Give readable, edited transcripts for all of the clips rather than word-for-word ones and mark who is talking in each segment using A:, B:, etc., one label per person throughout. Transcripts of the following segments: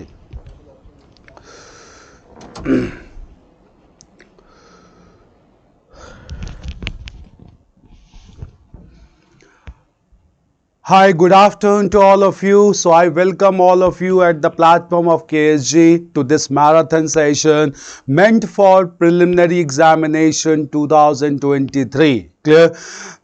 A: दिन। Hi, good afternoon to all of you. So I welcome all of you at the platform of KSG to this marathon session meant for preliminary examination 2023. Clear?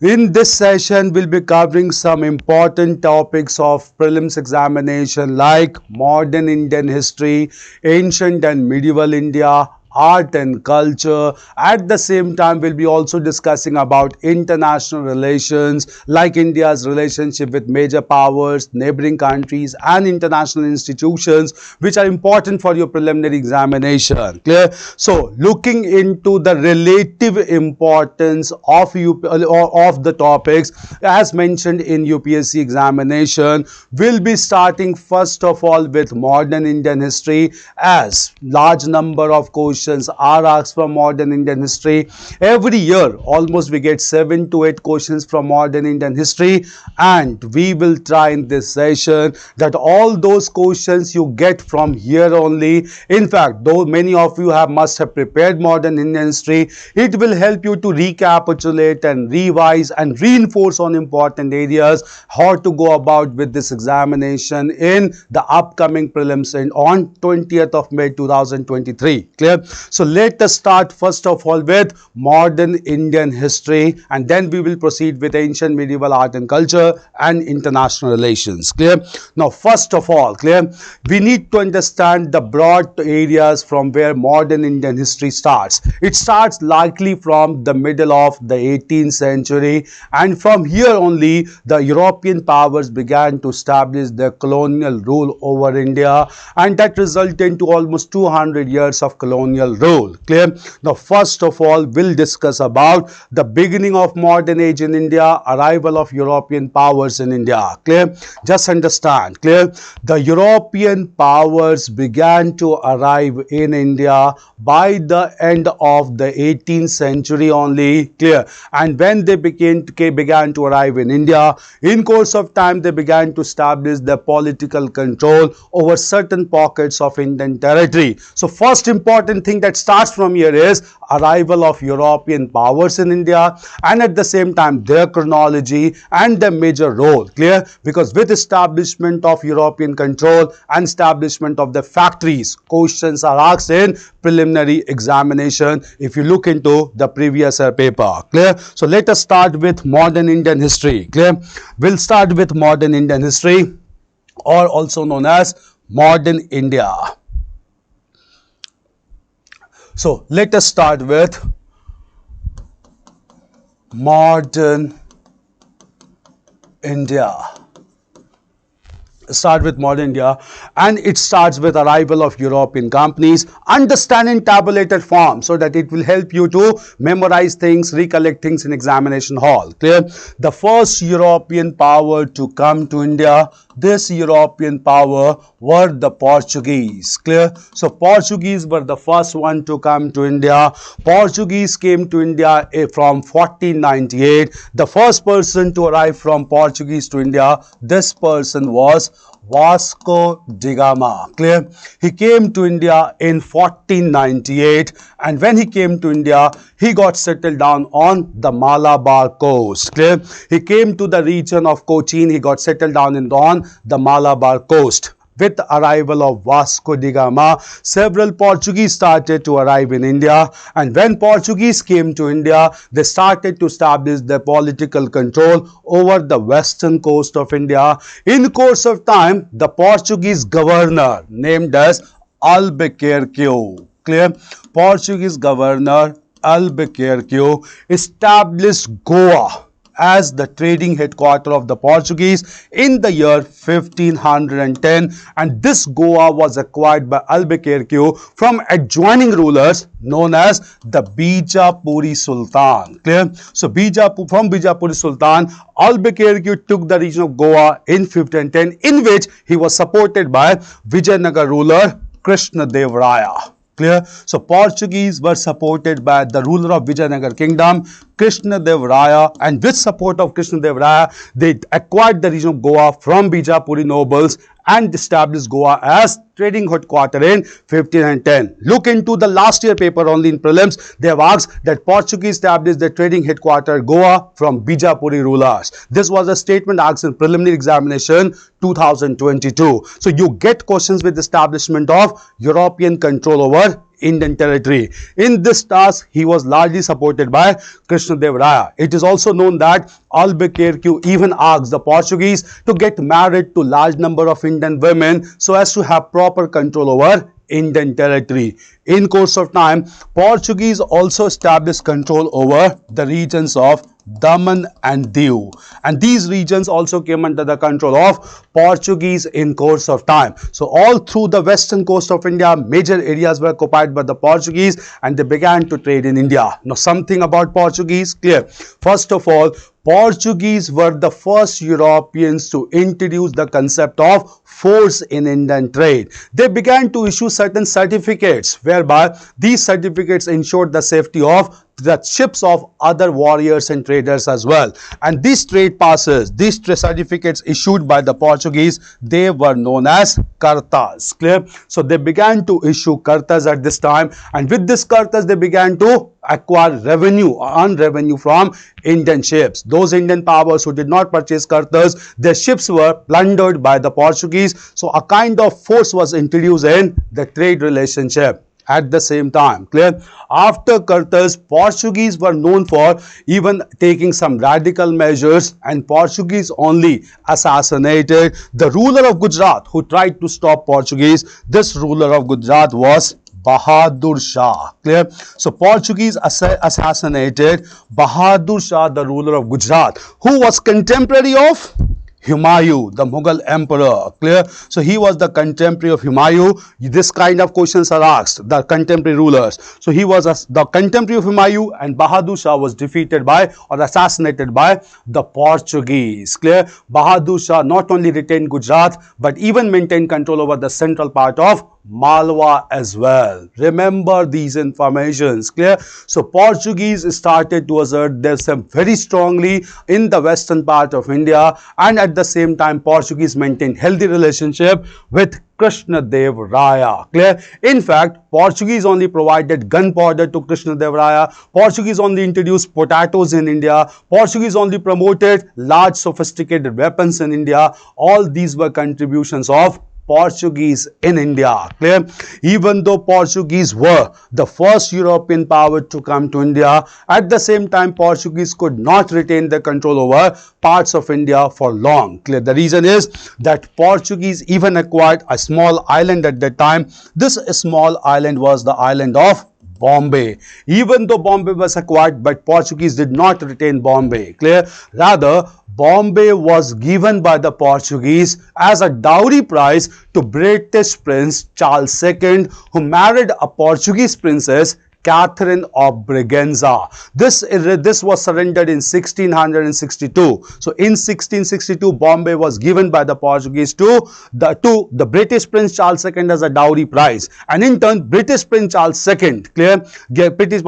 A: In this session, we'll be covering some important topics of prelims examination like modern Indian history, ancient and medieval India, art and culture. At the same time, we'll be also discussing about international relations like India's relationship with major powers, neighboring countries and international institutions which are important for your preliminary examination. Clear? So, looking into the relative importance of the topics as mentioned in UPSC examination, we'll be starting first of all with modern Indian history, as large number of questions are asked from modern Indian history. Every year, almost we get 7 to 8 questions from modern Indian history, and we will try in this session that all those questions you get from here only. In fact, though many of you must have prepared modern Indian history, it will help you to recapitulate and revise and reinforce on important areas how to go about with this examination in the upcoming prelims on 20th of May 2023. Clear? So let us start first of all with modern Indian history, and then we will proceed with ancient medieval art and culture and international relations. Clear? Now first of all, clear, we need to understand the broad areas from where modern Indian history starts. It starts likely from the middle of the 18th century, and from here only the European powers began to establish their colonial rule over India, and that resulted into almost 200 years of colonial rule. Clear? Now first of all, we'll discuss about the beginning of modern age in India, arrival of European powers in India. Clear? Just understand. Clear? The European powers began to arrive in India by the end of the 18th century only. Clear? And when they began to arrive in India, in course of time they began to establish their political control over certain pockets of Indian territory. So first important thing that starts from here is arrival of European powers in India, and at the same time their chronology and their major role. Clear? Because with establishment of European control and establishment of the factories, questions are asked in preliminary examination if you look into the previous paper. Clear? So let us start with modern Indian history. Clear? We'll start with modern Indian history, or also known as modern India. So let us start with modern India. Start with modern India, and it starts with arrival of European companies. Understand in tabulated form so that it will help you to memorize things, recollect things in examination hall. Clear? The first European power to come to India, this European power were the Portuguese. Clear? So Portuguese were the first one to come to India. Portuguese came to India from 1498. The first person to arrive from Portuguese to India, this person was Vasco da Gama. Clear? He came to India in 1498, and when he came to India, he got settled down on the Malabar coast. Clear? He came to the region of Cochin. He got settled down on the Malabar coast. With the arrival of Vasco da Gama, several Portuguese started to arrive in India, and when Portuguese came to India, they started to establish their political control over the western coast of India. In course of time, the Portuguese governor named as Albuquerque, clear? Portuguese governor Albuquerque established Goa as the trading headquarters of the Portuguese in the year 1510, and this Goa was acquired by Albuquerque from adjoining rulers known as the Bijapuri Sultan. Clear? So from Bijapuri Sultan, Albuquerque took the region of Goa in 1510, in which he was supported by Vijayanagar ruler Krishna Dev Raya. Clear? So Portuguese were supported by the ruler of Vijayanagar kingdom, Krishna Dev Raya, and with support of Krishna Dev Raya, they acquired the region of Goa from Bijapuri nobles and established Goa as trading headquarter in 1510. Look into the last year paper only in prelims. They have asked that Portuguese established the trading headquarter Goa from Bijapuri rulers. This was a statement asked in preliminary examination 2022. So you get questions with establishment of European control over Indian territory. In this task, he was largely supported by Krishnadevaraya. It is also known that Albuquerque even asked the Portuguese to get married to large number of Indian women so as to have proper control over Indian territory. In course of time, Portuguese also established control over the regions of Daman and Diu, and these regions also came under the control of Portuguese in course of time. So all through the western coast of India, major areas were occupied by the Portuguese and they began to trade in India. Now something about Portuguese, clear. First of all, Portuguese were the first Europeans to introduce the concept of force in Indian trade. They began to issue certain certificates whereby these certificates ensured the safety of the ships of other warriors and traders as well. And these trade passes, these certificates issued by the Portuguese, they were known as cartas. Clear? So they began to issue cartas at this time, and with this cartas they began to acquire revenue or earn revenue from Indian ships. Those Indian powers who did not purchase cartas, their ships were plundered by the Portuguese. So a kind of force was introduced in the trade relationship at the same time. Clear? After cartas, Portuguese were known for even taking some radical measures, and Portuguese only assassinated the ruler of Gujarat who tried to stop Portuguese. This ruler of Gujarat was Bahadur Shah. Clear? So Portuguese assassinated Bahadur Shah, the ruler of Gujarat, who was contemporary of Humayun, the Mughal emperor. Clear? So he was the contemporary of Humayun. This kind of questions are asked, the contemporary rulers. So he was the contemporary of Humayun, and Bahadur Shah was defeated by or assassinated by the Portuguese. Clear? Bahadur Shah not only retained Gujarat but even maintained control over the central part of Malwa as well. Remember these informations. Clear? So Portuguese started to assert themselves very strongly in the western part of India, and at the same time Portuguese maintained healthy relationship with Krishnadevaraya. Clear? In fact, Portuguese only provided gunpowder to Krishnadevaraya. Portuguese only introduced potatoes in India. Portuguese only promoted large sophisticated weapons in India. All these were contributions of Portuguese in India. Clear? Even though Portuguese were the first European power to come to India, at the same time Portuguese could not retain the control over parts of India for long. Clear? The reason is that Portuguese even acquired a small island at that time. This small island was the island of Bombay. Even though Bombay was acquired, but Portuguese did not retain Bombay. Clear? Rather, Bombay was given by the Portuguese as a dowry prize to British Prince Charles II, who married a Portuguese princess, Catherine of Braganza. This was surrendered in 1662. So in 1662, Bombay was given by the Portuguese to the British Prince Charles II as a dowry prize, and in turn British Prince Charles II, clear, British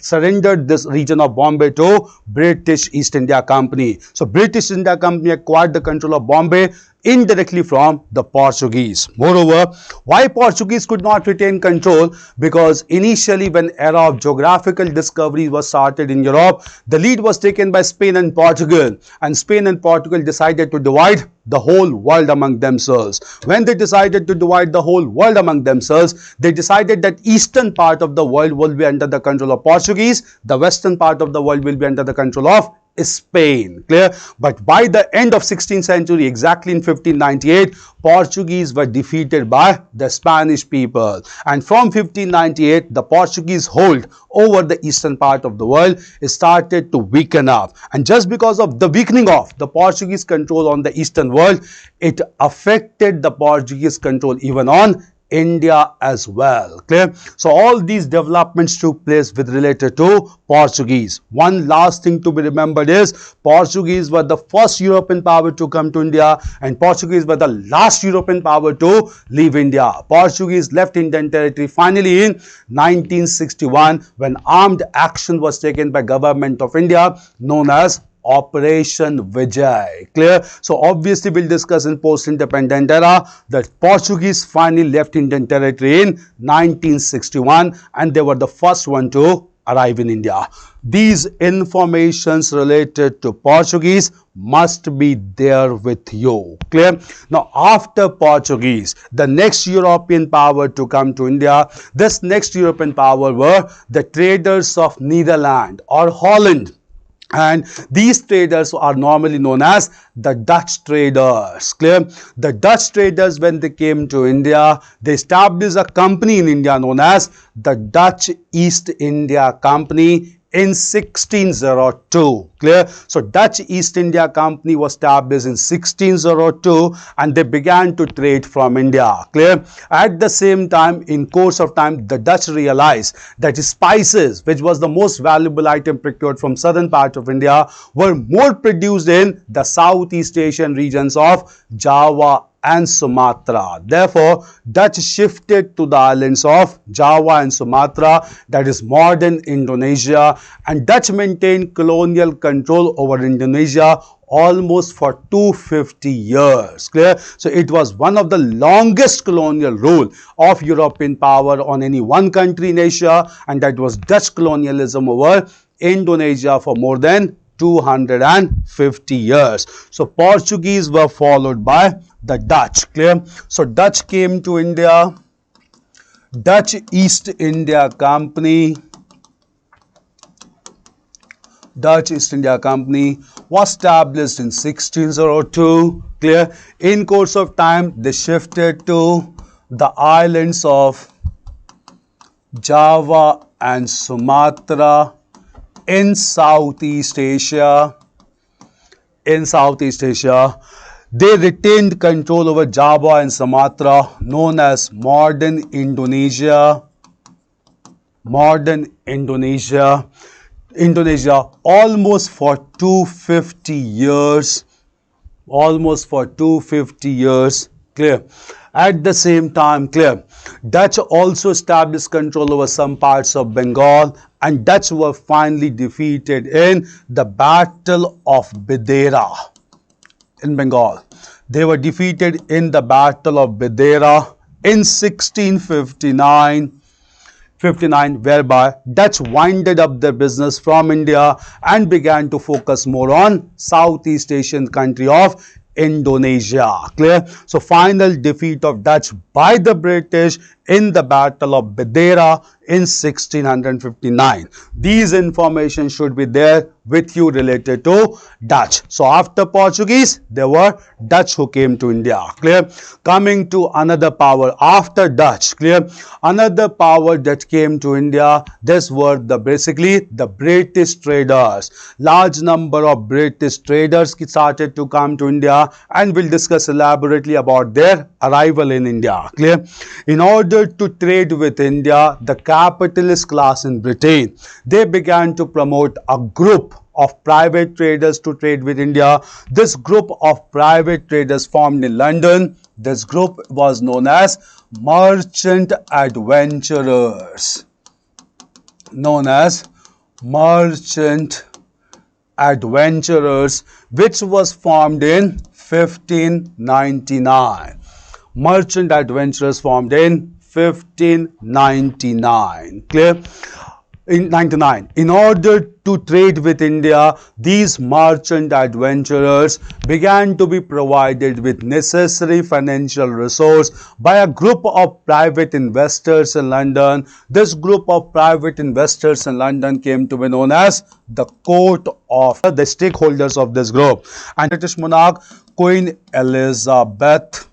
A: surrendered this region of Bombay to British East India Company. So British India Company acquired the control of Bombay indirectly from the Portuguese. Moreover, why Portuguese could not retain control? Because initially when era of geographical discovery was started in Europe, the lead was taken by Spain and Portugal, and Spain and Portugal decided to divide the whole world among themselves. When they decided to divide the whole world among themselves, they decided that eastern part of the world will be under the control of Portuguese, the western part of the world will be under the control of Spain. Clear? But by the end of 16th century, exactly in 1598, Portuguese were defeated by the Spanish people, and from 1598 the Portuguese hold over the eastern part of the world started to weaken up, and just because of the weakening of the Portuguese control on the eastern world, it affected the Portuguese control even on India as well. Clear? So all these developments took place with related to Portuguese. One last thing to be remembered is Portuguese were the first European power to come to India, and Portuguese were the last European power to leave India. Portuguese left Indian territory finally in 1961 when armed action was taken by government of India known as Operation Vijay. Clear? So obviously we'll discuss in post-independent era that Portuguese finally left Indian territory in 1961 and they were the first one to arrive in India. These informations related to Portuguese must be there with you. Clear? Now after Portuguese, the next European power to come to India, this next European power were the traders of Netherlands or Holland. And these traders are normally known as the Dutch traders. Clear? The Dutch traders, when they came to India, they established a company in India known as the Dutch East India Company in 1602. Clear? So Dutch East India Company was established in 1602 and they began to trade from India. Clear? At the same time, in course of time, the Dutch realized that spices, which was the most valuable item procured from southern part of India, were more produced in the Southeast Asian regions of Java and Sumatra. Therefore, Dutch shifted to the islands of Java and Sumatra, that is modern Indonesia, and Dutch maintained colonial control over Indonesia almost for 250 years. Clear? So it was one of the longest colonial rule of European power on any one country in Asia, and that was Dutch colonialism over Indonesia for more than 250 years. So Portuguese were followed by the Dutch. Clear? So Dutch came to India. Dutch East India Company. Dutch East India Company was established in 1602. Clear? In course of time, they shifted to the islands of Java and Sumatra in Southeast Asia. They retained control over Java and Sumatra, known as modern Indonesia. Almost for 250 years. Clear? At the same time, clear, Dutch also established control over some parts of Bengal, and Dutch were finally defeated in the Battle of Bidera in Bengal. They were defeated in the Battle of Bidera in 1659. Whereby Dutch winded up their business from India and began to focus more on Southeast Asian country of Indonesia. Clear? So final defeat of Dutch by the British in the Battle of Bidera in 1659. These information should be there with you related to Dutch. So after Portuguese, there were Dutch who came to India. Clear? Coming to another power after Dutch. Clear? Another power that came to India, this were basically the British traders. Large number of British traders started to come to India, and we'll discuss elaborately about their arrival in India. Clear? In order to trade with India, the capitalist class in Britain, they began to promote a group of private traders to trade with India. This group of private traders formed in London. This group was known as merchant adventurers. Which was formed in 1599. Merchant adventurers formed in 1599. Clear? In 99. In order to trade with India, these merchant adventurers began to be provided with necessary financial resource by a group of private investors in London. This group of private investors in London came to be known as the court of the stakeholders of this group. And British monarch Queen Elizabeth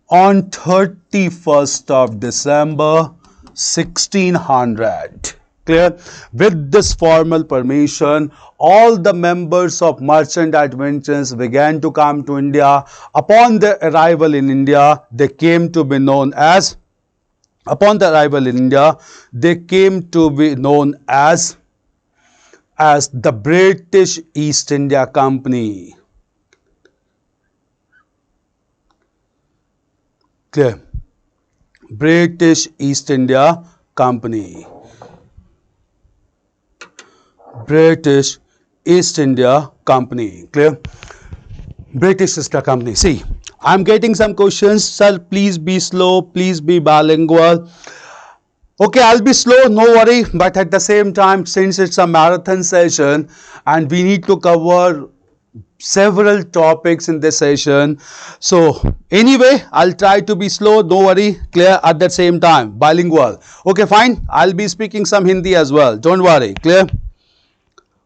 A: on 31st of December 1600. Clear? With this formal permission, all the members of merchant adventurers began to come to India. Upon their arrival in India, they came to be known as the British East India Company. Clear? British East India Company. British East India Company. Clear? British East India Company. See, I'm getting some questions. Sir, please be slow. Please be bilingual. Okay, I'll be slow, no worry. But at the same time, since it's a marathon session and we need to cover several topics in this session, so anyway, I'll try to be slow, no worry. Clear? At the same time, bilingual. Okay, fine. I'll be speaking some Hindi as well. Don't worry. Clear?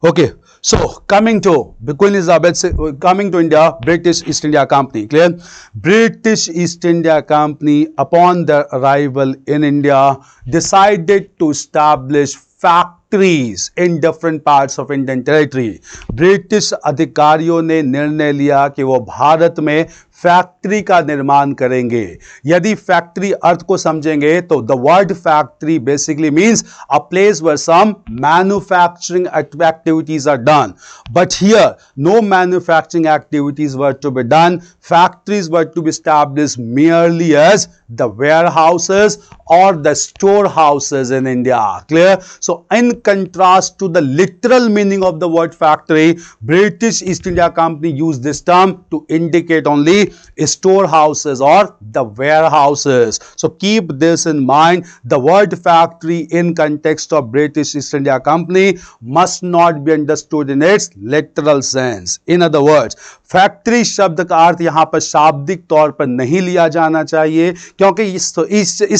A: Okay. So, coming to Queen Elizabeth, coming to India, British East India Company. Clear? British East India Company, upon their arrival in India, decided to establish factories in different parts of Indian territory. British अधिकारियों ने निर्णय लिया कि वो भारत में factory का निर्माण करेंगे. यदि फैक्ट्री अर्थ को समझेंगे तो the word factory basically means a place where some manufacturing activities are done, but here no manufacturing activities were to be done. Factories were to be established merely as the warehouses or the storehouses in India. Clear? So, in contrast to the literal meaning of the word factory, British East India Company used this term to indicate only storehouses or the warehouses. So, keep this in mind. The word factory in context of British East India Company must not be understood in its literal sense. In other words, factory शब्द का अर्थ यहां पर शाब्दिक तौर पर नहीं लिया जाना चाहिए, क्योंकि इस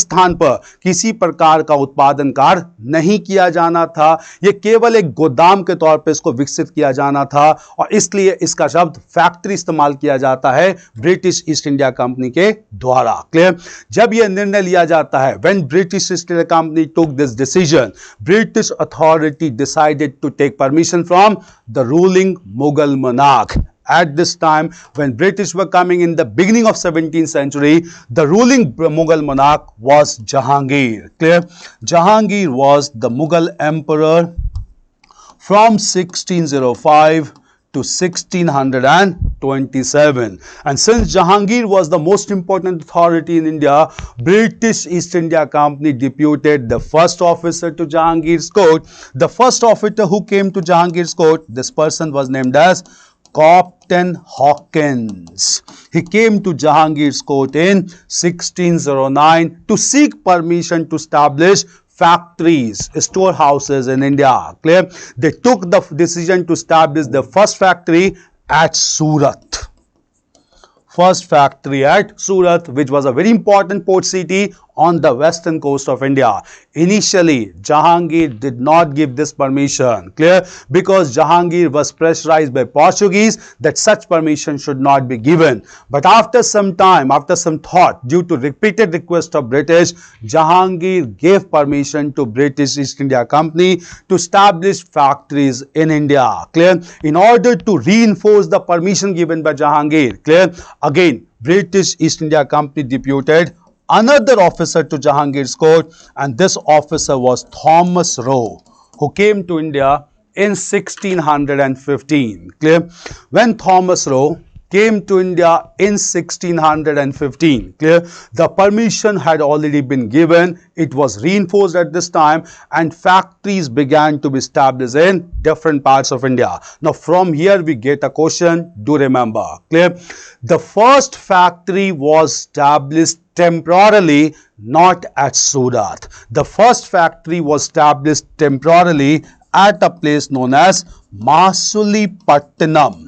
A: स्थान पर किसी प्रकार का उत्पादन कार्य नहीं किया जाना था. यह केवल एक गोदाम के तौर पर इसको विकसित किया जाना था और इसलिए इसका शब्द फैक्ट्री इस्तेमाल किया जाता है ब्रिटिश ईस्ट इंडिया कंपनी के द्वारा. क्लियर? जब यह निर्णय लिया जाता है, when British East India Company took this decision, British authority decided to take permission from the ruling Mughal monarch. At this time, when British were coming in the beginning of 17th century, the ruling Mughal monarch was Jahangir. Clear? Jahangir was the Mughal emperor from 1605 to 1627. And since Jahangir was the most important authority in India, British East India Company deputed the first officer to Jahangir's court. The first officer who came to Jahangir's court, this person was named as Captain Hawkins. He came to Jahangir's court in 1609 to seek permission to establish factories, storehouses in India. Clear? They took the decision to establish the first factory at Surat. First factory at Surat, which was a very important port city on the western coast of India. Initially, Jahangir did not give this permission. Clear? Because Jahangir was pressurized by Portuguese that such permission should not be given. But after some time, after some thought, due to repeated requests of British, Jahangir gave permission to British East India Company to establish factories in India. Clear? In order to reinforce the permission given by Jahangir, clear? Again, British East India Company deputed another officer to Jahangir's court, and this officer was Thomas Roe, who came to India in 1615. Clear? When Thomas Roe came to India in 1615, clear, the permission had already been given. It was reinforced at this time and factories began to be established in different parts of India. Now from here we get a question, do remember. Clear? The first factory was established temporarily, not at Surat. The first factory was established temporarily at a place known as Masulipatnam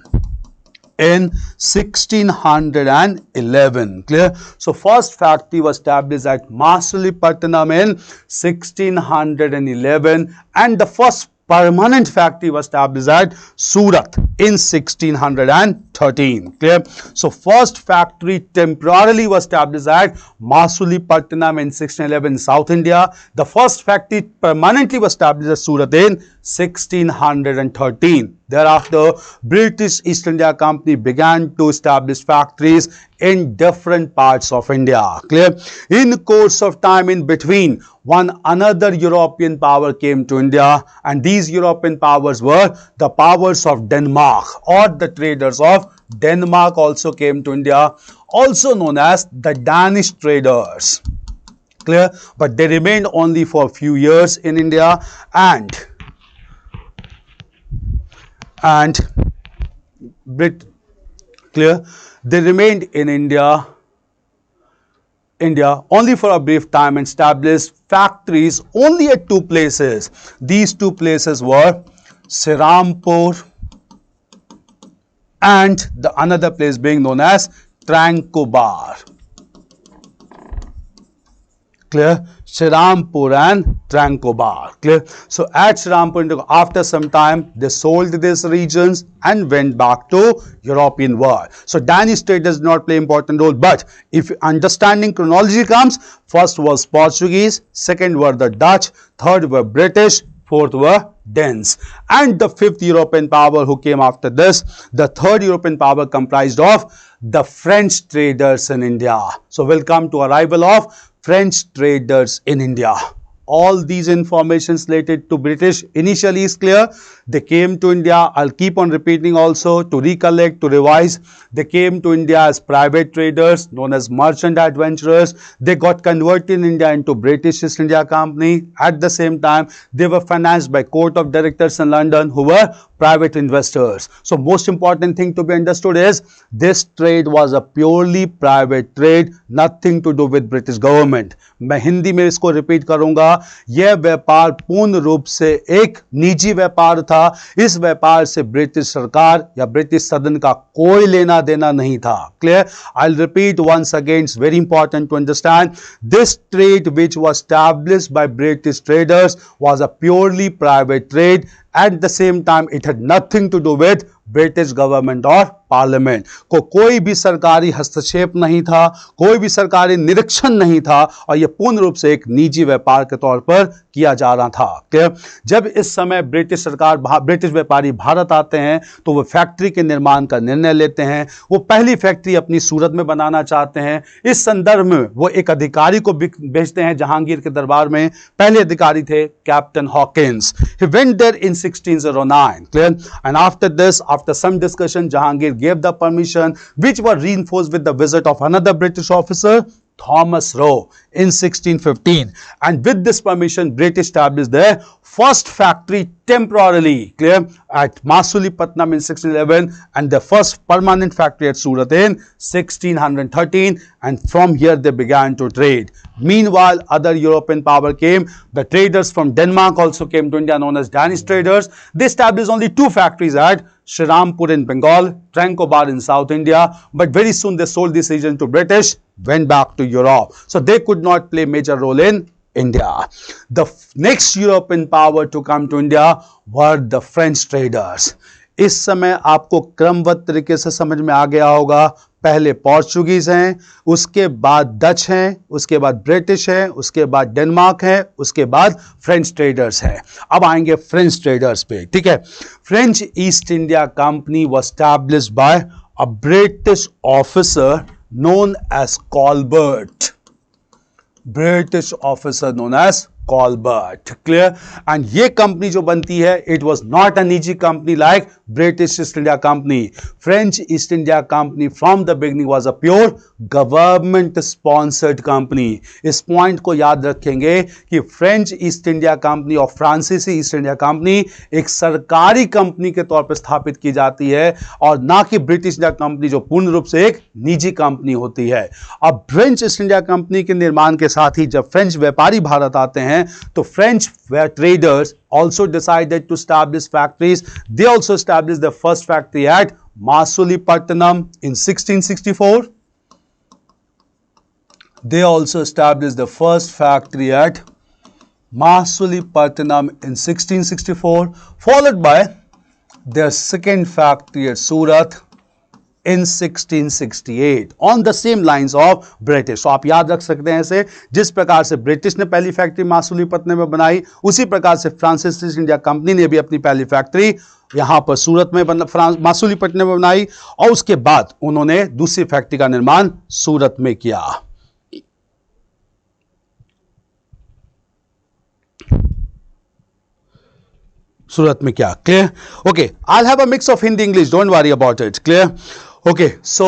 A: in 1611. Clear? So first factory was established at Masulipatnam in 1611 and the first permanent factory was established at Surat in 1613. Clear? So first factory temporarily was established at Masulipatnam in 1611 in South India. The first factory permanently was established at Surat in 1613. Thereafter, British East India Company began to establish factories in different parts of India. Clear? In course of time in between, one another European power came to India, and these European powers were the powers of Denmark, or the traders of Denmark also came to India, also known as the Danish traders. Clear? But they remained only for a few years in India, and and Brit clear. They remained in India only for a brief time and established factories only at two places. These two places were Serampore and the another place being known as Tranquebar. Clear? Serampore and Tranquebar. Clear? So at Serampore, after some time, they sold these regions and went back to European world. So Danish trade does not play important role, but if understanding chronology comes, first was Portuguese, second were the Dutch, third were British, fourth were Danes, and the fifth European power who came after this, the third European power comprised of the French traders in India. So we'll come to arrival of French traders in India. All these informations related to British initially is clear. They came to India. I'll keep on repeating also to recollect, to revise. They came to India as private traders known as merchant adventurers. They got converted in India into British East India Company. At the same time, they were financed by court of directors in London who were private investors. So most important thing to be understood is this trade was a purely private trade, nothing to do with British government. मैं हिंदी में इसको repeat करूंगा, यह व्यापार पूर्ण रूप से एक निजी व्यापार था. इस व्यापार से ब्रिटिश सरकार या ब्रिटिश सदन का कोई लेना देना नहीं था. Clear? I'll repeat once again, it's very important to understand. This trade which was established by British traders was a purely private trade. At the same time, it had nothing to do with British government और parliament को कोई भी सरकारी हस्तक्षेप नहीं था, कोई भी सरकारी निरीक्षण नहीं था और यह पूर्ण रूप से एक निजी व्यापार के तौर पर किया जा रहा था. जब इस समय ब्रिटिश सरकार ब्रिटिश व्यापारी भारत आते हैं तो वो फैक्ट्री के निर्माण का निर्णय लेते हैं. वो पहली फैक्ट्री अपनी सूरत में बनाना चाहते हैं. इस संदर्भ में वो एक अधिकारी को भेजते हैं जहांगीर के दरबार में. पहले अधिकारी थे captain Hawkins. He went there in 1609. Clear? And after this, after some discussion, Jahangir gave the permission, which were reinforced with the visit of another British officer, Thomas Roe, in 1615. And with this permission, British established their first factory temporarily, clear, at Masulipatnam in 1611 and the first permanent factory at Surat in 1613, and from here they began to trade. Meanwhile, other European power came. The traders from Denmark also came to India, known as Danish traders. They established only two factories at Srirampur in Bengal, Tranquebar in South India, but very soon they sold this region to British, went back to Europe. So they could not play major role in India. The next European power to come to India were the French traders. इस समय आपको क्रमबद्ध तरीके से समझ में आ गया होगा. पहले पोर्चुगीज हैं, उसके बाद डच हैं, उसके बाद ब्रिटिश हैं, उसके बाद डेनमार्क है, उसके बाद फ्रेंच ट्रेडर्स हैं. अब आएंगे फ्रेंच ट्रेडर्स पे. ठीक है. French east India company was established bye a British officer known as Colbert. British officer known as Colbert. Clear? And ये कंपनी जो बनती है, it was not a निजी company like British East India Company. French East India Company from the beginning was a pure government sponsored company. इस point को याद रखेंगे कि फ्रेंच ईस्ट इंडिया कंपनी और फ्रांसीसी ईस्ट इंडिया कंपनी एक सरकारी कंपनी के तौर पर स्थापित की जाती है और ना कि ब्रिटिश इंडिया कंपनी जो पूर्ण रूप से एक निजी कंपनी होती है. अब फ्रेंच ईस्ट इंडिया कंपनी के निर्माण के साथ ही जब फ्रेंच व्यापारी भारत आते हैं तो French traders also decided to establish factories. They also established the first factory at Masulipatnam in 1664. They also established the first factory at Masulipatnam in 1664, followed by their second factory at Surat in 1668 on the same lines of British. So आप याद रख सकते हैं इसे, जिस प्रकार से British ने पहली फैक्ट्री मासूलीपट्टनम में बनाई, उसी प्रकार से फ्रांसिस ईस्ट इंडिया कंपनी ने भी अपनी पहली फैक्ट्री यहां पर सूरत में मासूलीपट्टनम में बनाई और उसके बाद उन्होंने दूसरी फैक्ट्री का निर्माण सूरत में किया. सूरत में क्या? Clear? Okay, I have a mix of Hindi English, don't worry about it. Clear? Okay, so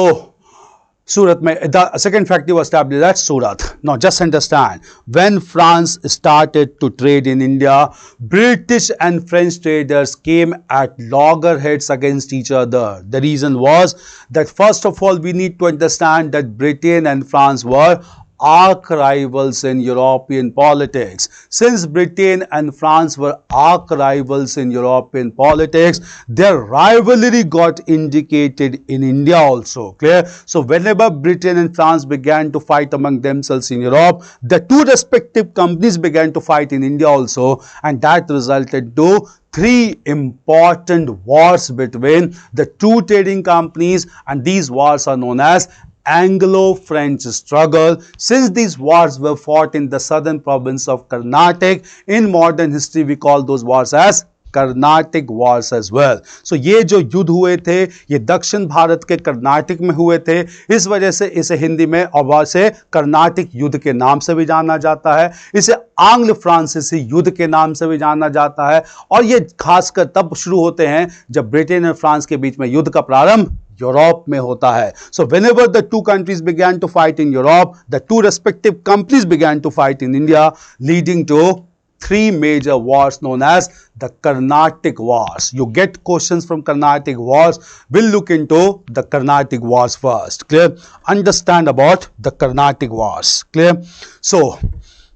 A: Surat, the second factory was established at Surat. Now just understand, when France started to trade in India, British and French traders came at loggerheads against each other. The reason was that first of all we need to understand that Britain and France were arch rivals in European politics. Since Britain and France were arch rivals in European politics, their rivalry got indicated in India also. Clear? So whenever Britain and France began to fight among themselves in Europe, the two respective companies began to fight in India also, and that resulted to three important wars between the two trading companies, and these wars are known as Anglo-French struggle. Since these wars were fought in the southern province of Carnatic, in modern history we call those wars as Carnatic wars as well. So ये जो युद्ध हुए थे ये दक्षिण भारत के कर्नाटक में हुए थे, इस वजह से इसे हिंदी में और से कर्नाटिक युद्ध के नाम से भी जाना जाता है. इसे आंग्ल फ्रांसीसी युद्ध के नाम से भी जाना जाता है, और ये खासकर तब शुरू होते हैं जब ब्रिटेन और फ्रांस के बीच में युद्ध का प्रारंभ यूरोप में होता है. सो whenever the two countries began to fight in Europe, the two respective companies began to fight in India, leading to three major wars known as the Carnatic Wars. You get questions from Carnatic Wars. We'll look into the Carnatic Wars first. Clear? Understand about the Carnatic Wars. Clear? So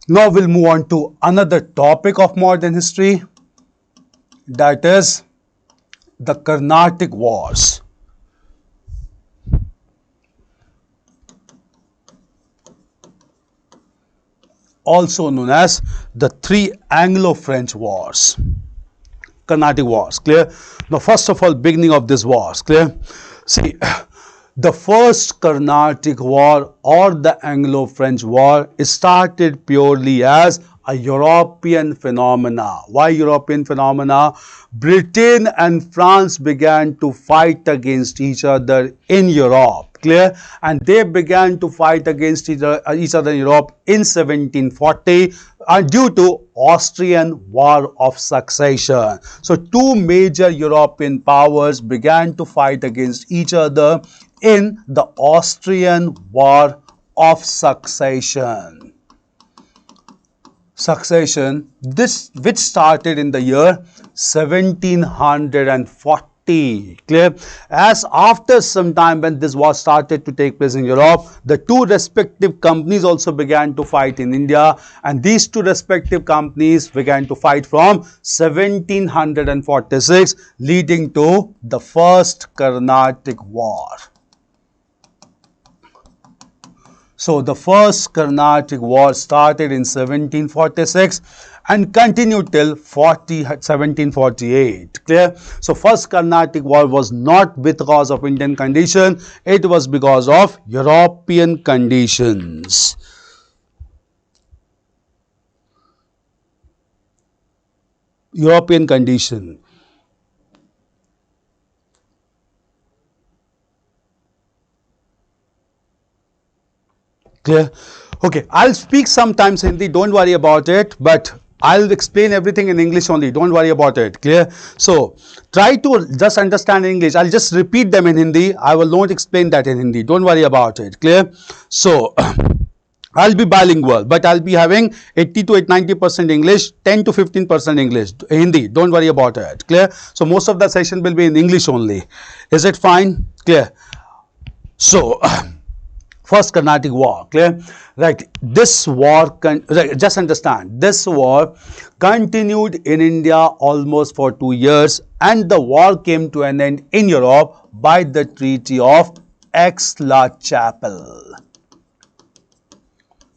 A: now we'll move on to another topic of modern history, that is the Carnatic Wars. Also known as the three Anglo-French wars, Carnatic Wars. Clear? Now first of all, beginning of this wars. Clear? See, the first Carnatic War or the Anglo-French War started purely as a European phenomena. Why European phenomena? Britain and France began to fight against each other in Europe. Clear? And they began to fight against each other in Europe in 1740 due to Austrian War of Succession. So two major European powers began to fight against each other in the Austrian War of Succession. This which started in the year 1740. Clear? As after some time when this war started to take place in Europe, the two respective companies also began to fight in India, and these two respective companies began to fight from 1746, leading to the first Carnatic War. So the first Carnatic War started in 1746 and continued till 1748. Clear? So first Carnatic War was not because of Indian condition, it was because of European conditions. European condition. Clear? Okay, I'll speak sometimes Hindi, don't worry about it, but I'll explain everything in English only, don't worry about it. Clear? So try to just understand English. I'll just repeat them in Hindi. I will not explain that in Hindi, don't worry about it. Clear? So I'll be bilingual, but I'll be having 80 to 90% English, 10 to 15% English, Hindi, don't worry about it. Clear? So most of the session will be in English only. Is it fine? Clear? So first Carnatic War. Clear? Right. This war, just understand, this war continued in India almost for 2 years, and the war came to an end in Europe by the Treaty of Aix-la-Chapelle.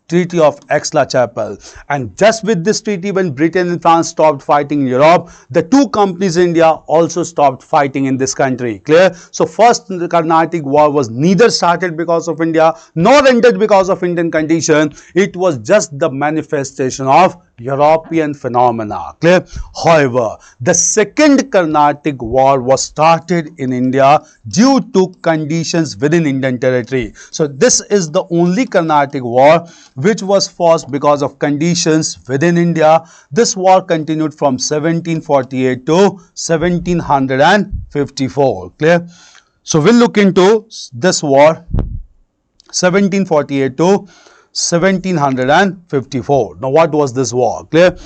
A: Treaty of Aix-la-Chapelle. And just with this treaty, when Britain and France stopped fighting in Europe, the two companies in India also stopped fighting in this country. Clear? So first the Carnatic War was neither started because of India nor ended because of Indian condition. It was just the manifestation of European phenomena. Clear? However, the second Carnatic War was started in India due to conditions within Indian territory. So this is the only Carnatic War which was fought because of conditions within India. This war continued from 1748 to 1754. Clear? So we'll look into this war. 1748 to 1754. Now, what was this war? Clear?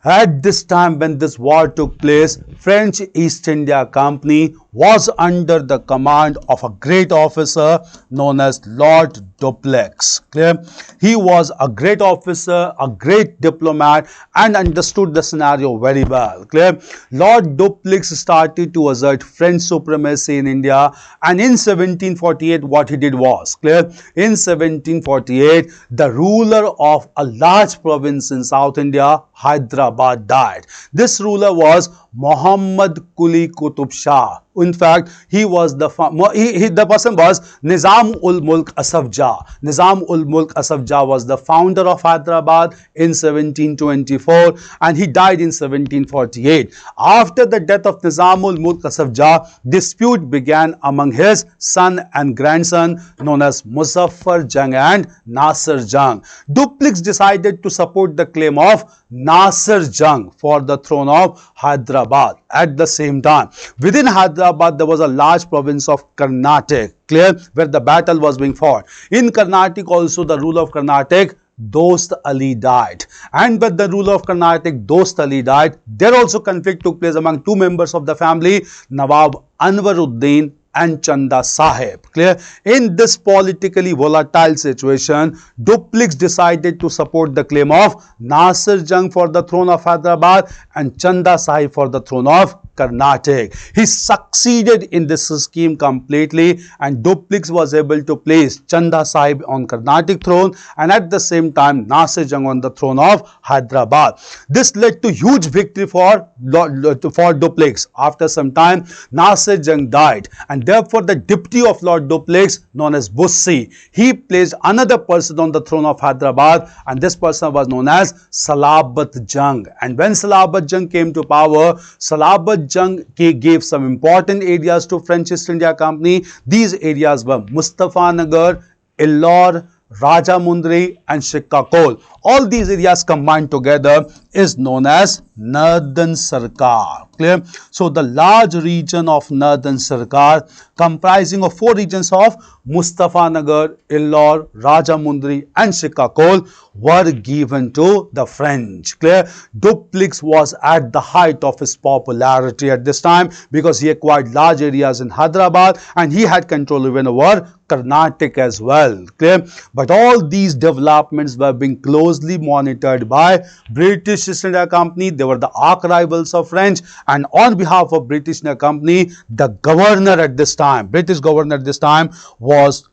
A: At this time when this war took place, French East India Company was under the command of a great officer known as Lord Dupleix. Clear? He was a great officer, a great diplomat, and understood the scenario very well. Clear? Lord Dupleix started to assert French supremacy in India, and in 1748 what he did was, clear, in 1748 the ruler of a large province in South India, Hyderabad, died. This ruler was Muhammad Quli Qutub Shah. In fact, he was the person was Nizam ul Mulk Asaf Jah. Nizam ul Mulk Asaf Jah was the founder of Hyderabad in 1724, and he died in 1748. After the death of Nizam ul Mulk Asaf Jah, dispute began among his son and grandson known as Muzaffar Jang and Nasir Jang. Dupleix decided to support the claim of Nasir Jang for the throne of Hyderabad. At the same time, within Hyderabad there was a large province of Karnataka, clear, where the battle was being fought. In Karnataka also, the ruler of Karnataka, Dost Ali, died, and when the ruler of Karnataka, Dost Ali, died, there also conflict took place among two members of the family, Nawab Anwaruddin and Chanda Sahib. Clear? In this politically volatile situation, Dupleix decided to support the claim of Nasir Jang for the throne of Hyderabad and Chanda Sahib for the throne of Karnataka. He succeeded in this scheme completely, and Dupleix was able to place Chanda Sahib on Carnatic throne and at the same time Nasir Jang on the throne of Hyderabad. This led to huge victory for Dupleix. After some time, Nasir Jang died, and therefore the deputy of Lord Dupleix, known as Bussi, he placed another person on the throne of Hyderabad, and this person was known as Salabat Jang. And when Salabat Jang came to power, Salabat Jang gave some important areas to French East India Company. These areas were Mustafanagar, Illore, Rajamundry and Shikkakol. All these areas combined together is known as Northern Sarkar. Clear? So the large region of Northern Sarkar, comprising of four regions of Mustafanagar, Illore, Rajamundry and Shikkakol, were given to the French. Clear? Dupleix was at the height of his popularity at this time because he acquired large areas in Hyderabad and he had control even over Carnatic as well. Clear? But all these developments were being closely monitored by British East India Company. They were the arch rivals of French, and on behalf of British East India Company, the governor at this time, British governor at this time was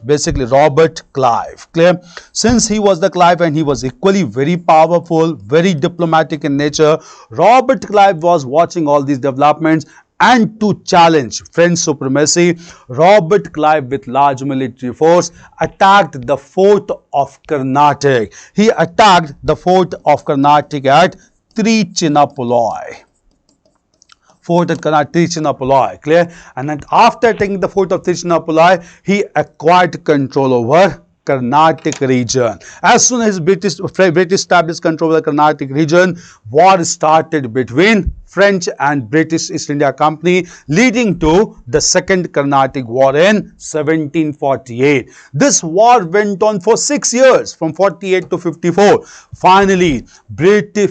A: basically Robert Clive. Clear? Since he was the Clive and he was equally very powerful, very diplomatic in nature, Robert Clive was watching all these developments, and to challenge French supremacy, Robert Clive with large military force attacked the fort of Carnatic. He attacked the fort of Carnatic at Trichinopoly. Fort at Trichinopoly, clear? And then after taking the fort of Trichinopoly, he acquired control over Carnatic region. As soon as British established control over the Carnatic region, war started between French and British East India Company, leading to the Second Carnatic War in 1748. This war went on for 6 years, from 48 to 54. Finally,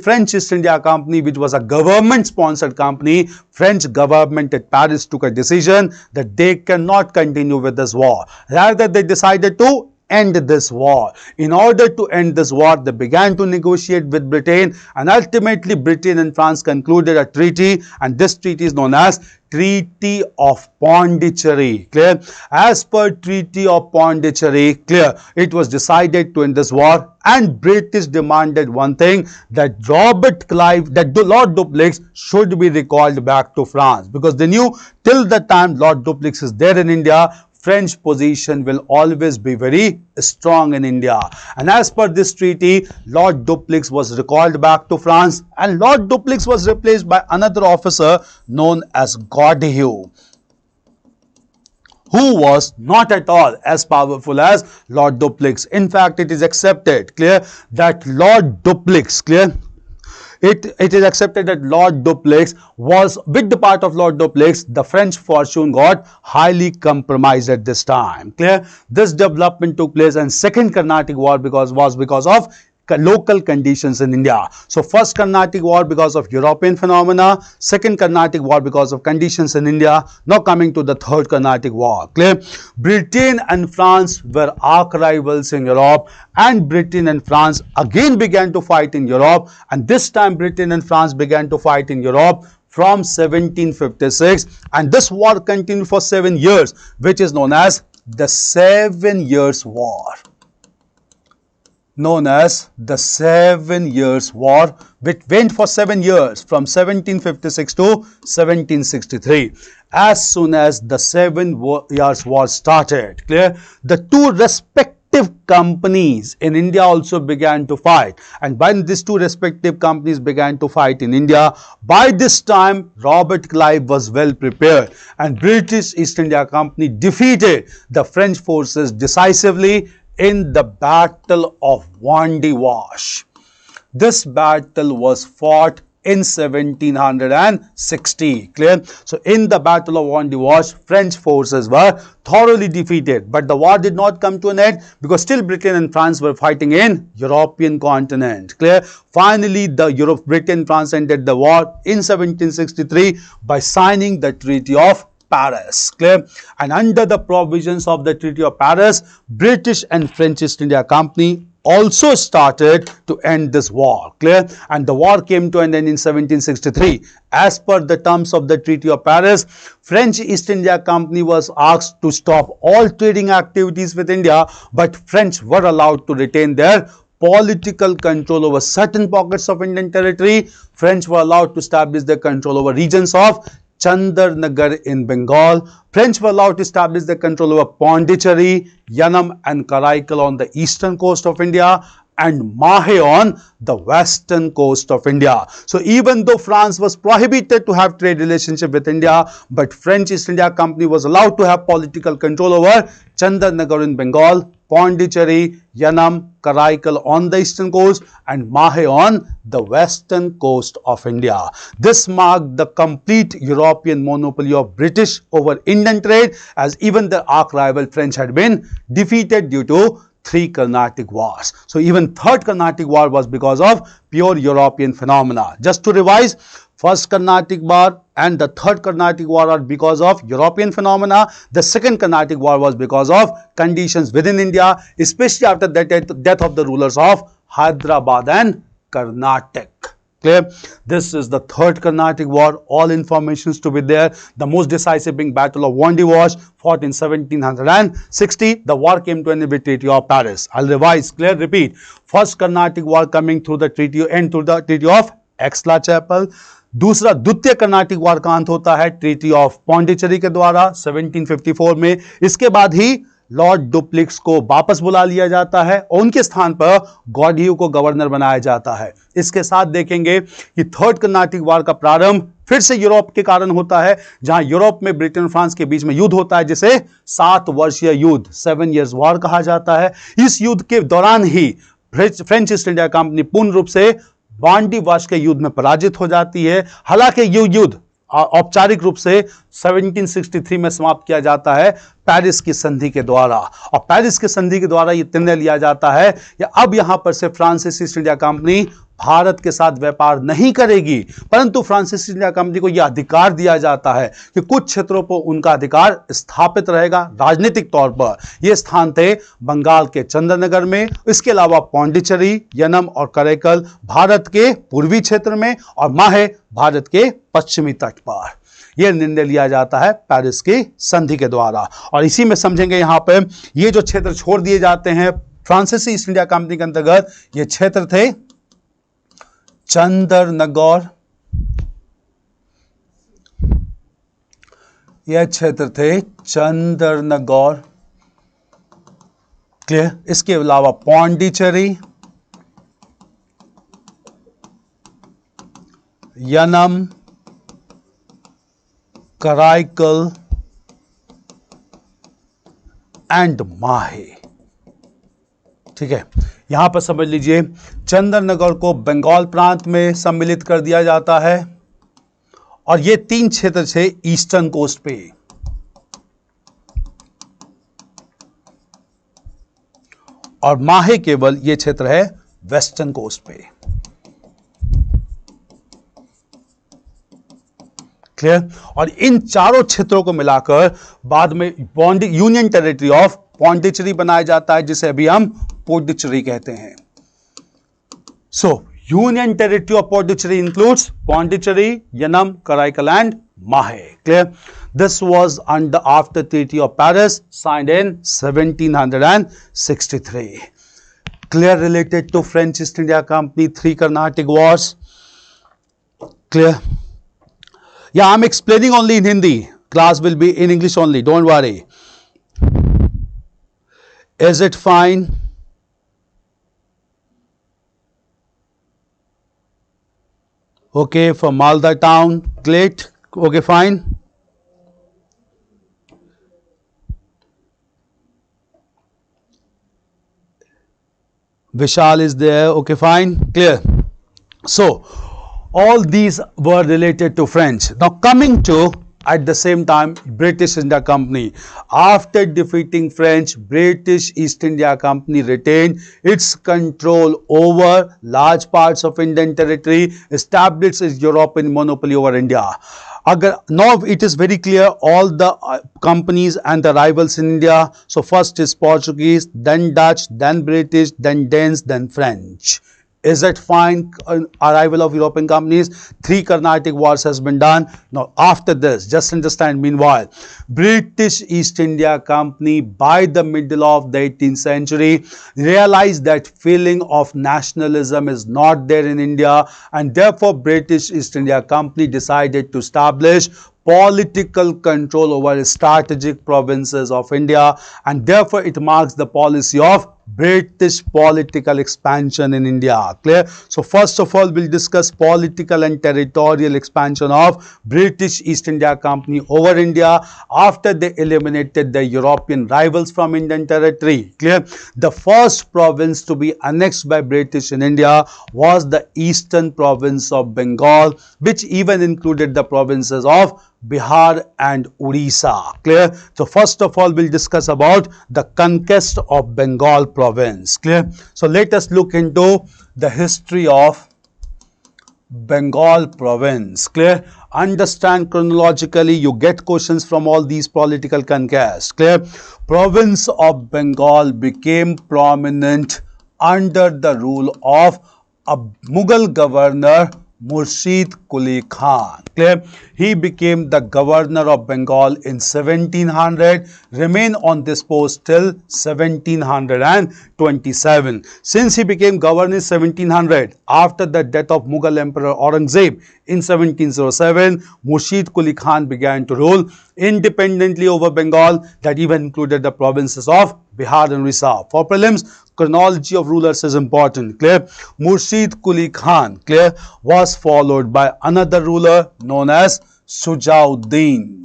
A: French East India Company, which was a government-sponsored company, French government at Paris took a decision that they cannot continue with this war. Rather, they decided to end this war. In order to end this war, they began to negotiate with Britain, and ultimately Britain and France concluded a treaty, and this treaty is known as Treaty of Pondicherry. Clear? As per Treaty of Pondicherry, clear, it was decided to end this war, and British demanded one thing, that Lord Dupleix should be recalled back to France, because they knew till the time Lord Dupleix is there in India, French position will always be very strong in India. And as per this treaty, Lord Dupleix was recalled back to France, and Lord Dupleix was replaced by another officer known as Godeheu, who was not at all as powerful as Lord Dupleix. In fact, it is accepted, clear, that Lord Dupleix, clear, it is accepted that Lord Dupleix was, with the part of Lord Dupleix, the French fortune got highly compromised at this time. Clear? This development took place, and Second Carnatic War was because of local conditions in India. So first Carnatic War because of European phenomena, second Carnatic War because of conditions in India. Now coming to the third Carnatic War. Clear? Britain and France were arch rivals in Europe, and Britain and France again began to fight in Europe, and this time Britain and France began to fight in Europe from 1756, and this war continued for 7 years, which is known as the 7 Years' War. Known as the 7 Years' War, which went for 7 years from 1756 to 1763. As soon as the 7 Years' War started, clear, the two respective companies in India also began to fight, and when these two respective companies began to fight in India, by this time Robert Clive was well prepared, and British East India Company defeated the French forces decisively in the Battle of Wandiwash. This battle was fought in 1760. Clear? So in the Battle of Wandiwash, French forces were thoroughly defeated, but the war did not come to an end because still Britain and France were fighting in European continent. Clear? Finally, Britain and France ended the war in 1763 by signing the Treaty of Paris. Clear? And under the provisions of the Treaty of Paris, British and French East India Company also started to end this war. Clear? And the war came to an end in 1763. As per the terms of the Treaty of Paris, French East India Company was asked to stop all trading activities with India, but French were allowed to retain their political control over certain pockets of Indian territory. French were allowed to establish their control over regions of Chandarnagar in Bengal. French were allowed to establish their control over Pondicherry, Yanam and Karaikal on the eastern coast of India, and Mahe on the western coast of India. So even though France was prohibited to have trade relationship with India, but French East India Company was allowed to have political control over Chandarnagar in Bengal, Pondicherry, Yanam, Karaikal on the eastern coast, and Mahe on the western coast of India. This marked the complete European monopoly of British over Indian trade, as even the arch rival French had been defeated due to 3 Carnatic Wars. So even third Carnatic War was because of pure European phenomena. Just to revise, first Carnatic War and the third Carnatic War are because of European phenomena. The second Carnatic War was because of conditions within India, especially after the death of the rulers of Hyderabad and Karnataka. Clear? This is the third Carnatic War. All informations to be there. The most decisive being Battle of Wandiwash, fought in 1760. The war came to an end with Treaty of Paris. I'll revise. Clear? Repeat. First Carnatic War coming through the treaty of Aix-la-Chapelle. दूसरा द्वितीय Carnatic वार का अंत होता है treaty of Pondicherry के द्वारा 1754 में. इसके बाद ही लॉर्ड डुप्लेक्स को वापस बुला लिया जाता है और उनके स्थान पर गॉडह्यू को गवर्नर बनाया जाता है. इसके साथ देखेंगे कि थर्ड कर्नाटिक वार का प्रारंभ फिर से यूरोप के कारण होता है, जहां यूरोप में ब्रिटेन और फ्रांस के बीच में युद्ध होता है, जिसे 7 वर्षीय युद्ध 7 इयर्स वॉर कहा जाता है. इस युद्ध के दौरान ही फ्रेंच ईस्ट इंडिया कंपनी पूर्ण रूप से वांडीवाश के युद्ध में पराजित हो जाती है. हालांकि ये युद्ध औपचारिक रूप से 1763 में समाप्त किया जाता है पेरिस की संधि के द्वारा, और पेरिस की संधि के द्वारा यह निर्णय लिया जाता है कि अब यहां पर से फ्रांसीसी ईस्ट इंडिया कंपनी भारत के साथ व्यापार नहीं करेगी, परंतु फ्रांसीसी इंडिया कंपनी को यह अधिकार दिया जाता है कि कुछ क्षेत्रों पर उनका अधिकार स्थापित रहेगा राजनीतिक तौर पर. यह स्थान थे बंगाल के चंद्रनगर में, इसके अलावा पौंडीचेरी, यनम और करैकल भारत के पूर्वी क्षेत्र में, और माहे भारत के पश्चिमी तट पर. यह निर्णय लिया जाता है पेरिस की संधि के द्वारा. और इसी में समझेंगे यहां पर ये जो क्षेत्र छोड़ दिए जाते हैं फ्रांसीसी ईस्ट इंडिया कंपनी के अंतर्गत, ये क्षेत्र थे चंद्रनगौर, यह क्षेत्र थे चंद्रनगौर. क्लियर? इसके अलावा पौंडीचेरी, यनम, कराईकल एंड माहे. ठीक है, यहां पर समझ लीजिए चंद्रनगर को बंगाल प्रांत में सम्मिलित कर दिया जाता है और ये 3 क्षेत्र थे ईस्टर्न कोस्ट पे, और माहे केवल ये क्षेत्र है वेस्टर्न कोस्ट पे। क्लियर? और इन चारों क्षेत्रों को मिलाकर बाद में यूनियन टेरिटरी ऑफ पौंडीचेरी बनाया जाता है, जिसे अभी हम पुडुचेरी कहते हैं। सो union territory of Pondicherry includes Pondicherry, Yanam, Karaikal and माहे। Clear? This was under after Treaty of Paris signed in 1763. Clear? Related to French East India Company, 3 Carnatic Wars. Clear? Yeah, I'm explaining only in Hindi. Class will be in English only. Don't worry. Is it fine? Okay, for Malda town. Great. Okay, fine. Vishal is there. Okay, fine. Clear. So, all these were related to French. Now, coming to at the same time British India Company. After defeating French, British East India Company retained its control over large parts of Indian territory, established its European monopoly over India. Now it is very clear all the companies and the rivals in India. So first is Portuguese, then Dutch, then British, then Danes, then French. Is that fine? Arrival of European companies. 3 Carnatic Wars has been done. Now after this, just understand, meanwhile, British East India Company by the middle of the 18th century realized that feeling of nationalism is not there in India, and therefore British East India Company decided to establish political control over strategic provinces of India, and therefore it marks the policy of British political expansion in India. Clear? So first of all, we'll discuss political and territorial expansion of British East India Company over India after they eliminated the European rivals from Indian territory. Clear? The first province to be annexed by British in India was the eastern province of Bengal, which even included the provinces of Bihar and Odisha. Clear? So first of all, we'll discuss about the conquest of Bengal province. Clear? So let us look into the history of Bengal province. Clear? Understand chronologically, you get questions from all these political conquests. Clear? Province of Bengal became prominent under the rule of a Mughal governor, Murshid Quli Khan. Clear? He became the governor of Bengal in 1700, remained on this post till 1727. Since he became governor in 1700, after the death of Mughal Emperor Aurangzeb in 1707, Murshid Quli Khan began to rule independently over Bengal, that even included the provinces of Bihar and Orissa. For prelims, chronology of rulers is important. Clear? Murshid Quli Khan, clear, was followed by another ruler known as Shujauddin.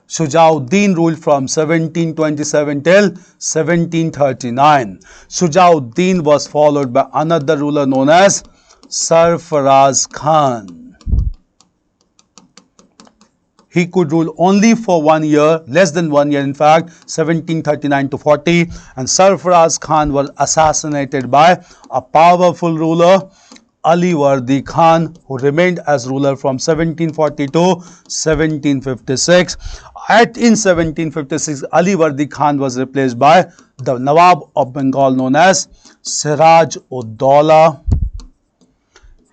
A: Shujauddin ruled from 1727 till 1739. Shujauddin was followed by another ruler known as Sarfaraz Khan. He could rule only for 1 year, less than 1 year in fact, 1739 to 40, and Sarfaraz Khan was assassinated by a powerful ruler, Ali Wardi Khan, who remained as ruler from 1740 to 1756. In 1756, Ali Wardi Khan was replaced by the Nawab of Bengal known as Siraj-ud-Daulah.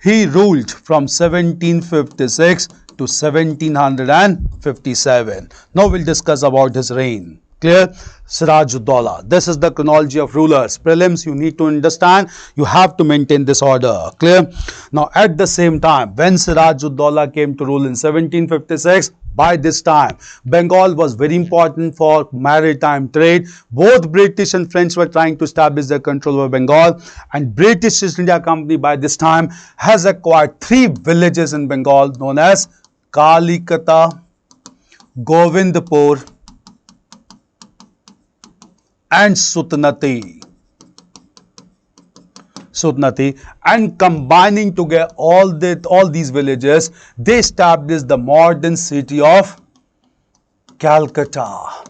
A: He ruled from 1756 to 1757. Now we'll discuss about his reign. Clear? Siraj-ud-Daulah. This is the chronology of rulers. Prelims, you need to understand, you have to maintain this order. Clear? Now at the same time, when Siraj-ud-Daulah came to rule in 1756, by this time, Bengal was very important for maritime trade. Both British and French were trying to establish their control over Bengal, and British East India Company by this time has acquired 3 villages in Bengal known as Kalikata, Govindpur and Sutnati. And combining together all these villages, they established the modern city of Calcutta.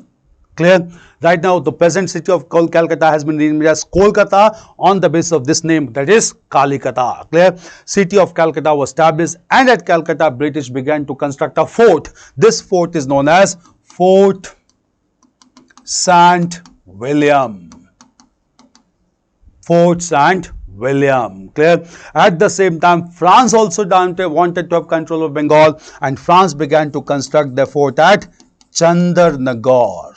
A: Clear? Right now, the present city of Calcutta has been renamed as Kolkata on the basis of this name, that is Kalikata. Clear? City of Calcutta was established, and at Calcutta, British began to construct a fort. This fort is known as Fort St. William. Fort St. William. Clear? At the same time, France also wanted to have control of Bengal, and France began to construct their fort at Chandarnagar.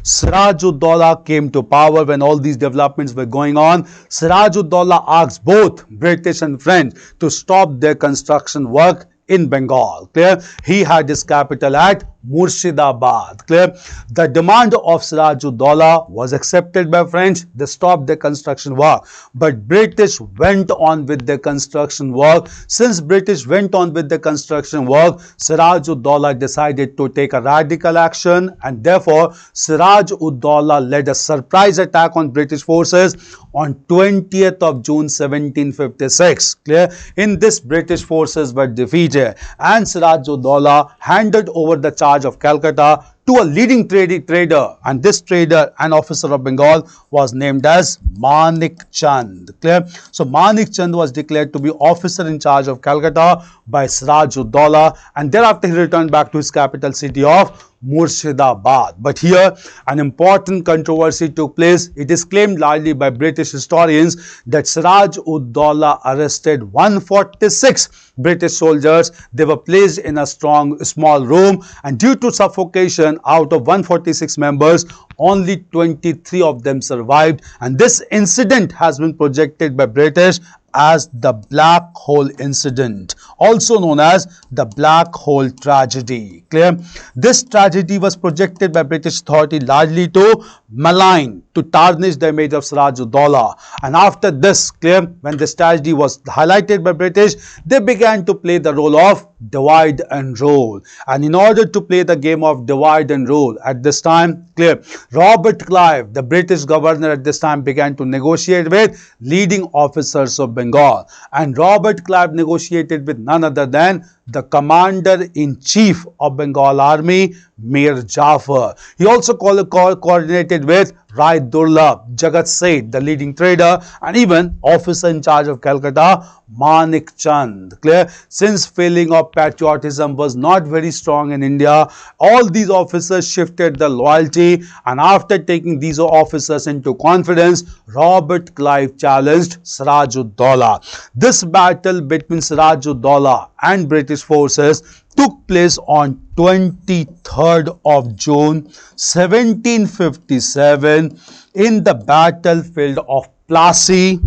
A: Siraj-ud-Daulah came to power when all these developments were going on. Siraj-ud-Daulah asked both British and French to stop their construction work in Bengal. Clear? He had his capital at Murshidabad. Clear? The demand of Siraj-ud-Daulah was accepted by French. They stopped their construction work. But British went on with their construction work. Since British went on with the construction work, Siraj-ud-Daulah decided to take a radical action, and therefore Siraj-ud-Daulah led a surprise attack on British forces on 20th of June 1756. Clear? In this, British forces were defeated, and Siraj-ud-Daulah handed over the charge of Calcutta to a leading trader, and this trader and officer of Bengal was named as Manik Chand. Clear? So Manik Chand was declared to be officer in charge of Calcutta by Siraj-ud-Daulah, and thereafter he returned back to his capital city of Murshidabad. But here an important controversy took place. It is claimed largely by British historians that Siraj-ud-Daulah arrested 146 British soldiers. They were placed in a small room, and due to suffocation, out of 146 members, only 23 of them survived, and this incident has been projected by British as the Black Hole Incident, also known as the Black Hole Tragedy. Clear? This tragedy was projected by British authority largely to malign, to tarnish the image of Siraj-ud-Daulah. And after this, clear, when this tragedy was highlighted by British, they began to play the role of divide and rule. And in order to play the game of divide and rule at this time, clear, Robert Clive, the British governor at this time, began to negotiate with leading officers of Bengal. And Robert Clive negotiated with none other than the commander-in-chief of Bengal army, Mir Jafar. He also coordinated with Rai Durlab, Jagat Seth, the leading trader, and even officer in charge of Calcutta, Manik Chand. Clear? Since feeling of patriotism was not very strong in India, all these officers shifted their loyalty, and after taking these officers into confidence, Robert Clive challenged Siraj-ud-Daulah. This battle between Siraj-ud-Daulah and British forces took place on 23rd of June 1757 in the battlefield of Plassey.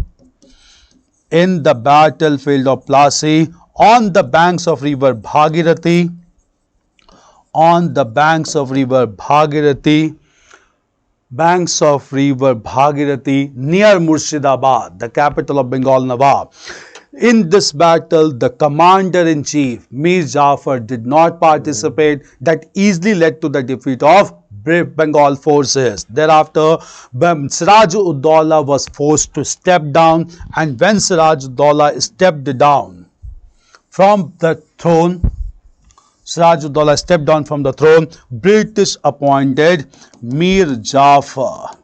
A: On the banks of river Bhagirathi. Near Murshidabad, the capital of Bengal Nawab. In this battle, the commander-in-chief, Mir Jafar, did not participate. That easily led to the defeat of Bengal forces. Thereafter, Siraj-ud-Daulah was forced to step down, and when Siraj-ud-Daulah stepped down from the throne, British appointed Mir Jafar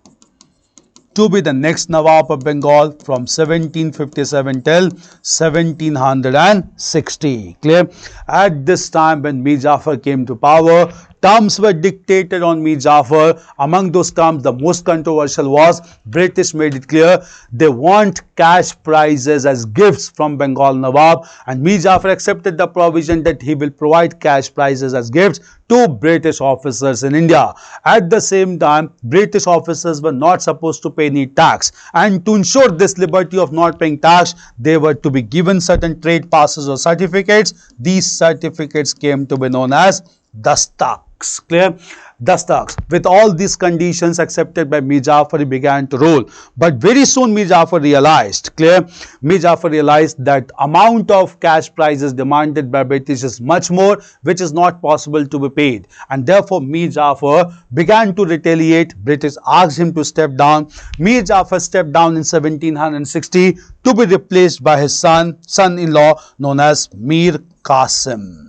A: to be the next Nawab of Bengal from 1757 till 1760. Clear? At this time, when Mir Jafar came to power, terms were dictated on Mir Jafar. Among those terms, the most controversial was British made it clear they want cash prizes as gifts from Bengal Nawab, and Mir Jafar accepted the provision that he will provide cash prizes as gifts to British officers in India. At the same time, British officers were not supposed to pay any tax, and to ensure this liberty of not paying tax, they were to be given certain trade passes or certificates. These certificates came to be known as Dasta. Clear? Dastaks. With all these conditions accepted by Mir Jafar, he began to rule. But very soon Mir Jafar realized, clear? Mir Jafar realized that amount of cash prizes demanded by British is much more, which is not possible to be paid. And therefore Mir Jafar began to retaliate. British asked him to step down. Mir Jafar stepped down in 1760 to be replaced by his son-in-law known as Mir Qasim.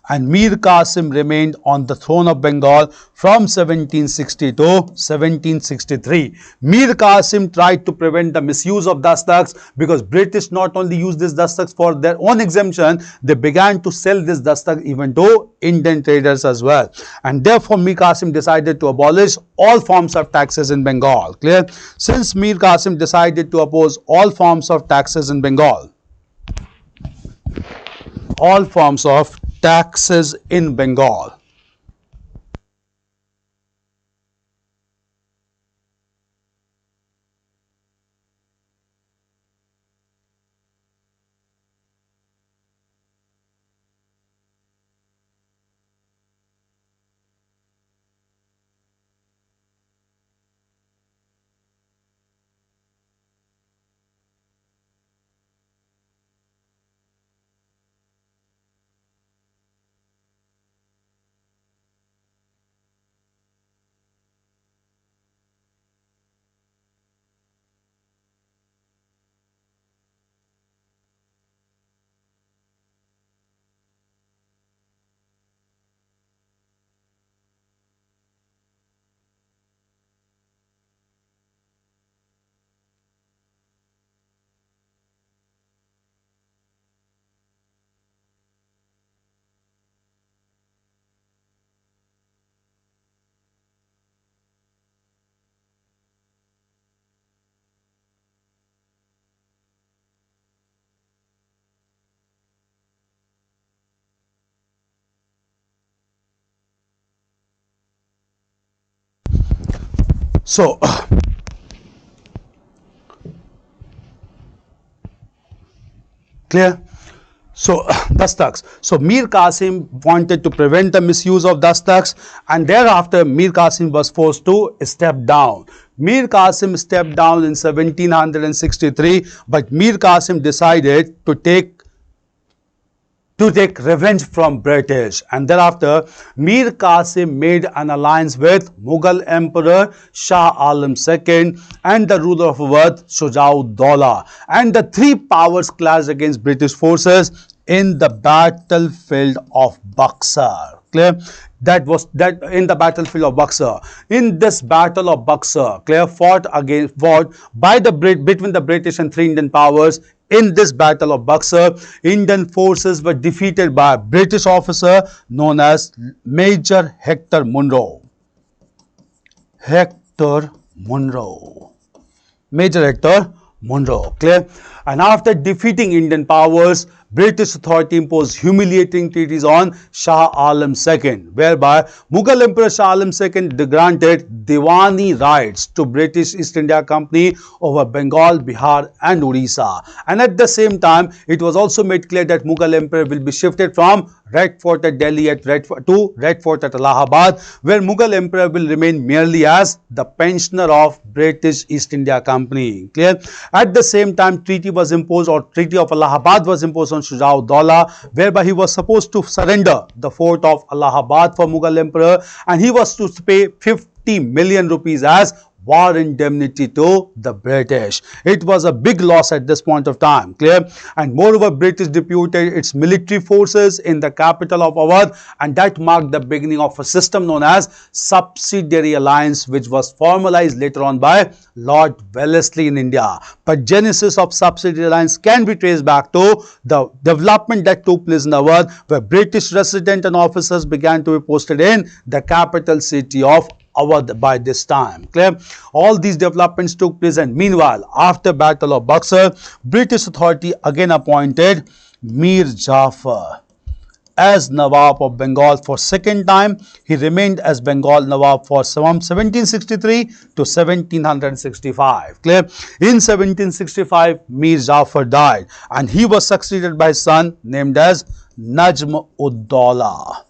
A: And Mir Qasim remained on the throne of Bengal from 1760 to 1763. Mir Qasim tried to prevent the misuse of dastaks, because British not only used these dastaks for their own exemption, they began to sell this dastak even to Indian traders as well. And therefore Mir Qasim decided to abolish all forms of taxes in Bengal. Clear? Since Mir Qasim decided to oppose all forms of taxes in Bengal, all forms of taxes in Bengal, so clear? So dastaks. So Mir Qasim wanted to prevent the misuse of dastaks, and thereafter Mir Qasim was forced to step down. Mir Qasim stepped down in 1763, but Mir Qasim decided to take revenge from British, and thereafter Mir Qasim made an alliance with Mughal Emperor Shah Alam II and the ruler of Awadh Shujauddaulah, and the three powers clashed against British forces in the battlefield of Buxar. Clear? That in the battlefield of Buxar. In this battle of Buxar, clear, fought by between the British and three Indian powers. In this battle of Buxar, Indian forces were defeated by a British officer known as Major Hector Munro. Major Hector Munro. Clear? And after defeating Indian powers, British authority imposed humiliating treaties on Shah Alam II, whereby Mughal Emperor Shah Alam II granted Diwani rights to British East India Company over Bengal, Bihar and Orissa. And at the same time, it was also made clear that Mughal Emperor will be shifted from Red Fort at Delhi to Red Fort at Allahabad, where Mughal Emperor will remain merely as the pensioner of British East India Company. Clear? At the same time, Treaty of Allahabad was imposed on Shujauddaulah, whereby he was supposed to surrender the fort of Allahabad for Mughal Emperor, and he was to pay 50 million rupees as war indemnity to the British. It was a big loss at this point of time. Clear? And moreover, British deputed its military forces in the capital of Awadh, and that marked the beginning of a system known as Subsidiary Alliance, which was formalized later on by Lord Wellesley in India. But genesis of Subsidiary Alliance can be traced back to the development that took place in Awadh, where British residents and officers began to be posted in the capital city of Awadh by this time. Clear? All these developments took place, and meanwhile, after Battle of Buxar, British authority again appointed Mir Jafar as Nawab of Bengal for second time. He remained as Bengal Nawab for from 1763 to 1765. Clear? In 1765, Mir Jafar died, and he was succeeded by his son named as Najm-ud-Dawla.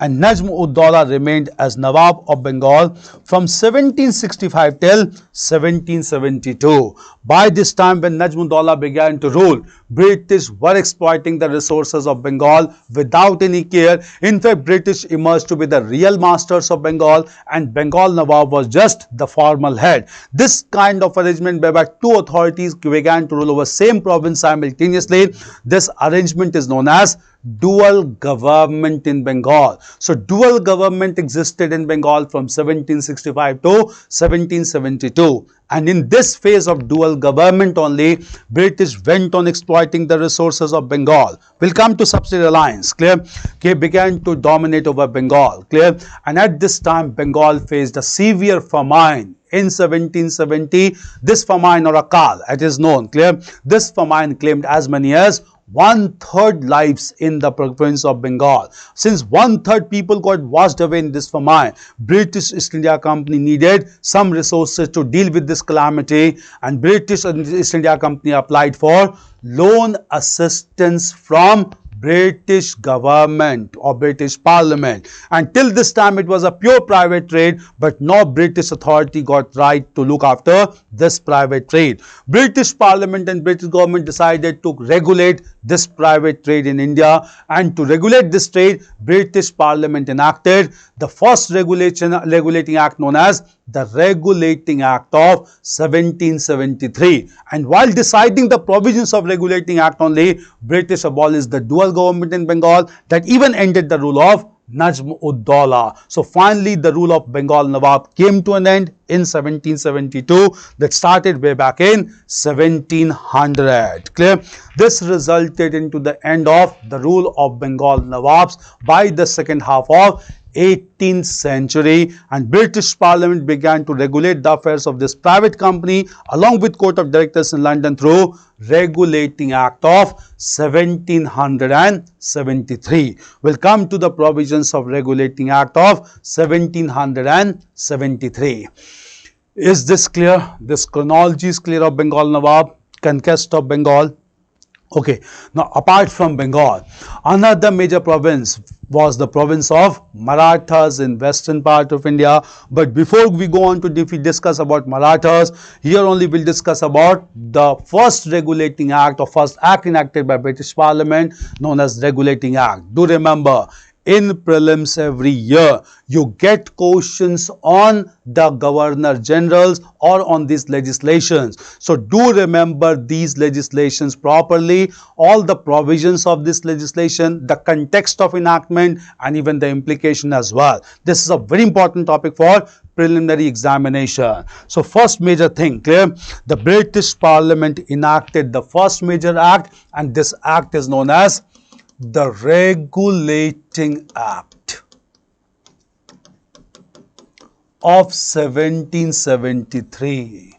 A: and Najm-ud-Dawla remained as Nawab of Bengal from 1765 till 1772. By this time, when Najm-ud-Dawla began to rule, British were exploiting the resources of Bengal without any care. In fact, British emerged to be the real masters of Bengal, and Bengal Nawab was just the formal head. This kind of arrangement whereby two authorities began to rule over same province simultaneously, this arrangement is known as dual government in Bengal. So dual government existed in Bengal from 1765 to 1772, and in this phase of dual government only, British went on exploiting the resources of Bengal. We'll come to Subsidiary Alliance, clear? Okay, began to dominate over Bengal, clear? And at this time, Bengal faced a severe famine. In 1770, this famine, or Akal, it is known, clear? This famine claimed as many as 1/3 lives in the province of Bengal. Since 1/3 people got washed away in this famine, British East India Company needed some resources to deal with this calamity, and British East India Company applied for loan assistance from British government or British Parliament. Until this time, it was a pure private trade, but now British authority got right to look after this private trade. British Parliament and British government decided to regulate this private trade in India, and to regulate this trade, British Parliament enacted the first regulating act known as the Regulating Act of 1773. And while deciding the provisions of Regulating Act only, British abolished the dual government in Bengal that even ended the rule of Najm-ud-Dawla. So finally, the rule of Bengal Nawab came to an end in 1772. That started way back in 1700. Clear? This resulted into the end of the rule of Bengal Nawabs by the second half of 18th century, and British Parliament began to regulate the affairs of this private company along with Court of Directors in London through Regulating Act of 1773. We'll come to the provisions of Regulating Act of 1773. Is this clear? This chronology is clear of Bengal Nawab, conquest of Bengal. Okay, now apart from Bengal, another major province was the province of Marathas in western part of India. But before we go on to discuss about Marathas, here only we'll discuss about the first regulating act or first act enacted by British Parliament known as Regulating Act. Do remember, in prelims every year, you get questions on the Governor Generals or on these legislations. So do remember these legislations properly, all the provisions of this legislation, the context of enactment, and even the implication as well. This is a very important topic for preliminary examination. So first major thing, clear? The British Parliament enacted the first major act, and this act is known as the Regulating Act of 1773.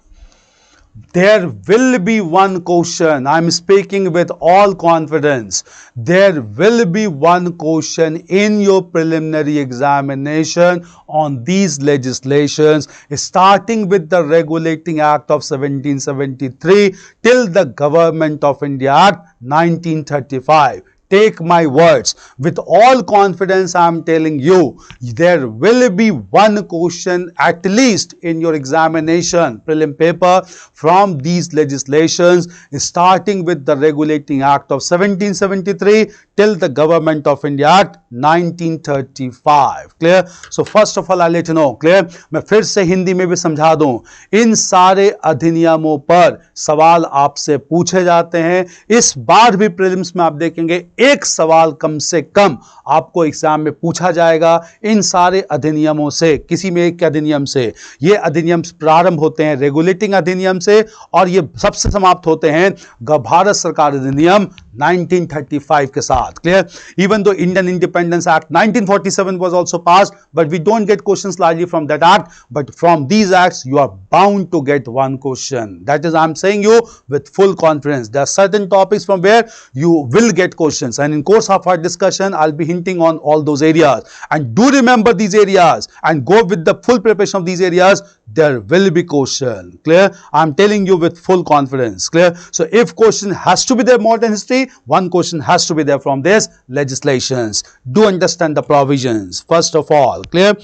A: There will be one question. I am speaking with all confidence. There will be one question in your preliminary examination on these legislations, starting with the Regulating Act of 1773 till the Government of India Act 1935. Take my words, with all confidence I am telling you, there will be one question at least in your examination prelim paper from these legislations, starting with the Regulating Act of 1773 till the Government of India Act 1935. Clear? So first of all I'll let you know, clear? मैं फिर से हिंदी में भी समझा दूं, इन सारे अधिनियमों पर सवाल आपसे पूछे जाते हैं। इस बार भी प्रीलिम्स में आप देखेंगे एक सवाल कम से कम आपको एग्जाम में पूछा जाएगा इन सारे अधिनियमों से, किसी में एक अधिनियम से। ये अधिनियम प्रारंभ होते हैं रेगुलेटिंग अधिनियम से और ये सबसे समाप्त होते हैं भारत सरकार अधिनियम 1935 के साथ। Clear? Even though Indian Independence Act 1947 was also passed, but we don't get questions largely from that act, but from these acts you are bound to get one question. That is, I am saying you with full confidence. There are certain topics from where you will get questions. questions, and in course of our discussion I'll be hinting on all those areas, and do remember these areas and go with the full preparation of these areas. There will be question. Clear? I'm telling you with full confidence. Clear? So if question has to be there modern history, one question has to be there from this legislations. Do understand the provisions first of all. Clear?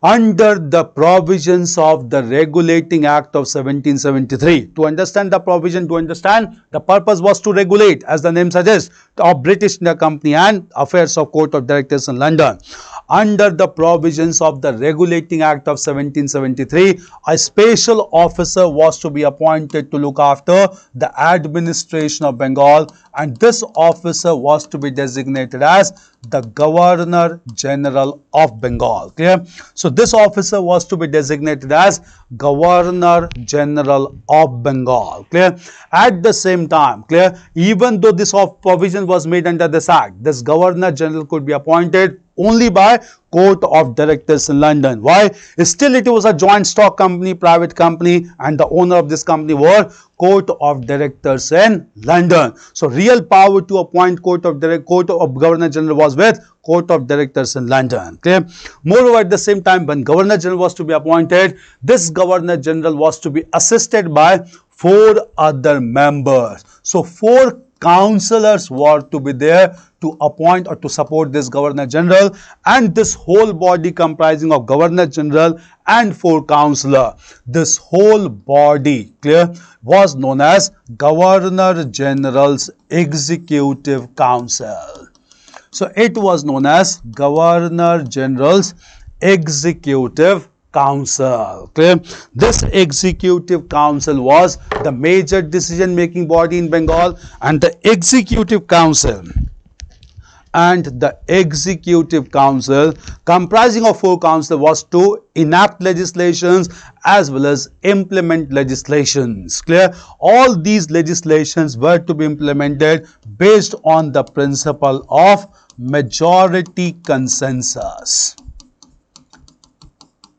A: Under the provisions of the Regulating Act of 1773. To understand the provision, to understand the purpose was to regulate, as the name suggests, of British India Company and affairs of Court of Directors in London. Under the provisions of the Regulating Act of 1773, a special officer was to be appointed to look after the administration of Bengal, and this officer was to be designated as the Governor General of Bengal. Clear? So this officer was to be designated as Governor General of Bengal. Clear? At the same time, clear, even though this provision was made under this act, this Governor General could be appointed only by Court of Directors in London. Why? Still it was a joint stock company, private company, and the owner of this company were Court of Directors in London. So real power to appoint Court of Governor General was with Court of Directors in London. Clear? Moreover, at the same time, when Governor General was to be appointed, this Governor General was to be assisted by 4 other members. So 4 councillors were to be there to appoint or to support this Governor General, and this whole body comprising of Governor General and 4 councillors. This whole body, clear, was known as Governor General's Executive Council. So it was known as Governor General's Executive Council. Clear? This Executive Council was the major decision making body in Bengal, and the Executive Council comprising of 4 councils was to enact legislations as well as implement legislations. Clear? All these legislations were to be implemented based on the principle of majority consensus.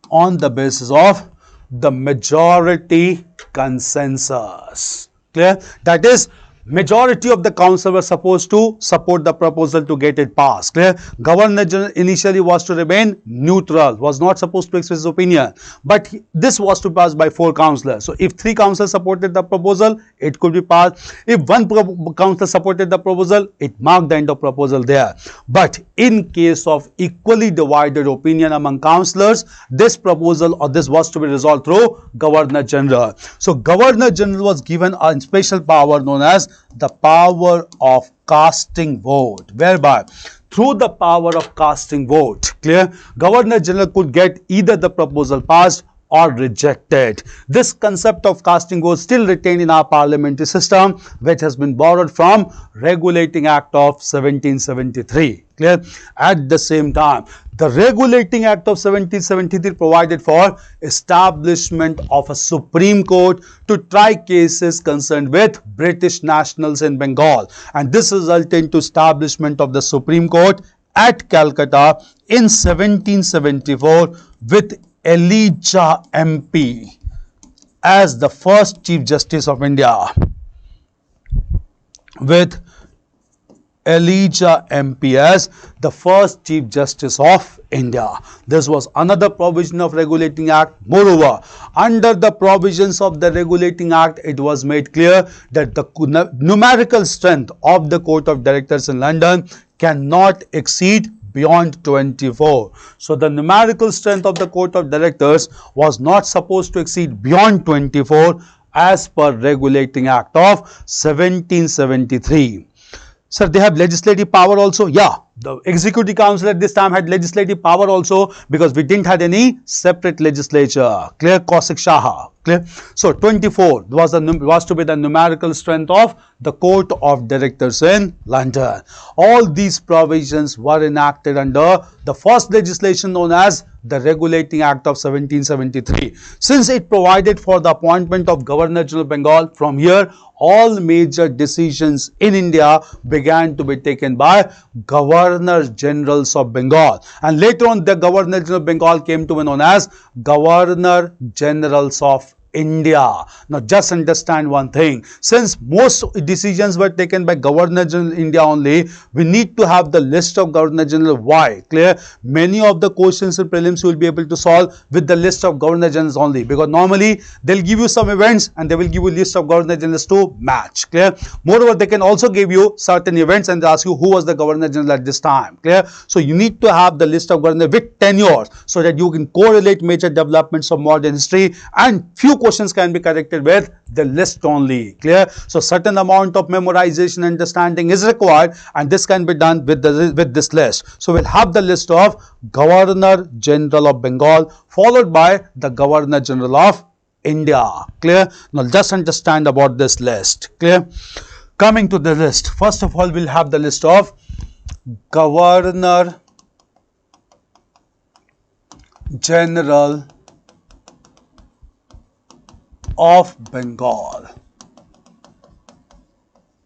A: On the basis of the majority consensus. Clear? That is, majority of the council were supposed to support the proposal to get it passed. Clear? Governor General initially was to remain neutral, was not supposed to express his opinion, but this was to pass by 4 councillors. So if 3 councillors supported the proposal, it could be passed. If 1 councillor supported the proposal, it marked the end of proposal there. But in case of equally divided opinion among councillors, this proposal or this was to be resolved through Governor General. So Governor General was given a special power known as the power of casting vote, whereby through the power of casting vote, clear, Governor General could get either the proposal passed or rejected. This concept of casting vote still retained in our parliamentary system, which has been borrowed from Regulating Act of 1773. Clear? At the same time, the Regulating Act of 1773 provided for establishment of a Supreme Court to try cases concerned with British nationals in Bengal, and this resulted into establishment of the Supreme Court at Calcutta in 1774 with Elijah MP as the first Chief Justice of India. With Elijah MP as the first Chief Justice of India. This was another provision of Regulating Act. Moreover, under the provisions of the Regulating Act, it was made clear that the numerical strength of the Court of Directors in London cannot exceed beyond 24. So the numerical strength of the Court of Directors was not supposed to exceed beyond 24 as per Regulating Act of 1773. Sir, they have legislative power also? Yeah, the Executive Council at this time had legislative power also, because we didn't have any separate legislature. Clear? Kaushik Shaha. Clear? So 24 was to be the numerical strength of the Court of Directors in London. All these provisions were enacted under the first legislation known as the Regulating Act of 1773. Since it provided for the appointment of Governor General of Bengal, from here all major decisions in India began to be taken by Governor Generals of Bengal, and later on the Governor General of Bengal came to be known as Governor Generals of India. Now just understand one thing, since most decisions were taken by Governor General India only, we need to have the list of Governor General. Why? Clear? Many of the questions in prelims you will be able to solve with the list of Governor Generals only, because normally they'll give you some events and they will give you list of Governor Generals to match. Clear? Moreover, they can also give you certain events and ask you who was the Governor General at this time. Clear? So you need to have the list of governor with tenures so that you can correlate major developments of modern history, and few questions can be corrected with the list only. Clear? So certain amount of memorization understanding is required, and this can be done with this list. So we'll have the list of Governor General of Bengal followed by the Governor General of India. Clear? Now just understand about this list. Clear? Coming to the list, first of all we'll have the list of Governor General of Bengal.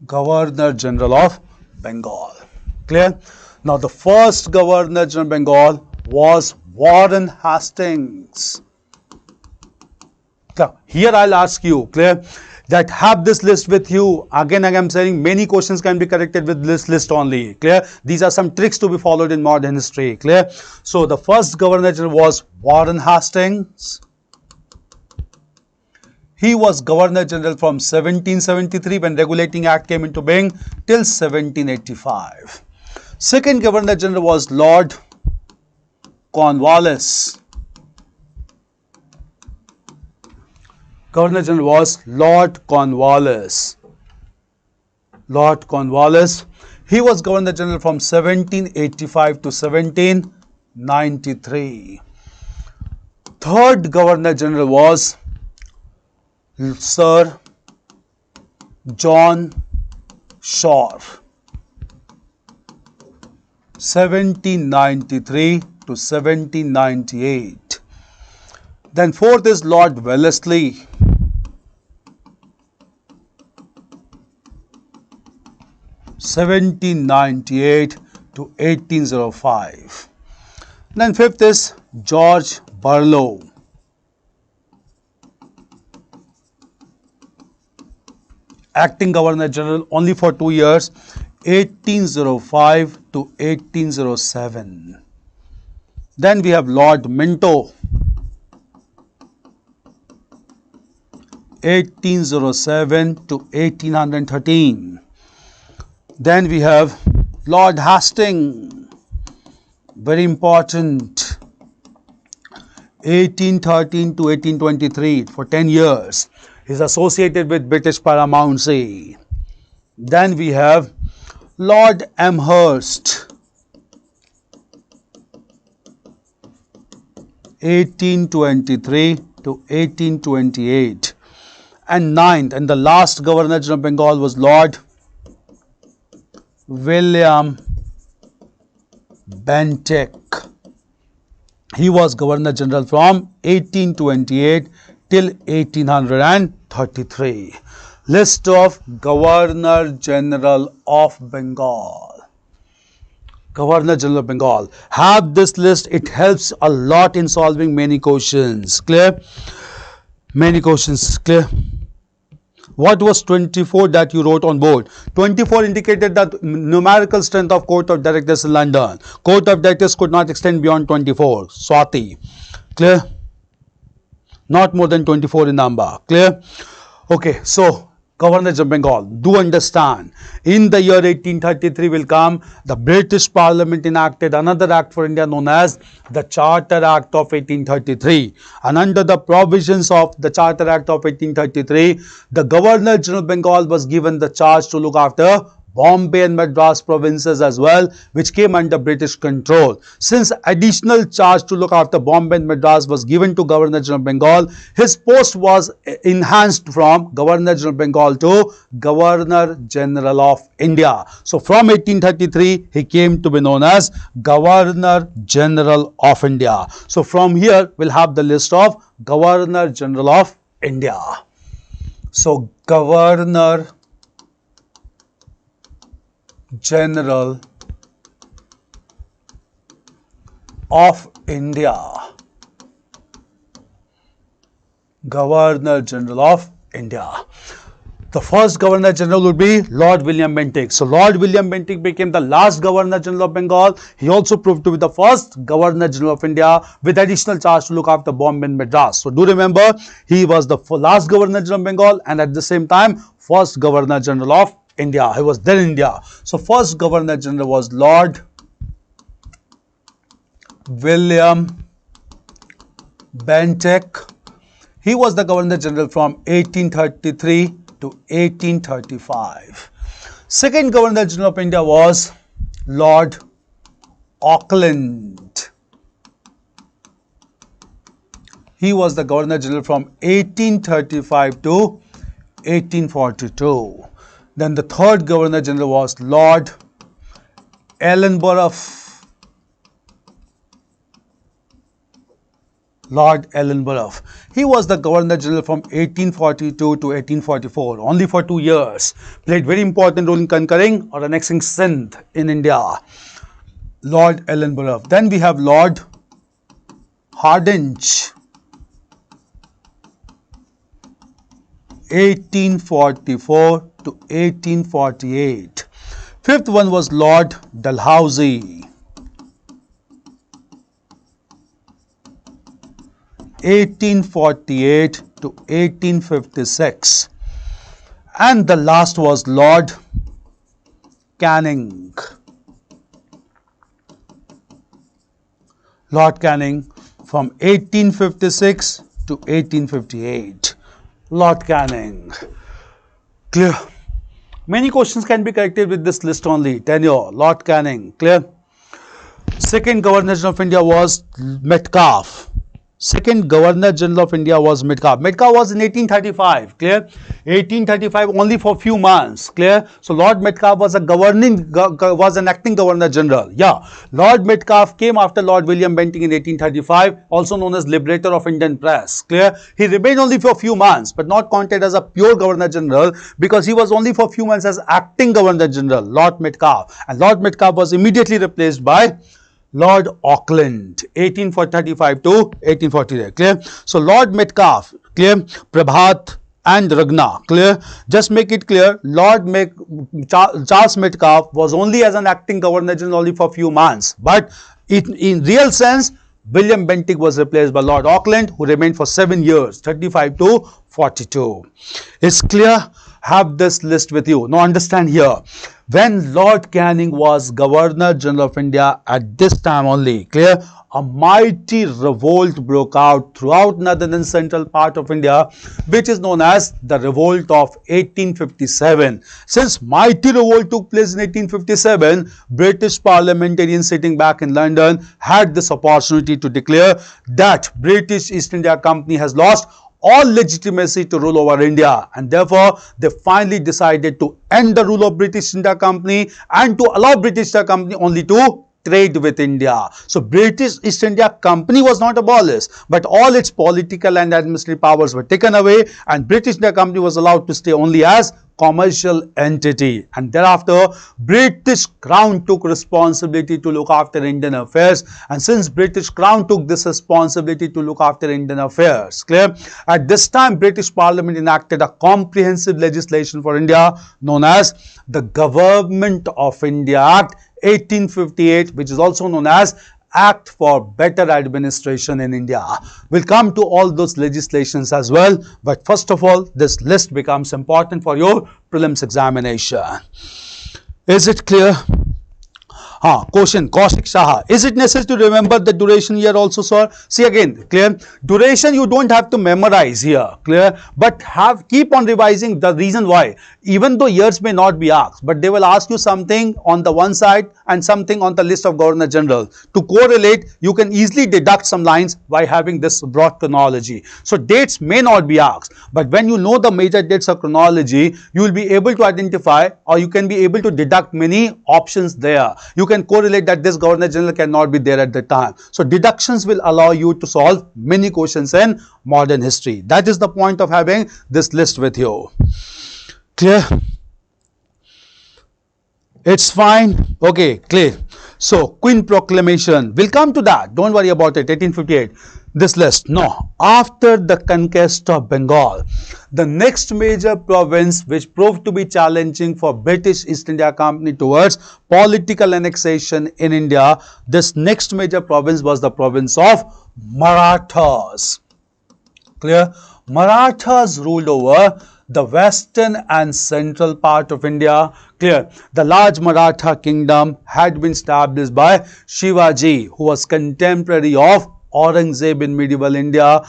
A: Governor General of Bengal. Clear? Now the first Governor General of Bengal was Warren Hastings. Now here I'll ask you, clear, that have this list with you. Again, I am saying many questions can be corrected with this list only. Clear? These are some tricks to be followed in modern history. Clear? So the first Governor General was Warren Hastings. He was Governor General from 1773 when Regulating Act came into being till 1785. Second Governor General was Lord Cornwallis. Governor General was Lord Cornwallis. Lord Cornwallis. He was Governor General from 1785 to 1793. Third Governor General was Sir John Shore. 1793 to 1798. Then fourth is Lord Wellesley. 1798 to 1805. Then fifth is George Barlow. Acting Governor General only for 2 years, 1805 to 1807. Then we have Lord Minto, 1807 to 1813. Then we have Lord Hastings, very important, 1813 to 1823, for 10 years. He is associated with British paramountcy. Then we have Lord Amherst, 1823 to 1828. And ninth and the last Governor General of Bengal was Lord William Bentinck. He was Governor General from 1828 till 1833. List of Governor General of Bengal. Governor General of Bengal. Have this list. It helps a lot in solving many questions. Clear? Many questions. Clear? What was 24 that you wrote on board? 24 indicated that numerical strength of Court of Directors in London. Court of Directors could not extend beyond 24. Swati. Clear? Not more than 24 in number. Clear? Okay, so Governor of Bengal, do understand, in the year 1833 will come, the British Parliament enacted another act for India known as the Charter Act of 1833. And under the provisions of the Charter Act of 1833, the Governor General of Bengal was given the charge to look after Bombay and Madras provinces as well, which came under British control. Since additional charge to look after Bombay and Madras was given to Governor General of Bengal, his post was enhanced from Governor General of Bengal to Governor General of India. So from 1833, he came to be known as Governor General of India. So from here, we'll have the list of Governor General of India. So Governor General of India. Governor General of India. The first Governor General would be Lord William Bentinck. So Lord William Bentinck became the last Governor General of Bengal. He also proved to be the first Governor General of India with additional charge to look after Bombay and Madras. So do remember, he was the last Governor General of Bengal and at the same time first Governor General of India. He was then India. So first Governor General was Lord William Bentinck. He was the Governor General from 1833 to 1835. Second Governor General of India was Lord Auckland. He was the Governor General from 1835 to 1842. Then the third Governor General was Lord Ellenborough. Lord Ellenborough. He was the Governor General from 1842 to 1844, only for 2 years. Played very important role in conquering or annexing Sindh in India. Lord Ellenborough. Then we have Lord Hardinge, 1844 to 1848. Fifth one was Lord Dalhousie, 1848 to 1856. And the last was Lord Canning. Lord Canning from 1856 to 1858. Lord Canning. Clear? Many questions can be corrected with this list only. Tenure, Lord Canning. Clear? Second Governor General of India was Metcalfe. Second Governor General of India was Metcalfe. Metcalfe was in 1835, clear? 1835 only for few months, clear? So Lord Metcalfe was an acting Governor General. Yeah, Lord Metcalfe came after Lord William Bentinck in 1835, also known as Liberator of Indian Press, clear? He remained only for a few months, but not counted as a pure Governor General because he was only for a few months as acting Governor General, Lord Metcalfe. And Lord Metcalfe was immediately replaced by Lord Auckland, 1835 to 1848, clear? So Lord Metcalfe, clear? Prabhat and Ragna, clear? Just make it clear, Charles Metcalfe was only as an acting Governor General only for a few months, but in real sense, William Bentinck was replaced by Lord Auckland, who remained for 7 years, 35 to 42. It's clear? Have this list with you. Now understand here, when Lord Canning was Governor General of India at this time only, clear, a mighty revolt broke out throughout northern and central part of India, which is known as the Revolt of 1857. Since mighty revolt took place in 1857, British parliamentarians sitting back in London had this opportunity to declare that British East India Company has lost all legitimacy to rule over India, and therefore they finally decided to end the rule of British India Company and to allow British India Company only to trade with India. So British East India Company was not abolished, but all its political and administrative powers were taken away, and British India Company was allowed to stay only as commercial entity. And thereafter, British Crown took responsibility to look after Indian affairs. And since British Crown took this responsibility to look after Indian affairs, clear? At this time, British Parliament enacted a comprehensive legislation for India known as the Government of India Act 1858, which is also known as Act for Better Administration in India. We'll come to all those legislations as well, but first of all, this list becomes important for your prelims examination. Is it clear? Question, Kaushik Shah. Is it necessary to remember the duration here also, sir? See again, clear? Duration you don't have to memorize here, clear? But keep on revising the reason why. Even though years may not be asked, but they will ask you something on the one side and something on the list of Governor General. To correlate, you can easily deduct some lines by having this broad chronology. So dates may not be asked, but when you know the major dates of chronology, you will be able to identify, or you can be able to deduct many options there. You can correlate that this Governor General cannot be there at the time. So deductions will allow you to solve many questions in modern history. That is the point of having this list with you. Clear? It's fine. Okay, clear. So Queen Proclamation, we'll come to that. Don't worry about it. 1858. this list? No. After the conquest of Bengal, the next major province which proved to be challenging for British East India Company towards political annexation in India, this next major province was the province of Marathas. Clear? Marathas ruled over the western and central part of India. Clear? The large Maratha kingdom had been established by Shivaji, who was contemporary of Aurangzeb in medieval India.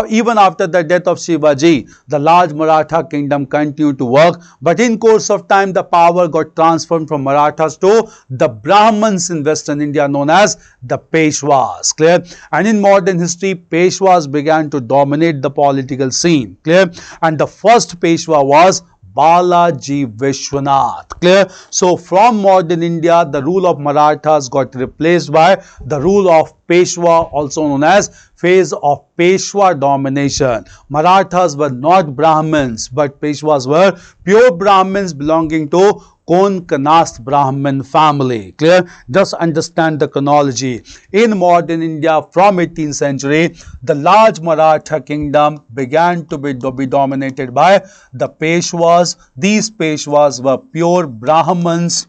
A: Even after the death of Shivaji, the large Maratha kingdom continued to work, but in course of time the power got transferred from Marathas to the Brahmins in western India known as the Peshwas. Clear? And in modern history, Peshwas began to dominate the political scene. Clear? And the first Peshwa was Balaji Vishwanath. Clear? So from modern India, the rule of Marathas got replaced by the rule of Peshwa, also known as phase of Peshwa domination. Marathas were not Brahmins, but Peshwas were pure Brahmins belonging to Konkanast Brahmin family. Clear? Just understand the chronology. In modern India from 18th century, the large Maratha kingdom began to be dominated by the Peshwas. These Peshwas were pure Brahmins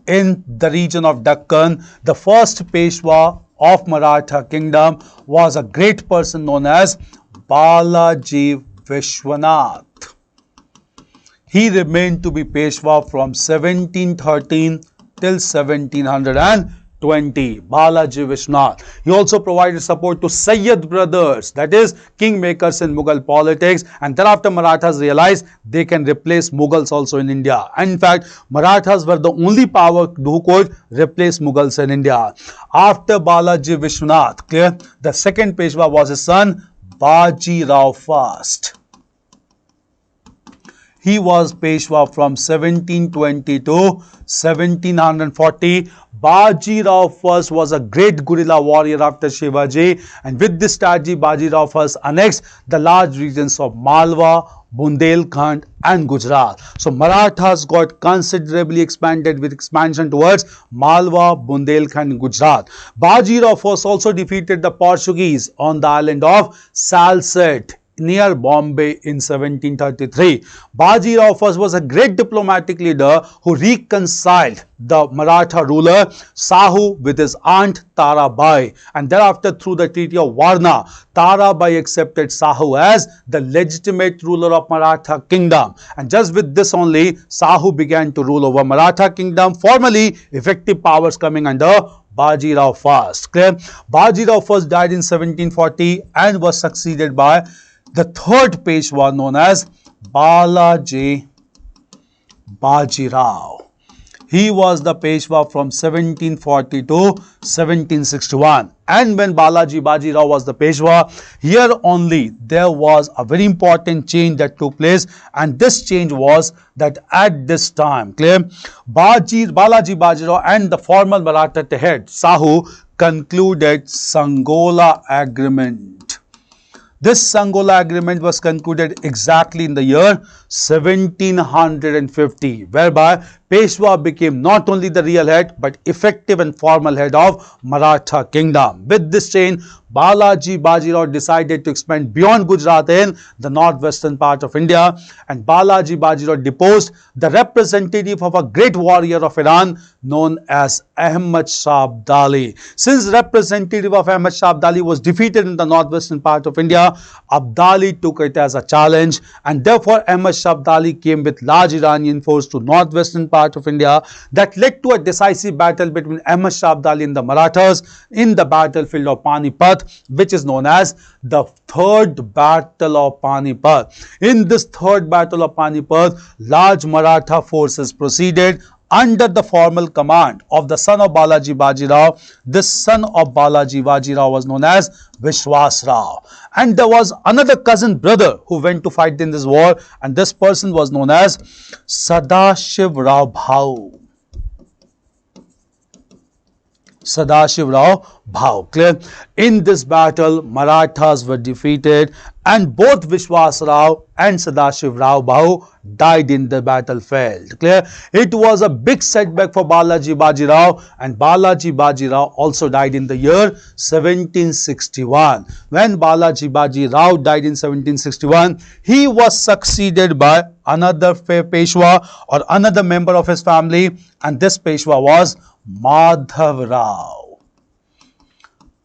A: in the region of Deccan. The first Peshwa of Maratha kingdom was a great person known as Balaji Vishwanath. He remained to be Peshwa from 1713 till 1720. Balaji Vishwanath. He also provided support to Sayyid brothers, that is kingmakers in Mughal politics, and thereafter Marathas realized they can replace Mughals also in India. And in fact, Marathas were the only power who could replace Mughals in India. After Balaji Vishwanath, clear, the second Peshwa was his son Baji Rao first. He was Peshwa from 1720 to 1740. Baji Rao first was a great guerrilla warrior after Shivaji, and with this strategy, Baji Rao first annexed the large regions of Malwa, Bundelkhand and Gujarat. So Marathas got considerably expanded with expansion towards Malwa, Bundelkhand and Gujarat. Baji Rao first also defeated the Portuguese on the island of Salsette near Bombay in 1733. Baji Rao first was a great diplomatic leader who reconciled the Maratha ruler Sahu with his aunt Tarabai, and thereafter through the Treaty of Varna, Tarabai accepted Sahu as the legitimate ruler of Maratha kingdom, and just with this only Sahu began to rule over Maratha kingdom, formally effective powers coming under Baji Rao first. Clear? Baji Rao first died in 1740 and was succeeded by the third Peshwa known as Balaji Baji Rao. He was the Peshwa from 1740 to 1761. And when Balaji Baji Rao was the Peshwa, here only there was a very important change that took place, and this change was that at this time, clear, Balaji Baji Rao and the former Maratha head Sahu concluded Sangola Agreement. This Sangola Agreement was concluded exactly in the year 1750, whereby Peshwa became not only the real head but effective and formal head of Maratha kingdom. With this change, Balaji Baji Rao decided to expand beyond Gujarat in the northwestern part of India, and Balaji Baji Rao deposed the representative of a great warrior of Iran known as Ahmad Shah Abdali. Since representative of Ahmad Shah Abdali was defeated in the northwestern part of India, Abdali took it as a challenge, and therefore Ahmad Shah Abdali came with large Iranian force to northwestern part of India. That led to a decisive battle between Ahmad Shah Abdali and the Marathas in the battlefield of Panipat, which is known as the Third Battle of Panipat. In this Third Battle of Panipat, large Maratha forces proceeded under the formal command of the son of Balaji Baji Rao. This son of Balaji Baji Rao was known as Vishwas Rao. And there was another cousin brother who went to fight in this war, and this person was known as Sadashiv Rao Bhau. Sadashiv Rao Bhau. Clear? In this battle, Marathas were defeated and both Vishwas Rao and Sadashiv Rao Bahu died in the battlefield. Clear? It was a big setback for Balaji Bajirao, and Balaji Bajirao also died in the year 1761. When Balaji Bajirao died in 1761, he was succeeded by another Peshwa or another member of his family, and this Peshwa was Madhav Rao.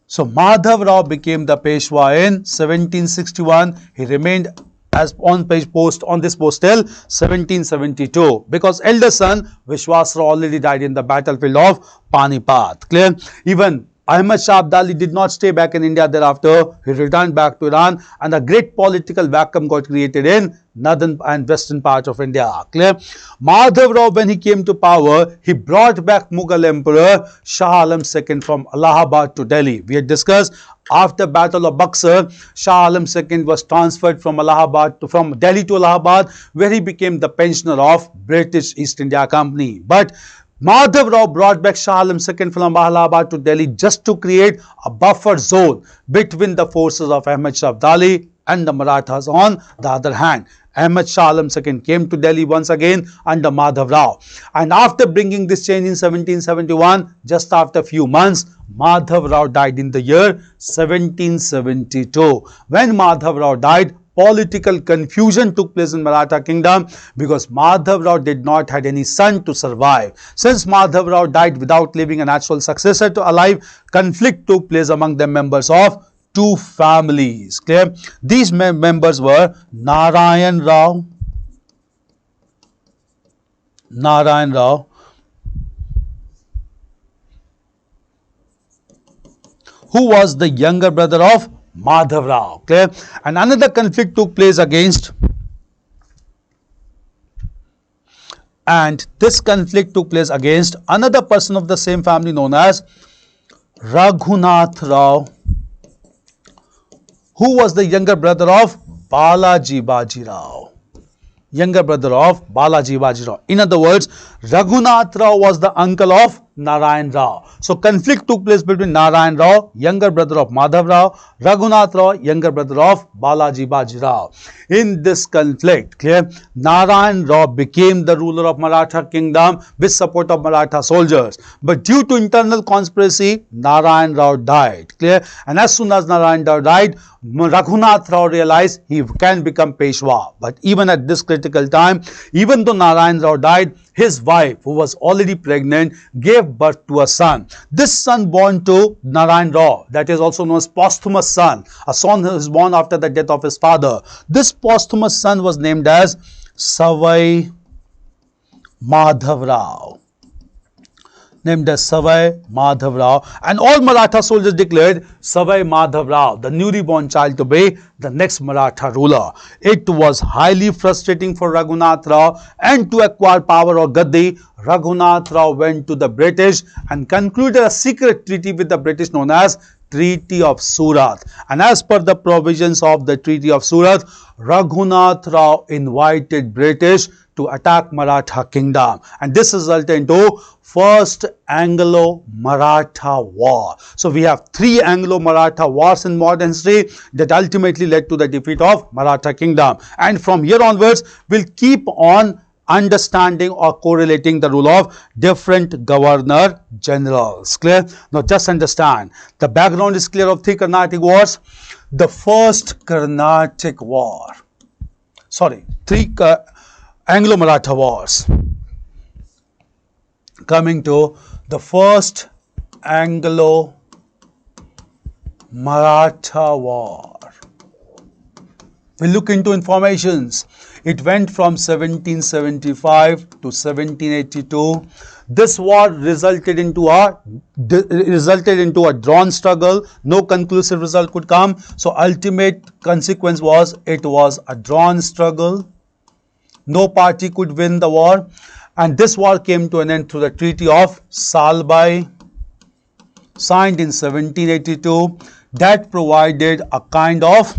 A: So Madhav Rao became the Peshwa in 1761. He remained as on this post till 1772 because elder son Vishwas Rao already died in the battlefield of Panipat. Clear? Even Ahmad Shah Abdali did not stay back in India thereafter. He returned back to Iran, and a great political vacuum got created in northern and western parts of India. Clear? Madhav Rao, when he came to power, he brought back Mughal Emperor Shah Alam II from Allahabad to Delhi. We had discussed after Battle of Buxar, Shah Alam II was transferred from Delhi to Allahabad, where he became the pensioner of British East India Company. But Madhav Rao brought back Shah Alam II from Allahabad to Delhi just to create a buffer zone between the forces of Ahmad Shah Abdali and the Marathas on the other hand. Ahmad Shah Alam II came to Delhi once again under Madhav Rao. And after bringing this change in 1771, just after a few months, Madhav Rao died in the year 1772. When Madhav Rao died, political confusion took place in Maratha kingdom because Madhav Rao did not have any son to survive. Since Madhav Rao died without leaving a natural successor to alive, conflict took place among the members of two families. Clear? These members were Narayan Rao, who was the younger brother of Madhav Rao. Clear? And another conflict took place against, another person of the same family known as Raghunath Rao, who was the younger brother of Balaji Bajirao. In other words, Raghunath Rao was the uncle of Narayan Rao. So conflict took place between Narayan Rao, younger brother of Madhav Rao, Raghunath Rao, younger brother of Balaji Bajirao. In this conflict, clear, Narayan Rao became the ruler of Maratha kingdom with support of Maratha soldiers. But due to internal conspiracy, Narayan Rao died. Clear? And as soon as Narayan Rao died, Raghunath Rao realized he can become Peshwa. But even at this critical time, even though Narayan Rao died, his wife, who was already pregnant, gave birth to a son. This son born to Narayan Rao, that is also known as posthumous son. A son is born after the death of his father. This posthumous son was named as Savai Madhav Rao. And all Maratha soldiers declared Savai Madhav Rao, the newly born child, to be the next Maratha ruler. It was highly frustrating for Raghunath Rao, and to acquire power or gaddi, Raghunath Rao went to the British and concluded a secret treaty with the British known as Treaty of Surat. And as per the provisions of the Treaty of Surat, Raghunath Rao invited British to attack Maratha kingdom, and this resulted into First Anglo-Maratha War. So we have three Anglo-Maratha wars in modern history that ultimately led to the defeat of Maratha kingdom. And from here onwards, we'll keep on understanding or correlating the rule of different governor generals. Clear? Now just understand, the background is clear of three Carnatic wars. The first Carnatic war, three Anglo-Maratha wars. Coming to the first Anglo-Maratha war, we look into informations. It went from 1775 to 1782. This war resulted into a drawn struggle. No conclusive result could come. So ultimate consequence was it was a drawn struggle. No party could win the war. And this war came to an end through the Treaty of Salbai, signed in 1782, that provided a kind of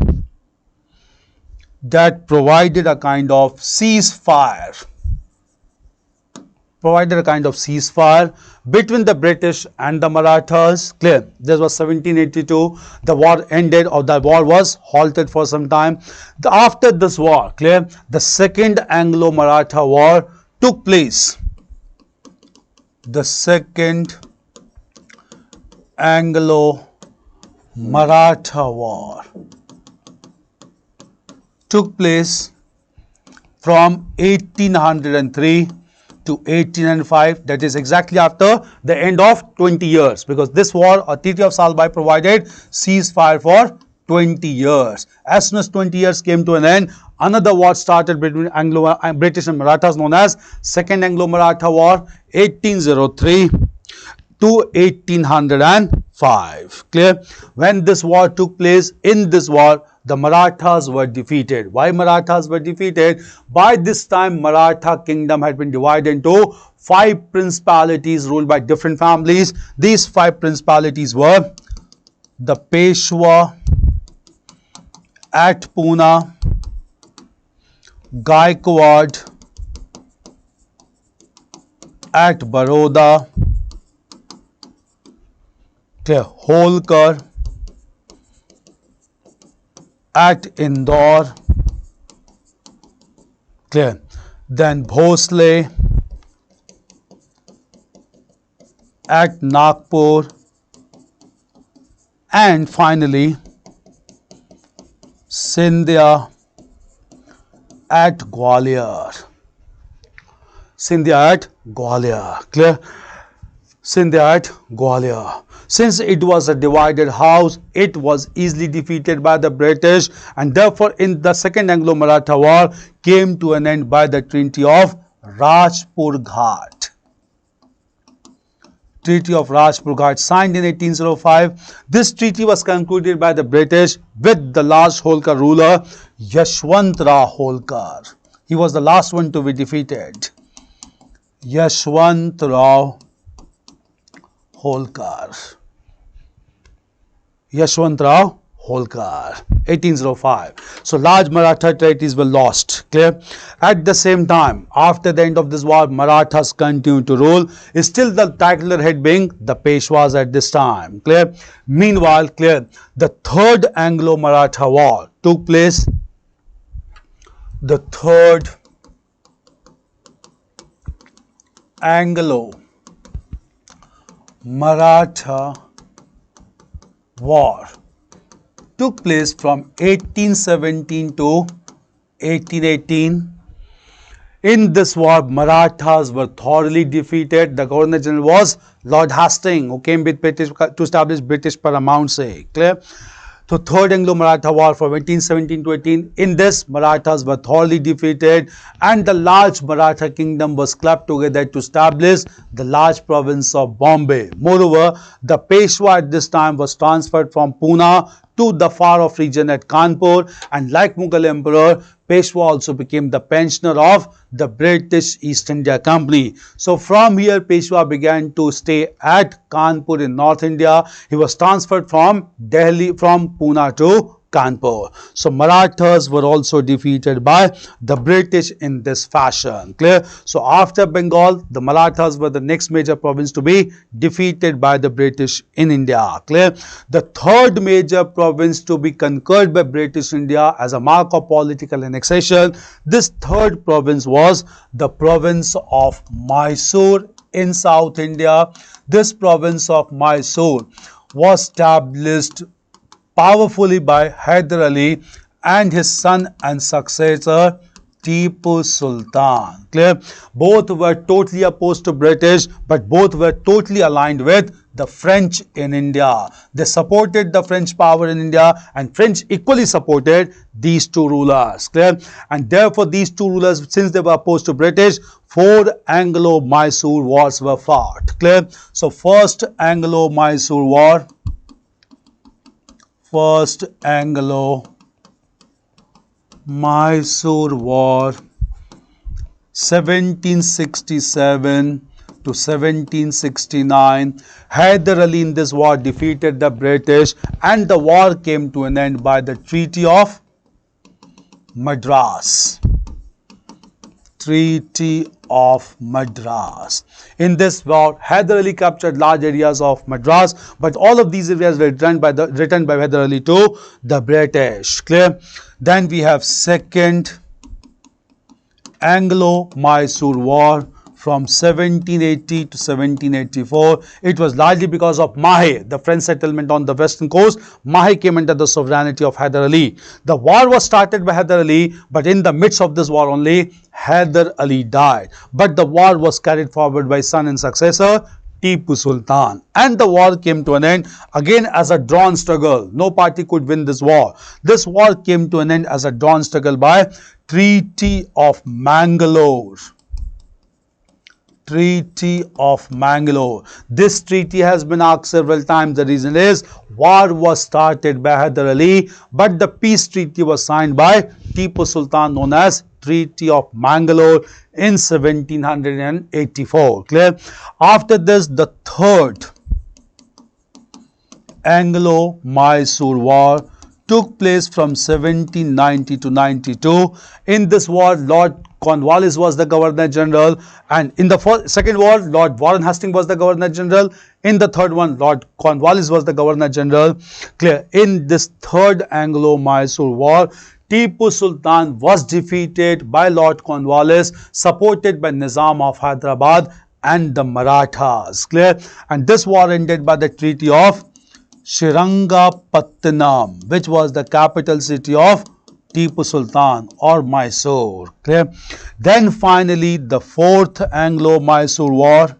A: ceasefire provided a kind of ceasefire between the British and the Marathas. Clear. This was 1782. The war ended, or the war was halted for some time. After this war, clear, the Second Anglo-Maratha War took place. The Second Anglo-Maratha War took place from 1803 to 1805, that is exactly after the end of 20 years, because this war, a Treaty of Salbai, provided ceasefire for 20 years. As soon as 20 years came to an end, another war started between British and Marathas, known as Second Anglo-Maratha War, 1803 to 1805. Clear? When this war took place, in this war, the Marathas were defeated. Why Marathas were defeated? By this time, Maratha kingdom had been divided into 5 principalities ruled by different families. These 5 principalities were the Peshwa at Pune, Gaikwad at Baroda, Holkar at Indore, clear, then Bhosle at Nagpur, and finally Scindia at Gwalior. Scindia at Gwalior, clear? Scindia at Gwalior. Since it was a divided house, it was easily defeated by the British, and therefore in the Second Anglo-Maratha War came to an end by the Treaty of Rajpur Ghat. Treaty of Rajpur Ghat, signed in 1805. This treaty was concluded by the British with the last Holkar ruler, Yashwantrao Holkar. He was the last one to be defeated. Yashwantrao Holkar. Yashwantrao Holkar, 1805. So large Maratha territories were lost. Clear? At the same time, after the end of this war, Marathas continued to rule. Still the titular head being the Peshwas at this time. Clear? Meanwhile, clear, the Third Anglo-Maratha War took place. The Third Anglo-Maratha War took place from 1817 to 1818. In this war, Marathas were thoroughly defeated. The Governor General was Lord Hastings, who came with British to establish British paramountcy. Clear? So, Third Anglo-Maratha War from 1817 to 18. In this, Marathas were thoroughly defeated, and the large Maratha kingdom was clubbed together to establish the large province of Bombay. Moreover, the Peshwa at this time was transferred from Pune to the far-off region at Kanpur, and like Mughal Emperor, Peshwa also became the pensioner of the British East India Company. So from here, Peshwa began to stay at Kanpur in North India. He was transferred from Pune to Kanpur. So Marathas were also defeated by the British in this fashion. Clear? So after Bengal, the Marathas were the next major province to be defeated by the British in India. Clear? The third major province to be conquered by British India as a mark of political annexation, this third province was the province of Mysore in South India. This province of Mysore was established powerfully by Hyder Ali and his son and successor Tipu Sultan. Clear? Both were totally opposed to British, but both were totally aligned with the French in India. They supported the French power in India, and French equally supported these two rulers. Clear? And therefore these two rulers, since they were opposed to British, 4 Anglo-Mysore wars were fought. Clear? So first Anglo-Mysore War, First Anglo-Mysore War, 1767 to 1769. Hyder Ali in this war defeated the British, and the war came to an end by the Treaty of Madras. Treaty of Madras. In this war, Hyder Ali captured large areas of Madras, but all of these areas were returned by Hyder Ali to the British. Clear? Then we have second Anglo-Mysore War from 1780 to 1784. It was largely because of Mahe, the French settlement on the western coast. Mahe came under the sovereignty of Hyder Ali. The war was started by Hyder Ali, but in the midst of this war only, Hyder Ali died. But the war was carried forward by son and successor, Tipu Sultan. And the war came to an end again as a drawn struggle. No party could win this war. This war came to an end as a drawn struggle by Treaty of Mangalore. Treaty of Mangalore. This treaty has been asked several times. The reason is war was started by Hyder Ali, but the peace treaty was signed by Tipu Sultan, known as Treaty of Mangalore in 1784. Clear? After this, the third Anglo-Mysore War took place from 1790 to 92. In this war, Lord Cornwallis was the Governor General, and in the second war, Lord Warren Hastings was the Governor General. In the third one, Lord Cornwallis was the Governor General. Clear? In this third Anglo-Mysore War, Tipu Sultan was defeated by Lord Cornwallis, supported by Nizam of Hyderabad and the Marathas. Clear? And this war ended by the Treaty of Srirangapatnam, which was the capital city of Tipu Sultan or Mysore. Clear? Then finally, the fourth Anglo-Mysore War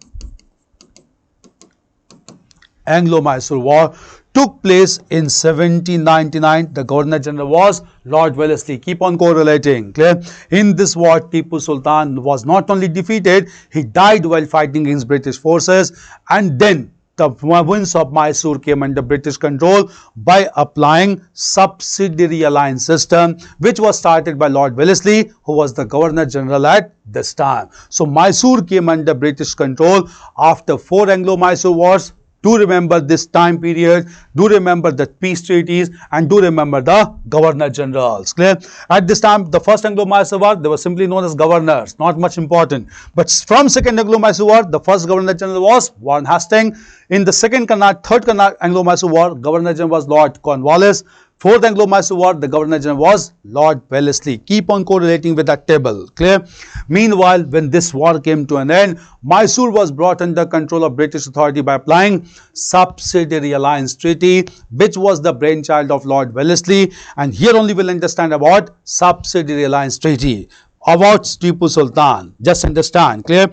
A: took place in 1799. The Governor General was Lord Wellesley. Keep on correlating. Clear? In this war, Tipu Sultan was not only defeated, he died while fighting against British forces, and then the province of Mysore came under British control by applying Subsidiary Alliance system, which was started by Lord Wellesley, who was the Governor General at this time. So Mysore came under British control after 4 Anglo-Mysore wars. Do remember this time period, do remember the peace treaties, and do remember the Governor Generals. Clear? At this time, the first Anglo-Mysore War, they were simply known as governors, not much important. But from second Anglo-Mysore War, the first Governor General was Warren Hastings. In the third Anglo-Mysore War, Governor General was Lord Cornwallis. Fourth Anglo-Mysore War, the Governor General was Lord Wellesley. Keep on correlating with that table. Clear? Meanwhile, when this war came to an end, Mysore was brought under control of British authority by applying Subsidiary Alliance Treaty, which was the brainchild of Lord Wellesley. And here only we'll understand about Subsidiary Alliance Treaty, about Tipu Sultan. Just understand. Clear?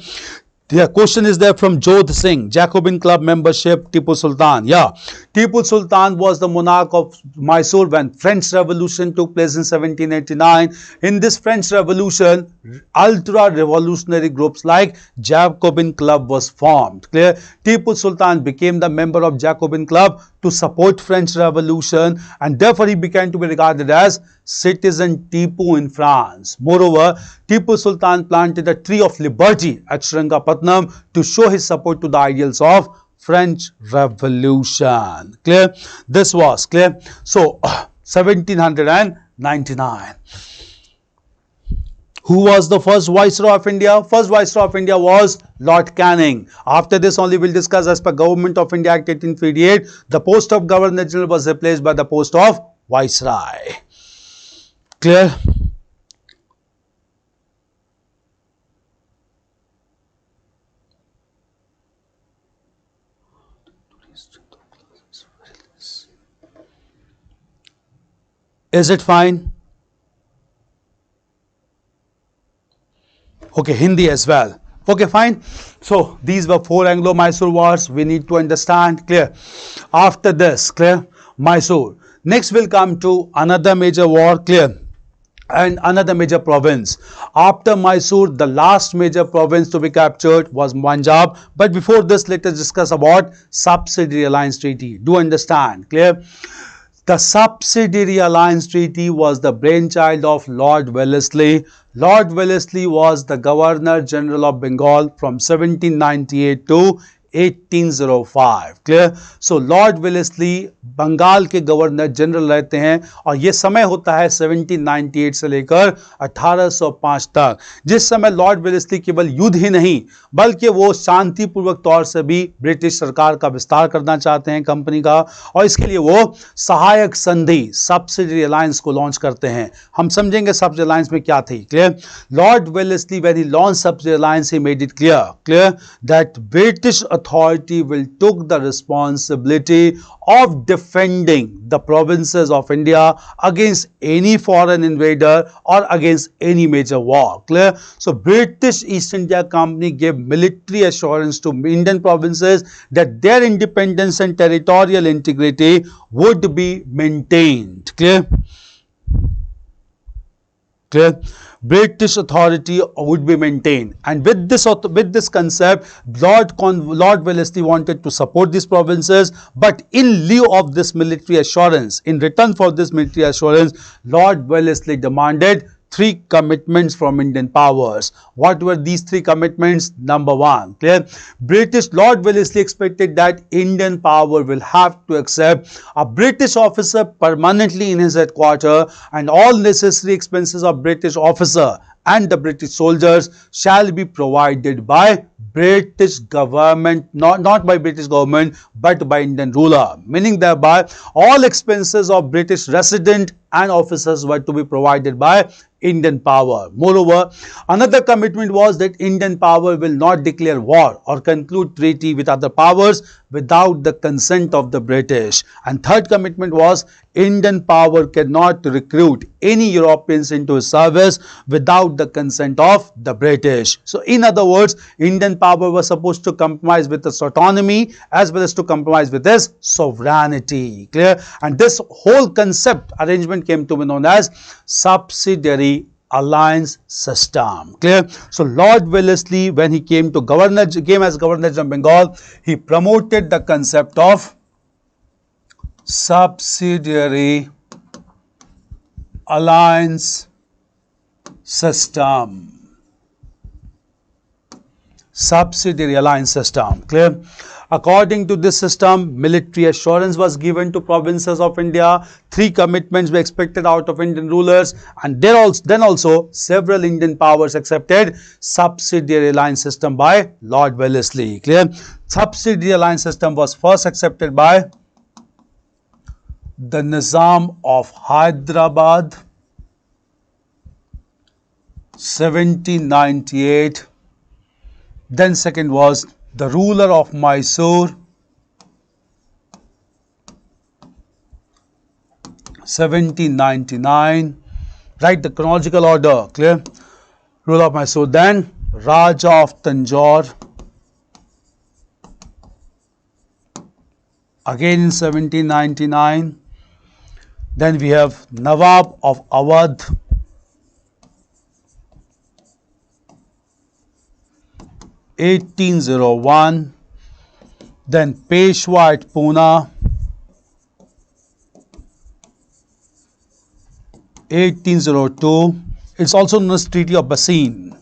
A: The question is there from Jodh Singh, Jacobin Club membership, Tipu Sultan. Yeah, Tipu Sultan was the monarch of Mysore when French Revolution took place in 1789. In this French Revolution, ultra-revolutionary groups like Jacobin Club was formed. Clear? Tipu Sultan became the member of Jacobin Club to support French Revolution, and therefore he began to be regarded as Citizen Tipu in France. Moreover, Tipu Sultan planted a tree of liberty at Srirangapatnam to show his support to the ideals of French Revolution. Clear? This was clear. So, 1799. Who was the first Viceroy of India? First Viceroy of India was Lord Canning. After this only we'll discuss, as per Government of India Act 1858, the post of Governor General was replaced by the post of Viceroy. Clear? Is it fine? Okay, Hindi as well. Okay, fine. So, these were 4 Anglo-Mysore wars. We need to understand. Clear? After this, clear? Mysore. Next will come to another major war. Clear? And another major province. After Mysore, the last major province to be captured was Punjab. But before this, let us discuss about Subsidiary Alliance Treaty. Do understand? Clear? The Subsidiary Alliance Treaty was the brainchild of Lord Wellesley. Lord Wellesley was the Governor General of Bengal from 1798 to 1805. Clear. So Lord Wellesley Bengal के governor general रहते हैं और यह समय होता है 1798 से लेकर 1805 तक, जिस समय लॉर्ड वेलेस्ली केवल युद्ध ही नहीं बल्कि वो शांतिपूर्वक तौर से भी ब्रिटिश सरकार का विस्तार करना चाहते हैं कंपनी का, और इसके लिए वो सहायक संधि सब्सिडरी अलायंस को लॉन्च करते हैं. हम समझेंगे सब्सिडरी अलायंस में क्या थी. Clear. Lord Wellesley when he launch subsidiary alliance he made it clear that British authority will took the responsibility of defending the provinces of India against any foreign invader or against any major war. Clear? So British East India Company gave military assurance to Indian provinces that their independence and territorial integrity would be maintained. Clear? Clear? British authority would be maintained, and with this concept, Lord Wellesley wanted to support these provinces, but in lieu of this military assurance, in return for this military assurance, Lord Wellesley demanded three commitments from Indian powers. What were these three commitments? Number one, clear. Lord Wellesley expected that Indian power will have to accept a British officer permanently in his headquarters, and all necessary expenses of British officer and the British soldiers shall be provided by British government, not by British government, but by Indian ruler. Meaning thereby, all expenses of British resident and officers were to be provided by Indian power. Moreover, another commitment was that Indian power will not declare war or conclude treaty with other powers without the consent of the British. And third commitment was Indian power cannot recruit any Europeans into his service without the consent of the British. So in other words, Indian power was supposed to compromise with its autonomy as well as to compromise with its sovereignty. Clear? And this whole concept arrangement came to be known as Subsidiary Alliance system. Clear? So Lord Wellesley, when he came as Governor of Bengal, he promoted the concept of Subsidiary Alliance system. Subsidiary Alliance system. Clear? According to this system, military assurance was given to provinces of India. Three commitments were expected out of Indian rulers, and then also several Indian powers accepted subsidiary alliance system by Lord Wellesley. Clear? Subsidiary alliance system was first accepted by the Nizam of Hyderabad, 1798. Then second was the ruler of Mysore, 1799. Write the chronological order. Clear? Ruler of Mysore. Then Raja of Tanjore, again in 1799. Then we have Nawab of Awadh, 1801. Then Peshwa at Pune, 1802. It's also known as Treaty of Bassein.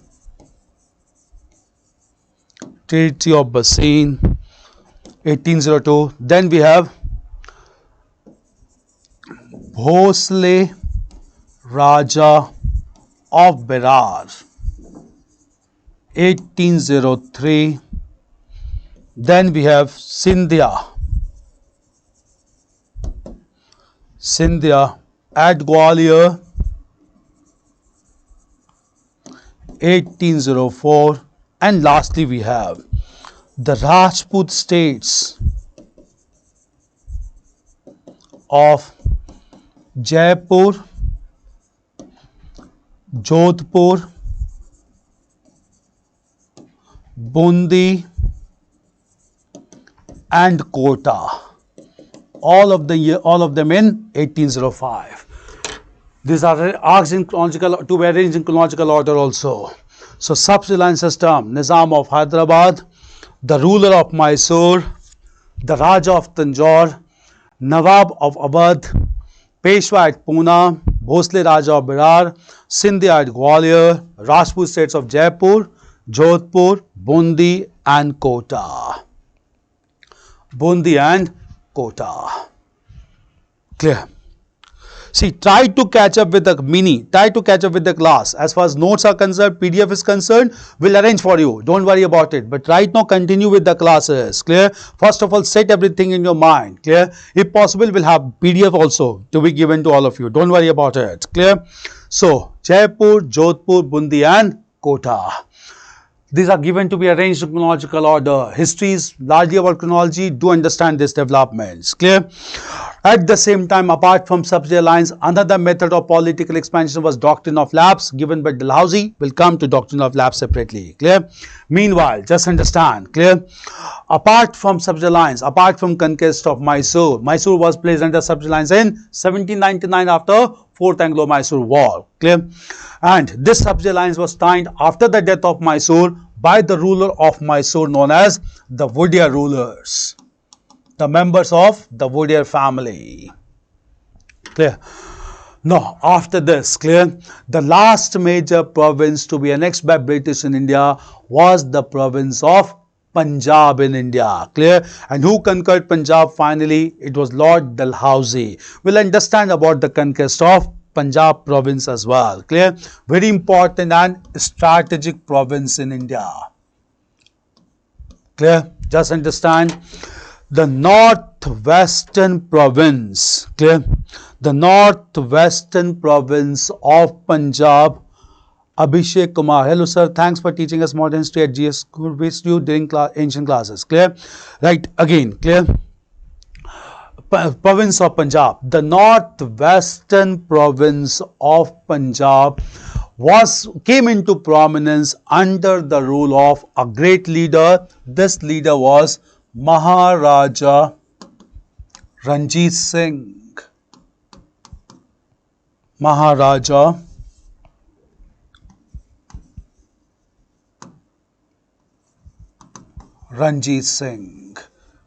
A: Treaty of Bassein, 1802. Then we have Bhosle Raja of Berar, 1803. Then we have Sindhya at Gwalior, 1804. And lastly we have the Rajput states of Jaipur, Jodhpur, Bundi and Kota, all of them in 1805. These are arranged in chronological order also. So Subsidiary Alliance system: Nizam of Hyderabad, the ruler of Mysore, the Raja of Tanjore, Nawab of Awadh, Peshwa at Pune, Bhosle Raja of Berar, Sindhya at Gwalior, Rajput states of Jaipur, Jodhpur, Bundi and Kota. Bundi and Kota. Clear? See, try to catch up with the class. As far as notes are concerned, PDF is concerned, we'll arrange for you. Don't worry about it. But right now, continue with the classes. Clear? First of all, set everything in your mind. Clear? If possible, we'll have PDF also to be given to all of you. Don't worry about it. Clear? So, Jaipur, Jodhpur, Bundi and Kota. These are given to be arranged in chronological order. History is largely about chronology. Do understand these developments. Clear? At the same time, apart from Subsidiary Alliance, another method of political expansion was doctrine of lapse given by Dalhousie. We'll come to doctrine of lapse separately. Clear? Meanwhile, just understand. Clear? Apart from Subsidiary Alliance, apart from conquest of Mysore, Mysore was placed under Subsidiary Alliance in 1799 after 4th Anglo-Mysore War. Clear? And this Subsidiary Alliance was signed after the death of Mysore by the ruler of Mysore known as the Woodyer rulers, the members of the Woodyer family. Clear? Now, after this, clear, the last major province to be annexed by British in India was the province of Punjab in India. Clear? And who conquered Punjab finally? It was Lord Dalhousie. We'll understand about the conquest of Punjab province as well. Clear? Very important and strategic province in India. Clear? Just understand. The northwestern province, clear? The northwestern province of Punjab. Abhishek Kumar, hello sir, thanks for teaching us modern history at GS School. We you during ancient classes. Clear? Right, again, clear? Province of Punjab. The northwestern province of Punjab came into prominence under the rule of a great leader. This leader was Maharaja Ranjit Singh. Maharaja Ranjit Singh.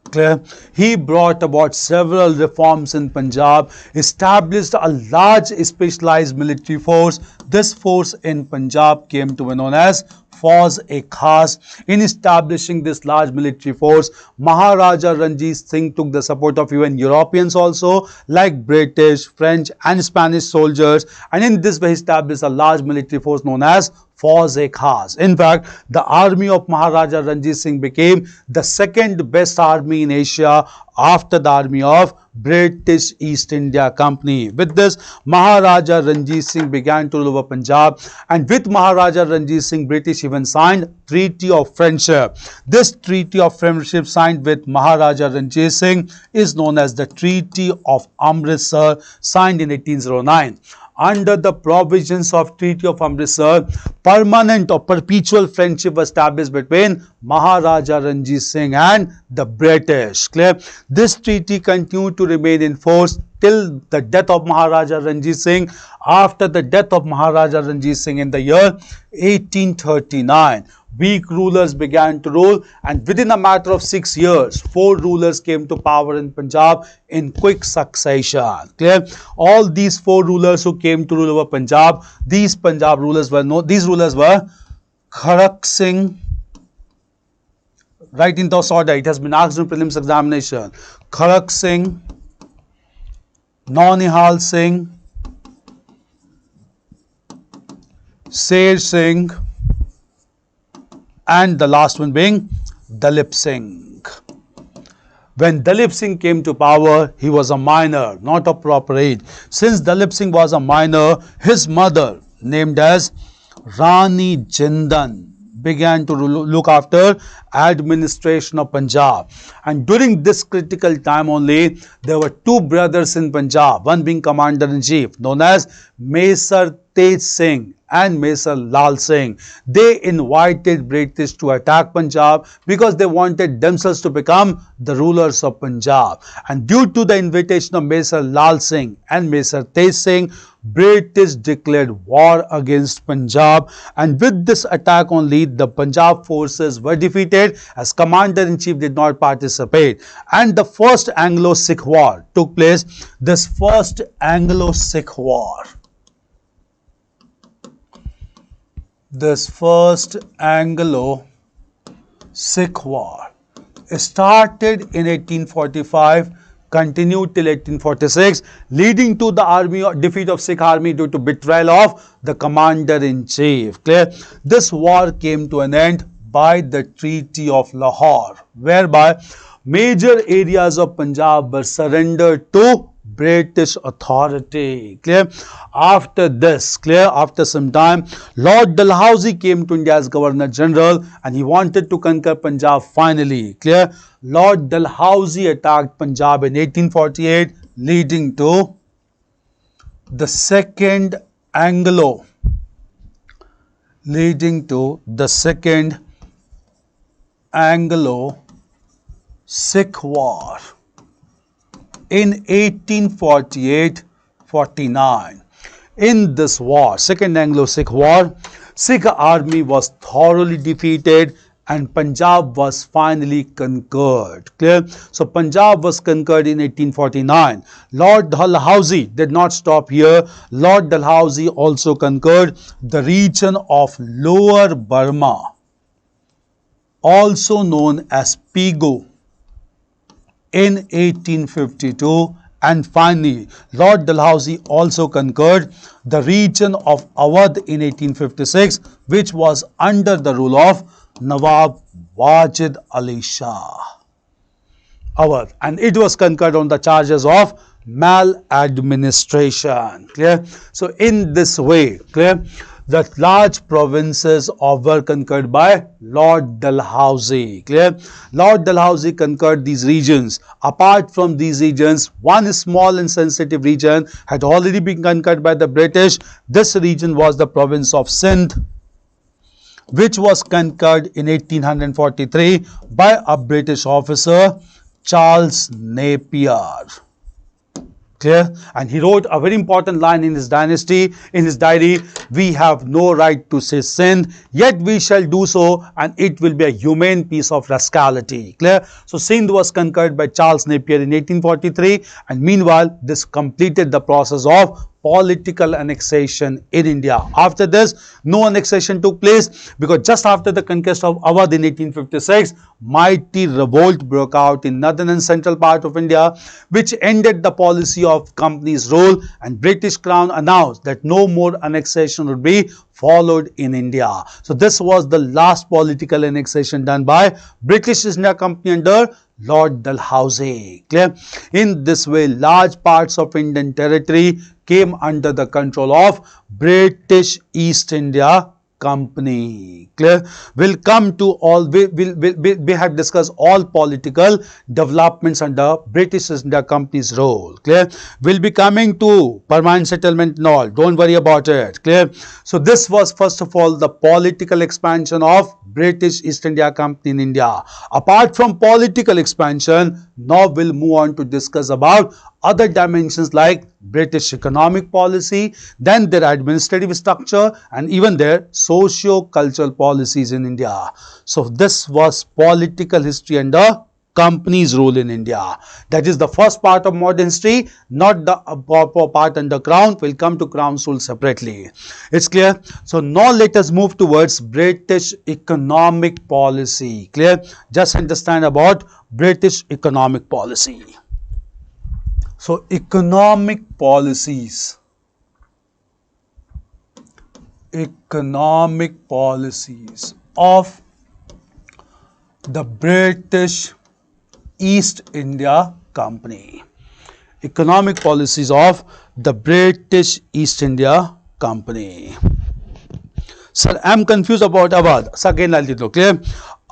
A: Clear? He brought about several reforms in Punjab, established a large specialized military force. This force in Punjab came to be known as Fauj-e-Khas. In establishing this large military force, Maharaja Ranjit Singh took the support of even Europeans also, like British, French and Spanish soldiers, and in this way he established a large military force known as Fauj-e-Khas. In fact, the army of Maharaja Ranjit Singh became the second best army in Asia after the army of British East India Company. With this, Maharaja Ranjit Singh began to rule over Punjab, and with Maharaja Ranjit Singh, British even signed Treaty of Friendship. This Treaty of Friendship signed with Maharaja Ranjit Singh is known as the Treaty of Amritsar, signed in 1809. Under the provisions of Treaty of Amritsar, permanent or perpetual friendship was established between Maharaja Ranjit Singh and the British. Clear? This treaty continued to remain in force till the death of Maharaja Ranjit Singh. After the death of Maharaja Ranjit Singh in the year 1839, weak rulers began to rule, and within a matter of 6 years, 4 rulers came to power in Punjab in quick succession. Clear? All these 4 rulers who came to rule over Punjab, these Punjab rulers were Kharak Singh. Right in this order, it has been asked in prelims examination. Kharak Singh, Naunihal Singh, Sher Singh, and the last one being Dalip Singh. When Dalip Singh came to power, he was a minor, not a proper age. Since Dalip Singh was a minor, his mother, named as Rani Jindan, began to look after administration of Punjab. And during this critical time only, there were 2 brothers in Punjab, one being commander-in-chief known as Mesar Tej Singh and Mesar Lal Singh. They invited British to attack Punjab because they wanted themselves to become the rulers of Punjab. And due to the invitation of Mesar Lal Singh and Mesar Tej Singh, British declared war against Punjab, and with this attack only, the Punjab forces were defeated as commander-in-chief did not participate, and the first Anglo-Sikh war took place. This first Anglo-Sikh war, started in 1845, continued till 1846, leading to the defeat of Sikh army due to betrayal of the commander-in-chief. Clear? This war came to an end by the Treaty of Lahore, whereby major areas of Punjab were surrendered to British authority. Clear? After this, after some time, Lord Dalhousie came to India as Governor General and he wanted to conquer Punjab finally. Clear? Lord Dalhousie attacked Punjab in 1848, leading to the second Anglo Sikh War in 1848-49. In this war, Second Anglo-Sikh War, Sikh army was thoroughly defeated and Punjab was finally conquered. Clear? So Punjab was conquered in 1849. Lord Dalhousie did not stop here. Lord Dalhousie also conquered the region of Lower Burma, also known as Pigo, in 1852, and finally Lord Dalhousie also conquered the region of Awadh in 1856, which was under the rule of Nawab Wajid Ali Shah. Awadh, and it was conquered on the charges of maladministration. Clear? So in this way, clear, the large provinces were conquered by Lord Dalhousie. Clear? Lord Dalhousie conquered these regions. Apart from these regions, one small and sensitive region had already been conquered by the British. This region was the province of Sindh, which was conquered in 1843 by a British officer, Charles Napier. Clear? And he wrote a very important line in his diary, "We have no right to say Sindh, yet we shall do so, and it will be a humane piece of rascality." Clear? So Sindh was conquered by Charles Napier in 1843, and meanwhile this completed the process of political annexation in India. After this, no annexation took place because just after the conquest of Awadh in 1856, mighty revolt broke out in northern and central part of India, which ended the policy of company's rule, and British Crown announced that no more annexation would be followed in India. So this was the last political annexation done by British East India Company under Lord Dalhousie. Clear? In this way, large parts of Indian territory came under the control of British East India Company. Clear? We'll come to all, we have discussed all political developments under British East India Company's role. Clear? We'll be coming to permanent settlement and all. Don't worry about it. Clear? So this was first of all the political expansion of British East India Company in India. Apart from political expansion, now we'll move on to discuss about other dimensions like British economic policy, then their administrative structure, and even their socio-cultural policies in India. So this was political history under company's rule in India. That is the first part of modern history, not the part under crown. We'll come to crown's rule separately. It's clear? So now let us move towards British economic policy. Clear? Just understand about British economic policy. So economic policies of the British East India Company. Economic policies of the British East India Company. Sir, I am confused about Awadh. So again, I'll tell you. Clear?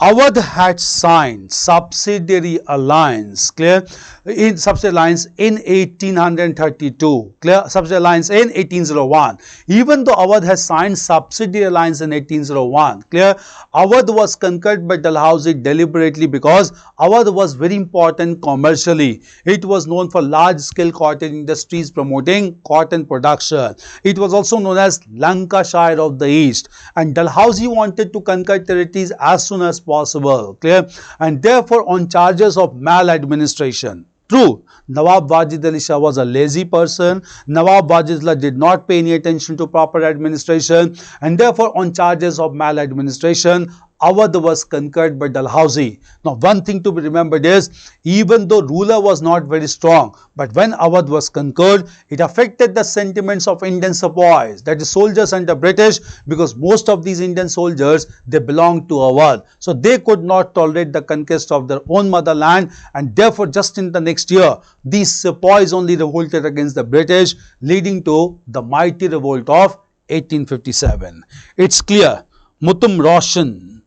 A: Awadh had signed Subsidiary Alliance, clear, in Subsidiary Alliance in 1832, clear, Subsidiary Alliance in 1801. Even though Awadh has signed Subsidiary Alliance in 1801, clear, Awadh was conquered by Dalhousie deliberately because Awadh was very important commercially. It was known for large-scale cotton industries promoting cotton production. It was also known as Lancashire of the East, and Dalhousie wanted to conquer territories as soon as possible, clear, and therefore on charges of maladministration. True, Nawab Wajid Ali Shah was a lazy person. Nawab Wajid Ali did not pay any attention to proper administration, and therefore on charges of maladministration, Awadh was conquered by Dalhousie. Now, one thing to be remembered is, even though ruler was not very strong, but when Awadh was conquered, it affected the sentiments of Indian sepoys, that is soldiers under British, because most of these Indian soldiers, they belonged to Awadh. So, they could not tolerate the conquest of their own motherland, and therefore, just in the next year, these sepoys only revolted against the British, leading to the mighty revolt of 1857. It's clear. Mutum Roshan.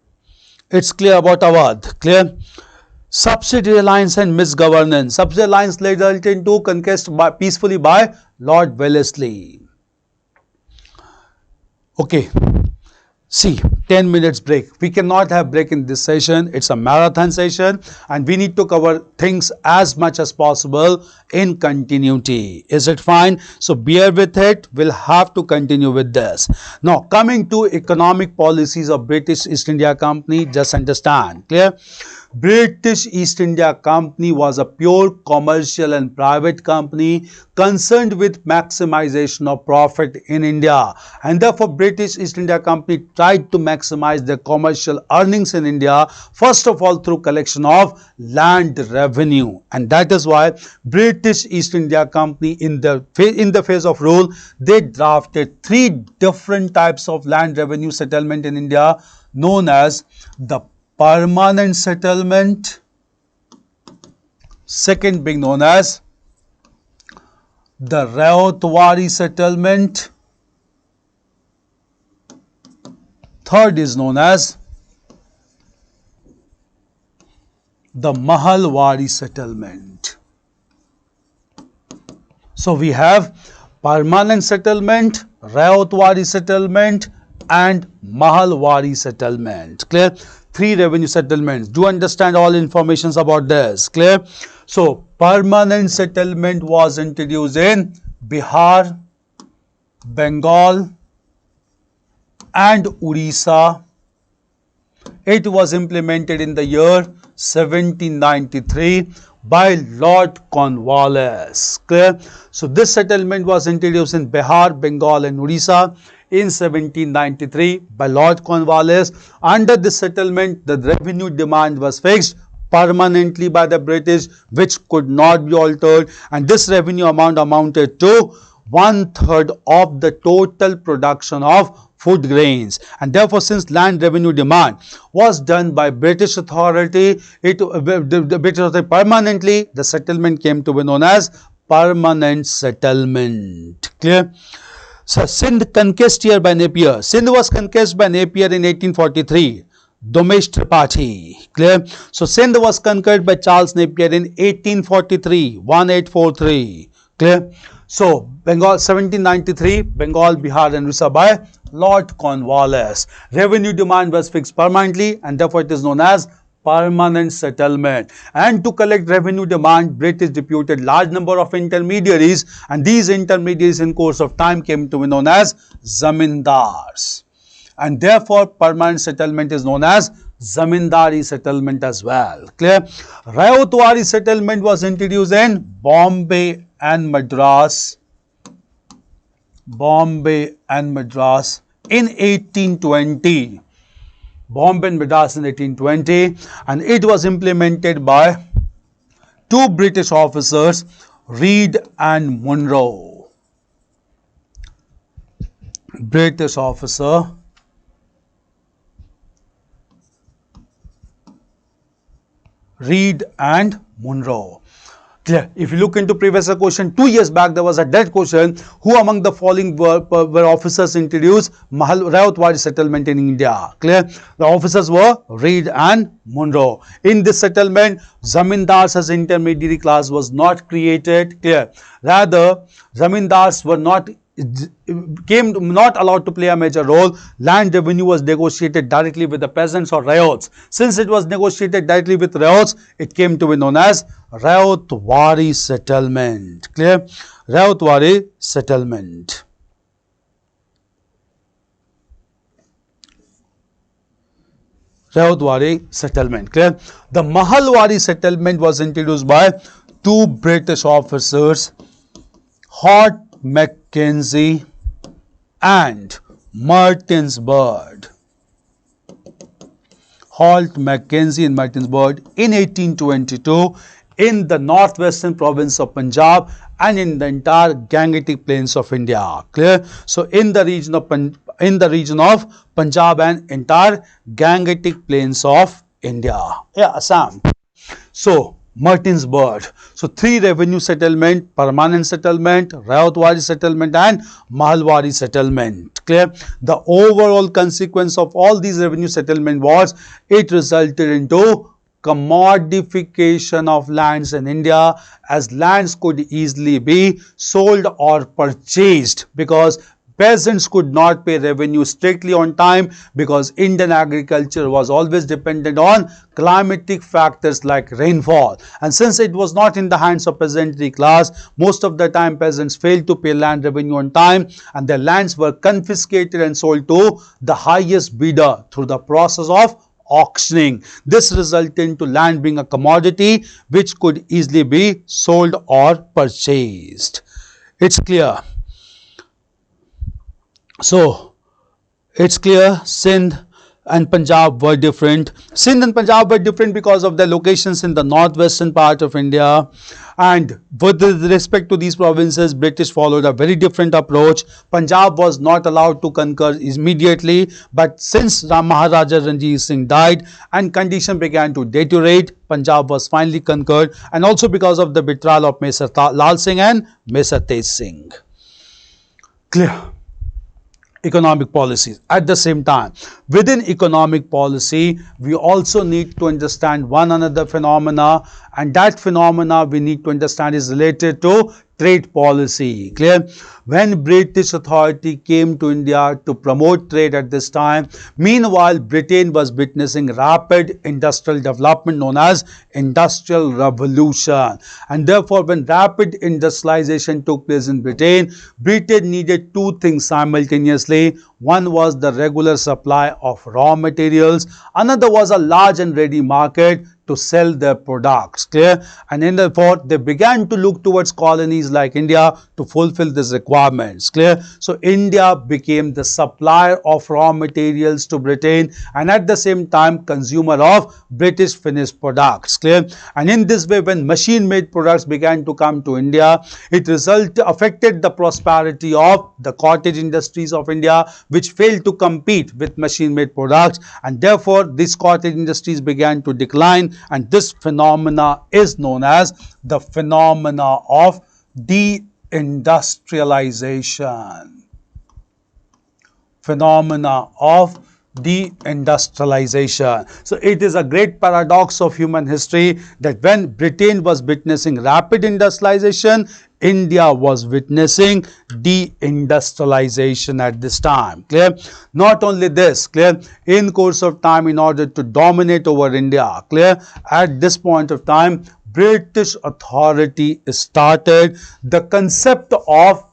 A: It's clear about Awadh. Clear? Subsidiary Alliance and misgovernance. Subsidiary Alliance resulted into conquest peacefully by Lord Wellesley. Okay. See, 10 minutes break. We cannot have break in this session. It's a marathon session and we need to cover things as much as possible in continuity. Is it fine? So bear with it. We'll have to continue with this. Now, coming to economic policies of British East India Company, just understand. Clear? British East India Company was a pure commercial and private company concerned with maximization of profit in India, and therefore British East India Company tried to maximize their commercial earnings in India, first of all through collection of land revenue, and that is why British East India Company in the phase of rule, they drafted 3 different types of land revenue settlement in India, known as the permanent settlement, second being known as the Revolt settlement, third is known as the Mughal settlement. So we have permanent settlement, Revolt settlement and Mughal settlement. Clear? 3 revenue settlements. Do understand all informations about this? Clear? So, permanent settlement was introduced in Bihar, Bengal and Orissa. It was implemented in the year 1793 by Lord Cornwallis. Clear? So, this settlement was introduced in Bihar, Bengal and Orissa in 1793 by Lord Cornwallis. Under this settlement, the revenue demand was fixed permanently by the British, which could not be altered, and this revenue amount amounted to 1/3 of the total production of food grains, and therefore since land revenue demand was done by British authority, the British authority permanently, the settlement came to be known as permanent settlement. Clear? So, Sindh conquest year by Napier. Sindh was conquered by Napier in 1843. Domesh Tripathi. Clear? So, Sindh was conquered by Charles Napier in 1843. 1843. Clear? So, Bengal 1793, Bengal, Bihar and Orissa by Lord Cornwallis. Revenue demand was fixed permanently and therefore it is known as permanent settlement. And to collect revenue demand, British deputed large number of intermediaries, and these intermediaries in course of time came to be known as zamindars, and therefore permanent settlement is known as zamindari settlement as well. Clear? Rayotwari settlement was introduced in Bombay and Madras in 1820. Bombay and Madras in 1820, and it was implemented by 2 British officers, Reed and Munro. British officer Reed and Munro. Clear? If you look into previous question, 2 years back there was a dead question, who among the following were officers introduced Rayotwari settlement in India? Clear? The officers were Reed and Munro. In this settlement, zamindars as intermediary class was not created. Clear? Rather, zamindars were not allowed to play a major role. Land revenue was negotiated directly with the peasants or rayots. Since it was negotiated directly with rayots, it came to be known as Rayotwari settlement. Clear? Rayotwari settlement. Rayotwari settlement. Clear? The Mughal settlement was introduced by 2 British officers, Hort Mackenzie and Martinsburg. halt Mackenzie in Martinsburg in 1822 in the northwestern province of Punjab and in the entire Gangetic plains of India. Clear? So in the region of Punjab and entire Gangetic plains of India. Yeah, Assam. So Martinsburg. So 3 revenue settlement, permanent settlement, Rayatwari settlement and Mahalwari settlement. Clear? The overall consequence of all these revenue settlement was it resulted into commodification of lands in India, as lands could easily be sold or purchased because peasants could not pay revenue strictly on time, because Indian agriculture was always dependent on climatic factors like rainfall. And since it was not in the hands of peasantry class, most of the time peasants failed to pay land revenue on time and their lands were confiscated and sold to the highest bidder through the process of auctioning. This resulted into land being a commodity which could easily be sold or purchased. It's clear. So, it's clear Sindh and Punjab were different. Sindh and Punjab were different because of their locations in the northwestern part of India, and with respect to these provinces, British followed a very different approach. Punjab was not allowed to conquer immediately, but since Maharaja Ranjit Singh died and conditions began to deteriorate, Punjab was finally conquered, and also because of the betrayal of Messar Lal Singh and Messar Tej Singh. Clear? Economic policies. At the same time, within economic policy, we also need to understand one another phenomena, and that phenomena we need to understand is related to trade policy. Clear? When British authority came to India to promote trade at this time, meanwhile Britain was witnessing rapid industrial development known as Industrial Revolution, and therefore when rapid industrialization took place in Britain, Britain needed 2 things simultaneously. One was the regular supply of raw materials, another was a large and ready market to sell their products. Clear? And therefore they began to look towards colonies like India to fulfill these requirements. Clear? So India became the supplier of raw materials to Britain and at the same time consumer of British finished products. Clear? And in this way, when machine made products began to come to India, it affected the prosperity of the cottage industries of India, which failed to compete with machine made products, and therefore these cottage industries began to decline, and this phenomena is known as the phenomena of deindustrialization. Phenomena of deindustrialization. So it is a great paradox of human history that when Britain was witnessing rapid industrialization, India was witnessing deindustrialization at this time. Clear? Not only this, clear, in course of time, in order to dominate over India, clear, at this point of time, British authority started the concept of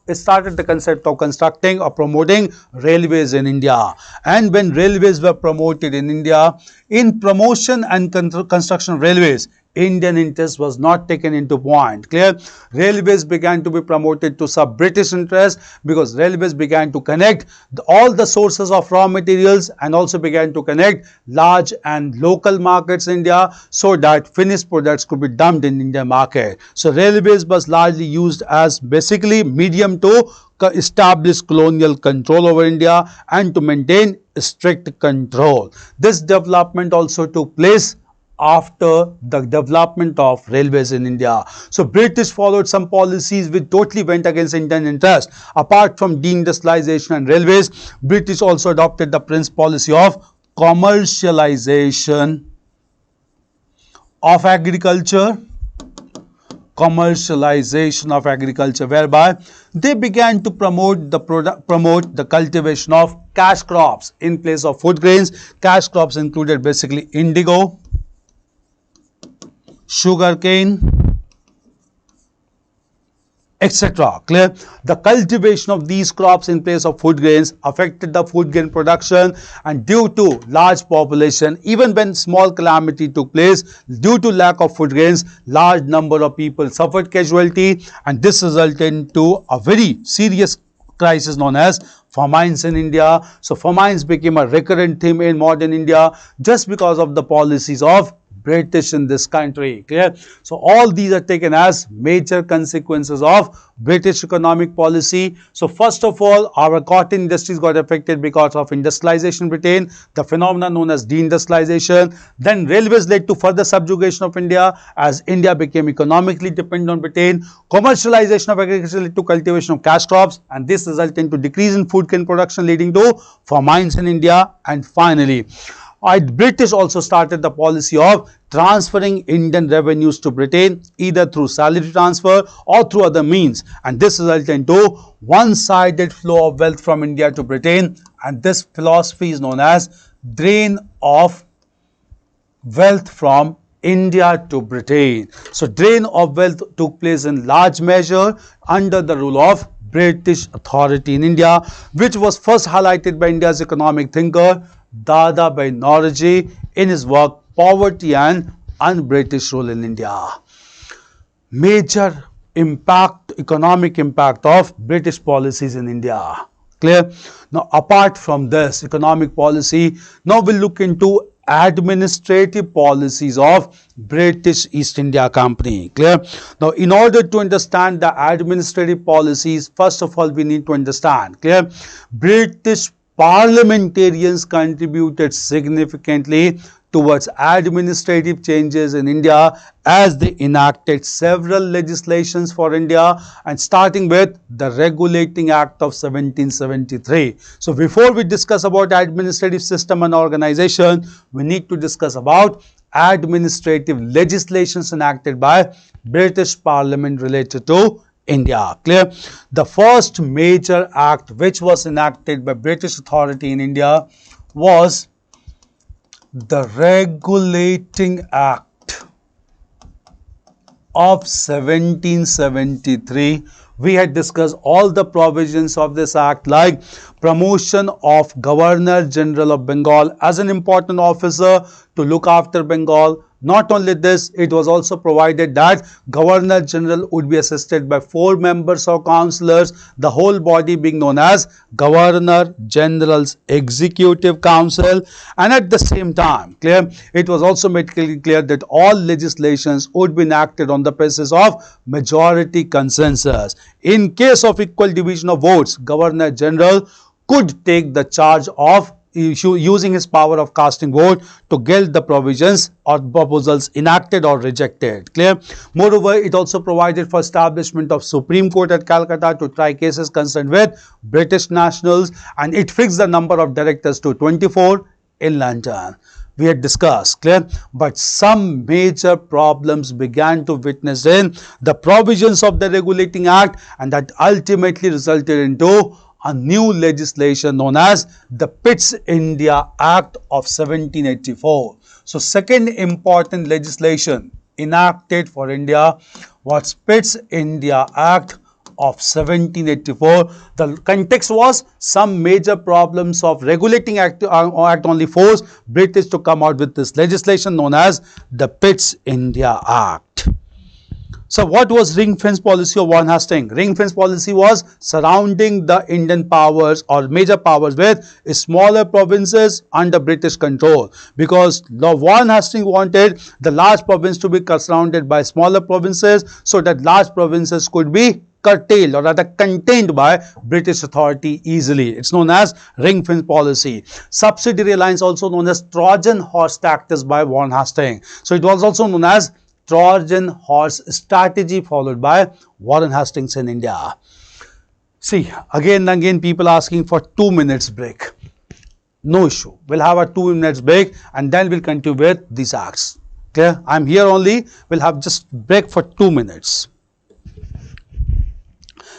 A: constructing or promoting railways in India. And when railways were promoted in India, in promotion and construction of railways, Indian interest was not taken into point. Clear? Railways began to be promoted to sub British interest because railways began to connect all the sources of raw materials and also began to connect large and local markets in India so that finished products could be dumped in Indian market. So railways was largely used as basically medium to establish colonial control over India and to maintain strict control. This development also took place after the development of railways in India. So British followed some policies which totally went against Indian interest. Apart from deindustrialization and railways, British also adopted the policy of commercialization of agriculture. Whereby they began to promote the cultivation of cash crops in place of food grains. Cash crops included basically indigo, sugarcane, etc. Clear? The cultivation of these crops in place of food grains affected the food grain production, and due to large population, even when small calamity took place, due to lack of food grains, large number of people suffered casualty, and this resulted into a very serious crisis known as famines in India. So famines became a recurrent theme in modern India just because of the policies of British in this country. Clear? So all these are taken as major consequences of British economic policy. So first of all, our cotton industries got affected because of industrialization in Britain, the phenomenon known as deindustrialization. Then railways led to further subjugation of India as India became economically dependent on Britain. Commercialization of agriculture led to cultivation of cash crops, and this resulted into decrease in food grain production, leading to famines in India. And finally, British also started the policy of transferring Indian revenues to Britain either through salary transfer or through other means, and this resulted into one-sided flow of wealth from India to Britain, and this philosophy is known as drain of wealth from India to Britain. So drain of wealth took place in large measure under the rule of British authority in India, which was first highlighted by India's economic thinker Dada Bhai Naoroji in his work Poverty and Un-British Rule in India. Major impact, economic impact of British policies in India. Clear? Now, apart from this economic policy, now we'll look into administrative policies of British East India Company. Clear? Now, in order to understand the administrative policies, first of all, we need to understand, clear, British parliamentarians contributed significantly towards administrative changes in India as they enacted several legislations for India, and starting with the Regulating Act of 1773. So before we discuss about administrative system and organization, we need to discuss about administrative legislations enacted by British Parliament related to India. Clear? The first major act which was enacted by British authority in India was the Regulating Act of 1773. We had discussed all the provisions of this act, like promotion of Governor General of Bengal as an important officer to look after Bengal. Not only this, it was also provided that Governor General would be assisted by 4 members or councillors, the whole body being known as Governor General's Executive Council. And at the same time, clear, it was also made clear that all legislations would be enacted on the basis of majority consensus. In case of equal division of votes, Governor General could take the charge of using his power of casting vote to get the provisions or proposals enacted or rejected. Clear? Moreover, it also provided for establishment of Supreme Court at Calcutta to try cases concerned with British nationals, and it fixed the number of directors to 24 in London. We had discussed, clear, but some major problems began to witness in the provisions of the Regulating Act, and that ultimately resulted into a new legislation known as the Pitt's India Act of 1784. So, second important legislation enacted for India was Pitt's India Act of 1784. The context was some major problems of Regulating Act only forced British to come out with this legislation known as the Pitt's India Act. So what was ring fence policy of Warren Hastings? Ring fence policy was surrounding the Indian powers or major powers with smaller provinces under British control, because Warren Hastings wanted the large province to be surrounded by smaller provinces so that large provinces could be curtailed or rather contained by British authority easily. It's known as ring fence policy. Subsidiary Alliance, also known as Trojan horse tactics by Warren Hastings. So it was also known as Trojan horse strategy followed by Warren Hastings in India. See, again and again people asking for 2 minutes break. No issue. We'll have a 2 minutes break and then we'll continue with these acts. Okay? I'm here only. We'll have just break for 2 minutes.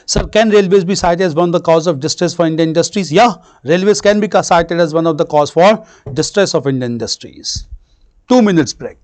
A: Sir, can railways be cited as one of the cause of distress for Indian industries? Yeah, railways can be cited as one of the cause for distress of Indian industries. 2 minutes break.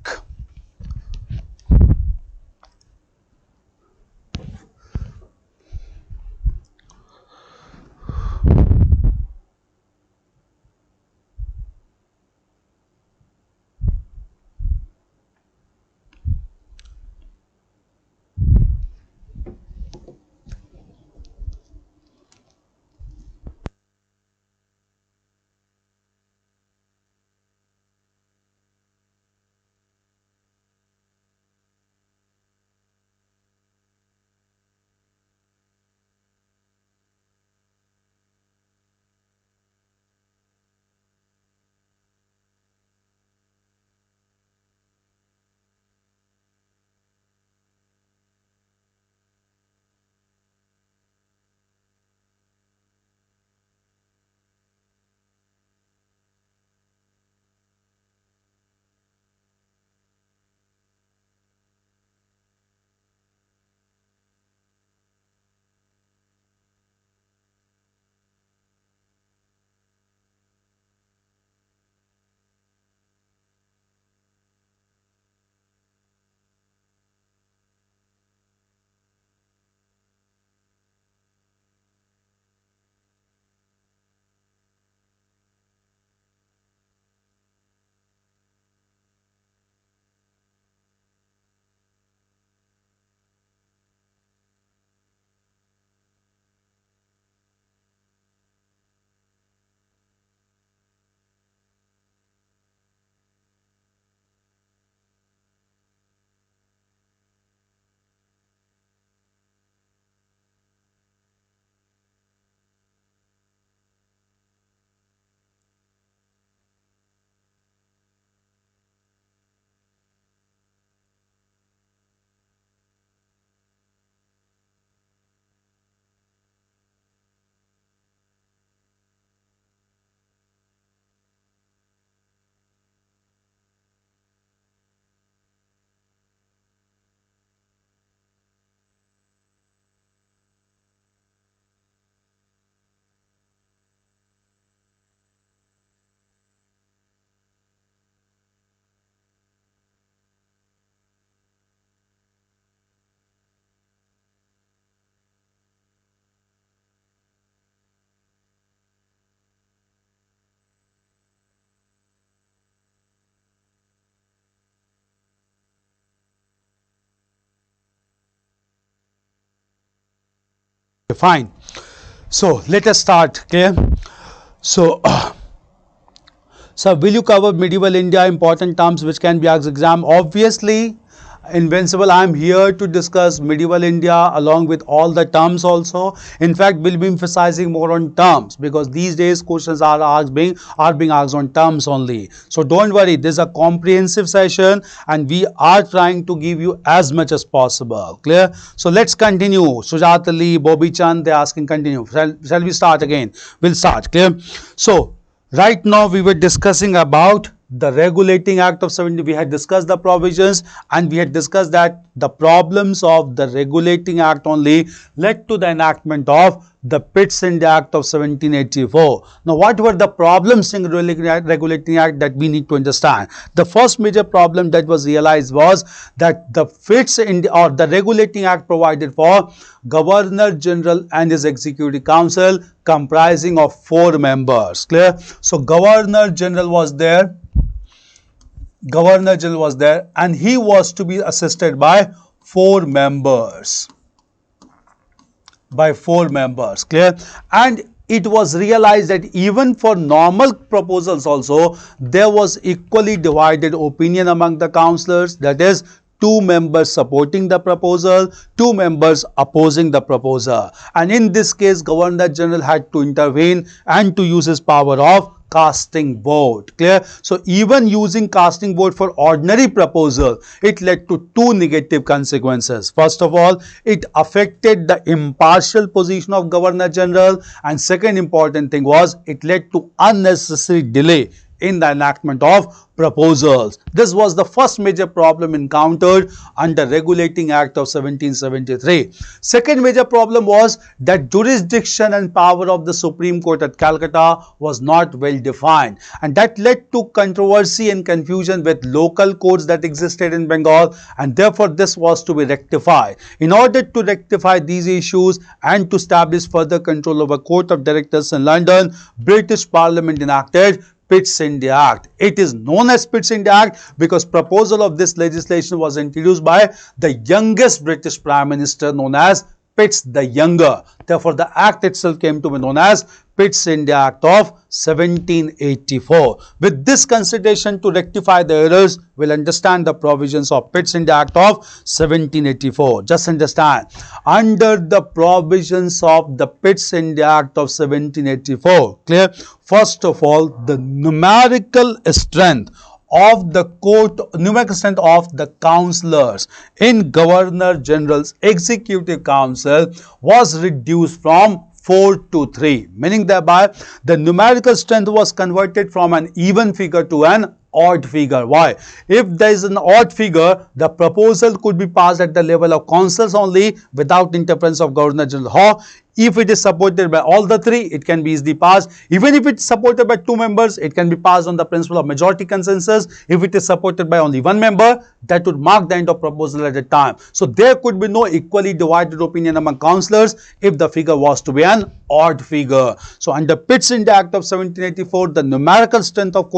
A: Fine. So let us start. Okay. So so will you cover medieval India, important terms which can be asked exam? Obviously, Invincible, I am here to discuss medieval India along with all the terms also. In fact, we'll be emphasizing more on terms because these days questions are being asked on terms only. So don't worry, this is a comprehensive session and we are trying to give you as much as possible. Clear? So let's continue. Sujat Ali, Bobby Chand, they're asking continue. Shall we start again? We'll start. Clear? So right now we were discussing about the Regulating Act of 17. We had discussed the provisions and we had discussed that the problems of the Regulating Act only led to the enactment of the Pitt's India Act of 1784. Now, what were the problems in Regulating Act that we need to understand? The first major problem that was realized was that the Pitt's India or the Regulating Act provided for Governor General and his Executive Council comprising of 4 members. Clear? So, Governor General was there. Governor General was there and he was to be assisted by 4 members. Clear? And it was realized that even for normal proposals also, there was equally divided opinion among the councillors, that is 2 members supporting the proposal, 2 members opposing the proposal. And in this case, Governor General had to intervene and to use his power of casting vote. Clear? So even using casting vote for ordinary proposal, it led to 2 negative consequences. First of all, it affected the impartial position of Governor General, and second important thing was it led to unnecessary delay in the enactment of proposals. This was the first major problem encountered under Regulating Act of 1773. Second major problem was that jurisdiction and power of the Supreme Court at Calcutta was not well defined, and that led to controversy and confusion with local courts that existed in Bengal, and therefore this was to be rectified. In order to rectify these issues and to establish further control over Court of Directors in London, British Parliament enacted Pitt's India Act. It is known as Pitt's India Act because proposal of this legislation was introduced by the youngest British Prime Minister known as Pitt the Younger. Therefore, the act itself came to be known as Pitt's India Act of 1784. With this consideration to rectify the errors, we'll understand the provisions of Pitt's India Act of 1784. Just understand, under the provisions of the Pitt's India Act of 1784, clear? First of all, the numerical strength of the councillors in Governor General's Executive Council was reduced from 4 to 3, meaning thereby the numerical strength was converted from an even figure to an odd figure. Why? If there is an odd figure, the proposal could be passed at the level of councils only without interference of Governor General. How? If it is supported by all the 3, it can be easily passed. Even if it is supported by 2 members, it can be passed on the principle of majority consensus. If it is supported by only 1 member, that would mark the end of proposal at a time. So there could be no equally divided opinion among councillors if the figure was to be an odd figure. So under Pitt's India Act of 1784, the numerical strength of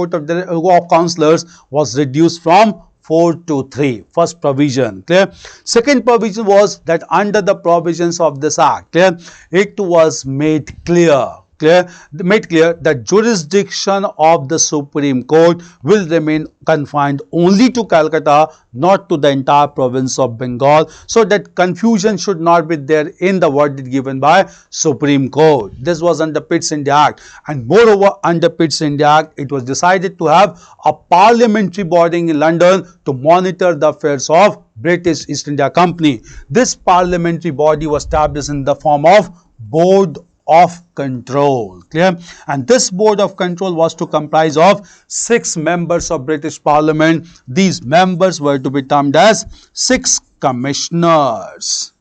A: councillors was reduced from 4 to 3. First provision. Clear? Second provision was that under the provisions of this act, clear, it was made clear that jurisdiction of the Supreme Court will remain confined only to Calcutta, not to the entire province of Bengal, so that confusion should not be there in the verdict given by Supreme Court. This was under Pitt's India Act, and moreover under Pitt's India Act, it was decided to have a parliamentary body in London to monitor the affairs of British East India Company. This parliamentary body was established in the form of Board of Control. Clear? And this Board of Control was to comprise of 6 members of British Parliament. These members were to be termed as 6 commissioners.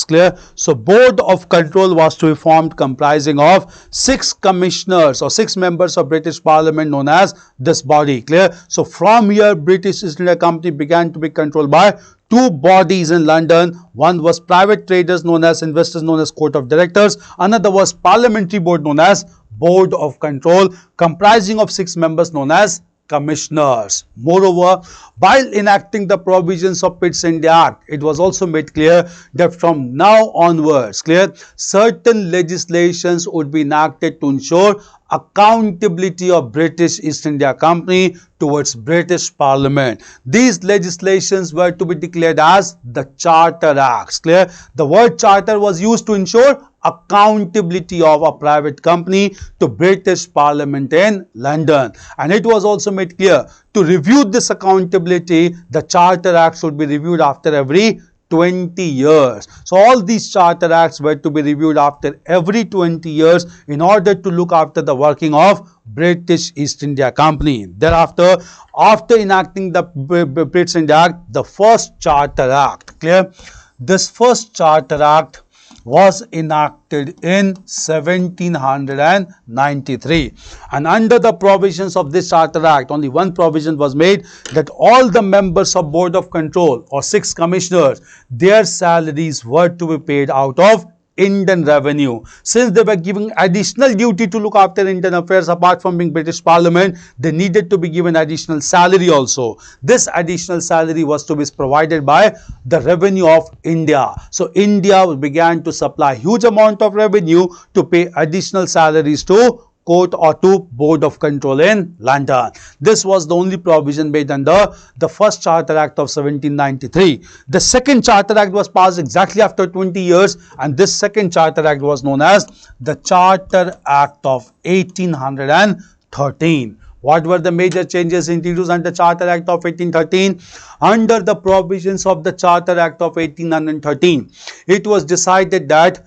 A: Clear? So Board of Control was to be formed comprising of 6 commissioners or 6 members of British Parliament known as this body. Clear? So from here, British East India Company began to be controlled by 2 bodies in London. One was private traders known as investors known as Court of Directors. Another was parliamentary board known as Board of Control, comprising of 6 members known as commissioners. Moreover, while enacting the provisions of Pitt's India Act, it was also made clear that from now onwards, certain legislations would be enacted to ensure accountability of British East India Company towards British Parliament. These legislations were to be declared as the Charter Acts. Clear? The word charter was used to ensure accountability of a private company to British Parliament in London. And it was also made clear to review this accountability, the Charter Acts should be reviewed after every 20 years. So all these Charter Acts were to be reviewed after every 20 years in order to look after the working of British East India Company. Thereafter, after enacting the British India Act, the first Charter Act, clear? This first Charter Act was enacted in 1793, and under the provisions of this Charter Act, only one provision was made, that all the members of Board of Control or 6 commissioners, their salaries were to be paid out of Indian revenue. Since they were giving additional duty to look after Indian affairs, apart from being British Parliament, they needed to be given additional salary also. This additional salary was to be provided by the revenue of India. So India began to supply huge amount of revenue to pay additional salaries to court or to Board of Control in London. This was the only provision made under the first Charter Act of 1793. The second Charter Act was passed exactly after 20 years, and this second Charter Act was known as the Charter Act of 1813. What were the major changes introduced under Charter Act of 1813? Under the provisions of the Charter Act of 1813, it was decided that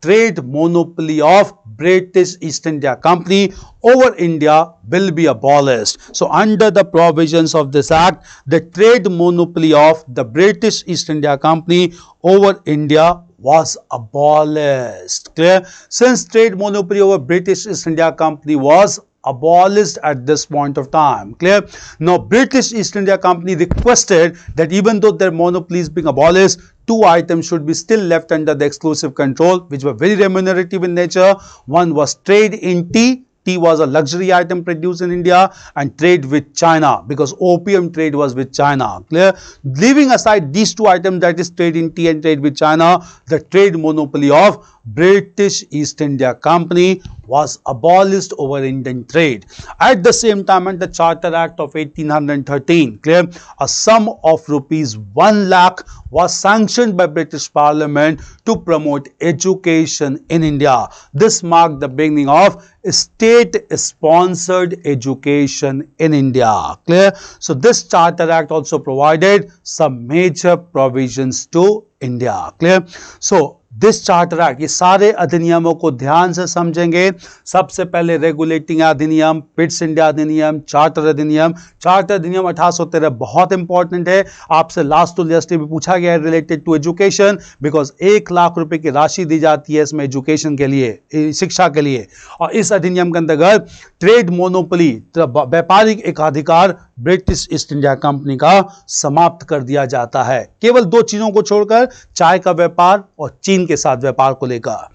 A: trade monopoly of British East India Company over India will be abolished. So under the provisions of this act, the trade monopoly of the British East India Company over India was abolished. Clear? Since trade monopoly over British East India Company was abolished at this point of time. Clear? Now, British East India Company requested that even though their monopoly is being abolished, 2 items should be still left under the exclusive control, which were very remunerative in nature. One was trade in tea. Tea was a luxury item produced in India, and trade with China, because opium trade was with China. Clear? Leaving aside these 2 items, that is trade in tea and trade with China, the trade monopoly of British East India Company was abolished over Indian trade. At the same time, under the Charter Act of 1813, clear, a sum of rupees 1 lakh was sanctioned by British Parliament to promote education in India. This marked the beginning of state-sponsored education in India. Clear? So this Charter Act also provided some major provisions to India. Clear? So this charter act, ये सारे अधिनियमों को ध्यान से समझेंगे. सबसे पहले regulating अधिनियम, पिट्स इंडिया अधिनियम, चार्टर अधिनियम. चार्टर अधिनियम 1813 बहुत इंपॉर्टेंट है. आपसे लास्ट टू लास्ट भी पूछा गया है related to education, because 1 lakh रुपए की राशि दी जाती है इसमें एजुकेशन के लिए, शिक्षा के लिए. और इस अधिनियम के अंतर्गत ट्रेड मोनोपोली, व्यापारिक एकाधिकार ब्रिटिश ईस्ट इंडिया कंपनी का समाप्त कर दिया जाता है, केवल 2 चीजों को छोड़कर, चाय का व्यापार और चीन के साथ व्यापार को लेकर.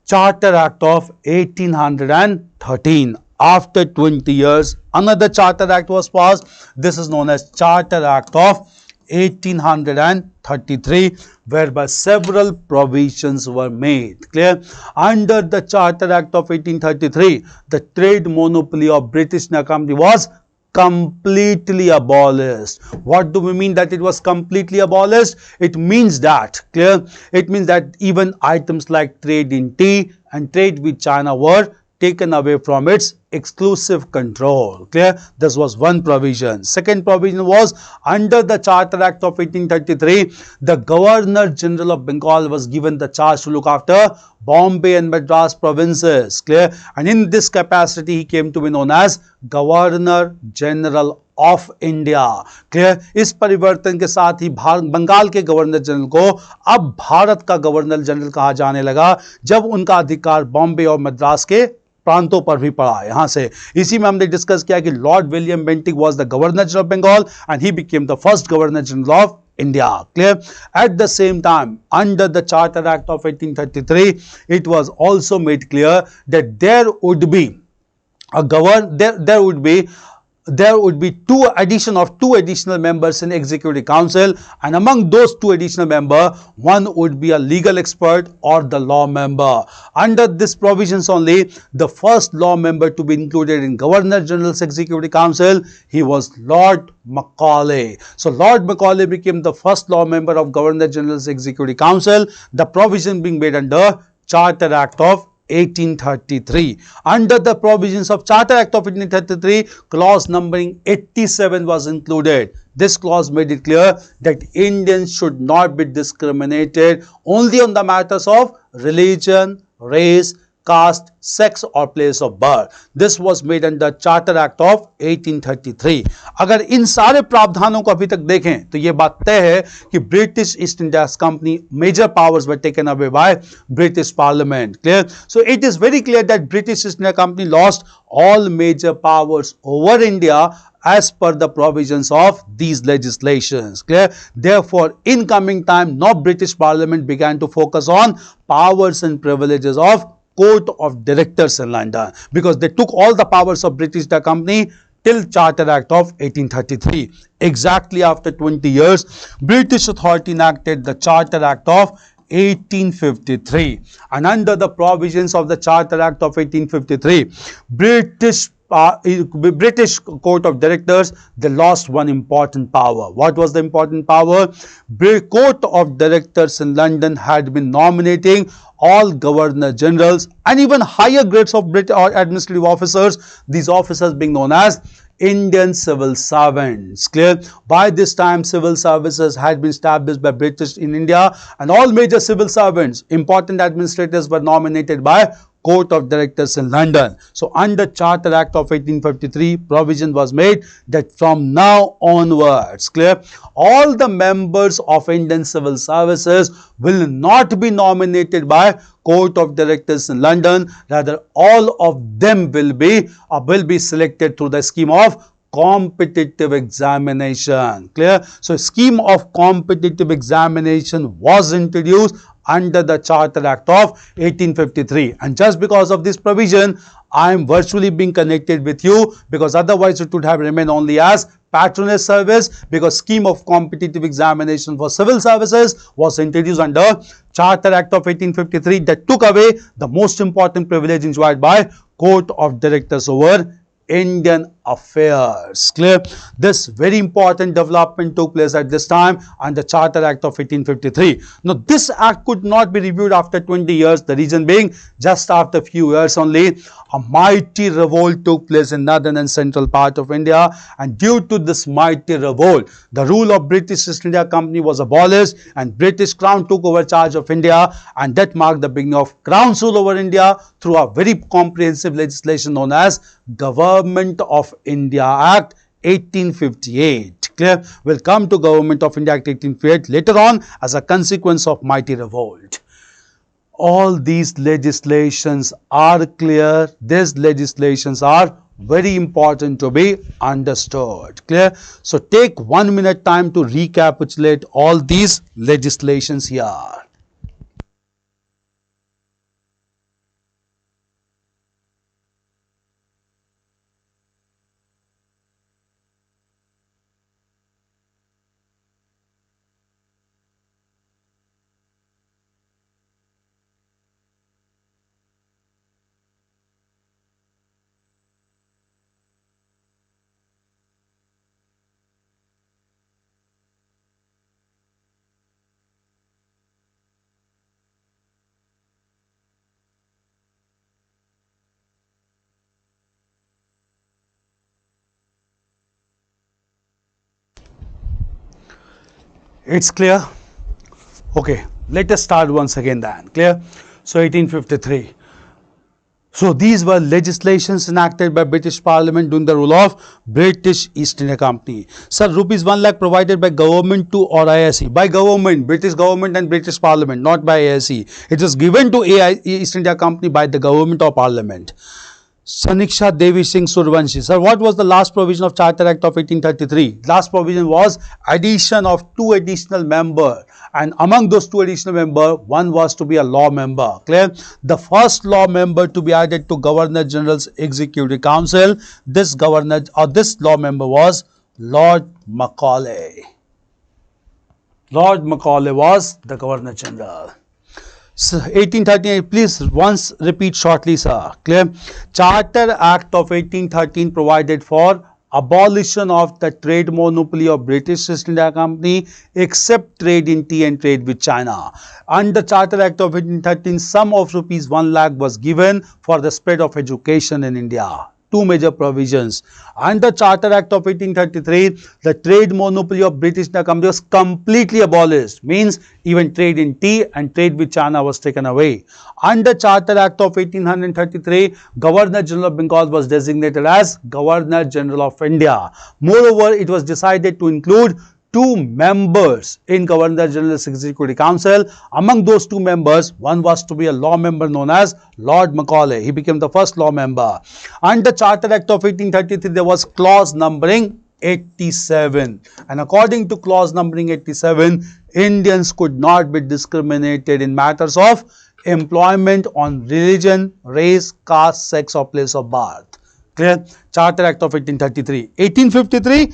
A: Charter act of 1813. After 20 years, another Charter Act was passed. This is known as Charter Act of 1833, whereby several provisions were made. Clear? Under the Charter Act of 1833, the trade monopoly of British India Company was completely abolished. What do we mean that it was completely abolished? It means that, clear? It means that even items like trade in tea and trade with China were taken away from its exclusive control. Clear? This was one provision. Second provision was under the Charter Act of 1833, the Governor General of Bengal was given the charge to look after Bombay and Madras provinces. Clear? And in this capacity, he came to be known as Governor General of India. Clear? इस परिवर्तन के साथ ही बंगाल के governor general को अब भारत का governor general कहा जाने लगा, जब उनका अधिकार बॉम्बे और मद्रास के प्रांतों पर भी पड़ा. यहां से इसी में हमने डिस्कस किया कि Lord William Bentinck was the governor general of Bengal and he became the first governor general of India. Clear? At the same time, under the Charter Act of 1833, it was also made clear that there would be there would be two additional members in Executive Council, and among those two additional members, one would be a legal expert or the law member. Under this provisions only, the first law member to be included in Governor General's Executive Council, he was Lord Macaulay. So Lord Macaulay became the first law member of Governor General's Executive Council, the provision being made under Charter Act of 1833. Under the provisions of Charter Act of 1833, clause numbering 87 was included. This clause made it clear that Indians should not be discriminated only on the matters of religion, race, caste, sex or place of birth. This was made under Charter Act of 1833. अगर इन सारे प्रावधानों को अभी तक देखें तो ये बात तय है कि British East India company major powers were taken away by British Parliament. Clear? So it is very clear that British East India Company lost all major powers over India as per the provisions of these legislations. Clear? Therefore, in coming time, now British Parliament began to focus on powers and privileges of Court of Directors in London, because they took all the powers of British East India Company till Charter Act of 1833. Exactly after 20 years, British authority enacted the Charter Act of 1853, and under the provisions of the Charter Act of 1853, British Court of Directors, they lost one important power. What was the important power? Court of Directors in London had been nominating all Governor Generals and even higher grades of administrative officers, these officers being known as Indian civil servants. Clear? By this time, civil services had been established by British in India, and all major civil servants, important administrators, were nominated by Court of Directors in London. So under Charter Act of 1853, provision was made that from now onwards, clear, all the members of Indian civil services will not be nominated by Court of Directors in London. Rather, all of them will be selected through the scheme of competitive examination. Clear? So scheme of competitive examination was introduced under the Charter Act of 1853, and just because of this provision, I am virtually being connected with you, because otherwise it would have remained only as patronage service, because scheme of competitive examination for civil services was introduced under Charter Act of 1853 that took away the most important privilege enjoyed by Court of Directors over Indian affairs. Clear? This very important development took place at this time under Charter Act of 1853. Now, this act could not be reviewed after 20 years. The reason being, just after a few years only, a mighty revolt took place in northern and central part of India, and due to this mighty revolt, the rule of British East India Company was abolished and British Crown took over charge of India, and that marked the beginning of Crown's rule over India through a very comprehensive legislation known as Government of India Act 1858. Clear? We'll come to Government of India Act 1858 later on as a consequence of mighty revolt. All these legislations are clear. These legislations are very important to be understood. Clear? So take 1 minute time to recapitulate all these legislations here. It's clear? Okay, let us start once again then. Clear? So 1853. So these were legislations enacted by British Parliament during the rule of British East India Company. Sir, rupees 1 lakh provided by government to or ISE. By government, British government and British Parliament, not by ISE. It was given to East India Company by the government or Parliament. Saniksha Devi Singh Survanshi. Sir, what was the last provision of Charter Act of 1833? Last provision was addition of 2 additional members, and among those 2 additional members, one was to be a law member. Clear? The first law member to be added to Governor General's Executive Council, this law member was Lord Macaulay. Lord Macaulay was the Governor General. So 1813, please once repeat shortly, sir. Clear? Charter Act of 1813 provided for abolition of the trade monopoly of British East India Company except trade in tea and trade with China. Under Charter Act of 1813, sum of rupees 1 lakh was given for the spread of education in India. 2 major provisions. Under Charter Act of 1833, the trade monopoly of British India Company was completely abolished. Means even trade in tea and trade with China was taken away. Under Charter Act of 1833, Governor General of Bengal was designated as Governor General of India. Moreover, it was decided to include 2 members in Governor General's Executive Council. Among those 2 members, one was to be a law member known as Lord Macaulay. He became the first law member. Under Charter Act of 1833, there was clause numbering 87. And according to clause numbering 87, Indians could not be discriminated in matters of employment on religion, race, caste, sex or place of birth. Clear? Charter Act of 1833. 1853,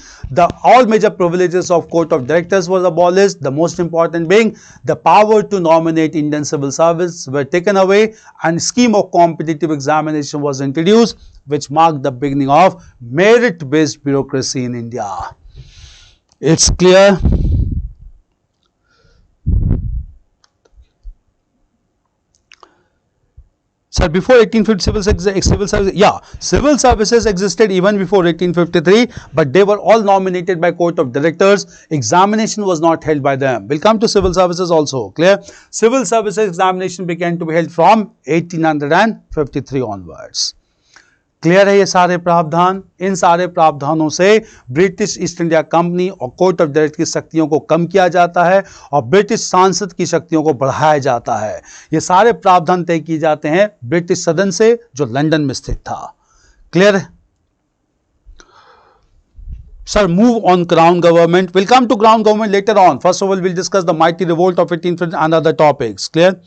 A: all major privileges of Court of Directors was abolished, the most important being the power to nominate Indian civil service were taken away, and scheme of competitive examination was introduced, which marked the beginning of merit-based bureaucracy in India. It's clear? Sir, before 1850, civil services existed even before 1853, but they were all nominated by Court of Directors. Examination was not held by them. We'll come to civil services also. Clear? Civil services examination began to be held from 1853 onwards. Clear है ये सारे प्रावधान? इन सारे प्रावधानों से British East India company और court of direct की शक्तियों को कम किया जाता है और ब्रिटिश सांसद की शक्तियों को बढ़ाया जाता है। ये सारे प्रावधान तय किए जाते हैं ब्रिटिश सदन से, जो लंदन में स्थित था। क्लियर है? Sir, move on crown government. We'll come to crown government later on. First of all, we'll discuss the mighty revolt of 1850 and other topics. Clear?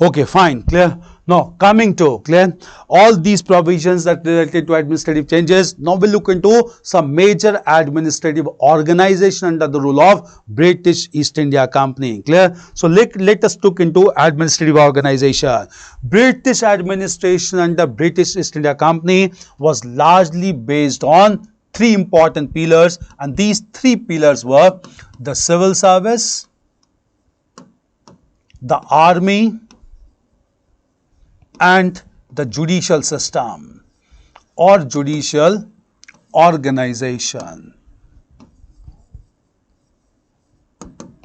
A: Okay, fine. Clear? Now, coming to, clear, all these provisions that related to administrative changes. Now, we'll look into some major administrative organization under the rule of British East India Company. Clear? So, let us look into administrative organization. British administration under British East India Company was largely based on 3 important pillars, and these 3 pillars were the civil service, the army, and the judicial system or judicial organization.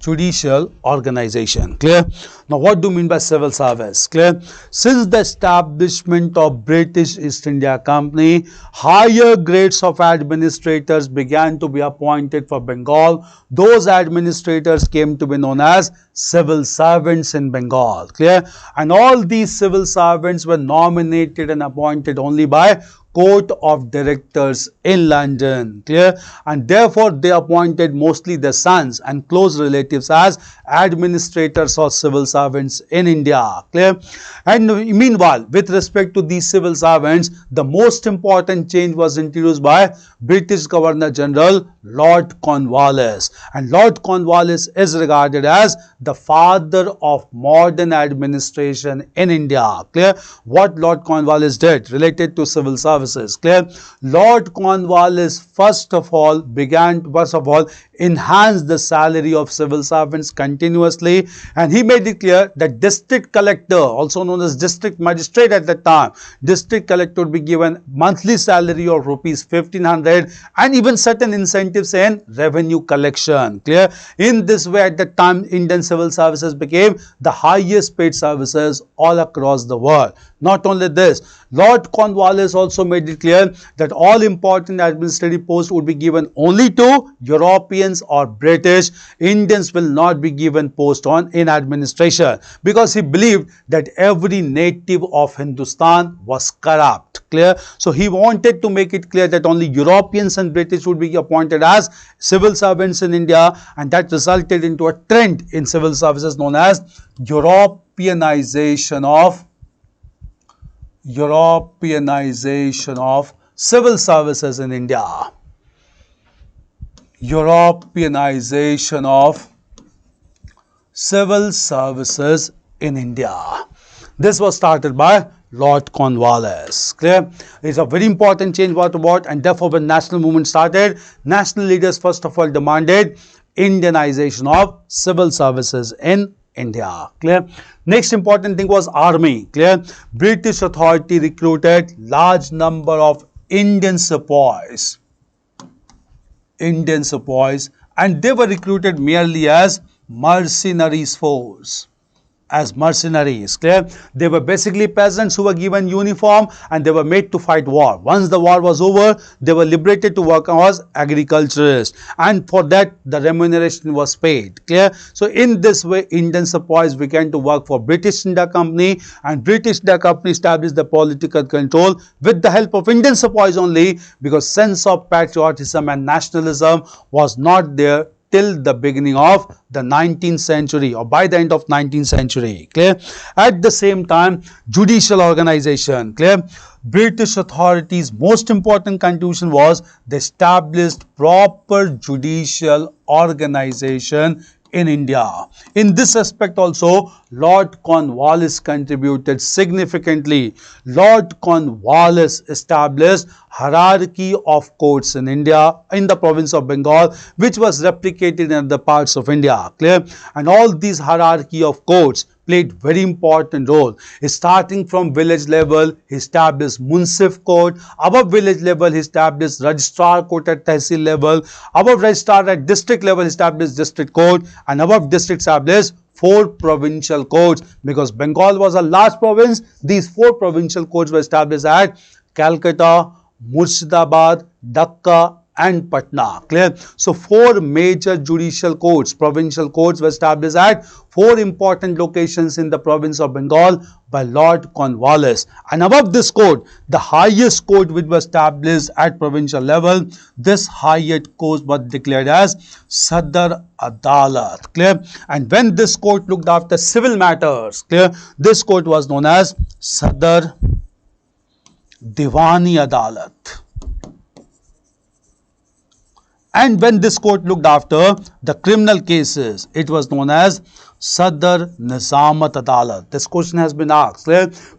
A: Judicial organization. Clear? Now, what do you mean by civil service? Clear? Since the establishment of British East India Company, higher grades of administrators began to be appointed for Bengal. Those administrators came to be known as civil servants in Bengal. Clear? And all these civil servants were nominated and appointed only by Court of Directors in London. Clear? And therefore, they appointed mostly their sons and close relatives as administrators or civil servants in India. Clear? And meanwhile, with respect to these civil servants, the most important change was introduced by British Governor General Lord Cornwallis. And Lord Cornwallis is regarded as the father of modern administration in India. Clear? What Lord Cornwallis did related to civil service. Clear? Lord Cornwallis first of all enhanced the salary of civil servants continuously, and he made it clear that district collector, also known as district magistrate at that time, district collector would be given monthly salary of rupees 1500 and even certain incentives in revenue collection. Clear? In this way, at that time, Indian civil services became the highest paid services all across the world. Not only this, Lord Cornwallis also made it clear that all important administrative posts would be given only to Europeans or British. Indians will not be given post in administration, because he believed that every native of Hindustan was corrupt. Clear? So he wanted to make it clear that only Europeans and British would be appointed as civil servants in India, and that resulted into a trend in civil services known as Europeanization of civil services in India. Europeanization of civil services in India. This was started by Lord Cornwallis. Clear? It's a very important change what about, and therefore when national movement started, national leaders first of all demanded Indianization of civil services in India. Clear? Next important thing was army. Clear? British authority recruited large number of Indian sepoys, and they were recruited merely as mercenaries force. Clear? They were basically peasants who were given uniform and they were made to fight war. Once the war was over, they were liberated to work as agriculturists, and for that the remuneration was paid. Clear? So in this way, Indian sepoys began to work for British India Company, and British India Company established the political control with the help of Indian sepoys only, because sense of patriotism and nationalism was not there till the beginning of the 19th century, or by the end of 19th century. Clear? At the same time, judicial organization. Clear? British authorities' most important contribution was they established proper judicial organization in India. In this aspect also, Lord Cornwallis contributed significantly. Lord Cornwallis established hierarchy of courts in India, in the province of Bengal, which was replicated in other parts of India. Clear? And all these hierarchy of courts played very important role. Starting from village level, he established Munsif court. Above village level, he established registrar court at Tehsil level. Above registrar at district level, he established district court, and above district established 4 provincial courts. Because Bengal was a large province, these 4 provincial courts were established at Calcutta, Murshidabad, Dhaka and Patna. Clear? So 4 major judicial courts, provincial courts, were established at 4 important locations in the province of Bengal by Lord Cornwallis. And above this court, the highest court which was established at provincial level, this highest court was declared as Sadar Adalat. Clear? And when this court looked after civil matters, clear, this court was known as Sadar Diwani Adalat. And when this court looked after the criminal cases, it was known as Sadar Nizamat Adalat. This question has been asked.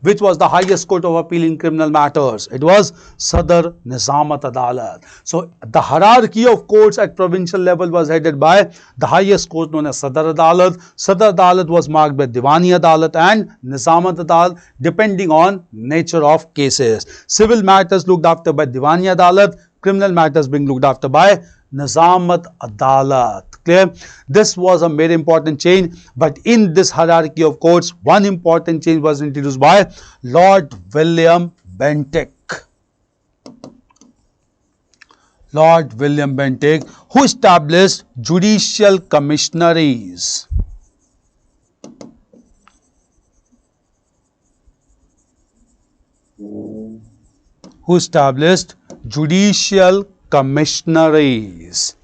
A: Which was the highest court of appeal in criminal matters? It was Sadar Nizamat Adalat. So the hierarchy of courts at provincial level was headed by the highest court known as Sadar Adalat. Sadar Adalat was marked by Diwani Adalat and Nizamat Adalat, depending on nature of cases. Civil matters looked after by Diwani Adalat, criminal matters being looked after by Nizamat Adalat. Clear? This was a very important change, but in this hierarchy of courts, one important change was introduced by Lord William Bentinck. Lord William Bentinck, who established judicial commissionaries. Who established judicial commissionaries,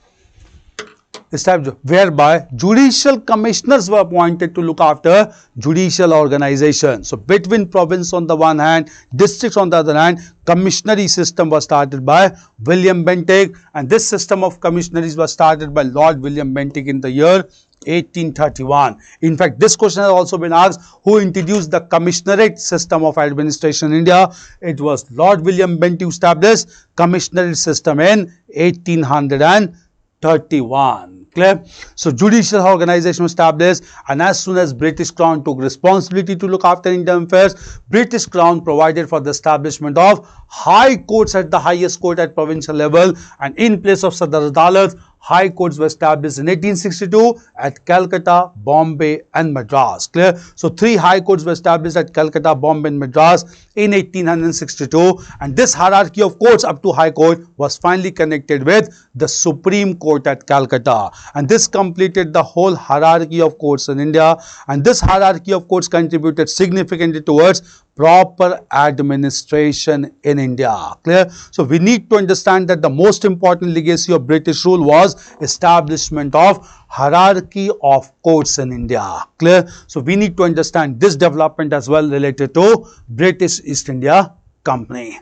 A: whereby judicial commissioners were appointed to look after judicial organization. So between province on the one hand, districts on the other hand, commissionary system was started by William Bentinck, and this system of commissionaries was started by Lord William Bentinck in the year 1831. In fact, this question has also been asked, who introduced the commissionerate system of administration in India? It was Lord William Bentinck who established commissionerate system in 1831. Clear? So judicial organization was established, and as soon as British Crown took responsibility to look after Indian affairs, British Crown provided for the establishment of high courts at the highest court at provincial level, and in place of Sadar Adalat, high courts were established in 1862 at Calcutta, Bombay and Madras. Clear? So 3 high courts were established at Calcutta, Bombay and Madras in 1862, and this hierarchy of courts up to high court was finally connected with the Supreme Court at Calcutta, and this completed the whole hierarchy of courts in India, and this hierarchy of courts contributed significantly towards proper administration in India. Clear? So we need to understand that the most important legacy of British rule was establishment of hierarchy of courts in India. Clear? So we need to understand this development as well related to British East India Company.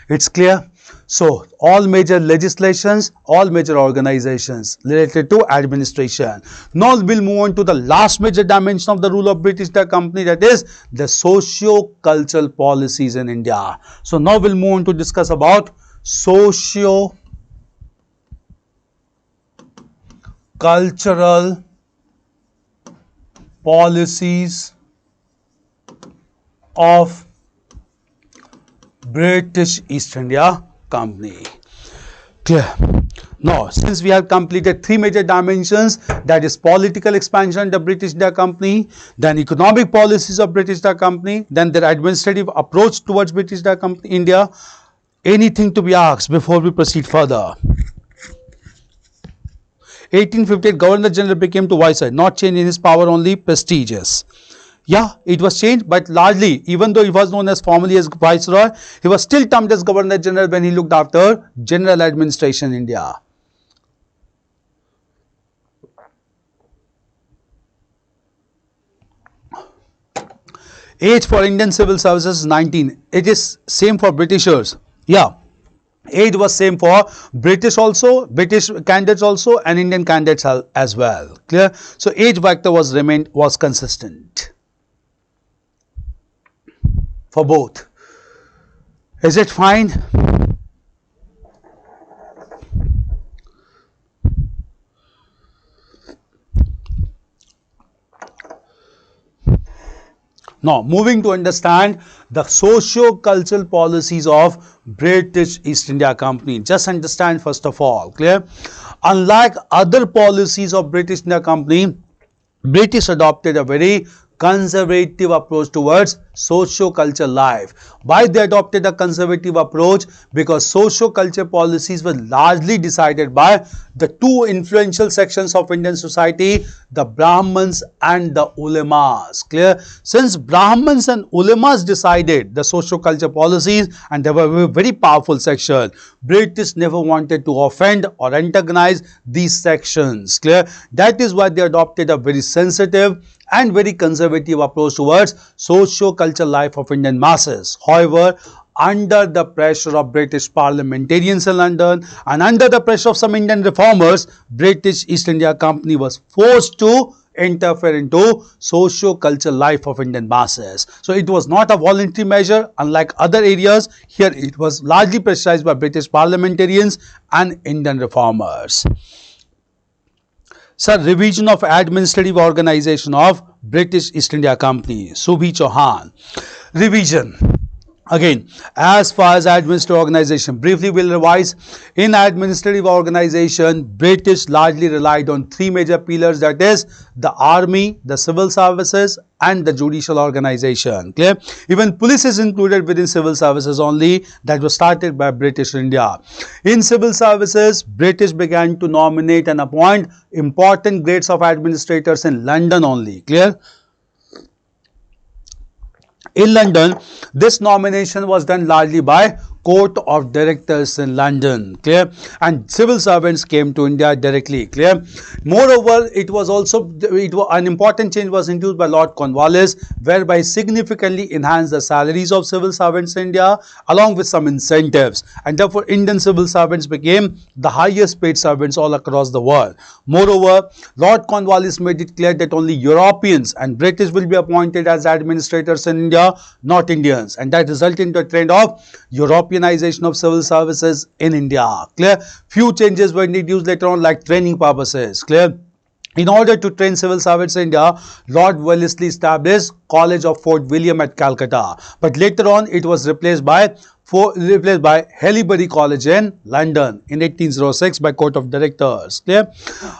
A: It's clear? So all major legislations, all major organizations related to administration. Now we'll move on to the last major dimension of the rule of British East India Company, that is the socio-cultural policies in India. So now we'll move on to discuss about socio-cultural policies of British East India Company. Clear? Now, since we have completed 3 major dimensions, that is political expansion of the British India Company, then economic policies of British India Company, then their administrative approach towards British India Company, India. Anything to be asked before we proceed further? 1858, Governor General became to Viceroy, not change in his power, only prestigious. Yeah, it was changed, but largely, even though he was known as formally as Viceroy, he was still termed as Governor General when he looked after general administration in India. Age for Indian civil services is 19. It is same for Britishers. Yeah, age was same for British also, British candidates also, and Indian candidates as well. Clear? So age factor was consistent for both. Is it fine? Now, moving to understand the socio-cultural policies of British East India Company. Just understand first of all, clear? Unlike other policies of British India Company, British adopted a very conservative approach towards socio-cultural life. Why they adopted a conservative approach? Because socio-culture policies were largely decided by the 2 influential sections of Indian society, the Brahmins and the Ulemas. Clear? Since Brahmins and Ulemas decided the socio-culture policies, and they were a very powerful section, British never wanted to offend or antagonize these sections. Clear? That is why they adopted a very sensitive and very conservative approach towards socio-cultural life of Indian masses. However, under the pressure of British parliamentarians in London and under the pressure of some Indian reformers, British East India Company was forced to interfere into socio-cultural life of Indian masses. So it was not a voluntary measure. Unlike other areas, here it was largely pressurized by British parliamentarians and Indian reformers. Sir, revision of administrative organization of British East India Company, Subhi Chauhan. Revision. Again, as far as administrative organization, briefly we'll revise. In administrative organization, British largely relied on 3 major pillars, that is the army, the civil services and the judicial organization. Clear? Even police is included within civil services only, that was started by British India. In civil services, British began to nominate and appoint important grades of administrators in London only. Clear? In London, this nomination was done largely by Court of Directors in London. Clear? And civil servants came to India directly. Clear? Moreover, an important change was introduced by Lord Cornwallis, whereby significantly enhanced the salaries of civil servants in India along with some incentives, and therefore Indian civil servants became the highest paid servants all across the world. Moreover, Lord Cornwallis made it clear that only Europeans and British will be appointed as administrators in India, not Indians, and that resulted into a trend of Europeanization of civil services in India. Clear? Few changes were introduced later on, like training purposes. Clear? In order to train civil servants in India, Lord Wellesley established College of Fort William at Calcutta, but later on it was replaced by replaced by Haileybury College in London in 1806 by Court of Directors. Clear?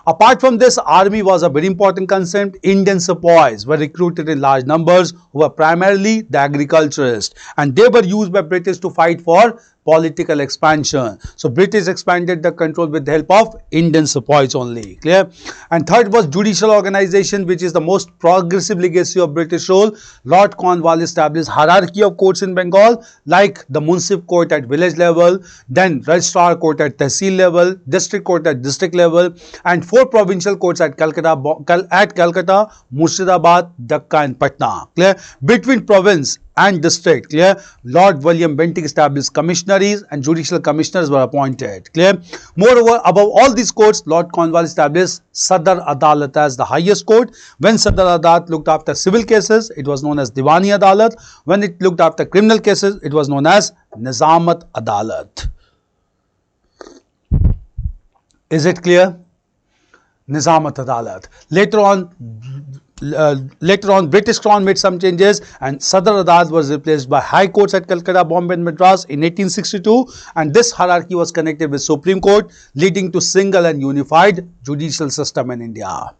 A: Apart from this, army was a very important concept. Indian sepoys were recruited in large numbers who were primarily the agriculturists, and they were used by British to fight for political expansion. So British expanded the control with the help of Indian sepoys only. Clear? And third was judicial organization, which is the most progressive legacy of British rule. Lord Cornwallis established hierarchy of courts in Bengal, like the Munsif court at village level, then registrar court at tehsil level, district court at district level, and 4 provincial courts at Calcutta, Murshidabad, Dhaka and Patna. Clear? Between province and district, clear, Lord William Bentinck established commissionaries and judicial commissioners were appointed. Clear? Moreover, above all these courts, Lord Cornwallis established Sadar Adalat as the highest court. When Sadar Adalat looked after civil cases, it was known as Diwani Adalat. When it looked after criminal cases, it was known as Nizamat Adalat. Is it clear? Nizamat Adalat. Later on, British Crown made some changes and Sadar Adalat was replaced by High Courts at Calcutta, Bombay and Madras in 1862, and this hierarchy was connected with Supreme Court, leading to single and unified judicial system in India.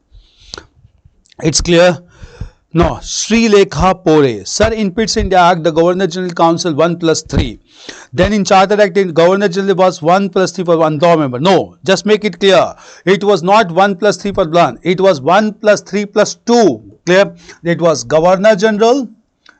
A: It's clear? No. Sri Lekha Pore. Sir, in Pitt's India Act, the Governor General Council 1+3. Then in Charter Act, in Governor General was 1+3 for one law member. No, just make it clear. It was not 1+3 for one. It was 1+3+2. Clear? It was Governor General,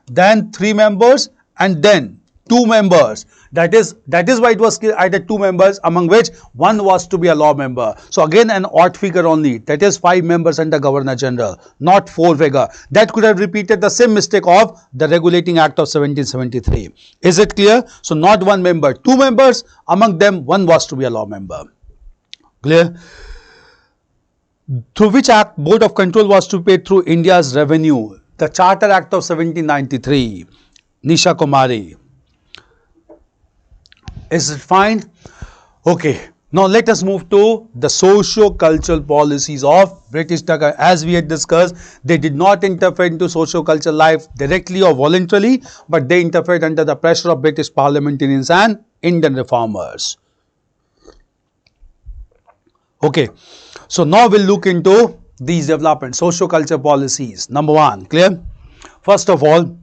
A: then 3 members, and then 2 members. That is why it was added 2 members, among which 1 was to be a law member. So again an odd figure only, that is 5 members under Governor General, not 4 figure. That could have repeated the same mistake of the Regulating Act of 1773. Is it clear? So not 1 member, 2 members, among them 1 was to be a law member. Clear? Through which act Board of Control was to pay through India's revenue? The Charter Act of 1793. Nisha Kumari. Is it fine? Okay. Now let us move to the socio-cultural policies of British Dhaka. As we had discussed, they did not interfere into socio-cultural life directly or voluntarily, but they interfered under the pressure of British parliamentarians and Indian reformers. Okay. So now we'll look into these developments, socio-cultural policies. Number 1, clear? First of all,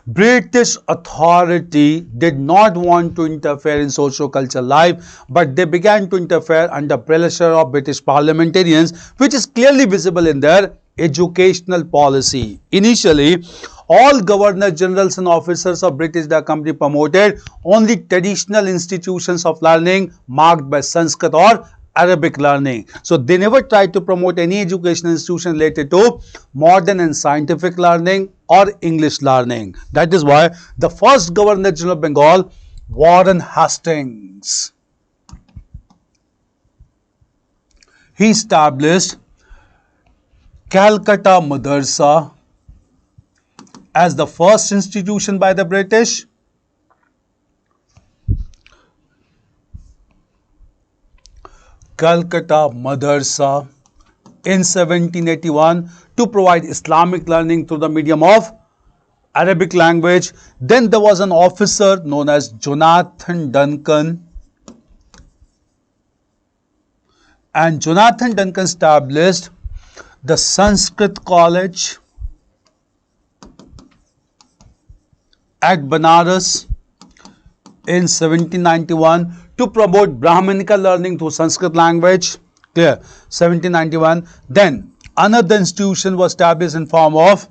A: British authority did not want to interfere in socio-cultural life, but they began to interfere under pressure of British parliamentarians, which is clearly visible in their educational policy. Initially, all governor generals and officers of British Company promoted only traditional institutions of learning marked by Sanskrit or Arabic learning. So they never tried to promote any educational institution related to modern and scientific learning or English learning. That is why the first Governor General of Bengal, Warren Hastings, he established Calcutta Madrasa as the first institution by the British. Calcutta Madrasa in 1781 to provide Islamic learning through the medium of Arabic language. Then there was an officer known as Jonathan Duncan, and Jonathan Duncan established the Sanskrit College at Banaras in 1791 to promote Brahmanical learning through Sanskrit language. Clear? 1791. Then another institution was established in form of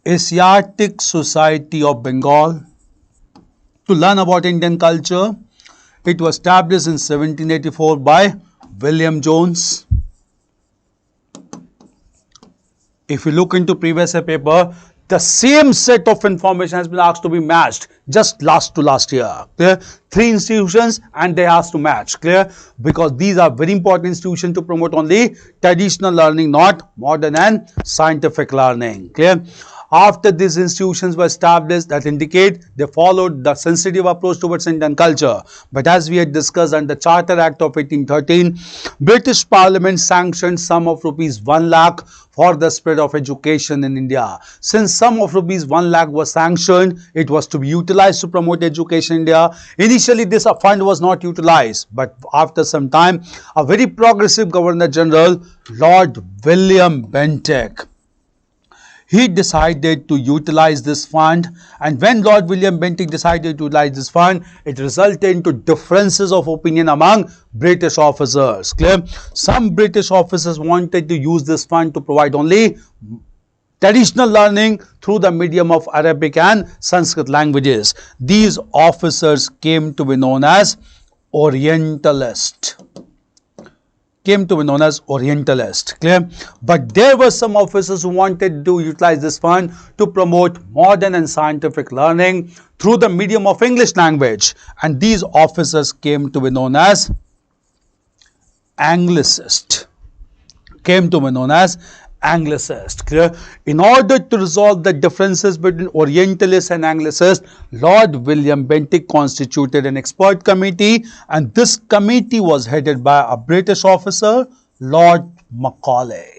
A: Asiatic Society of Bengal to learn about Indian culture. It was established in 1784 by William Jones. If you look into previous paper, the same set of information has been asked to be matched just last year. Clear? 3 institutions and they asked to match. Clear? Because these are very important institutions to promote only traditional learning, not modern and scientific learning. Clear? After these institutions were established, that indicate they followed the sensitive approach towards Indian culture. But as we had discussed under the Charter Act of 1813, British Parliament sanctioned sum of rupees 1 lakh for the spread of education in India. Since sum of rupees 1 lakh was sanctioned, it was to be utilized to promote education in India. Initially, this fund was not utilized, but after some time, a very progressive Governor General, Lord William Bentinck, he decided to utilize this fund, and when Lord William Bentinck decided to utilize this fund, it resulted into differences of opinion among British officers. Clear? Some British officers wanted to use this fund to provide only traditional learning through the medium of Arabic and Sanskrit languages. These officers came to be known as Orientalists. Clear? But there were some officers who wanted to utilize this fund to promote modern and scientific learning through the medium of English language, and these officers came to be known as Anglicists. Clear? In order to resolve the differences between Orientalists and Anglicists, Lord William Bentinck constituted an expert committee, and this committee was headed by a British officer, Lord Macaulay.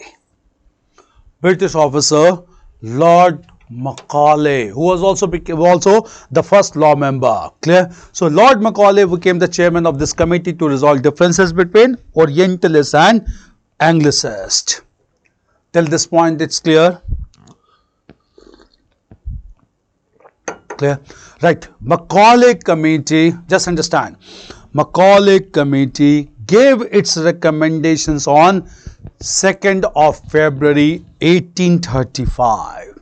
A: Who was also the first law member. Clear? So Lord Macaulay became the chairman of this committee to resolve differences between Orientalists and Anglicists. Till this point, it's clear? Right. Macaulay Committee, just understand, Macaulay Committee gave its recommendations on 2nd of February 1835.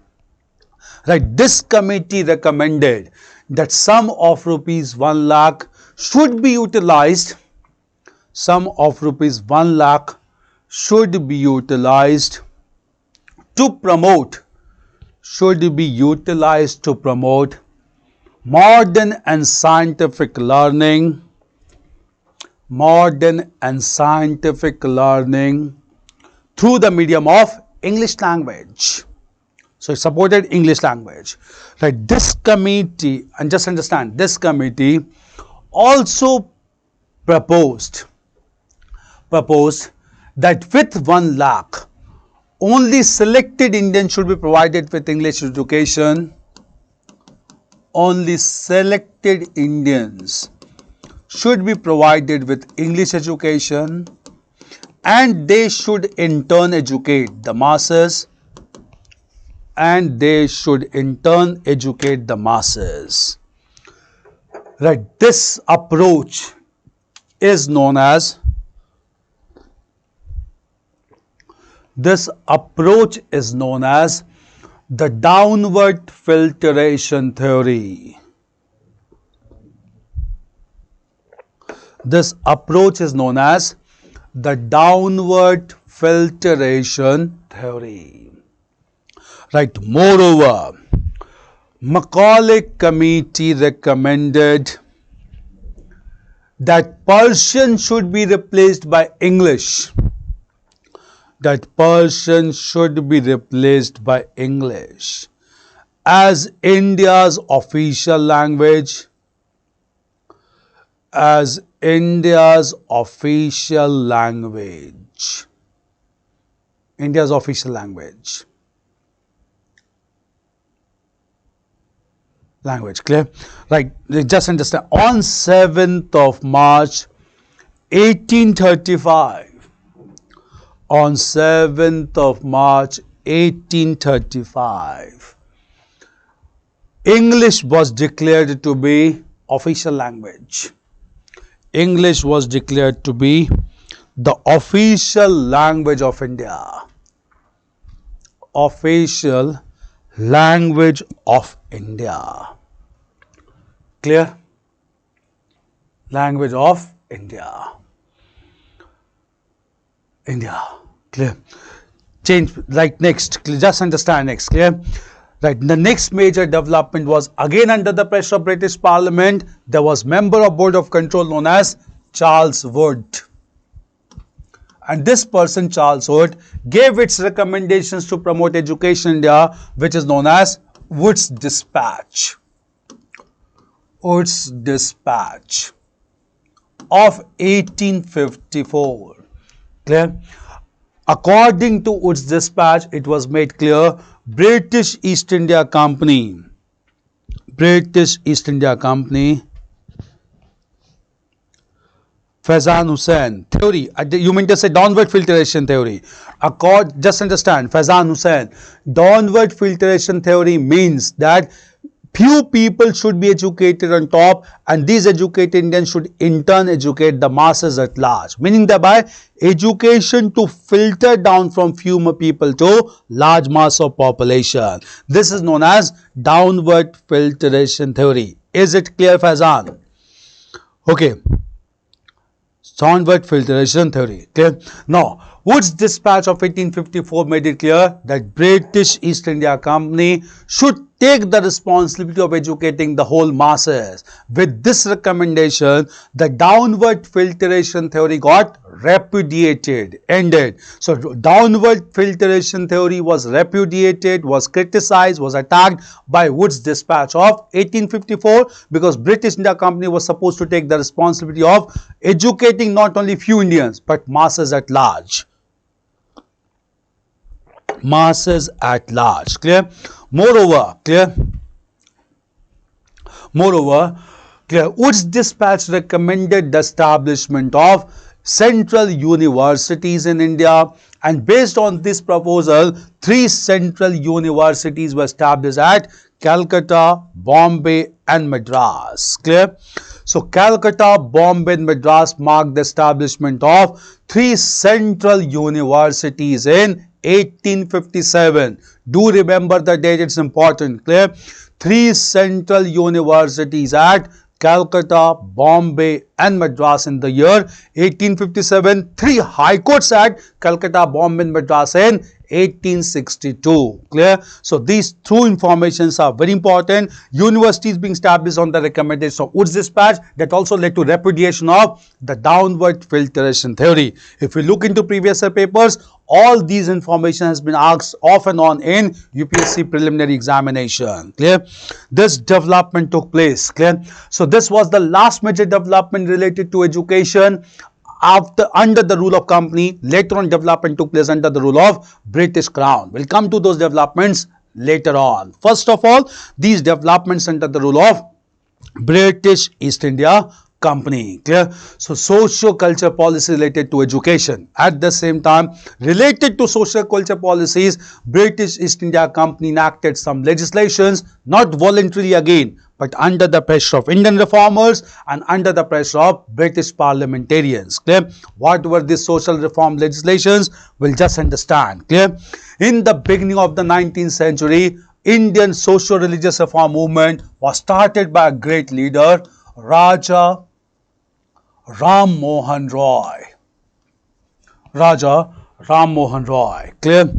A: Right. This committee recommended that sum of rupees 1 lakh should be utilized. Sum of rupees 1 lakh should be utilized to promote, modern and scientific learning, through the medium of English language. So it supported English language. Right. This committee, and just understand, this committee also proposed that with 1 lakh, only selected Indians should be provided with English education. Only selected Indians should be provided with English education, and they should in turn educate the masses. Right. This approach is known as the downward filtration theory. This approach is known as the downward filtration theory. Right. Moreover, Macaulay Committee recommended that Persian should be replaced by English. As India's official language. India's official language. Clear? Right. Just understand. On 7th of March 1835. On 7th of March 1835, English was declared to be official language. English was declared to be the official language of India. Official language of India. Clear? Language of India. Clear? Change. Right. Next, just understand next. Clear? Right. The next major development was again under the pressure of British Parliament. There was member of Board of Control known as Charles Wood. And this person, Charles Wood, gave its recommendations to promote education in India, which is known as Wood's Dispatch. Wood's Dispatch of 1854. Clear? According to Wood's Dispatch, it was made clear British East India Company, Faizan Hussain theory, you mean to say downward filtration theory. Just understand, Faizan Hussain, downward filtration theory means that few people should be educated on top, and these educated Indians should in turn educate the masses at large, meaning thereby education to filter down from few people to large mass of population. This is known as downward filtration theory. Is it clear, Faizan? Okay. Downward filtration theory. Clear? Now, Wood's Dispatch of 1854 made it clear that British East India Company should take the responsibility of educating the whole masses. With this recommendation, the downward filtration theory got repudiated, ended. So, downward filtration theory was repudiated, was criticized, was attacked by Wood's Dispatch of 1854 because British India Company was supposed to take the responsibility of educating not only few Indians but masses at large. Masses at large. Clear? Moreover, Wood's Dispatch recommended the establishment of central universities in India, and based on this proposal, 3 central universities were established at Calcutta, Bombay and Madras. Clear? So, Calcutta, Bombay and Madras marked the establishment of 3 central universities in 1857. Do remember the date, it's important. Clear? 3 central universities at Calcutta, Bombay and Madras in the year 1857. 3 high courts at Calcutta, Bombay and Madras in 1862. Clear? So, these 2 informations are very important. Universities being established on the recommendation of Wood's Dispatch, that also led to repudiation of the downward filtration theory. If we look into previous papers, all these information has been asked off and on in UPSC preliminary examination. Clear? This development took place. Clear? So, this was the last major development related to education under the rule of company. Later on, development took place under the rule of British Crown. We'll come to those developments later on. First of all, these developments under the rule of British East India Company. Clear? So, socio-culture policy related to education. At the same time, related to socio-culture policies, British East India Company enacted some legislations, not voluntarily again, but under the pressure of Indian reformers and under the pressure of British parliamentarians. Clear? What were these social reform legislations? We'll just understand. Clear? In the beginning of the 19th century, Indian Socio Religious reform movement was started by a great leader, Raja Ram Mohan Roy. Raja Ram Mohan Roy. Clear?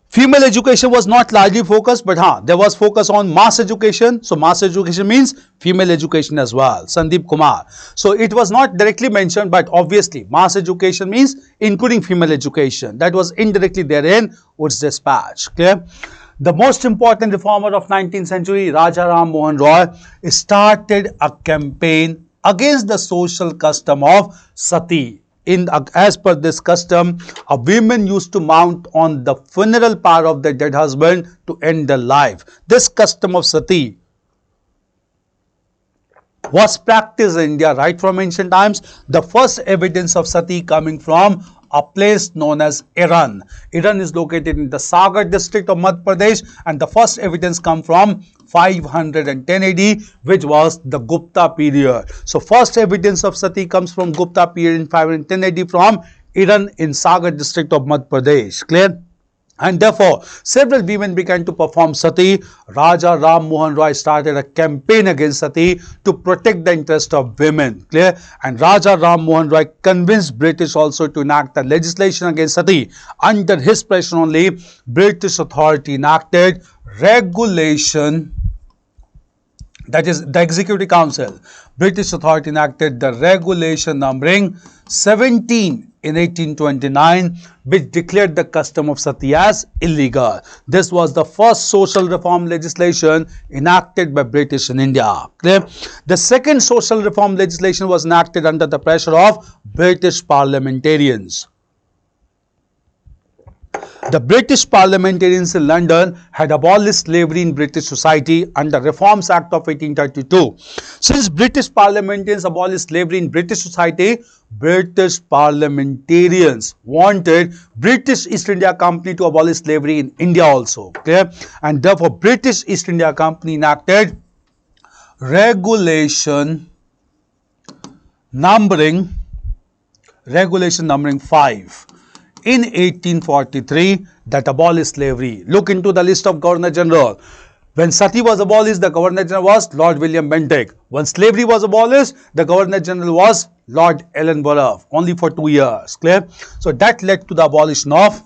A: Female education was not largely focused, but there was focus on mass education. So, mass education means female education as well. Sandeep Kumar. So, it was not directly mentioned, but obviously mass education means including female education. That was indirectly there in Wood's Dispatch. Clear? The most important reformer of 19th century, Raja Ram Mohan Roy, started a campaign against the social custom of sati. As per this custom, a woman used to mount on the funeral pyre of their dead husband to end their life. This custom of sati was practiced in India right from ancient times. The first evidence of sati coming from a place known as Iran. Iran is located in the Sagar district of Madhya Pradesh, and the first evidence come from 510 AD, which was the Gupta period. So, first evidence of sati comes from Gupta period in 510 AD from Iran in Sagar district of Madhya Pradesh. Clear? And therefore, several women began to perform sati. Raja Ram Mohan Roy started a campaign against sati to protect the interest of women. Clear? And Raja Ram Mohan Roy convinced British also to enact the legislation against sati. Under his pressure only, British authority enacted regulation that is the Executive Council, British authority enacted the regulation numbering 17 in 1829, which declared the custom of sati as illegal. This was the first social reform legislation enacted by British in India. Clear? The second social reform legislation was enacted under the pressure of British parliamentarians. The British parliamentarians in London had abolished slavery in British society under Reforms Act of 1832. Since British parliamentarians abolished slavery in British society, British parliamentarians wanted British East India Company to abolish slavery in India also. Okay? And therefore, British East India Company enacted regulation numbering 5 in 1843 that abolished slavery. Look into the list of Governor General. When sati was abolished, the Governor General was Lord William Bentinck. When slavery was abolished, the Governor General was Lord Ellenborough, only for 2 years. Clear? So that led to the abolition of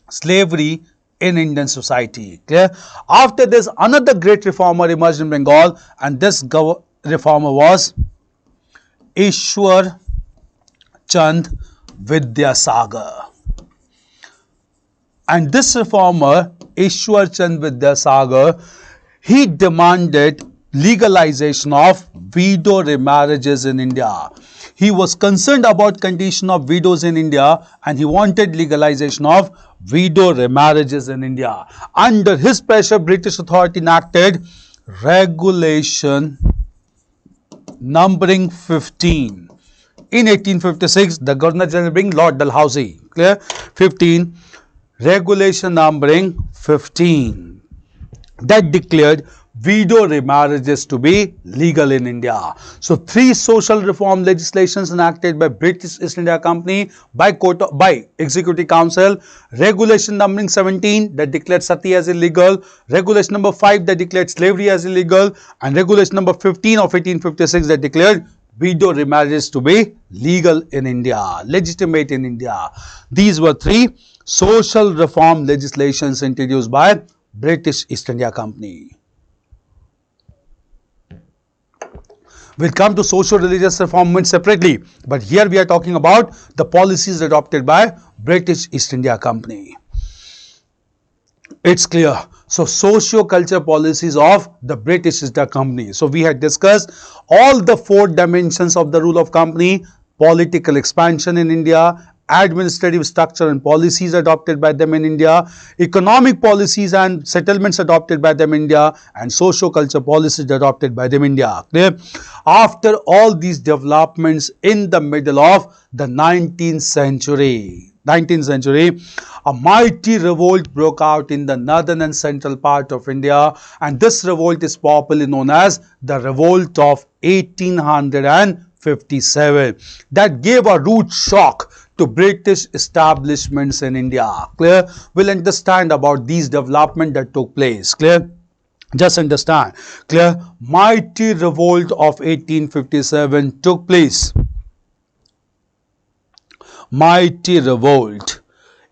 A: slavery in Indian society. Clear? After this, another great reformer emerged in Bengal, and this reformer was Ishwar Chand Vidyasagar. And this reformer, Ishwar Chand Vidyasagar, he demanded legalization of widow remarriages in India. He was concerned about condition of widows in India, and he wanted legalization of widow remarriages in India. Under his pressure, British authority enacted regulation numbering 15. In 1856, the Governor General being Lord Dalhousie. Clear? 15. Regulation numbering 15 that declared widow remarriages to be legal in India. So, 3 social reform legislations enacted by British East India Company by Executive Council. Regulation numbering 17 that declared sati as illegal. Regulation number 5 that declared slavery as illegal. And regulation number 15 of 1856 that declared widow remarriages to be legal in India, legitimate in India. These were 3 social reform legislations introduced by British East India Company. We'll come to socio-religious reform movement separately, but here we are talking about the policies adopted by British East India Company. It's clear. So, socio-culture policies of the British East India Company. So, we had discussed all the 4 dimensions of the rule of company: political expansion in India, administrative structure and policies adopted by them in India, economic policies and settlements adopted by them in India, and socio-culture policies adopted by them in India. Clear? After all these developments in the middle of the 19th century, a mighty revolt broke out in the northern and central part of India, and this revolt is popularly known as the Revolt of 1857. That gave a rude shock to British establishments in India. Clear? We'll understand about these developments that took place. Clear? Just understand. Clear? Mighty revolt of 1857 took place. Mighty revolt.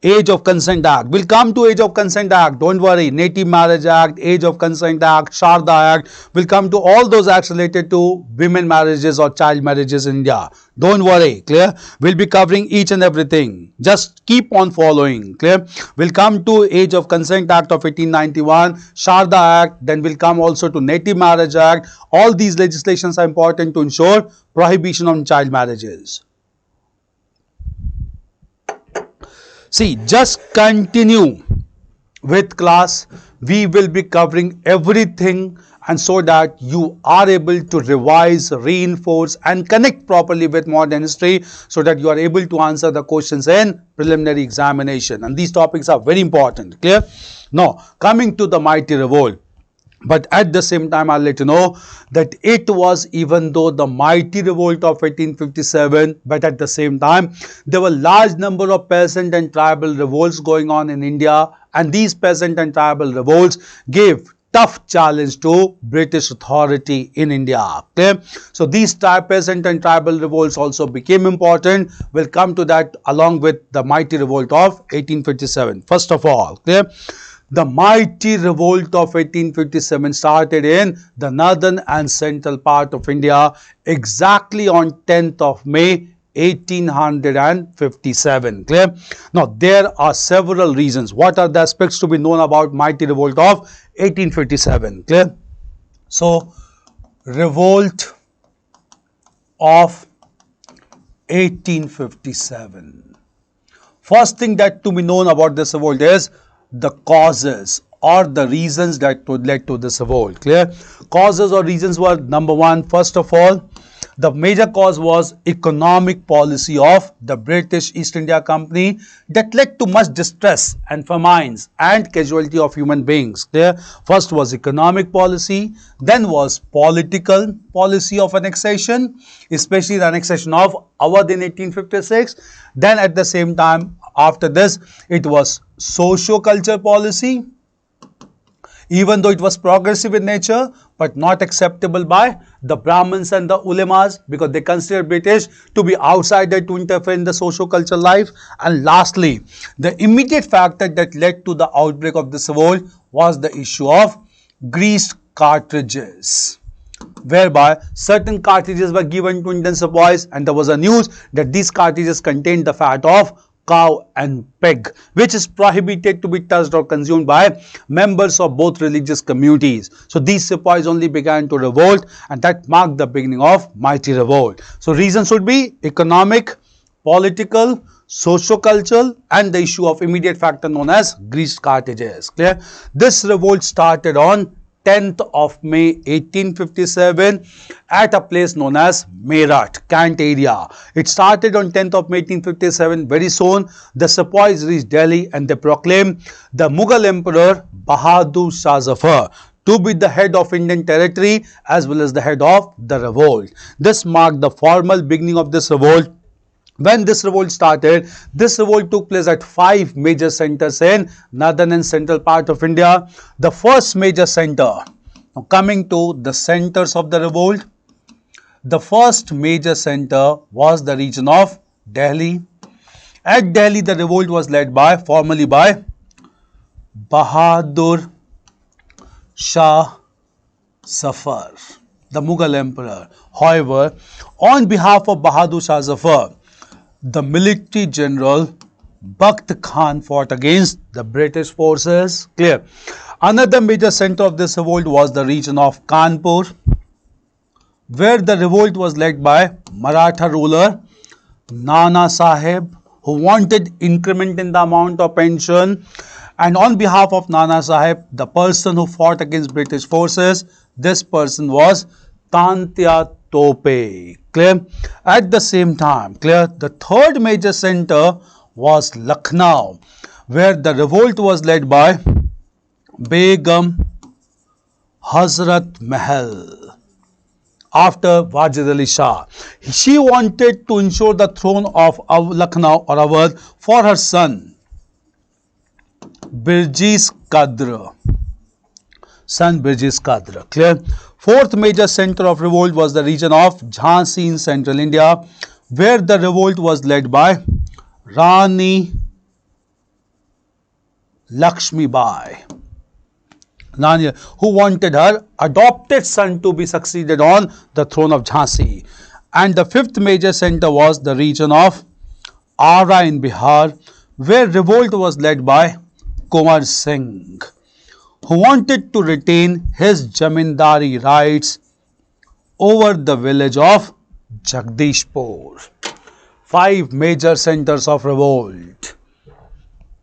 A: Age of Consent Act. We'll come to Age of Consent Act. Don't worry. Native Marriage Act, Age of Consent Act, Sharda Act. We'll come to all those acts related to women marriages or child marriages in India. Don't worry. Clear? We'll be covering each and everything. Just keep on following. Clear? We'll come to Age of Consent Act of 1891, Sharda Act. Then we'll come also to Native Marriage Act. All these legislations are important to ensure prohibition on child marriages. See, just continue with class. We will be covering everything, and so that you are able to revise, reinforce and connect properly with modern history, so that you are able to answer the questions in preliminary examination. And these topics are very important. Clear? Now, coming to the mighty revolt. But at the same time, I'll let you know that it was, even though the mighty revolt of 1857, but at the same time, there were large number of peasant and tribal revolts going on in India, and these peasant and tribal revolts gave tough challenge to British authority in India. Clear? So these peasant and tribal revolts also became important. We'll come to that along with the mighty revolt of 1857. First of all, clear? The mighty revolt of 1857 started in the northern and central part of India exactly on 10th of May 1857. Clear? Now, there are several reasons. What are the aspects to be known about mighty revolt of 1857? Clear? So, revolt of 1857. First thing that to be known about this revolt is the causes or the reasons that led to this revolt. Clear? Causes or reasons were, number one, first of all, the major cause was economic policy of the British East India Company that led to much distress and famines and casualty of human beings. Clear? First was economic policy, then was political policy of annexation, especially the annexation of Awadh in 1856. Then at the same time, after this, it was socio-culture policy, even though it was progressive in nature, but not acceptable by the Brahmins and the ulemas because they considered British to be outsider to interfere in the socio-cultural life. And lastly, the immediate factor that led to the outbreak of this revolt was the issue of greased cartridges, whereby certain cartridges were given to Indian sepoys and there was a news that these cartridges contained the fat of cow and pig, which is prohibited to be touched or consumed by members of both religious communities. So these sepoys only began to revolt, and that marked the beginning of mighty revolt. So reasons would be economic, political, socio-cultural, and the issue of immediate factor known as greased cartridges. Clear? This revolt started on 10th of May 1857 at a place known as Meerut, Kant area. It started on 10th of May 1857. Very soon, the sepoys reached Delhi and they proclaimed the Mughal Emperor Bahadur Shah Zafar to be the head of Indian territory as well as the head of the revolt. This marked the formal beginning of this revolt. When this revolt started, this revolt took place at 5 major centers in northern and central part of India. The first major center, now coming to the centers of the revolt, the first major center was the region of Delhi. At Delhi, the revolt was led by, formally by Bahadur Shah Zafar, the Mughal Emperor. However, on behalf of Bahadur Shah Zafar, the military general Bakht Khan fought against the British forces. Clear? Another major center of this revolt was the region of Kanpur, where the revolt was led by Maratha ruler Nana Sahib, who wanted increment in the amount of pension. And on behalf of Nana Sahib, the person who fought against British forces, this person was Tantya Tope. Clear? At the same time, clear, the third major center was Lucknow, where the revolt was led by Begum Hazrat Mahal after Wajid Ali Shah. She wanted to ensure the throne of Lucknow or Awadh for her son Birjis Qadr. Clear? Fourth major center of revolt was the region of Jhansi in central India, where the revolt was led by Rani Lakshmi Bai, who wanted her adopted son to be succeeded on the throne of Jhansi. And the fifth major center was the region of Ara in Bihar, where revolt was led by Kumar Singh, who wanted to retain his jamindari rights over the village of Jagdishpur. 5 major centers of revolt.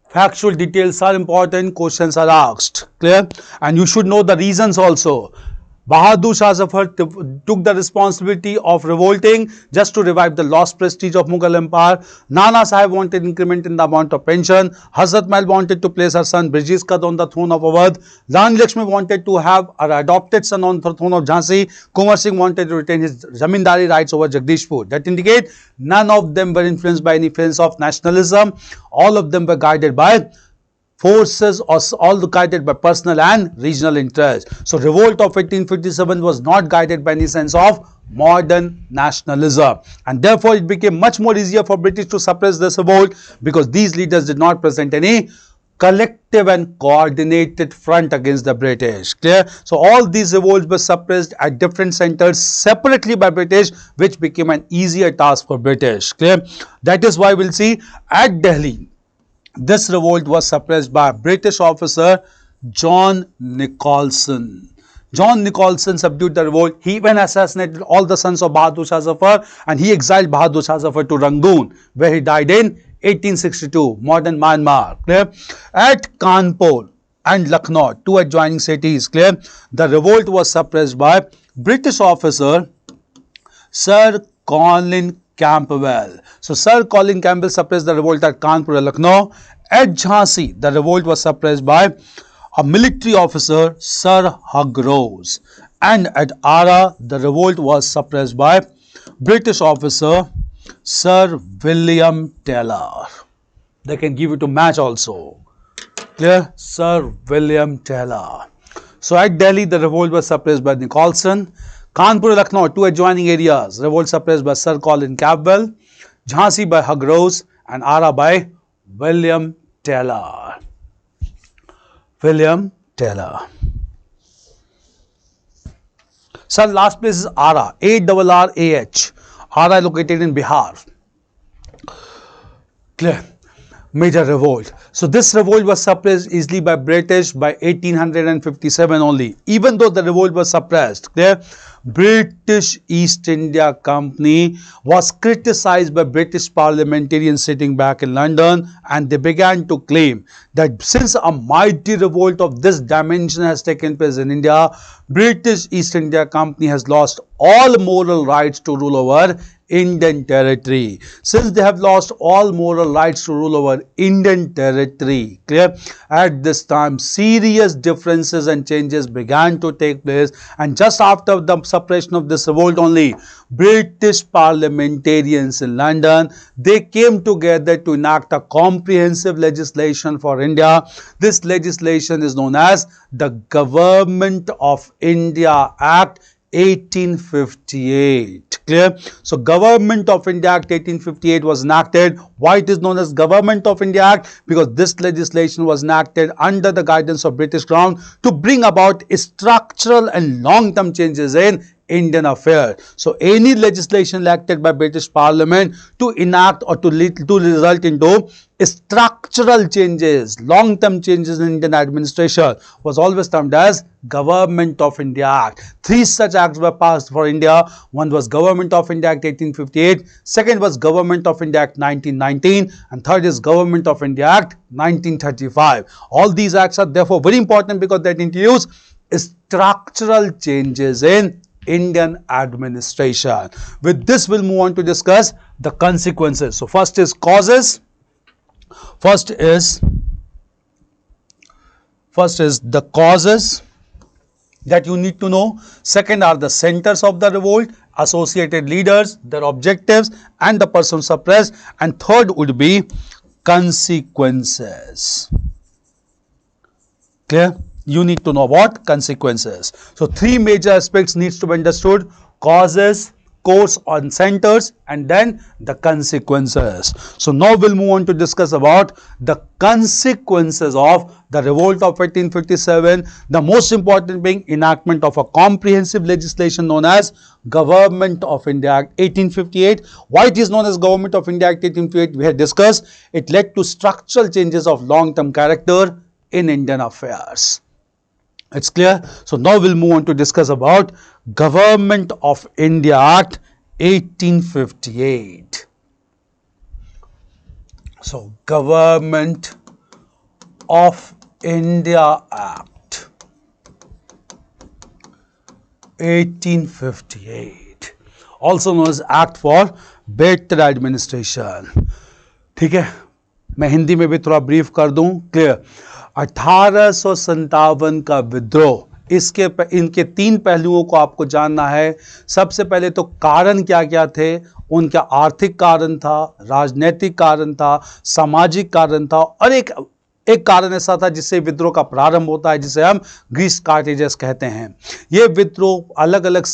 A: Factual details are important, questions are asked. Clear? And you should know the reasons also. Bahadur Shah Zafar took the responsibility of revolting just to revive the lost prestige of Mughal Empire. Nana Sahib wanted increment in the amount of pension. Hazrat Mahal wanted to place her son Birjis Qadr on the throne of Awadh. Rani Lakshmi wanted to have her adopted son on the throne of Jhansi. Kumar Singh wanted to retain his zamindari rights over Jagdishpur. That indicate none of them were influenced by any feelings of nationalism. All of them were guided by forces, or all guided by personal and regional interests. So revolt of 1857 was not guided by any sense of modern nationalism, and therefore it became much more easier for British to suppress this revolt because these leaders did not present any collective and coordinated front against the British. Clear? So all these revolts were suppressed at different centers separately by British, which became an easier task for British. Clear? That is why we'll see at Delhi, this revolt was suppressed by a British officer, John Nicholson. John Nicholson subdued the revolt. He even assassinated all the sons of Bahadur Shah Zafar, and he exiled Bahadur Shah Zafar to Rangoon, where he died in 1862, modern Myanmar. Clear? At Kanpur and Lucknow, two adjoining cities, clear, the revolt was suppressed by British officer Sir Colin Campbell. So Sir Colin Campbell suppressed the revolt at Kanpur and Lucknow. At Jhansi, the revolt was suppressed by a military officer, Sir Hugh Rose. And at Ara, the revolt was suppressed by British officer Sir William Taylor. They can give you to match also. Clear? Sir William Taylor. So at Delhi, the revolt was suppressed by Nicholson. Kanpur, Lucknow, two adjoining areas, revolt suppressed by Sir Colin Campbell. Jhansi by Hugh Rose, and Ara by William Taylor. William Taylor. Sir, last place is Ara, A-R-R-A-H. Ara located in Bihar. Clear? Major revolt. So this revolt was suppressed easily by British by 1857 only. Even though the revolt was suppressed, clear, British East India Company was criticized by British parliamentarians sitting back in London, and they began to claim that since a mighty revolt of this dimension has taken place in India, British East India Company has lost all moral rights to rule over Indian territory. Since they have lost all moral rights to rule over Indian territory, clear, at this time serious differences and changes began to take place, and just after the suppression of this revolt only, British parliamentarians in London, they came together to enact a comprehensive legislation for India. This legislation is known as the Government of India Act 1858. Clear? So Government of India Act 1858 was enacted. Why it is known as Government of India Act? Because this legislation was enacted under the guidance of British Crown to bring about structural and long-term changes in Indian affairs. So any legislation enacted by British Parliament to enact or to result into structural changes, long-term changes in Indian administration was always termed as Government of India Act. Three such acts were passed for India. One was Government of India Act 1858, second was Government of India Act 1919, and third is Government of India Act 1935. All these acts are therefore very important because they introduce structural changes in Indian administration. With this, we'll move on to discuss the consequences. So first is causes. First is the causes that you need to know. Second are the centers of the revolt, associated leaders, their objectives, and the person suppressed. And third would be consequences. Clear? You need to know what consequences. So three major aspects needs to be understood: causes, course on centers, and then the consequences. So now we'll move on to discuss about the consequences of the revolt of 1857. The most important being enactment of a comprehensive legislation known as Government of India Act 1858. Why it is known as Government of India Act 1858? We had discussed. It led to structural changes of long-term character in Indian affairs. It's clear? So now we'll move on to discuss about Government of India Act 1858. So Government of India Act 1858, also known as Act for Better Administration. ठीक है, मैं हिंदी में भी थोड़ा brief कर दूं. Clear? 1857 का विद्रोह, इनके तीन पहलुओं को आपको जानना है. सबसे पहले तो कारण क्या क्या थे. उनका आर्थिक कारण था, राजनीतिक कारण था, सामाजिक कारण था, और एक कारण ऐसा था जिससे विद्रोह का प्रारंभ होता है, जिसे हम ग्रीस कार्टेजेस कहते हैं. ये विद्रोह अलग अलग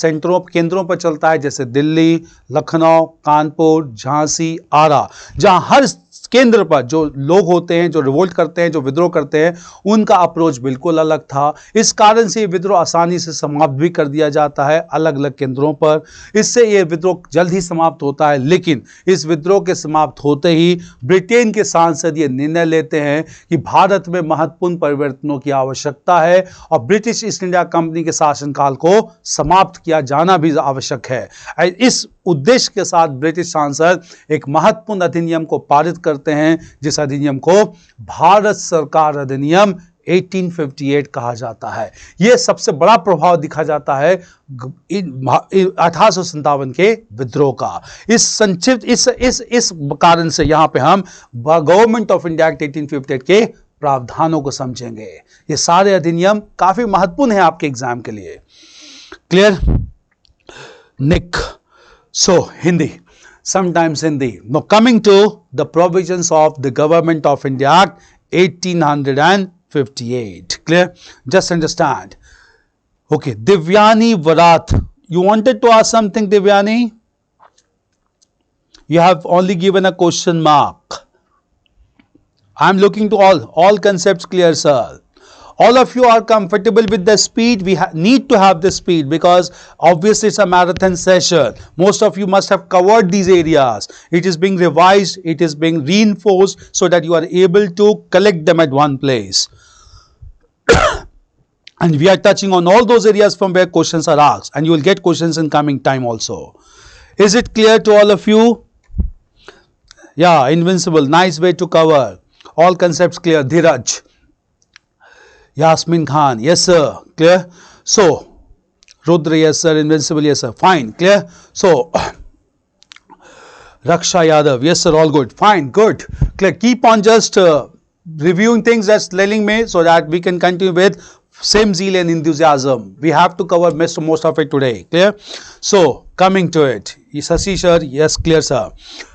A: केंद्रों पर चलता है, जैसे दिल्ली, लखनऊ, कानपुर, झांसी, आरा, जहां हर केंद्र पर जो लोग होते हैं, जो रिवोल्ट करते हैं, जो विद्रोह करते हैं, उनका अप्रोच बिल्कुल अलग था। इस कारण से ये विद्रोह आसानी से समाप्त भी कर दिया जाता है अलग अलग केंद्रों पर। इससे ये विद्रोह जल्द ही समाप्त होता है, लेकिन इस विद्रोह के समाप्त होते ही ब्रिटेन के सांसद ये निर्णय लेते हैं कि भारत में महत्वपूर्ण परिवर्तनों की आवश्यकता है और ब्रिटिश ईस्ट इंडिया कंपनी के शासनकाल को समाप्त किया जाना भी आवश्यक है। इस उद्देश्य के साथ ब्रिटिश सांसद एक महत्वपूर्ण अधिनियम को पारित करते हैं, जिस अधिनियम को भारत सरकार अधिनियम 1858 कहा जाता है। यह सबसे बड़ा प्रभाव दिखा जाता है 1857 के विद्रोह का। इस संक्षिप्त इस कारण से यहां पे हम गवर्नमेंट ऑफ इंडिया एक्ट 1858 के प्रावधानों को समझेंगे। ये सारे अधिनियम काफी महत्वपूर्ण है आपके एग्जाम के लिए। Clear? Nick so Hindi, sometimes Hindi. Now coming to the provisions of the Government of India Act 1858. Clear? Just understand. Okay, Divyani Varath. You wanted to ask something, Divyani? You have only given a question mark. I am looking to all concepts clear, sir. All of you are comfortable with the speed. We need to have the speed because obviously it's a marathon session. Most of you must have covered these areas. It is being revised, it is being reinforced so that you are able to collect them at one place. And we are touching on all those areas from where questions are asked, and you will get questions in coming time also. Is it clear to all of you? Yeah, invincible, nice way to cover. All concepts clear. Dhiraj. Yasmin Khan, yes sir, clear? So, Rudra, yes sir, Invincible, yes sir, fine, clear? So, Raksha Yadav, yes sir, all good, fine, good, clear. Keep on just reviewing things that's telling me so that we can continue with same zeal and enthusiasm. We have to cover most of it today, clear? So, coming to it, Sasi sir, yes, clear sir.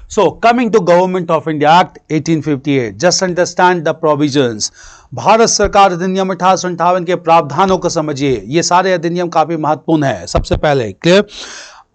A: So, coming to Government of India Act 1858, just understand the provisions. Bharat सरकार अधिनियम 1858 के प्रावधानों को समझिए। ये सारे अधिनियम काफी महत्वपूर्ण है। सबसे पहले clear,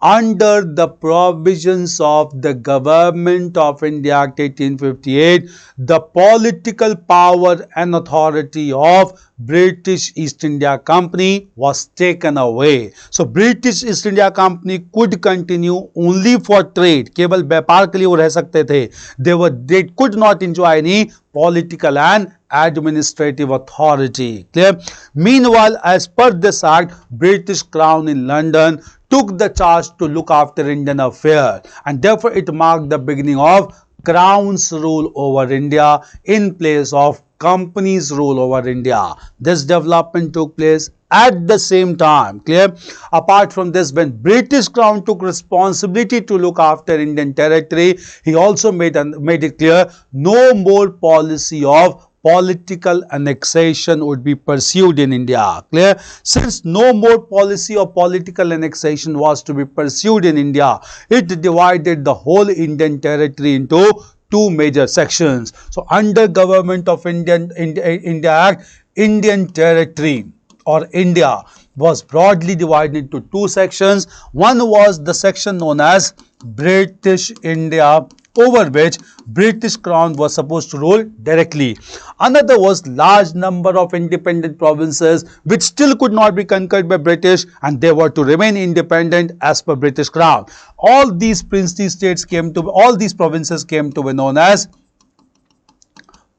A: under the provisions of the Government of India Act 1858, the political power and authority of British East India Company was taken away. So British East India Company could continue only for trade. केवल व्यापार के लिए वो रह सकते थे. They could not enjoy any political and administrative authority. Clear? Meanwhile, as per this act, British Crown in London took the charge to look after Indian affairs, and therefore it marked the beginning of Crown's rule over India in place of Company's rule over India. This development took place at the same time. Clear? Apart from this, when British Crown took responsibility to look after Indian territory, he also made it clear no more policy of political annexation would be pursued in India. Clear? Since no more policy of political annexation was to be pursued in India, it divided the whole Indian territory into two major sections. So under Government of India Act, Indian territory or India was broadly divided into two sections. One was the section known as British India, over which British Crown was supposed to rule directly. Another was large number of independent provinces which still could not be conquered by British, and they were to remain independent as per British Crown. All these princely states all these provinces came to be known as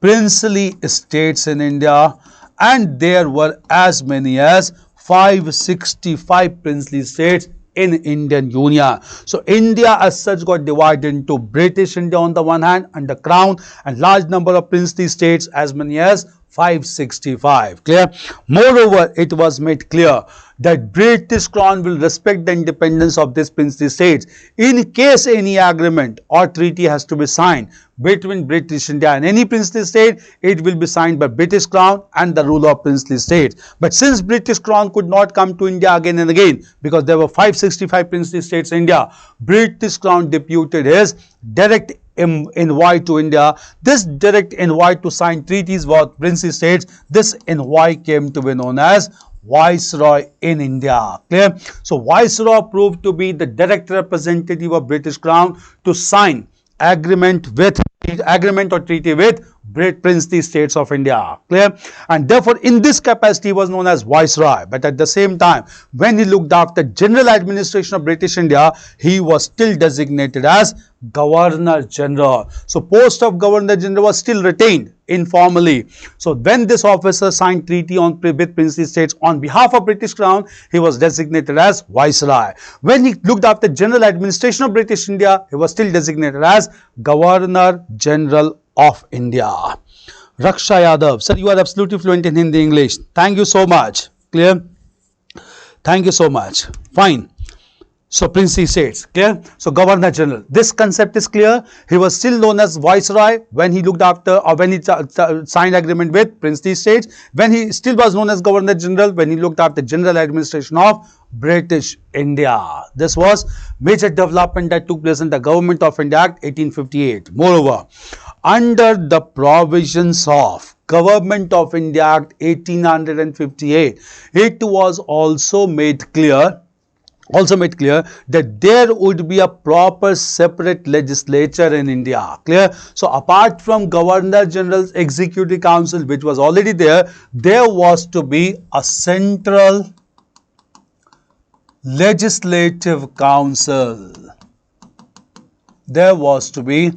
A: princely states in India, and there were as many as 565 princely states in Indian Union. So India as such got divided into British India on the one hand under Crown, and large number of princely states as many as 565. Clear? Moreover, it was made clear that British Crown will respect the independence of these princely states in case any agreement or treaty has to be signed between British India and any princely state. It will be signed by British Crown and the ruler of princely states. But since British Crown could not come to India again and again because there were 565 princely states in India, British Crown deputed his direct envoy to India. This direct envoy to sign treaties with princely states, this envoy came to be known as Viceroy in India. Clear? So Viceroy proved to be the direct representative of British Crown to sign agreement or treaty with princely states of India. Clear? And therefore, in this capacity, he was known as Viceroy. But at the same time, when he looked after general administration of British India, he was still designated as Governor General. So, post of Governor General was still retained informally. So, when this officer signed treaty with princely states on behalf of British Crown, he was designated as Viceroy. When he looked after general administration of British India, he was still designated as Governor General of India. Raksha Yadav, sir, you are absolutely fluent in Hindi English. Thank you so much. Clear? Thank you so much. Fine. So, princely states, clear? So, Governor General. This concept is clear. He was still known as Viceroy when he looked after or when he signed agreement with princely states. When he still was known as Governor General when he looked after general administration of British India. This was major development that took place in the Government of India Act 1858. Moreover, under the provisions of Government of India Act 1858, it was also made clear that there would be a proper separate legislature in India. Clear? So, apart from Governor General's Executive Council, which was already there was to be a central legislative council. There was to be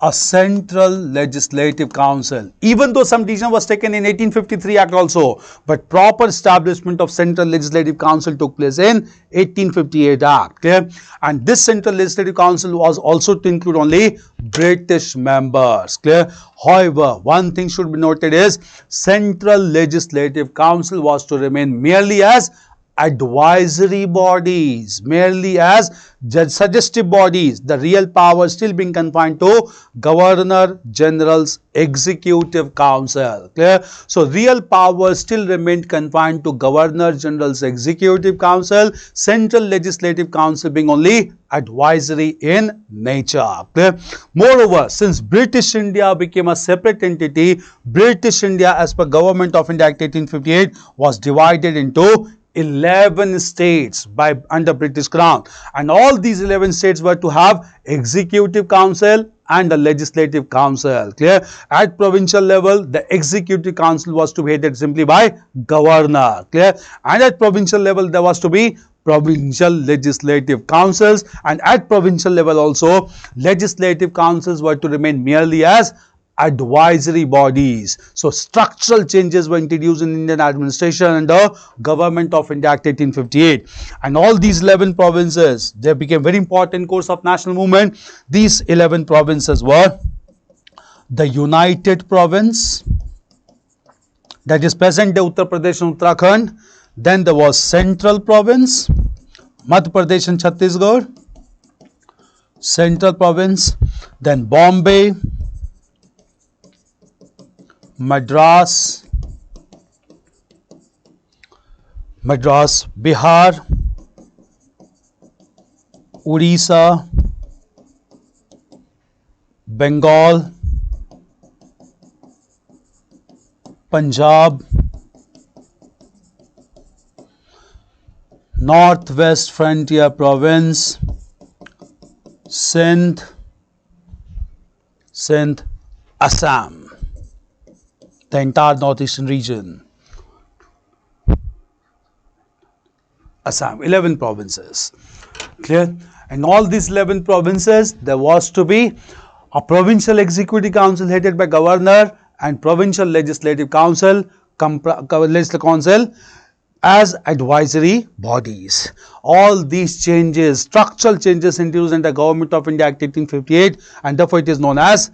A: a central legislative council, even though some decision was taken in 1853 Act also, but proper establishment of central legislative council took place in 1858 Act. Clear? And this central legislative council was also to include only British members. Clear? However, one thing should be noted is central legislative council was to remain merely as advisory bodies, merely as suggestive bodies, the real power still being confined to Governor General's Executive Council. Clear? So, real power still remained confined to Governor General's Executive Council, Central Legislative Council being only advisory in nature. Clear? Moreover, since British India became a separate entity, British India as per Government of India Act 1858 was divided into 11 states under British Crown, and all these 11 states were to have Executive Council and a Legislative Council. Clear? At provincial level, the Executive Council was to be headed simply by Governor. Clear? And at provincial level, there was to be provincial legislative councils, and at provincial level also, legislative councils were to remain merely as advisory bodies. So, structural changes were introduced in Indian administration under Government of India Act 1858, and all these 11 provinces, they became very important course of national movement. These 11 provinces were the United Province, that is present day Uttar Pradesh and Uttarakhand. Then there was Central Province, Madhya Pradesh and Chhattisgarh, Central Province, then Bombay, Madras, Bihar, Odisha, Bengal, Punjab, Northwest Frontier Province, Sindh, Assam, the entire northeastern region. Assam, 11 provinces. Clear? And all these 11 provinces, there was to be a provincial executive council headed by governor and provincial legislative council as advisory bodies. All these changes, structural changes introduced in the Government of India Act 1858, and therefore it is known as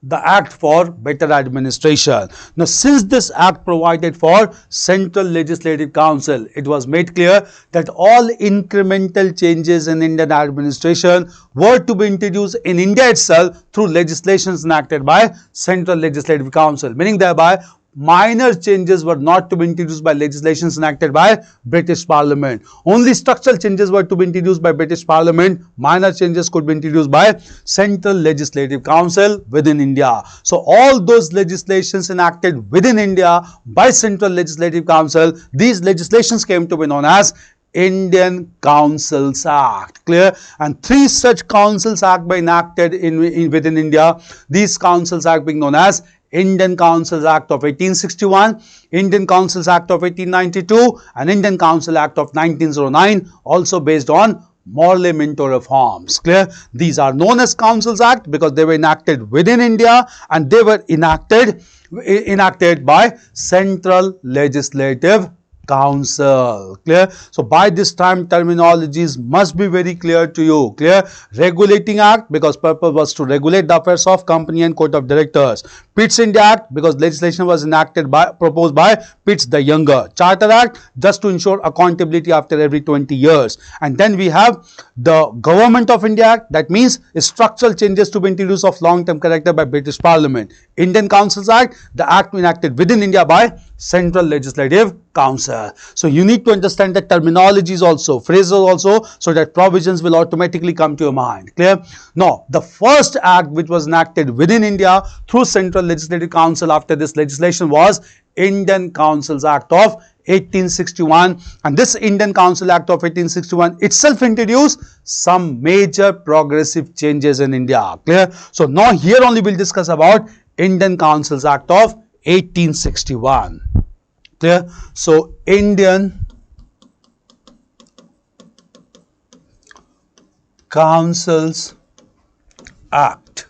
A: the Act for Better Administration. Now, since this Act provided for Central Legislative Council, it was made clear that all incremental changes in Indian administration were to be introduced in India itself through legislations enacted by Central Legislative Council, meaning thereby minor changes were not to be introduced by legislations enacted by British Parliament. Only structural changes were to be introduced by British Parliament. Minor changes could be introduced by Central Legislative Council within India. So, all those legislations enacted within India by Central Legislative Council, these legislations came to be known as Indian Councils Act. Clear? And 3 such Councils Act were enacted within India. These Councils Act being known as Indian Councils Act of 1861, Indian Councils Act of 1892 and Indian Council Act of 1909, also based on Morley Minto reforms. Clear? These are known as Councils Act because they were enacted within India and they were enacted by Central Legislative Council. Clear? So by this time terminologies must be very clear to you. Clear? Regulating Act because purpose was to regulate the affairs of company and court of directors. Pitt's India Act because legislation was proposed by Pitts the Younger. Charter Act just to ensure accountability after every 20 years. And then we have the Government of India Act, that means structural changes to be introduced of long-term character by British Parliament. Indian Councils Act, the act enacted within India by Central Legislative Council. So you need to understand the terminologies also, phrases also, so that provisions will automatically come to your mind. Clear? Now, the first act which was enacted within India through Central Legislative Council after this legislation was Indian Councils Act of 1861, and this Indian Council Act of 1861 itself introduced some major progressive changes in India. Clear? So now here only we'll discuss about Indian Councils Act of 1861. Clear? So Indian Councils Act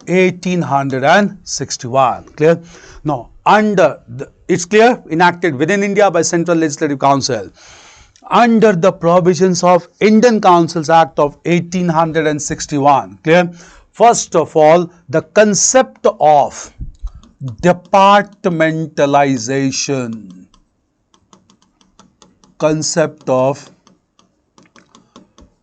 A: 1861. Clear? Now it's clear, enacted within India by Central Legislative Council. Under the provisions of Indian Councils Act of 1861. Clear? First of all, the concept of departmentalization. Concept of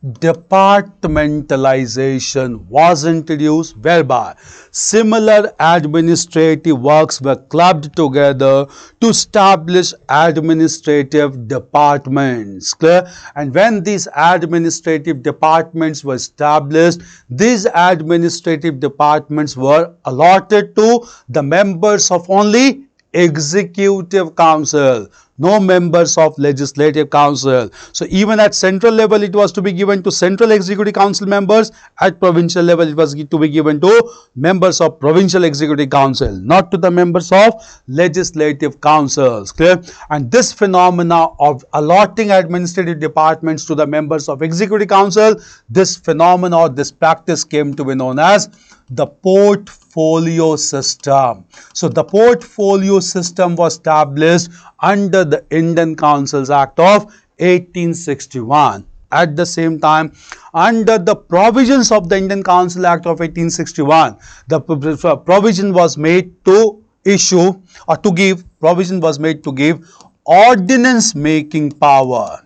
A: departmentalization was introduced, whereby similar administrative works were clubbed together to establish administrative departments. Clear? And when these administrative departments were established, these administrative departments were allotted to the members of only Executive Council, no members of Legislative Council. So even at central level it was to be given to Central Executive Council members, at provincial level it was to be given to members of Provincial Executive Council, not to the members of Legislative Councils. Clear? And this phenomena of allotting administrative departments to the members of Executive Council, this phenomena or this practice came to be known as the portfolio system. So the portfolio system was established under the Indian Councils Act of 1861. At the same time, under the provisions of the Indian Council Act of 1861, the provision was made to issue or to give, provision was made to give ordinance making power.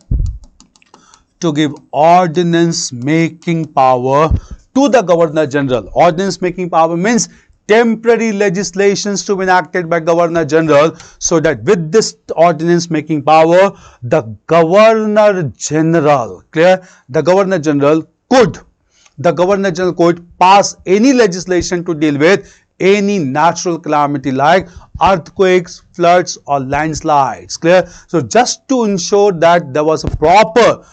A: To give ordinance making power to the Governor General. Ordinance making power means temporary legislations to be enacted by Governor General, so that with this ordinance making power, the Governor General, clear? The Governor General could pass any legislation to deal with any natural calamity like earthquakes, floods or landslides. Clear? So just to ensure that there was proper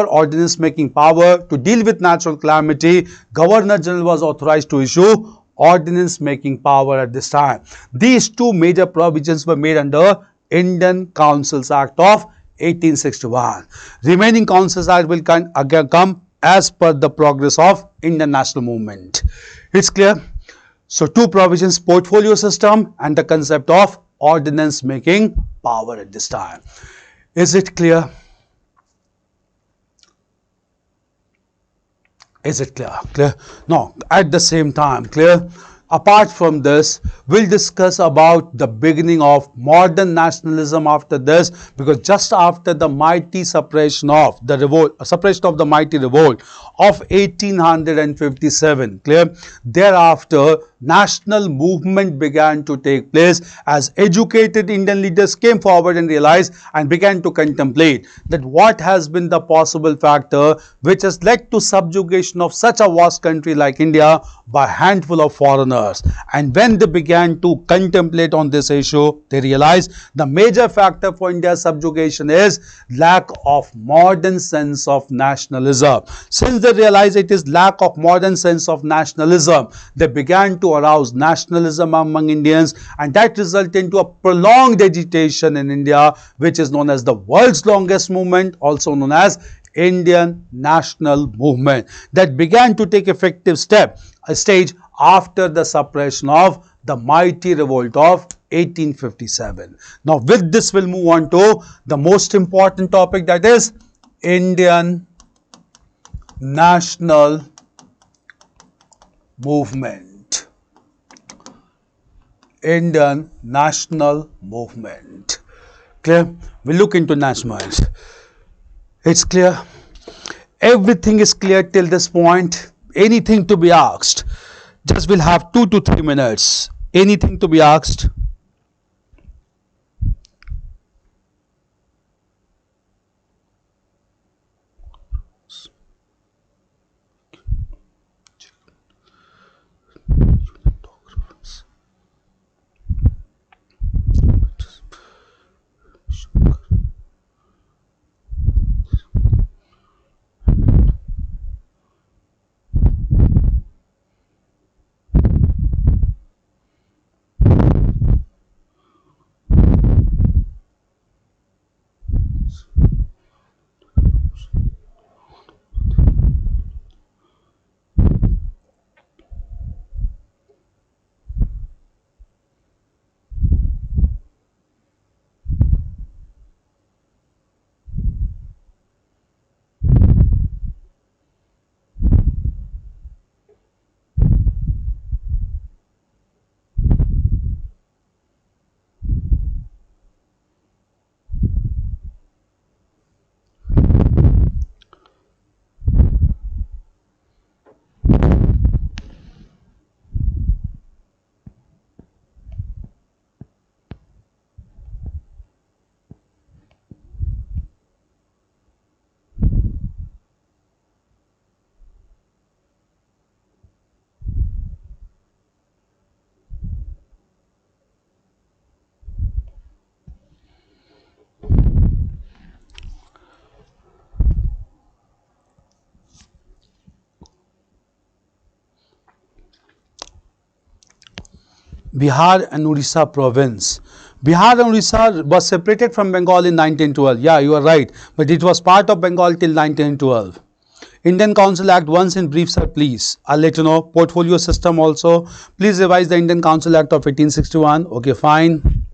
A: ordinance making power to deal with natural calamity, Governor General was authorized to issue ordinance making power at this time. These two major provisions were made under Indian Councils Act of 1861. Remaining Councils Act will again come as per the progress of Indian national movement. It's clear? So two provisions, portfolio system and the concept of ordinance making power at this time. Is it clear? Is it clear? Clear? No, at the same time, clear? Apart from this, we'll discuss about the beginning of modern nationalism after this, because just after the mighty suppression of the revolt, of the mighty revolt of 1857, clear? Thereafter, national movement began to take place as educated Indian leaders came forward and realized and began to contemplate that what has been the possible factor which has led to subjugation of such a vast country like India by a handful of foreigners. And when they began to contemplate on this issue, they realized the major factor for India's subjugation is lack of modern sense of nationalism. Since they realized it is lack of modern sense of nationalism, they began to arouse nationalism among Indians, and that resulted into a prolonged agitation in India, which is known as the world's longest movement, also known as Indian national movement, that began to take effective stage after the suppression of the mighty revolt of 1857. Now with this we'll move on to the most important topic, that is Indian national movement. Indian national movement. Clear? We look into nationalism. It's clear. Everything is clear till this point. Anything to be asked? Just we'll have 2 to 3 minutes. Anything to be asked? Bihar and Orissa province. Bihar and Orissa was separated from Bengal in 1912. Yeah, you are right. But it was part of Bengal till 1912. Indian Council Act once in brief, sir, please. I'll let you know. Portfolio system also. Please revise the Indian Council Act of 1861. Okay, fine.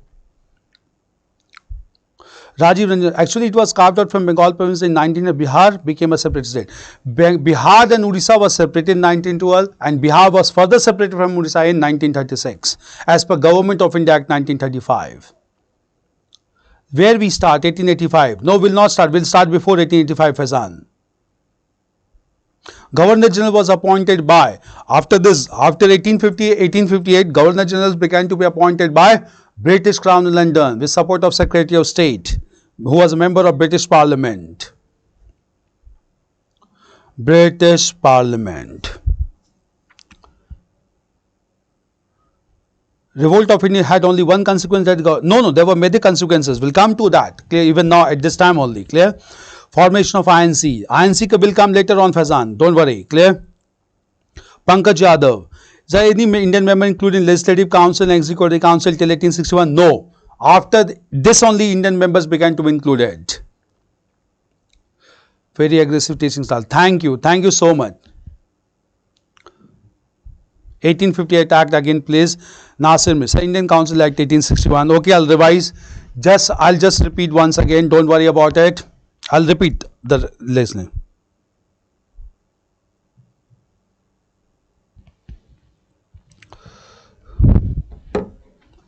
A: Rajiv Ranjan, actually it was carved out from Bengal province in 19. Bihar became a separate state. Bihar and Orissa was separated in 1912 and Bihar was further separated from Orissa in 1936 as per Government of India Act 1935. Where we start? 1885. No, we'll not start. We'll start before 1885, Faizan. Governor General was appointed by, after 1858, Governor Generals began to be appointed by British Crown in London with support of Secretary of State, who was a member of British Parliament. British Parliament. Revolt of India had only one consequence, that there were many consequences. We'll come to that. Clear? Even now at this time only. Clear? Formation of INC. INC will come later on, Faizan. Don't worry. Clear? Pankaj Yadav. Is there any Indian member including Legislative Council and Executive Council till 1861? No. After this only Indian members began to be included. Very aggressive teaching style. Thank you. Thank you so much. 1858 Act again, please. Nasir Misa. Indian Council Act 1861. Okay, I'll revise. I'll just repeat once again. Don't worry about it. I'll repeat the listening.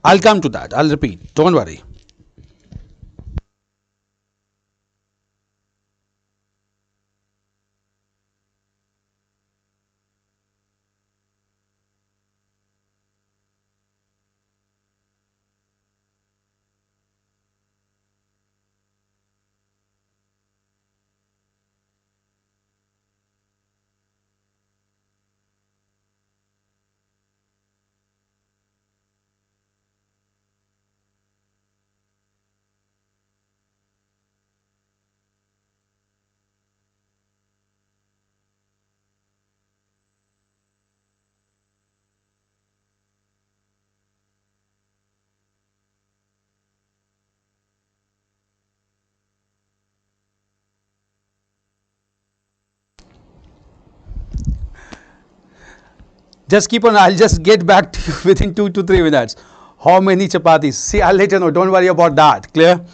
A: I'll come to that. I'll repeat. Don't worry. Just keep on, I'll just get back to you within 2 to 3 minutes. How many chapatis? See, I'll let you know. Don't worry about that. Clear?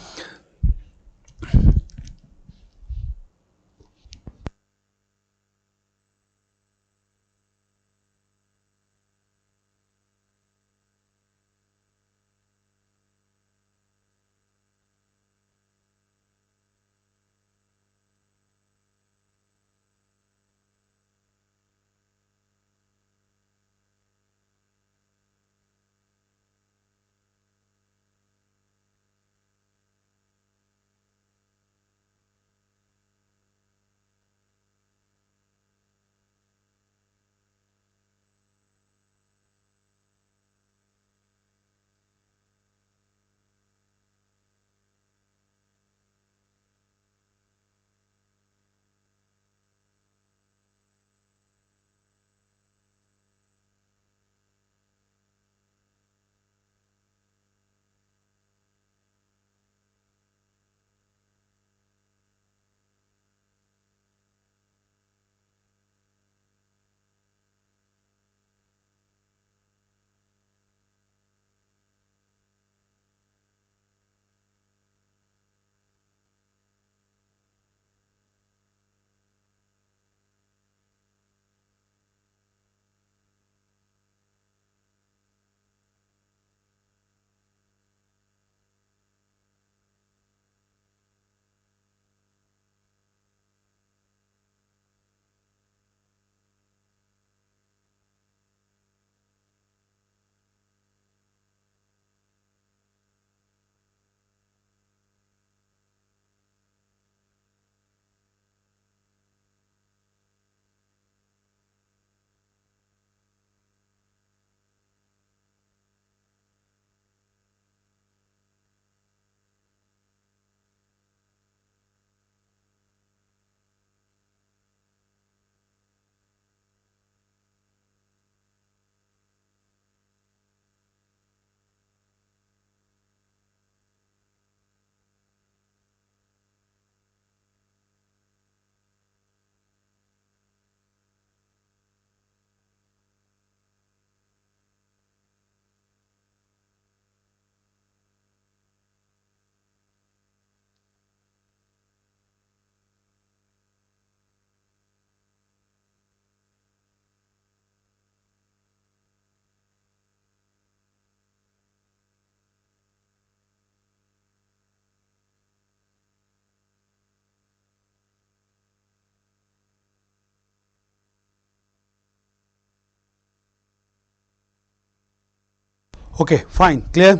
A: Okay, fine. Clear?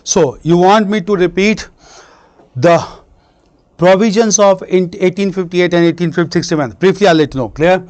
A: So, you want me to repeat the provisions of 1858 and 1861. Briefly, I'll let you know. Clear?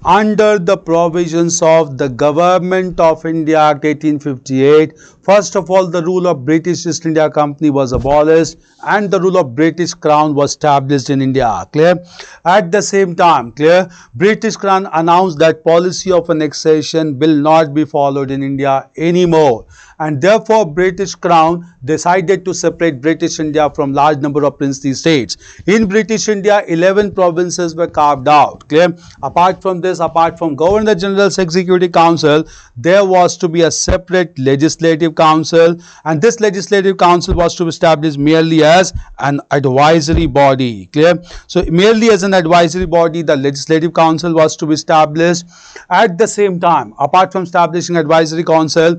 A: Under the provisions of the Government of India Act 1858, first of all, the rule of British East India Company was abolished and the rule of British Crown was established in India. Clear? At the same time, clear, British Crown announced that policy of annexation will not be followed in India anymore, and therefore British Crown decided to separate British India from large number of princely states. In British India, 11 provinces were carved out. Clear? Apart from this, apart from Governor General's Executive Council, there was to be a separate Legislative Council, and this Legislative Council was to be established merely as an advisory body. Clear? So merely as an advisory body, the Legislative Council was to be established. At the same time, apart from establishing advisory council,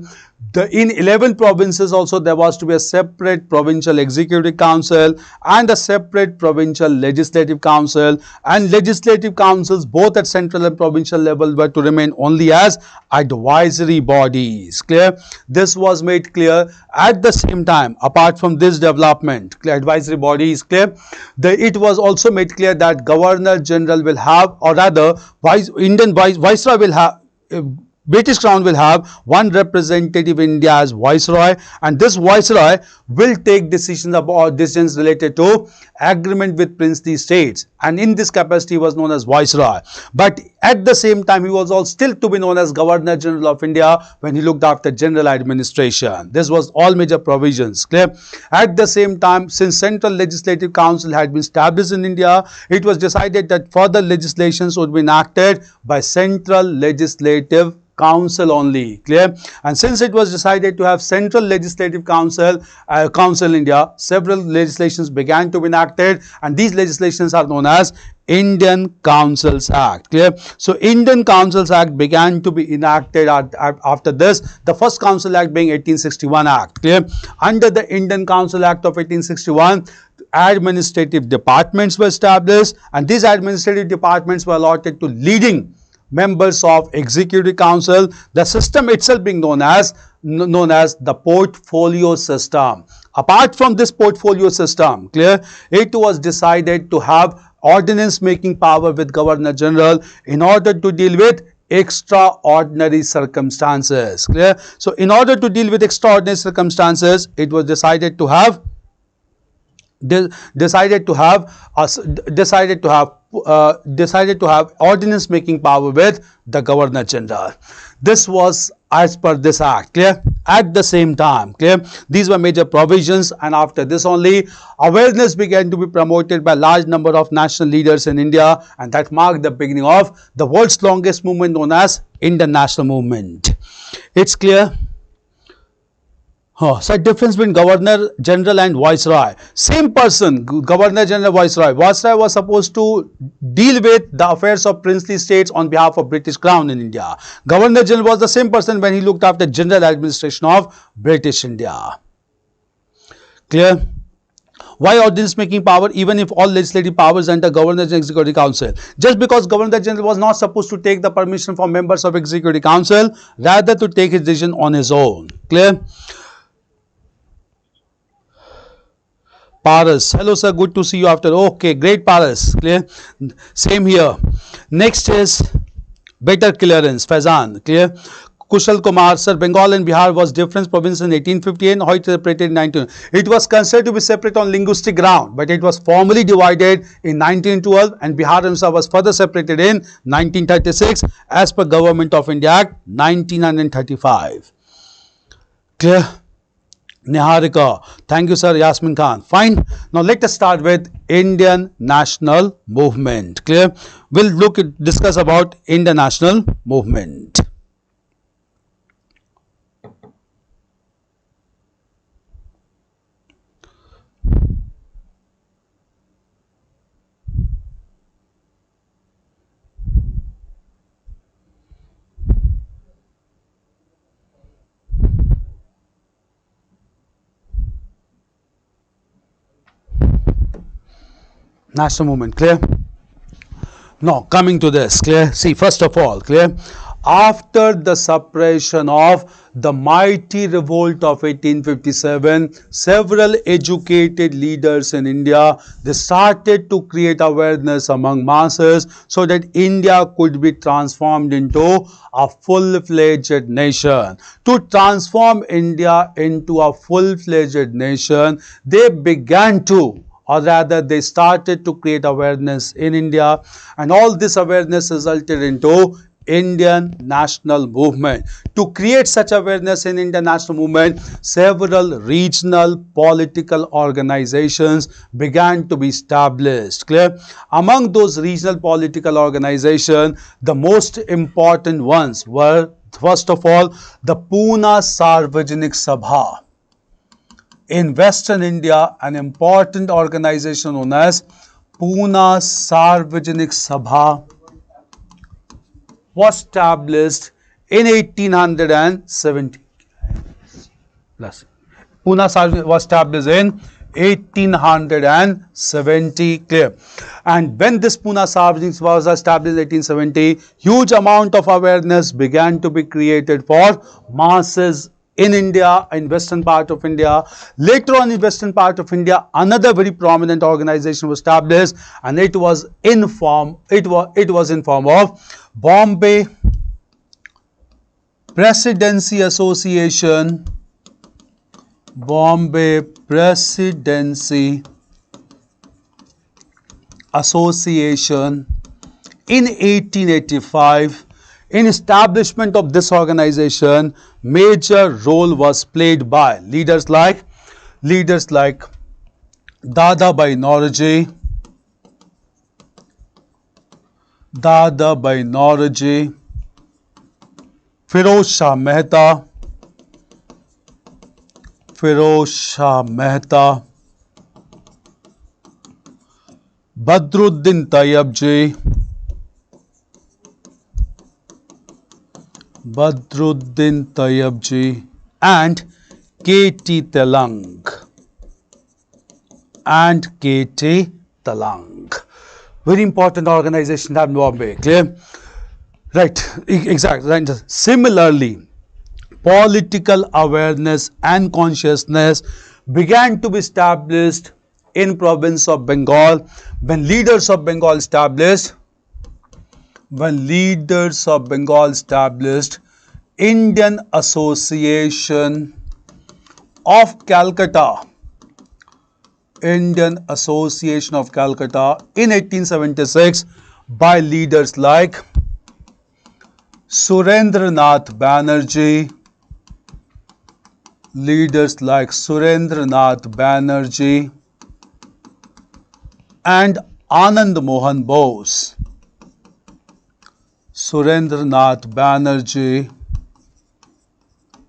A: in 11 provinces also there was to be a separate provincial executive council and a separate provincial legislative council, and legislative councils both at central and provincial level were to remain only as advisory bodies. Clear? This was made clear. At the same time, apart from this development, clear, advisory bodies, clear, it was also made clear that Governor General will have, or rather Indian Viceroy will have, British Crown will have one representative in India as Viceroy, and this Viceroy will take decisions about decisions related to agreement with princely states, and in this capacity he was known as Viceroy. But at the same time he was also still to be known as Governor General of India when he looked after general administration. This was all major provisions. Clear? At the same time, since Central Legislative Council had been established in India, it was decided that further legislations would be enacted by Central Legislative council only. Clear? And since it was decided to have central legislative council in India, several legislations began to be enacted, and these legislations are known as Indian Councils Act. Clear? So Indian Councils Act began to be enacted after this, the first Council Act being 1861 Act. Clear? Under the Indian Council Act of 1861, administrative departments were established, and these administrative departments were allotted to leading members of Executive Council, the system itself being known as the portfolio system. Apart from this portfolio system, clear, it was decided to have ordinance making power with Governor General in order to deal with extraordinary circumstances. Clear? So in order to deal with extraordinary circumstances, it was decided to have ordinance making power with the Governor General. This was as per this act. Clear? At the same time, clear, these were major provisions, and after this only awareness began to be promoted by large number of national leaders in India, and that marked the beginning of the world's longest movement known as Indian National Movement. It's clear? So difference between Governor General and Viceroy. Same person, Governor General, Viceroy. Viceroy was supposed to deal with the affairs of princely states on behalf of British Crown in India. Governor General was the same person when he looked after general administration of British India. Clear? Why ordinance making power even if all legislative powers enter Governor and Executive Council? Just because Governor General was not supposed to take the permission from members of Executive Council, rather to take his decision on his own. Clear? Paras, hello sir, good to see you after. Okay, great Paras. Clear? Same here. Next is better clearance. Faizan, clear? Kushal Kumar, sir, Bengal and Bihar was different province in 1858, how it separated in 19. It was considered to be separate on linguistic ground, but it was formally divided in 1912, and Bihar himself was further separated in 1936 as per Government of India Act 1935. Clear? Niharika, thank you sir. Yasmin Khan, fine. Now let us start with Indian National Movement. Clear? We'll discuss about Indian National Movement. National Movement, clear? Now coming to this, clear? See, first of all, clear? After the suppression of the mighty revolt of 1857, several educated leaders in India, they started to create awareness among masses so that India could be transformed into a full-fledged nation. To transform India into a full-fledged nation, they began to, or rather they started to create awareness in India, and all this awareness resulted into Indian National Movement. To create such awareness in Indian National Movement, several regional political organizations began to be established. Clear? Among those regional political organizations, the most important ones were, first of all, the Pune Sarvajanik Sabha. In Western India, an important organization known as Pune Sarvajanik Sabha was established in 1870. Pune Sarvajanik was established in 1870. Clear? And when this Pune Sarvajanik was established in 1870, huge amount of awareness began to be created for masses in India, in western part of India. Later on in western part of India, another very prominent organization was established, and it was in form of Bombay Presidency Association. Bombay Presidency Association in 1885. In establishment of this organization, major role was played by leaders like Dadabhai Naoroji, Firoz Shah Mehta, Firoz Shah Mehta, Badruddin Tayyabji, Badruddin Tayyabji, and K.T. Telang, and K.T. Telang. Very important organization at Bombay, clear? Right, exactly. Right. Similarly, political awareness and consciousness began to be established in province of Bengal when leaders of Bengal established Indian Association of Calcutta, Indian Association of Calcutta in 1876 by leaders like Surendranath Banerjee, and Anand Mohan Bose. Surendranath Banerjee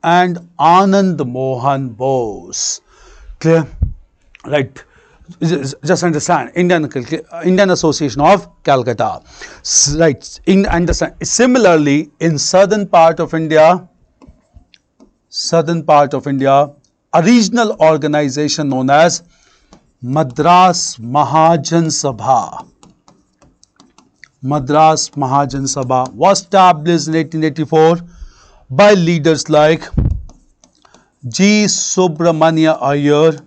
A: and Anand Mohan Bose. Clear? Right. Just understand, Indian Association of Calcutta. Right. Understand. Similarly, in southern part of India, a regional organization known as Madras Mahajan Sabha. Madras Mahajan Sabha was established in 1884 by leaders like G. Subramania Iyer,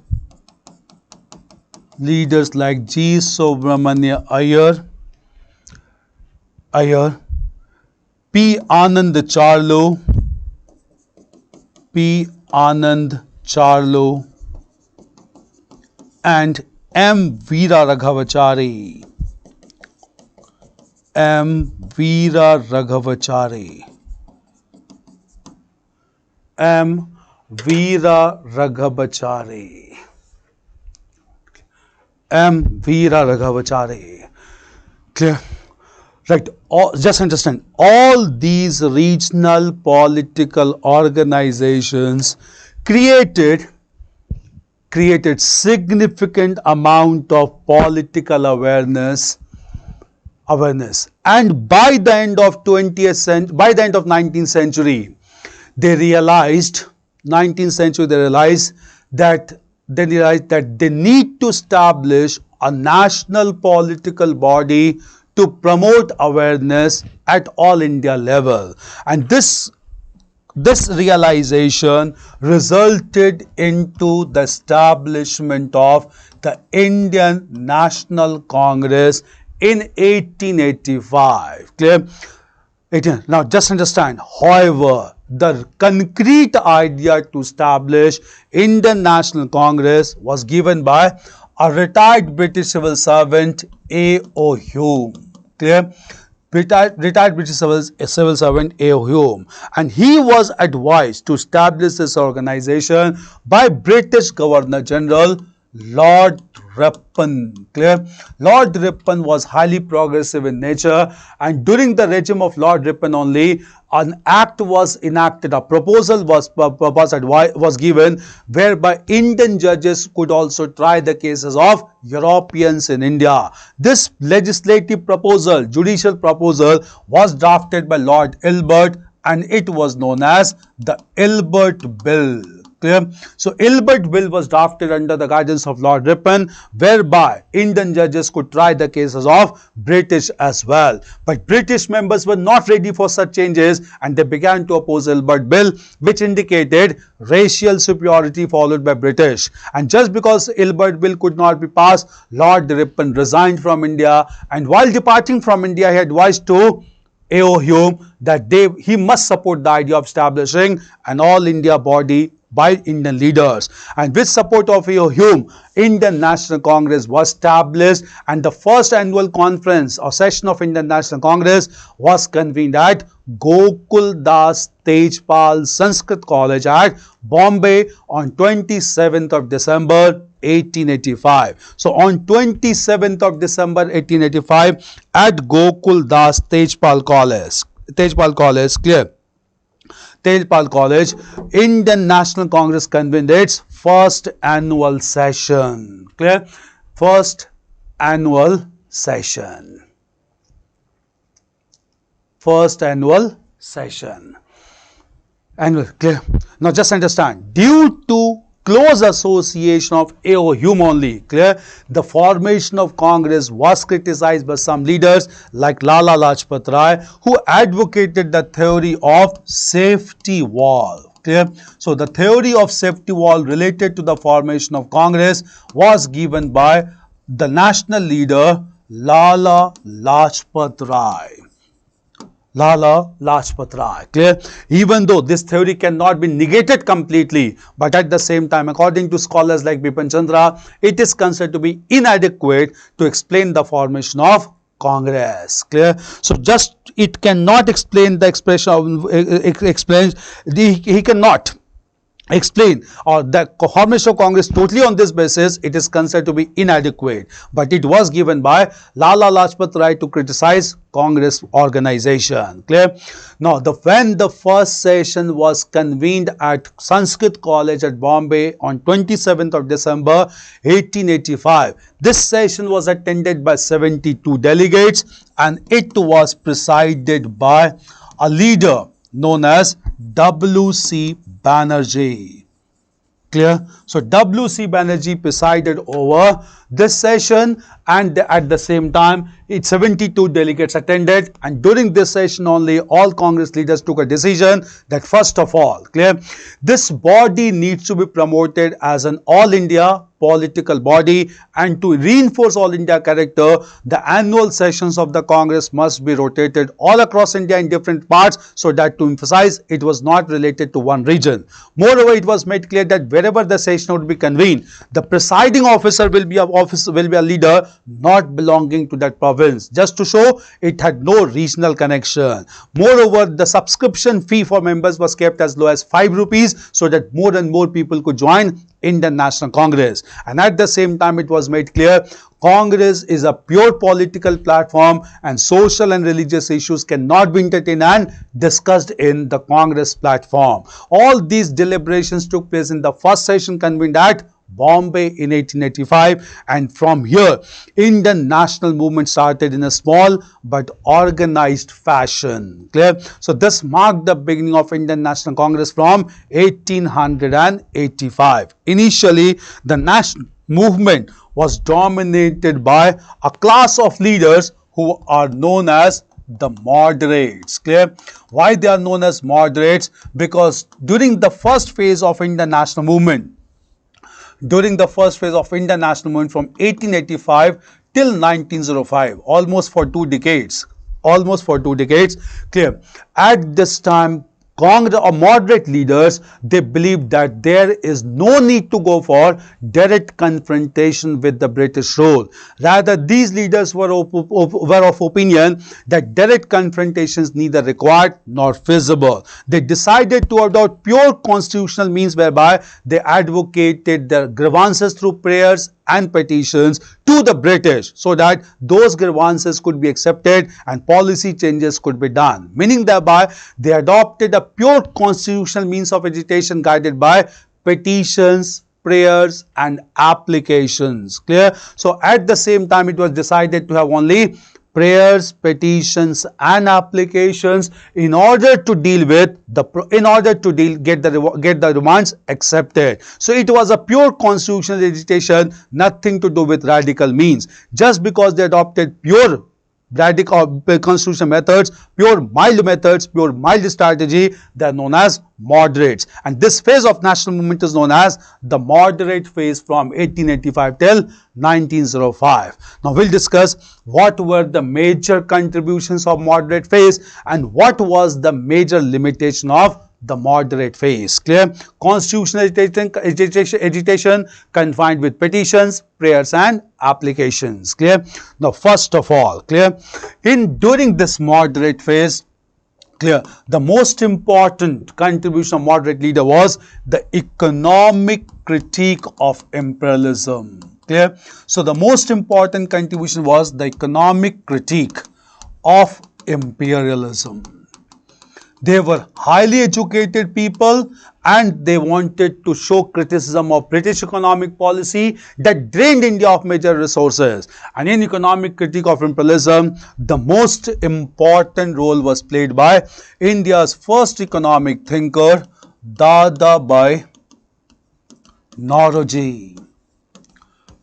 A: P. Anand Charlo, and M. Veera Raghavachari. Clear? Right. Just understand, all these regional political organizations created significant amount of political awareness, and by the end of 19th century, they realized that they need to establish a national political body to promote awareness at all India level, and this realization resulted into the establishment of the Indian National Congress in 1885. Clear? Now just understand, however, the concrete idea to establish Indian National Congress was given by a retired British civil servant, A.O. Hume. Clear? Retired British civil servant A.O. Hume, and he was advised to establish this organization by British Governor General Lord Ripon. Clear? Lord Ripon was highly progressive in nature, and during the regime of Lord Ripon only, an act was enacted, a proposal was given whereby Indian judges could also try the cases of Europeans in India. This legislative proposal, judicial proposal, was drafted by Lord Ilbert, and it was known as the Ilbert Bill. Clear? So Ilbert Bill was drafted under the guidance of Lord Ripon, whereby Indian judges could try the cases of British as well. But British members were not ready for such changes, and they began to oppose Ilbert Bill, which indicated racial superiority followed by British. And just because Ilbert Bill could not be passed, Lord Ripon resigned from India, and while departing from India, he advised to A.O. Hume that he must support the idea of establishing an all India body by Indian leaders, and with support of A.O. Hume, Indian National Congress was established, and the first annual conference or session of Indian National Congress was convened at Gokul Das Tejpal Sanskrit College at Bombay on 27th of December 1885. So on 27th of December 1885 at Gokul Das Tejpal College, clear? Tejpal College, Indian National Congress convened its first annual session. Clear? First annual session. First annual session. Annual, clear? Now just understand, due to close association of AO only, clear, the formation of Congress was criticized by some leaders like Lala Lajpat Rai, who advocated the theory of safety wall. Clear? So the theory of safety wall related to the formation of Congress was given by the national leader Lala Lajpat Rai. Lala Lajpat Rai. Clear? Even though this theory cannot be negated completely, but at the same time, according to scholars like Bipin Chandra, it is considered to be inadequate to explain the formation of Congress. Clear? So just it cannot explain the expression of he cannot explain or the formation of Congress totally on this basis. It is considered to be inadequate, but it was given by Lala Lajpat Rai to criticize Congress organization. Clear? Now when the first session was convened at Sanskrit College at Bombay on 27th of December 1885, this session was attended by 72 delegates and it was presided by a leader known as W.C. Banerjee. Clear? So W.C. Banerjee presided over this session, and at the same time 72 delegates attended, and during this session only all Congress leaders took a decision that first of all, clear, this body needs to be promoted as an all India political body, and to reinforce all India character, the annual sessions of the Congress must be rotated all across India in different parts, so that to emphasize it was not related to one region. Moreover, it was made clear that wherever the session would be convened, the presiding officer will be a leader not belonging to that province, just to show it had no regional connection. Moreover, the subscription fee for members was kept as low as 5 rupees, so that more and more people could join Indian National Congress. And at the same time, it was made clear Congress is a pure political platform and social and religious issues cannot be entertained and discussed in the Congress platform. All these deliberations took place in the first session convened at Bombay in 1885, and from here Indian national movement started in a small but organized fashion. Clear? So this marked the beginning of Indian National Congress from 1885. Initially, the national movement was dominated by a class of leaders who are known as the moderates. Clear? Why they are known as moderates? Because during the first phase of Indian national movement, from 1885 till 1905, almost for 2 decades, clear, at this time Congress or moderate leaders, they believed that there is no need to go for direct confrontation with the British rule. Rather, these leaders were of opinion that direct confrontation is neither required nor feasible. They decided to adopt pure constitutional means whereby they advocated their grievances through prayers and petitions to the British, so that those grievances could be accepted and policy changes could be done. Meaning thereby they adopted a pure constitutional means of agitation guided by petitions, prayers and applications. Clear? So at the same time it was decided to have only prayers, petitions and applications in order to deal with the get the demands accepted. So it was a pure constitutional agitation, nothing to do with radical means. Just because they adopted pure radical constitutional methods, pure mild strategy, they are known as moderates. And this phase of national movement is known as the moderate phase from 1885 till 1905. Now we'll discuss what were the major contributions of moderate phase and what was the major limitation of the moderate phase. Clear? Constitutional agitation confined with petitions, prayers and applications. Clear? Now first of all, clear, during this moderate phase, clear, the most important contribution of moderate leader was the economic critique of imperialism. Clear? So the most important contribution was the economic critique of imperialism. They were highly educated people and they wanted to show criticism of British economic policy that drained India of major resources. And in economic critique of imperialism, the most important role was played by India's first economic thinker, Dadabhai Naoroji.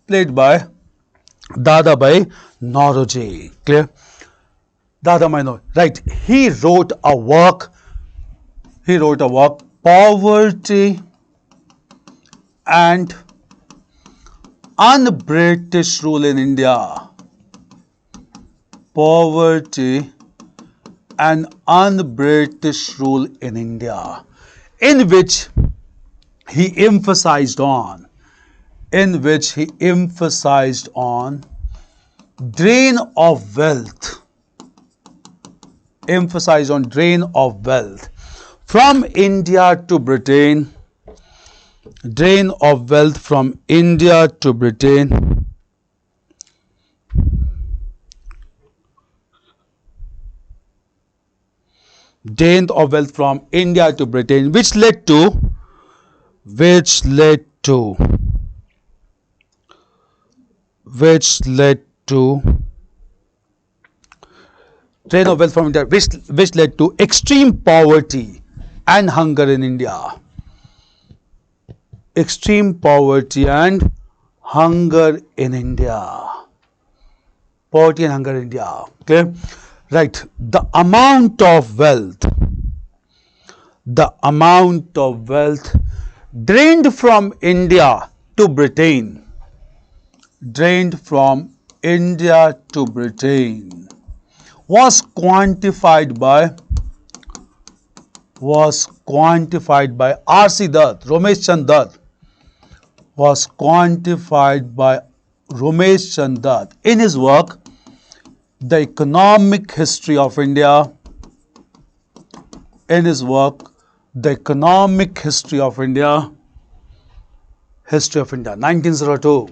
A: Played by Dadabhai Naoroji. Clear? Dadabhai Naoroji. Right. He wrote a work, Poverty and Un-British Rule in India. Poverty and Un-British Rule in India, in which he emphasized on drain of wealth, from India to Britain, drain of wealth from India to Britain, drain of wealth from India to Britain, which led to drain of wealth from India, which led to extreme poverty and hunger in India. Extreme poverty and hunger in India. Poverty and hunger in India. Okay? Right. The amount of wealth drained from India to Britain, was quantified by R.C. Dutt, Ramesh Chand Dutt, in his work, The Economic History of India, 1902,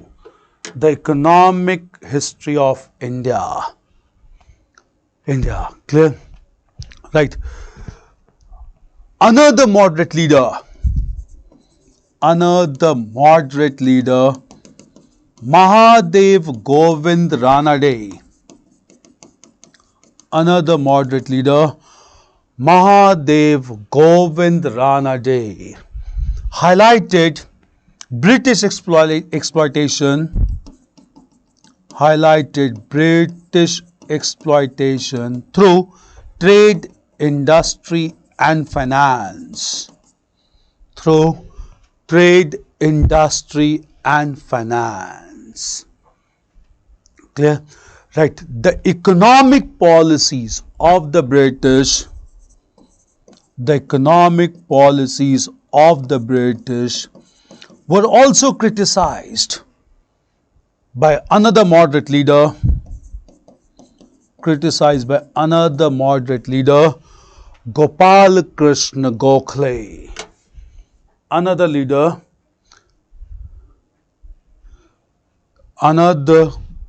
A: The Economic History of India. Clear? Right. Another moderate leader, Mahadev Govind Ranade. Highlighted British exploitation through trade, industry and finance. Clear? Right. The economic policies of the British were also criticized by another moderate leader, Gopal Krishna Gokhale. Another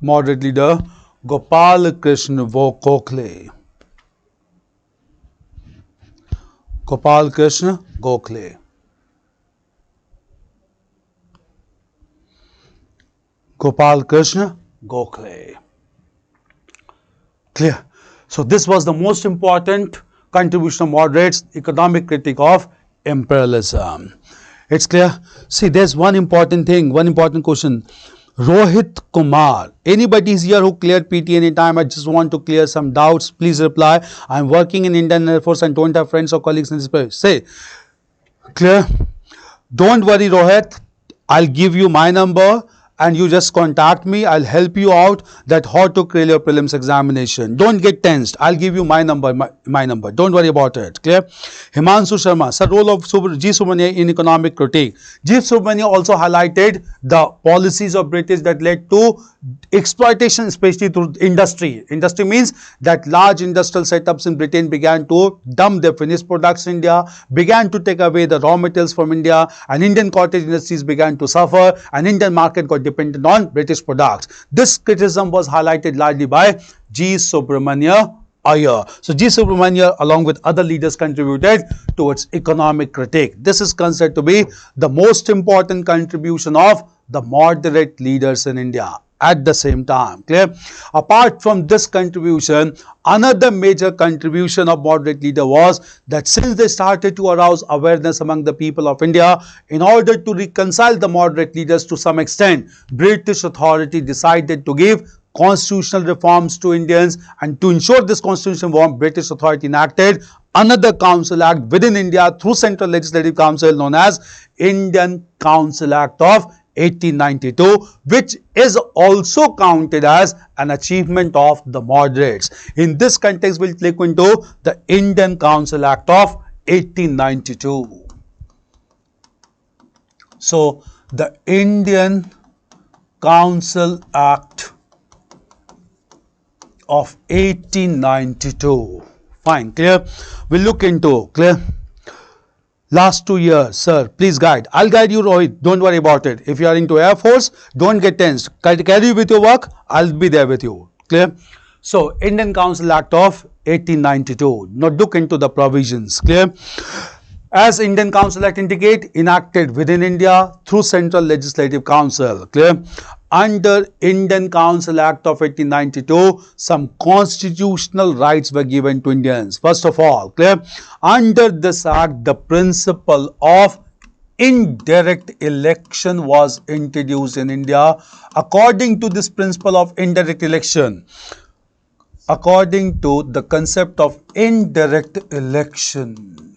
A: moderate leader, Gopal Krishna Gokhale. Clear? So this was the most important contribution of moderates, economic critique of imperialism. It's clear? See, there's one important thing, one important question. Rohit Kumar. Anybody is here who cleared PT anytime? I just want to clear some doubts. Please reply. I'm working in Indian Air Force and don't have friends or colleagues in this place. Say, clear? Don't worry, Rohit. I'll give you my number and you just contact me. I'll help you out that how to clear your prelims examination. Don't get tensed. I'll give you my number. My number. Don't worry about it. Clear? Himanshu Sharma. Sir, role of G. Subramania in economic critique. G. Subramania also highlighted the policies of British that led to exploitation, especially through industry. Industry means that large industrial setups in Britain began to dump their finished products in India, began to take away the raw materials from India, and Indian cottage industries began to suffer, and Indian market got dependent on British products. This criticism was highlighted largely by G. Subramania a year. So G. Subramania along with other leaders contributed towards economic critique. This is considered to be the most important contribution of the moderate leaders in India at the same time. Clear? Apart from this contribution, another major contribution of moderate leader was that since they started to arouse awareness among the people of India, in order to reconcile the moderate leaders to some extent, British authority decided to give constitutional reforms to Indians, and to ensure this constitutional reform, British authority enacted another council act within India through Central Legislative Council known as Indian Council Act of 1892, which is also counted as an achievement of the moderates. In this context, we'll look into the Indian Council Act of 1892. So, the Indian Council Act of 1892. Fine, clear? We'll look into, clear? Last 2 years, sir, please guide. I'll guide you, Rohit. Don't worry about it. If you are into Air Force, don't get tensed. Carry you with your work. I'll be there with you. Clear? So, Indian Council Act of 1892. Now, look into the provisions. Clear? As Indian Council Act indicate, enacted within India through Central Legislative Council. Clear? Under Indian Council Act of 1892, some constitutional rights were given to Indians. First of all, clear? Under this act, the principle of indirect election was introduced in India. According to this principle of indirect election, according to the concept of indirect election,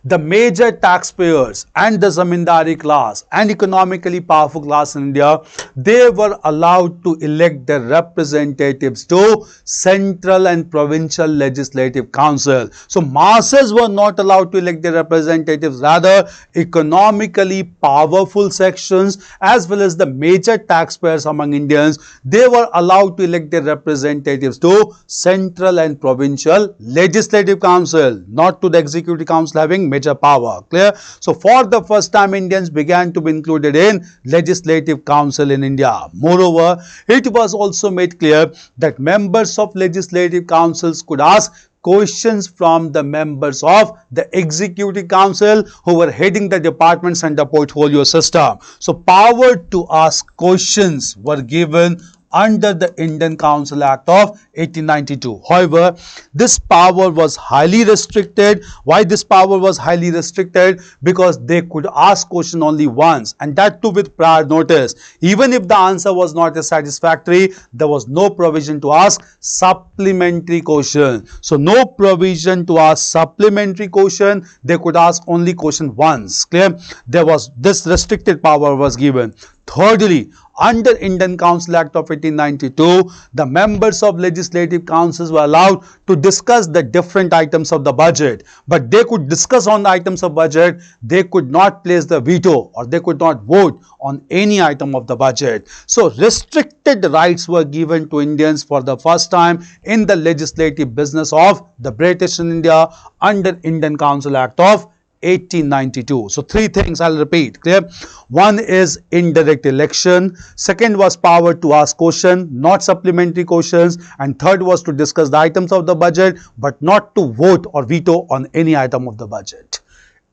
A: the major taxpayers and the zamindari class and economically powerful class in India, they were allowed to elect their representatives to central and provincial legislative council. So masses were not allowed to elect their representatives, rather economically powerful sections as well as the major taxpayers among Indians, they were allowed to elect their representatives to central and provincial legislative council, not to the executive council having major power. Clear? So for the first time, Indians began to be included in legislative council in India. Moreover, it was also made clear that members of legislative councils could ask questions from the members of the executive council who were heading the departments and the portfolio system. So power to ask questions were given under the Indian Council Act of 1892. However, this power was highly restricted. Why this power was highly restricted? Because they could ask question only once, and that too with prior notice. Even if the answer was not satisfactory, there was no provision to ask supplementary question. So no provision to ask supplementary question. They could ask only question once. Clear? There was this restricted power was given. Thirdly, under Indian Council Act of 1892, the members of legislative councils were allowed to discuss the different items of the budget. But they could discuss on the items of budget, they could not place the veto or they could not vote on any item of the budget. So restricted rights were given to Indians for the first time in the legislative business of the British in India under Indian Council Act of 1892. So three things I'll repeat. Clear? One is indirect election. Second was power to ask question, not supplementary questions. And third was to discuss the items of the budget, but not to vote or veto on any item of the budget.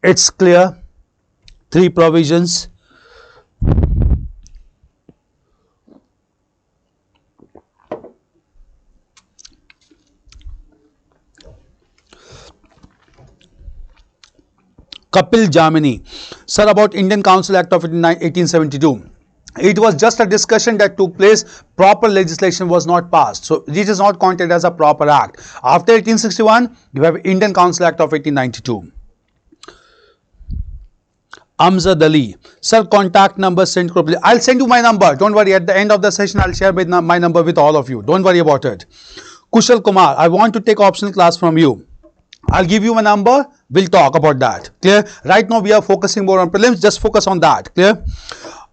A: It's clear? Three provisions. Kapil Jamini, sir, about Indian Council Act of 1872. It was just a discussion that took place. Proper legislation was not passed. So it is not counted as a proper act. After 1861, you have Indian Council Act of 1892. Amzad Ali, sir, contact number sent correctly. I'll send you my number. Don't worry. At the end of the session, I'll share my number with all of you. Don't worry about it. Kushal Kumar, I want to take optional class from you. I'll give you my number. We'll talk about that. Clear? Right now, we are focusing more on prelims. Just focus on that. Clear?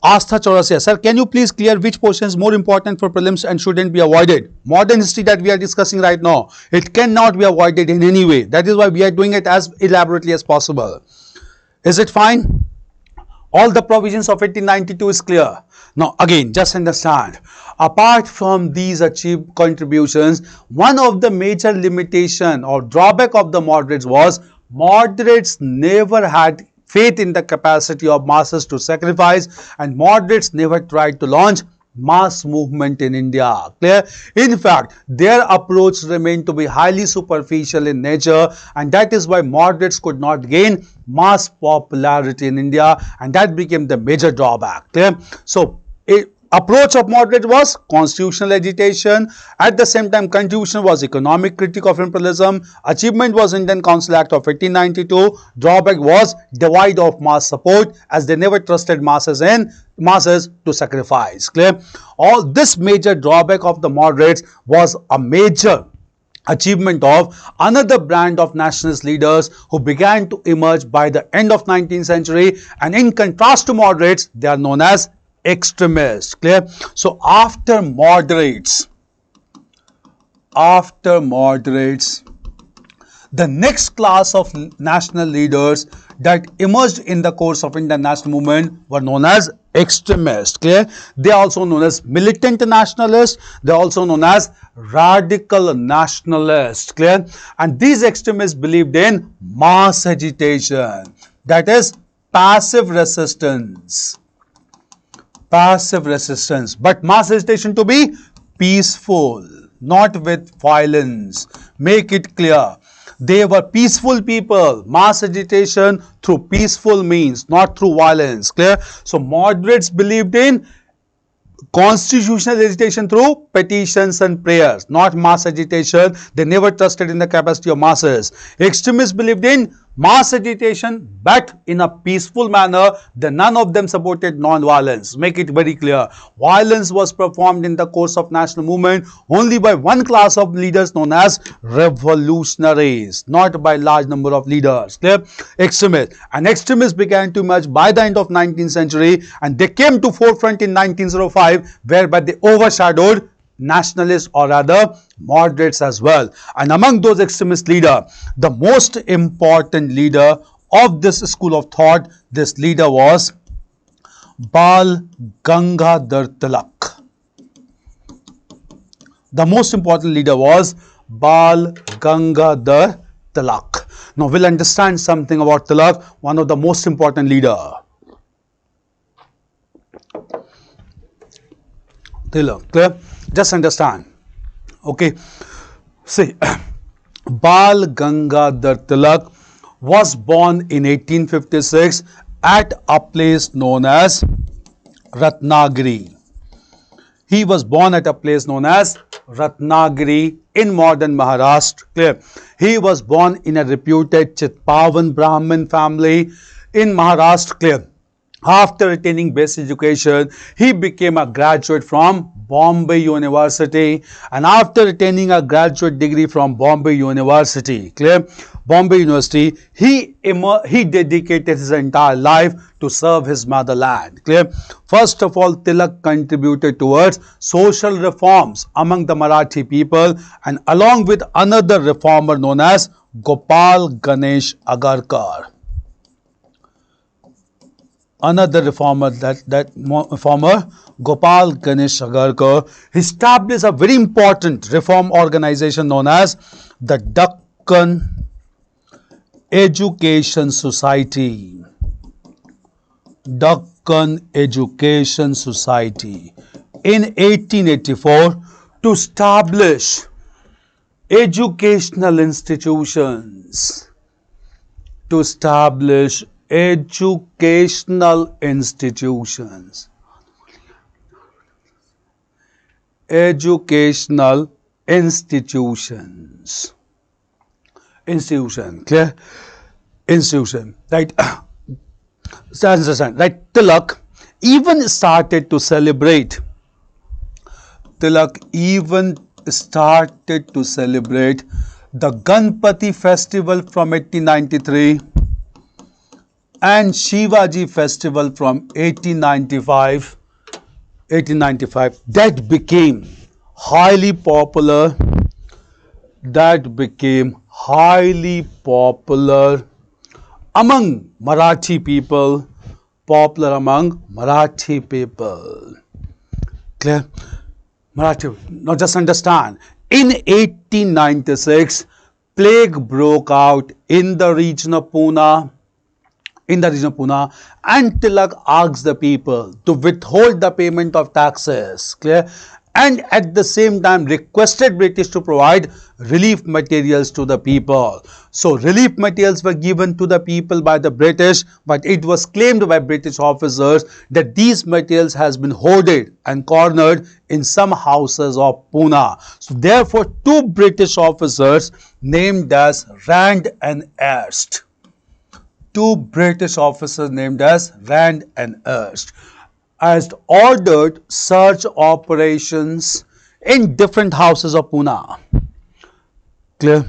A: Astha Chaurasia, sir, can you please clear which portion is more important for prelims and shouldn't be avoided? Modern history that we are discussing right now, it cannot be avoided in any way. That is why we are doing it as elaborately as possible. Is it fine? All the provisions of 1892 is clear. Now again, just understand, apart from these achieved contributions, one of the major limitation or drawback of the moderates was moderates never had faith in the capacity of masses to sacrifice, and moderates never tried to launch mass movement in India. Clear? In fact, their approach remained to be highly superficial in nature, and that is why moderates could not gain mass popularity in India, and that became the major drawback. Clear? So, approach of moderate was constitutional agitation. At the same time, contribution was economic critique of imperialism. Achievement was Indian Council Act of 1892. Drawback was divide of mass support, as they never trusted masses to sacrifice. Clear? All this major drawback of the moderates was a major achievement of another brand of nationalist leaders who began to emerge by the end of 19th century, and in contrast to moderates, they are known as extremists. Clear? So after moderates, the next class of national leaders that emerged in the course of Indian national movement were known as extremists. Clear? They are also known as militant nationalists. They are also known as radical nationalists. Clear? And these extremists believed in mass agitation, that is passive resistance, but mass agitation to be peaceful, not with violence. Make it clear. They were peaceful people. Mass agitation through peaceful means, not through violence. Clear? So moderates believed in constitutional agitation through petitions and prayers, not mass agitation. They never trusted in the capacity of masses. Extremists believed in mass agitation, but in a peaceful manner. None of them supported non-violence. Make it very clear. Violence was performed in the course of national movement only by one class of leaders known as revolutionaries, not by large number of leaders. Clear? Extremists. And extremists began to emerge by the end of 19th century, and they came to forefront in 1905, whereby they overshadowed nationalists, or rather moderates as well. And among those extremist leaders, the most important leader of this school of thought, this leader was Bal Gangadhar Tilak. The most important leader was Bal Gangadhar Tilak. Now we'll understand something about Tilak, one of the most important leader. Tilak, clear? Just understand. Okay. See, Bal Gangadhar Tilak was born in 1856 at a place known as Ratnagiri. He was born at a place known as Ratnagiri in modern Maharashtra. Clear? He was born in a reputed Chitpavan Brahmin family in Maharashtra. Clear? After attaining basic education, he became a graduate from Bombay University, and after attaining a graduate degree from Bombay University, clear? Bombay University, he dedicated his entire life to serve his motherland. Clear? First of all, Tilak contributed towards social reforms among the Marathi people, and along with another reformer known as Gopal Ganesh Agarkar. Another reformer, reformer Gopal Ganesh Agarkar, established a very important reform organization known as the Deccan Education Society. Deccan Education Society in 1884 to establish educational institutions. Educational institutions. Institution. Clear? Institution. Right? Right? Tilak even started to celebrate. The Ganpati festival from 1893 and Shivaji festival from 1895. That became highly popular. Among Marathi people. Clear? Marathi. Now just understand. In 1896, plague broke out in the region of Pune. And Tilak asked the people to withhold the payment of taxes, clear, and at the same time requested British to provide relief materials to the people. So relief materials were given to the people by the British, but it was claimed by British officers that these materials has been hoarded and cornered in some houses of Pune. So therefore two British officers named as Rand and Erst, two British officers named as Rand and Erst, as ordered search operations in different houses of Pune. Clear?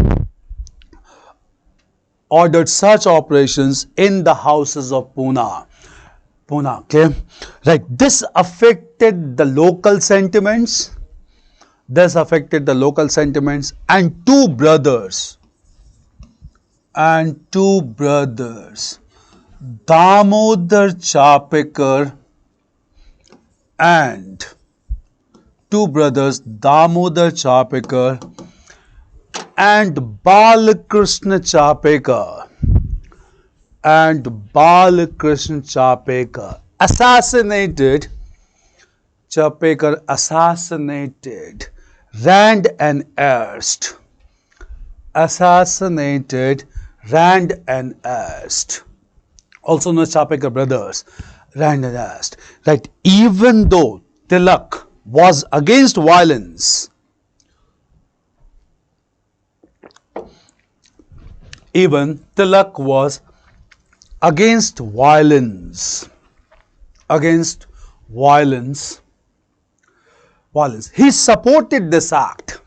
A: Ordered search operations in the houses of Pune. Clear? Right. This affected the local sentiments. And two brothers, Damodar Chapekar and Balakrishna Chapekar assassinated Rand and Erst. Also known as Chapekar brothers, Rand and Erst. Right. Even though Tilak was against violence, he supported this act.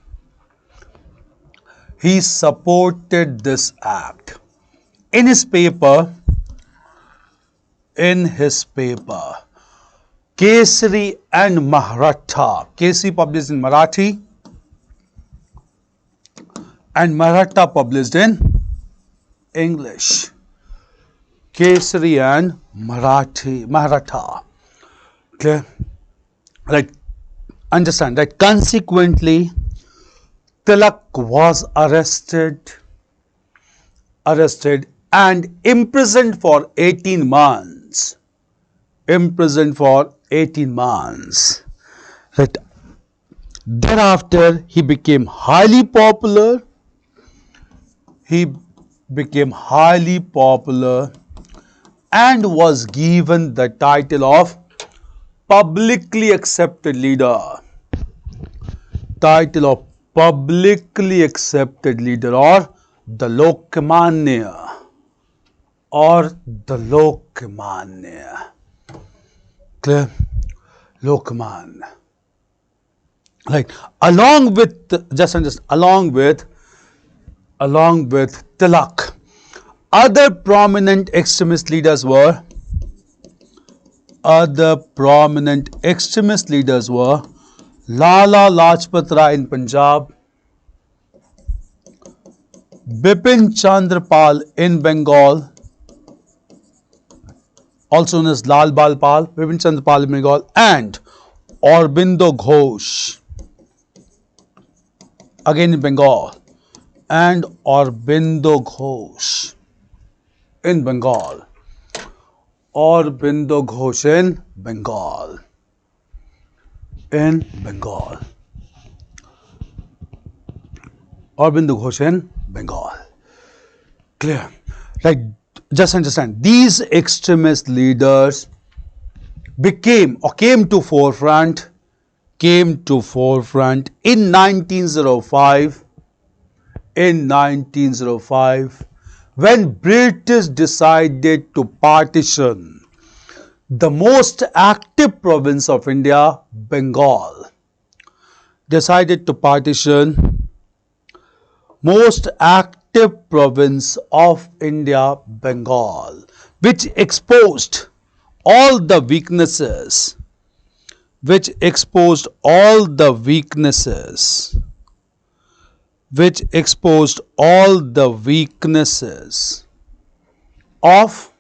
A: In his paper, Kesari and Maratha. Kesari published in Marathi and Maratha published in English. Kesari and Maratha. Clear? Right. Understand that consequently Tilak was arrested and imprisoned for 18 months. Right. Thereafter, he became highly popular. And was given the title of publicly accepted leader. Or the Lokmanya. Clear? Lokmanya. Right. Along with Tilak, other prominent extremist leaders were Lala Lajpat Rai in Punjab, Bipin Chandra Pal in Bengal, also known as Lal Bal Pal, Bipin Chandra Pal in Bengal, and Aurobindo Ghosh, again in Bengal, and Aurobindo Ghosh in Bengal. Aurobindo Ghosh in Bengal. Aurobindo Ghosh in Bengal. Clear? Right. Just understand, these extremist leaders came to forefront in 1905. When British decided to partition the most active province of India, Bengal. Most active province of India, Bengal, which exposed all the weaknesses of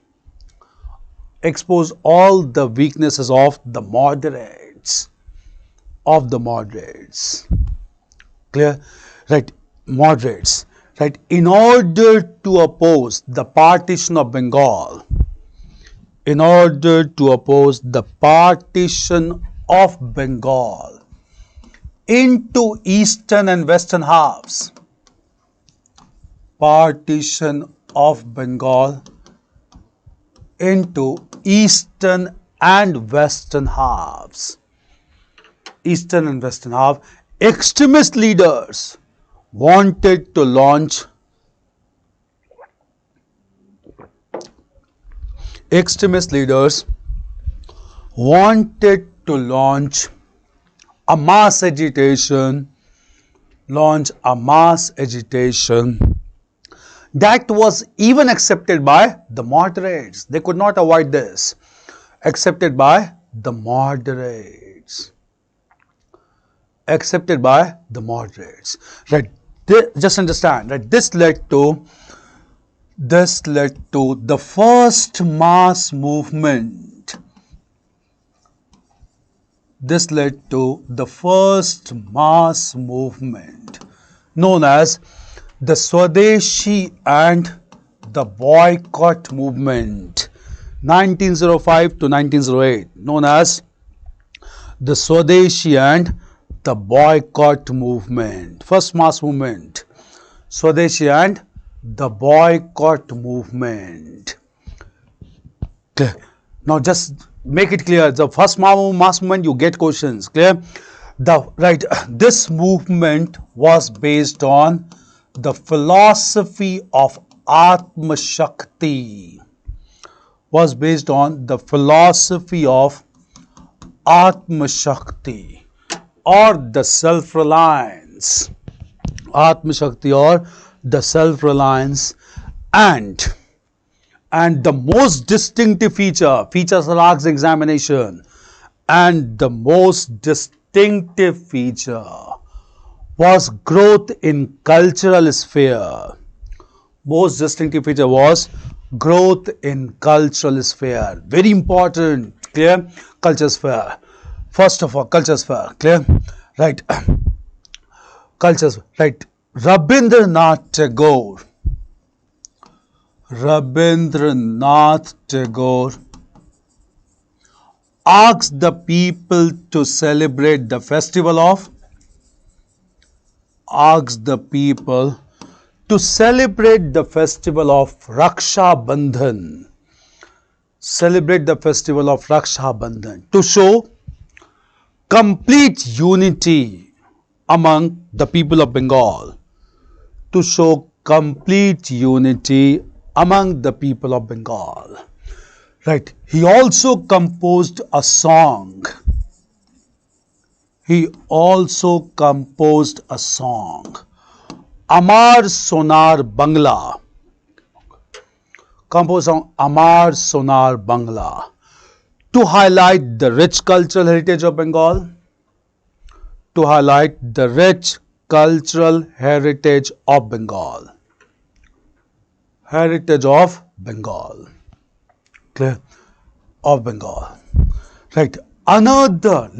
A: the moderates. of the moderates. Clear? Right, moderates. Right, in order to oppose the partition of Bengal, in order to oppose the partition of Bengal into eastern and western halves, partition of Bengal into eastern and western halves, eastern and western half, extremist leaders wanted to launch a mass agitation, that was even accepted by the moderates. They could not avoid this. Accepted by the moderates. Accepted by the moderates. Right. Just understand. Right. This led to the first mass movement. This led to the first mass movement known as the Swadeshi and the boycott movement, 1905 to 1908, known as the Swadeshi and the boycott movement. First mass movement, Swadeshi and the boycott movement. Clear? Now just make it clear. The first mass movement, you get questions. Clear? This movement was based on the philosophy of Atma Shakti. Was based on the philosophy of Atma Shakti or the self-reliance. Atma Shakti or the self-reliance, and the most distinctive features are asked examination, and the most distinctive feature was growth in cultural sphere. Most distinctive feature was growth in cultural sphere. Very important. Clear? Culture sphere. First of all, culture sphere. Clear? Right. Culture sphere. Right. Rabindranath Tagore asked the people to celebrate the festival of Raksha Bandhan. Celebrate the festival of Raksha Bandhan to show complete unity among the people of Bengal. To show complete unity among the people of Bengal. Right. He also composed a song. Amar Sonar Bangla. Composed song Amar Sonar Bangla to highlight the rich cultural heritage of Bengal. Clear? Of Bengal. Right. Another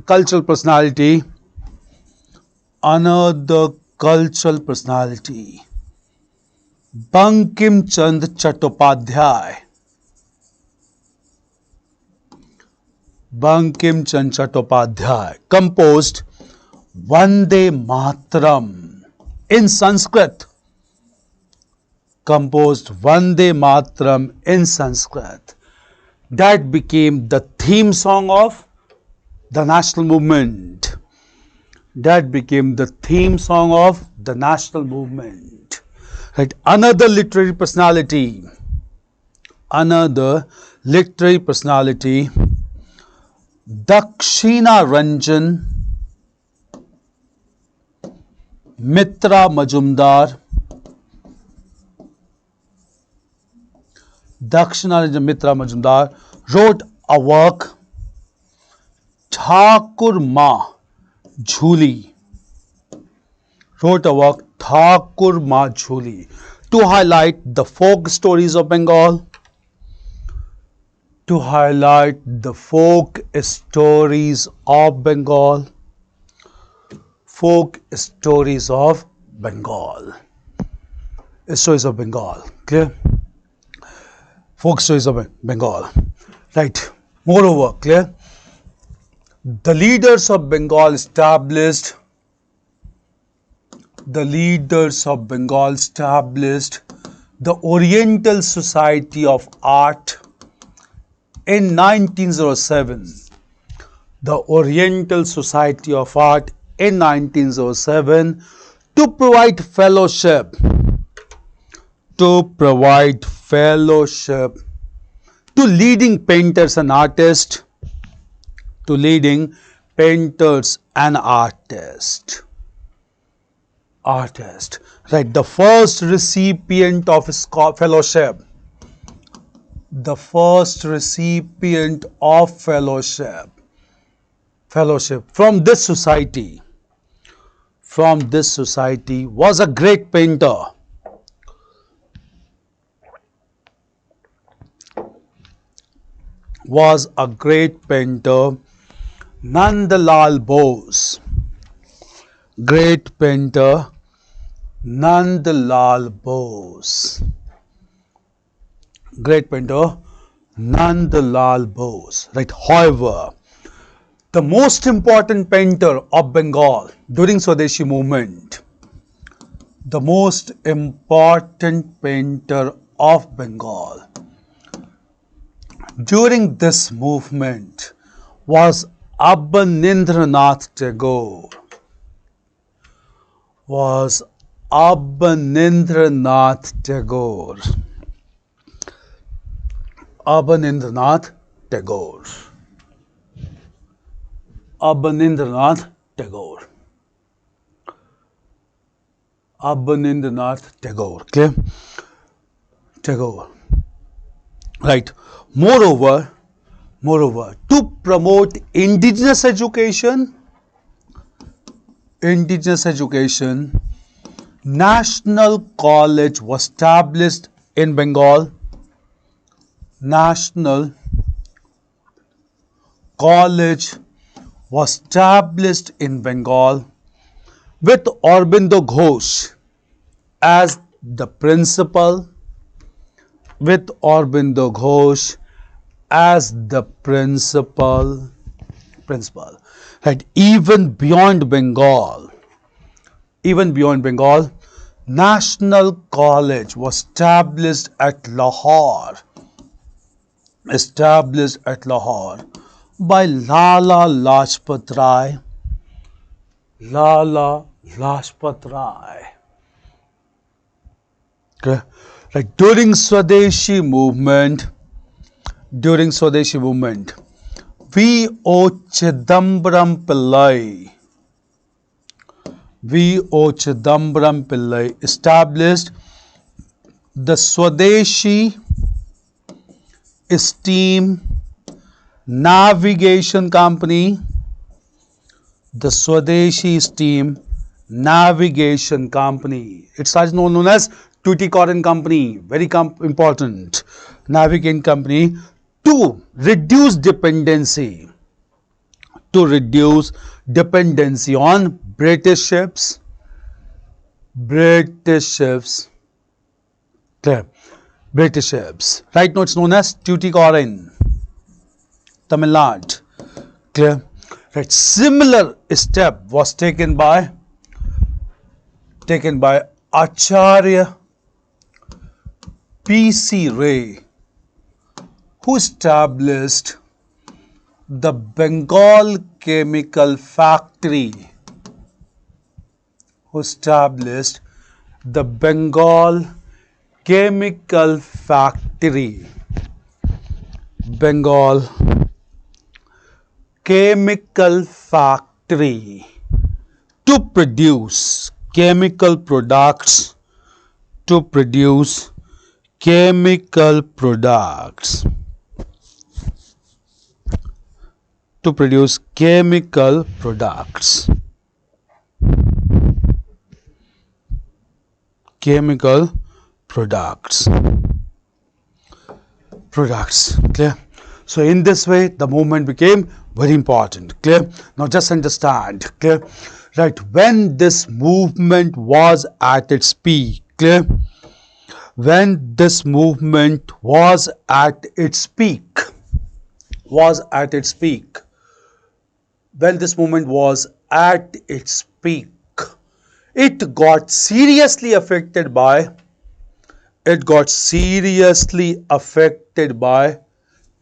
A: cultural personality. Bankim Chand Chattopadhyay. Composed Vande Mataram in Sanskrit. That became the theme song of the national movement. Right. Another literary personality. Dakshina Ranjan Mitra Majumdar. Wrote a work Thakur Ma Jhuli. To highlight the folk stories of Bengal. folk stories of Bengal. Stories of Bengal. Clear? Folk stories of Bengal. Right. Moreover, clear? The leaders of Bengal established the Oriental Society of Art in 1907. The Oriental Society of Art in 1907 to provide fellowship to leading painters and artists, Right, the first recipient of fellowship, from this society was a great painter. Nandlal Bose. Great painter Nandlal Bose. Right. However, the most important painter of Bengal during Swadeshi movement, during this movement was Abanindranath Tagore. Abanindranath Tagore. Okay? Tagore. Right. Moreover, to promote indigenous education, National College was established in Bengal. National College was established in Bengal with Aurobindo Ghosh as the principal. Right. Even beyond Bengal, National College was established at Lahore by Lala Lajpat Rai. Okay. Like during Swadeshi movement, V.O. Chidambaram Pillai established the Swadeshi Steam Navigation Company. It's known as Tuticorin Company, very important navigation company, to reduce dependency on British ships. Right now it's known as Tuticorin, Tamil Nadu. Clear? Right. Similar step was taken by Acharya P.C. Ray, who established the Bengal Chemical Factory. Bengal Chemical Factory to produce chemical products. Clear? So in this way, the movement became very important. Clear? Now just understand. Clear? Right. When this movement was at its peak. Clear? When this movement was at its peak. When this movement was at its peak, it got seriously affected by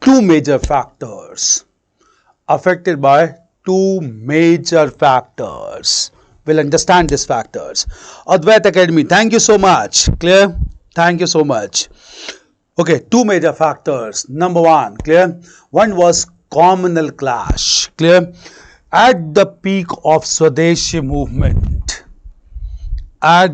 A: two major factors. We'll understand these factors. Advait Academy, thank you so much. Clear? Thank you so much. Okay, two major factors. Number one, clear? One was communal clash. Clear? At the peak of Swadeshi movement, All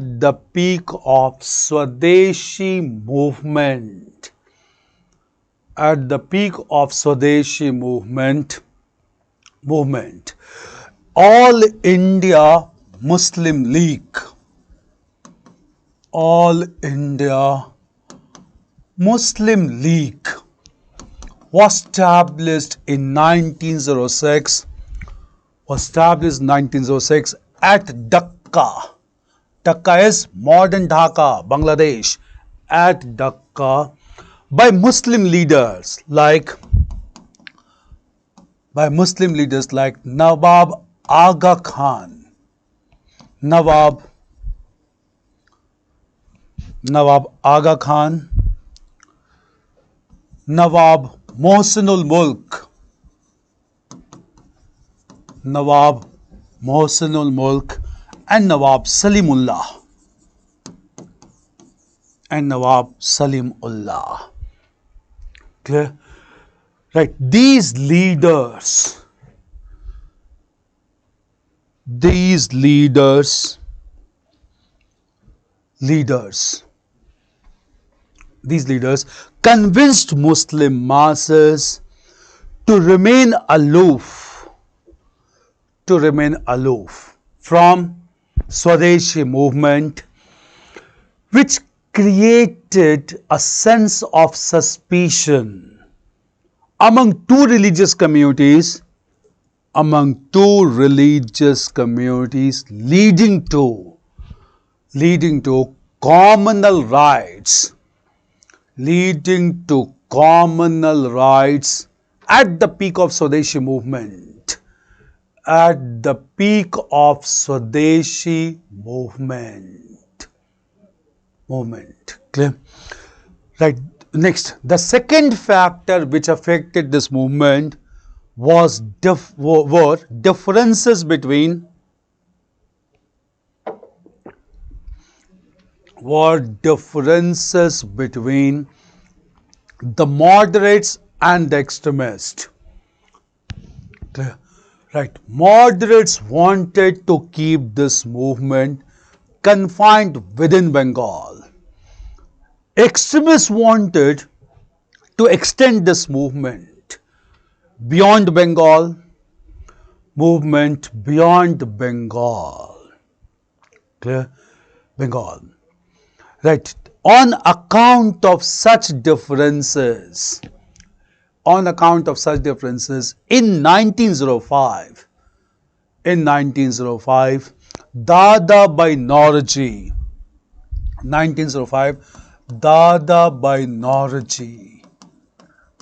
A: India Muslim League was established in 1906 at Dhaka. Dhaka is modern Dhaka, Bangladesh. At Dhaka by Muslim leaders like Nawab Aga Khan, Nawab Mohsinul Mulk, and Nawab Salimullah. Clear? Right. These leaders convinced Muslim masses to remain aloof from Swadeshi movement, which created a sense of suspicion among two religious communities, leading to communal riots at the peak of Swadeshi movement. Clear? Right. Next, the second factor which affected this movement were differences between the moderates and the extremists. Clear? Right. Moderates wanted to keep this movement confined within Bengal. Extremists wanted to extend this movement beyond Bengal. Clear? Bengal. Right. On account of such differences, in 1905, Dada by Naoroji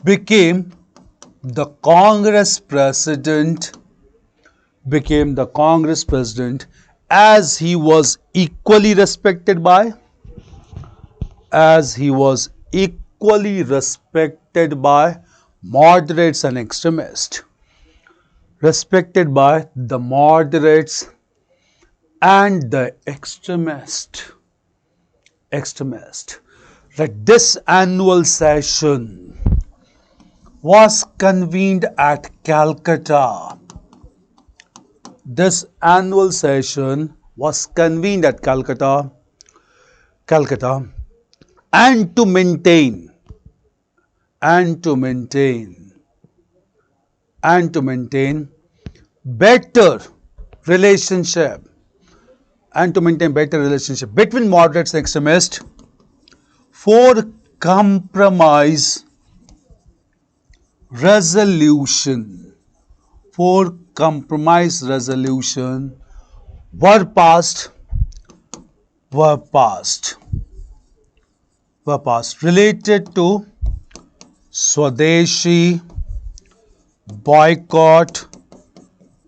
A: became the Congress president, as he was equally respected by moderates and extremists. Respected by the moderates and the extremists. That this annual session was convened at Calcutta. And to maintain better relationship between moderates and extremists, for compromise resolution, 4 compromise resolution were passed related to Swadeshi, boycott,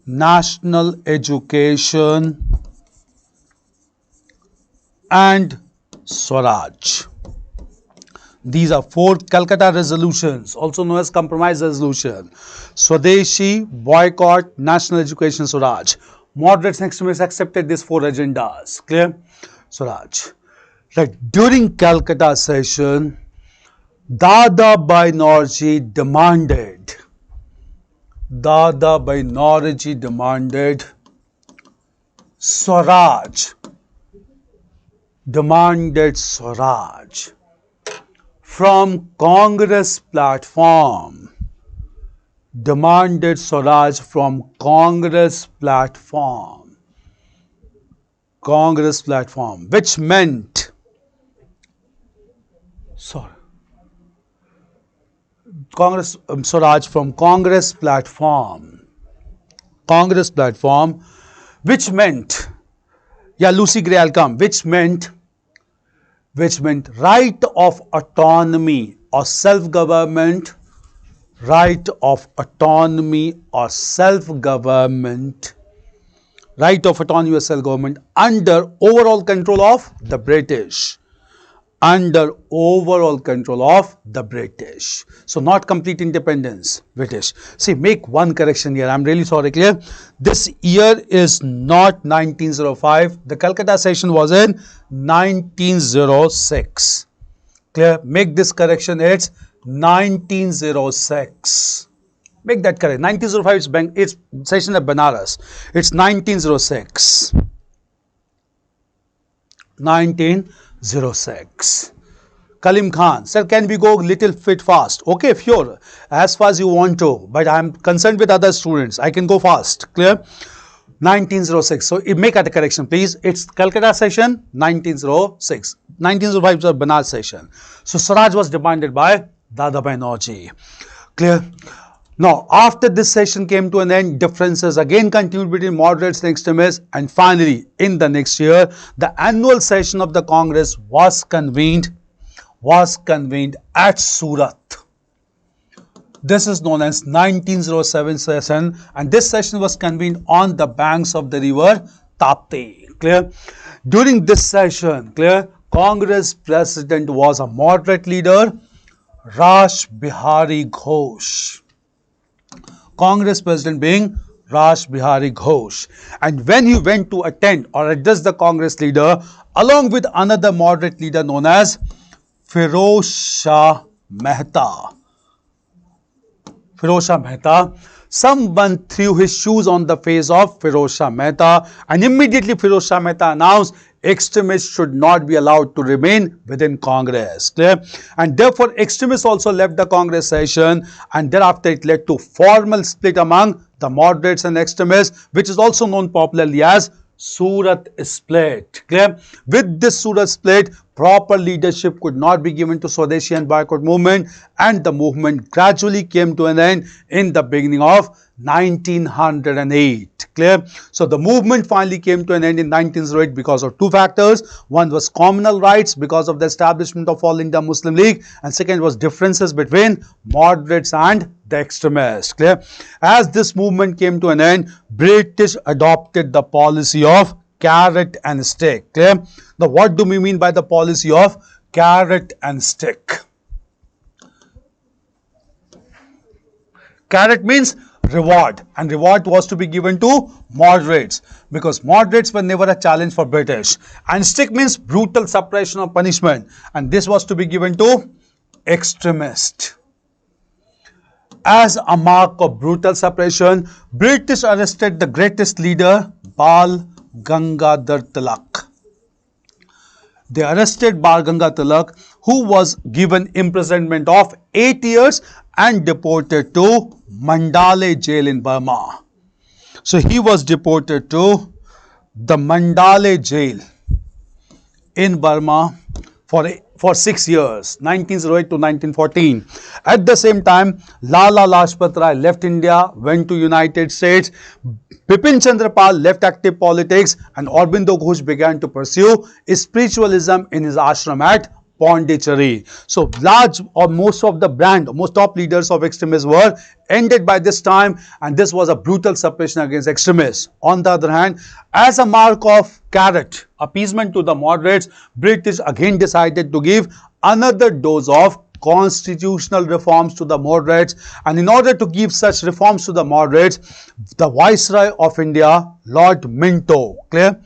A: national education and Swaraj. These are 4 Calcutta resolutions, also known as compromise resolution. Swadeshi, boycott, national education, Swaraj. Moderates and extremists accepted these 4 agendas. Clear? Swaraj. Right. During Calcutta session, Dada Bhai Naoroji demanded Swaraj. From Congress platform. Demanded Swaraj from Congress platform. Which meant, Swaraj from Congress platform, which meant, Lucy Gray, I'll come, which meant right of autonomy or self-government, right of autonomy or self-government under overall control of the British. So not complete independence, British. See, make one correction here. I'm really sorry, clear? This year is not 1905. The Calcutta session was in 1906. Clear? Make this correction. It's 1906. Make that correct. 1905 it's session at Banaras. It's 1906. 1906. Kalim Khan, sir, can we go little bit fast? Okay, sure, as far as you want to, but I am concerned with other students. I can go fast. Clear? 1906. So make a correction, please. It's Calcutta session 1906. 1905 is a Banaras session. So Swaraj was demanded by Dadabhai Naoroji. Clear? Now, after this session came to an end, differences again continued between moderates and extremists, and finally, in the next year, the annual session of the Congress was convened at Surat. This is known as 1907 session, and this session was convened on the banks of the river Tapti. Clear? During this session, clear, Congress president was a moderate leader, Rash Bihari Ghosh. Congress president being Rash Bihari Ghosh. And when he went to attend or address the Congress leader, along with another moderate leader known as Firoz Shah Mehta. Someone threw his shoes on the face of Firoz Shah Mehta, and immediately Firoz Shah Mehta announced extremists should not be allowed to remain within Congress. Clear? And therefore, extremists also left the Congress session, and thereafter it led to formal split among the moderates and extremists, which is also known popularly as Surat split. Clear? With this Surat split, proper leadership could not be given to Swadeshi and boycott movement, and the movement gradually came to an end in the beginning of 1908. Clear? So the movement finally came to an end in 1908 because of 2 factors. One was communal rights because of the establishment of All India Muslim League, and second was differences between moderates and the extremists. Clear? As this movement came to an end, British adopted the policy of carrot and stick. Clear? Now, what do we mean by the policy of carrot and stick? Carrot means reward, and reward was to be given to moderates because moderates were never a challenge for British, and stick means brutal suppression or punishment, and this was to be given to extremists. As a mark of brutal suppression, British arrested the greatest leader, Bal Gangadhar Tilak. They arrested Bal Gangadhar Tilak, who was given imprisonment of 8 years and deported to Mandalay jail in Burma. So he was deported to the Mandalay jail in Burma for for 6 years, 1908 to 1914. At the same time, Lala Lajpat Rai left India, went to United States. Bipin Chandra Pal left active politics, and Aurobindo Ghosh began to pursue spiritualism in his ashram at Pondicherry. So large or most of the most top leaders of extremism were ended by this time, and this was a brutal suppression against extremists. On the other hand, as a mark of carrot, appeasement to the moderates, British again decided to give another dose of constitutional reforms to the moderates, and in order to give such reforms to the moderates, the Viceroy of India, Lord Minto, clear?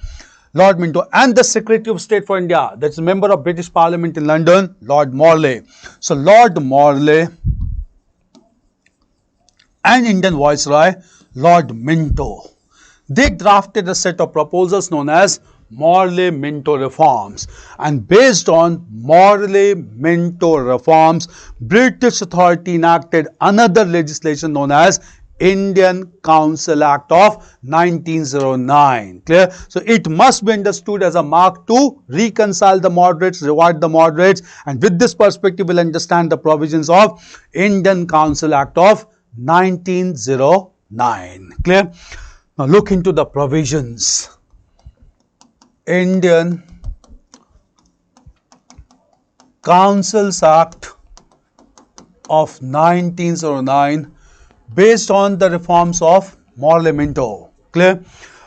A: Lord Minto, and the Secretary of State for India, that's a member of British Parliament in London, Lord Morley. So Lord Morley and Indian Viceroy, Lord Minto, they drafted a set of proposals known as Morley-Minto reforms, and based on Morley-Minto reforms, British authority enacted another legislation known as Indian Council Act of 1909. Clear? So it must be understood as a mark to reconcile the moderates, reward the moderates, and with this perspective we'll understand the provisions of Indian Council Act of 1909. Clear? Now look into the provisions. Indian Councils Act of 1909 based on the reforms of Morley-Minto. Clear?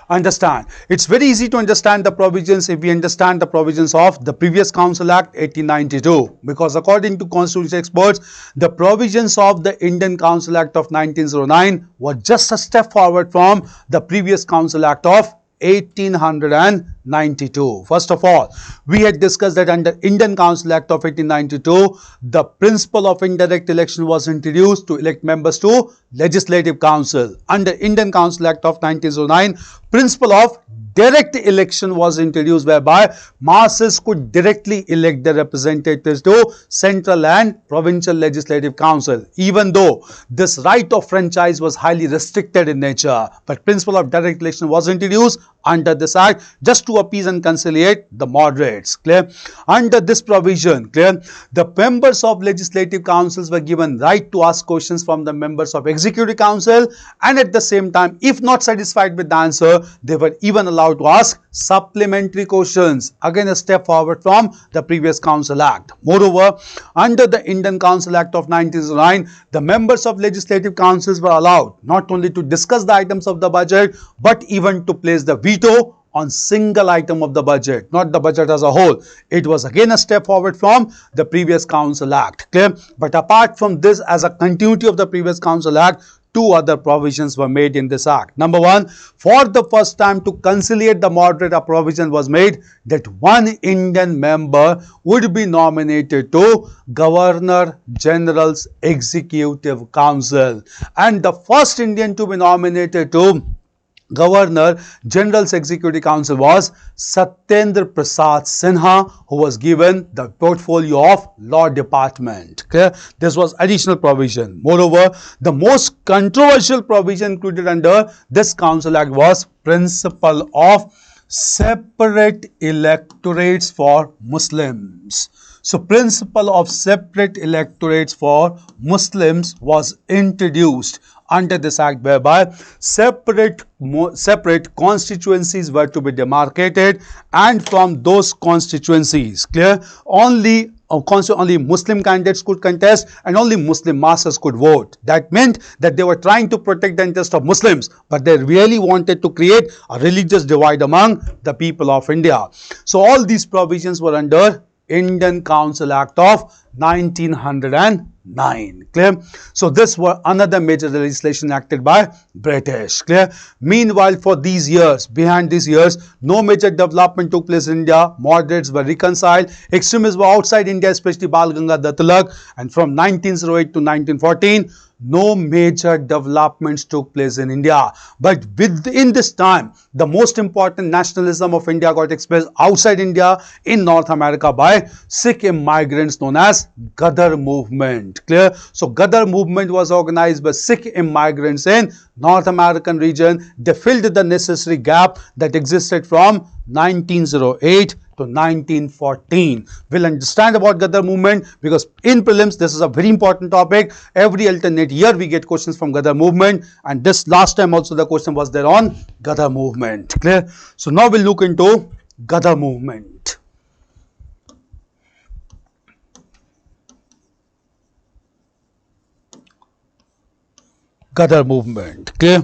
A: Understand. It's very easy to understand the provisions if we understand the provisions of the previous Council Act 1892, because according to constitutional experts, the provisions of the Indian Council Act of 1909 were just a step forward from the previous Council Act of 1892. First of all, we had discussed that under Indian Council Act of 1892, the principle of indirect election was introduced to elect members to Legislative Council. Under Indian Council Act of 1909, principle of direct election was introduced, whereby masses could directly elect their representatives to central and provincial legislative council, even though this right of franchise was highly restricted in nature. But principle of direct election was introduced under this act just to appease and conciliate the moderates. Clear? Under this provision, clear, the members of legislative councils were given right to ask questions from the members of executive council, and at the same time, if not satisfied with the answer, they were even allowed to ask supplementary questions. Again, a step forward from the previous Council Act. Moreover, under the Indian Council Act of 1909, the members of legislative councils were allowed not only to discuss the items of the budget, but even to place the veto on single item of the budget, not the budget as a whole. It was again a step forward from the previous Council Act. Clear? But apart from this, as a continuity of the previous Council Act, two other provisions were made in this act. Number one, for the first time to conciliate the moderate, a provision was made that one Indian member would be nominated to Governor General's Executive Council, and the first Indian to be nominated to Governor General's Executive Council was Satyendra Prasad Sinha, who was given the portfolio of Law Department. Clear? This was additional provision. Moreover, the most controversial provision included under this Council Act was principle of separate electorates for Muslims. So, principle of separate electorates for Muslims was introduced under this act, whereby separate constituencies were to be demarcated, and from those constituencies, clear, only Muslim candidates could contest and only Muslim masses could vote. That meant that they were trying to protect the interest of Muslims, but they really wanted to create a religious divide among the people of India. So all these provisions were under Indian Council Act of 1909. Clear? So this was another major legislation acted by British. Clear? Meanwhile, for these years, behind these years, no major development took place in India. Moderates were reconciled. Extremists were outside India, especially Bal Gangadhar Tilak. And from 1908 to 1914, no major developments took place in India. But within this time, the most important nationalism of India got expressed outside India in North America by Sikh immigrants known as Ghadar movement. Clear? So Ghadar movement was organized by Sikh immigrants in North American region. They filled the necessary gap that existed from 1908 to 1914. We'll understand about Ghadar movement because in prelims this is a very important topic. Every alternate year we get questions from Ghadar movement, and this last time also the question was there on Ghadar movement. Clear? So now we'll look into Ghadar movement. Ghadar movement. Clear?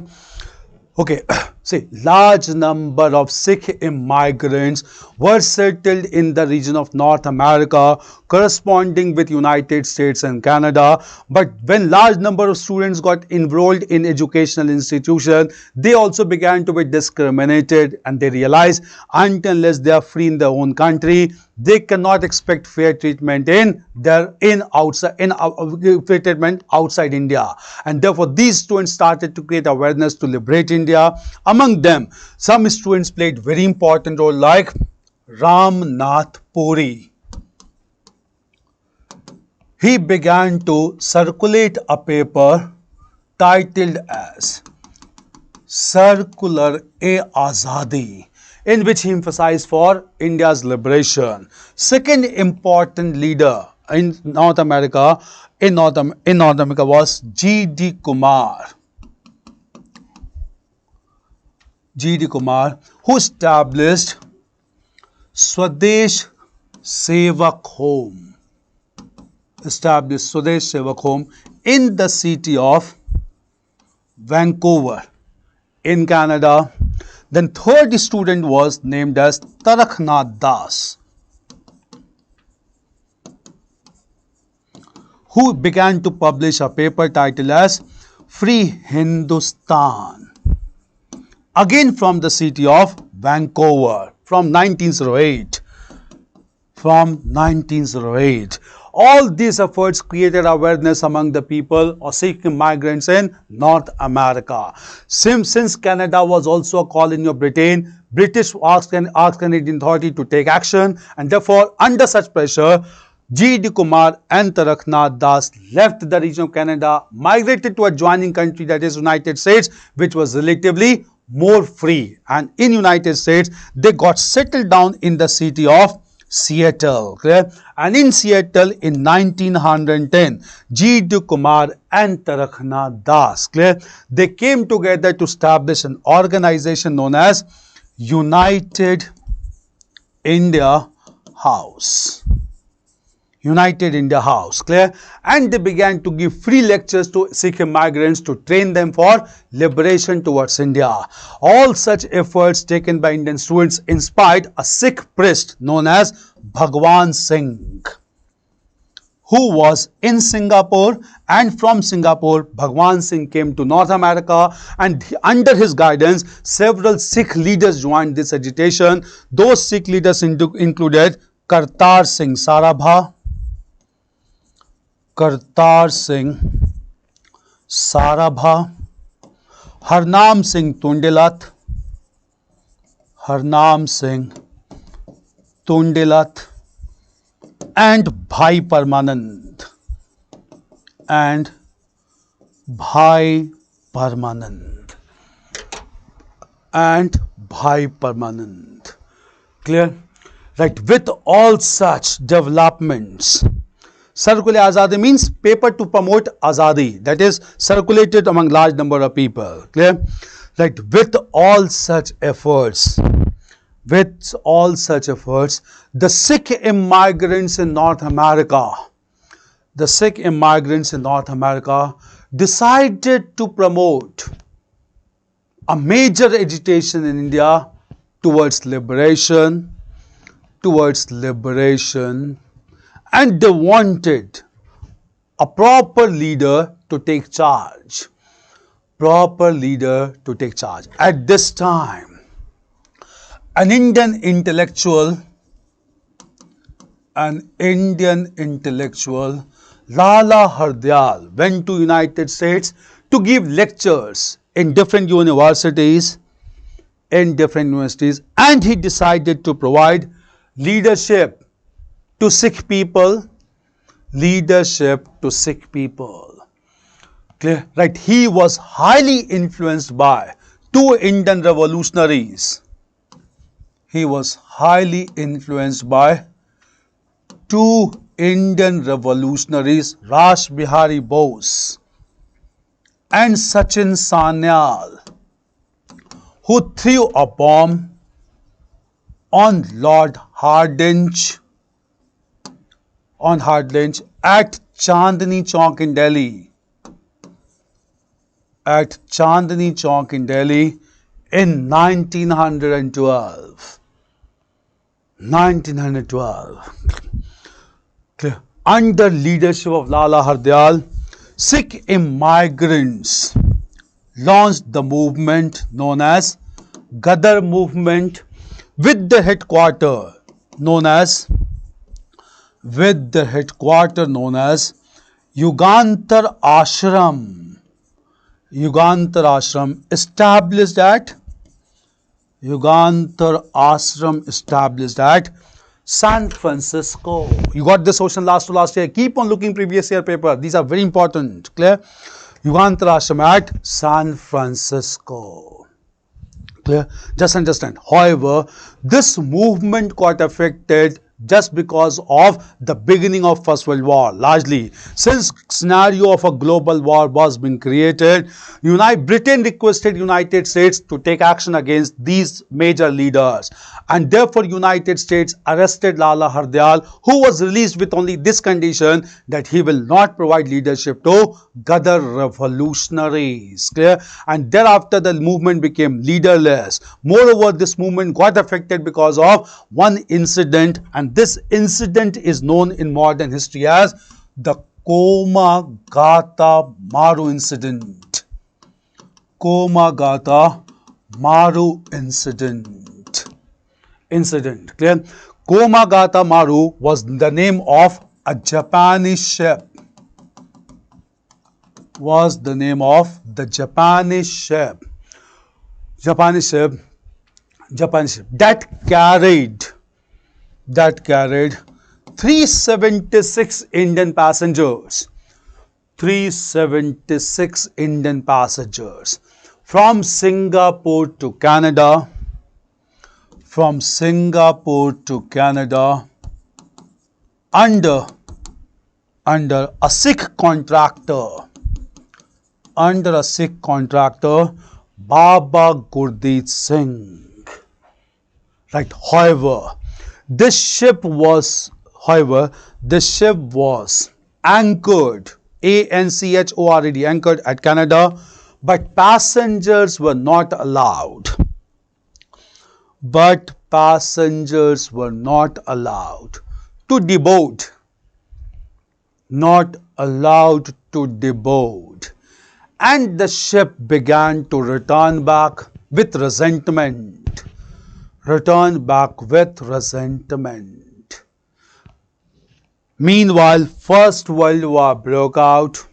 A: Okay, see, large number of Sikh immigrants were settled in the region of North America, corresponding with United States and Canada. But when large number of students got enrolled in educational institutions, they also began to be discriminated, and they realized unless they are free in their own country, they cannot expect fair treatment outside India. And therefore these students started to create awareness to liberate India. Among them, some students played very important role like Ram Nath Puri. He began to circulate a paper titled as Circular-e-Azadi, in which he emphasized for India's liberation. Second important leader in North America was G.D. Kumar. G.D. Kumar, who established Swadesh Sevak Home. In the city of Vancouver in Canada. Then third student was named as Taraknath Das, who began to publish a paper titled as Free Hindustan, again from the city of Vancouver from 1908. All these efforts created awareness among the people or Sikh migrants in North America. Since Canada was also a colony of Britain, British asked Canadian authority to take action, and therefore under such pressure, G.D. Kumar and Taraknath Das left the region of Canada, migrated to a adjoining country, that is United States, which was relatively more free. And in United States, they got settled down in the city of Seattle. Clear? And in Seattle in 1910, G.D. Kumar and Taraknath Das, clear, they came together to establish an organization known as United India House. Clear? And they began to give free lectures to Sikh migrants to train them for liberation towards India. All such efforts taken by Indian students inspired a Sikh priest known as Bhagwan Singh, who was in Singapore, and from Singapore, Bhagwan Singh came to North America, and under his guidance, several Sikh leaders joined this agitation. Those Sikh leaders included Kartar Singh Sarabha, Harnam Singh Tundilat, and Bhai Parmanand. Clear? Right. With all such developments, Circular-e-Azadi means paper to promote Azadi, that is circulated among large number of people. Clear? Right. With all such efforts, the Sikh immigrants in North America, decided to promote a major agitation in India towards liberation, and they wanted a proper leader to take charge. At this time, an Indian intellectual, Lala Hardyal, went to United States to give lectures in different universities, and he decided to provide leadership to Sikh people. Clear? Right. He was highly influenced by two Indian revolutionaries. he was highly influenced by two Indian revolutionaries, Rash Bihari Bose and Sachin Sanyal, who threw a bomb on Lord Hardinge at Chandni Chowk in Delhi. At Chandni Chowk in Delhi in 1912. 1912. Clear. Under leadership of Lala Hardayal, Sikh immigrants launched the movement known as Gadar movement with the headquarter known as Yugantar Ashram. Yugantar Ashram established at San Francisco. You got this question last to last year. Keep on looking previous year paper. These are very important. Clear? Yugantar Ashram at San Francisco. Clear? Just understand. However, this movement got affected just because of the beginning of First World War. Largely, since scenario of a global war was being created, Britain requested United States to take action against these major leaders, and therefore United States arrested Lala Hardayal, who was released with only this condition that he will not provide leadership to Gadar revolutionaries. Clear? And thereafter the movement became leaderless. Moreover, this movement got affected because of one incident, and this incident is known in modern history as the Komagata Maru incident. Komagata Maru incident. Clear? Komagata Maru was the name of a Japanese ship. Japanese ship that carried 376 Indian passengers. 376 Indian passengers from Singapore to Canada. Under a Sikh contractor. Baba Gurdeep Singh. Right. However, this ship was anchored, ANCHORED, anchored at Canada, but passengers were not allowed. To deboard. Not allowed to deboard. And the ship began to return back with resentment. Meanwhile, First World War broke out.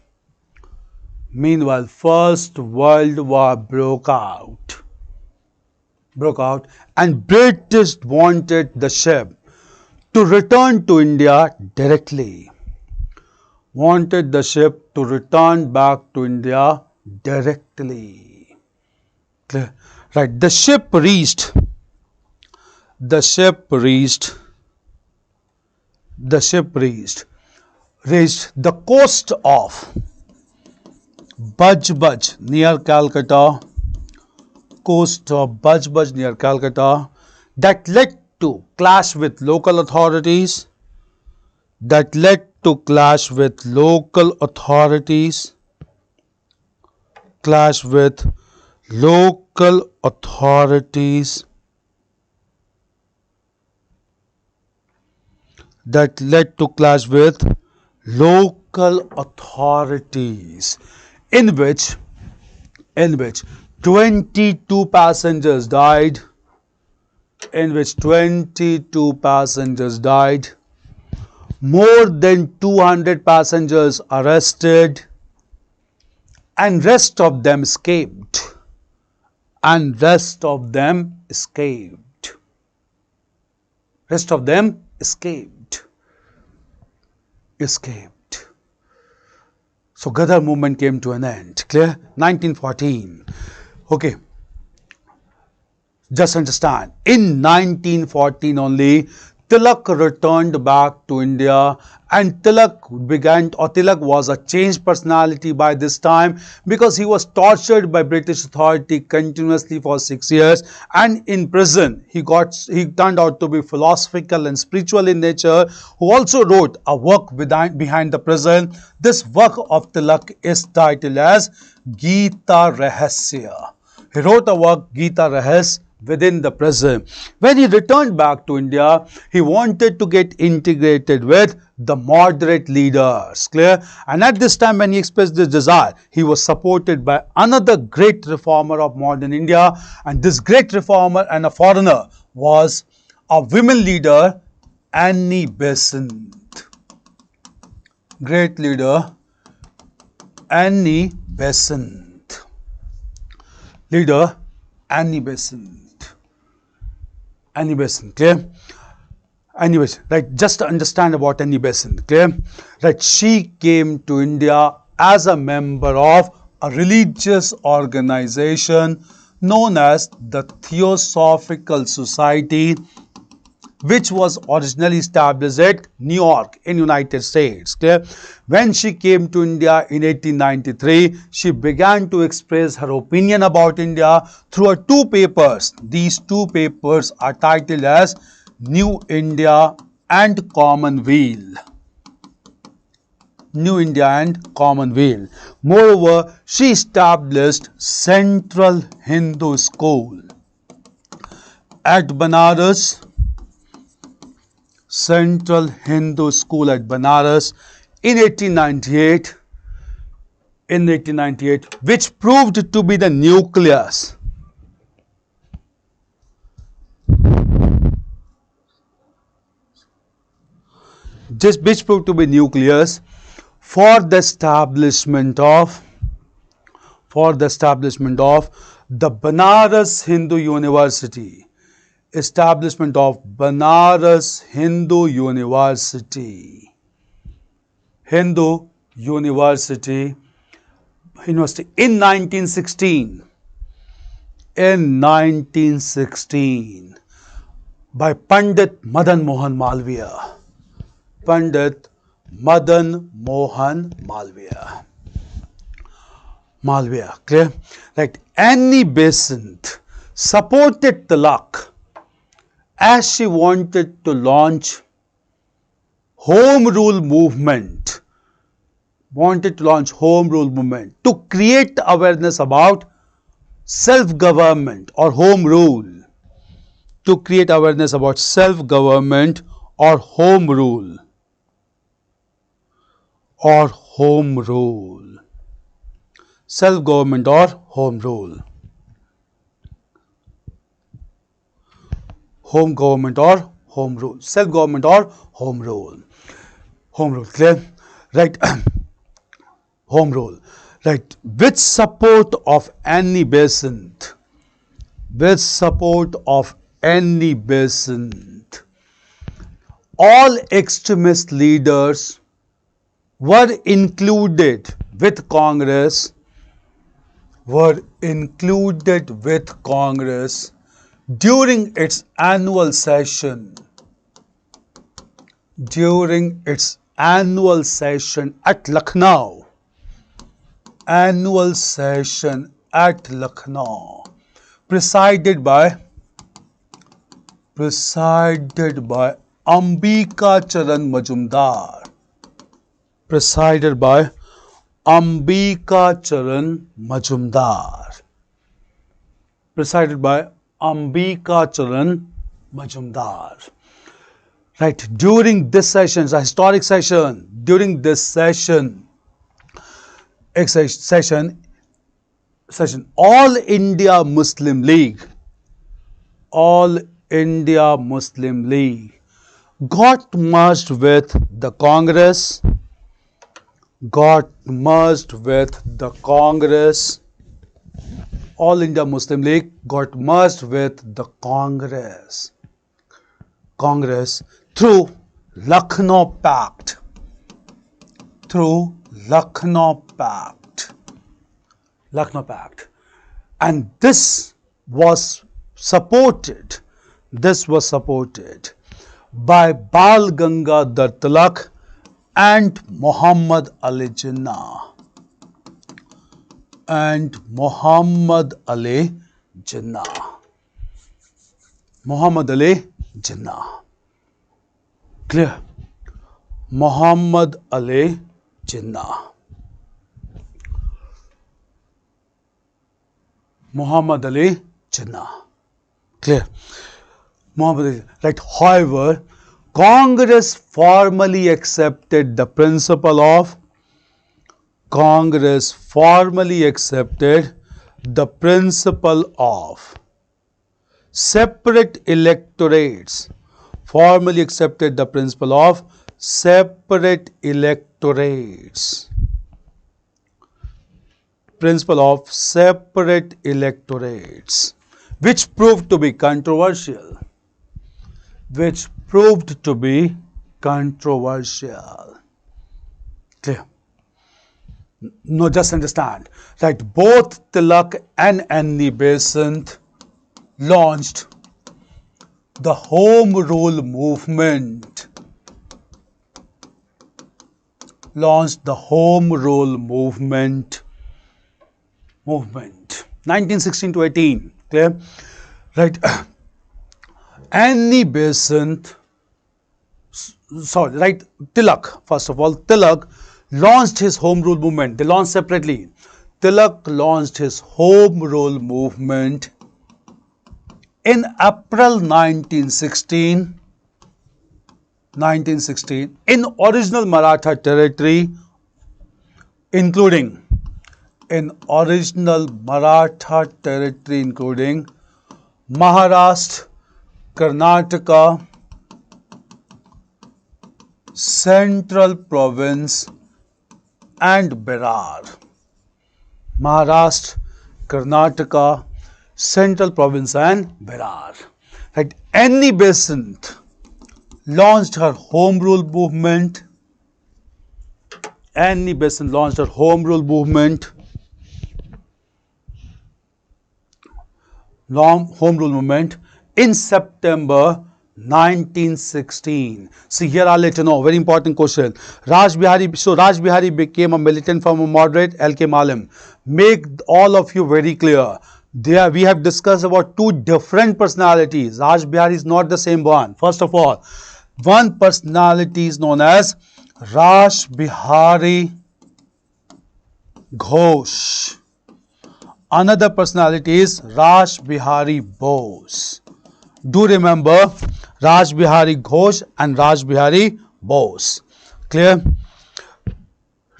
A: And British wanted the ship to return to India directly. Wanted the ship to return back to India directly. Clear? Right. The ship reached the coast of Bajbaj near Calcutta. That led to clash with local authorities. In which 22 passengers died. More than 200 passengers arrested, and rest of them escaped. So Gadar movement came to an end. Clear? 1914. Okay. Just understand, in 1914 only, Tilak returned back to India, and Tilak was a changed personality by this time, because he was tortured by British authority continuously for 6 years, and in prison he turned out to be philosophical and spiritual in nature, who also wrote a work behind the prison. This work of Tilak is titled as Gita Rahasya. He wrote a work, Gita Rahas, within the prison. When he returned back to India, he wanted to get integrated with the moderate leaders. Clear? And at this time, when he expressed this desire, he was supported by another great reformer of modern India. And this great reformer and a foreigner was a women leader, Annie Besant. Great leader, Annie Besant. Leader, Annie Besant. Annie Besant, clear? Annie Besant, right? Just to understand about Annie Besant, clear? Right? She came to India as a member of a religious organization known as the Theosophical Society, which was originally established at New York in United States. Clear? When she came to India in 1893, she began to express her opinion about India through two papers. These two papers are titled as New India and Commonweal. New India and Commonweal. Moreover, she established Central Hindu School at Banaras, Central Hindu School at Banaras in 1898, which proved to be the nucleus for the establishment of the Banaras Hindu University. Establishment of Banaras Hindu University. University in 1916. In 1916 by Pandit Madan Mohan Malviya. Pandit Madan Mohan Malviya. Clear? Right. Annie Besant supported Tilak as she wanted to launch Home Rule movement. To create awareness about self-government or home rule. To create awareness about self-government or home rule. Self-government or home rule. Home government or home rule. Self-government or home rule. Clear? Right. Home rule. Right. With support of Annie Besant. All extremist leaders were included with Congress. During its annual session at Lucknow. Presided by Ambika Charan Majumdar. Right. During this session, a historic session, All India Muslim League got merged with the Congress. All India Muslim League got merged with the Congress through Lucknow Pact. And this was supported. This was supported by Bal Gangadhar Tilak and Muhammad Ali Jinnah. And Muhammad Ali Jinnah. Muhammad Ali Jinnah. Clear? Muhammad Ali Jinnah. Muhammad Ali Jinnah. Clear? Muhammad Ali. Right. However, Congress formally accepted the principle of separate electorates. Formally accepted the principle of separate electorates. Principle of separate electorates, which proved to be controversial. Clear? No, just understand that both Tilak and Annie Besant launched the Home Rule movement. 1916 to 18. Clear? Right. Annie Besant, Tilak, first of all, Tilak launched his Home Rule movement. They launched separately. Tilak launched his Home Rule movement in April 1916 in original Maratha territory, including Maharashtra, Karnataka, Central Province and Berar. Maharashtra, Karnataka, Central Province and Berar. Right. Annie Besant launched her Home Rule movement. Home Rule movement in September 1916. See, here I'll let you know, very important question. Raj Bihari became a militant from a moderate L.K. Malim. Make all of you very clear. There we have discussed about two different personalities. Raj Bihari is not the same one. First of all, one personality is known as Raj Bihari Ghosh. Another personality is Raj Bihari Bose. Do remember Raj Bihari Ghosh and Raj Bihari Bose. Clear?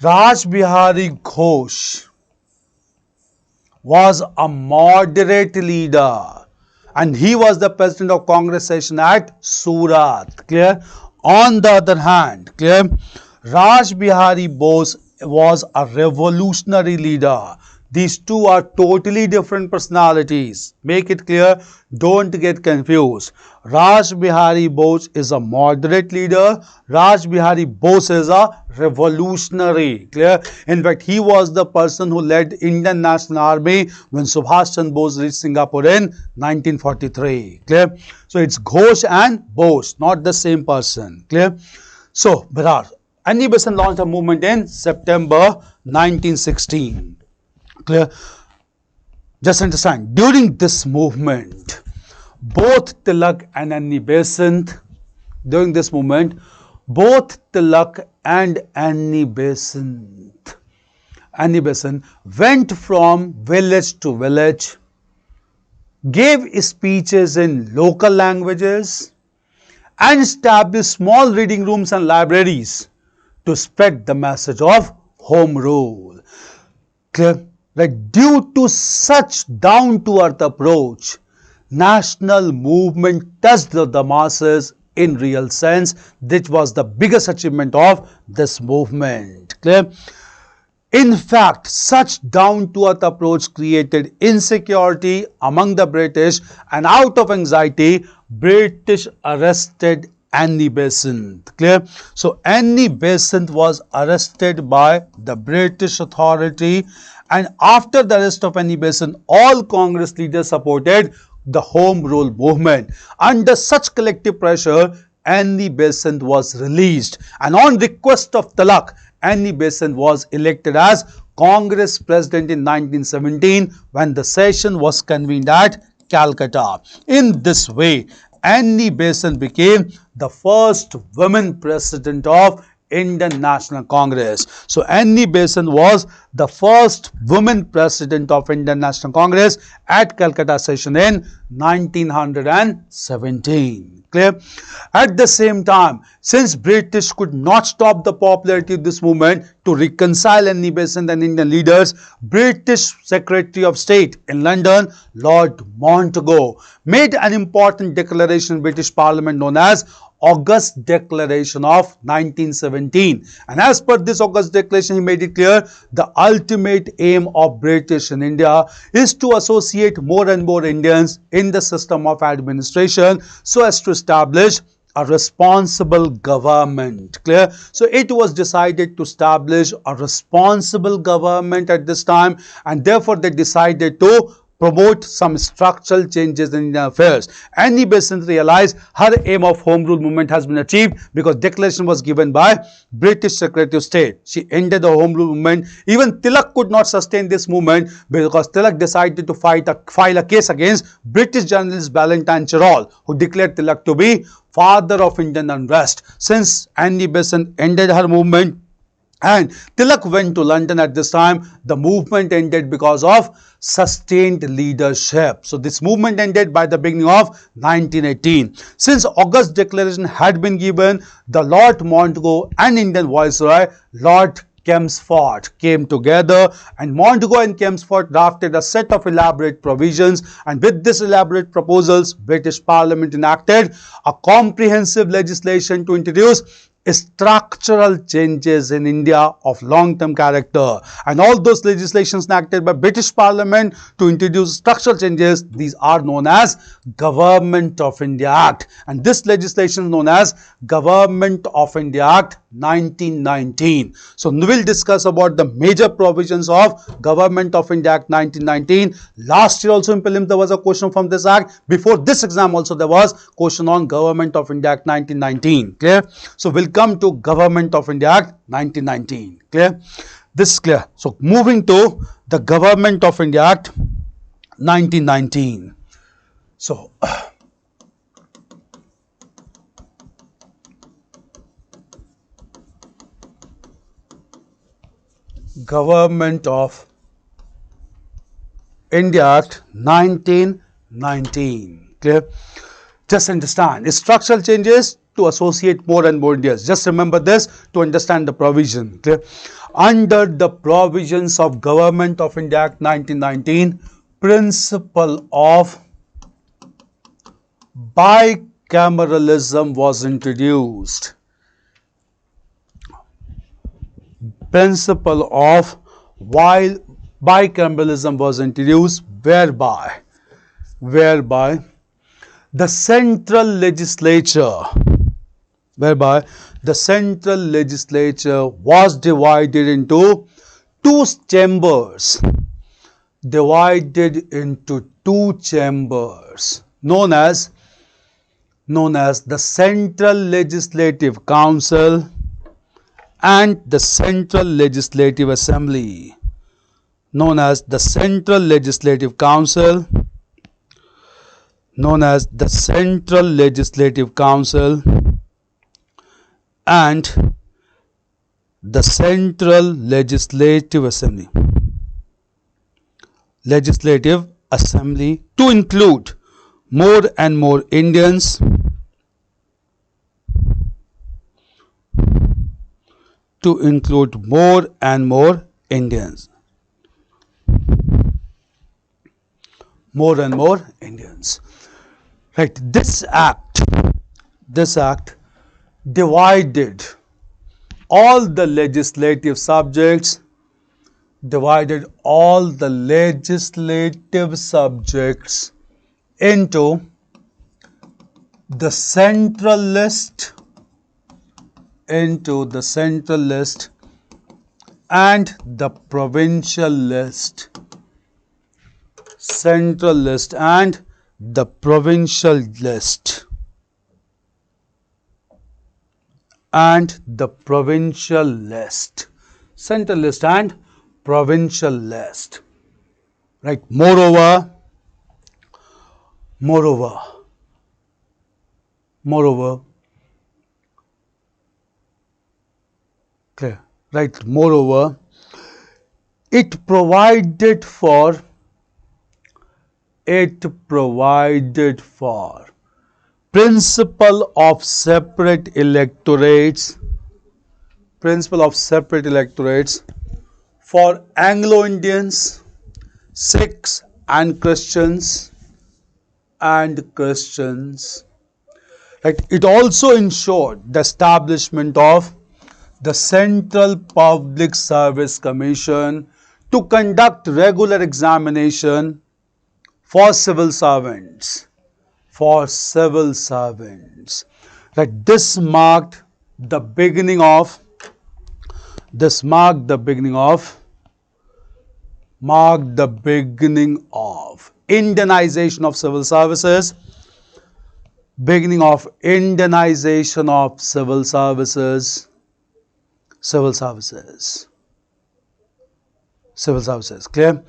A: Raj Bihari Ghosh was a moderate leader and he was the president of Congress session at Surat. Clear? On the other hand, clear, Raj Bihari Bose was a revolutionary leader. These two are totally different personalities. Make it clear. Don't get confused. Raj Bihari Bose is a moderate leader. Raj Bihari Bose is a revolutionary. Clear? In fact, he was the person who led Indian National Army when Subhash Chandra Bose reached Singapore in 1943. Clear? So it's Ghosh and Bose, not the same person. Clear? So, Berar. Annie Besant launched a movement in September 1916. Clear? Just understand, during this movement, both Tilak and Annie Besant, Annie Besant went from village to village, gave speeches in local languages, and established small reading rooms and libraries to spread the message of home rule. Clear? Like, due to such down-to-earth approach, national movement touched the masses in real sense. This was the biggest achievement of this movement. Clear? In fact, such down-to-earth approach created insecurity among the British, and out of anxiety, British arrested Annie Besant. Clear? So, Annie Besant was arrested by the British authority, and after the arrest of Annie Besant, all Congress leaders supported the Home Rule movement. Under such collective pressure, Annie Besant was released, and on request of Tilak, Annie Besant was elected as Congress President in 1917 when the session was convened at Calcutta. In this way, Annie Besant became the first woman president of Indian National Congress. So Annie Besant was the first woman president of Indian National Congress at Calcutta session in 1917. Clear? At the same time, since British could not stop the popularity of this movement, to reconcile Annie Besant and Indian leaders, British Secretary of State in London, Lord Montagu, made an important declaration in British Parliament known as August Declaration of 1917. And as per this August Declaration, he made it clear the ultimate aim of British in India is to associate more and more Indians in the system of administration so as to establish a responsible government. Clear? So it was decided to establish a responsible government at this time, and therefore they decided to promote some structural changes in Indian affairs. Annie Besant realized her aim of Home Rule movement has been achieved because declaration was given by British Secretary of State. She ended the Home Rule movement. Even Tilak could not sustain this movement because Tilak decided to file a case against British journalist Valentine Cherol, who declared Tilak to be father of Indian unrest. Since Annie Besant ended her movement and Tilak went to London at this time, the movement ended because of sustained leadership. So this movement ended by the beginning of 1918. Since August Declaration had been given, the Lord Montagu and Indian Viceroy Lord Chelmsford came together, and Montagu and Chelmsford drafted a set of elaborate provisions, and with these elaborate proposals, British Parliament enacted a comprehensive legislation to introduce structural changes in India of long-term character. And all those legislations enacted by British Parliament to introduce structural changes, these are known as Government of India Act. And this legislation is known as Government of India Act 1919. So we will discuss about the major provisions of Government of India Act 1919. Last year also in Prelims there was a question from this act. Before this exam also there was question on Government of India Act 1919. Clear? So we'll come to Government of India Act 1919. Clear? This is clear. So moving to the Government of India Act 1919. So Government of India Act 1919. Clear? Just understand, structural changes to associate more and more Indians. Just remember this to understand the provision. Clear? Under the provisions of Government of India Act 1919, principle of bicameralism was introduced. Principle of bicameralism was introduced, whereby the central legislature was divided into two chambers, known as the Central Legislative Council and the Central Legislative Assembly. Known as the Central Legislative Council, and the Central Legislative Assembly to include more and more Indians Right, this act divided all the legislative subjects into the central list and the provincial list. Central list and the provincial list and the provincial list, central list and provincial list, right? Moreover, clear, right? Moreover, it provided for principle of separate electorates for Anglo-Indians, Sikhs and Christians. Right. It also ensured the establishment of the Central Public Service Commission to conduct regular examination for civil servants. Right. This marked the beginning of Indianization of civil services, clear?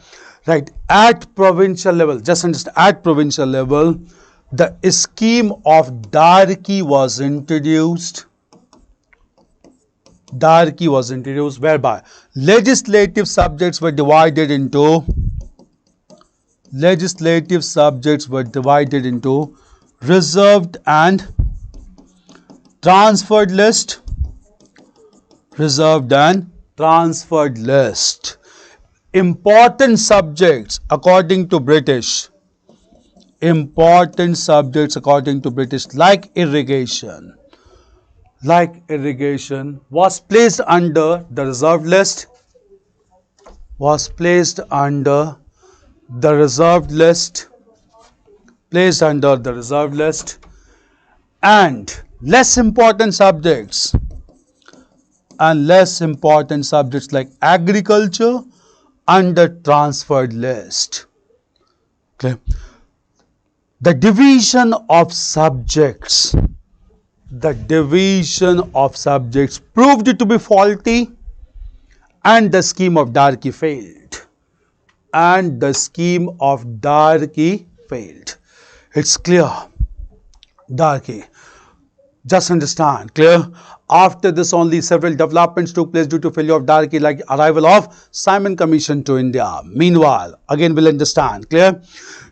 A: Right, at provincial level, just understand, at provincial level, the scheme of Darki was introduced, whereby legislative subjects were divided into reserved and transferred list. Important subjects according to British, like irrigation, was placed under the reserved list, and less important subjects like agriculture under transferred list. Okay. The division of subjects proved to be faulty, and the scheme of Darki failed. It's clear. Darki. Just understand, clear? After this only several developments took place due to failure of Darki, like arrival of Simon Commission to India. Meanwhile, again we'll understand, clear?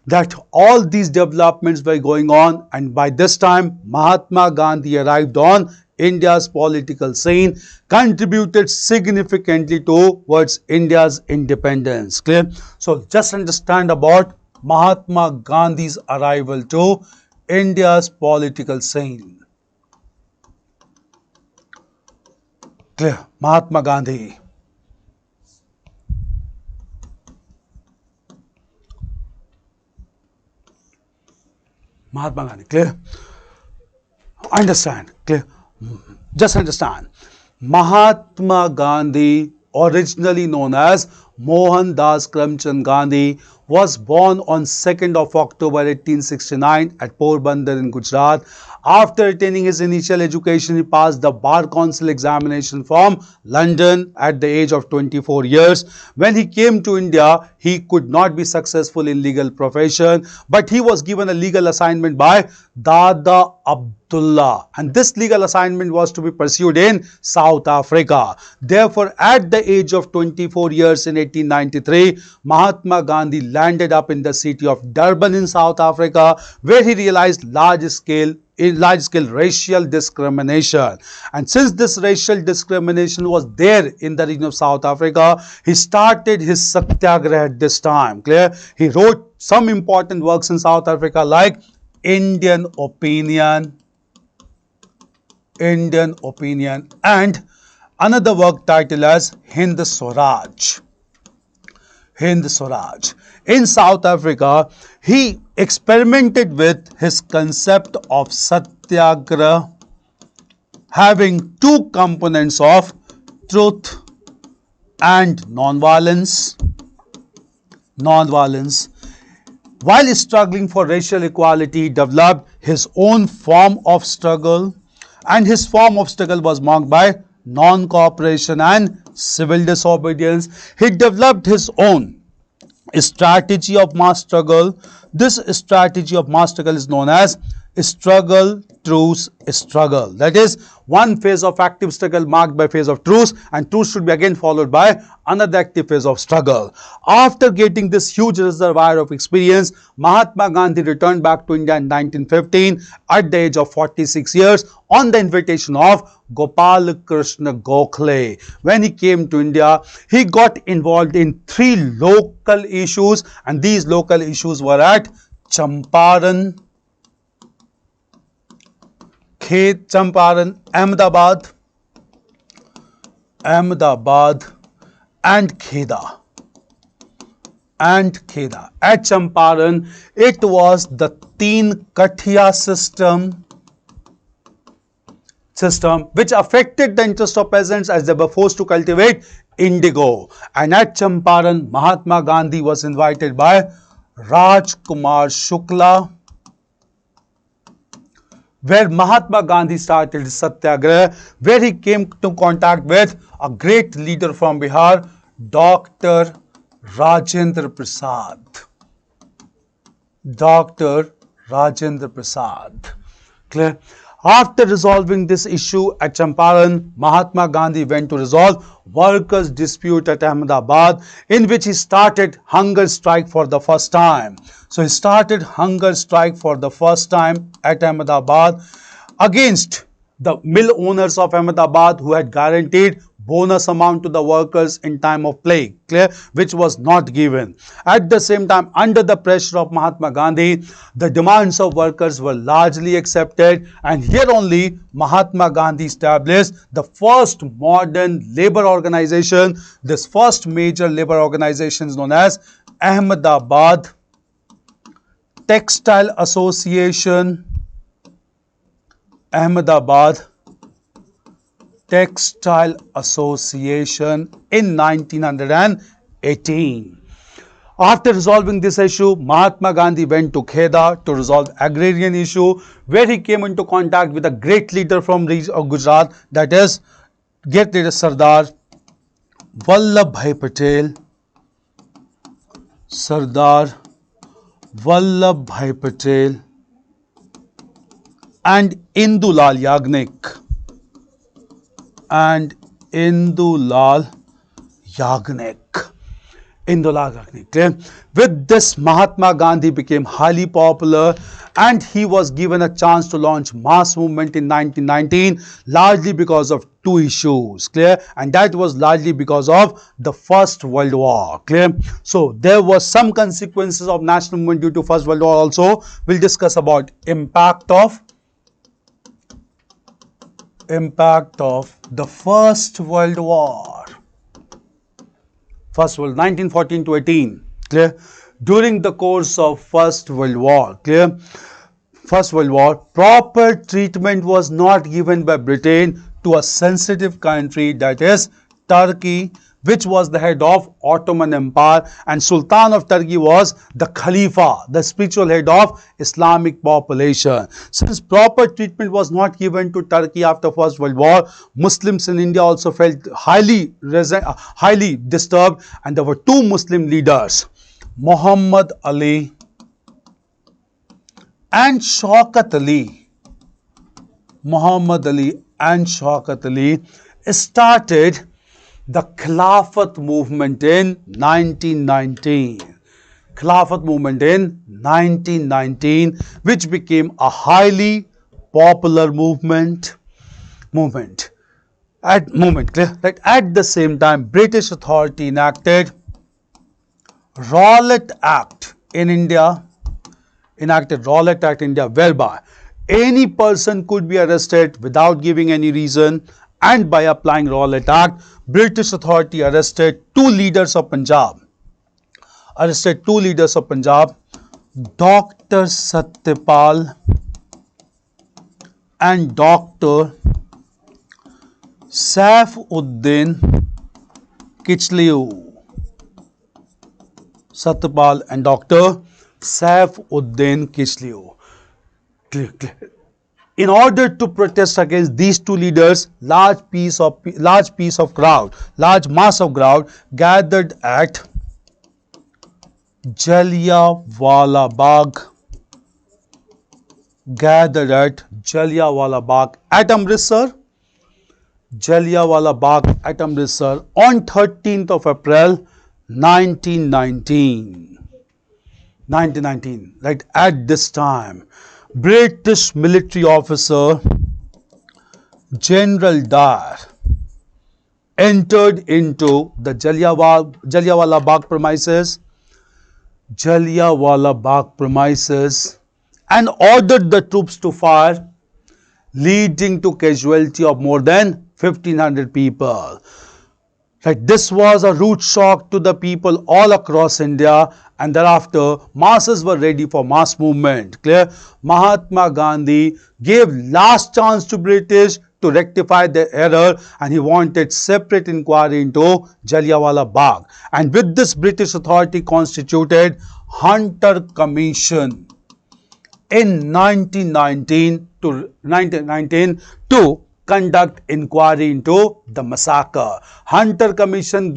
A: That all these developments were going on, and by this time Mahatma Gandhi arrived on India's political scene, contributed significantly towards India's independence, clear? So just understand about Mahatma Gandhi's arrival to India's political scene. Clear? Mahatma Gandhi. Clear? Understand? Clear? Just understand. Mahatma Gandhi, originally known as Mohandas Karamchand Gandhi, was born on 2nd of October 1869 at Porbandar in Gujarat. After attaining his initial education, he passed the Bar Council examination from London at the age of 24 years. When he came to India, he could not be successful in legal profession, but he was given a legal assignment by Dada Abdullah, and this legal assignment was to be pursued in South Africa. Therefore, at the age of 24 years in 1893, Mahatma Gandhi landed up in the city of Durban in South Africa, where he realized large-scale racial discrimination. And since this racial discrimination was there in the region of South Africa, he started his satyagraha at this time. Clear? He wrote some important works in South Africa like Indian Opinion, and another work titled as Hind Swaraj. In South Africa, he experimented with his concept of satyagraha having two components of truth and non-violence. While struggling for racial equality, he developed his own form of struggle, and his form of struggle was marked by non-cooperation and civil disobedience. He developed his own strategy of mass struggle. This strategy of mass struggle is known as struggle, truce, struggle. That is, one phase of active struggle marked by phase of truce, and truce should be again followed by another active phase of struggle. After getting this huge reservoir of experience, Mahatma Gandhi returned back to India in 1915 at the age of 46 years on the invitation of Gopal Krishna Gokhale. When he came to India, he got involved in 3 local issues, and these local issues were at Champaran, Champaran, Ahmedabad, and Kheda. At Champaran, it was the Teen Kathiya system which affected the interest of peasants as they were forced to cultivate indigo. And at Champaran, Mahatma Gandhi was invited by Rajkumar Shukla, where Mahatma Gandhi started Satyagraha, where he came to contact with a great leader from Bihar, Dr. Rajendra Prasad. Clear? After resolving this issue at Champaran, Mahatma Gandhi went to resolve workers' dispute at Ahmedabad, in which he started hunger strike for the first time. So he started hunger strike for the first time at Ahmedabad against the mill owners of Ahmedabad, who had guaranteed bonus amount to the workers in time of plague, clear, which was not given. At the same time, under the pressure of Mahatma Gandhi, the demands of workers were largely accepted, and here only Mahatma Gandhi established the first modern labor organization. This first major labor organization is known as Ahmedabad Textile Association. Ahmedabad Textile Association in 1918. After resolving this issue, Mahatma Gandhi went to Kheda to resolve agrarian issue, where he came into contact with a great leader from Gujarat, that is great leader Sardar Vallabhbhai Patel. Sardar Vallabhbhai Patel and Indulal Yagnik. With this, Mahatma Gandhi became highly popular, and he was given a chance to launch mass movement in 1919, largely because of 2 issues, clear, and that was largely because of the First World War, clear. So there was some consequences of national movement due to First World War also. We'll discuss about impact of the First World War. 1914 to 18, clear. During the course of First World War, clear, proper treatment was not given by Britain to a sensitive country, that is Turkey, which was the head of Ottoman Empire, and Sultan of Turkey was the Khalifa, the spiritual head of Islamic population. Since proper treatment was not given to Turkey after First World War, Muslims in India also felt highly disturbed, and there were 2 Muslim leaders, Muhammad Ali and Shaukat Ali. Muhammad Ali and Shaukat Ali started the Khilafat movement in 1919. Which became a highly popular movement. At the same time, British authority enacted Rowlatt Act in India, whereby any person could be arrested without giving any reason, and by applying Rowlatt Act, British authority arrested 2 leaders of Punjab. Dr. Satyapal and Dr. Saifuddin Kichliu. Satyapal and Dr. Saifuddin Kishliu. In order to protest against these two leaders, large mass of crowd gathered at Jallianwala Bagh at Amritsar. Jallianwala Bagh at Amritsar on 13th of April 1919. Right at this time, British military officer General Dyer entered into the Jallianwala Bagh premises and ordered the troops to fire, leading to casualty of more than 1,500 people. Right, this was a rude shock to the people all across India, and thereafter masses were ready for mass movement. Clear? Mahatma Gandhi gave last chance to British to rectify their error, and he wanted separate inquiry into Jallianwala Bagh. And with this, British authority constituted Hunter Commission in 1919 to conduct inquiry into the massacre. Hunter Commission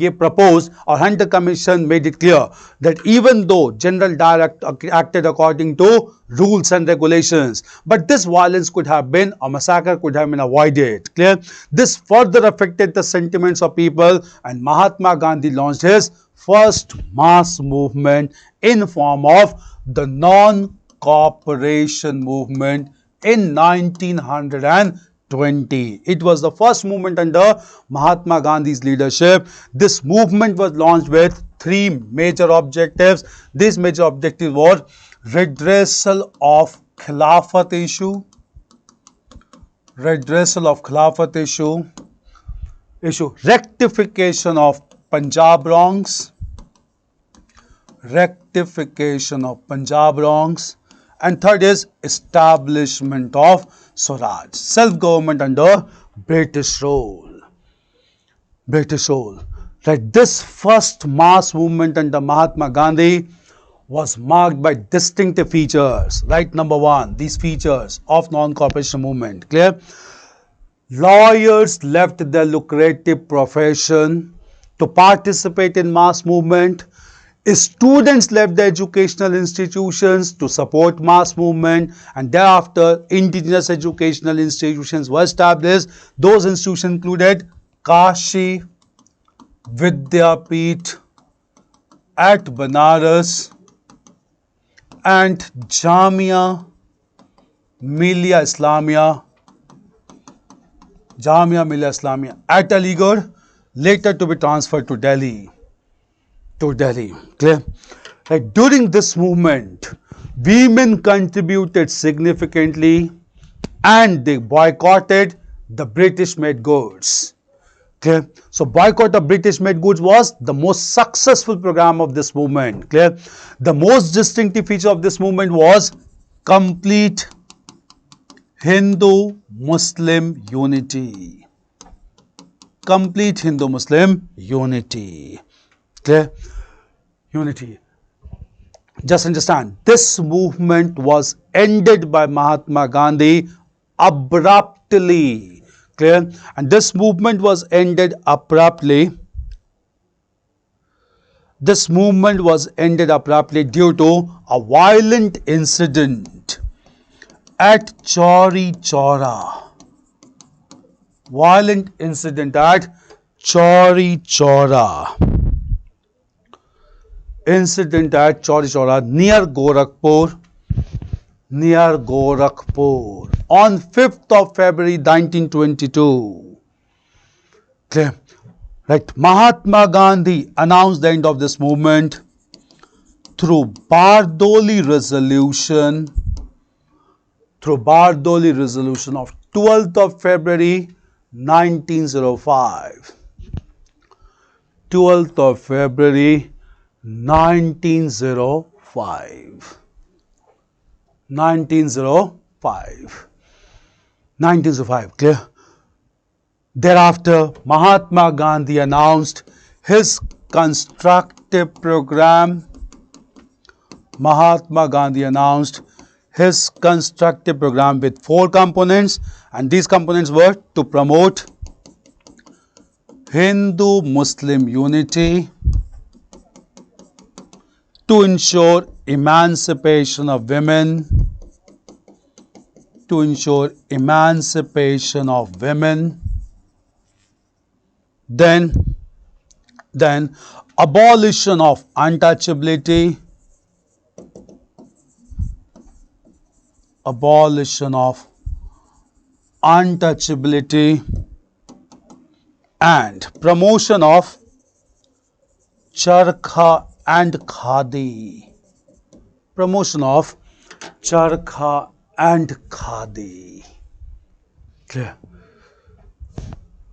A: made it clear that even though General Dyer acted according to rules and regulations, but this violence could have been, a massacre could have been avoided. Clear? This further affected the sentiments of people, and Mahatma Gandhi launched his first mass movement in form of the non-cooperation movement in 1920. It was the first movement under Mahatma Gandhi's leadership. This movement was launched with three major objectives. These major objectives were redressal of Khilafat issue, rectification of Punjab wrongs, and third is establishment of Swaraj, self-government under British rule. Right, this first mass movement under Mahatma Gandhi was marked by distinctive features. Right, number one, these features of non-cooperation movement. Clear? Lawyers left their lucrative profession to participate in mass movement. Students left the educational institutions to support mass movement, and thereafter indigenous educational institutions were established. Those institutions included Kashi Vidyapeeth at Banaras and Jamia Millia Islamia at Aligarh, later to be transferred to Delhi. Clear? Right. During this movement, women contributed significantly and they boycotted the British-made goods. Clear? So, boycott of British-made goods was the most successful program of this movement. Clear? The most distinctive feature of this movement was complete Hindu-Muslim unity. Clear? Unity. Just understand, this movement was ended by Mahatma Gandhi abruptly. Clear? And this movement was ended abruptly. This movement was ended abruptly due to a violent incident at Chauri Chaura. Incident at Chauri Chaura near Gorakhpur on 5th of February 1922. Clear? Right. Mahatma Gandhi announced the end of this movement through Bardoli resolution of 12th of February 1905. 12th of February 1905. 1905. Clear? Thereafter, Mahatma Gandhi announced his constructive program Mahatma Gandhi announced his constructive program with 4 components, and these components were to promote Hindu-Muslim unity, to ensure emancipation of women, then abolition of untouchability, and promotion of charkha and khadi. Clear?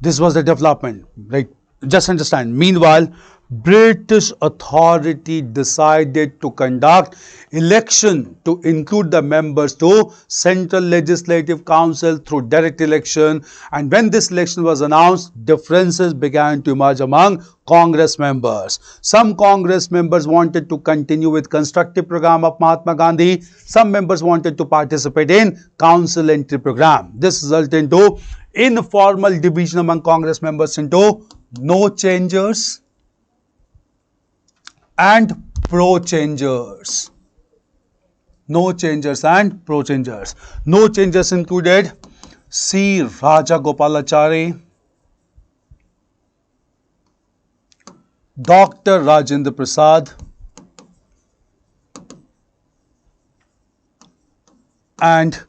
A: This was the development, right? Just understand. Meanwhile, British authority decided to conduct election to include the members to Central Legislative Council through direct election, and when this election was announced, differences began to emerge among Congress members. Some Congress members wanted to continue with constructive program of Mahatma Gandhi. Some members wanted to participate in council entry program. This resulted into informal division among Congress members into no changers and pro-changers. No changers included C. Rajagopalachari, Dr. Rajendra Prasad, and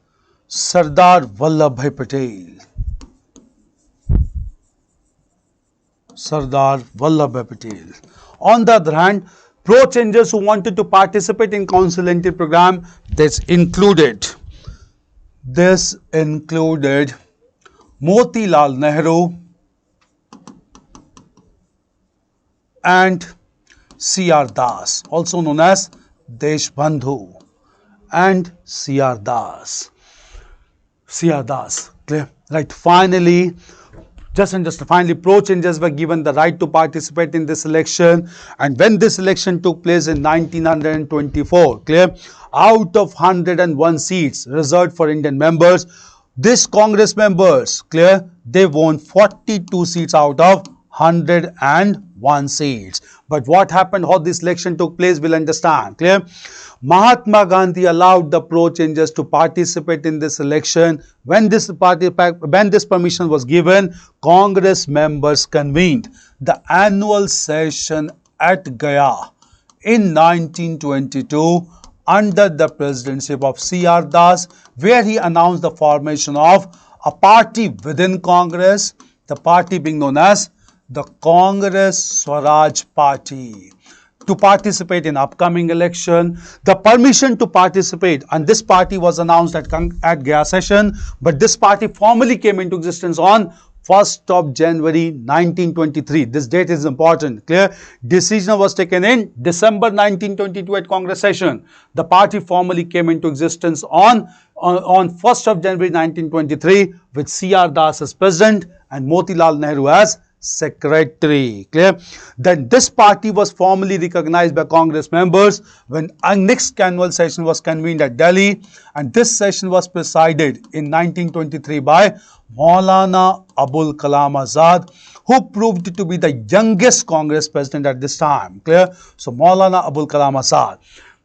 A: Sardar Vallabhbhai Patel. On the other hand, pro-changers who wanted to participate in council entry program, this included Motilal Nehru and C.R. Das, also known as Deshbandhu and C.R. Das. Clear? Right. Finally, pro-changers were given the right to participate in this election, and when this election took place in 1924, clear, out of 101 seats reserved for Indian members, this Congress members, clear, they won 42 seats out of 101 seats. But what happened, how this election took place, we'll understand, clear. Mahatma Gandhi allowed the pro-changers to participate in this election. When this permission was given, Congress members convened the annual session at Gaya in 1922 under the presidency of C.R. Das, where he announced the formation of a party within Congress, the party being known as the Congress Swaraj Party, to participate in upcoming election. The permission to participate and this party was announced at Gaya session, but this party formally came into existence on 1st of January 1923. This date is important. Clear? Decision was taken in December 1922 at Congress session. The party formally came into existence on 1st of January 1923 with C.R. Das as president and Motilal Nehru as secretary. Clear? Then this party was formally recognized by Congress members when our next annual session was convened at Delhi, and this session was presided in 1923 by Maulana Abul Kalam Azad, who proved to be the youngest Congress president at this time. Clear? So Maulana Abul Kalam Azad.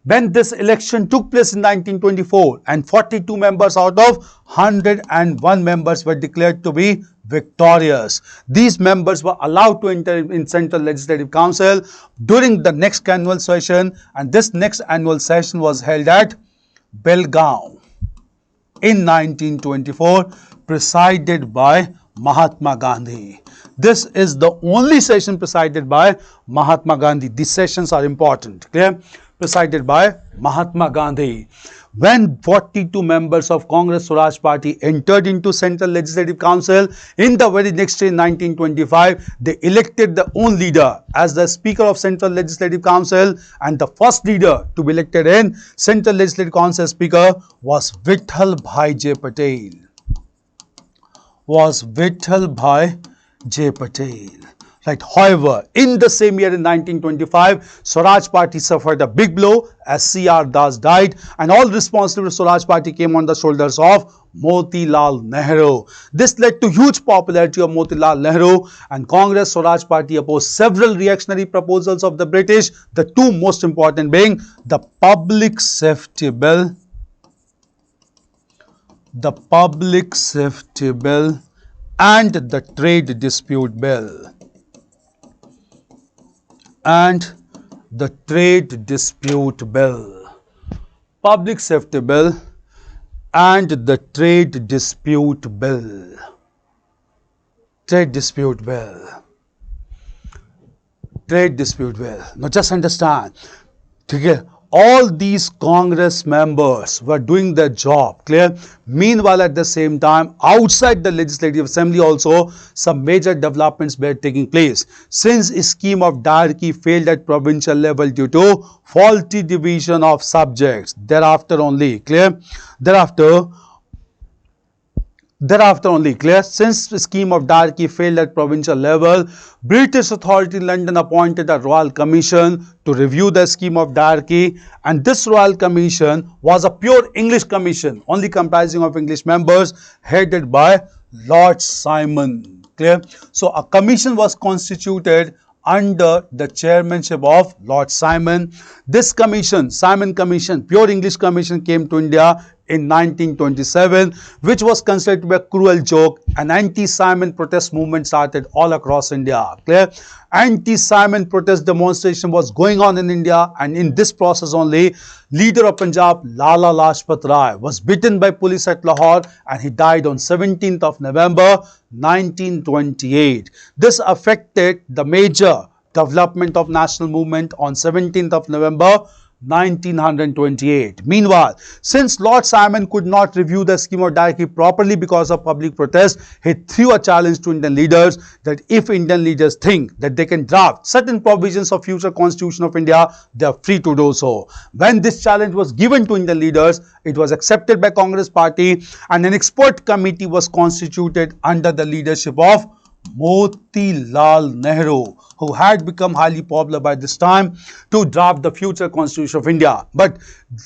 A: When this election took place in 1924 and 42 members out of 101 members were declared to be victorious. These members were allowed to enter in Central Legislative Council during the next annual session, and this next annual session was held at Belgaum in 1924, presided by Mahatma Gandhi. This is the only session presided by Mahatma Gandhi. These sessions are important. Clear? Presided by Mahatma Gandhi. When 42 members of Congress Swaraj Party entered into Central Legislative Council, in the very next year in 1925, they elected their own leader as the Speaker of Central Legislative Council, and the first leader to be elected in Central Legislative Council Speaker was Vittal Bhai J. Patel. Right. However, in the same year in 1925, Swaraj Party suffered a big blow as C.R. Das died, and all responsibility for Swaraj Party came on the shoulders of Motilal Nehru. This led to huge popularity of Motilal Nehru, and Congress Swaraj Party opposed several reactionary proposals of the British, the two most important being the Public Safety Bill, and the Trade Dispute Bill. Public Safety Bill and the Trade Dispute Bill. Now just understand, okay, all these Congress members were doing their job, clear? Meanwhile, at the same time, outside the Legislative Assembly also, some major developments were taking place. Since a scheme of diarchy failed at provincial level due to faulty division of subjects, thereafter only, clear? Since the scheme of diarchy failed at provincial level, British authority in London appointed a royal commission to review the scheme of diarchy, and this royal commission was a pure English commission, only comprising of English members, headed by Lord Simon. Clear? So a commission was constituted under the chairmanship of Lord Simon. This commission, Simon Commission, pure English commission, came to India in 1927, which was considered to be a cruel joke. An anti-Simon protest movement started all across India. Clear? Anti-Simon protest demonstration was going on in India, and in this process only, leader of Punjab, Lala Lajpat Rai, was beaten by police at Lahore, and he died on 17th of November 1928. This affected the major development of national movement on 17th of November 1928. Meanwhile, since Lord Simon could not review the scheme of diarchy properly because of public protest, he threw a challenge to Indian leaders that if Indian leaders think that they can draft certain provisions of future constitution of India, they are free to do so. When this challenge was given to Indian leaders, it was accepted by Congress Party, and an expert committee was constituted under the leadership of Motilal Nehru, who had become highly popular by this time, to draft the future constitution of India. But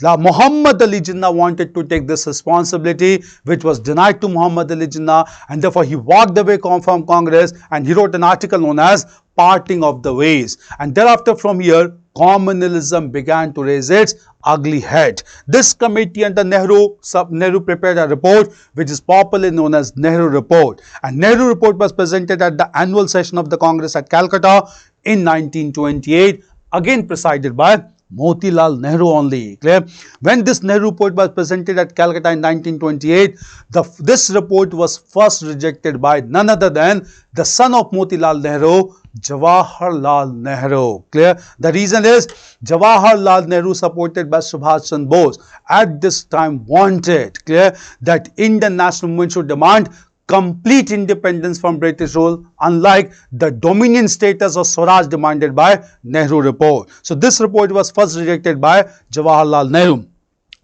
A: Muhammad Ali Jinnah wanted to take this responsibility, which was denied to Muhammad Ali Jinnah, and therefore he walked away from Congress, and he wrote an article known as Parting of the Ways. And thereafter, from here, communalism began to raise its ugly head. This committee under Nehru prepared a report which is popularly known as Nehru Report. And Nehru Report was presented at the annual session of the Congress at Calcutta in 1928, again presided by Motilal Nehru only. Clear? When this Nehru report was presented at Calcutta in 1928, this report was first rejected by none other than the son of Motilal Nehru, Jawaharlal Nehru. Clear? The reason is Jawaharlal Nehru, supported by Subhash Chandra Bose, at this time wanted, clear, that Indian national movement should demand complete independence from British rule, unlike the dominion status of Swaraj demanded by Nehru report. So this report was first rejected by Jawaharlal Nehru.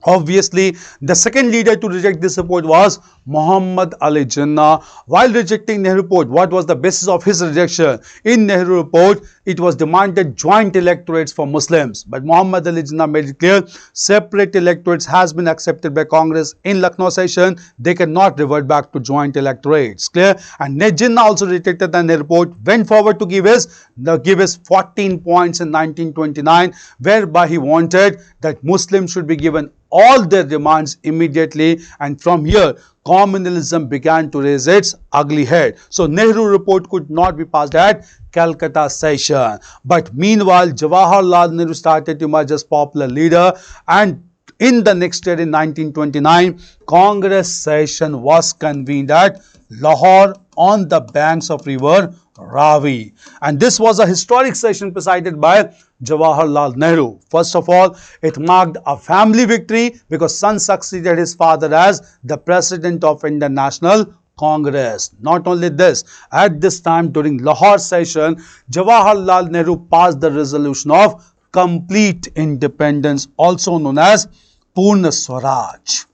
A: Obviously, the second leader to reject this report was Muhammad Ali Jinnah. While rejecting Nehru report, what was the basis of his rejection? In Nehru report, it was demanded joint electorates for Muslims. But Muhammad Ali Jinnah made it clear, separate electorates has been accepted by Congress in Lucknow session. They cannot revert back to joint electorates. Clear? And Jinnah also rejected the Nehru report, went forward to give his 14 points in 1929, whereby he wanted that Muslims should be given all their demands immediately, and from here communalism began to raise its ugly head. So Nehru report could not be passed at Calcutta session. But meanwhile, Jawaharlal Nehru started to emerge as popular leader, and in the next year in 1929, Congress session was convened at Lahore on the banks of river Ravi, and this was a historic session presided by Jawaharlal Nehru. First of all, it marked a family victory because son succeeded his father as the president of Indian National Congress. Not only this, at this time during Lahore session, Jawaharlal Nehru passed the resolution of complete independence, also known as Purna Swaraj.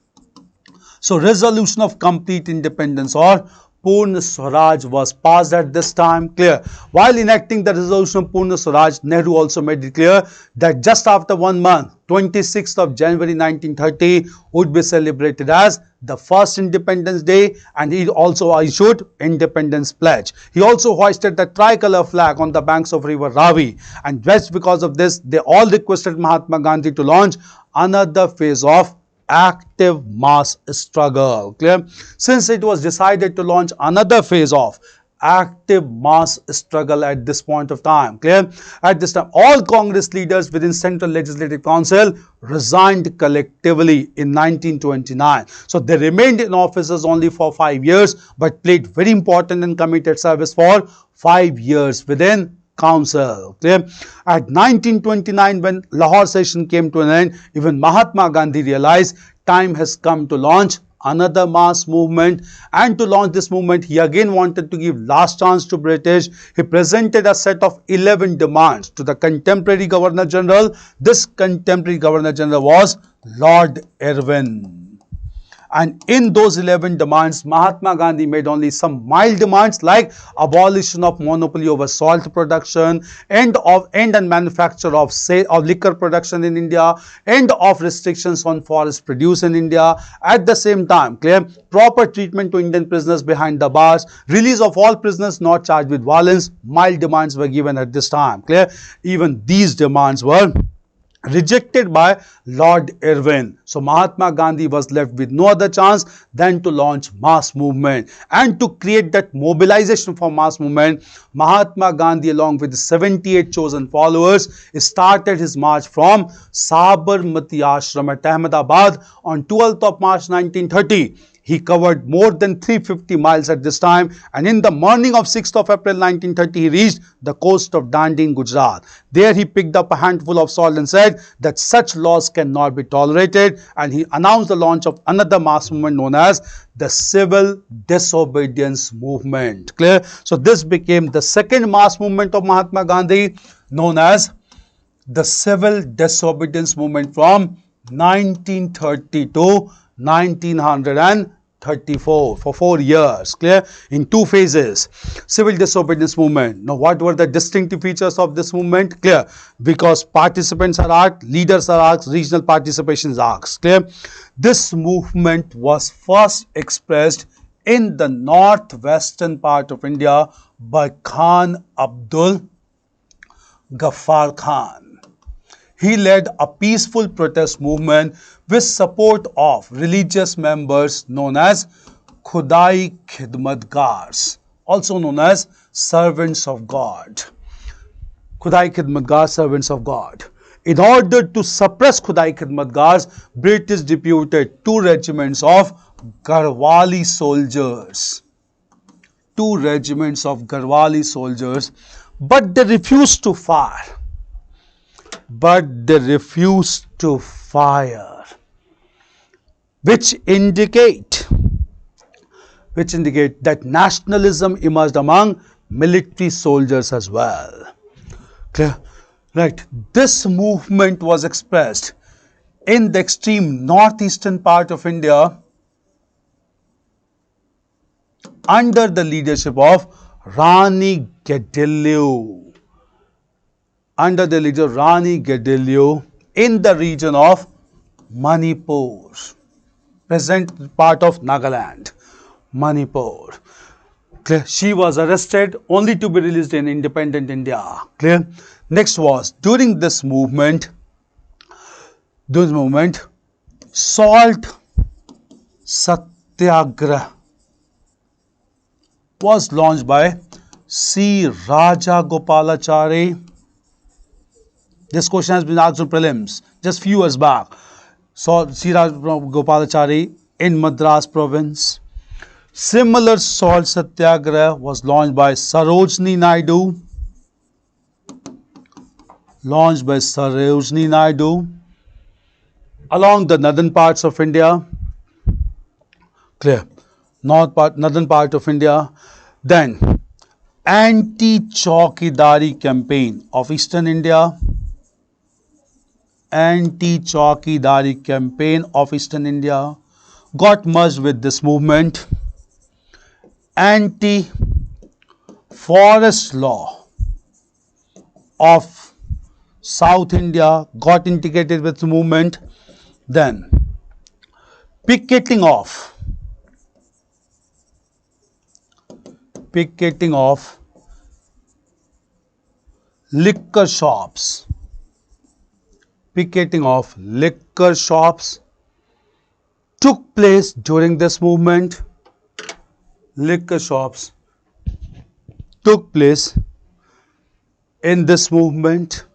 A: So resolution of complete independence or Purna Swaraj was passed at this time. Clear. While enacting the resolution of Purna Swaraj, Nehru also made it clear that just after 1 month, 26th of January 1930 would be celebrated as the first Independence Day, and he also issued Independence Pledge. He also hoisted the tricolor flag on the banks of river Ravi, and just because of this, they all requested Mahatma Gandhi to launch another phase of active mass struggle. Clear? Since it was decided to launch another phase of active mass struggle at this point of time. Clear? At this time, all Congress leaders within Central Legislative Council resigned collectively in 1929. So they remained in offices only for 5 years, but played very important and committed service for 5 years within Council. Clear? At 1929, when Lahore session came to an end, even Mahatma Gandhi realized time has come to launch another mass movement, and to launch this movement, he again wanted to give last chance to British. He presented a set of 11 demands to the contemporary Governor General. This contemporary Governor General was Lord Irwin. And in those 11 demands, Mahatma Gandhi made only some mild demands like abolition of monopoly over salt production, end and manufacture of liquor production in India, end of restrictions on forest produce in India. At the same time, clear, proper treatment to Indian prisoners behind the bars, release of all prisoners not charged with violence. Mild demands were given at this time. Clear? Even these demands were rejected by Lord Irwin. So Mahatma Gandhi was left with no other chance than to launch mass movement. And to create that mobilization for mass movement, Mahatma Gandhi, along with 78 chosen followers, started his march from Sabarmati Ashram at Ahmedabad on 12th of March 1930. He covered more than 350 miles at this time, and in the morning of 6th of April 1930, he reached the coast of Dandi in Gujarat. There he picked up a handful of salt and said that such laws cannot be tolerated, and he announced the launch of another mass movement known as the Civil Disobedience Movement. Clear? So this became the second mass movement of Mahatma Gandhi, known as the Civil Disobedience Movement from 1930 to 1934 for 4 years. Clear? In 2 phases. Civil Disobedience Movement. Now, what were the distinctive features of this movement? Clear? Because participants are asked, leaders are asked, regional participation is asked. Clear? This movement was first expressed in the northwestern part of India by Khan Abdul Ghaffar Khan. He led a peaceful protest movement with support of religious members known as Khudai Khidmatgars, also known as servants of God. Khudai Khidmatgars, servants of God. In order to suppress Khudai Khidmatgars, British deputed 2 regiments of Garhwali soldiers. 2 regiments of Garhwali soldiers, but they refused to fire. Which indicate that nationalism emerged among military soldiers as well. Clear? Right. This movement was expressed in the extreme northeastern part of India under the leadership of Rani Gedillu. Under the leader Rani Gedillu in the region of Manipur, present part of Nagaland, Manipur. Clear? She was arrested only to be released in independent India. Clear? Next was, during this movement, salt satyagrah was launched by C. Raja Gopalachari. This question has been asked on prelims just few years back. So, C. Raja Gopalachari in Madras province. Similar salt satyagrah was launched by Sarojini Naidu. Along the northern parts of India. Clear? Northern part of India. Then, anti-Chaukidari campaign of Eastern India. Anti-Chaukidari campaign of Eastern India got merged with this movement. anti-forest law of South India got integrated with the movement. Then picketing of liquor shops, took place during this movement. Liquor shops took place in this movement.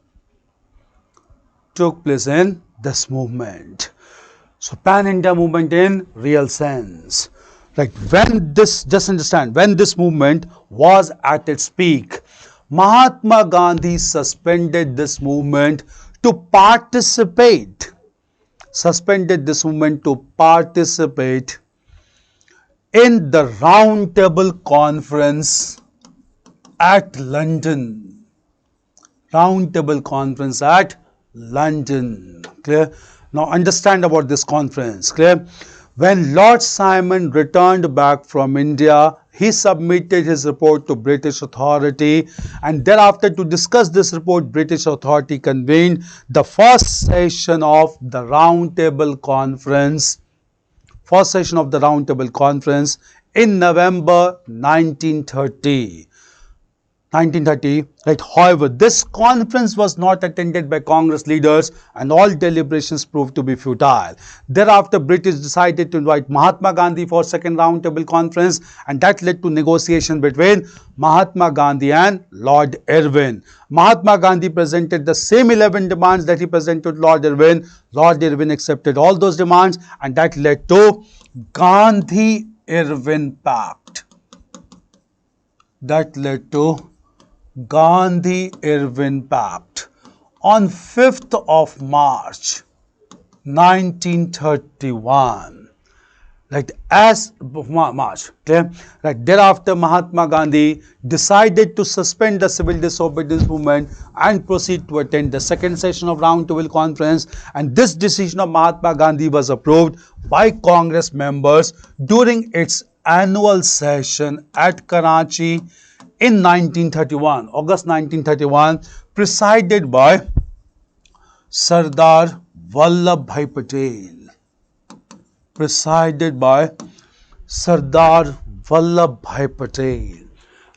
A: So pan-India movement in real sense. Like just understand, when this movement was at its peak, Mahatma Gandhi suspended this movement to participate in the Round Table Conference at London. Clear? Now understand about this conference. Clear? When Lord Simon returned back from India, he submitted his report to British authority, and thereafter, to discuss this report, British authority convened the first session of the Round Table Conference. In November 1930. Right. However, this conference was not attended by Congress leaders, and all deliberations proved to be futile. Thereafter, British decided to invite Mahatma Gandhi for second Round Table Conference, and that led to negotiation between Mahatma Gandhi and Lord Irwin. Mahatma Gandhi presented the same 11 demands that he presented to Lord Irwin. Lord Irwin accepted all those demands, and that led to Gandhi-Irwin Pact. On 5th of March 1931. Thereafter, Mahatma Gandhi decided to suspend the civil disobedience movement and proceed to attend the second session of Round Table Conference, and this decision of Mahatma Gandhi was approved by Congress members during its annual session at Karachi in August 1931, presided by Sardar Vallabhbhai Patel.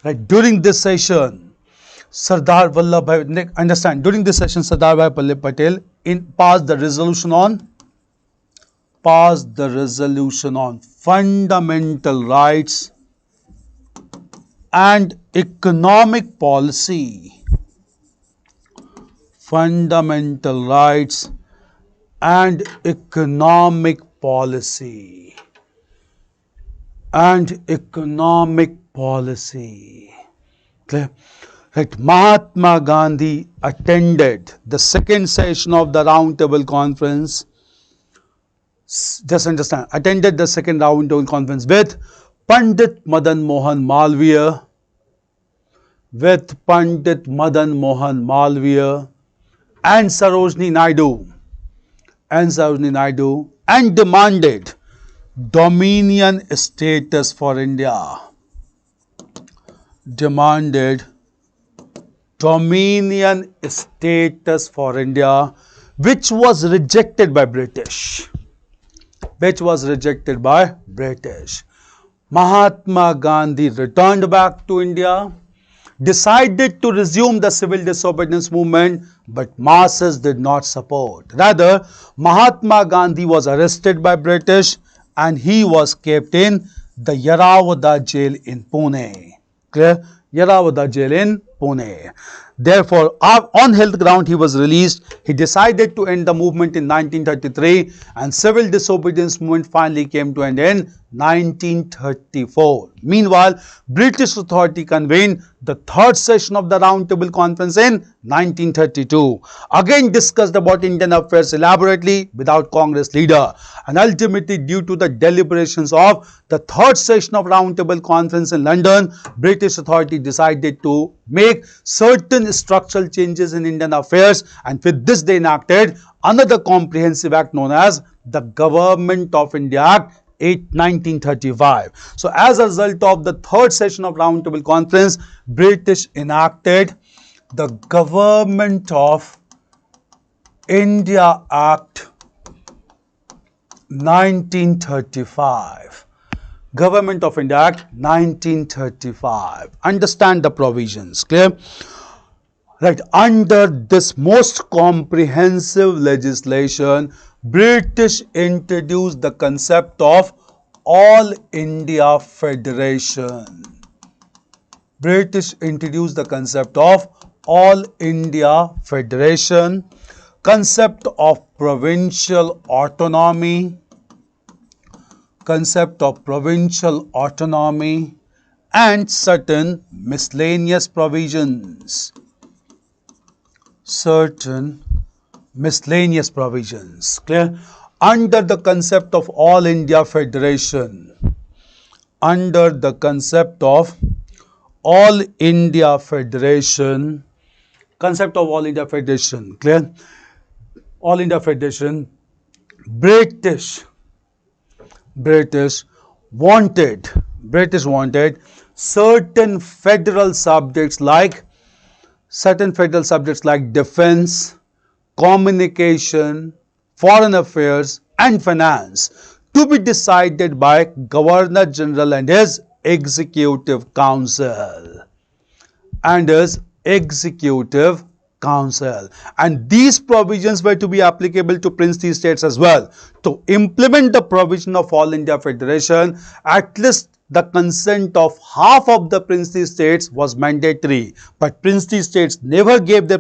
A: Right, during this session, Sardar Vallabhbhai Patel passed the resolution on fundamental rights and economic policy. Clear? Right. Mahatma Gandhi attended the second session of the Round Table Conference. Just understand, attended the second Round Table Conference with Pandit Madan Mohan Malviya, and Sarojini Naidu, and demanded dominion status for India. Which was rejected by British. Mahatma Gandhi returned back to India, decided to resume the civil disobedience movement, but masses did not support. Rather, Mahatma Gandhi was arrested by British and he was kept in the Yerawada jail in Pune. Clear? Yerawada jail in Pune. Therefore, on health ground, he was released. He decided to end the movement in 1933, and civil disobedience movement finally came to an end in 1934. Meanwhile, British authority convened the third session of the Round Table Conference in 1932. Again discussed about Indian affairs elaborately without Congress leader, and ultimately due to the deliberations of the third session of Round Table Conference in London, British authority decided to make certain structural changes in Indian affairs, and with this they enacted another comprehensive act known as the Government of India Act 1935. So as a result of the third session of Roundtable Conference, British enacted the Government of India Act 1935. Government of India Act 1935. Understand the provisions, clear? Right, under this most comprehensive legislation, British introduced the concept of All India Federation. British introduced the concept of All India Federation, concept of provincial autonomy, and certain miscellaneous provisions. Clear? Under the concept of All India Federation, clear? All India Federation, British wanted certain federal subjects like defense, communication, foreign affairs and finance to be decided by Governor General and his Executive Council. And these provisions were to be applicable to princely states as well. To implement the provision of All India Federation, at least the consent of half of the princely states was mandatory, but princely states never gave the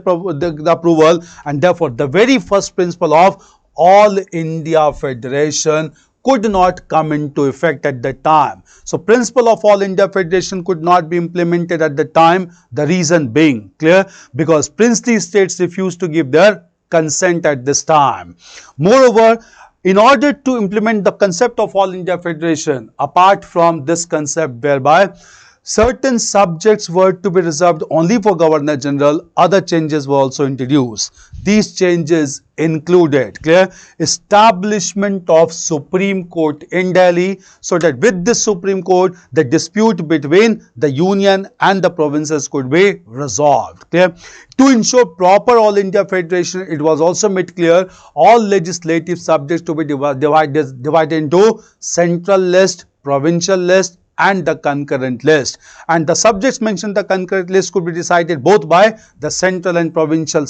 A: approval, and therefore the very first principle of All India Federation could not come into effect at that time. So, principle of All India Federation could not be implemented at the time. The reason being, clear, because princely states refused to give their consent at this time. Moreover, in order to implement the concept of All India Federation, apart from this concept whereby certain subjects were to be reserved only for Governor General, other changes were also introduced. These changes included, clear, establishment of Supreme Court in Delhi, so that with this Supreme Court, the dispute between the Union and the provinces could be resolved, clear. To ensure proper All India Federation, it was also made clear all legislative subjects to be divided into central list, provincial list and the concurrent list, and the subjects mentioned in the concurrent list could be decided both by the central and provincial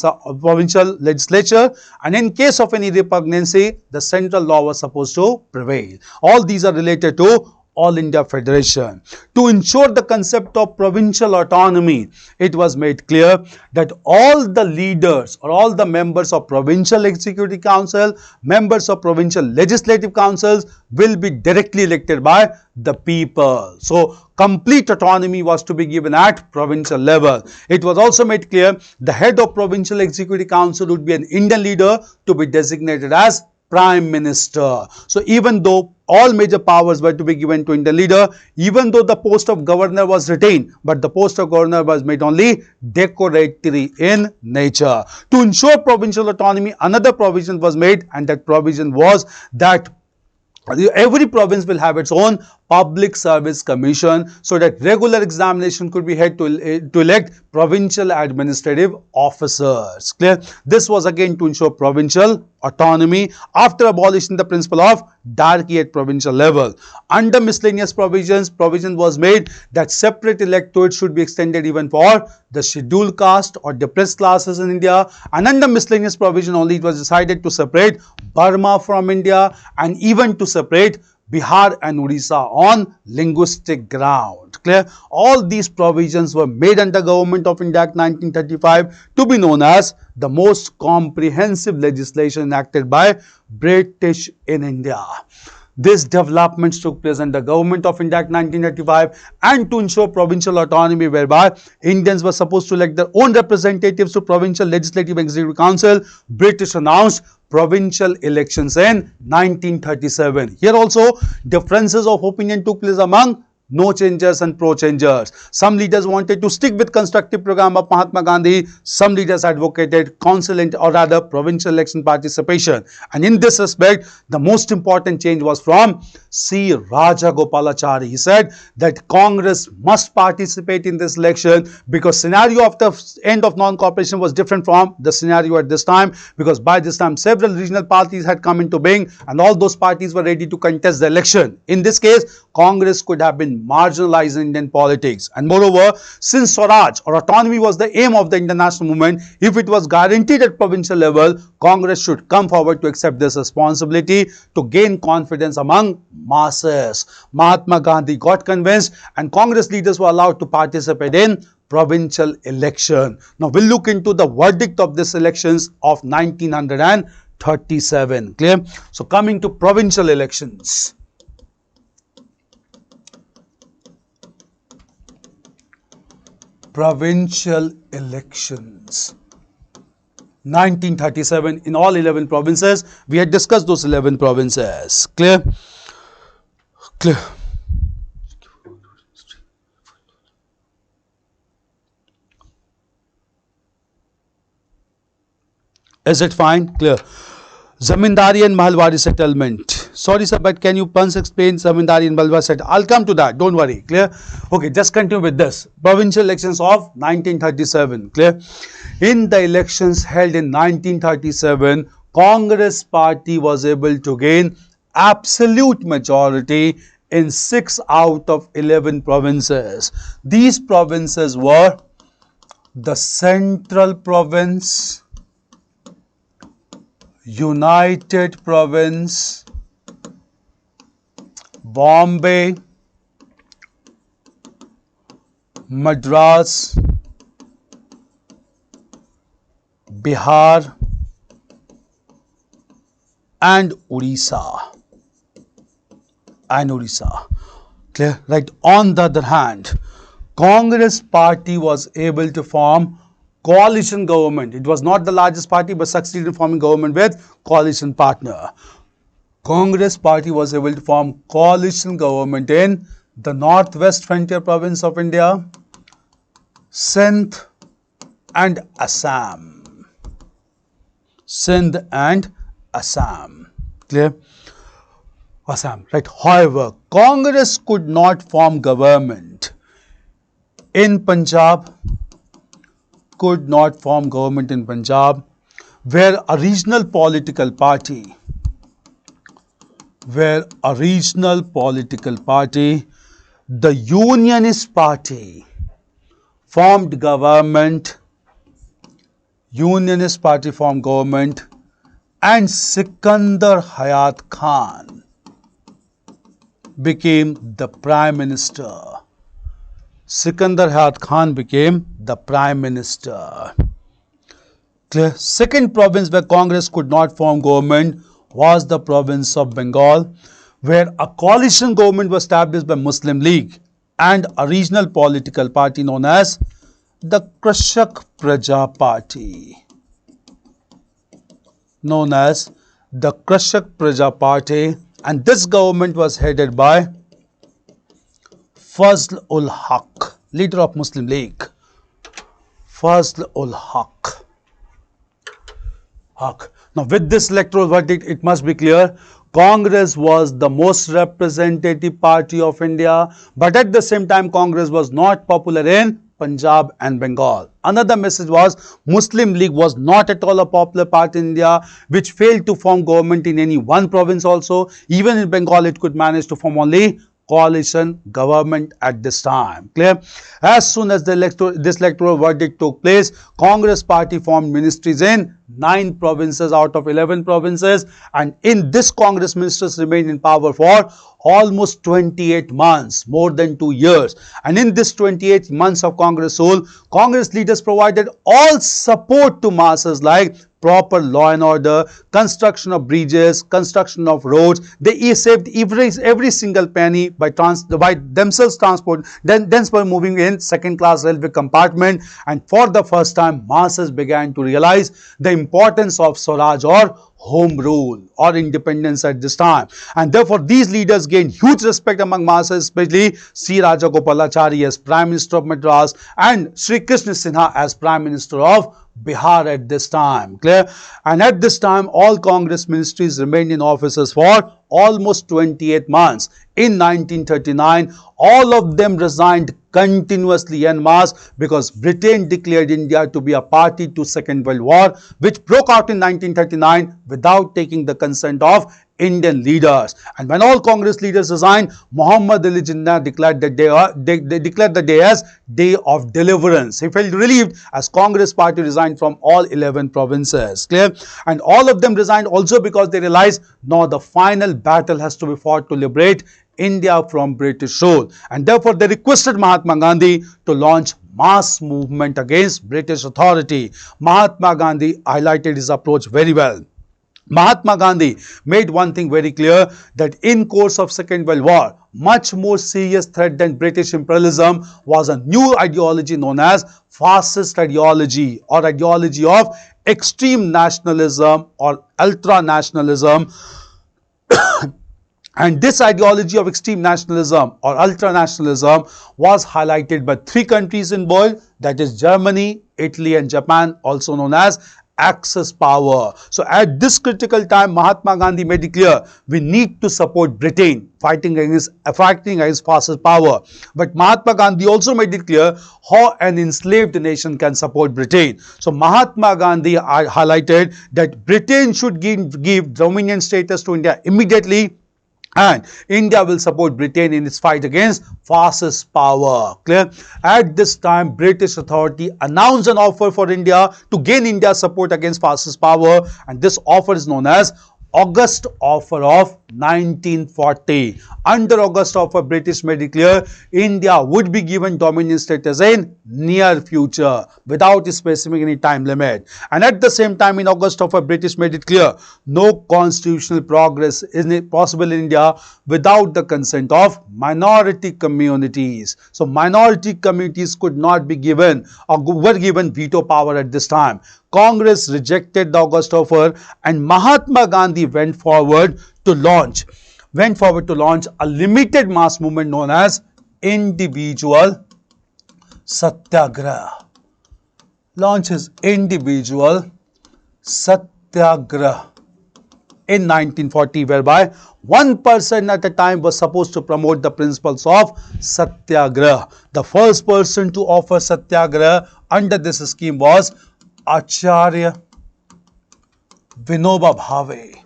A: legislature, and in case of any repugnancy, the central law was supposed to prevail. All these are related to All India Federation. To ensure the concept of provincial autonomy, it was made clear that all the leaders or all the members of Provincial Executive Council, members of Provincial Legislative Councils will be directly elected by the people. So, complete autonomy was to be given at provincial level. It was also made clear the head of Provincial Executive Council would be an Indian leader to be designated as Prime Minister. So, even though all major powers were to be given to Indian leader, even though the post of governor was retained, but the post of governor was made only decoratory in nature. To ensure provincial autonomy, another provision was made, and that provision was that every province will have its own Public Service Commission, so that regular examination could be held to elect provincial administrative officers. Clear? This was again to ensure provincial autonomy after abolishing the principle of darky at provincial level. Under miscellaneous provisions, provision was made that separate electorate should be extended even for the scheduled caste or depressed classes in India, and under miscellaneous provision only it was decided to separate Burma from India and even to separate Bihar and Odisha on linguistic ground. Clear? All these provisions were made under Government of India Act 1935 to be known as the most comprehensive legislation enacted by British in India. These developments took place under Government of India Act 1935 and to ensure provincial autonomy, whereby Indians were supposed to elect their own representatives to Provincial Legislative Executive Council. British announced provincial elections in 1937. Here also differences of opinion took place among no changers and pro-changers. Some leaders wanted to stick with constructive program of Mahatma Gandhi. Some leaders advocated council or rather provincial election participation. And in this respect, the most important change was from C. Rajagopalachari. He said that Congress must participate in this election because scenario of the end of non-cooperation was different from the scenario at this time, because by this time several regional parties had come into being and all those parties were ready to contest the election. In this case, Congress could have been marginalized in Indian politics. And moreover, since Swaraj or autonomy was the aim of the international movement, if it was guaranteed at provincial level, Congress should come forward to accept this responsibility to gain confidence among masses. Mahatma Gandhi got convinced and Congress leaders were allowed to participate in provincial election. Now we'll look into the verdict of these elections of 1937. Clear? So coming to provincial elections. Provincial elections 1937 in all 11 provinces. We had discussed those 11 provinces. Clear? Clear. Is it fine? Clear. Zamindari and Mahalwari settlement. Sorry sir, but can you once explain Zamindari and Mahalwari settlement? I'll come to that, don't worry. Clear? Okay, just continue with this. Provincial elections of 1937. Clear? In the elections held in 1937, Congress party was able to gain absolute majority in 6 out of 11 provinces. These provinces were the Central Province, United Province, Bombay, Madras, Bihar, and Orissa. Clear? Right. On the other hand, Congress party was able to form coalition government. It was not the largest party but succeeded in forming government with coalition partner. Congress party was able to form coalition government in the northwest frontier province of India, Sindh and Assam. Sindh and Assam. Clear? Assam. Right. However, Congress could not form government in Punjab, where a regional political party, the Unionist Party formed government, and Sikandar Hayat Khan became the Prime Minister. Clear? Second province where Congress could not form government was the province of Bengal, where a coalition government was established by Muslim League and a regional political party known as the Krishak Praja Party. And this government was headed by Fazl ul Haq, leader of Muslim League. Now with this electoral verdict, it must be clear, Congress was the most representative party of India, but at the same time Congress was not popular in Punjab and Bengal. Another message was Muslim League was not at all a popular party in India, which failed to form government in any one province also. Even in Bengal, it could manage to form only coalition government at this time. Clear? As soon as this electoral verdict took place, Congress party formed ministries in 9 provinces out of 11 provinces, and in this Congress ministers remained in power for almost 28 months, more than 2 years. And in this 28 months of Congress rule, Congress leaders provided all support to masses like proper law and order, construction of bridges, construction of roads. They saved every single penny by themselves moving in second-class railway compartment. And for the first time, masses began to realize the importance of Swaraj or home rule or independence at this time. And therefore, these leaders gained huge respect among masses, especially C. Rajagopalachari as Prime Minister of Madras and Sri Krishna Sinha as Prime Minister of Bihar at this time. Clear? And at this time, all Congress ministries remained in offices for almost 28 months. In 1939, all of them resigned continuously en masse because Britain declared India to be a party to Second World War, which broke out in 1939 without taking the consent of Indian leaders. And when all Congress leaders resigned, Muhammad Ali Jinnah declared the day as Day of Deliverance. He felt relieved as Congress party resigned from all 11 provinces. Clear? And all of them resigned also because they realized now the final battle has to be fought to liberate India from British rule. And therefore, they requested Mahatma Gandhi to launch mass movement against British authority. Mahatma Gandhi highlighted his approach very well. Mahatma Gandhi made one thing very clear, that in course of Second World War, much more serious threat than British imperialism was a new ideology known as fascist ideology or ideology of extreme nationalism or ultra-nationalism. And this ideology of extreme nationalism or ultra-nationalism was highlighted by 3 countries in the world, that is Germany, Italy and Japan, also known as Axis power. So at this critical time, Mahatma Gandhi made it clear we need to support Britain fighting against fascist power. But Mahatma Gandhi also made it clear how an enslaved nation can support Britain. So Mahatma Gandhi highlighted that Britain should give dominion status to India immediately, and India will support Britain in its fight against fascist power. Clear? At this time, British authority announced an offer for India to gain India's support against fascist power, and this offer is known as August Offer of 1940. Under August Offer, British made it clear India would be given dominion status in near future without specifying any time limit. And at the same time, in August Offer, British made it clear no constitutional progress is possible in India without the consent of minority communities. So minority communities could not be given or were given veto power at this time. Congress rejected the August Offer, and Mahatma Gandhi went forward to launch a limited mass movement known as individual satyagraha. Launches individual satyagraha in 1940, whereby one person at a time was supposed to promote the principles of satyagraha. The first person to offer satyagraha under this scheme was Acharya Vinoba Bhave.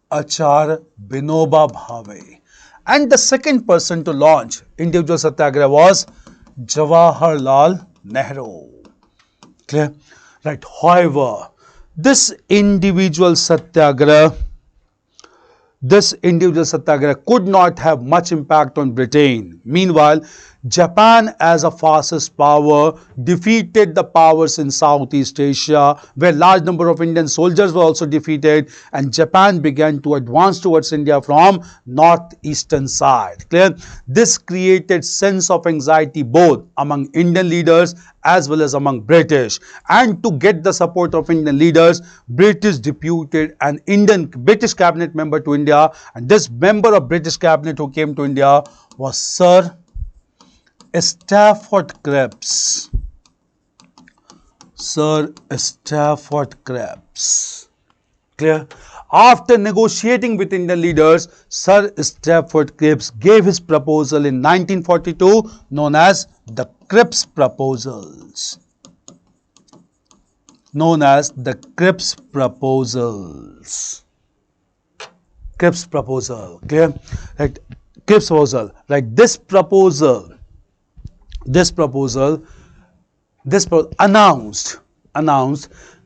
A: Acharya Vinoba Bhave. And the second person to launch individual satyagraha was Jawaharlal Nehru. Clear? Right. However, this individual satyagraha could not have much impact on Britain. Meanwhile, Japan as a fascist power defeated the powers in Southeast Asia, where large number of Indian soldiers were also defeated, and Japan began to advance towards India from northeastern side. Clear? This created sense of anxiety both among Indian leaders as well as among British. And to get the support of Indian leaders, British deputed an British cabinet member to India, and this member of British cabinet who came to India was Sir Stafford Cripps. Sir Stafford Cripps. Clear? After negotiating with Indian leaders, Sir Stafford Cripps gave his proposal in 1942 known as the Cripps Proposals. Cripps Proposal. Clear? Right. Cripps Proposal. Right. This proposal announced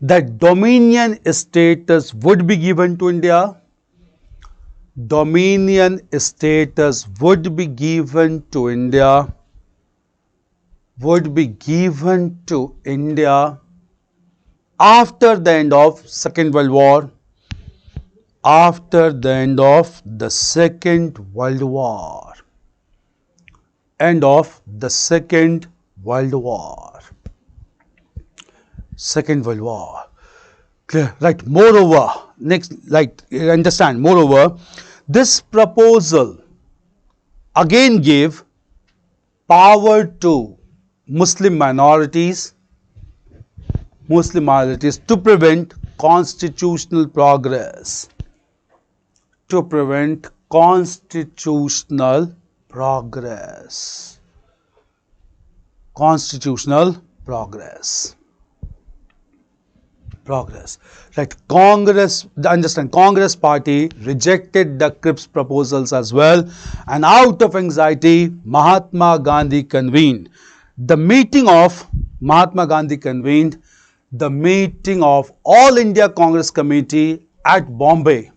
A: that dominion status would be given to India. Dominion status would be given to India. after the end of Second World War, after the end of the Second World War, end of the Second World War, Second World War. Clear? Right. Moreover, next, like, understand, moreover, this proposal again gave power to Muslim minorities to prevent constitutional progress. To prevent constitutional progress. Constitutional progress. Right. Congress, understand, Congress party rejected the Cripps proposals as well, and out of anxiety, Mahatma Gandhi convened the meeting of All India Congress Committee at Bombay.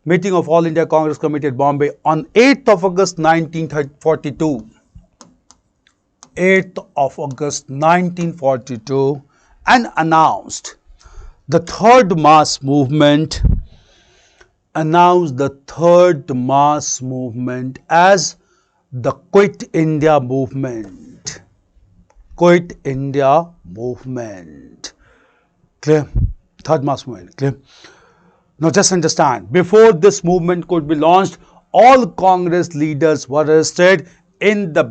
A: Meeting of All India Congress Committee at Bombay on 8th of August 1942. 8th of August 1942, and announced the third mass movement, as the Quit India movement. Quit India movement. Clear? Third mass movement. Clear? Now just understand, before this movement could be launched, all Congress leaders were arrested in the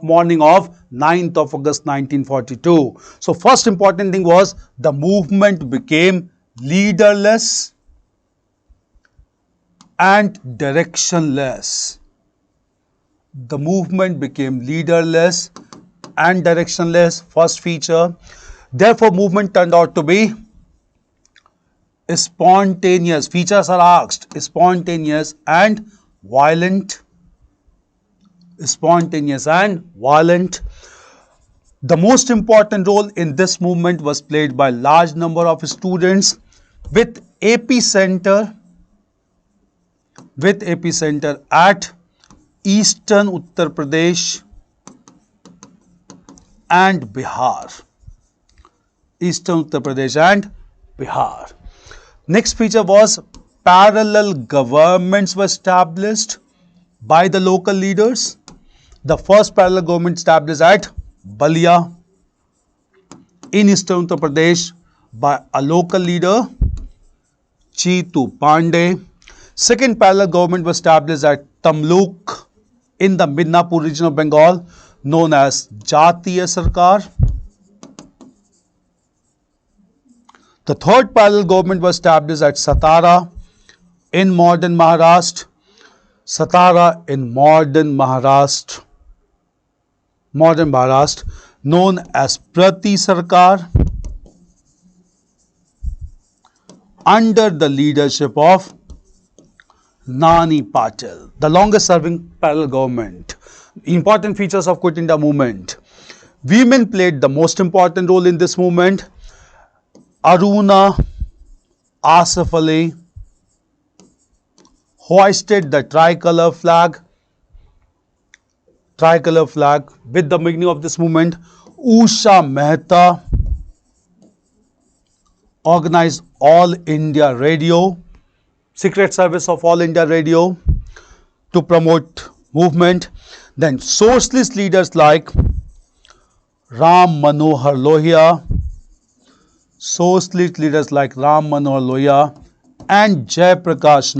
A: morning of 9th of August 1942. So first important thing was the movement became leaderless and directionless. The movement became leaderless and directionless, first feature. Therefore, movement turned out to be spontaneous. Features are asked: spontaneous and violent. Spontaneous and violent. The most important role in this movement was played by large number of students with epicenter at eastern Uttar Pradesh and Bihar. Eastern Uttar Pradesh and Bihar. Next feature was parallel governments were established by the local leaders. The first parallel government established at Balia in Eastern Uttar Pradesh by a local leader, Chitu Pandey. Second parallel government was established at Tamluk in the Midnapur region of Bengal, known as Jatiya Sarkar. The third parallel government was established at Satara in modern Maharashtra. Satara in modern Maharashtra, known as Prati Sarkar, under the leadership of Nani Patil, the longest serving parallel government. Important features of Quit India movement. Women played the most important role in this movement. Aruna Asif Ali hoisted the tricolor flag with the beginning of this movement. Usha Mehta organized All India Radio, Secret Service of All India Radio, to promote movement. Then socialist leaders like Ram Manohar Lohia, and Jayaprakash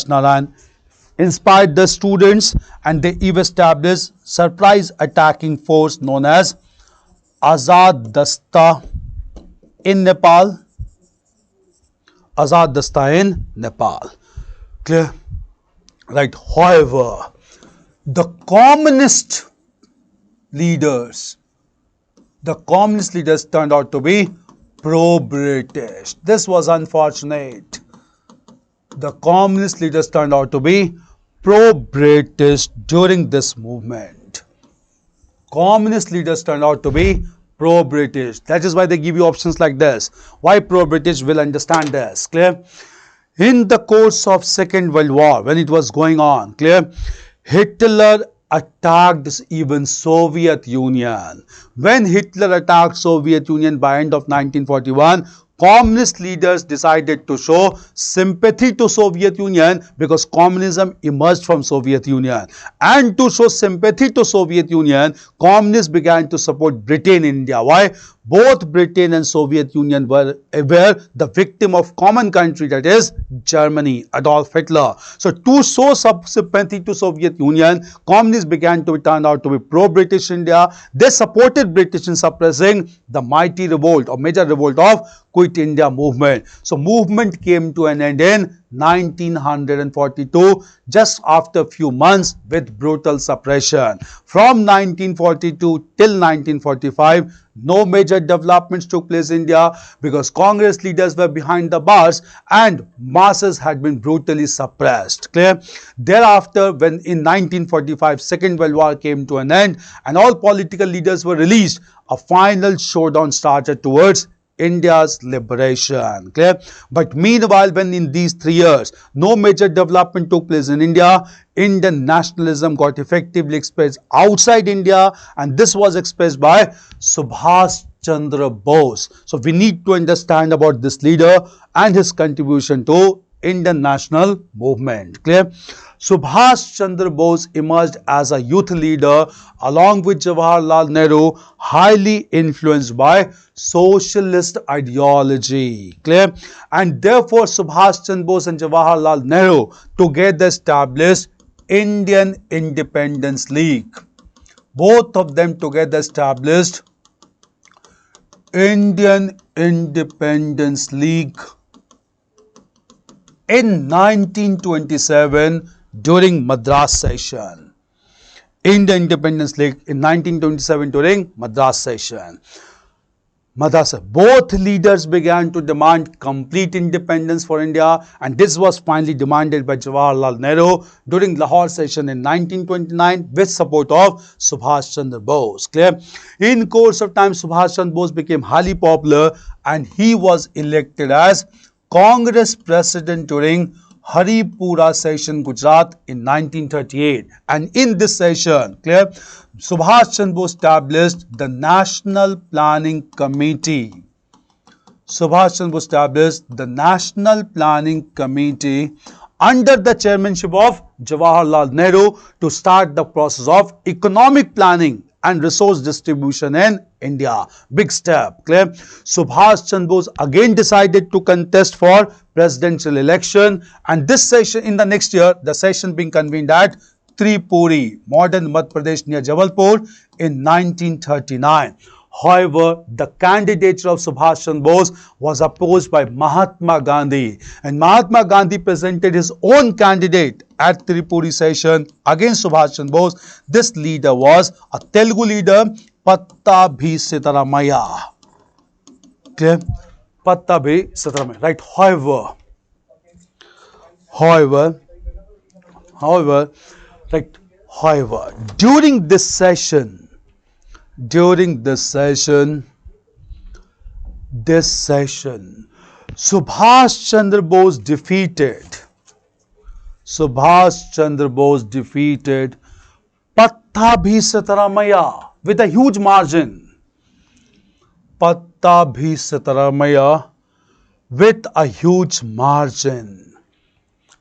A: Narayan inspired the students, and they even established surprise attacking force known as Azad Dasta in Nepal. Clear? Right. However, the communist leaders turned out to be pro-British. This was unfortunate. The communist leaders turned out to be pro-British during this movement. Communist leaders turned out to be pro-British. That is why they give you options like this. Why pro-British? We'll understand this. Clear? In the course of Second World War, when it was going on, clear, Hitler attacked even Soviet Union. When Hitler attacked Soviet Union by end of 1941, communist leaders decided to show sympathy to Soviet Union because communism emerged from Soviet Union. And to show sympathy to Soviet Union, communists began to support Britain in India. Why? Both Britain and Soviet Union were the victim of common country, that is Germany, Adolf Hitler. So to show sympathy to Soviet Union, communists began to turn out to be pro-British India. They supported British in suppressing the mighty revolt or major revolt of Quit India movement. So movement came to an end in 1942, just after a few months with brutal suppression. From 1942 till 1945, no major developments took place in India because Congress leaders were behind the bars and masses had been brutally suppressed. Clear? Thereafter, when in 1945 Second World War came to an end and all political leaders were released, a final showdown started towards India's liberation. Clear? But meanwhile, when in these 3 years no major development took place in India, Indian nationalism got effectively expressed outside India, and this was expressed by Subhash Chandra Bose. So we need to understand about this leader and his contribution to Indian national movement. Clear? Subhash Chandra Bose emerged as a youth leader along with Jawaharlal Nehru, highly influenced by socialist ideology. Clear? And therefore Subhash Chandra Bose and Jawaharlal Nehru together established Indian Independence League. Both of them together established Indian Independence League in 1927 during Madras session. Indian Independence League in 1927 during Madras session. Both leaders began to demand complete independence for India, and this was finally demanded by Jawaharlal Nehru during Lahore session in 1929 with support of Subhash Chandra Bose. Clear? In course of time, Subhash Chandra Bose became highly popular and he was elected as Congress President during Haripura session, Gujarat in 1938. And in this session, clear, Subhash Chandra Bose established the National Planning Committee. Subhash Chandra Bose established the National Planning Committee under the chairmanship of Jawaharlal Nehru to start the process of economic planning and resource distribution in India. Big step. Clear? Subhash Chandra Bose again decided to contest for presidential election, and this session in the next year, the session being convened at Tripuri, modern Madhya Pradesh near Jabalpur in 1939. However, the candidature of Subhash Chandra Bose was opposed by Mahatma Gandhi, and Mahatma Gandhi presented his own candidate at Tripuri session against Subhash Chandra Bose. This leader was a Telugu leader, Pattabhi Sitaramaya. Clear? Pattabhi Sitaramaya. Right. However, during this session, Subhash Chandra Bose defeated Pattabhi Sitaramaya with a huge margin. Pattabhi Sitaramaya with a huge margin,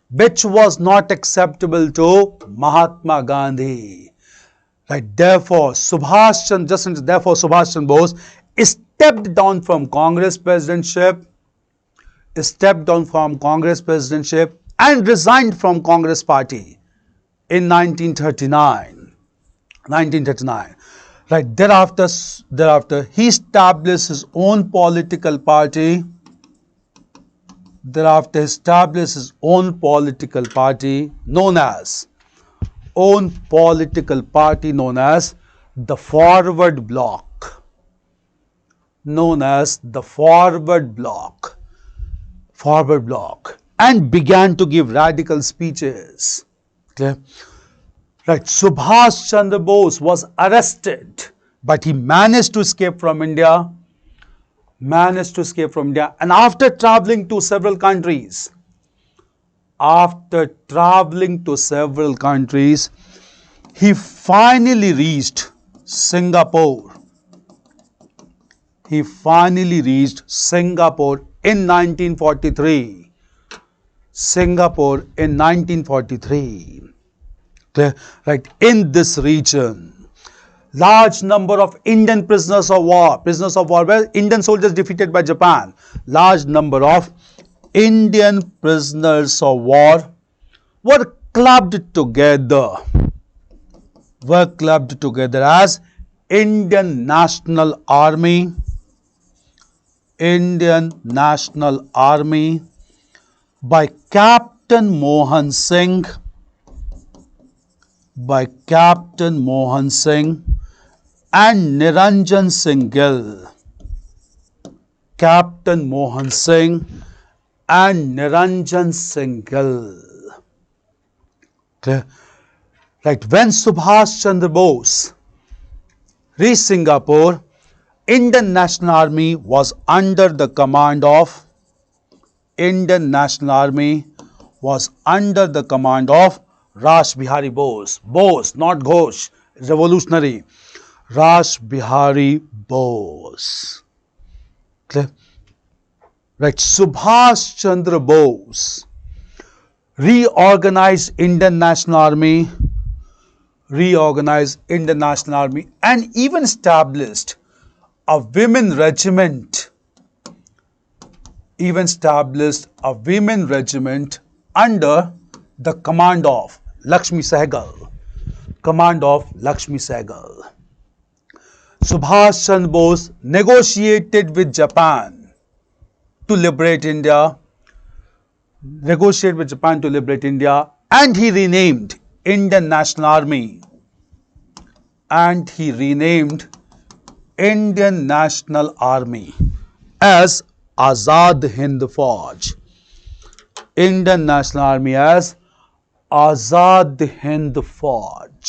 A: which was not acceptable to Mahatma Gandhi. Right? Therefore, Subhash Chandra Bose stepped down from Congress presidentship, and resigned from Congress party in 1939. Right. Thereafter, he established his own political party. Known as the Forward Bloc. And began to give radical speeches. Clear? Right. Subhash Chandra Bose was arrested, but he managed to escape from India. And after traveling to several countries, he finally reached Singapore. he finally reached Singapore in 1943. Singapore in 1943. Clear? Right, in this region, large number of Indian prisoners of war, where Indian soldiers defeated by Japan. Large number of Indian prisoners of war were clubbed together as Indian National Army, by Captain Mohan Singh, and Niranjan Singh Gill. Captain Mohan Singh and Niranjan Singh Gill. Clear? Right, when Subhash Chandra Bose reached Singapore, Indian National Army was under the command of Rash Bihari Bose. Bose, not Ghosh, revolutionary. Rash Bihari Bose. Clear? Right, Subhash Chandra Bose reorganized Indian National Army, and even established a women regiment, under the command of Lakshmi Sehgal. Subhash Chandra Bose negotiated with Japan to liberate India, and he renamed Indian National Army, as Azad Hind Fauj. Indian National Army as Azad Hind Fauj.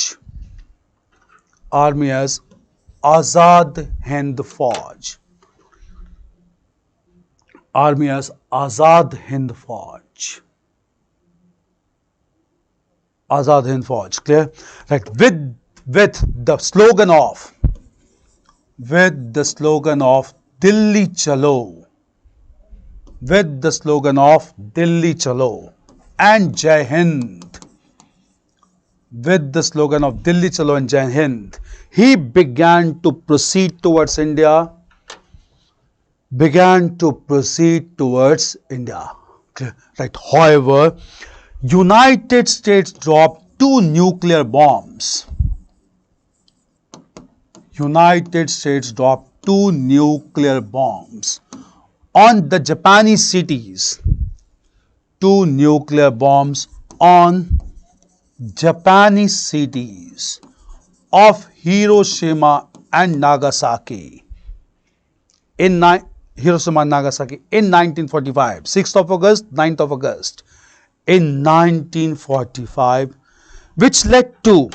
A: Azad Hind Fauj. Clear? Right. With the slogan of Dilli Chalo. And Jai Hind. He began to proceed towards India. Right. However, United States dropped 2 nuclear bombs. On the Japanese cities. 2 nuclear bombs on Japanese cities of Hiroshima and Nagasaki in 1945, 6th of August, 9th of August in 1945, which led to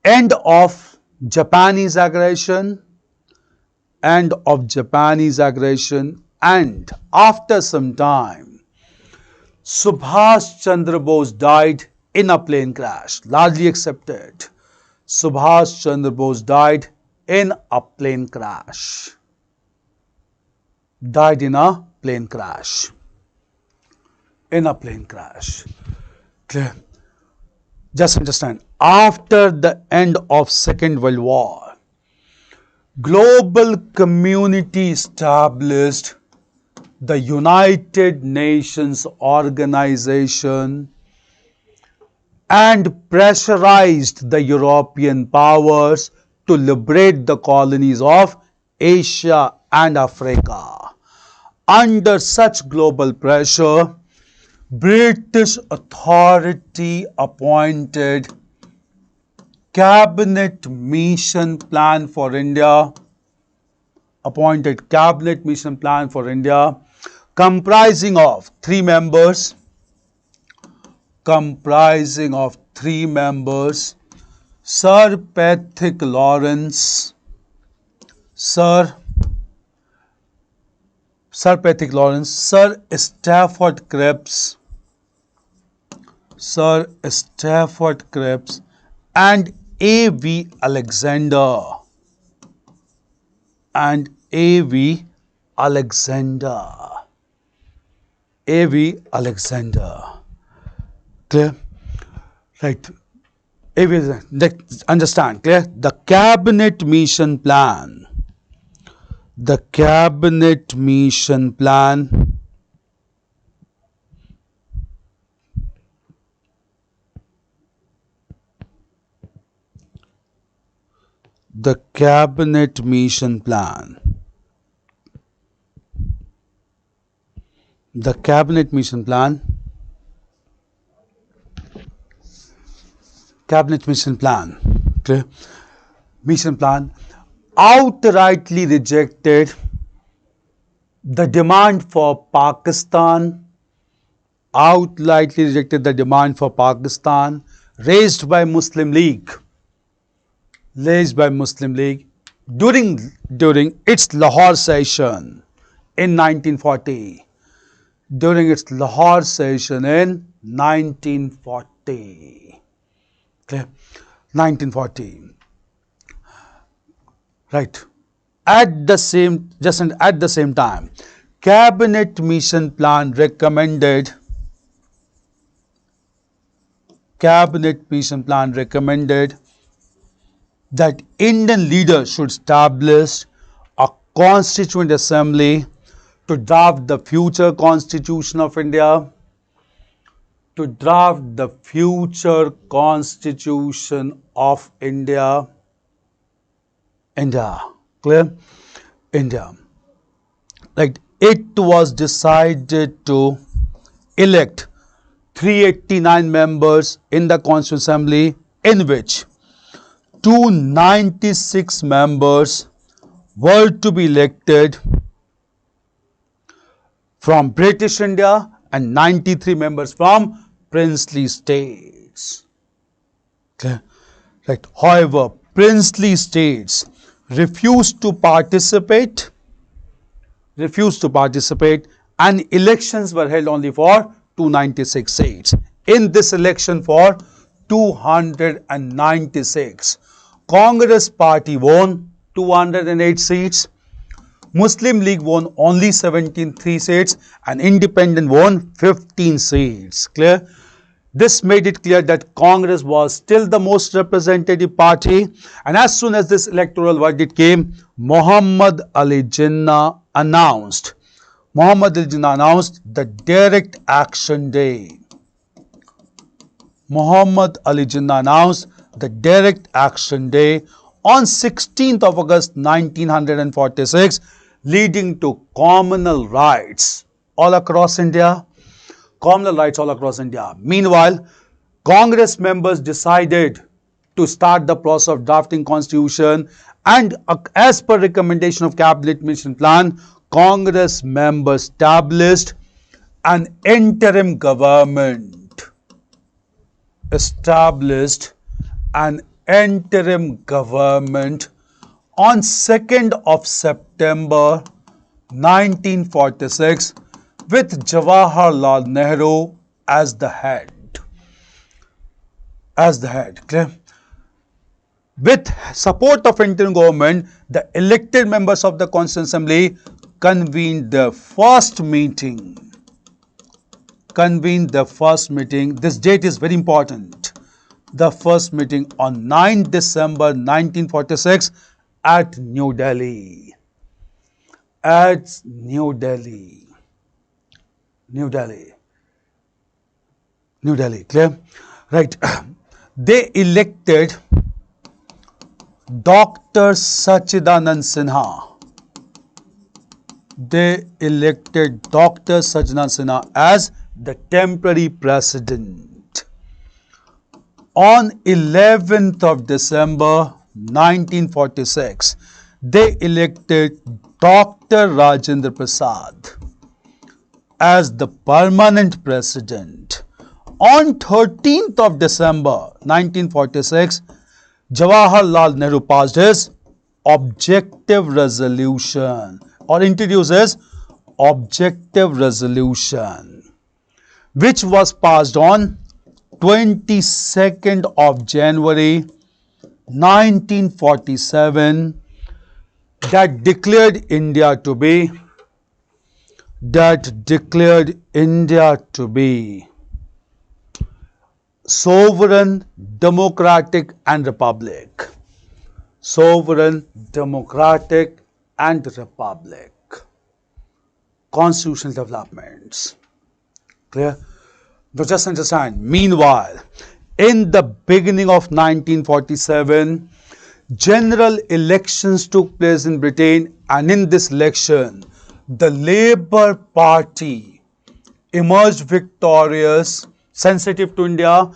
A: end of Japanese aggression, and after some time Subhash Chandra Bose died in a plane crash. Largely accepted. Subhash Chandra Bose died in a plane crash. Clear? Just understand, after the end of Second World War, global community established the United Nations Organization and pressurized the European powers to liberate the colonies of Asia and Africa. Under such global pressure, British authority appointed Cabinet Mission Plan for India, comprising of three members, Sir Patrick Lawrence, Sir Stafford Cripps, and A.V. Alexander. and A.V. Alexander. A.V. Alexander. Clear? Right. Understand, clear? The cabinet mission plan. The cabinet mission plan the cabinet mission plan the cabinet mission plan clear? Mission plan outrightly rejected the demand for Pakistan, raised by Muslim League during its Lahore session in 1940. During its Lahore session in 1940. Clear? 1940. Right. At the same time, cabinet mission plan recommended that Indian leaders should establish a constituent assembly to draft the future constitution of India. Clear? India. Right. It was decided to elect 389 members in the Constituent Assembly, in which 296 members were to be elected from British India and 93 members from princely states. Okay. Right. However, princely states refused to participate, and elections were held only for 296 seats. In this election for 296, Congress party won 208 seats, Muslim League won only 3 seats, and Independent won 15 seats. Clear? This made it clear that Congress was still the most representative party, and as soon as this electoral verdict came, Muhammad Ali Jinnah announced the Direct Action Day. Muhammad Ali Jinnah announced the Direct Action Day on 16th of August 1946, leading to communal rights all across India. Meanwhile, Congress members decided to start the process of drafting constitution, and as per recommendation of cabinet mission plan, Congress members established an interim government. On 2nd of September 1946, with Jawaharlal Nehru as the head. Clear? With support of interim government, the elected members of the Constituent Assembly convened the first meeting. This date is very important. The first meeting on 9th December 1946 at New Delhi. Clear? Right. They elected Dr. Sachidanand Sinha as the temporary president. On 11th of December 1946, they elected Dr. Rajendra Prasad as the permanent president. On 13th of December 1946, Jawaharlal Nehru passed his objective resolution, or introduces objective resolution, which was passed on 22nd of January 1947, that declared India to be sovereign, democratic and republic. Sovereign, democratic and republic. Constitutional developments. Clear? Now just understand, meanwhile, in the beginning of 1947, general elections took place in Britain, and in this election, the Labour Party emerged victorious, sensitive to India,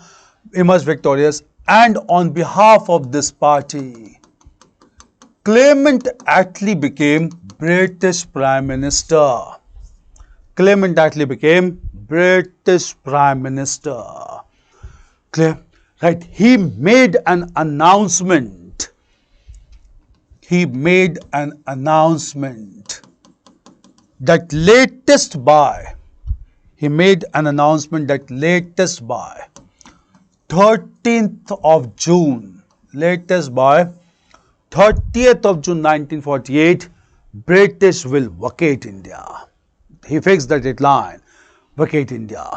A: emerged victorious, and on behalf of this party, Clement Attlee became British Prime Minister. Clement Attlee became British Prime Minister. Clear? Right? He made an announcement. He made an announcement that latest by 13th of June, latest by 30th of June 1948, British will vacate India. He fixed the deadline, vacate India.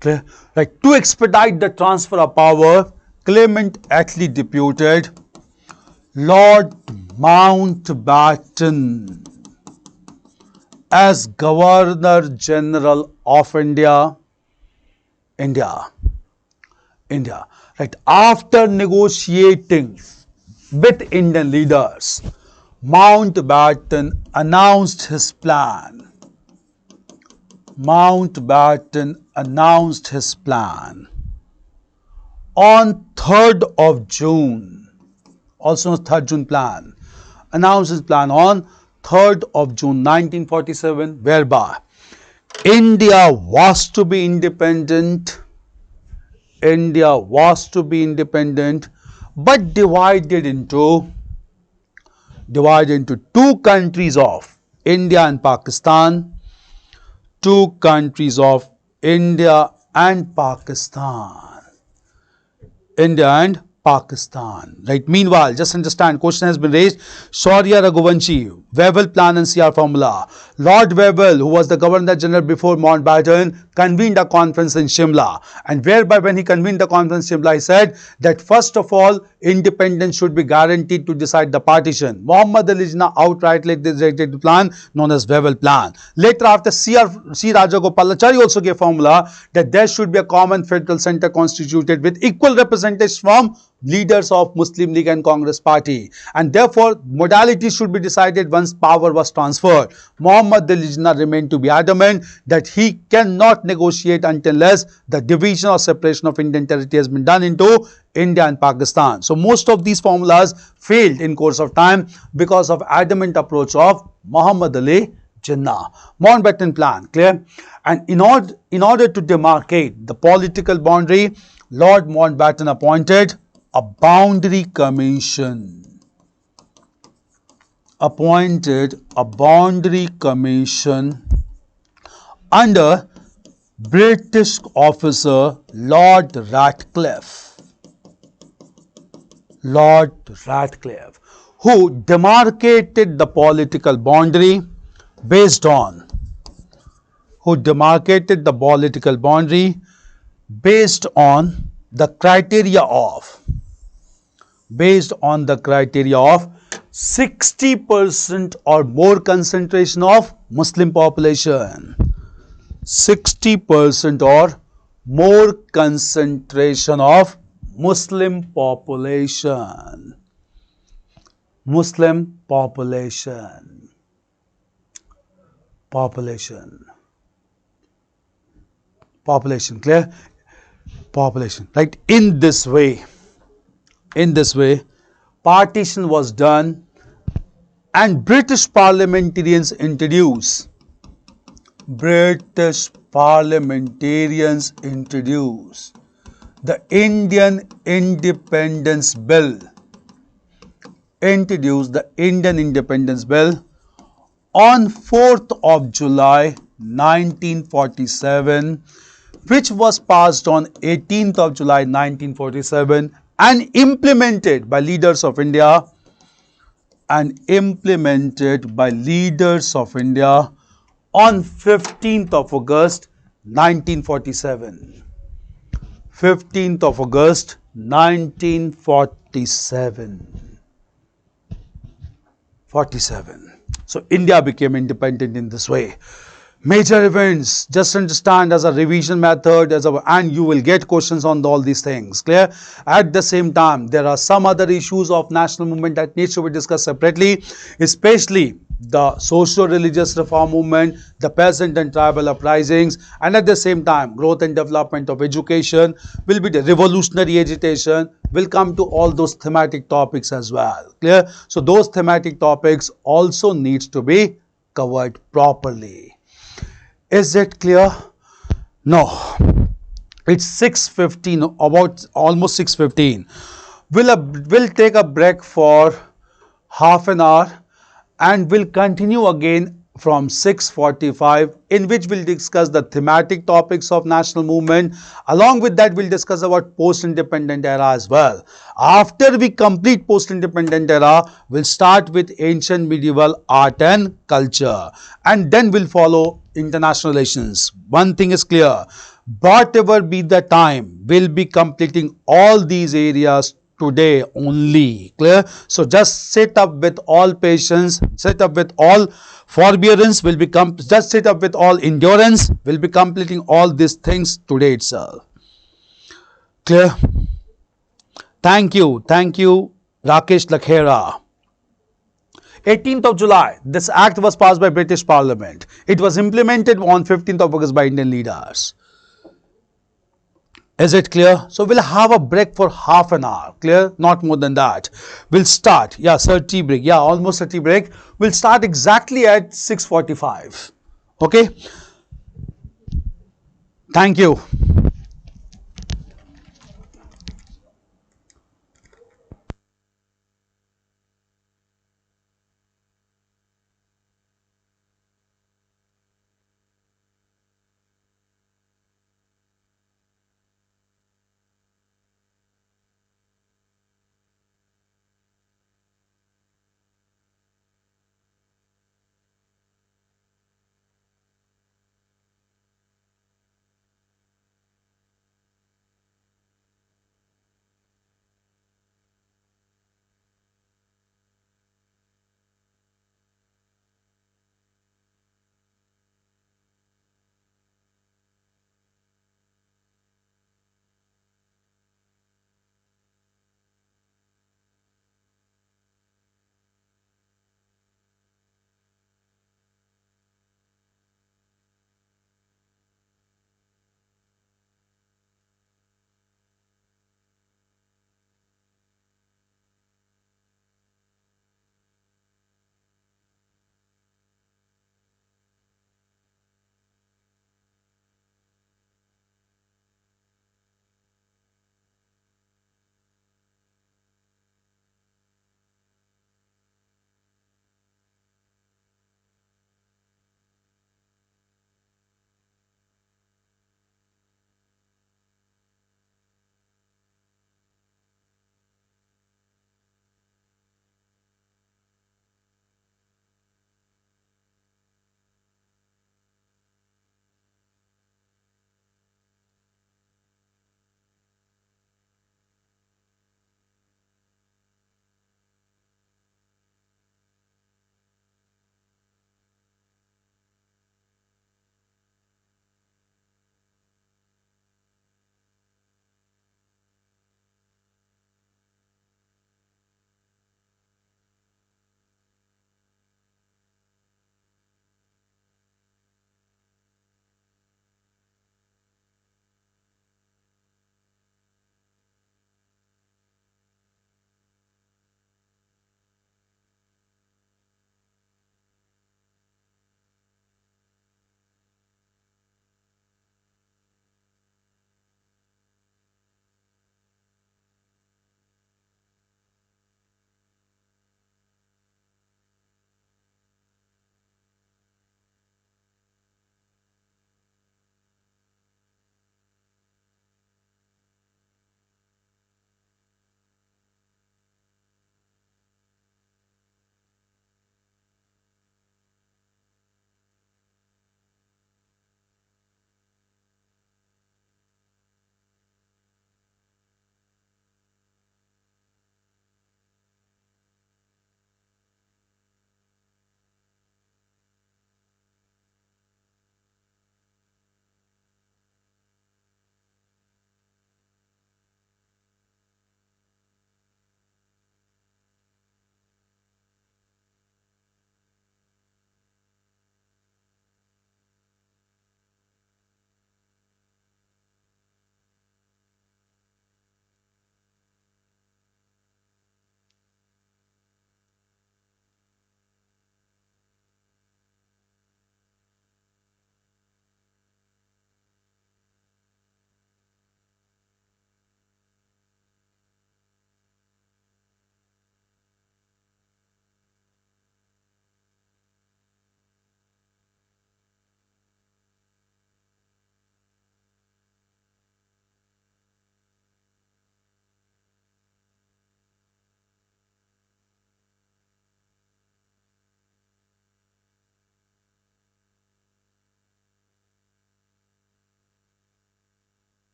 A: Clear? Right. To expedite the transfer of power, Clement Attlee deputed Lord Mountbatten as Governor General of India. Right. After negotiating with Indian leaders, Mountbatten announced his plan. On 3rd of June, also 3rd June plan, announced his plan on 3rd of June 1947, whereby India was to be independent, but divided into two countries of India and Pakistan. Right. Meanwhile, just understand, question has been raised. Shaurya Raghuvanshi, Wavell Plan and CR Formula. Lord Wavell, who was the Governor General before Mountbatten, convened a conference in Shimla, and whereby when he convened the conference in Shimla, he said that first of all, independence should be guaranteed to decide the partition. Muhammad Ali Jinnah outrightly rejected the plan known as Wavell Plan. Later, after C. Rajagopalachari also gave formula that there should be a common federal center constituted with equal representatives from leaders of Muslim League and Congress party, and therefore modalities should be decided once power was transferred. Muhammad Ali Jinnah remained to be adamant that he cannot negotiate unless the division or separation of Indian territory has been done into India and Pakistan. So most of these formulas failed in course of time because of adamant approach of Muhammad Ali Jinnah. Mountbatten Plan, clear? And in order to demarcate the political boundary, Lord Mountbatten appointed a boundary commission. Under British officer Lord Ratcliffe, who demarcated the political boundary based on the criteria of 60% or more concentration of Muslim population. 60% or more concentration of Muslim population. Clear? Population. Right? In this way, partition was done, and British parliamentarians introduced the Indian Independence Bill. On 4th of July 1947, which was passed on 18th of July 1947 and implemented by leaders of India and implemented by leaders of India on 15th of August 1947. 15th of August 1947. 47. So India became independent in this way. Major events, just understand as a revision method, and you will get questions on all these things. Clear? At the same time, there are some other issues of national movement that needs to be discussed separately, especially the Socio Religious reform movement, the peasant and tribal uprisings, and at the same time, growth and development of education will be the revolutionary agitation, will come to all those thematic topics as well. Clear? So those thematic topics also needs to be covered properly. Is it clear? No. It's 6:15, about almost 6:15. We'll take a break for half an hour and we'll continue again from 6:45, in which we'll discuss the thematic topics of national movement. Along with that, we'll discuss about post-independent era as well. After we complete post-independent era, we'll start with ancient medieval art and culture, and then we'll follow international relations. One thing is clear, whatever be the time, we'll be completing all these areas today only. Clear? So just sit up with all patience, sit up with all forbearance, just sit up with all endurance. We'll be completing all these things today itself. Clear? Thank you, Rakesh Lakhera. 18th of July, this act was passed by British Parliament. It was implemented on 15th of August by Indian leaders. Is it clear? So we'll have a break for half an hour. Clear? Not more than that. We'll start. Yeah, sir, tea break. Yeah, almost a tea break. We'll start exactly at 6:45. Okay? Thank you.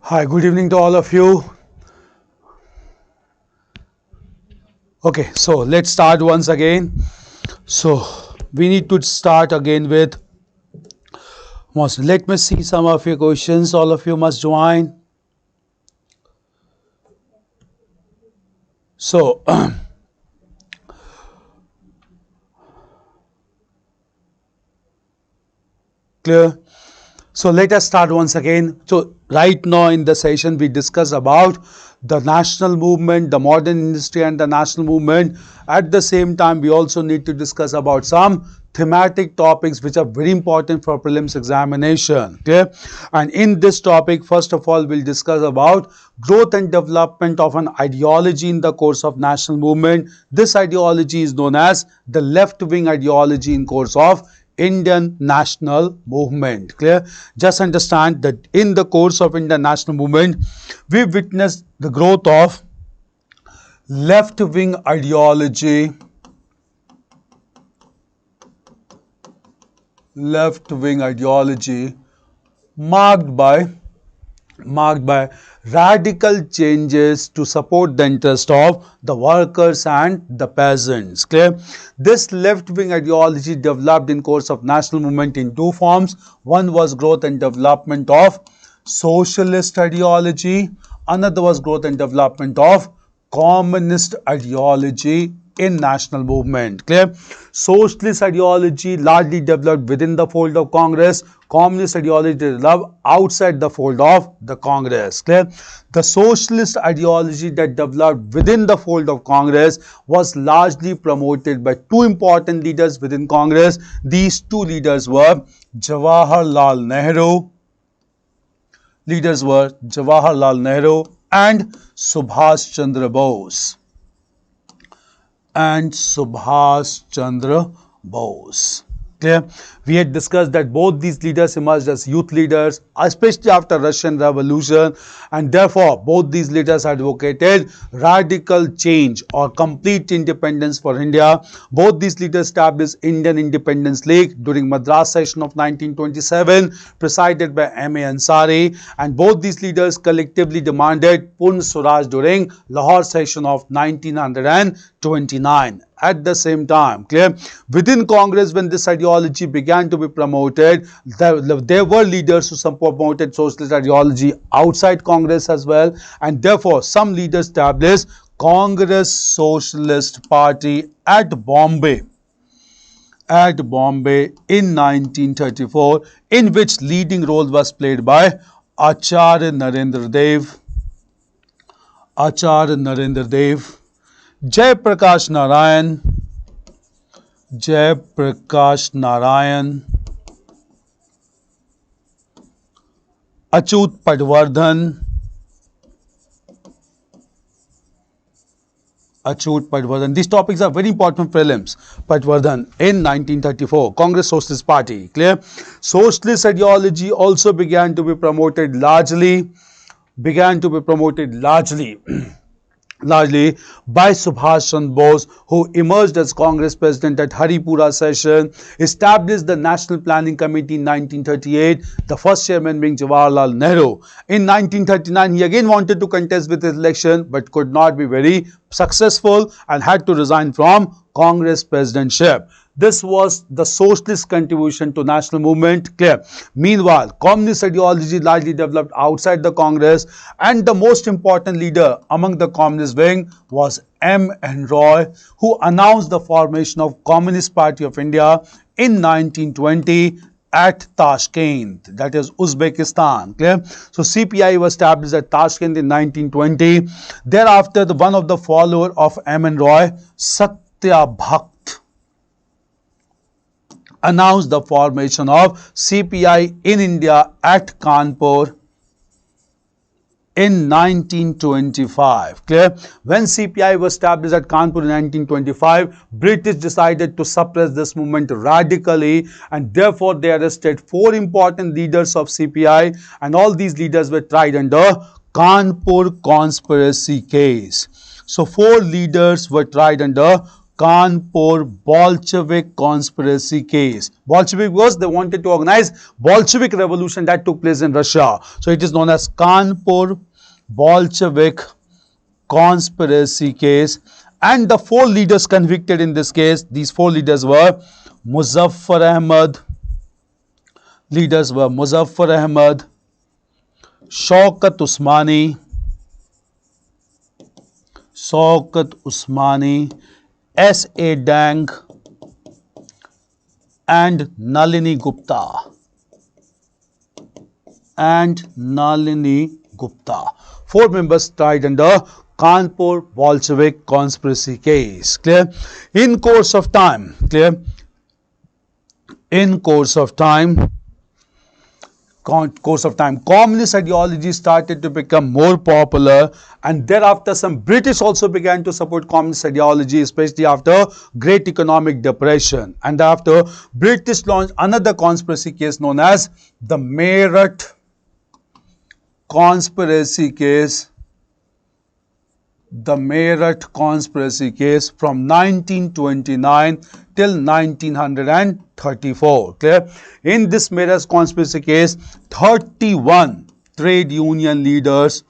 A: Hi, good evening to all of you. Okay, so let's start once again. So we need to start again with let me see some of your questions. All of you must join. So clear. So let us start once again. So right now in the session we discuss about the national movement, the modern industry and the national movement. At the same time we also need to discuss about some thematic topics which are very important for prelims examination. Okay, and in this topic first of all we'll discuss about growth and development of an ideology in the course of national movement. This ideology is known as the left-wing ideology in course of Indian national movement. Clear? Just understand that in the course of Indian national movement, we witnessed the growth of left-wing ideology, marked by radical changes to support the interest of the workers and the peasants. Clear? This left-wing ideology developed in course of national movement in two forms. One was growth and development of socialist ideology. Another was growth and development of communist ideology in national movement. Clear? Socialist ideology largely developed within the fold of Congress. Communist ideology developed outside the fold of the Congress. Clear? The socialist ideology that developed within the fold of Congress was largely promoted by two important leaders within Congress. These two leaders were Jawaharlal Nehru. And Subhash Chandra Bose. Clear? We had discussed that both these leaders emerged as youth leaders, especially after Russian Revolution, and therefore both these leaders advocated radical change or complete independence for India. Both these leaders established Indian Independence League during Madras session of 1927, presided by M.A. Ansari, and both these leaders collectively demanded Purn Swaraj during Lahore session of 1929. At the same time, clear, within Congress, when this ideology began to be promoted, there were leaders who promoted socialist ideology outside Congress as well, and therefore some leaders established Congress Socialist Party at Bombay in 1934, in which leading role was played by Acharya Narendra Dev, Jai Prakash Narayan, Achut Padwardhan, These topics are very important prelims. Padwardhan in 1934, Congress Socialist Party. Clear? Socialist ideology also began to be promoted largely by Subhash Chandra Bose, who emerged as Congress President at Haripura session, established the National Planning Committee in 1938, the first chairman being Jawaharlal Nehru. In 1939, he again wanted to contest with his election but could not be very successful and had to resign from Congress presidentship. This was the socialist contribution to national movement. Clear? Meanwhile, communist ideology largely developed outside the Congress, and the most important leader among the communist wing was M. N. Roy, who announced the formation of Communist Party of India in 1920 at Tashkent, that is Uzbekistan. Clear? So CPI was established at Tashkent in 1920. Thereafter, one of the followers of M. N. Roy, Satya Bhakt, announced the formation of CPI in India at Kanpur in 1925. Clear? When CPI was established at Kanpur in 1925, British decided to suppress this movement radically, and therefore they arrested 4 important leaders of CPI, and all these leaders were tried under Kanpur conspiracy case. So 4 leaders were tried under Kanpur Bolshevik conspiracy case. Bolshevik was they wanted to organize Bolshevik revolution that took place in Russia. So it is known as Kanpur Bolshevik conspiracy case. And the four leaders convicted in this case, these four leaders were Muzaffar Ahmad, Shaukat Usmani, S.A. Dang, and Nalini Gupta. Four members tried under Kanpur Bolshevik conspiracy case. Clear? In course of time, communist ideology started to become more popular, and thereafter some British also began to support communist ideology, especially after Great Economic Depression. And after, British launched another conspiracy case known as the Meerut conspiracy case. The Meerut conspiracy case from 1929 till 1934. Clear? In this Meerut conspiracy case, 31 trade union leaders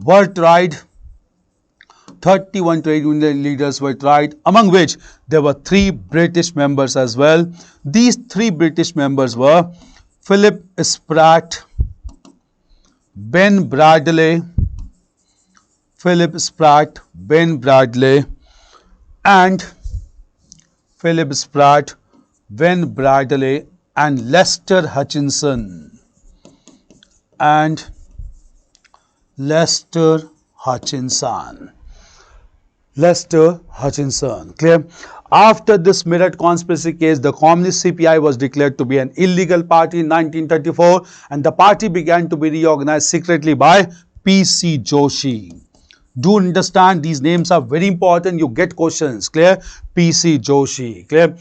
A: were tried. 31 trade union leaders were tried, among which there were 3 British members as well. These 3 British members were Philip Spratt, Ben Bradley, and Lester Hutchinson. Clear? After this Meerut conspiracy case, the Communist CPI was declared to be an illegal party in 1934, and the party began to be reorganized secretly by P.C. Joshi. Do understand, these names are very important. You get questions. Clear? P.C. Joshi. Clear?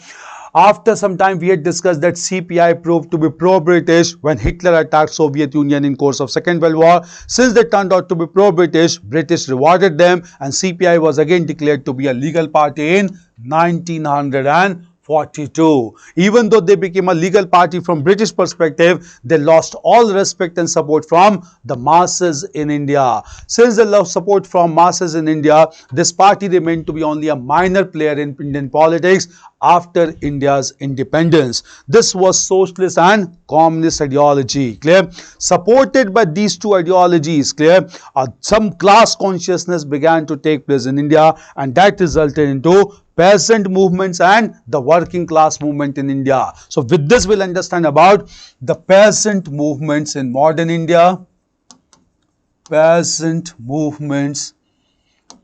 A: After some time, we had discussed that CPI proved to be pro-British when Hitler attacked Soviet Union in course of Second World War. Since they turned out to be pro-British, British rewarded them, and CPI was again declared to be a legal party in 1942. Even though they became a legal party from British perspective, they lost all respect and support from the masses in India. Since they lost support from masses in India, this party remained to be only a minor player in Indian politics after India's independence. This was socialist and communist ideology. Clear? Supported by these two ideologies, clear, some class consciousness began to take place in India, and that resulted into peasant movements and the working class movement in India. So with this, we'll understand about the peasant movements in modern India. Peasant movements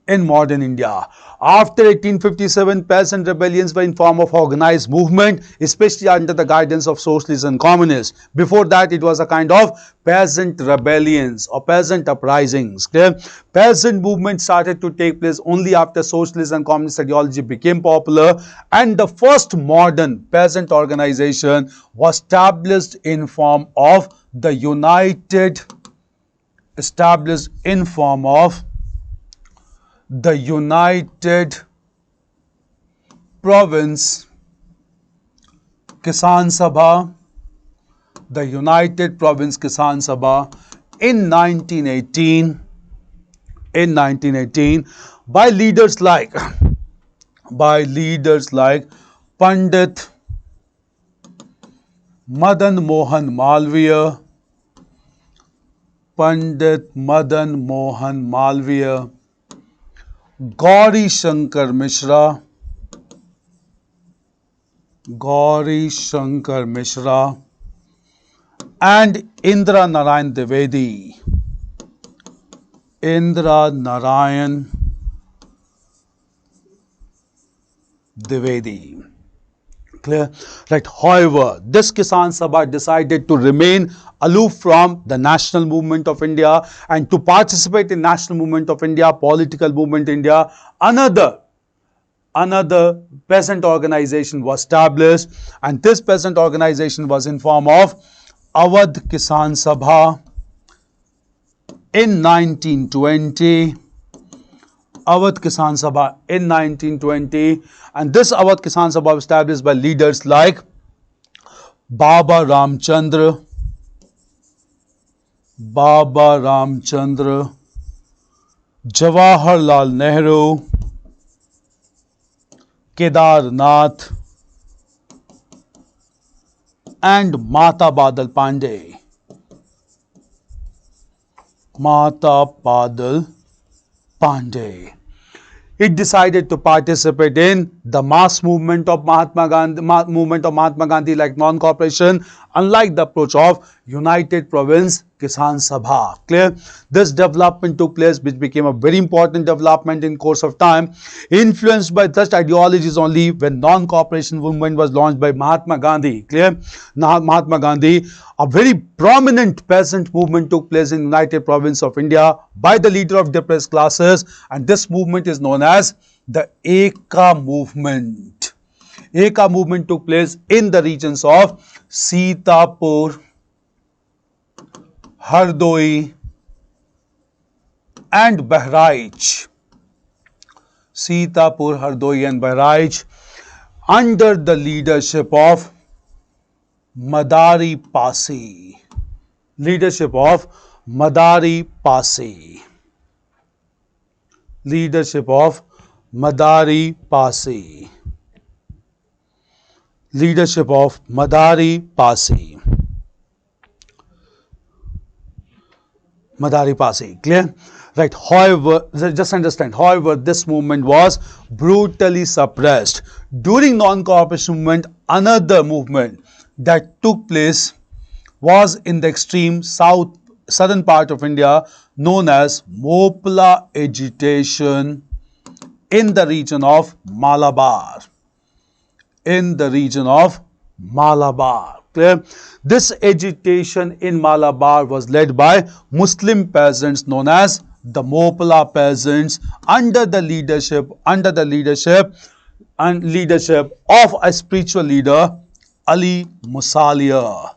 A: in modern India. After 1857, peasant rebellions were in form of organized movement, especially under the guidance of socialists and communists. Before that, it was a kind of peasant rebellions or peasant uprisings. Clear? Peasant movement started to take place only after socialist and communist ideology became popular, and the first modern peasant organization was established in form of the United Province Kisan Sabha, in 1918 by leaders like Pandit Madan Mohan Malviya, Gauri Shankar Mishra, and Indra Narayan Dwivedi. Clear? Right. However, this Kisan Sabha decided to remain aloof from the national movement of India and to participate in national movement of India, political movement in India. Another peasant organization was established, and this peasant organization was in form of Awadh Kisan Sabha in 1920, Awadh Kisan Sabha in 1920, and this Awadh Kisan Sabha was established by leaders like Baba Ramchandra, Jawaharlal Nehru, Kedarnath, and Mata Badal Pandey. It decided to participate in the mass movement of Mahatma Gandhi, like non-cooperation, unlike the approach of United Province Kisan Sabha. Clear? This development took place, which became a very important development in course of time, influenced by such ideologies only when non-cooperation movement was launched by Mahatma Gandhi. Clear? Now, Mahatma Gandhi, a very prominent peasant movement took place in United Province of India by the leader of depressed classes, and this movement is known as the Eka movement. Eka movement took place in the regions of Sitapur, Hardoi, and Bahraich. Sitapur, Hardoi, and Bahraich, under the leadership of Madari Pasi. Leadership of Madari Pasi. Leadership of Madari Pasi. Leadership of Madari Pasi. Madari Pasi. Clear? Right. However, just understand, however, this movement was brutally suppressed. During non-cooperation movement, another movement that took place was in the extreme southern part of India, known as Mopla agitation in the region of Malabar. In the region of Malabar. Clear? This agitation in Malabar was led by Muslim peasants known as the Mopla peasants under the leadership of a spiritual leader, Ali Musalia.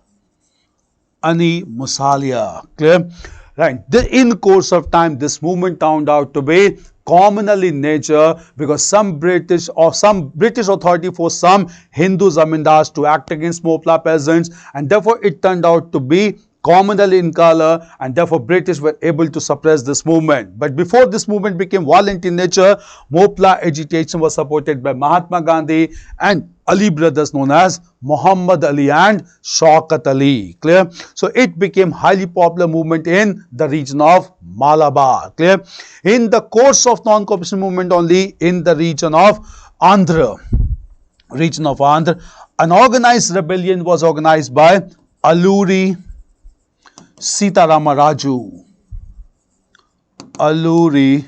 A: Clear? Right. In course of time, this movement turned out to be communal in nature because some British authority forced some Hindu zamindars to act against Mopla peasants, and therefore it turned out to be communal in color, and therefore British were able to suppress this movement. But before this movement became violent in nature, Mopla agitation was supported by Mahatma Gandhi and Ali brothers known as Muhammad Ali and Shaukat Ali. Clear? So it became highly popular movement in the region of Malabar. Clear? In the course of non-cooperation movement only in the region of Andhra, an organized rebellion was organized by Alluri Sitarama Raju. Alluri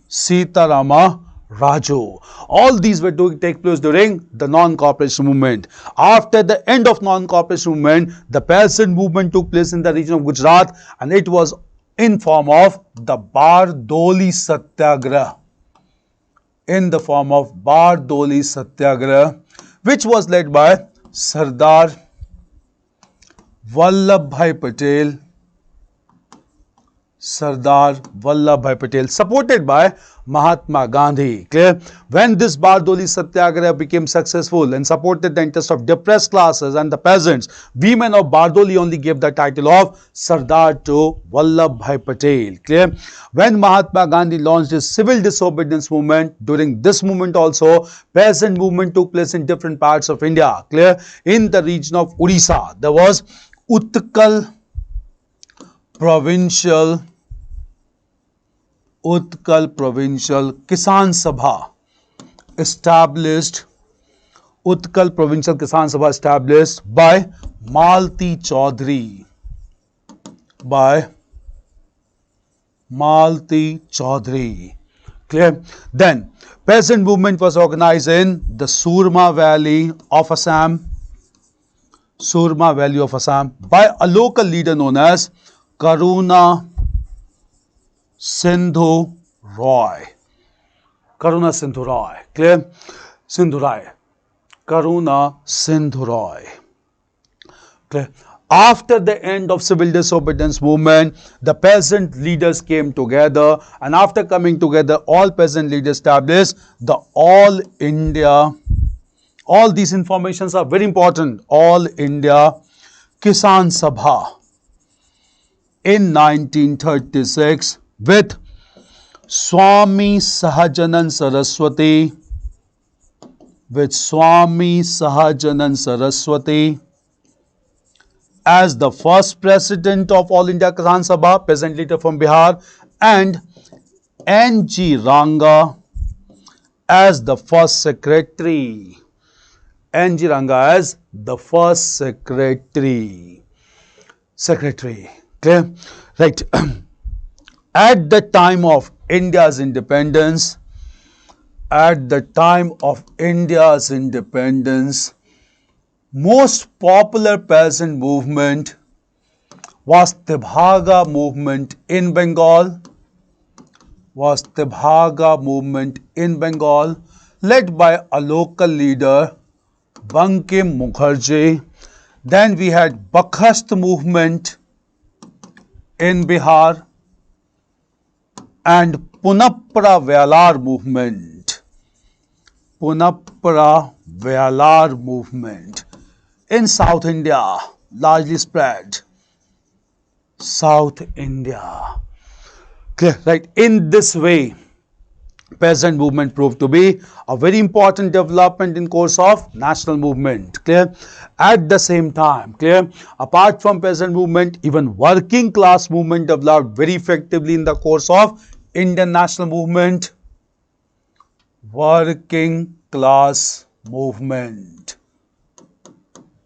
A: Sitarama Raju. All these were to take place during the non-cooperation movement. After the end of non-cooperation movement, the peasant movement took place in the region of Gujarat, and it was in form of the Bardoli Satyagraha. In the form of Bardoli Satyagraha, which was led by Sardar Vallabhbhai Patel, supported by Mahatma Gandhi. Clear? When this Bardoli Satyagraha became successful and supported the interest of depressed classes and the peasants, women of Bardoli only gave the title of Sardar to Vallabhbhai Patel. Clear? When Mahatma Gandhi launched his civil disobedience movement, during this movement also, peasant movement took place in different parts of India. Clear? In the region of Odisha, there was Utkal Provincial Kisan Sabha established. Utkal Provincial Kisan Sabha established by Malti Chaudhary. Clear? Then, peasant movement was organized in the Surma Valley of Assam. By a local leader known as Karuna Sindhu Roy. Clear? Karuna Sindhu Roy. Clear? After the end of civil disobedience movement, the peasant leaders came together, and after coming together, all peasant leaders established the All India. All these informations are very important. All India Kisan Sabha in 1936 with Swami Sahajanand Saraswati, as the first president of All India Kisan Sabha, peasant leader from Bihar, and N.G. Ranga as the first secretary. N.G. Ranga as the first secretary. Clear? Right. At the time of India's independence, most popular peasant movement was Tibhaga movement in Bengal, led by a local leader, Bankim Mukherjee. Then we had Bakhast movement in Bihar and Punapra Velar movement in South India, largely spread. South India. Clear, right? In this way, peasant movement proved to be a very important development in course of national movement. Clear? At the same time, clear, apart from peasant movement, even working class movement developed very effectively in the course of Indian national movement. Working class movement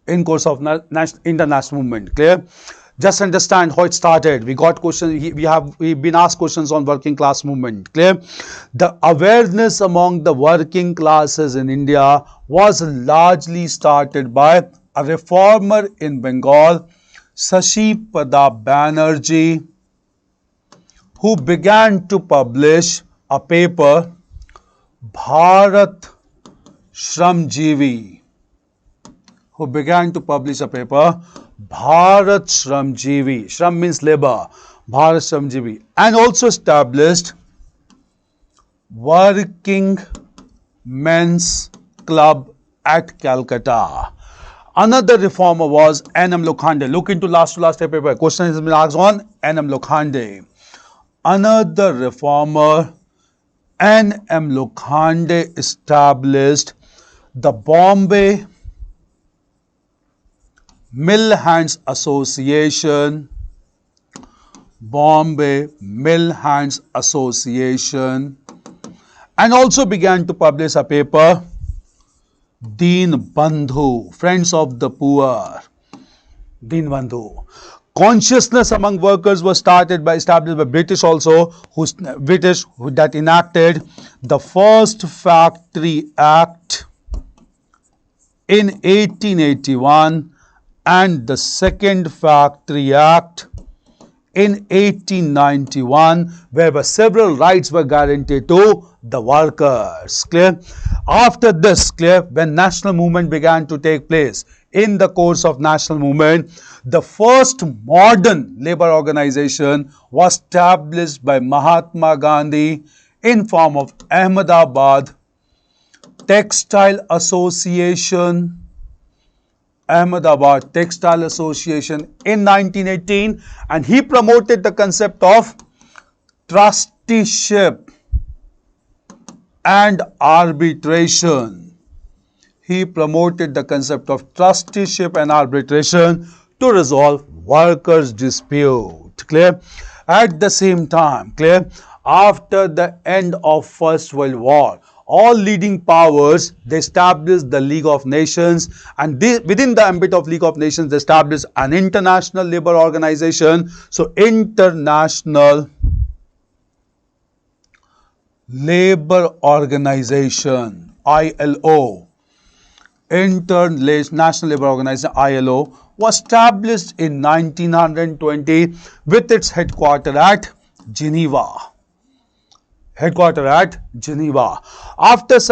A: in course of Indian national movement. Clear? Just understand how it started. We got questions. We've been asked questions on working class movement. Clear? The awareness among the working classes in India was largely started by a reformer in Bengal, Sasipada Banerjee, who began to publish a paper, Bharat Shramjeevi, Bharat Shramjeevi. Shram means labor. Bharat Shramjeevi. And also established Working Men's Club at Calcutta. Another reformer was N.M. Lokhande. Look into last to last paper. Question has been asked on N.M. Lokhande. Another reformer, N.M. Lokhande, established the Bombay Mill Hands Association, and also began to publish a paper, Deen Bandhu, Friends of the Poor. Deen Bandhu. Consciousness among workers was established by British also, that enacted the first Factory Act in 1881 and the second Factory Act in 1891, where several rights were guaranteed to the workers. Clear? After this, clear, when national movement began to take place, in the course of national movement, the first modern labor organization was established by Mahatma Gandhi in form of Ahmedabad Textile Association, in 1918, and he promoted the concept of trusteeship and arbitration. To resolve workers' dispute. Clear? At the same time, clear, after the end of First World War, all leading powers, they established the League of Nations, and within the ambit of League of Nations, they established an international labor organization. So, International Labor Organization, ILO, International Labor Organization, ILO, was established in 1920 with its headquarters at Geneva. headquartered at Geneva.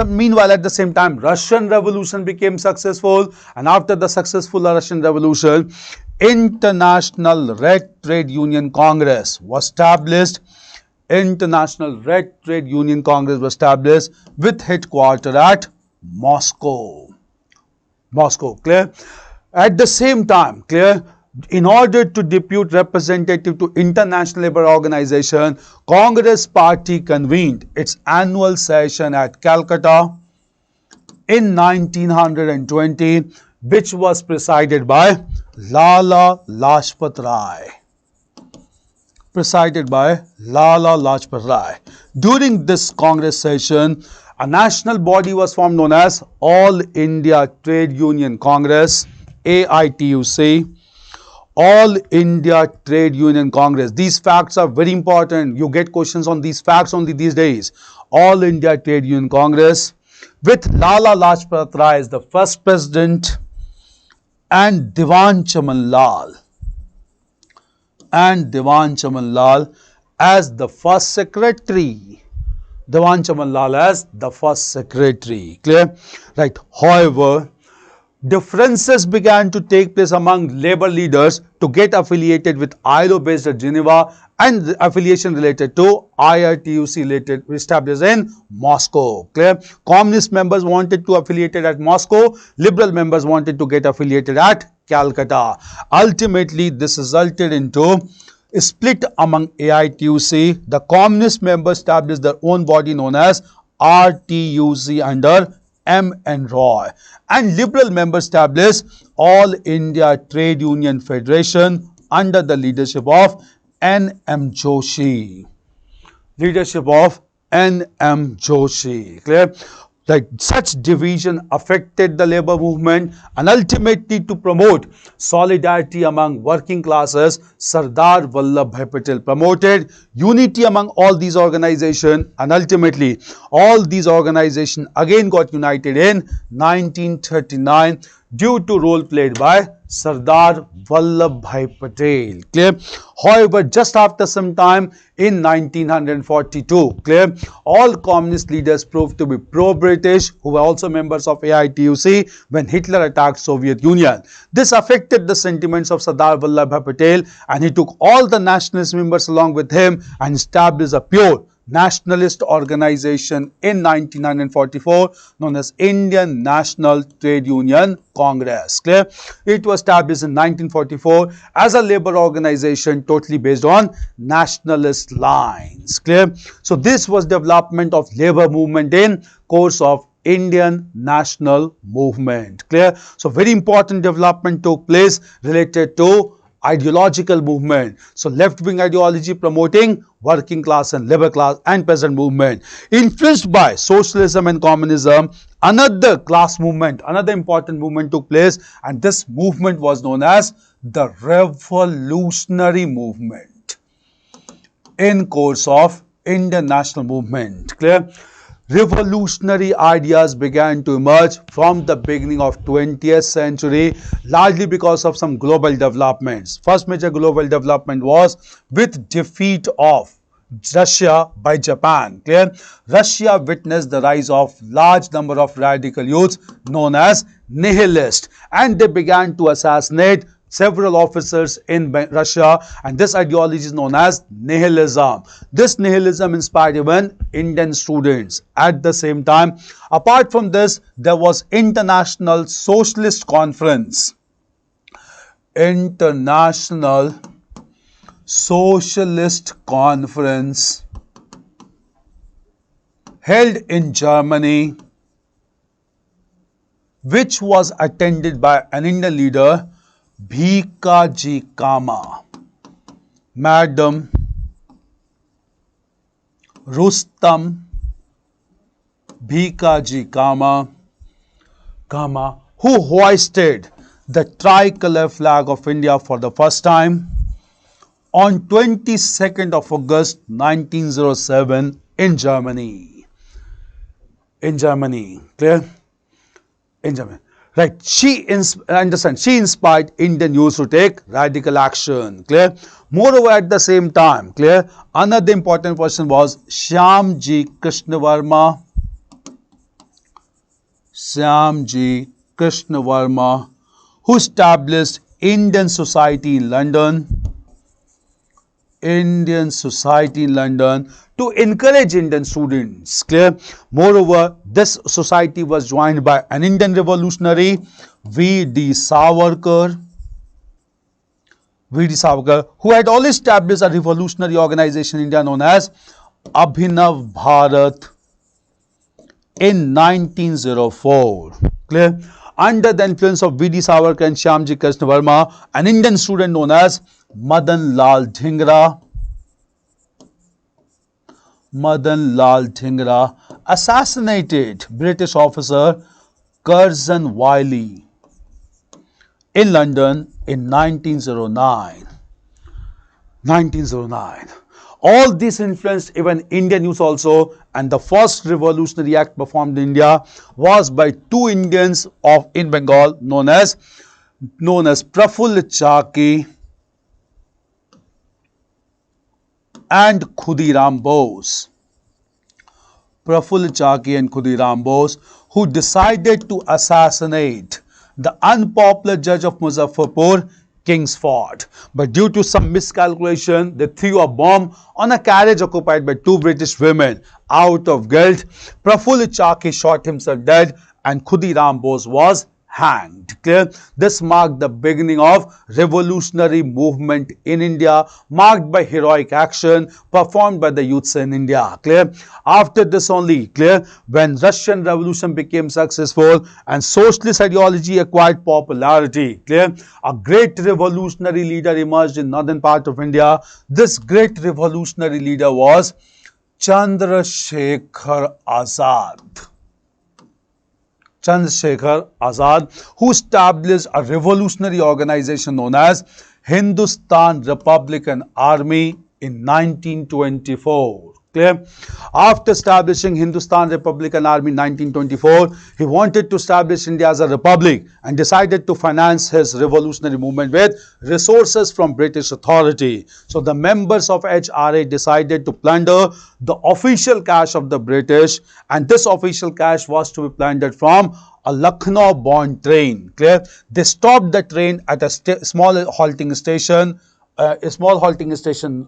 A: Meanwhile, at the same time, Russian Revolution became successful, and after the successful Russian Revolution, International Red Trade Union Congress was established. International Red Trade Union Congress was established with headquarters at Moscow. Moscow, clear? At the same time, clear? In order to depute representative to International Labour Organization, Congress Party convened its annual session at Calcutta in 1920, which was presided by Lala Lajpat Rai. During this Congress session, a national body was formed known as All India Trade Union Congress, AITUC. All India Trade Union Congress. These facts are very important. You get questions on these facts only these days. All India Trade Union Congress with Lala Lajpat Rai as the first president and Diwan Chaman Lal as the first secretary. Clear? Right. However, differences began to take place among labor leaders to get affiliated with ILO based at Geneva, and the affiliation related to IRTUC established in Moscow. Clear? Communist members wanted to affiliate at Moscow, liberal members wanted to get affiliated at Calcutta. Ultimately, this resulted into a split among AITUC. The communist members established their own body known as RTUC under M.N. Roy, and liberal members established All India Trade Union Federation under the leadership of N.M. Joshi. Clear? Like such division affected the labor movement, and ultimately to promote solidarity among working classes, Sardar Vallabhbhai Patel promoted unity among all these organizations, and ultimately all these organizations again got united in 1939 due to role played by Sardar Vallabhbhai Patel. Clear? However, just after some time in 1942, clear, all communist leaders proved to be pro-British, who were also members of AITUC when Hitler attacked Soviet Union. This affected the sentiments of Sardar Vallabhbhai Patel, and he took all the nationalist members along with him and established a pure nationalist organization in 1944 known as Indian National Trade Union Congress. Clear? It was established in 1944 as a labor organization totally based on nationalist lines. Clear? So this was development of labor movement in course of Indian national movement. Clear? So very important development took place related to ideological movement. So left-wing ideology promoting working class and labor class and peasant movement. Influenced by socialism and communism, another class movement, another important movement took place, and this movement was known as the revolutionary movement in course of Indian national movement. Clear? Revolutionary ideas began to emerge from the beginning of 20th century, largely because of some global developments. First major global development was with defeat of Russia by Japan. Clear? Russia witnessed the rise of large number of radical youths known as nihilists, and they began to assassinate several officers in Russia, and this ideology is known as nihilism. This nihilism inspired even Indian students. At the same time, apart from this, there was International Socialist Conference. International Socialist Conference held in Germany, which was attended by an Indian leader, Bhikaji Kama, Madam Rustam Bhikaji Kama, who hoisted the tricolor flag of India for the first time on 22nd of August 1907 in Germany. Clear? In Germany. Right, she inspired Indian youth to take radical action. Clear? Moreover, at the same time, clear, another important person was Shyamji Krishnavarma. Shyamji Krishnavarma, who established Indian Society in London. Indian Society in London to encourage Indian students. Clear? Moreover, this society was joined by an Indian revolutionary, V.D. Savarkar, who had already established a revolutionary organization in India known as Abhinav Bharat in 1904. Clear? Under the influence of V.D. Savarkar and Shyamji Krishnavarma, an Indian student known as Madan Lal Dhingra assassinated British officer Curzon Wiley in London in 1909. All this influenced even Indian youth also, and the first revolutionary act performed in India was by two Indians in Bengal known as Prafull Chaki and Khudiram Bose. Prafull Chaki and Khudiram Bose, who decided to assassinate the unpopular judge of Muzaffarpur, Kingsford. But due to some miscalculation, they threw a bomb on a carriage occupied by two British women. Out of guilt, Prafull Chaki shot himself dead and Khudiram Bose was hanged. Clear? This marked the beginning of revolutionary movement in India, marked by heroic action performed by the youths in India. Clear? After this only, clear, when Russian Revolution became successful and socialist ideology acquired popularity, clear, a great revolutionary leader emerged in northern part of India. This great revolutionary leader was Chandrasekhar Azad. Who established a revolutionary organization known as Hindustan Republican Army in 1924. Clear? After establishing Hindustan Republican Army in 1924, he wanted to establish India as a republic and decided to finance his revolutionary movement with resources from British authority. So the members of HRA decided to plunder the official cash of the British, and this official cash was to be plundered from a Lucknow-bound train. Clear? They stopped the train at a small halting station. And this halting station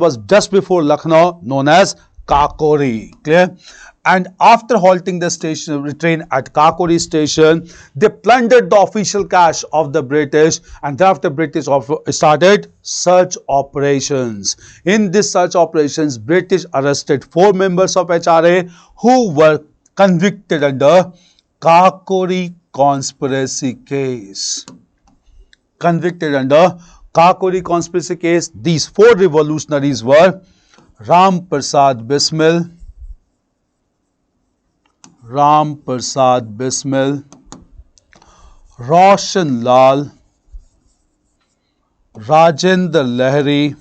A: was just before Lucknow, known as Kakori. Clear? And after halting the train at Kakori station, they plundered the official cash of the British, and thereafter British started search operations. In this search operations, British arrested 4 members of HRA who were convicted under Kakori conspiracy case. These 4 revolutionaries were Ram Prasad Bismil, Roshan Lal, Rajendra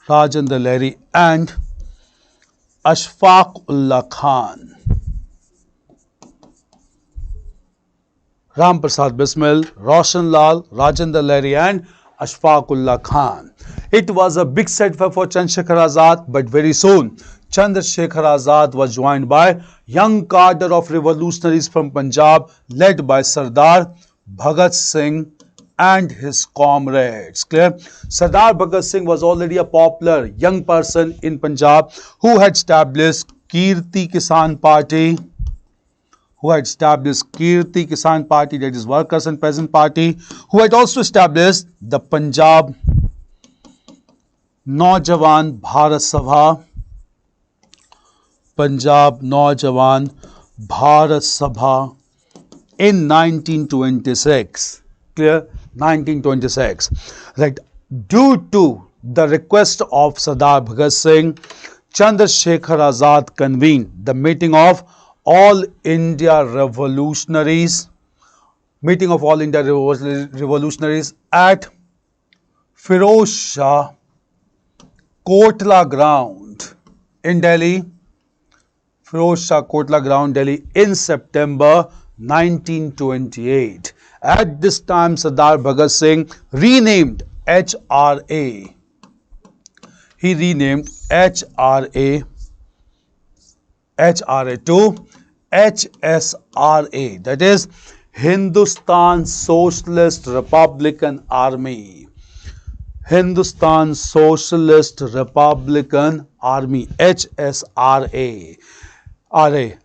A: Lahiri and Ashfaq Ullah Khan. Ram Prasad Bismil, Roshan Lal, Rajendra Lahiri and Ashfaq Ullah Khan. It was a big setback for Chandrasekhar Azad, but very soon Chandrasekhar Azad was joined by young cadre of revolutionaries from Punjab led by Sardar Bhagat Singh and his comrades. Clear? Sardar Bhagat Singh was already a popular young person in Punjab who had established Kirti Kisan Party, that is Workers and Peasant Party, who had also established the Punjab Naujawan Bharat Sabha in 1926. Clear? 1926. Right. Due to the request of Sardar Bhagat Singh, Chandrasekhar Azad convened the meeting of All India Revolutionaries at Firoz Shah Kotla ground in Delhi, Firoz Shah Kotla ground, Delhi, in September 1928. At this time, Sardar Bhagat Singh renamed HRA. He renamed HRA to HSRA, that is Hindustan Socialist Republican Army. Hindustan Socialist Republican Army, HSRA,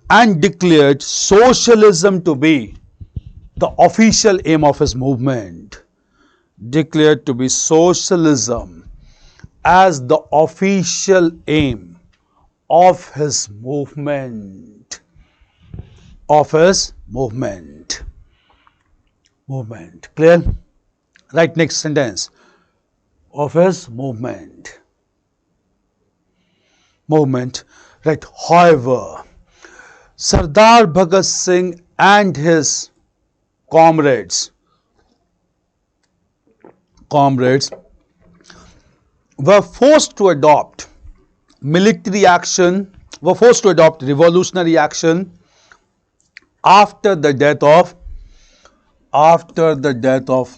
A: and declared socialism to be the official aim of his movement. Declared to be socialism as the official aim of his movement. Clear? Right, next sentence. Of his movement. Right. However, Sardar Bhagat Singh and his comrades were forced to adopt military action, were forced to adopt revolutionary action after the death of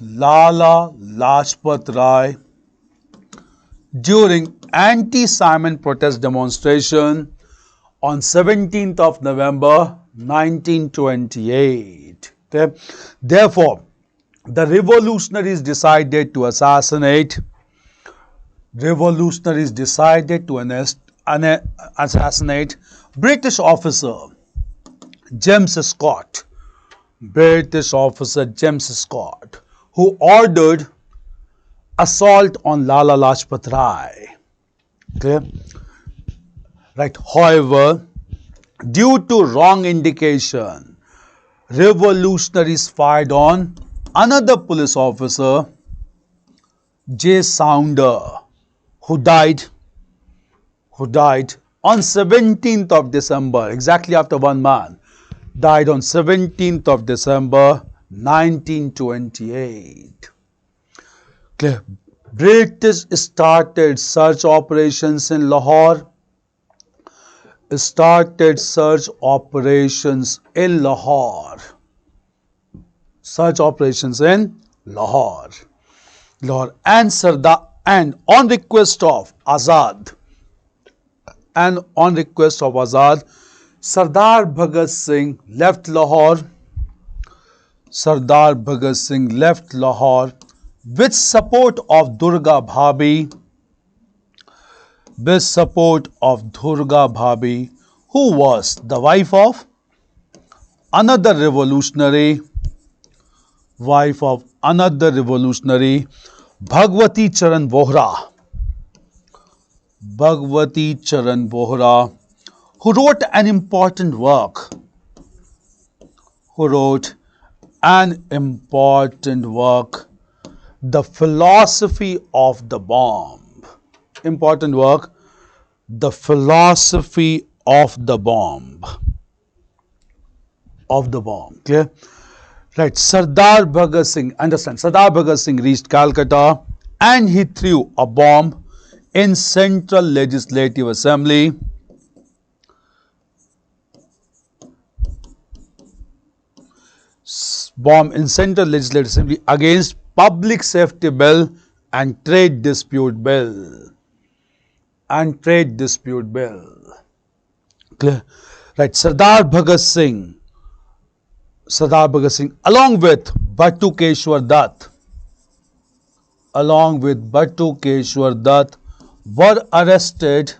A: Lala Lajpat Rai during anti-Simon protest demonstration on 17th of November 1928. Okay? Therefore, the revolutionaries decided to assassinate British officer James Scott, who ordered assault on Lala Lajpat Rai. Okay? Right. However, due to wrong indication, revolutionaries fired on another police officer, J. Sounder, who died on 17th of December, exactly after 1 month, died on 17th of December 1928. Okay. British started search operations in Lahore. And on request of Azad, Sardar Bhagat Singh left Lahore with support of Durga Bhabhi, who was the wife of another revolutionary, Bhagwati Charan Bohra, who wrote an important work, The Philosophy of the Bomb. Important work, The Philosophy of the Bomb. Clear? Right. Sardar Bhagat Singh reached Calcutta and he threw a bomb in Central Legislative Assembly. Against Public Safety Bill and Trade Dispute Bill. Clear? Right. Sardar Bhagat Singh along with Bhattu Keshwar Dutt were arrested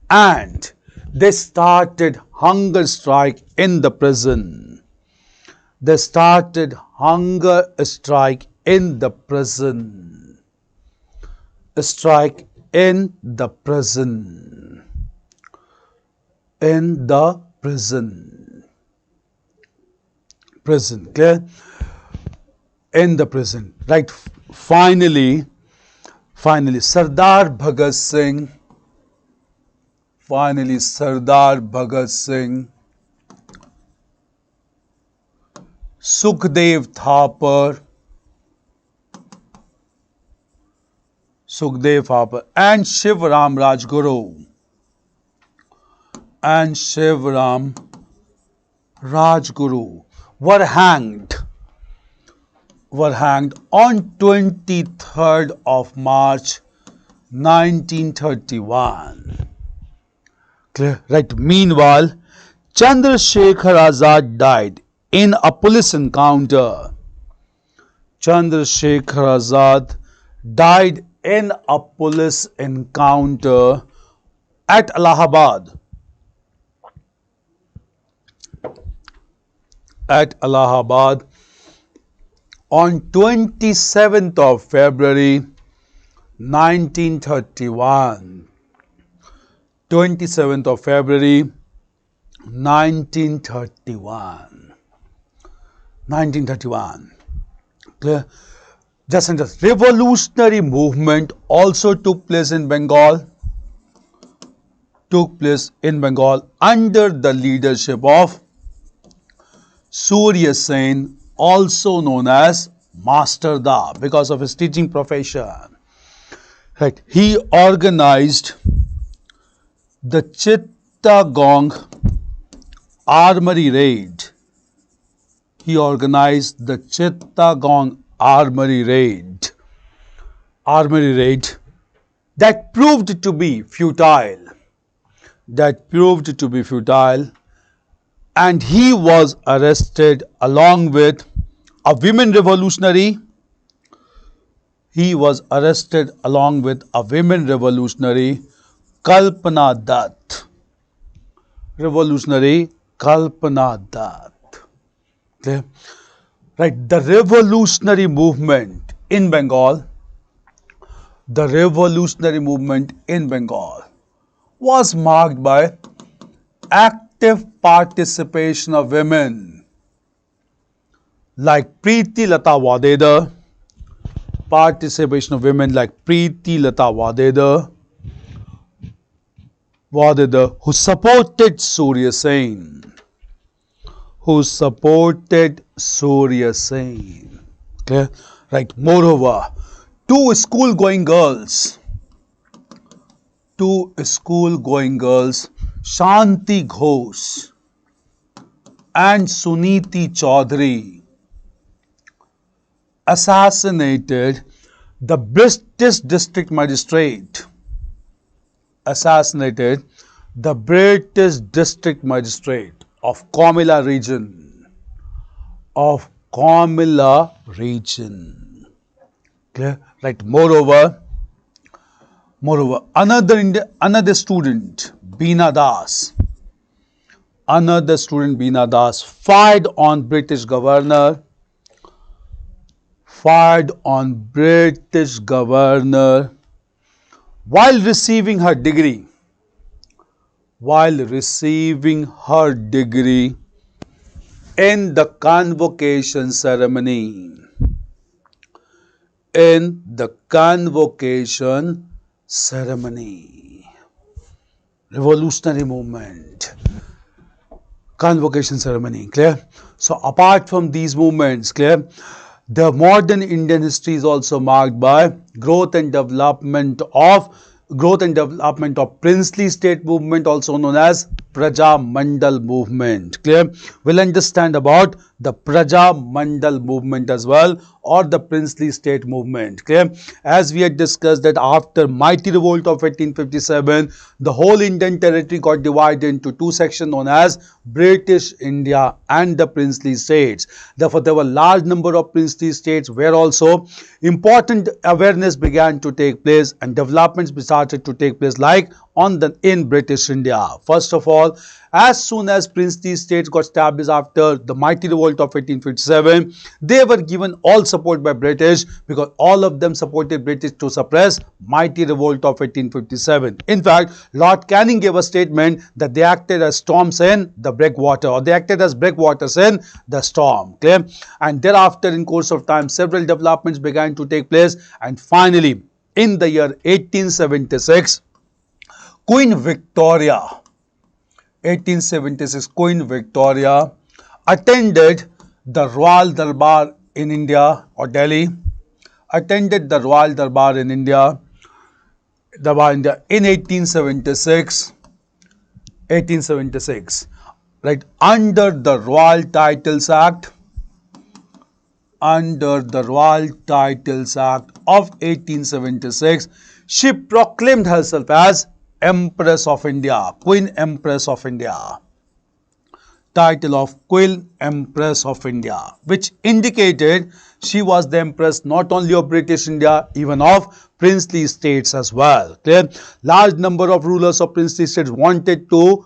A: and they started hunger strike in the prison. Clear? In the prison. Right. Finally, Sardar Bhagat Singh, Sukhdev Sukhdev Thapar, and Shivram Rajguru. And Shivram Rajguru were hanged on 23rd of March 1931. Clear? Right. Meanwhile, Chandrasekhar Azad died in a police encounter. Chandrasekhar Azad died in a police encounter at Allahabad. On 27th of February 1931. 27th of February 1931. 1931. Clear? Just and just. Revolutionary movement also took place in Bengal. Under the leadership of Surya Sen, also known as Master Da, because of his teaching profession. Right. He organized the Chittagong Armory Raid. Armory raid that proved to be futile. And he was arrested along with a women revolutionary. Kalpana Dutt. Okay. Right, the revolutionary movement in Bengal was marked by active participation of women like Preeti Lata Wadeda, who supported Surya Sen. Okay, right. Moreover, two school-going girls, Shanti Ghosh and Suniti Chaudhary, assassinated the British district magistrate. Of Komila region. Clear? Right. Moreover, another student, Beena Das, fired on British governor while receiving her degree. In the convocation ceremony. Revolutionary movement. Convocation ceremony. Clear? So, apart from these movements, clear, the modern Indian history is also marked by growth and development of princely state movement, also known as Praja Mandal movement. Clear? We'll understand about the Praja Mandal movement as well, or the princely state movement. Clear? As we had discussed that after mighty revolt of 1857, the whole Indian territory got divided into two sections known as British India and the princely states. Therefore, there were large number of princely states where also important awareness began to take place and developments started to take place, like in British India. First of all, as soon as princely states got established after the mighty revolt of 1857, they were given all support by British, because all of them supported British to suppress mighty revolt of 1857. In fact, Lord Canning gave a statement that they acted as storms in the breakwater, or they acted as breakwaters in the storm. Clear? And thereafter, in course of time, several developments began to take place, and finally, in the year 1876, Queen Victoria attended the Royal Darbar in India, or Delhi, in 1876, right, under the Royal Titles Act, of 1876, she proclaimed herself as Empress of India, Queen Empress of India. Title of Queen Empress of India, which indicated she was the Empress not only of British India, even of princely states as well. Clear? Large number of rulers of princely states wanted to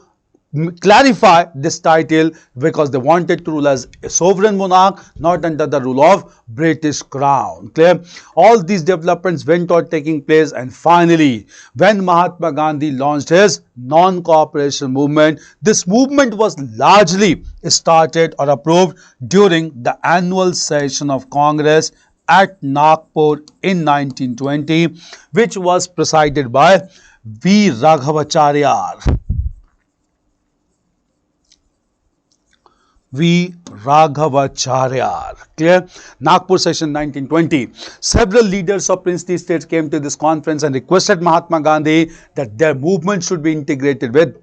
A: clarify this title because they wanted to rule as a sovereign monarch, not under the rule of British crown. Clear? All these developments went on taking place, and finally, when Mahatma Gandhi launched his non-cooperation movement, this movement was largely started or approved during the annual session of Congress at Nagpur in 1920, which was presided by V. Raghavacharya. V. Raghavacharya. Clear? Nagpur session 1920. Several leaders of princely states came to this conference and requested Mahatma Gandhi that their movement should be integrated with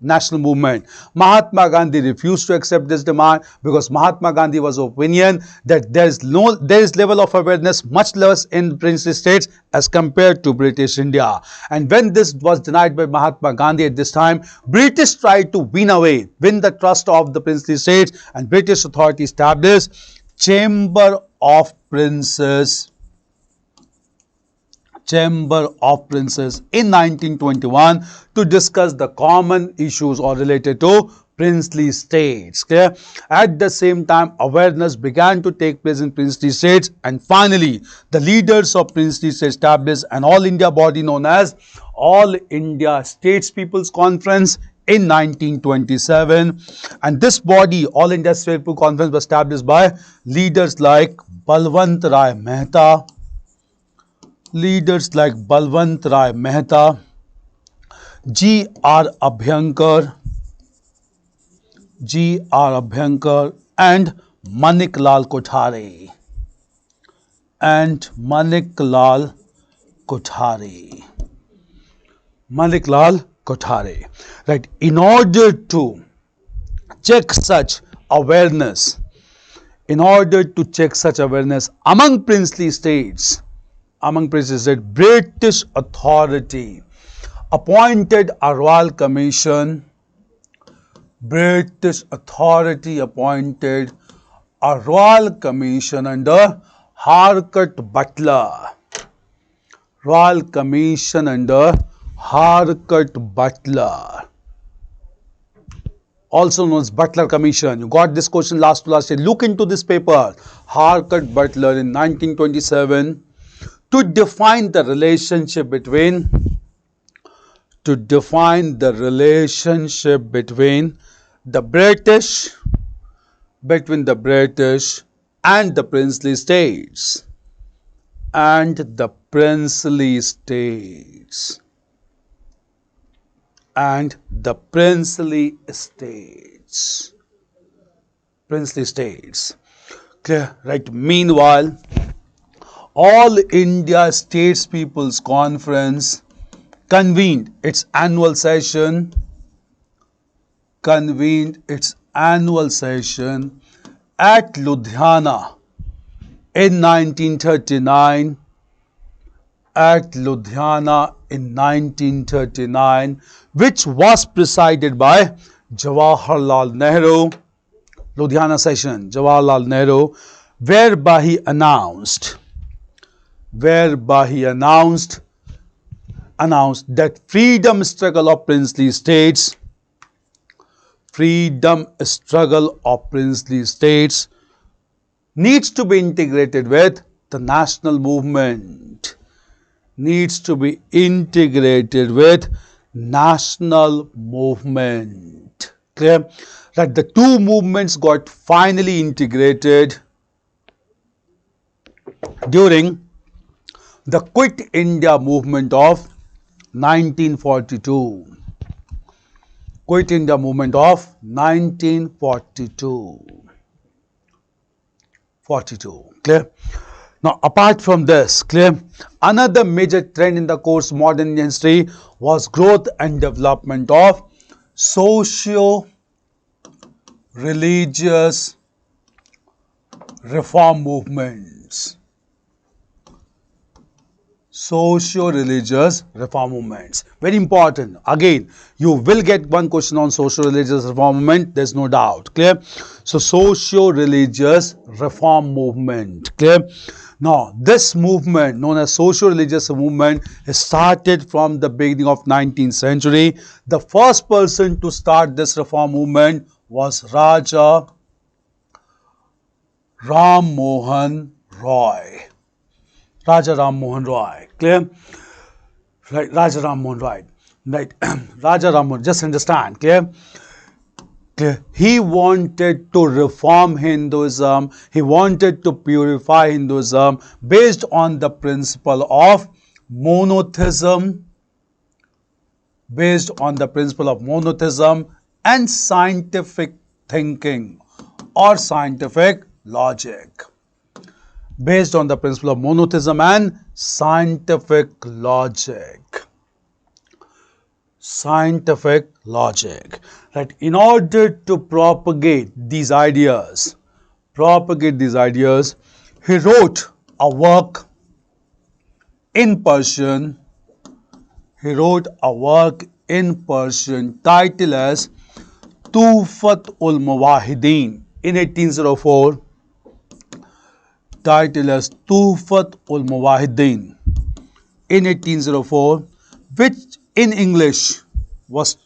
A: national movement. Mahatma Gandhi refused to accept this demand because Mahatma Gandhi was of opinion that there is level of awareness much less in princely states as compared to British India. And when this was denied by Mahatma Gandhi at this time, British tried to win the trust of the princely states, and British authority established Chamber of Princes in 1921 to discuss the common issues or related to princely states. Clear? At the same time, awareness began to take place in princely states, and finally, the leaders of princely states established an all India body known as All India States People's Conference in 1927, and this body, All India States People's Conference, was established by leaders like Balwant Rai Mehta, G.R. Abhyankar, and Maniklal Kothare. Right. In order to check such awareness, among princely states, British authority appointed a royal commission. Under Harcourt Butler. Also known as Butler Commission. You got this question last year. Look into this paper. Harcourt Butler in 1927 to define the relationship between the British and the princely states. Princely states. Clear? Right. Meanwhile, All India States People's Conference convened its annual session at Ludhiana in 1939. Which was presided by Jawaharlal Nehru. Ludhiana session, Jawaharlal Nehru, whereby he announced that freedom struggle of princely states needs to be integrated with the national movement. Clear? That the two movements got finally integrated during the Quit India movement of 1942. Clear? Now, apart from this, clear, another major trend in the course modern Indian history was growth and development of socio-religious reform movements. Socio-religious reform movements. Very important. Again, you will get one question on socio-religious reform movement. There's no doubt. Clear? So, socio-religious reform movement. Clear? Now, this movement known as socio-religious movement started from the beginning of 19th century. The first person to start this reform movement was Raja Ram Mohan Roy. Raja Ram Mohan Roy. Clear? Right, Raja Ram Mohan Roy. Right, Raja Ram Mohan, just understand. Clear? Clear? He wanted to reform Hinduism. He wanted to purify Hinduism based on the principle of monotheism. Based on the principle of monotheism and scientific thinking or scientific logic. Based on the principle of monotheism and scientific logic. Scientific logic. Right? In order to propagate these ideas, he wrote a work in Persian. He wrote a work in Persian titled as Tuhfat-ul-Muwahhidin in 1804. Titled as Tuhfat-ul-Muwahhidin in 1804, which in English was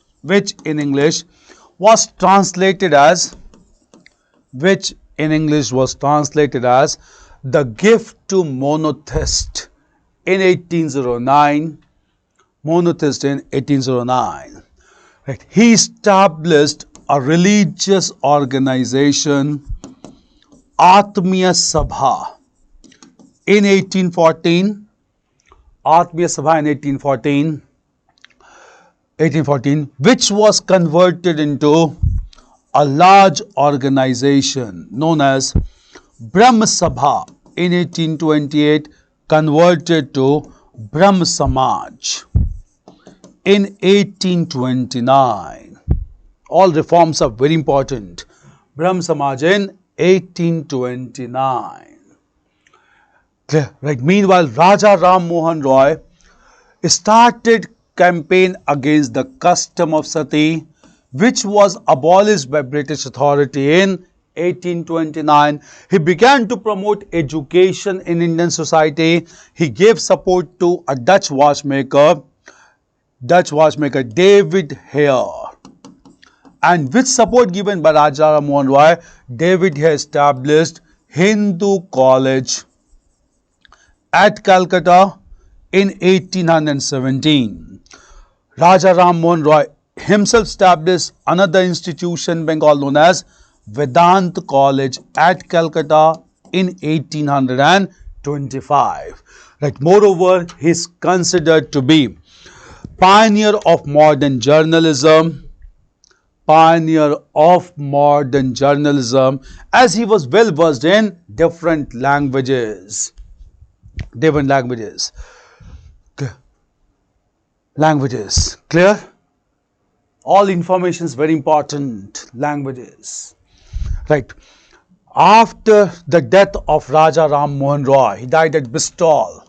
A: translated as The Gift to Monotheist in 1809. Monotheist in 1809. Right. He established a religious organization, Atmiya Sabha, in 1814. Atmiya Sabha in 1814, which was converted into a large organization known as Brahma Sabha in 1828, converted to Brahma Samaj in 1829. All reforms are very important. Brahma Samaj in 1829. Clear? Right. Meanwhile, Raja Ram Mohan Roy started campaign against the custom of sati, which was abolished by British authority in 1829. He began to promote education in Indian society. He gave support to a Dutch watchmaker, David Hare. And with support given by Raja Ram Mohan Roy, David Hare established Hindu College at Calcutta in 1817. Raja Ram Mohan Roy himself established another institution in Bengal known as Vedanta College at Calcutta in 1825. Right. Moreover, he is considered to be pioneer of modern journalism, as he was well versed in different languages. Clear? All information is very important. Languages. Right. After the death of Raja Ram Mohan Roy, he died at Bristol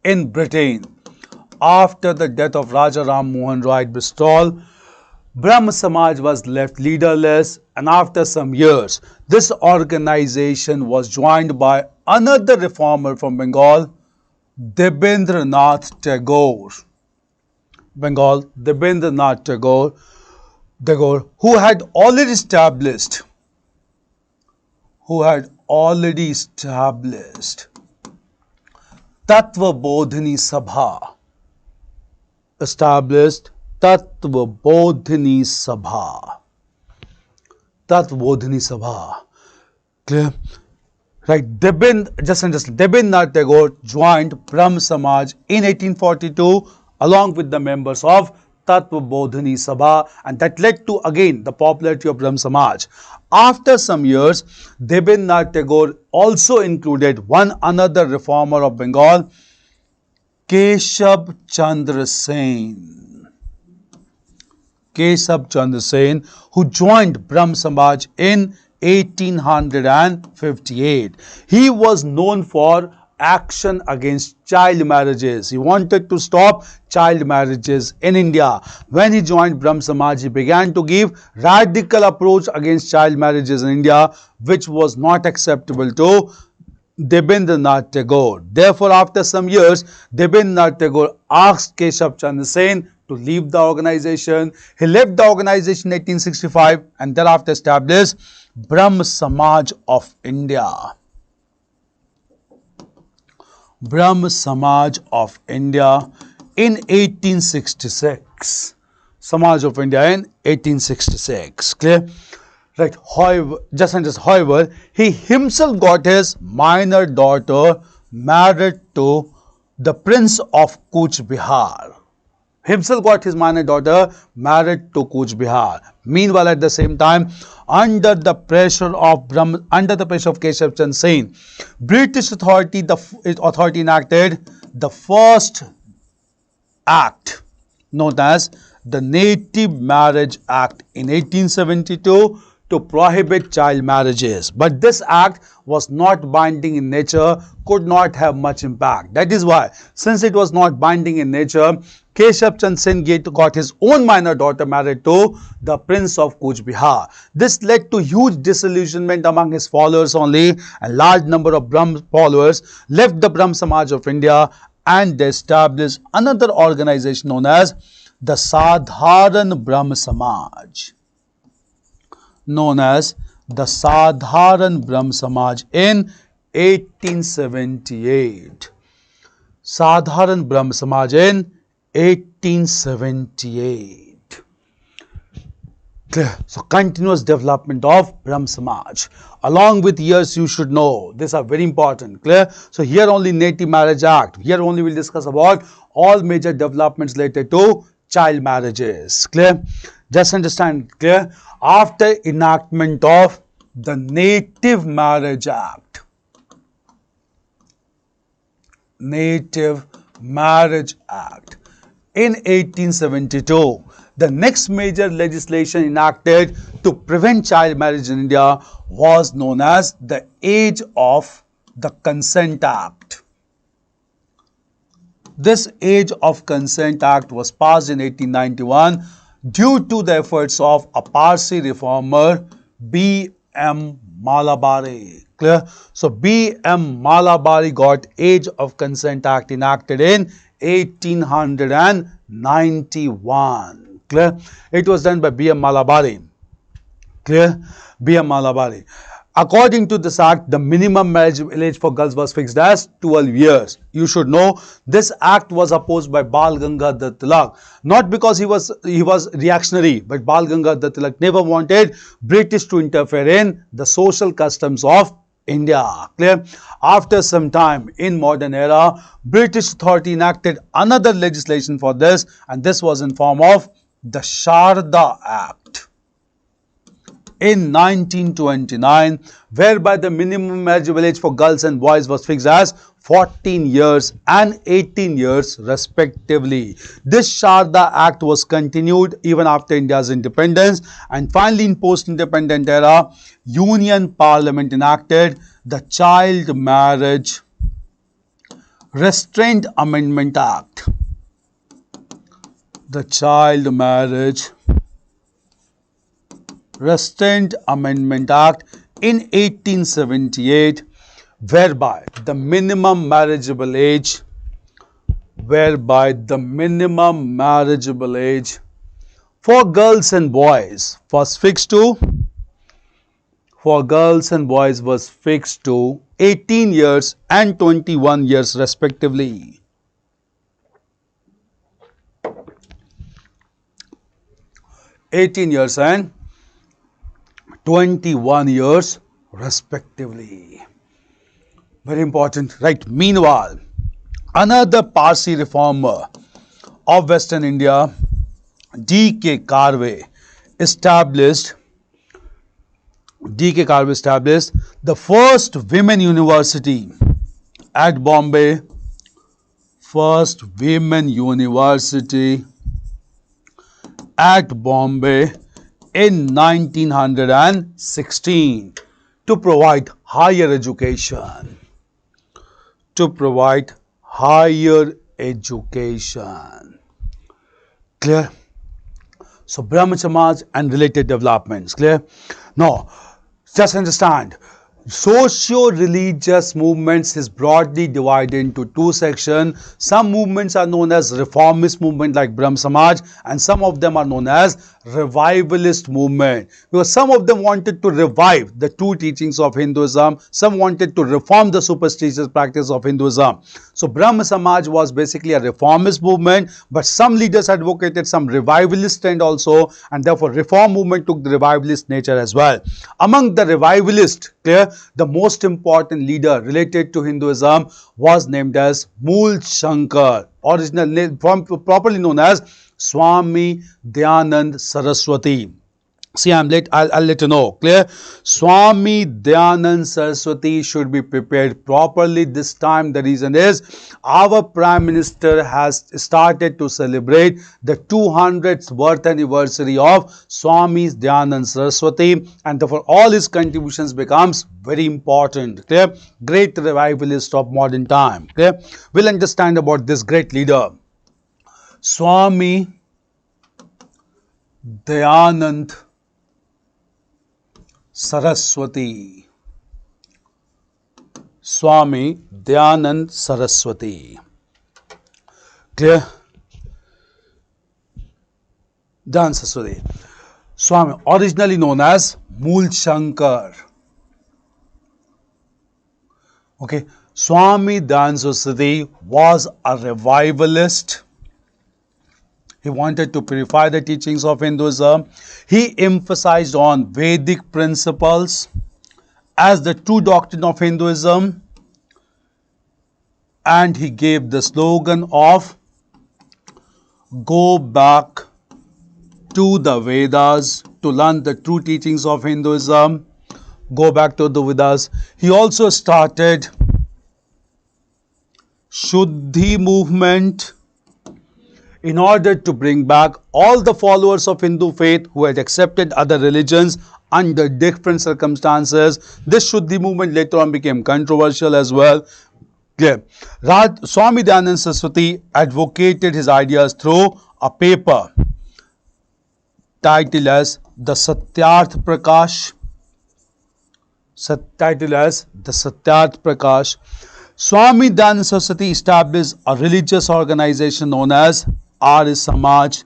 A: in Britain. After the death of Raja Ram Mohan Roy at Bristol, Brahma Samaj was left leaderless, and after some years, this organization was joined by another reformer from Bengal, Debendranath Tagore. Who had already established Tattva Bodhini Sabha. Clear? Right. Just understand, Debendranath Tagore joined Brahma Samaj in 1842 along with the members of Tattva Bodhini Sabha, and that led to again the popularity of Brahm Samaj. After some years, Debindranath Tagore also included one another reformer of Bengal, Keshav Chandra Sen. Keshav Chandra Sen, who joined Brahm Samaj in 1858. He was known for action against child marriages. He wanted to stop child marriages in India. When he joined Brahm Samaj, he began to give radical approach against child marriages in India, which was not acceptable to Debindranath Tagore. Therefore, after some years, Debindranath Tagore asked Keshav Chandra Sen to leave the organization. He left the organization in 1865 and thereafter established Brahm Samaj of India. Brahm Samaj of India in 1866. Samaj of India in 1866. Clear? Right. However, he himself got his minor daughter married to the Prince of Kuch Bihar. Himself got his minor daughter married to Kuch Bihar. Meanwhile, at the same time, under the pressure of Keshav Chandra Sen, British authority enacted the first act known as the Native Marriage Act in 1872 to prohibit child marriages. But this act was not binding in nature, could not have much impact. That is why, since it was not binding in nature, Keshav Chandra Sen got his own minor daughter married to the Prince of Kuch Bihar. This led to huge disillusionment among his followers only, and large number of Brahm followers left the Brahm Samaj of India and they established another organization known as the Sadharan Brahm Samaj. Known as the Sadharan Brahm Samaj in 1878. Sadharan Brahm Samaj in 1878. Clear? So, continuous development of Brahm Samaj. Along with years, you should know, these are very important. Clear? So, here only Native Marriage Act. Here only we will discuss about all major developments related to child marriages. Clear? Just understand. Clear? After enactment of the Native Marriage Act, Native Marriage Act in 1872, the next major legislation enacted to prevent child marriage in India was known as the Age of the Consent Act. This Age of Consent Act was passed in 1891 due to the efforts of a Parsi reformer, B.M. Malabari. Clear? So, B.M. Malabari got Age of Consent Act enacted in 1891. Clear? It was done by B.M. Malabari. Clear? B.M. Malabari. According to this act, the minimum marriage age for girls was fixed as 12 years. You should know this act was opposed by Bal Gangadhar Tilak. Not because he was reactionary, but Bal Gangadhar Tilak never wanted British to interfere in the social customs of India. Clear? After some time in modern era, British authority enacted another legislation for this, and this was in form of the Sharda Act in 1929, whereby the minimum marriageable age for girls and boys was fixed as 14 years and 18 years respectively. This Sharda Act was continued even after India's independence, and finally in post-independent era, Union Parliament enacted the Child Marriage Restraint Amendment Act. The Child Marriage Restraint Amendment Act in 1878, whereby the minimum marriageable age for girls and boys was fixed to 18 years and 21 years respectively. 18 years and 21 years respectively. Very important, right? Meanwhile, another Parsi reformer of Western India D.K. Karve established the first women university at Bombay, first women university at Bombay in 1916 to provide higher education. Clear? So Brahma Samaj and related developments. Clear? Now, just understand, socio-religious movements is broadly divided into two sections. Some movements are known as reformist movement like Brahm Samaj, and some of them are known as revivalist movement, because some of them wanted to revive the true teachings of Hinduism, some wanted to reform the superstitious practice of Hinduism. So Brahm Samaj was basically a reformist movement, but some leaders advocated some revivalist trend also, and therefore reform movement took the revivalist nature as well. Among the revivalists, clear, the most important leader related to Hinduism was named as Mool Shankar, original name properly known as Swami Dayanand Saraswati. See, I'll let you know. Clear? Swami Dayanand Saraswati should be prepared properly this time. The reason is our Prime Minister has started to celebrate the 200th birth anniversary of Swami Dayanand Saraswati, and therefore all his contributions becomes very important. Clear? Great revivalist of modern time. Clear? We'll understand about this great leader. Swami Dayanand Saraswati. Swami Dayanand Saraswati. Clear? Dayanand Saraswati. Swami, originally known as Mool Shankar. Okay. Swami Dayanand Saraswati was a revivalist. He wanted to purify the teachings of Hinduism. He emphasized on Vedic principles as the true doctrine of Hinduism, and he gave the slogan of "Go back to the Vedas to learn the true teachings of Hinduism." Go back to the Vedas. He also started Shuddhi movement in order to bring back all the followers of Hindu faith who had accepted other religions under different circumstances. This Shuddhi movement later on became controversial as well. Clear? Swami Dayanand Saraswati advocated his ideas through a paper titled as the Satyarth Prakash. Swami Dayanand Saraswati established a religious organization known as Arya Samaj,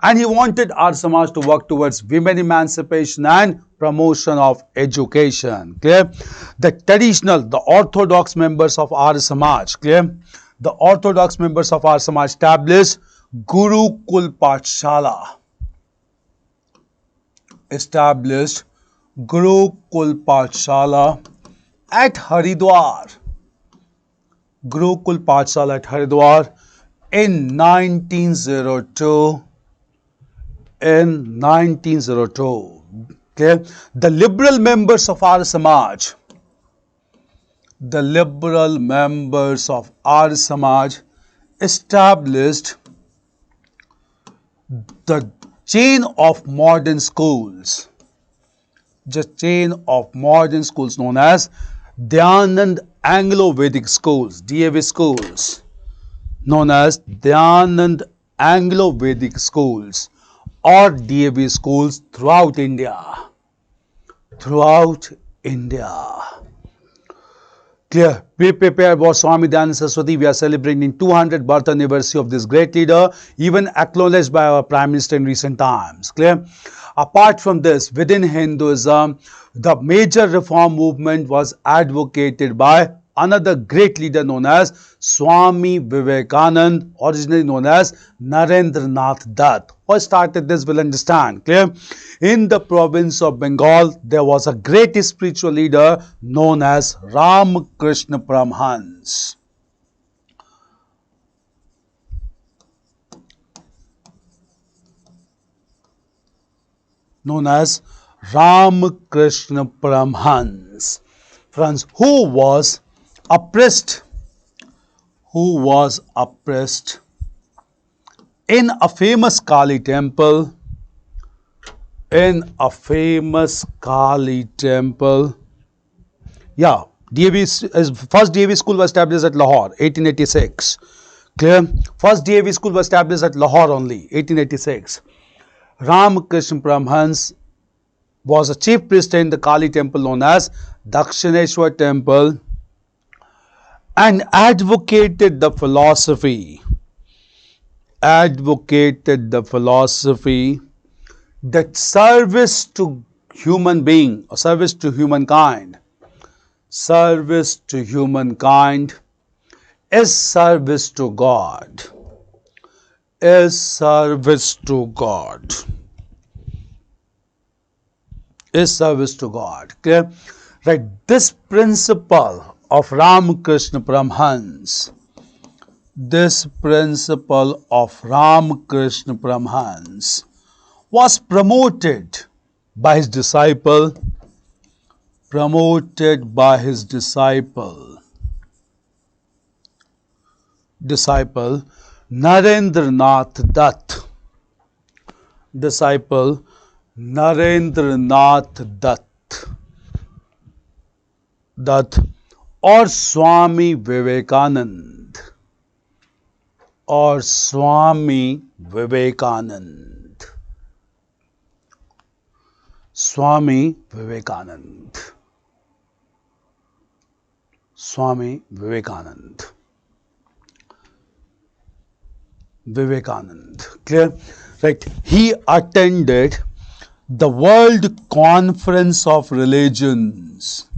A: and he wanted Arya Samaj to work towards women emancipation and promotion of education. Clear? The traditional, the orthodox members of Arya Samaj, clear? The orthodox members of Arya Samaj established Gurukul Pathshala. Established Gurukul Pathshala at Haridwar. Gurukul Pathshala at Haridwar in 1902. Okay. The liberal members of Arya Samaj, established the chain of modern schools. The chain of modern schools known as Dayanand Anglo-Vedic schools, DAV schools, known as Dayanand Anglo-Vedic schools or DAV schools throughout India. Clear? We prepare for Swami Dayanand Saraswati. We are celebrating 200th birth anniversary of this great leader, even acknowledged by our Prime Minister in recent times. Clear? Apart from this, within Hinduism, the major reform movement was advocated by another great leader known as Swami Vivekananda, originally known as Narendranath Dutt. Who started this will understand. Clear? In the province of Bengal, there was a great spiritual leader known as Ramakrishna Paramhans. known as Ramakrishna Paramhans. Friends, who was oppressed in a famous Kali temple, Yeah, first DAV school was established at Lahore, 1886. Clear? First DAV school was established at Lahore only, 1886. Ramakrishna Paramhans was a chief priest in the Kali temple known as Dakshineshwar temple and advocated the philosophy that service to human being or service to humankind is service to God. Clear? Right. This principle of Ramakrishna Paramhans, was promoted by his disciple, Narendranath Dutt or Swami Vivekanand. Swami Vivekanand. Clear? Right. He attended the World Conference of Religions.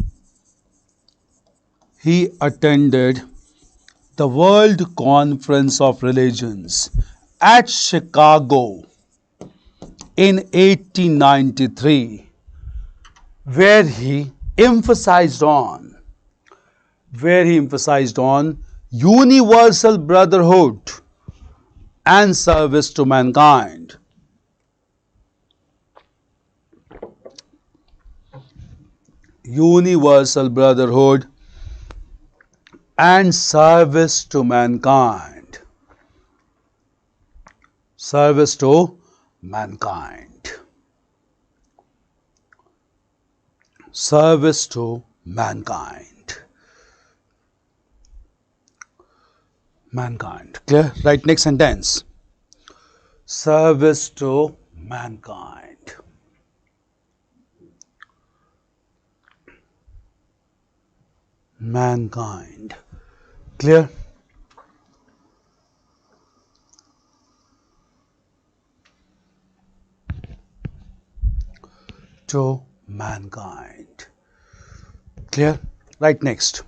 A: At Chicago in 1893, where he emphasized on universal brotherhood and service to mankind. Universal brotherhood and service to mankind. Clear? Right, next sentence. Service to mankind. Clear? To mankind. Clear? Right, next.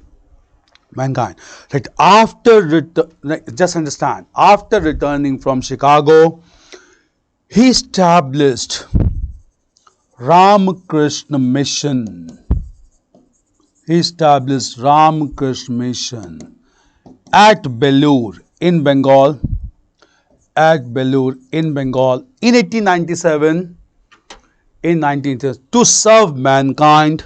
A: Mankind. Right. Just understand, after returning from Chicago, he established Ramakrishna Mission. At Belur in Bengal. In 1897. To serve mankind.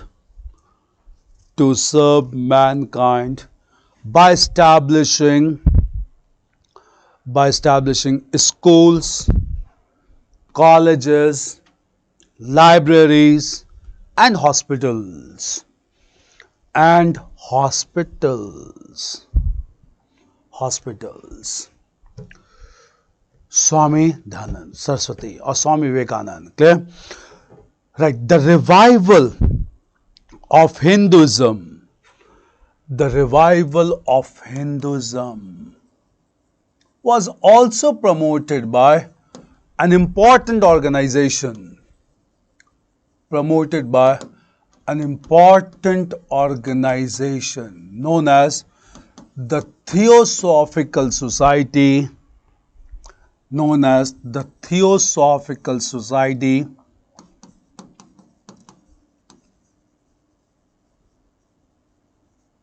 A: By establishing schools, colleges, libraries, and hospitals. Swami Dhanand Saraswati or Swami Vivekanand. Clear? Right. The revival of Hinduism was also promoted by an important organization known as the Theosophical Society,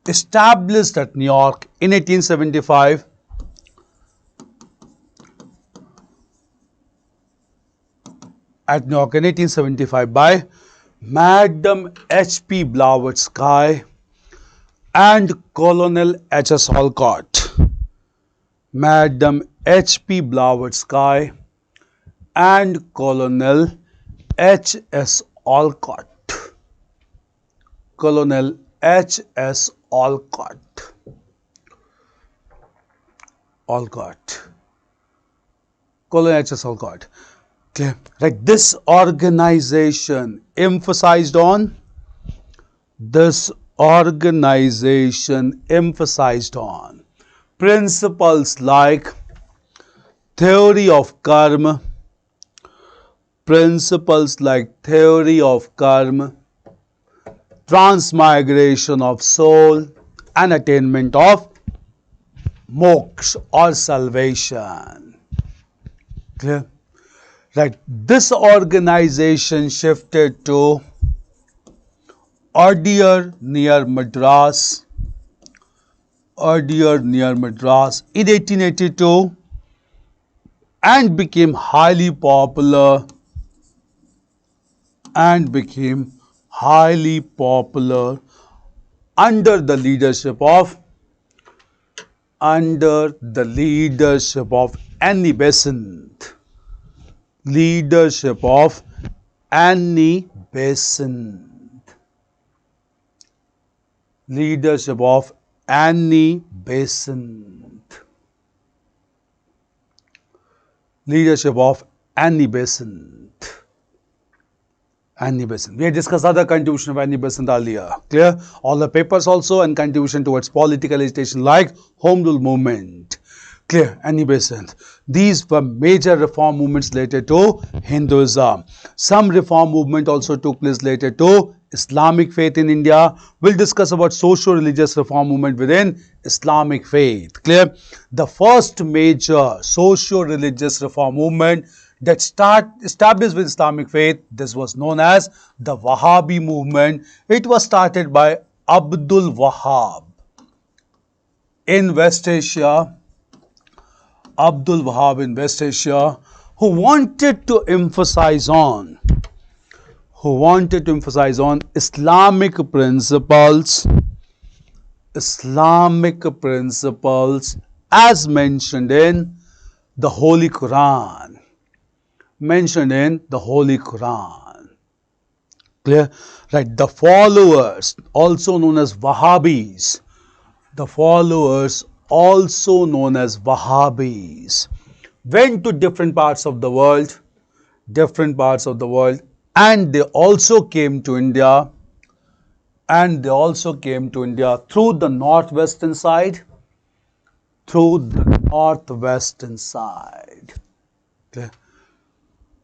A: established at New York in 1875. at New York in 1875 by Madam H.P. Blavatsky and Colonel H.S. Olcott. Madam H.P. Blavatsky and Colonel H.S. Olcott. Colonel H.S. Olcott. Colonel H.S. Olcott. Okay. Right. This organization emphasized on principles like theory of karma, transmigration of soul, and attainment of moksha or salvation. Clear? Right. This organization shifted to Adyar near Madras in 1882 and became highly popular under the leadership of Annie Besant. We had discussed other contribution of Annie Besant earlier. Clear? All the papers also and contribution towards political agitation like Home Rule Movement. Clear? Annie Besant. These were major reform movements related to Hinduism. Some reform movement also took place related to Islamic faith in India. We'll discuss about Socio Religious reform movement within Islamic faith. Clear? The first major Socio Religious reform movement that established with Islamic faith, this was known as the Wahhabi movement. It was started by Abdul Wahhab in West Asia. Who wanted to emphasize on Islamic principles as mentioned in the Holy Quran. Clear? Right. The followers, also known as Wahhabis, went to different parts of the world, and they also came to India, through the northwestern side, Okay.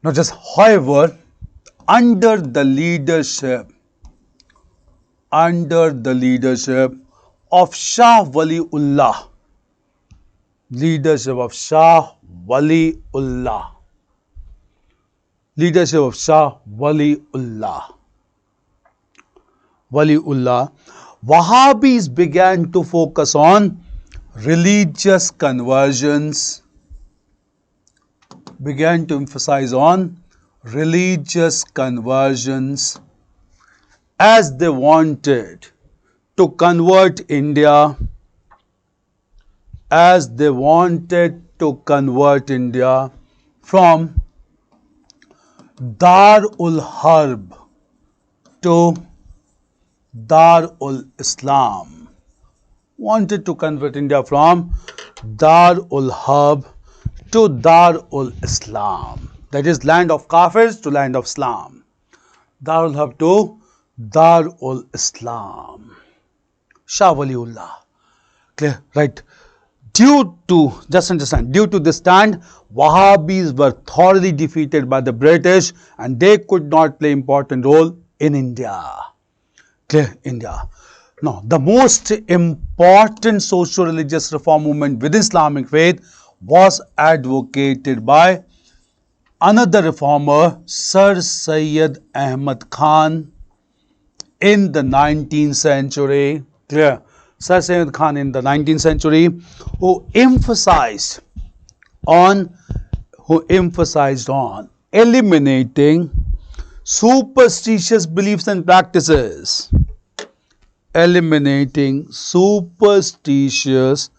A: Now just however, under the leadership of Shah Waliullah, Wahhabis began to focus on religious conversions, began to emphasize on religious conversions as they wanted to convert India, from Dar-ul Harb to Dar-ul Islam. Wanted to convert India from Dar-ul Harb to Dar-ul Islam. That is land of Kafirs to land of Islam. Dar-ul Harb to Dar-ul Islam. Shah Waliullah. Clear? Right. Due to this stand, Wahhabis were thoroughly defeated by the British and they could not play important role in India. Clear? India. Now, the most important socio-religious reform movement within Islamic faith was advocated by another reformer, Sir Syed Ahmad Khan, in the 19th century. Clear? Sir Syed Khan in the 19th century, who emphasized on eliminating superstitious beliefs and practices. Eliminating superstitious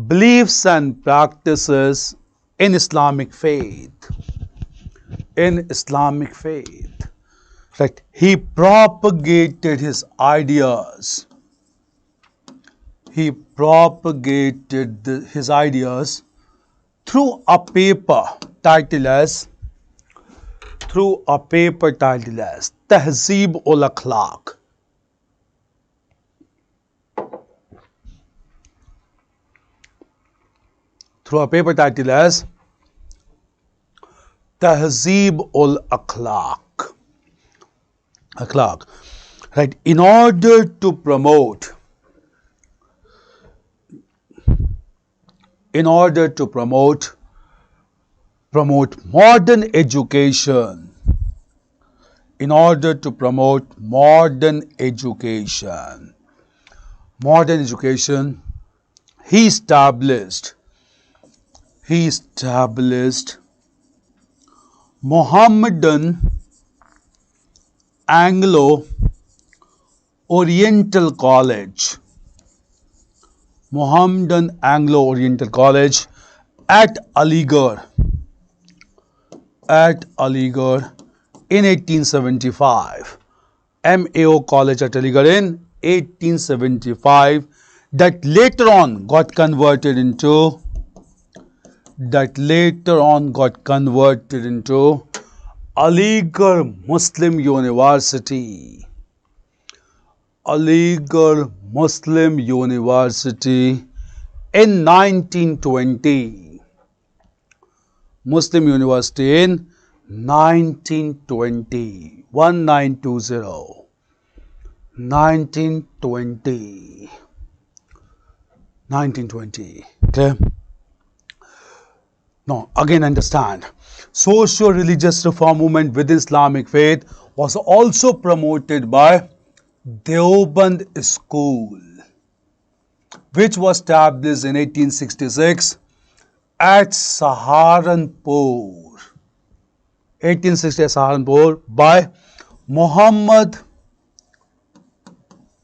A: beliefs and practices in Islamic faith. In Islamic faith. Right. He propagated his ideas. He propagated his ideas through a paper titled as Tehzeeb ul Akhlaq. Through a paper titled as Tehzeeb ul Akhlaq. Right. In order to promote modern education. In order to promote modern education, he established Mohammedan Anglo-Oriental College. Mohammedan Anglo-Oriental College at Aligarh in 1875. MAO College at Aligarh in 1875, that later on got converted into Aligarh Muslim University. Aligarh Muslim University in 1920. Muslim University in 1920. 1920. 1920. 1920. Okay. Now, again understand, Socio Religious reform movement within Islamic faith was also promoted by Deoband School, which was established in 1866 at Saharanpur. 1860 at Saharanpur by Muhammad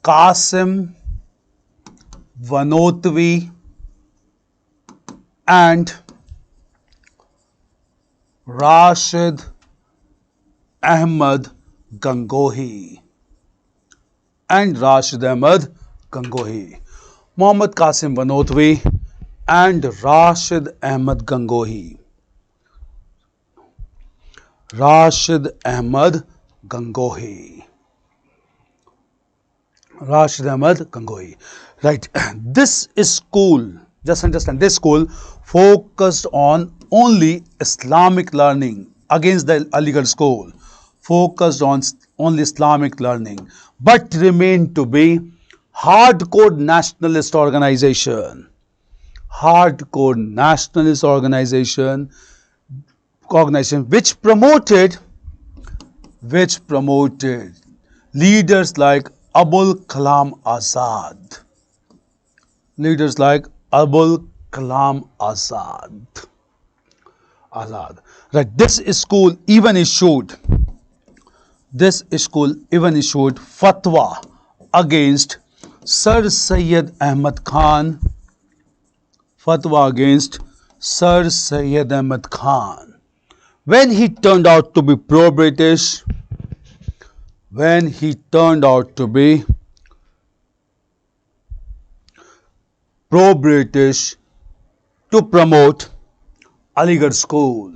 A: Qasim Vanotwi and Rashid Ahmad Gangohi. Muhammad Qasim Vanotwi and Rashid Ahmad Gangohi. Right. This school, just understand, this school focused on only Islamic learning against the Aligarh school. Focused on only Islamic learning, but remained to be hardcore nationalist organization. Hardcore nationalist organization which promoted leaders like Abul Kalam Azad. Right. This school even issued fatwa against Sir Syed Ahmad Khan. When he turned out to be pro-British, to promote Aligarh school.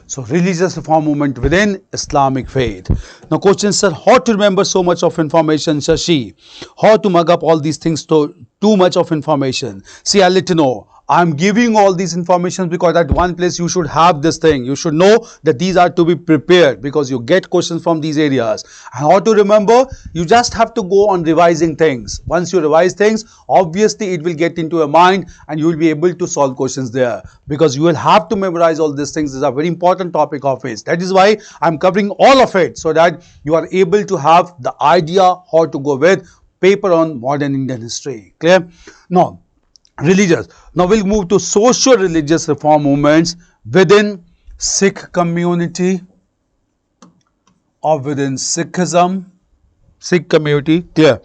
A: So, religious reform movement within Islamic faith. Now, question, sir, how to remember so much of information, Shashi? How to mug up all these things to too much of information? See, I'll let you know. I'm giving all these information because at one place you should have this thing. You should know that these are to be prepared because you get questions from these areas. And how to remember? You just have to go on revising things. Once you revise things, obviously it will get into your mind and you will be able to solve questions there. Because you will have to memorize all these things. This is a very important topic of it. That is why I'm covering all of it so that you are able to have the idea how to go with paper on modern Indian history. Clear? Now, religious. Now we'll move to socio-religious reform movements within Sikh community or within Sikhism. Sikh community, clear.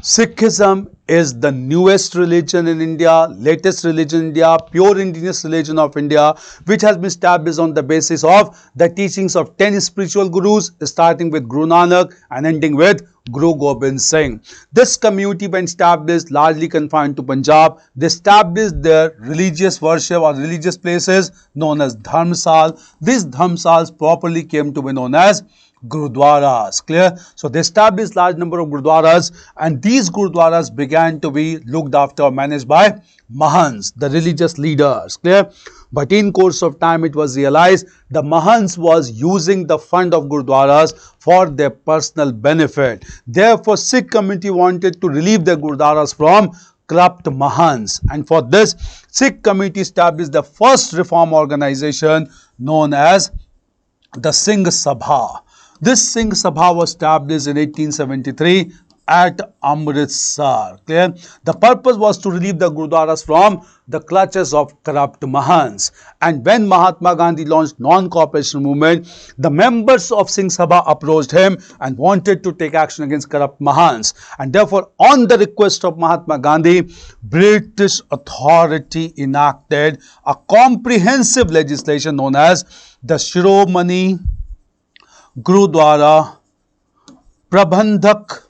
A: Sikhism is the newest religion in India, latest religion in India, pure indigenous religion of India, which has been established on the basis of the teachings of 10 spiritual gurus, starting with Guru Nanak and ending with Guru Gobind Singh. This community, when established, largely confined to Punjab, they established their religious worship or religious places known as dharmsal. These dharmsals properly came to be known as Gurudwaras, clear? So they established large number of Gurudwaras, and these Gurudwaras began to be looked after or managed by Mahants, the religious leaders, clear? But in course of time it was realized the Mahants was using the fund of Gurudwaras for their personal benefit. Therefore Sikh community wanted to relieve the Gurudwaras from corrupt Mahants, and for this Sikh community established the first reform organization known as the Singh Sabha. This Singh Sabha was established in 1873 at Amritsar, clear? The purpose was to relieve the Gurudwaras from the clutches of corrupt Mahants. And when Mahatma Gandhi launched non-cooperation movement, the members of Singh Sabha approached him and wanted to take action against corrupt Mahants. And therefore, on the request of Mahatma Gandhi, British authority enacted a comprehensive legislation known as the Shiromani Gurudwara Prabandhak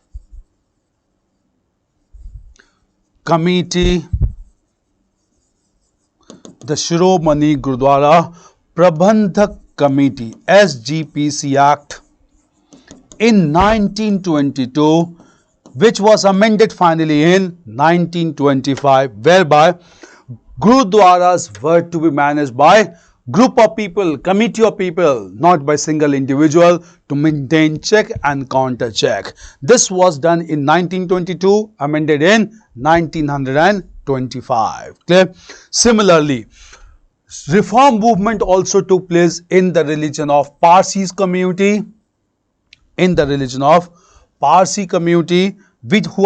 A: Committee, the Shiromani Gurudwara Prabandhak Committee SGPC Act in 1922, which was amended finally in 1925, whereby Gurudwaras were to be managed by group of people, committee of people, not by single individual, to maintain check and counter check. This was done in 1922, amended in 1925. Clear? Similarly, reform movement also took place in the religion of Parsis community, who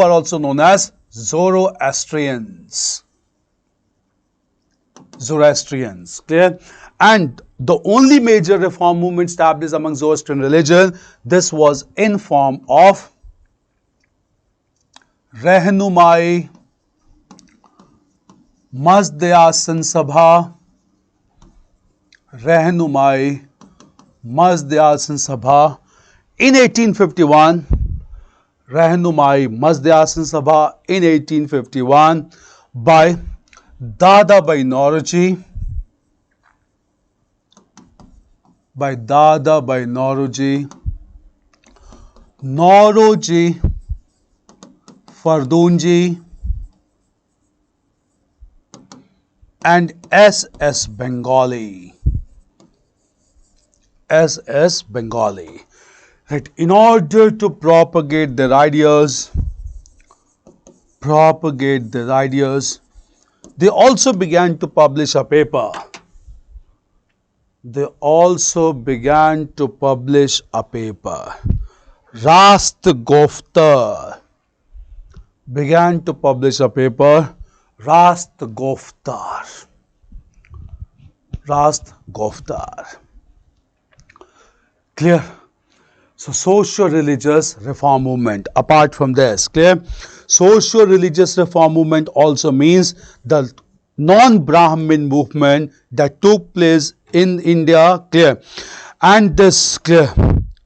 A: are also known as Zoroastrians. Clear? And the only major reform movement established among Zoroastrian religion, this was in form of Rehnumai Mazd-e-Asan Sabha, in 1851, by Dada Bhai Nauroji, Nauroji Fardunji and S.S. Bengali. Right. In order to propagate their ideas, they also began to publish a paper. Rast Goftar. Clear? So, socio-religious reform movement. Apart from this, clear? Socio-religious reform movement also means the non-Brahmin movement that took place in India, clear? And this, clear,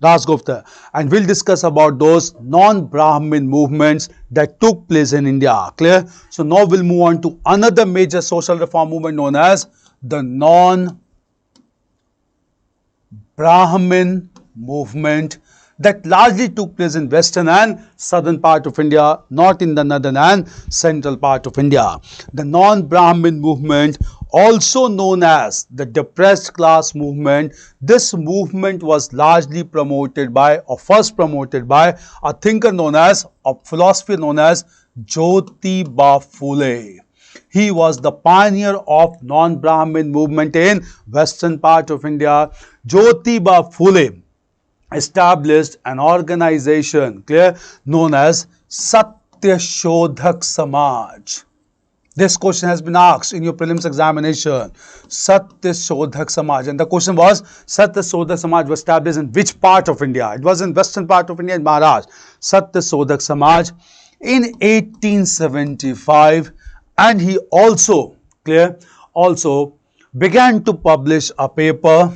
A: Ras Gupta. And we'll discuss about those non-Brahmin movements that took place in India, clear? So now we'll move on to another major social reform movement known as the non-Brahmin movement that largely took place in western and southern part of India, not in the northern and central part of India. The non-Brahmin movement, also known as the depressed class movement, this movement was largely promoted by, or first promoted by, a thinker known as, a philosopher known as Jyotiba Phule. He was the pioneer of non-Brahmin movement in western part of India. Jyotiba Phule established an organization, clear, known as Satya Shodhak Samaj. This question has been asked in your prelims examination. Satya Sodhak Samaj. And the question was, Satya Sodhak Samaj was established in which part of India? It was in western part of India, in Maharashtra. Satya Sodhak Samaj in 1875. And he also, also began to publish a paper,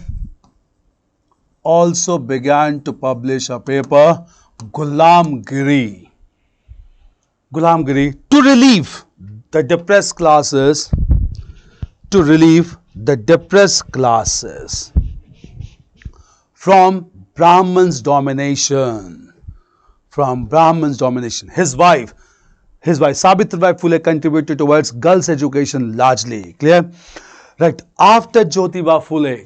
A: Gulamgiri, to relieve the depressed classes, from Brahmins' domination. His wife Savitribai Phule contributed towards girls' education largely. Clear? Right. After Jyotiba Phule,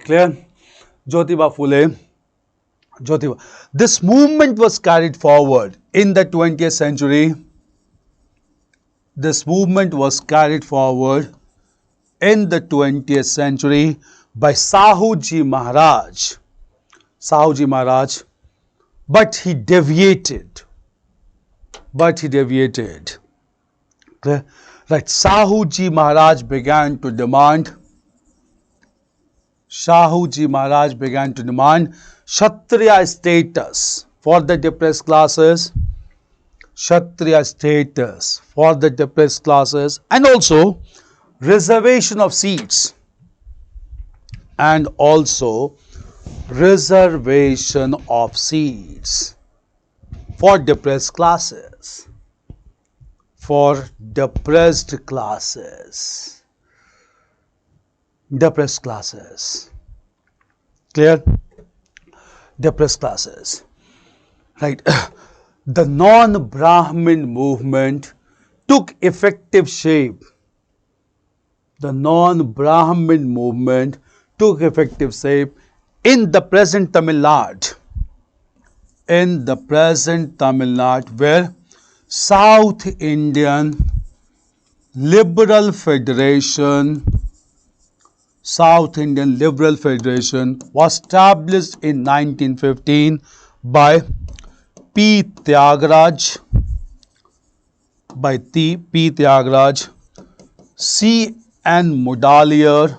A: this movement was carried forward in the 20th century. By Sahuji Maharaj, but he deviated. Clear? Right. Sahuji Maharaj began to demand Kshatriya status for the depressed classes, and also reservation of seats, for depressed classes. Clear? Depressed classes. Right. The non-Brahmin movement took effective shape. In the present Tamil Nadu, where South Indian Liberal Federation was established in 1915 by P. Tyagaraja, C. N. Mudaliar,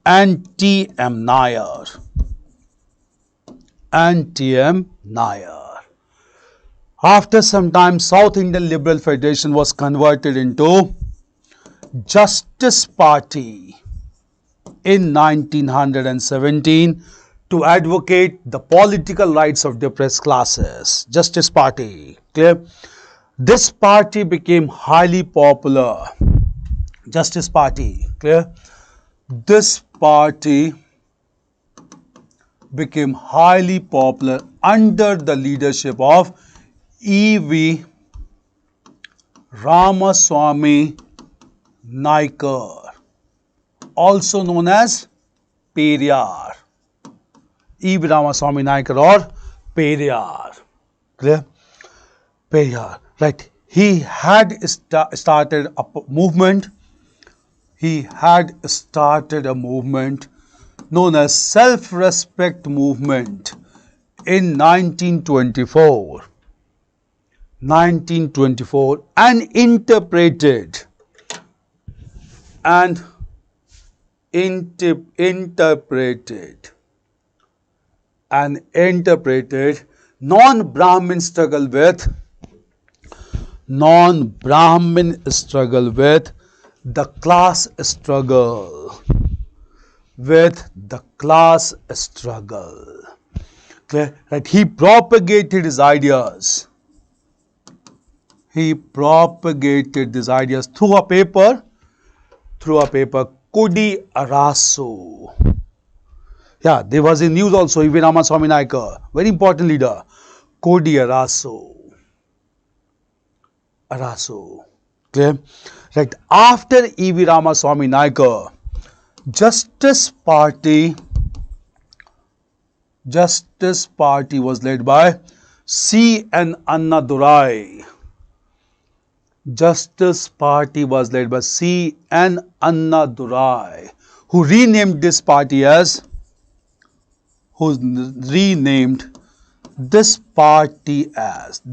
A: and T. M. Nair. After some time, South Indian Liberal Federation was converted into Justice Party in 1917 to advocate the political rights of depressed classes. Justice Party. Clear? This party became highly popular. Justice Party. Clear? This party became highly popular under the leadership of E.V. Ramaswamy Naikar, also known as Periyar. E.V. Ramaswamy Naikar or Periyar. Clear? Periyar. Right. He had started a movement. Known as Self-Respect Movement in 1924 and interpreted non-Brahmin struggle with the class struggle. Clear? Right. He propagated his ideas. Through a paper, Kudi Arasu. Yeah, there was in news also, E.V. Ramaswamy Naikar, very important leader. Kudi Arasu. Clear? Right. After E.V. Ramaswamy Naikar, Justice Party was led by C. N. Annadurai. Who renamed this party as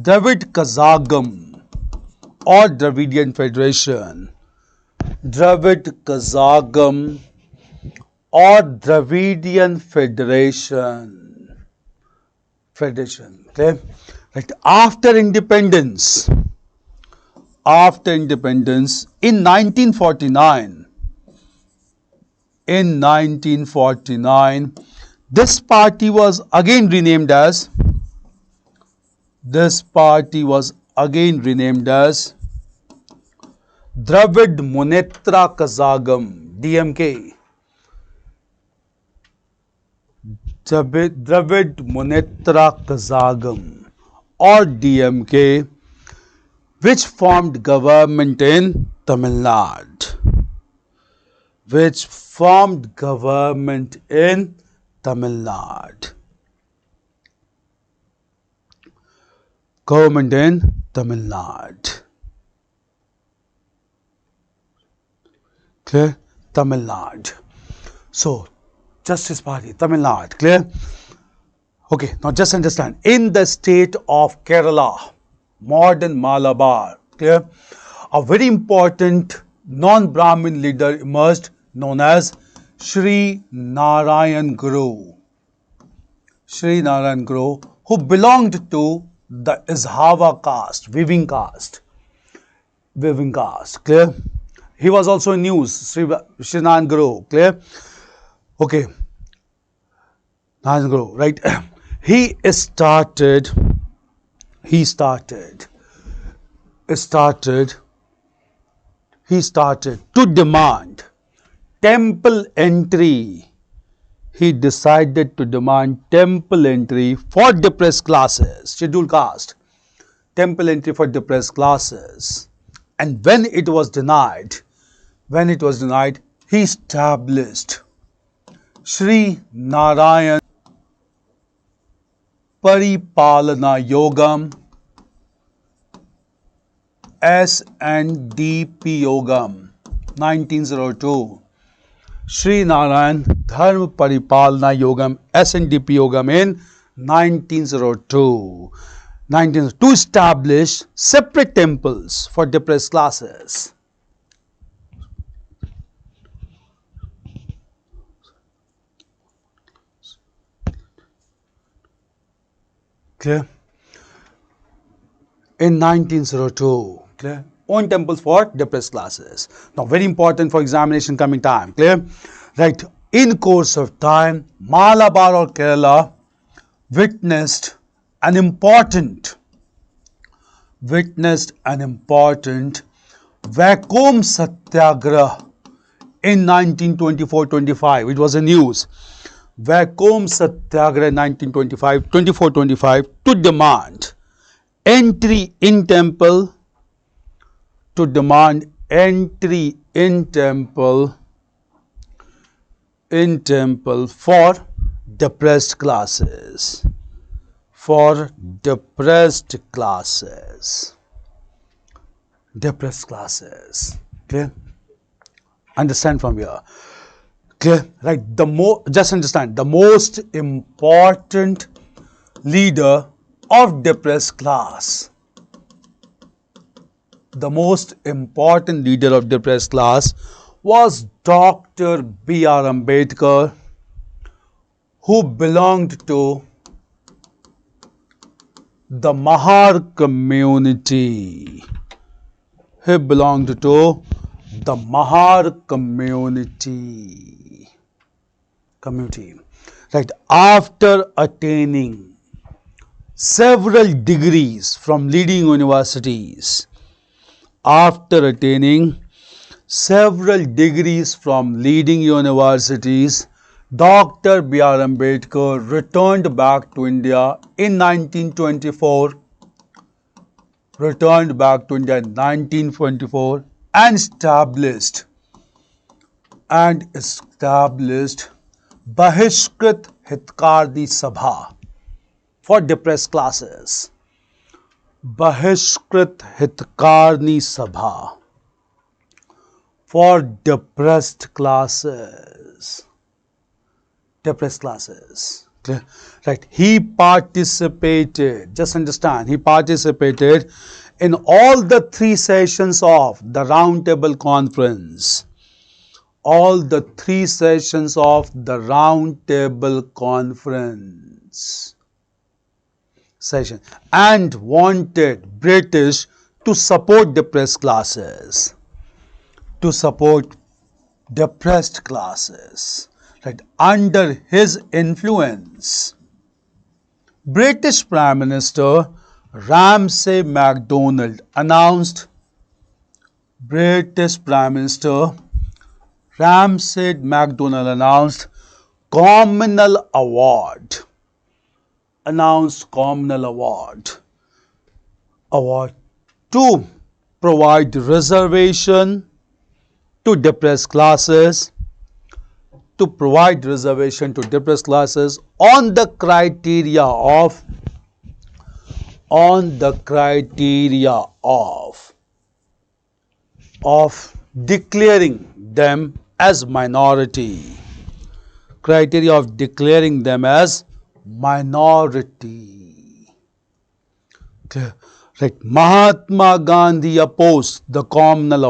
A: David Kazagam or Dravidian Federation, Dravid Kazhagam or Dravidian Federation. Okay, right. After independence in 1949, this party was again renamed as Dravid Munetra Kazhagam, DMK. Dravid Munetra Kazhagam or DMK, which formed government in Tamil Nadu. Clear? Tamil Nadu. So, Justice Party, Tamil Nadu. Clear? Okay, now just understand. In the state of Kerala, modern Malabar, clear, a very important non-Brahmin leader emerged known as Sri Narayan Guru. Who belonged to the Izhava caste, weaving caste. Clear? He was also in news, Sri Narayan Guru. Clear? Okay. Narayan Guru, right? He started to demand temple entry. He decided to demand temple entry for depressed classes, scheduled caste, temple entry for depressed classes. And when it was denied, he established Sri Narayan Paripalana Yogam, SNDP Yogam, 1902. Sri Narayan Dharma Paripalana Yogam, SNDP Yogam in 1902. To establish separate temples for depressed classes. Clear? In 1902, clear? Own temples for depressed classes. Now, very important for examination coming time. Clear? Right. In course of time, Malabar or Kerala witnessed an important vacuum satyagraha in 1924-25. It was a news. Vacuum satyagraha in 1924-25 to demand entry in temple for depressed classes. Okay, understand from here. Clear? Right. Just understand, the most important leader of depressed class. Was Dr. B.R. Ambedkar, who belonged to the Mahar community. Right. After attaining several degrees from leading universities, Dr. B.R. Ambedkar returned back to India in 1924 and established Bahishkrit Hitkarni Sabha for depressed classes. Bahishkrit Hitkarni Sabha for depressed classes. Clear? Right. He participated, just understand, he participated in all the 3 sessions of the Round Table Conference. All the 3 sessions of the Round Table Conference session, and wanted British to support depressed classes. To support depressed classes. Right. Under his influence, British Prime Minister Ramsay MacDonald announced Communal Award. To provide reservation to depressed classes. On the criteria of declaring them as minority. Clear? Right. Mahatma Gandhi opposed the Communal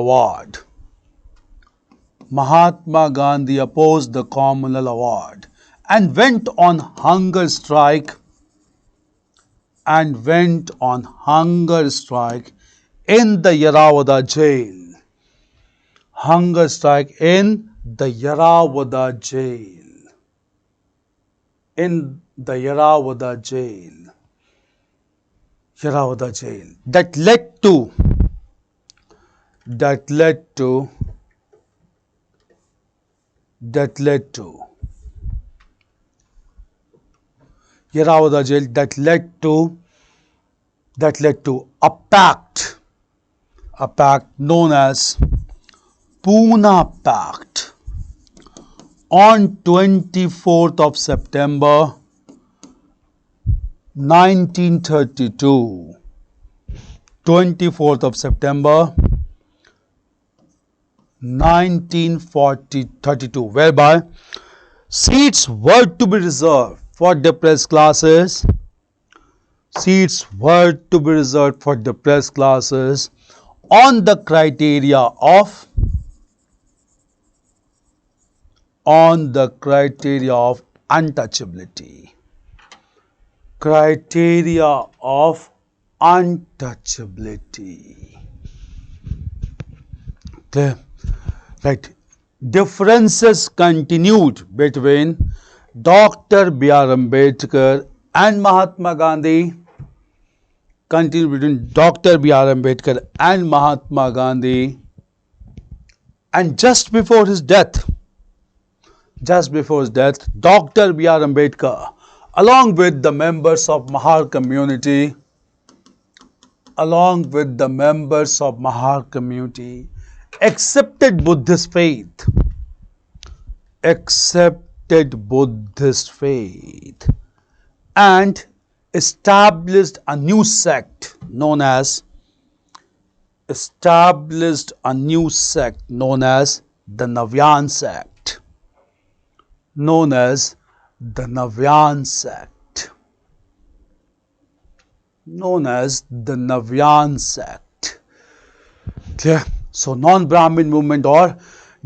A: Award. And went on hunger strike in the Yerawada jail. That led to Yerawada jail, that led to a pact known as Pune Pact on 24th of September 1932. 24th of September 1932, whereby seats were to be reserved for depressed classes. On the criteria of untouchability. Clear? Right. Differences continued between Dr. B.R. Ambedkar and Mahatma Gandhi. And just before his death, Dr. B.R. Ambedkar, along with the members of Mahar community, accepted Buddhist faith, and established a new sect known as the Navyan sect. Clear? So, non-Brahmin movement or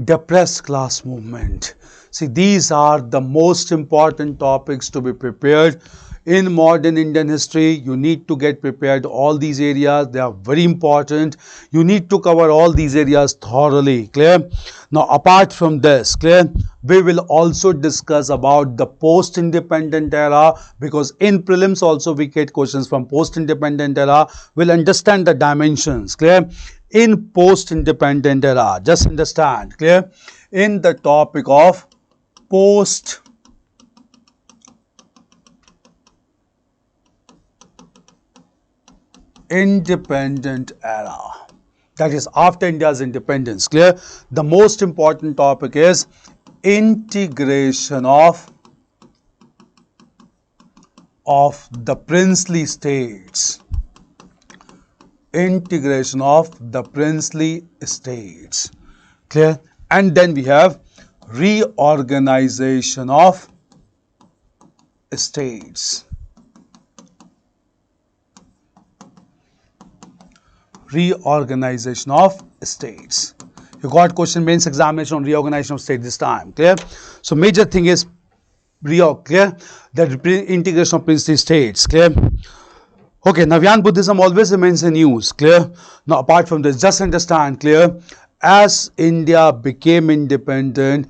A: depressed class movement. See, these are the most important topics to be prepared in modern Indian history. You need to get prepared all these areas. They are very important. You need to cover all these areas thoroughly. Clear? Now, apart from this, clear, we will also discuss about the post-independent era, because in prelims also we get questions from post-independent era. We'll understand the dimensions. Clear? In post-independent era, just understand. Clear? In the topic of post-independent era, that is after India's independence. Clear? The most important topic is integration of the princely states. Clear? And then we have reorganization of states. Reorganization of states. You got question mains examination on reorganization of states this time. Clear? So major thing is reorg. Clear? That integration of princely states. Clear? Okay, Navayan Buddhism always remains in use. Clear? Now apart from this, just understand. Clear? As India became independent,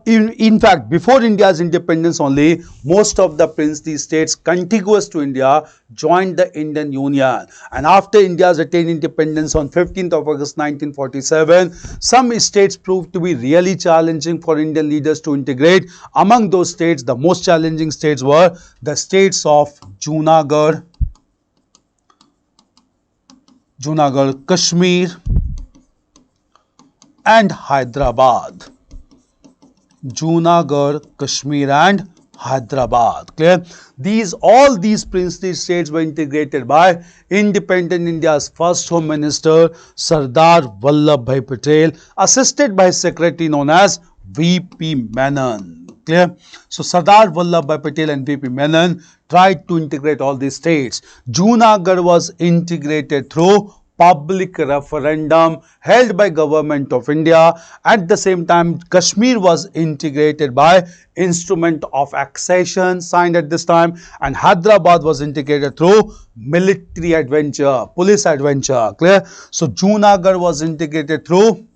A: in fact, before India's independence only, most of the princely states contiguous to India joined the Indian Union. And after India's attained independence on 15th of August 1947, some states proved to be really challenging for Indian leaders to integrate. Among those states, the most challenging states were the states of Junagadh, Kashmir, and Hyderabad. Junagadh, Kashmir, and Hyderabad. Clear? All these princely states were integrated by independent India's first Home Minister Sardar Vallabhbhai Patel, assisted by his secretary known as V.P. Menon. Clear? So Sardar Vallabhbhai Patel and V.P. Menon tried to integrate all these states. Junagadh was integrated through public referendum held by Government of India. At the same time, Kashmir was integrated by instrument of accession signed at this time, and Hyderabad was integrated through military adventure, police adventure. Clear? So Junagadh was integrated through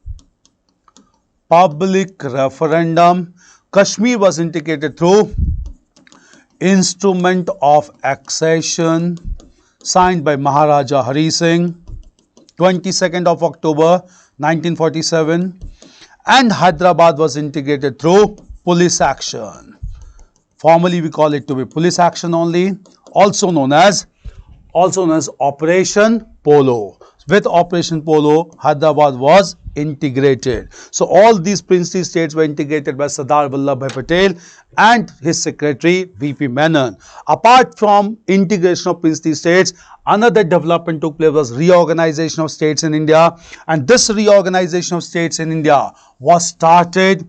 A: public referendum. Kashmir was integrated through instrument of accession signed by Maharaja Hari Singh, 22nd of October 1947, and Hyderabad was integrated through police action. Formally we call it to be police action only, also known as Operation Polo. With Operation Polo, Hyderabad was integrated. So all these princely states were integrated by Sardar Vallabhbhai Patel and his secretary V.P. Menon. Apart from integration of princely states, another development took place was reorganization of states in India, and this reorganization of states in India was started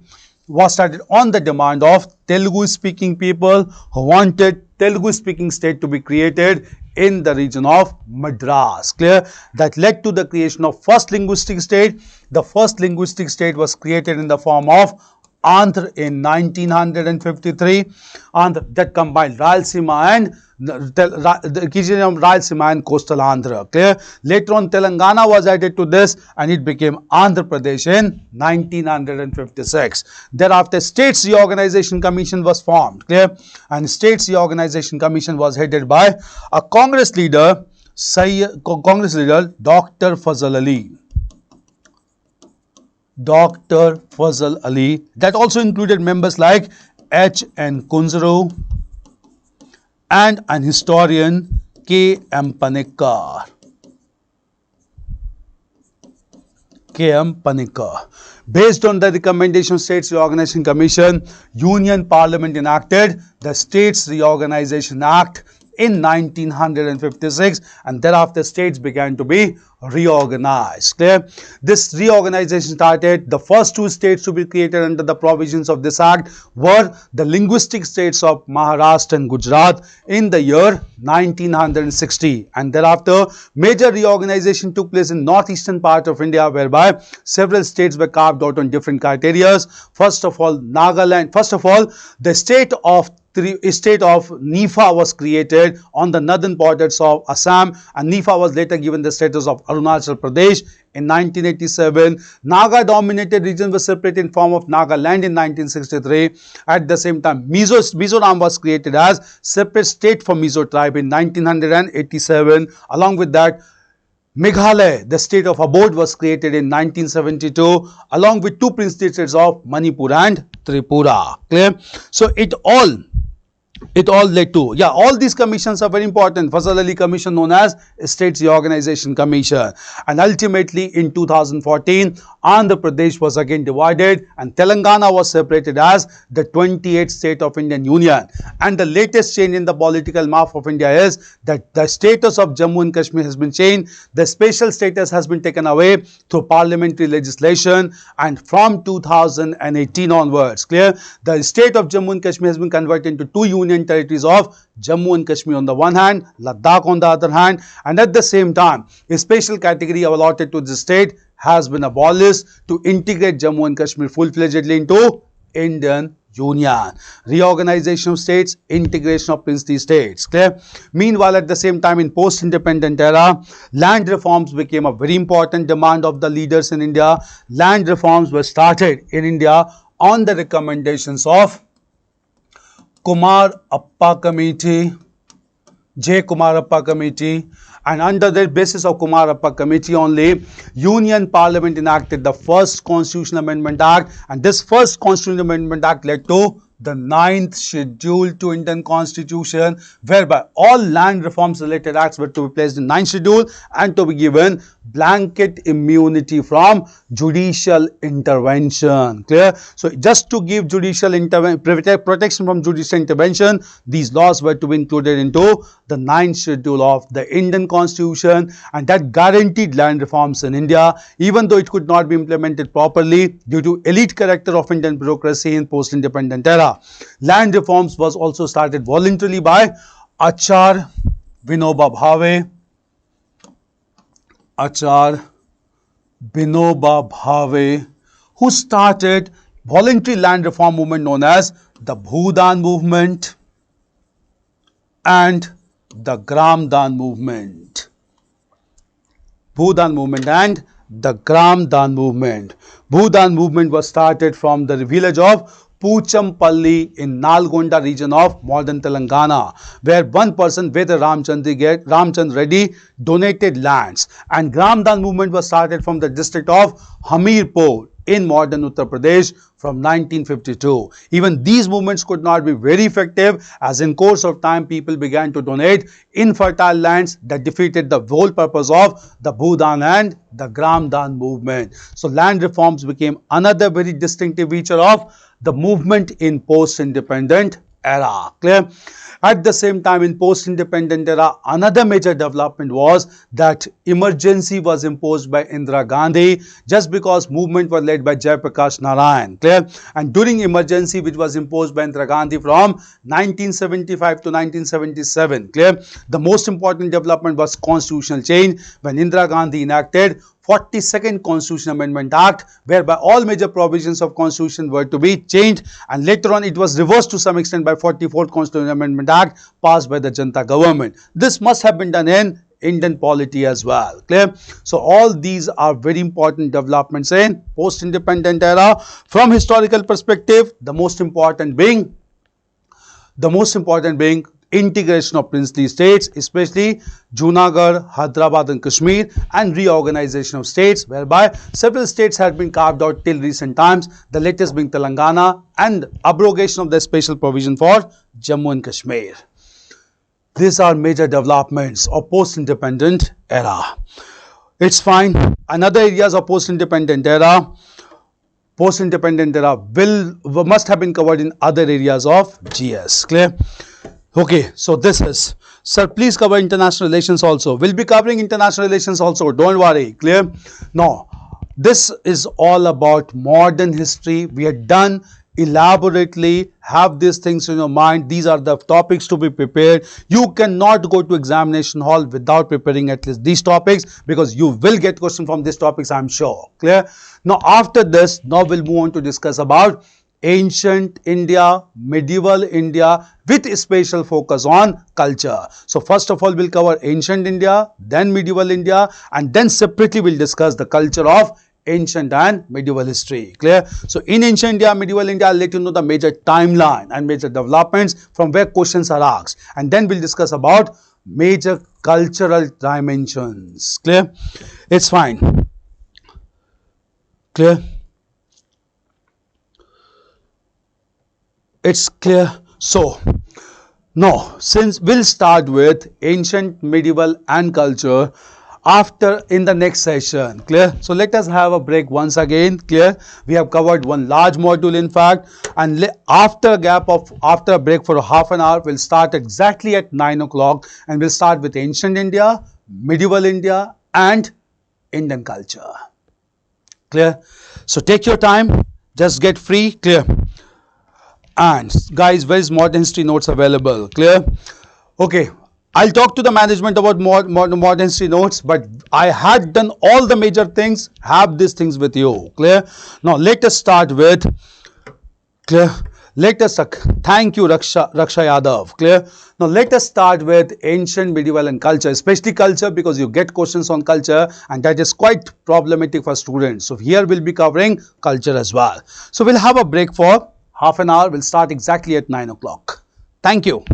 A: on the demand of Telugu speaking people who wanted Telugu speaking state to be created in the region of Madras. Clear? That led to the creation of first linguistic state. The first linguistic state was created in the form of Andhra in 1953, and that combined Rayalaseema and the region of Rayalaseema and coastal Andhra. Clear? Later on, Telangana was added to this, and it became Andhra Pradesh in 1956. Thereafter, States Reorganization Commission was formed. Clear? And States Reorganization Commission was headed by a Congress leader, Dr. Fazal Ali. Dr. Fazal Ali. That also included members like H.N. Kunzru and an historian, K.M. Panikkar. K.M. Panikkar. Based on the recommendation of States Reorganization Commission, Union Parliament enacted the States Reorganization Act in 1956, and thereafter states began to be reorganized. Clear? This reorganization started. The first two states to be created under the provisions of this act were the linguistic states of Maharashtra and Gujarat in the year 1960, and thereafter major reorganization took place in northeastern part of India, whereby several states were carved out on different criteria. First of all, Nagaland. First of all, the state of Nifa was created on the northern borders of Assam, and Nifa was later given the status of Arunachal Pradesh in 1987. Naga dominated regions were separated in form of Nagaland in 1963. At the same time, Mizoram was created as separate state for Mizo tribe in 1987. Along with that, Meghalaya, the state of abode, was created in 1972, along with two princely states of Manipur and Tripura. Clear? So it all led to, all these commissions are very important. Fazal Ali Commission, known as States Reorganization Commission. And ultimately in 2014, Andhra Pradesh was again divided and Telangana was separated as the 28th state of Indian Union. And the latest change in the political map of India is that the status of Jammu and Kashmir has been changed. The special status has been taken away through parliamentary legislation, and from 2018 onwards, clear, the state of Jammu and Kashmir has been converted into two union union territories of Jammu and Kashmir on the one hand, Ladakh on the other hand, and at the same time, a special category allotted to the state has been abolished to integrate Jammu and Kashmir full-fledgedly into Indian Union. Reorganization of states, integration of princely states. Clear? Meanwhile, at the same time, in post-independent era, land reforms became a very important demand of the leaders in India. Land reforms were started in India on the recommendations of Kumar Appa Committee, J. Kumar Appa Committee, and under the basis of Kumar Appa Committee only, Union Parliament enacted the first Constitutional Amendment Act, and this first Constitutional Amendment Act led to the 9th schedule to Indian Constitution, whereby all land reforms related acts were to be placed in 9th schedule and to be given blanket immunity from judicial intervention. Clear? So just to give judicial protection from judicial intervention, these laws were to be included into the 9th schedule of the Indian Constitution, and that guaranteed land reforms in India, even though it could not be implemented properly due to elite character of Indian bureaucracy in post-independent era. Land reforms was also started voluntarily by Achar Vinoba Bhave, who started voluntary land reform movement known as the Bhudan movement and the Gramdan movement. Bhudan movement and the Gramdan movement. Bhudan movement was started from the village of Puchampalli in Nalgonda region of modern Telangana, where one person, Veda Ramchand Reddy, donated lands, and Gramdan movement was started from the district of Hamirpur in modern Uttar Pradesh from 1952. Even these movements could not be very effective, as in course of time people began to donate infertile lands that defeated the whole purpose of the Bhudan and the Gramdan movement. So land reforms became another very distinctive feature of the movement in post-independent era. Clear? At the same time, in post-independent era, another major development was that emergency was imposed by Indira Gandhi, just because movement was led by Jayaprakash Narayan. Clear? And during emergency, which was imposed by Indira Gandhi from 1975 to 1977, clear? The most important development was constitutional change, when Indira Gandhi enacted 42nd Constitutional Amendment Act, whereby all major provisions of Constitution were to be changed, and later on it was reversed to some extent by 44th Constitutional Amendment Act passed by the Janata government. This must have been done in Indian polity as well. Clear? So all these are very important developments in post-independent era. From historical perspective, the most important being integration of princely states, especially Junagadh, Hyderabad and Kashmir, and reorganization of states, whereby several states had been carved out till recent times, the latest being Telangana, and abrogation of the special provision for Jammu and Kashmir. These are major developments of post-independent era. It's fine. Another areas of post-independent era must have been covered in other areas of GS. Clear? Okay, so this is, sir, please cover international relations also. We'll be covering international relations also, don't worry. Clear? No, this is all about modern history. We are done elaborately. Have these things in your mind. These are the topics to be prepared. You cannot go to examination hall without preparing at least these topics, because you will get questions from these topics, I'm sure. Clear? Now after this, now we'll move on to discuss about ancient India, medieval India, with a special focus on culture. So first of all, we'll cover ancient India, then medieval India, and then separately we'll discuss the culture of ancient and medieval history. Clear? So in ancient India, medieval India, I'll let you know the major timeline and major developments from where questions are asked, and then we'll discuss about major cultural dimensions. Clear? It's fine. Clear? It's clear. So now, since we'll start with ancient, medieval and culture in the next session. Clear? So let us have a break once again. Clear? We have covered one large module in fact, and after a break for half an hour, we'll start exactly at 9 o'clock, and we'll start with ancient India, medieval India and Indian culture. Clear? So take your time, just get free. Clear? And guys, where is modern history notes available? Clear? Okay, I'll talk to the management about modern history notes, but I had done all the major things. Have these things with you. Clear? Now let us start with, clear. Let us thank you, Raksha Yadav. Clear. Now let us start with ancient, medieval, and culture, especially culture, because you get questions on culture, and that is quite problematic for students. So here we'll be covering culture as well. So we'll have a break for half an hour. We'll start exactly at 9 o'clock. Thank you.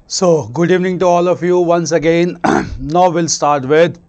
A: So, good evening to all of you once again. Now we'll start with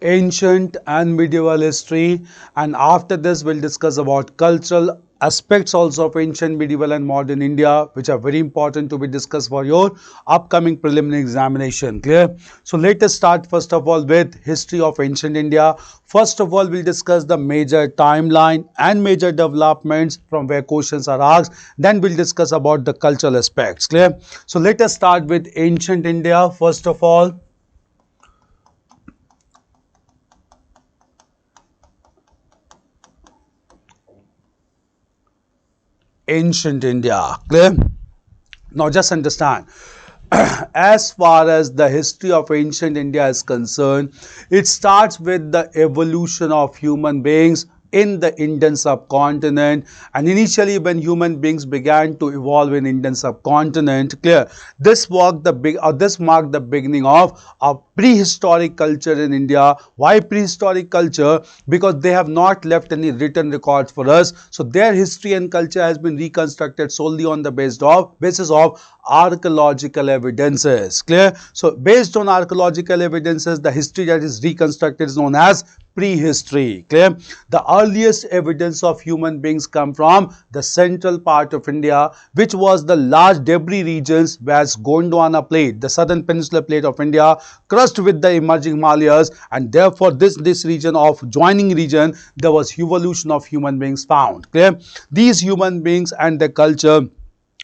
A: ancient and medieval history, and after this we'll discuss about cultural aspects also of ancient, medieval and modern India, which are very important to be discussed for your upcoming preliminary examination. Clear? So let us start first of all with history of ancient India. First of all, we'll discuss the major timeline and major developments from where questions are asked. Then we'll discuss about the cultural aspects. Clear? So let us start with ancient India. First of all, ancient India. Clear? Now just understand, as far as the history of ancient India is concerned, it starts with the evolution of human beings in the Indian subcontinent, and initially when human beings began to evolve in Indian subcontinent, clear, this marked the beginning of a prehistoric culture in India. Why prehistoric culture? Because they have not left any written records for us, so their history and culture has been reconstructed solely on the basis of archaeological evidences. Clear? So based on archaeological evidences, the history that is reconstructed is known as prehistory. Clear? The earliest evidence of human beings come from the central part of India, which was the large debris regions as Gondwana plate, the southern peninsular plate of India, crushed with the emerging Himalayas, and therefore this region of joining region, there was evolution of human beings found. Clear? These human beings and their culture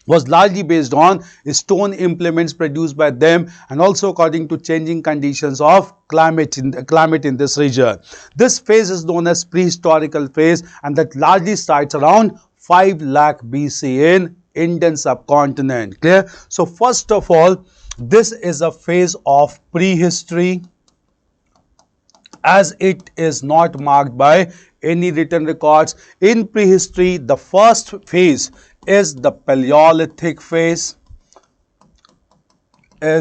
A: was largely based on stone implements produced by them, and also according to changing conditions of climate in this region. This phase is known as prehistorical phase, and that largely starts around 5 lakh BC in Indian subcontinent. Clear? So first of all, this is a phase of prehistory, as it is not marked by any written records. In prehistory, the first phase is the Paleolithic phase, which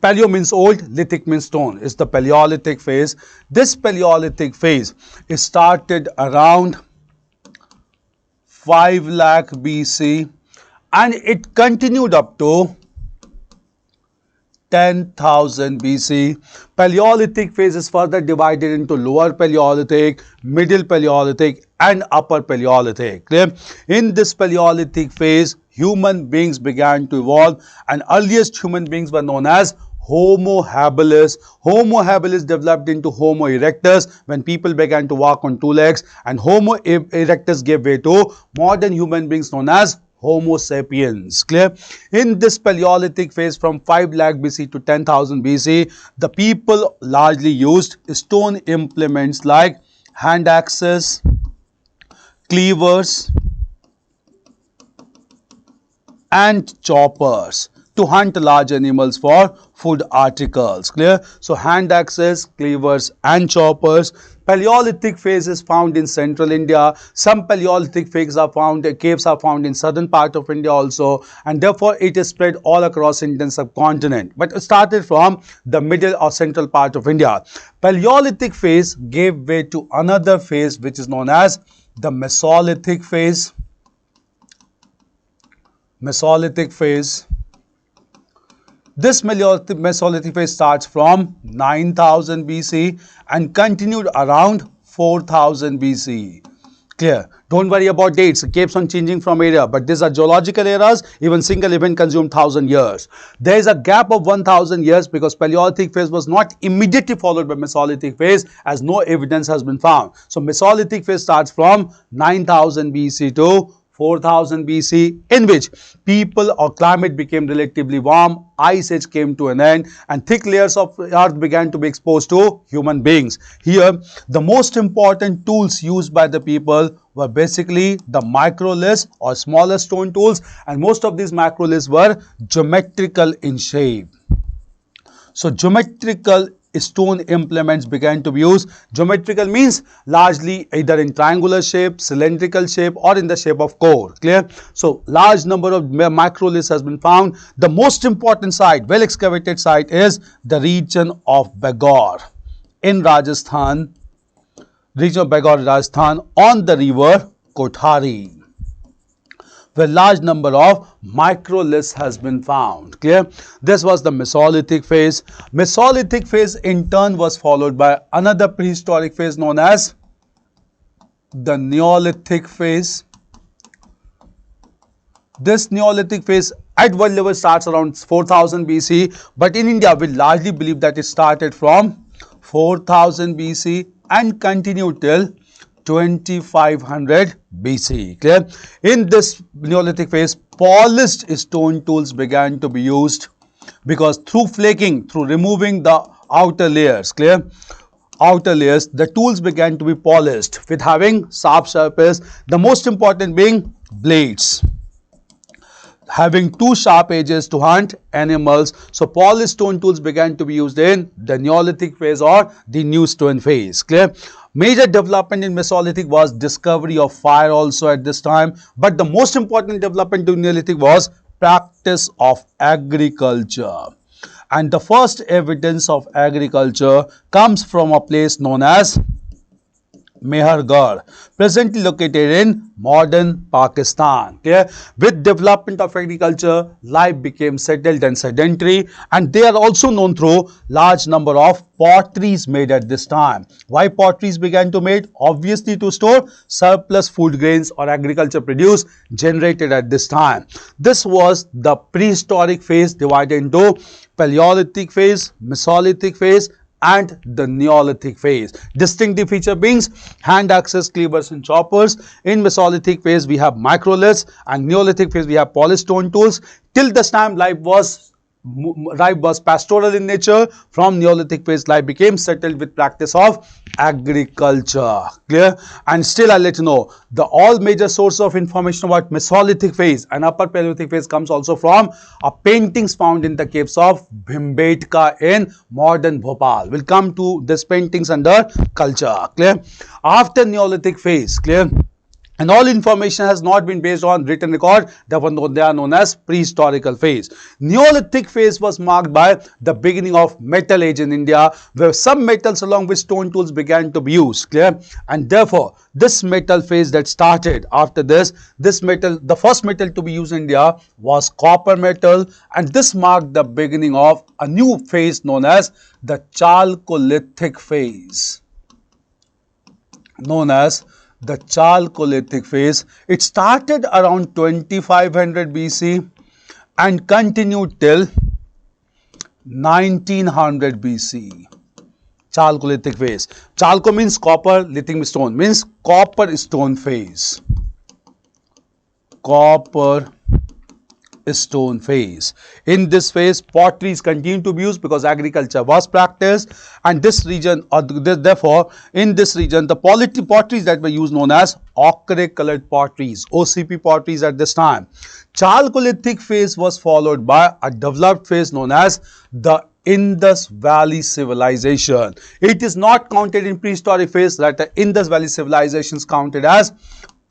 A: paleo means old, lithic means stone, is the Paleolithic phase. This Paleolithic phase is started around 5 lakh BC and it continued up to 10,000 BC. Paleolithic phase is further divided into lower Paleolithic, middle Paleolithic and upper Paleolithic. Clear? In this Paleolithic phase, human beings began to evolve, and earliest human beings were known as Homo habilis. Homo habilis developed into Homo erectus when people began to walk on 2 legs, and Homo erectus gave way to modern human beings known as Homo sapiens. Clear? In this Paleolithic phase from 5 lakh BC to 10,000 BC, the people largely used stone implements like hand axes, cleavers and choppers to hunt large animals for food articles. Clear? So hand axes, cleavers and choppers. Paleolithic phase is found in central India. Some Paleolithic caves are found in southern part of India also, and therefore it is spread all across Indian subcontinent. But it started from the middle or central part of India. Paleolithic phase gave way to another phase which is known as the Mesolithic phase. This Mesolithic phase starts from 9000 BC and continued around 4000 BC. Clear? Don't worry about dates, it keeps on changing from area, but these are geological eras. Even single event consumed 1000 years. There is a gap of 1000 years because Paleolithic phase was not immediately followed by Mesolithic phase, as no evidence has been found. So Mesolithic phase starts from 9000 BC to 4000 BC, in which people or climate became relatively warm, ice age came to an end, and thick layers of earth began to be exposed to human beings. Here, the most important tools used by the people were basically the microliths or smaller stone tools, and most of these macroliths were geometrical in shape. So geometrical stone implements began to be used. Geometrical means largely either in triangular shape, cylindrical shape or in the shape of core. Clear? So large number of macroliths has been found. The most important site, well excavated site, is the region of Begor in Rajasthan, on the river Kothari. where large number of microliths has been found. Clear? This was the Mesolithic phase. Mesolithic phase in turn was followed by another prehistoric phase known as the Neolithic phase. This Neolithic phase at world level starts around 4000 BC, but in India we largely believe that it started from 4000 BC and continued till 2500 BC. Clear? In this Neolithic phase, polished stone tools began to be used because through flaking, through removing the outer layers, clear? Outer layers, the tools began to be polished with having sharp surface, the most important being blades, having two sharp edges to hunt animals. So polished stone tools began to be used in the Neolithic phase or the New Stone phase. Clear? Major development in Mesolithic was discovery of fire also at this time, but the most important development in Neolithic was practice of agriculture. And the first evidence of agriculture comes from a place known as Mehergarh, presently located in modern Pakistan. Okay? With development of agriculture, life became settled and sedentary, and they are also known through large number of potteries made at this time. Why potteries began to made? Obviously to store surplus food grains or agriculture produce generated at this time. This was the prehistoric phase divided into Paleolithic phase, Mesolithic phase and the Neolithic phase. Distinctive feature being hand axes, cleavers and choppers. In Mesolithic phase we have microliths, and Neolithic phase we have polished stone tools. Till this time life was pastoral in nature. From Neolithic phase life became settled with practice of agriculture. Clear? And still I'll let you know the all major source of information about Mesolithic phase and Upper Paleolithic phase comes also from paintings found in the caves of Bhimbetka in modern Bhopal. We'll come to this paintings under culture. Clear? After Neolithic phase, clear? And all information has not been based on written record, therefore they are known as prehistorical phase. Neolithic phase was marked by the beginning of metal age in India, where some metals along with stone tools began to be used. Clear? And therefore this metal phase that started after this metal, the first metal to be used in India was copper metal, and this marked the beginning of a new phase known as the Chalcolithic phase. Known as the Chalcolithic phase. It started around 2500 BC and continued till 1900 BC. Chalcolithic phase. Chalco means copper, lithium stone means copper stone phase. Copper stone phase. In this phase, potteries continued to be used because agriculture was practiced, and this region, or therefore, in this region, the potteries that were used known as ochre colored potteries, OCP potteries at this time. Chalcolithic phase was followed by a developed phase known as the Indus Valley Civilization. It is not counted in prehistoric phase, that the Indus Valley Civilization is counted as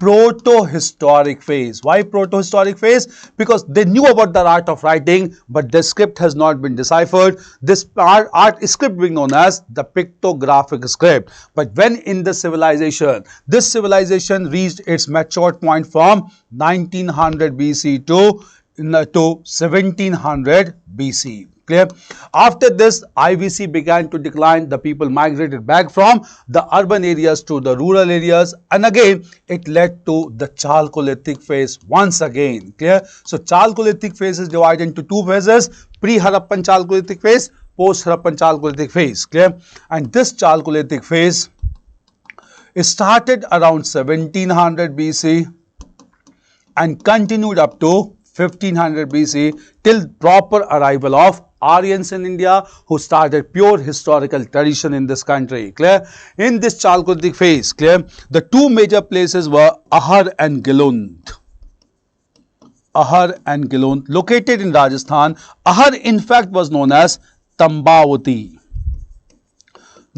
A: proto-historic phase. Why proto-historic phase? Because they knew about the art of writing, but the script has not been deciphered. This art script being known as the pictographic script. But when in the civilization, this civilization reached its mature point from 1900 BC to 1700 BC. Clear? After this, IVC began to decline. The people migrated back from the urban areas to the rural areas, and again it led to the Chalcolithic phase once again. Clear? So Chalcolithic phase is divided into two phases: pre-Harappan Chalcolithic phase, post-Harappan Chalcolithic phase. Clear? And this Chalcolithic phase started around 1700 BC and continued up to 1500 BC till proper arrival of Aryans in India, who started pure historical tradition in this country. Clear? In this Chalcolithic phase, clear, the two major places were Ahar and Gilund. Ahar and Gilund, located in Rajasthan. Ahar in fact was known as Tambavati.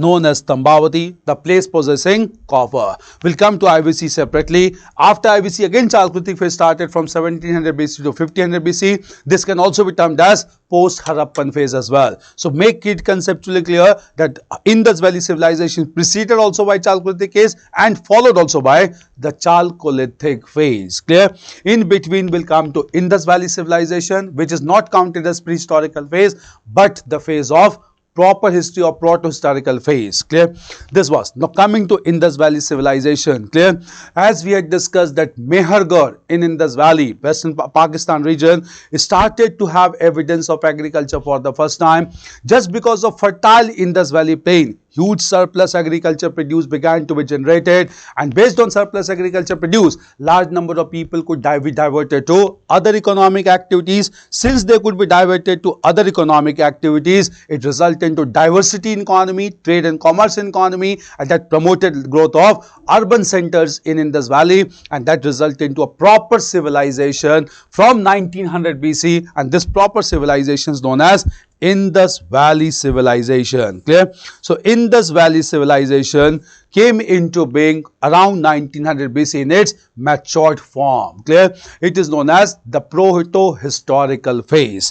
A: known as Tambavati, the place possessing copper. We'll come to IBC separately. After IBC, again Chalcolithic phase started from 1700 BC to 1500 BC. This can also be termed as post-Harappan phase as well. So make it conceptually clear that Indus Valley civilization preceded also by Chalcolithic phase and followed also by the Chalcolithic phase. Clear? In between will come to Indus Valley civilization, which is not counted as prehistorical phase, but the phase of proper history or proto-historical phase. Clear? This was. Now coming to Indus Valley civilization. Clear? As we had discussed that Mehergarh in Indus Valley, Western Pakistan region, started to have evidence of agriculture for the first time. Just because of fertile Indus Valley plain, huge surplus agriculture produce began to be generated, and based on surplus agriculture produce, large number of people could be diverted to other economic activities. Since they could be diverted to other economic activities, it resulted into diversity in economy, trade and commerce in economy, and that promoted growth of urban centers in Indus Valley, and that resulted into a proper civilization from 1900 BC, and this proper civilization is known as Indus Valley civilization. Clear? So Indus Valley civilization came into being around 1900 BC in its matured form. Clear? It is known as the proto-historical phase.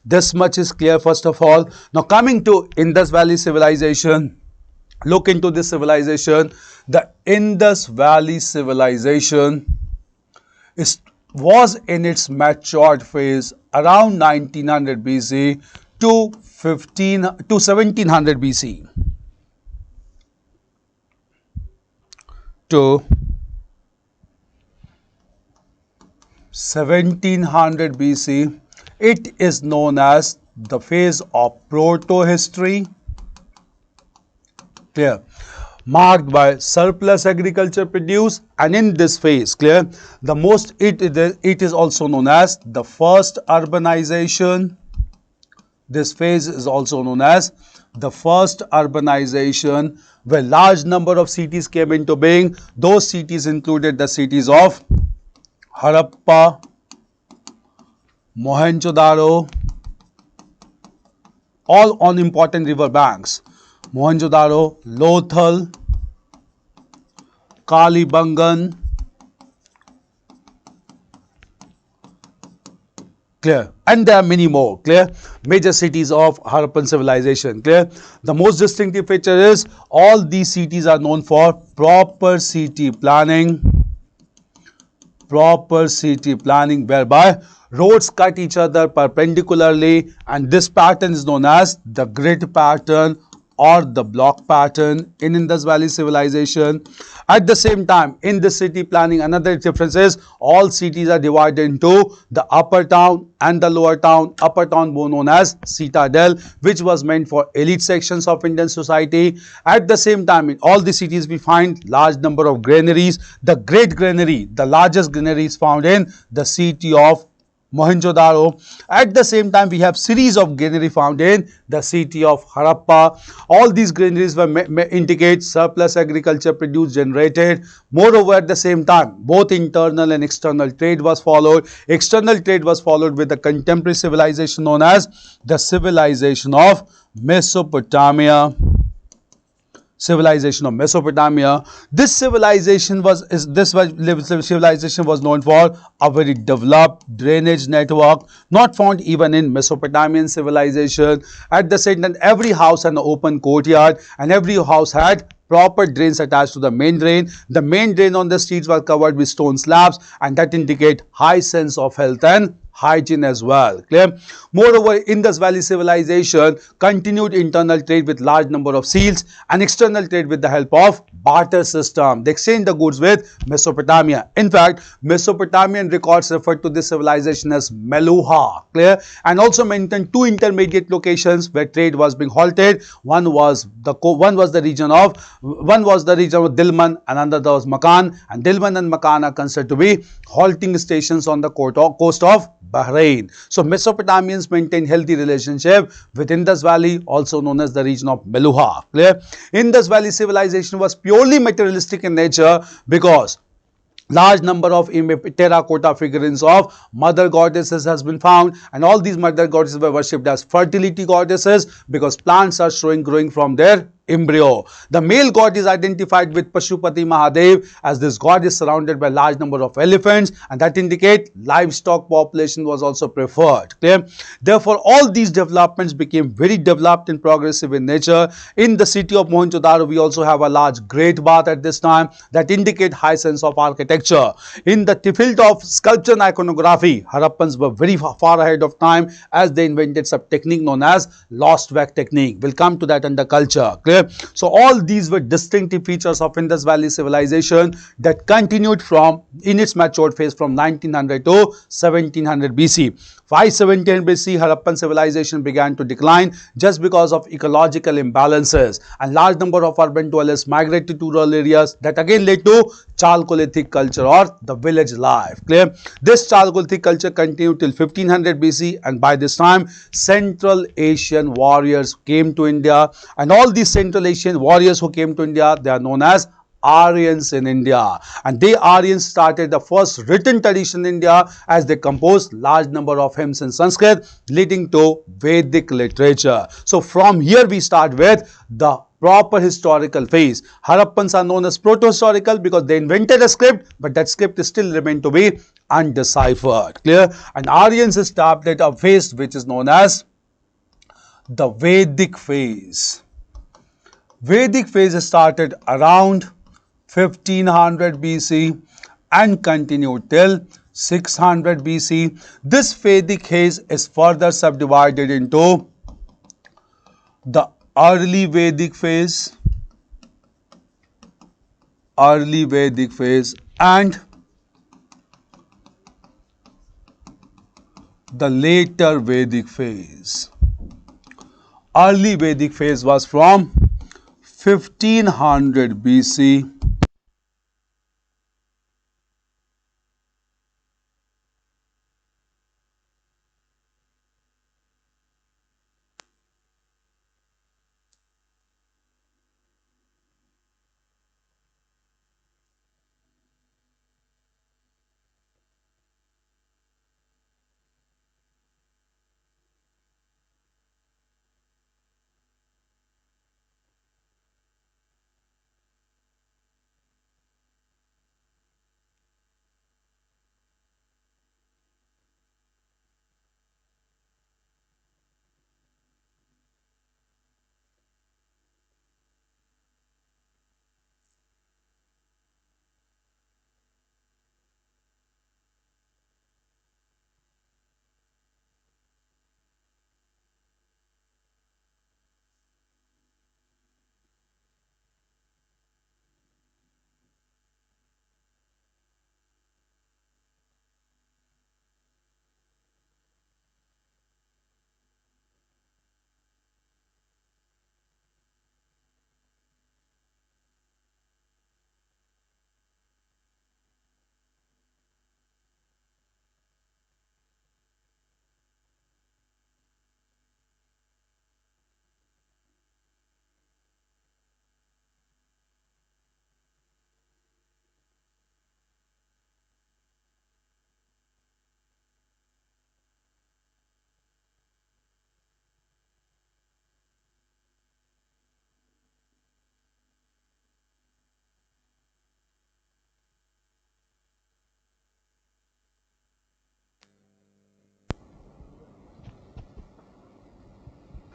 A: This much is clear first of all. Now coming to Indus Valley civilization, look into this civilization. The Indus Valley civilization was in its matured phase around 1900 BC to 1700 BC. To 1700 BC, it is known as the phase of proto-history. Clear? Marked by surplus agriculture produce, and in this phase, clear, it is also known as the first urbanization. This phase is also known as the first urbanization, where large number of cities came into being. Those cities included the cities of Harappa, Mohenjo-daro, all on important river banks. Mohenjo-daro, Lothal, Kalibangan. Clear? And there are many more. Clear? Major cities of Harappan civilization. Clear? The most distinctive feature is all these cities are known for proper city planning. Proper city planning, whereby roads cut each other perpendicularly, and this pattern is known as the grid pattern or the block pattern in Indus Valley civilization. At the same time, in the city planning, another difference is all cities are divided into the upper town and the lower town. Upper town was known as citadel, which was meant for elite sections of Indian society. At the same time, in all the cities we find large number of granaries. The great granary, the largest granary is found in the city of Mohenjo-daro. At the same time, we have series of granary found in the city of Harappa. All these granaries indicate surplus agriculture produce generated. Moreover, at the same time, both internal and external trade was followed. External trade was followed with the contemporary civilization known as the civilization of Mesopotamia. Civilization of Mesopotamia. This civilization was known for a very developed drainage network, not found even in Mesopotamian civilization. At the same time, every house had an open courtyard, and every house had proper drains attached to the main drain. The main drain on the streets was covered with stone slabs, and that indicate high sense of health and hygiene as well. Clear? Moreover, Indus Valley civilization continued internal trade with large number of seals and external trade with the help of barter system. They exchanged the goods with Mesopotamia. In fact, Mesopotamian records refer to this civilization as Meluha. Clear? And also mentioned two intermediate locations where trade was being halted. One was the region of Dilmun, and another was Makan. And Dilmun and Makan are considered to be halting stations on the coast of Bahrain. So Mesopotamians maintained healthy relationship with Indus Valley, also known as the region of Meluha. Clear? Indus Valley civilization was purely materialistic in nature because large number of terracotta figurines of mother goddesses has been found, and all these mother goddesses were worshipped as fertility goddesses because plants are growing from their embryo. The male god is identified with Pashupati Mahadev, as this god is surrounded by large number of elephants, and that indicate livestock population was also preferred. Clear? Therefore, all these developments became very developed and progressive in nature. In the city of Mohenjo-daro, we also have a large great bath at this time that indicate high sense of architecture. In the field of sculpture and iconography, Harappans were very far ahead of time, as they invented some technique known as lost wax technique. We'll come to that under culture. Clear? So all these were distinctive features of Indus Valley civilization that continued from in its matured phase from 1900 to 1700 BC. 517 BC, Harappan civilization began to decline just because of ecological imbalances, and large number of urban dwellers migrated to rural areas. That again led to Chalcolithic culture or the village life. Clear? This Chalcolithic culture continued till 1500 BC, and by this time Central Asian warriors came to India, and all these Central Asian warriors who came to India, they are known as Aryans in India, and they Aryans started the first written tradition in India, as they composed large number of hymns in Sanskrit, leading to Vedic literature. So from here we start with the proper historical phase. Harappans are known as proto-historical because they invented a script, but that script is still remained to be undeciphered. Clear? And Aryans established a phase which is known as the Vedic phase. Vedic phase started around 1500 BC and continued till 600 BC. This Vedic phase is further subdivided into the early Vedic phase, and the later Vedic phase. Early Vedic phase was from 1500 BC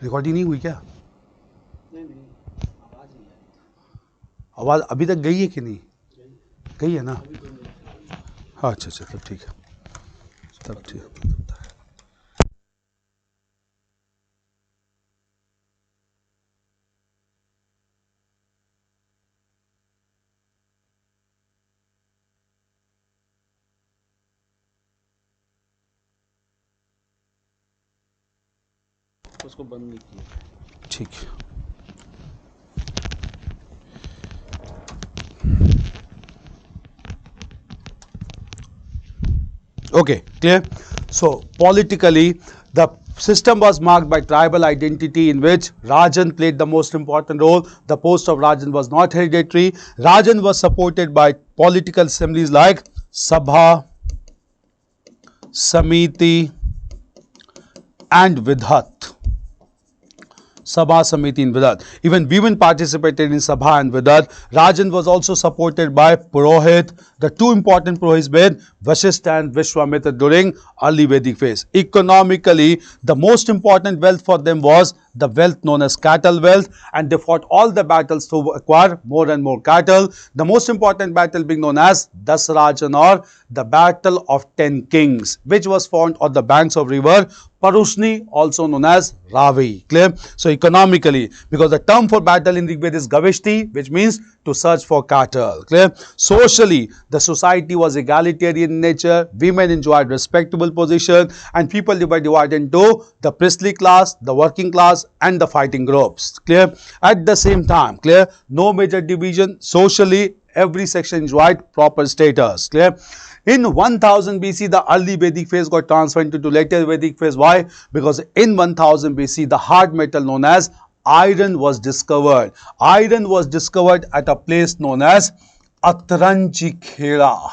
A: recording नहीं हुई क्या? आवाज अभी तक गई है कि नहीं? गई है ना? हाँ, अच्छा अच्छा, तब ठीक है, तब ठीक है।
B: उसको बंद नहीं किया।
A: ठीक। Okay, clear? So politically, the system was marked by tribal identity, in which Rajan played the most important role. The post of Rajan was not hereditary. Rajan was supported by political assemblies like Sabha, Samiti and Vidhat. Sabha Samiti in Vidat. Even women participated in Sabha and Vidat. Rajan was also supported by Purohit. The two important Purohits were Vashishta and Vishwamitra during early Vedic phase. Economically, the most important wealth for them was the wealth known as cattle wealth, and they fought all the battles to acquire more and more cattle. The most important battle being known as Dasarajan, or the Battle of 10 Kings, which was fought on the banks of river Parushni, also known as Ravi. Clear? So economically, because the term for battle in Rig Veda is Gavishti, which means to search for cattle. Clear? Socially, the society was egalitarian in nature. Women enjoyed respectable position, and people were divided into the priestly class, the working class, and the fighting groups. Clear? At the same time, clear, no major division. Socially, every section enjoyed proper status. Clear? In 1000 BC, the early Vedic phase got transferred into later Vedic phase. Why? Because in 1000 BC, the hard metal known as iron was discovered. Iron was discovered at a place known as Atranchikhera.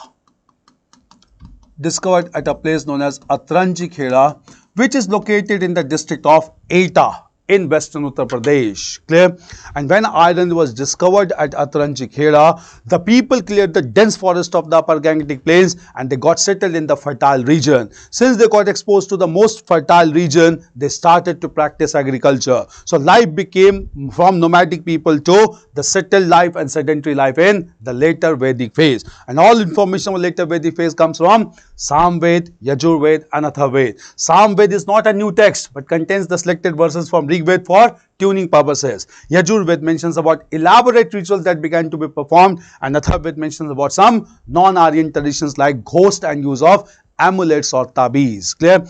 A: Discovered at a place known as Atranchikhera, which is located in the district of Eta in western Uttar Pradesh. Clear? And when iron was discovered at Atranchikhera, the people cleared the dense forest of the upper Gangetic plains and they got settled in the fertile region. Since they got exposed to the most fertile region, they started to practice agriculture. So life became from nomadic people to the settled life and sedentary life in the later Vedic phase. And all information on later Vedic phase comes from Samved, Yajurved, and Atharved. Samved is not a new text but contains the selected verses from Rig Veda for tuning purposes. Yajurved mentions about elaborate rituals that began to be performed, and Atharved mentions about some non-Aryan traditions like ghost and use of amulets or tabis. Clear?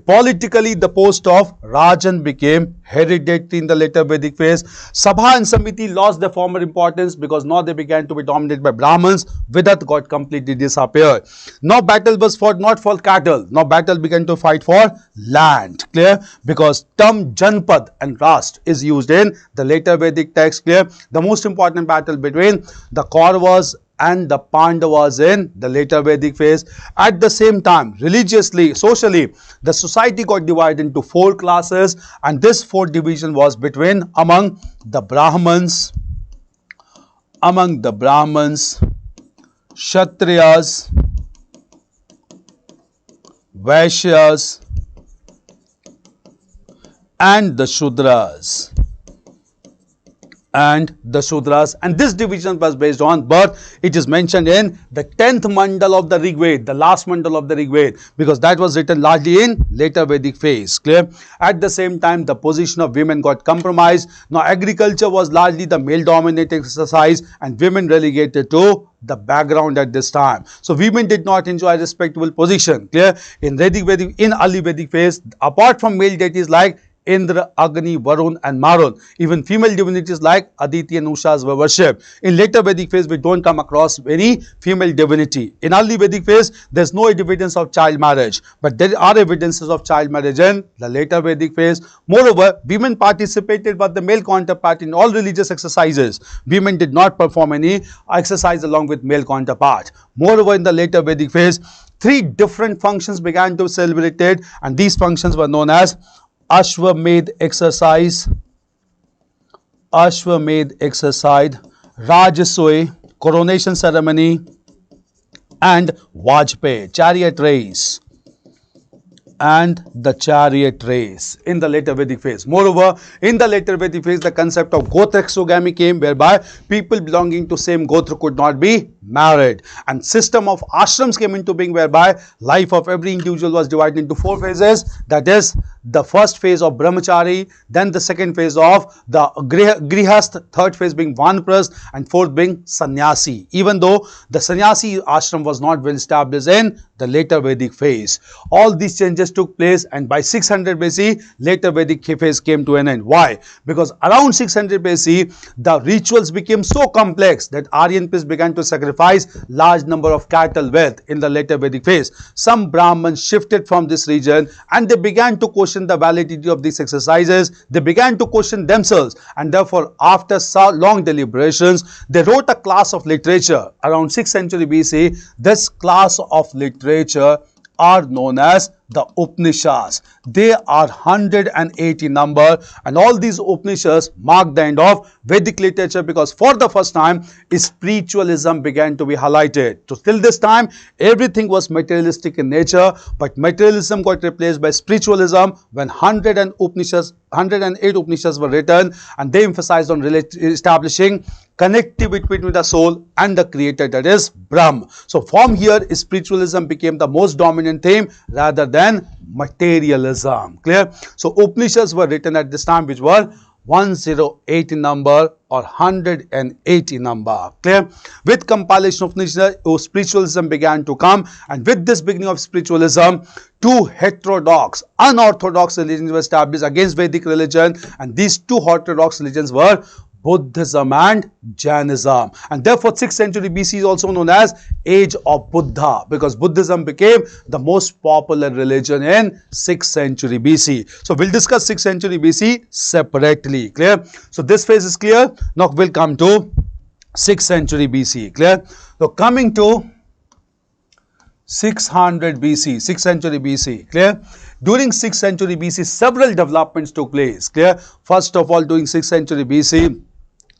A: Politically, the post of Rajan became hereditary in the later Vedic phase. Sabha and Samiti lost their former importance because now they began to be dominated by Brahmins. Vidat got completely disappeared. Now battle was fought not for cattle. Now battle began to fight for land. Clear? Because term Janpad and Rashtra is used in the later Vedic text. Clear? The most important battle between the Kauravas and the Pandavas in the later Vedic phase. At the same time, religiously, socially, the society got divided into 4 classes, and this 4th division was between among the Brahmins, Kshatriyas, Vaishyas, and the Shudras. And this division was based on birth. It is mentioned in the 10th mandal of the Rig Veda, the last mandal of the Rig Veda, because that was written largely in later Vedic phase. Clear? At the same time, the position of women got compromised. Now agriculture was largely the male dominated exercise and women relegated to the background at this time. So women did not enjoy a respectable position. Clear? In early Vedic phase, apart from male deities like Indra, Agni, Varun, and Marun, even female divinities like Aditi and Ushas were worshipped. In later Vedic phase, we don't come across any female divinity. In early Vedic phase, there's no evidence of child marriage, but there are evidences of child marriage in the later Vedic phase. Moreover, women participated but the male counterpart in all religious exercises. Women did not perform any exercise along with male counterpart. Moreover, in the later Vedic phase, 3 different functions began to be celebrated, and these functions were known as Ashwamedh exercise, Rajasoi, coronation ceremony, and Vajpayee, chariot race. And the chariot race in the later Vedic phase. Moreover, in the later Vedic phase, the concept of Gotra exogamy came, whereby people belonging to same Gotra could not be married, and system of ashrams came into being, whereby life of every individual was divided into 4 phases. That is, the first phase of brahmachari, then the second phase of the grihast, third phase being vanprasth, and fourth being sannyasi, even though the sannyasi ashram was not well established in the later Vedic phase. All these changes took place, and by 600 BC, later Vedic phase came to an end. Why? Because around 600 BC, the rituals became so complex that Aryan priests began to sacrifice large number of cattle wealth in the later Vedic phase. Some Brahmins shifted from this region and they began to question the validity of these exercises. They began to question themselves, and therefore, after so long deliberations, they wrote a class of literature around 6th century BC. This class of literature are known as the Upanishads. They are 180 number, and all these Upanishads mark the end of Vedic literature, because for the first time spiritualism began to be highlighted. So till this time everything was materialistic in nature, but materialism got replaced by spiritualism when 108 Upanishads were written, and they emphasized on establishing connectivity between the soul and the creator, that is Brahm. So from here spiritualism became the most dominant theme rather than materialism. Clear? So Upanishads were written at this time, which were 108 in number or 180 number. Clear? With compilation of Upanishads, spiritualism began to come, and with this beginning of spiritualism, two heterodox, unorthodox religions were established against Vedic religion, and these two orthodox religions were Buddhism and Jainism. And therefore 6th century BC is also known as Age of Buddha, because Buddhism became the most popular religion in 6th century BC. So we'll discuss 6th century BC separately. Clear? So this phase is clear. Now we'll come to 6th century BC. Clear? So coming to 600 BC, 6th century BC. Clear? During 6th century BC, several developments took place. Clear? First of all, during 6th century BC,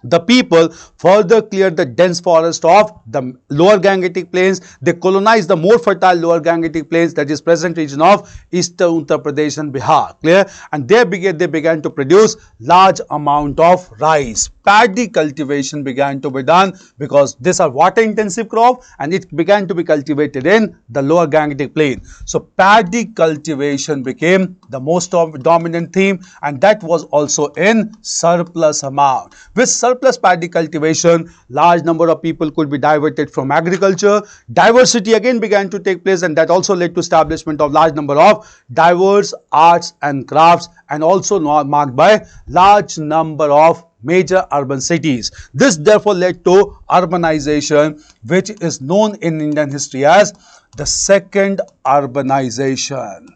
A: the people further cleared the dense forest of the lower Gangetic plains. They colonized the more fertile lower Gangetic plains, that is present region of eastern Uttar Pradesh and Bihar. Clear? And they began to produce large amount of rice. Paddy cultivation began to be done, because these are water intensive crop, and it began to be cultivated in the lower Gangetic plain. So paddy cultivation became the most dominant theme, and that was also in surplus amount. With surplus paddy cultivation, large number of people could be diverted from agriculture. Diversity again began to take place, and that also led to establishment of large number of diverse arts and crafts, and also marked by large number of major urban cities. This therefore led to urbanization, which is known in Indian history as the second urbanization.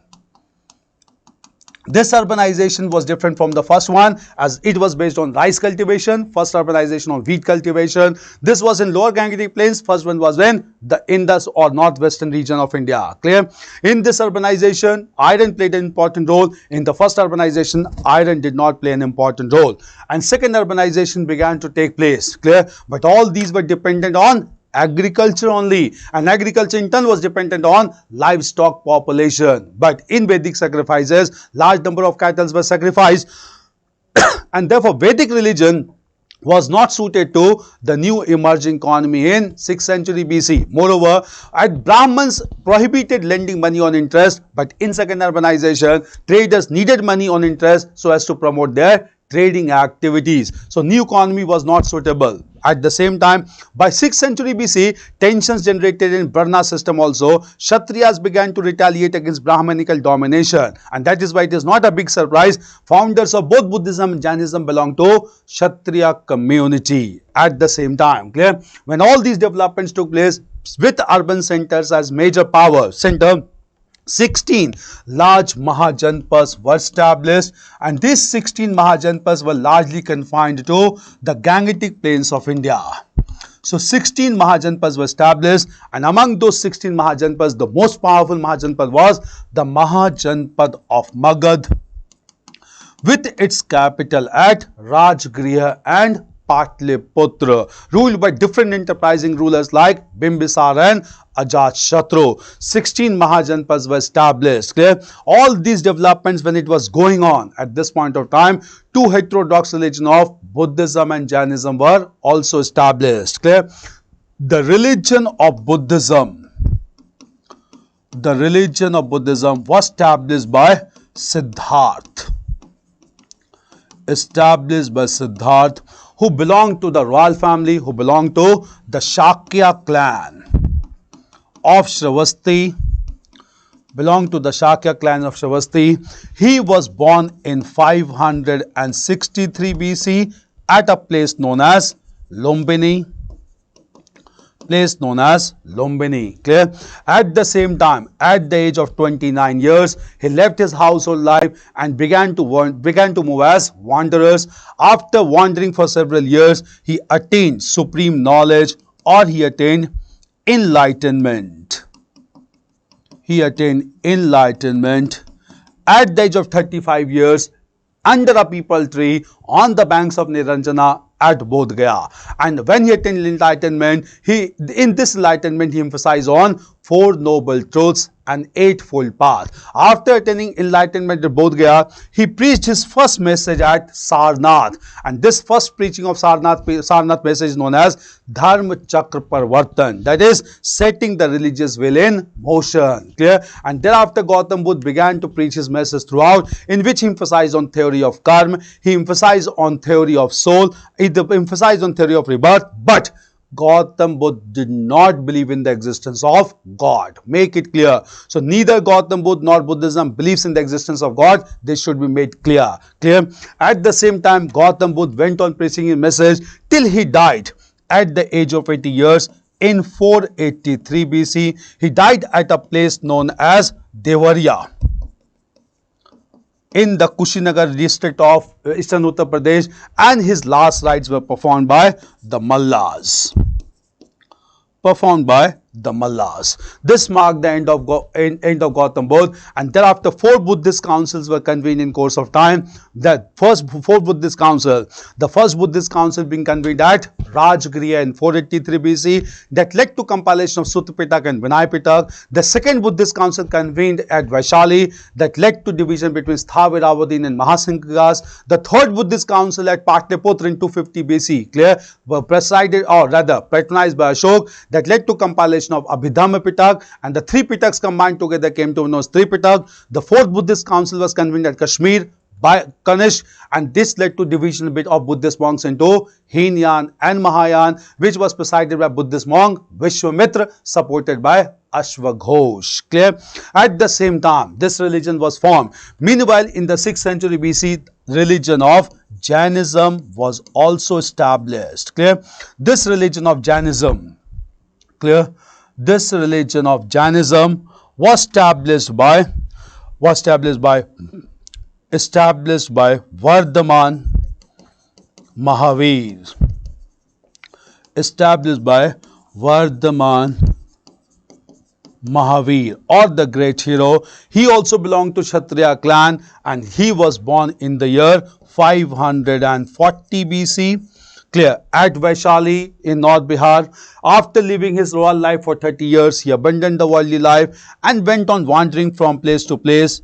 A: This urbanization was different from the first one, as it was based on rice cultivation. First urbanization on wheat cultivation. This was in lower Gangetic plains. First one was in the Indus or northwestern region of India. Clear? In this urbanization, iron played an important role. In the first urbanization, iron did not play an important role. And second urbanization began to take place. Clear? But all these were dependent on agriculture only, and agriculture in turn was dependent on livestock population. But in Vedic sacrifices, large number of cattle were sacrificed, and therefore Vedic religion was not suited to the new emerging economy in 6th century BC. Moreover, Brahmins prohibited lending money on interest, but in second urbanization, traders needed money on interest so as to promote their trading activities. So new economy was not suitable. At the same time, by 6th century BC, tensions generated in Varna system also. Kshatriyas began to retaliate against Brahmanical domination, and that is why it is not a big surprise. Founders of both Buddhism and Jainism belong to Kshatriya community at the same time. Clear? When all these developments took place with urban centers as major power center, 16 large Mahajanpas were established, and these 16 Mahajanpas were largely confined to the Gangetic plains of India. So 16 Mahajanpas were established, and among those 16 Mahajanpas, the most powerful Mahajanpad was the Mahajanpad of Magad, with its capital at Rajgriha and Patliputra, ruled by different enterprising rulers like Bimbisar and Ajat-Shatru. 16 Mahajanpas were established. Clear? All these developments, when it was going on at this point of time, two heterodox religions of Buddhism and Jainism were also established. Clear? The religion of Buddhism was established by Siddhartha. Who belonged to the royal family, who belonged to the Shakya clan of Shravasti, He was born in 563 BC at a place known as Lumbini. Clear? At the same time, at the age of 29 years, he left his household life and began to move as wanderers. After wandering for several years, he attained supreme knowledge, or he attained enlightenment. he attained enlightenment at the age of 35 years under a peepal tree on the banks of Niranjana at Bodh Gaya. And when he attained enlightenment, in this enlightenment he emphasized on 4 noble truths and 8-fold path. After attaining enlightenment at Bodh Gaya, he preached his first message at Sarnath, and this first preaching of Sarnath message is known as Dharma Chakra Parvartan, that is setting the religious will in motion. Clear? And thereafter Gautam Buddha began to preach his message throughout, in which he emphasized on theory of karma, he emphasized on theory of soul, he emphasized on theory of rebirth, but Gautam Buddha did not believe in the existence of God. Make it clear. So neither Gautam Buddha nor Buddhism believes in the existence of God. This should be made clear. Clear? At the same time, Gautam Buddha went on preaching his message till he died at the age of 80 years in 483 BC. He died at a place known as Devariya in the Kushinagar district of Eastern Uttar Pradesh, and his last rites were performed by the Mallas. This marked the end of Gautam Buddha, and thereafter 4 Buddhist councils were convened in course of time. The first Buddhist council being convened at Rajgriha in 483 BC, that led to compilation of Sutta Pitaka and Vinaya Pitaka. The second Buddhist council convened at Vaishali, that led to division between Sthaviravadin and Mahasankhyakas. The third Buddhist council at Patliputra in 250 BC, clear, were patronized by Ashok, that led to compilation of Abhidhamma Pitaka, and the 3 Pitaks combined together came to known as 3 Pitaka. The fourth Buddhist council was convened at Kashmir by Kanishk, and this led to division of Buddhist monks into Hinayan and Mahayan, which was presided by Buddhist monk Vishwamitra, supported by Ashwaghosh. Clear? At the same time, this religion was formed. Meanwhile, in the 6th century BC, religion of Jainism was also established. Clear? This religion of Jainism, was established by Vardhaman Mahavir. Or the great hero. He also belonged to Kshatriya clan, and he was born in the year 540 BC. Clear? At Vaishali in North Bihar. After living his royal life for 30 years, he abandoned the worldly life and went on wandering from place to place,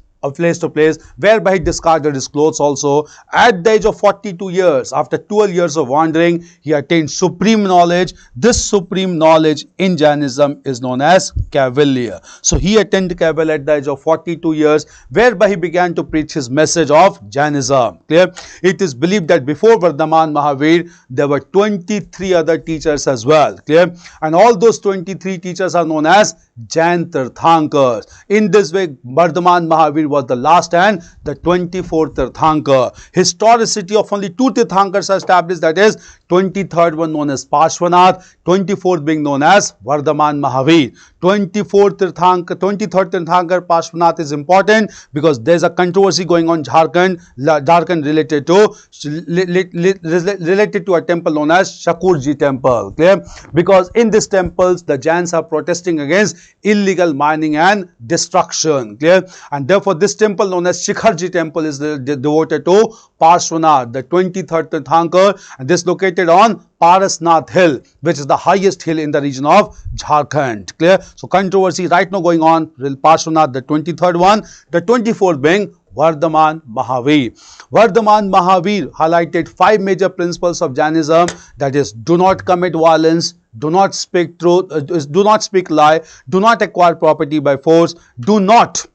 A: whereby he discarded his clothes also. At the age of 42 years, after 12 years of wandering, he attained supreme knowledge. This supreme knowledge in Jainism is known as Kaivalya. So he attained Kaivalya at the age of 42 years, whereby he began to preach his message of Jainism. Clear? It is believed that before Vardhaman Mahavir, there were 23 other teachers as well. Clear? And all those 23 teachers are known as Jain Tirthankars. In this way, Vardhaman Mahavir was the last and the 24th Tirthankar. Historicity of only 2 Tirthankars are established, that is 23rd one known as Parshvanath, 24th being known as Vardhaman Mahavir. 23rd Tirthankar Parshvanath is important because there is a controversy going on Jharkhand related to a temple known as Shakurji temple. Clear? Because in this temples the Jains are protesting against illegal mining and destruction. Clear? And therefore this temple known as Shikharji temple is devoted to Parshvanath, the 23rd Tirthankar, and this located on Parasnath hill, which is the highest hill in the region of Jharkhand. Clear? So controversy right now going on. Parshvanath, the 23rd one, the 24th being Vardhaman Mahavir. Vardhaman Mahavir highlighted 5 major principles of Jainism, that is, do not commit violence, do not speak truth, do not speak lie, do not acquire property by force, do not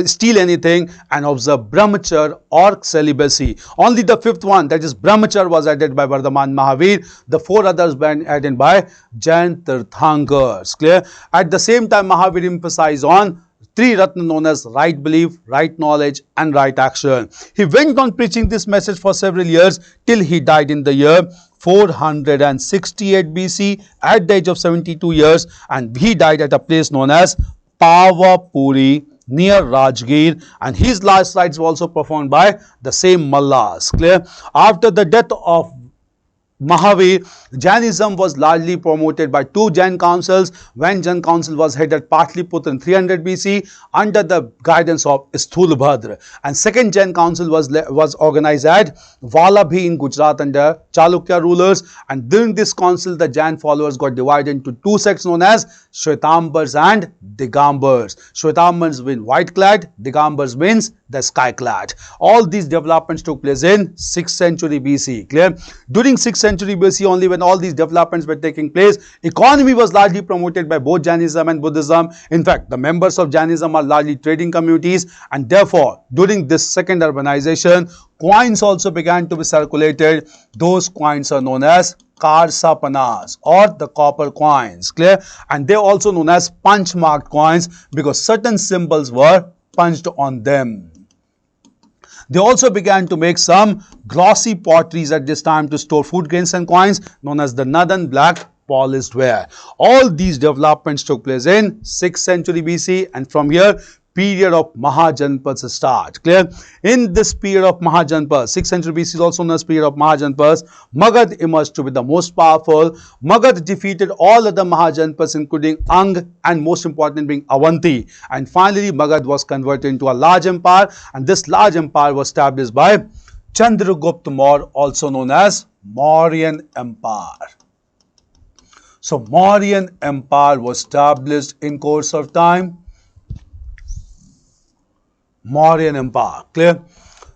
A: steal anything, and observe brahmacharya or celibacy. Only the 5th one, that is brahmacharya, was added by Vardhaman Mahavir. The 4 others were added by Jain Tirthankars. Clear? At the same time, Mahavir emphasized on 3 Ratna known as right belief, right knowledge and right action. He went on preaching this message for several years till he died in the year 468 BC at the age of 72 years, and he died at a place known as Pavapuri near Rajgir, and his last rites were also performed by the same Mallas. Clear? After the death of Mahavir, Jainism was largely promoted by two Jain councils. When Jain council was held at Patliputra in 300 BC under the guidance of Sthulbhadra, and second Jain council was organized at Vallabhi in Gujarat under Chalukya rulers. And during this council, the Jain followers got divided into two sects known as Shwetambars and Digambars. Shwetambars mean white clad, Digambars means the sky clad. All these developments took place in 6th century BC. Clear? During 6th century BC, only when all these developments were taking place, economy was largely promoted by both Jainism and Buddhism. In fact, the members of Jainism are largely trading communities, and therefore, during this second urbanization, coins also began to be circulated. Those coins are known as Karsapanas or the copper coins. Clear? And they are also known as punch marked coins because certain symbols were punched on them. They also began to make some glossy potteries at this time to store food grains and coins known as the Nadan black polished ware. All these developments took place in 6th century BC, and from here period of Mahajanpads start. Clear? In this period of Mahajanpads, 6th century BC is also known as period of Mahajanpads, Magad emerged to be the most powerful. Magad defeated all other Mahajanpads including Ang and most important being Avanti. And finally Magad was converted into a large empire, and this large empire was established by Chandragupta Maurya, also known as Mauryan Empire. So Mauryan Empire was established in course of time. Mauryan Empire. Clear?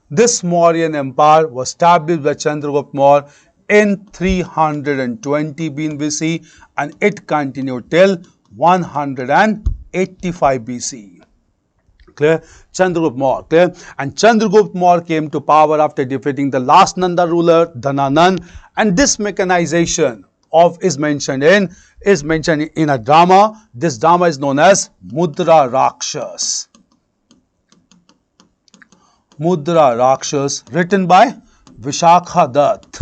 A: This Mauryan Empire was established by Chandragupta Maurya in 320 BC and it continued till 185 BC. Clear? Chandragupta Maurya. Clear? And Chandragupta Maurya came to power after defeating the last Nanda ruler, Dhananand, and this mechanization is mentioned in a drama. This drama is known as Mudra Rakshas. Mudra Rakshas, written by Vishakha Dutt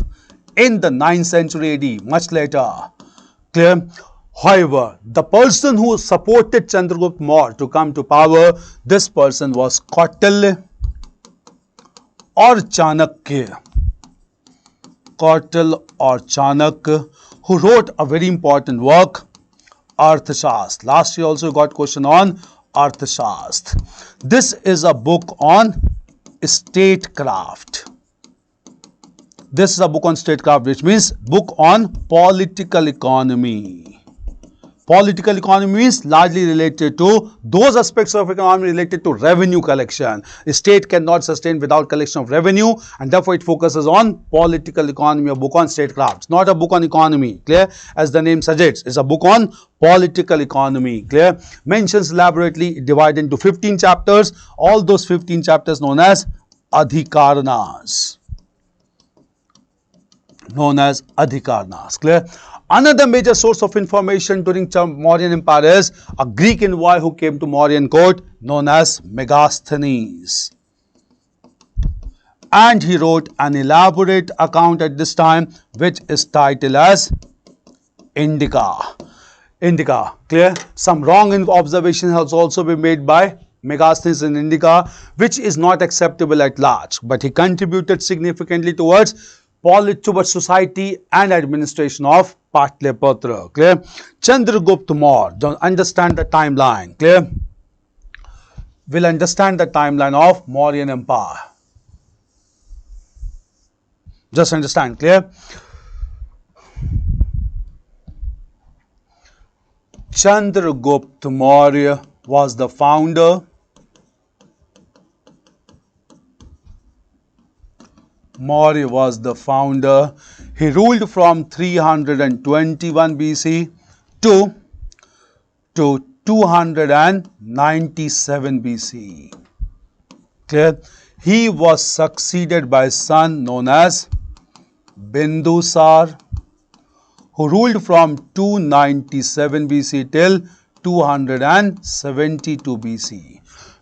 A: in the 9th century AD, much later. Clear? However, the person who supported Chandragupta Maurya to come to power, this person was Kautilya or Chanakya. Kautilya or Chanakya, who wrote a very important work, Arthashastra. Last year also got question on Arthashastra. This is a book on statecraft. This is a book on statecraft, which means book on political economy. Political economy means largely related to those aspects of economy related to revenue collection. The state cannot sustain without collection of revenue, and therefore it focuses on political economy, a book on statecraft. It's not a book on economy. Clear? As the name suggests, it's a book on political economy. Clear? Mentions elaborately divided into 15 chapters. All those 15 chapters known as Adhikarnas. Clear? Another major source of information during Mauryan Empire is a Greek envoy who came to Mauryan court known as Megasthenes. And he wrote an elaborate account at this time which is titled as Indica. Indica. Clear? Some wrong observation has also been made by Megasthenes in Indica, which is not acceptable at large, but he contributed significantly towards society and administration of Patliputra. Clear? Chandragupta Maurya. Don't understand the timeline. Clear? We'll understand the timeline of Mauryan Empire. Just understand. Clear? Chandragupta Maurya was the founder. Maurya was the founder. He ruled from 321 BC to 297 BC. Clear? He was succeeded by his son known as Bindusar, who ruled from 297 BC till 272 BC.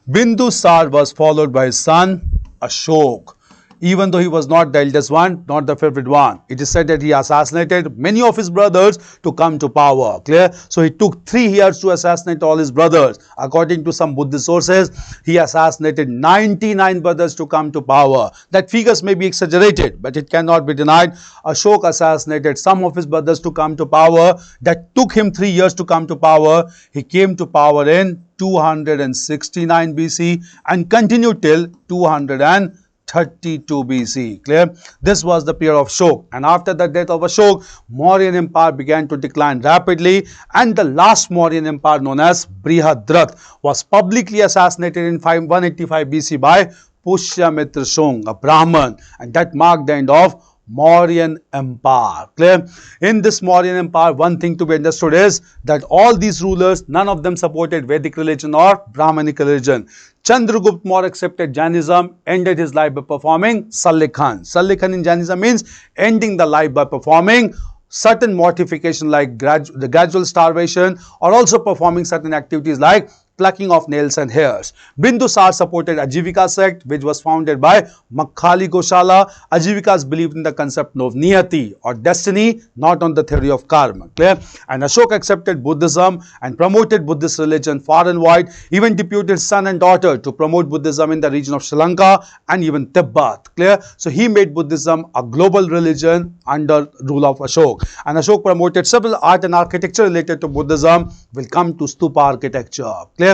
A: Bindusar was followed by his son Ashok even though he was not the eldest one, not the favorite one. It is said that he assassinated many of his brothers to come to power. Clear? So he took 3 years to assassinate all his brothers. According to some Buddhist sources, he assassinated 99 brothers to come to power. That figures may be exaggerated, but it cannot be denied. Ashoka assassinated some of his brothers to come to power. That took him 3 years to come to power. He came to power in 269 BC and continued till 232 BC. Clear? This was the period of Ashoka, and after the death of Ashoka, Mauryan Empire began to decline rapidly, and the last Mauryan Empire, known as Brihadratha, was publicly assassinated in 185 BC by Pushyamitra Shunga, a Brahmin, and that marked the end of Mauryan Empire. Clear? In this Mauryan Empire, one thing to be understood is that all these rulers, none of them supported Vedic religion or Brahmanic religion. Chandragupta Maurya accepted Jainism, ended his life by performing Sallikhan. Sallikhan in Jainism means ending the life by performing certain mortification like the gradual starvation, or also performing certain activities like plucking of nails and hairs. Bindusar supported Ajivika sect, which was founded by Makhali Goshala. Ajivikas believed in the concept of niyati or destiny, not on the theory of karma. Clear? And Ashoka accepted Buddhism and promoted Buddhist religion far and wide, even deputed son and daughter to promote Buddhism in the region of Sri Lanka and even Tibet. Clear? So he made Buddhism a global religion under rule of Ashoka. And Ashoka promoted several art and architecture related to Buddhism. We'll come to stupa architecture. Clear?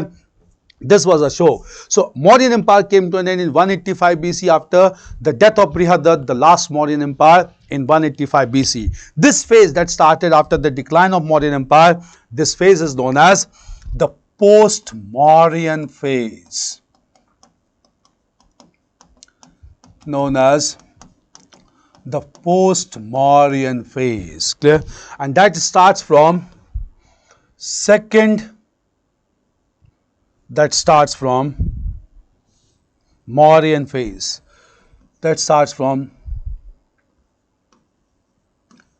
A: This was Ashoka. So Mauryan Empire came to an end in 185 BC after the death of Brihadratha, the last Mauryan Empire, in 185 BC. This phase that started after the decline of Mauryan Empire, this phase is known as the post-Mauryan phase. Known as the post-Mauryan phase. Clear? And that starts from Mauryan phase. That starts from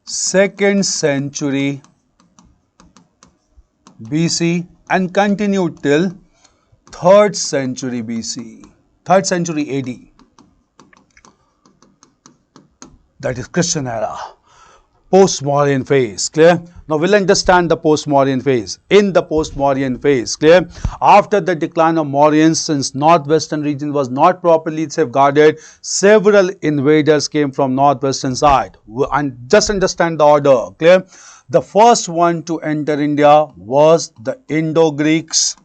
A: 2nd century BC and continued till 3rd century BC, 3rd century AD. That is Christian era. Post-Mauryan phase. Clear? Now we'll understand the post-Mauryan phase. In the post-Mauryan phase, clear? After the decline of Mauryans, since northwestern region was not properly safeguarded, several invaders came from northwestern side. And just understand the order. Clear? The first one to enter India was the Indo-Greeks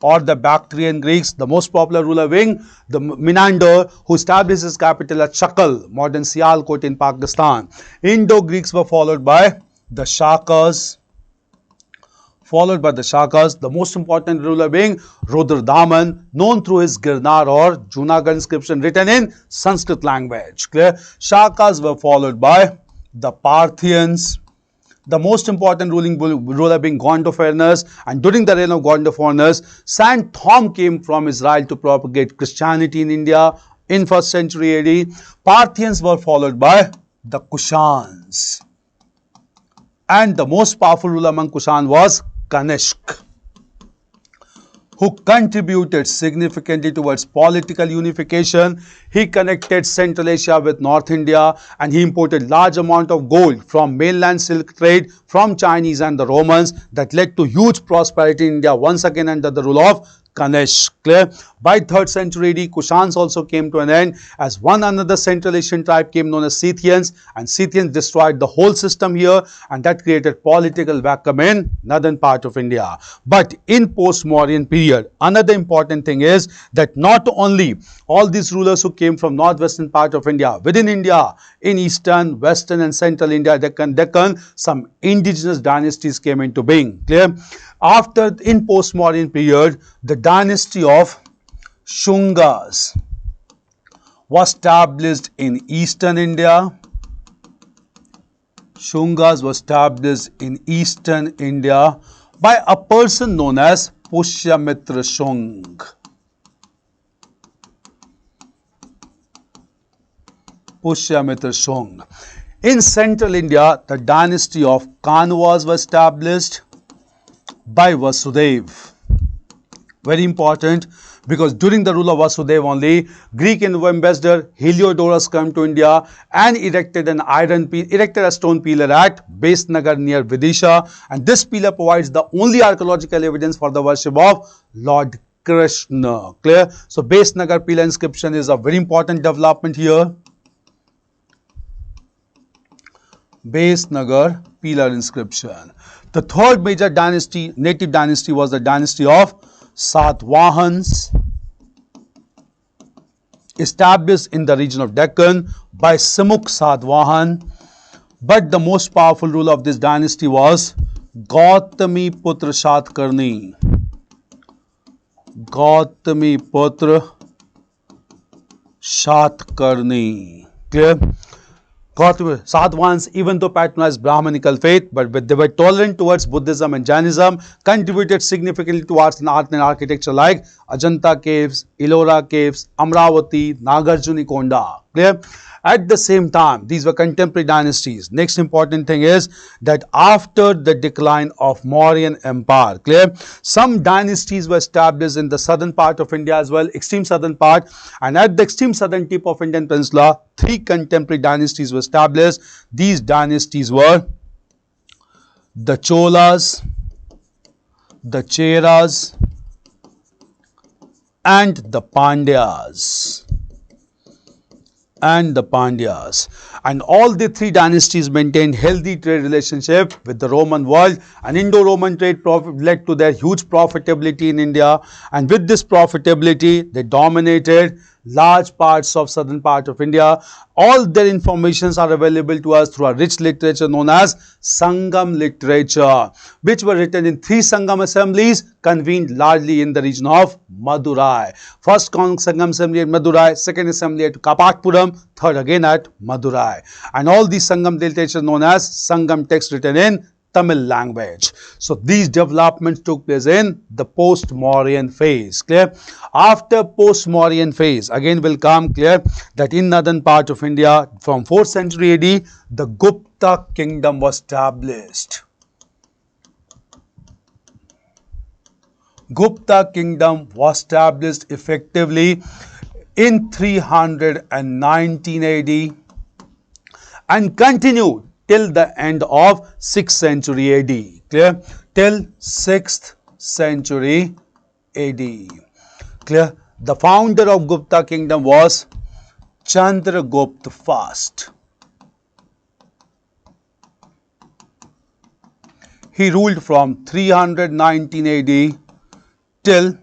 A: or the Bactrian Greeks. The most popular ruler being the Menander, who established his capital at Shakal, modern Sialkot in Pakistan. Indo-Greeks were followed by the Shakas. The most important ruler being Rudradaman, known through his Girnar or Junagadh inscription written in Sanskrit language. Clear? Shakas were followed by the Parthians. The most important ruler being Gondophares, and during the reign of Gondophares, Saint Thom came from Israel to propagate Christianity in India in 1st century AD. Parthians were followed by the Kushans, and the most powerful ruler among Kushan was Kanishk, who contributed significantly towards political unification. He connected Central Asia with North India, and he imported large amount of gold from mainland silk trade from Chinese and the Romans that led to huge prosperity in India once again under the rule of Kanishk. Clear? By 3rd century AD, Kushans also came to an end as one another Central Asian tribe came known as Scythians, and Scythians destroyed the whole system here, and that created political vacuum in northern part of India. But in post-Mauryan period, another important thing is that not only all these rulers who came from northwestern part of India, within India, in eastern, western and central India, Deccan, some indigenous dynasties came into being. Clear? After, in post-Mauryan period, the dynasty of Shungas was established in eastern India. Shungas was established in eastern India by a person known as Pushyamitra Shung. Pushyamitra Shung. In central India, the dynasty of Kanwas was established by Vasudev. Very important, because during the rule of Vasudeva only, Greek ambassador Heliodorus came to India and erected a stone pillar at Besnagar near Vidisha, and this pillar provides the only archaeological evidence for the worship of Lord Krishna. Clear? So Besnagar pillar inscription is a very important development here. Besnagar pillar inscription. The third major dynasty, native dynasty, was the dynasty of Satvahans, established in the region of Deccan by Simukh Satvahan. But the most powerful ruler of this dynasty was Gautami Putra Shatkarni. Gautami Putra Shatkarni. Clear? Satvahans, even though patronized Brahmanical faith, but they were tolerant towards Buddhism and Jainism, contributed significantly towards an art and architecture like Ajanta caves, Ellora caves, Amravati, Nagarjunikonda. Clear? At the same time, these were contemporary dynasties. Next important thing is that after the decline of Mauryan Empire, clear, some dynasties were established in the southern part of India as well, extreme southern part, and at the extreme southern tip of Indian peninsula, 3 contemporary dynasties were established. These dynasties were the Cholas, the Cheras, and the Pandyas. And all the 3 dynasties maintained healthy trade relationship with the Roman world, and Indo-Roman trade led to their huge profitability in India, and with this profitability they dominated large parts of southern part of India. All their informations are available to us through a rich literature known as Sangam literature, which were written in 3 Sangam assemblies convened largely in the region of Madurai. First Sangam assembly at Madurai, second assembly at Kapatpuram, third again at Madurai. And all these Sangam literature known as Sangam text written in Tamil language. So these developments took place in the post-Mauryan phase. Clear? After post-Mauryan phase, again will come clear that in northern part of India from 4th century AD, the Gupta kingdom was established. Gupta kingdom was established effectively in 319 AD and continued till the end of 6th century AD. Clear? Till 6th century AD. Clear? The founder of Gupta kingdom was Chandragupta I. He ruled from 319 AD till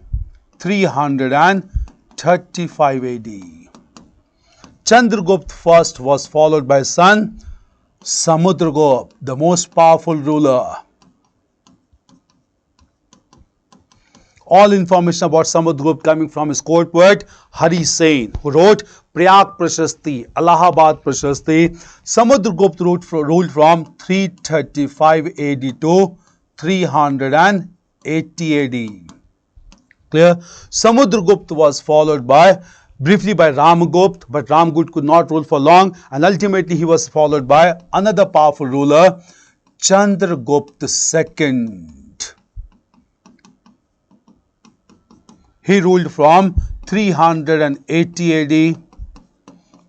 A: 335 AD. Chandragupta I was followed by his son Samudragupta, the most powerful ruler. All information about Samudragupta coming from his court poet Hari Sen, who wrote Prayag Prashasti, Allahabad Prashasti. Samudragupta ruled from 335 AD to 380 AD. Clear? Samudragupta was followed briefly by Ramagupta, but Ramagupta could not rule for long, and ultimately he was followed by another powerful ruler, Chandragupta II. He ruled from 380 AD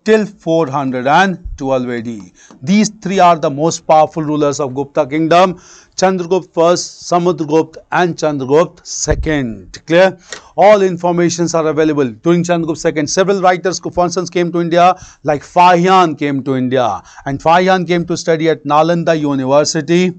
A: till 412 AD. These 3 are the most powerful rulers of Gupta kingdom: Chandragupta I, Samudragupta and Chandragupta II. Clear? All informations are available. During Chandragupta II, several writers, for instance, came to India, like Fahian came to India, and Fahian came to study at Nalanda University.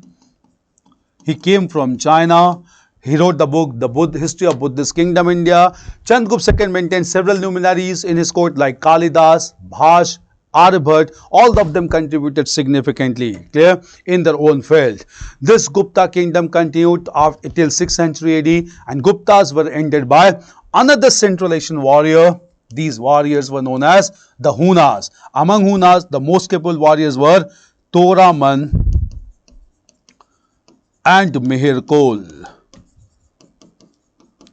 A: He came from China. He wrote the book, The History of Buddhist Kingdom India. Chandragupta II maintained several luminaries in his court like Kalidas, Bhash, Aryabhat. All of them contributed significantly, clear, in their own field. This Gupta kingdom continued till 6th century AD, and Guptas were ended by another Central Asian warrior. These warriors were known as the Hunas. Among Hunas, the most capable warriors were Toraman and Mihirkol.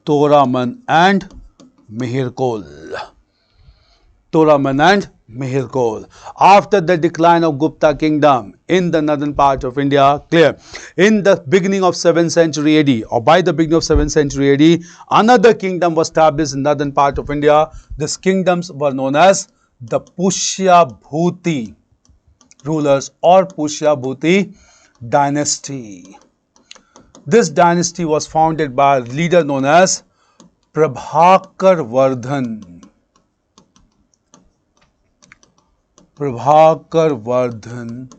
A: Toraman and Mihirkol. Toraman and Mihirkol. After the decline of Gupta kingdom in the northern part of India, clear, in the beginning of 7th century AD, or by the beginning of 7th century AD, another kingdom was established in northern part of India. These kingdoms were known as the Pushyabhuti rulers or Pushyabhuti dynasty. This dynasty was founded by a leader known as Prabhakar Vardhan. Prabhakar Vardhan,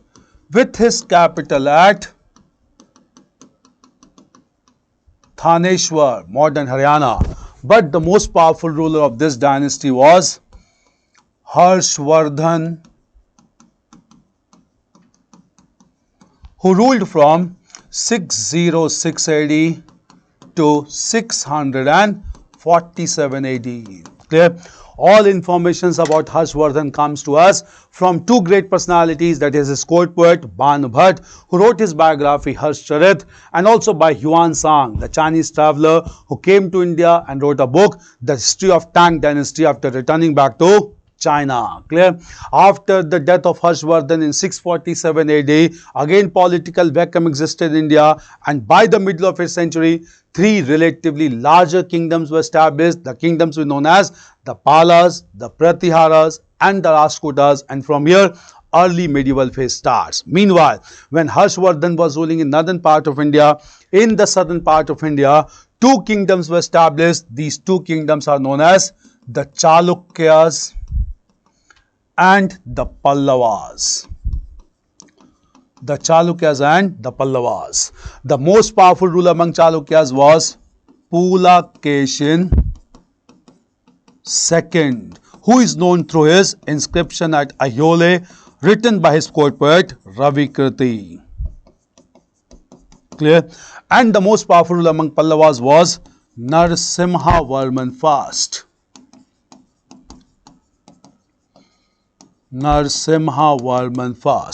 A: with his capital at Thaneshwar, modern Haryana. But the most powerful ruler of this dynasty was Harshvardhan, who ruled from 606 AD to 647 AD. Clear? All informations about Harshvardhan comes to us from two great personalities, that is his court poet Banu Bhatt, who wrote his biography Harshcharit, and also by Yuan Sang, the Chinese traveler who came to India and wrote a book, The History of Tang Dynasty, after returning back to China. Clear? After the death of Harshvardhan in 647 AD, again political vacuum existed in India, and by the middle of 8th century, three relatively larger kingdoms were established. The kingdoms were known as the Palas, the Pratiharas, and the Rashtrakutas, and from here early medieval phase starts. Meanwhile, when Harshvardhan was ruling in northern part of India, in the southern part of India, two kingdoms were established. These two kingdoms are known as the Chalukyas and the Pallavas. The Chalukyas and the Pallavas. The most powerful ruler among Chalukyas was Pulakeshin II, who is known through his inscription at Ayole, written by his court poet Ravikirti. Clear? And the most powerful ruler among Pallavas was Narasimhavarman I. Narasimhavarman I,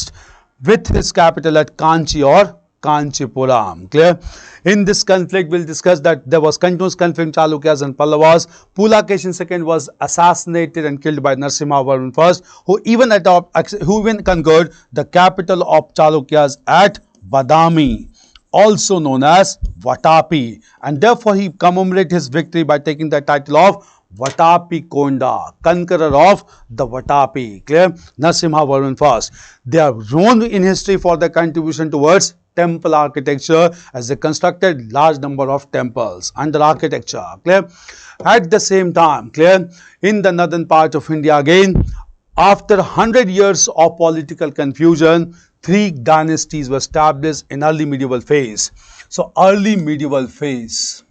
A: with his capital at Kanchi or Kanchipuram. Clear? In this conflict, we'll discuss that there was continuous conflict in Chalukyas and Pallavas. Pulakeshin II was assassinated and killed by Narasimhavarman I, who even conquered the capital of Chalukyas at Badami, also known as Vatapi, and therefore he commemorated his victory by taking the title of Vatapi Konda, conqueror of the Vatapi. Clear? Narasimhavarman I. They are known in history for their contribution towards temple architecture, as they constructed large number of temples under architecture. Clear? At the same time, clear, in the northern part of India again, after 100 years of political confusion, three dynasties were established in early medieval phase. So early medieval phase.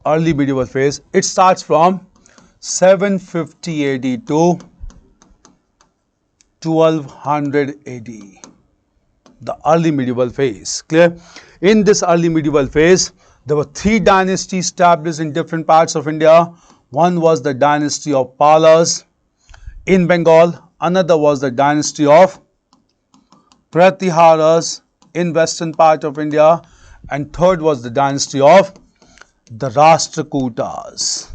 A: Early medieval phase, it starts from 750 AD to 1200 AD, the early medieval phase. Clear? In this early medieval phase, there were three dynasties established in different parts of India. One was the dynasty of Palas in Bengal, another was the dynasty of Pratiharas in western part of India, and third was the dynasty of the Rashtrakutas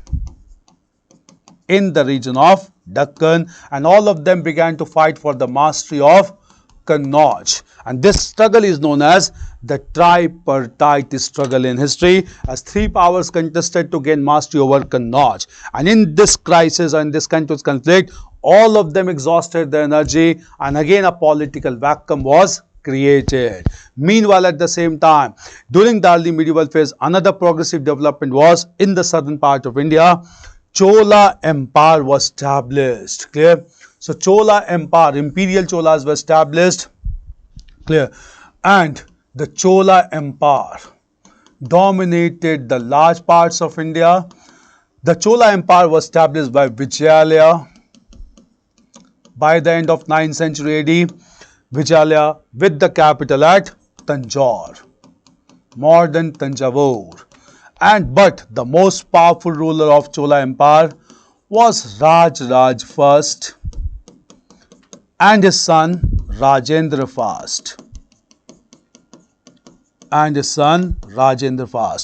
A: in the region of Deccan, and all of them began to fight for the mastery of Kannauj. And this struggle is known as the tripartite struggle in history, as three powers contested to gain mastery over Kannauj. And in this crisis and this continuous conflict, all of them exhausted their energy, and again a political vacuum was created. Meanwhile, at the same time, during the early medieval phase, another progressive development was in the southern part of India. Chola Empire was established. Clear? So Chola Empire, imperial Cholas were established. Clear? And the Chola Empire dominated the large parts of India. The Chola Empire was established by Vijayalaya by the end of 9th century AD. Vijayalaya with the capital at Tanjore, modern Tanjavur. But the most powerful ruler of Chola Empire was Raj I and his son Rajendra I. and his son Rajendra I.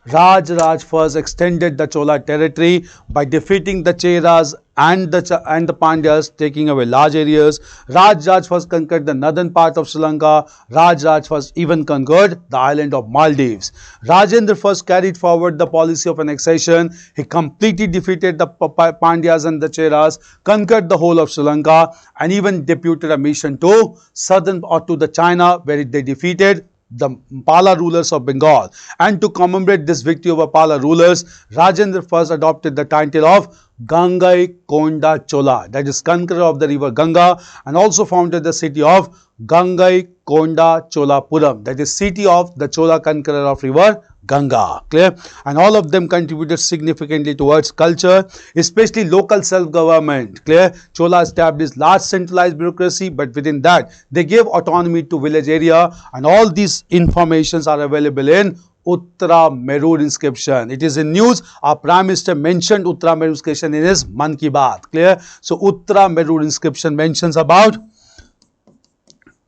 A: Raj first extended the Chola territory by defeating the Cheras and the Pandyas, taking away large areas. Raj first conquered the northern part of Sri Lanka. Raj first even conquered the island of Maldives. Rajendra first carried forward the policy of annexation. He completely defeated the Pandyas and the Cheras, conquered the whole of Sri Lanka, and even deputed a mission to southern or to the China, where they defeated the Pala rulers of Bengal. And to commemorate this victory over Pala rulers, Rajendra first adopted the title of Gangai Konda Chola, that is conqueror of the river Ganga, and also founded the city of Gangai Konda Cholapuram, that is city of the Chola conqueror of river Ganga. Clear? And all of them contributed significantly towards culture, especially local self-government. Clear? Chola established large centralized bureaucracy, but within that they gave autonomy to village area, and all these informations are available in Uttara Merur inscription. It is in news. Our Prime Minister mentioned Uttara Merur inscription in his Man Ki Baat. Clear? So Uttara Merur inscription mentions about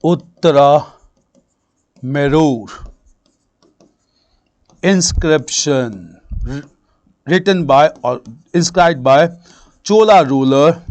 A: Uttara Merur inscription written by or inscribed by Chola ruler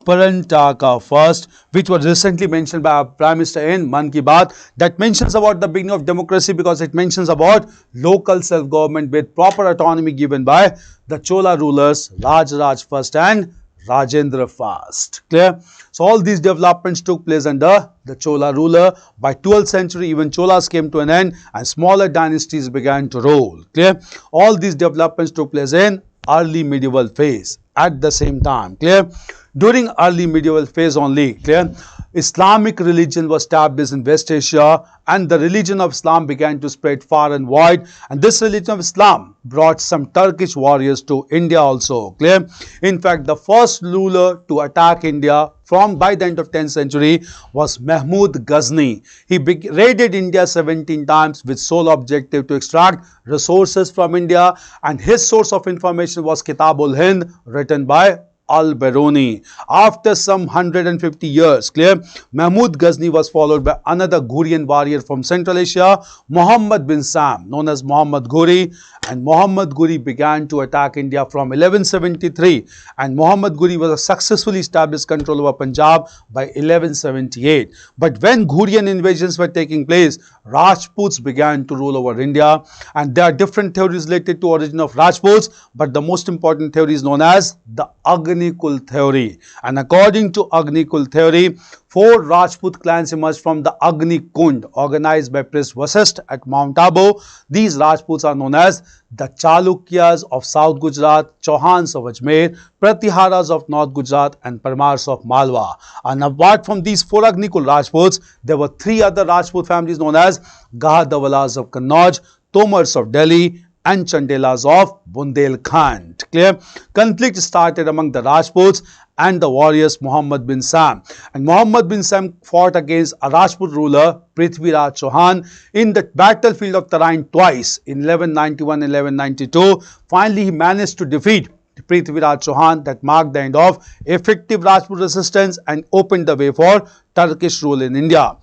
A: Parantaka first, which was recently mentioned by our Prime Minister in Man Ki Baat, that mentions about the beginning of democracy, because it mentions about local self-government with proper autonomy given by the Chola rulers Raj first and Rajendra first. Clear? So all these developments took place under the Chola ruler. By 12th century, even Cholas came to an end and smaller dynasties began to rule. Clear? All these developments took place in early medieval phase at the same time. Clear? During early medieval phase only, clear, Islamic religion was established in West Asia, and the religion of Islam began to spread far and wide, and this religion of Islam brought some Turkish warriors to India also. Clear? In fact, the first ruler to attack India by the end of 10th century was Mahmud Ghazni. He raided India 17 times with sole objective to extract resources from India, and his source of information was Kitab-ul-Hind, written by Al-Biruni. After some 150 years, clear, Mahmud Ghazni was followed by another Ghurian warrior from Central Asia, Muhammad bin Sam, known as Muhammad Ghuri, and Muhammad Ghuri began to attack India from 1173, and Muhammad Ghuri was successfully established control over Punjab by 1178. But when Ghurian invasions were taking place, Rajputs began to rule over India, and there are different theories related to origin of Rajputs, but the most important theory is known as the Agnikul theory. And according to Agnikul theory, 4 Rajput clans emerged from the Agni Kund, organized by Prince Vasisht at Mount Abu. These Rajputs are known as the Chalukyas of South Gujarat, Chauhans of Ajmer, Pratiharas of North Gujarat, and Parmars of Malwa. And apart from these 4 Agnikul Rajputs, there were 3 other Rajput families known as Gahadawalas of Kannauj, Tomars of Delhi, and Chandelas of Bundelkhand. Clear? Conflict started among the Rajputs and the warriors Muhammad bin Sam. And Muhammad bin Sam fought against a Rajput ruler, Prithviraj Chauhan, in the battlefield of Tarain twice, in 1191 and 1192. Finally, he managed to defeat Prithviraj Chauhan. That marked the end of effective Rajput resistance and opened the way for Turkish rule in India.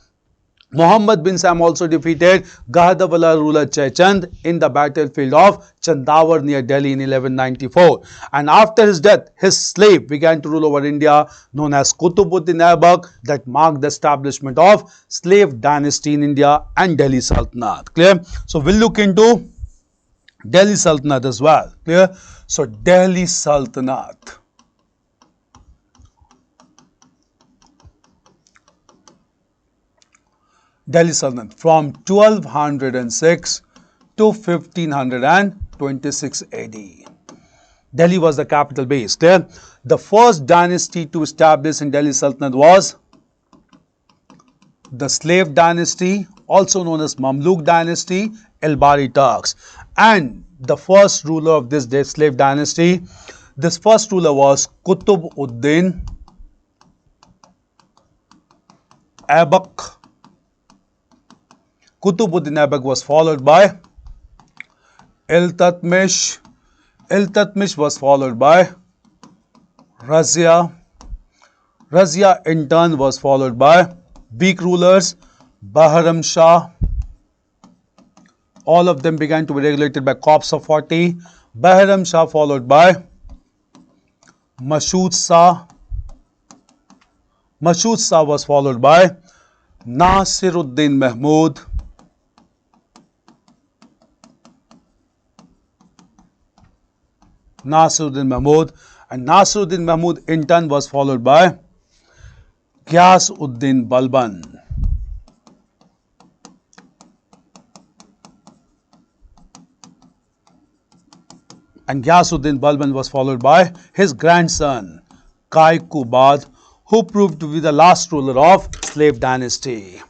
A: Muhammad bin Sam also defeated Gahadawala ruler Chaichand in the battlefield of Chandawar near Delhi in 1194. And after his death, his slave began to rule over India, known as Qutubuddin Aibak, that marked the establishment of slave dynasty in India and Delhi Sultanate. Clear? So we'll look into Delhi Sultanate as well. Clear? So Delhi Sultanate. Delhi Sultanate from 1206 to 1526 AD. Delhi was the capital base. Clear? The first dynasty to establish in Delhi Sultanate was the slave dynasty, also known as Mamluk dynasty, Elbari Turks. And the first ruler of this slave dynasty, this first ruler was Qutubuddin Aibak. Qutubuddin Aibak was followed by Iltutmish. Iltutmish was followed by Razia. Razia in turn was followed by weak rulers Bahram Shah, all of them began to be regulated by Corps of 40. Bahram Shah followed by Mashood Shah. Mashood Shah was followed by Nasiruddin Mahmud. Nasiruddin Mahmud, and Nasiruddin Mahmud in turn was followed by Ghyasuddin Balban. And Ghyasuddin Balban was followed by his grandson Kaikubad, who proved to be the last ruler of slave dynasty.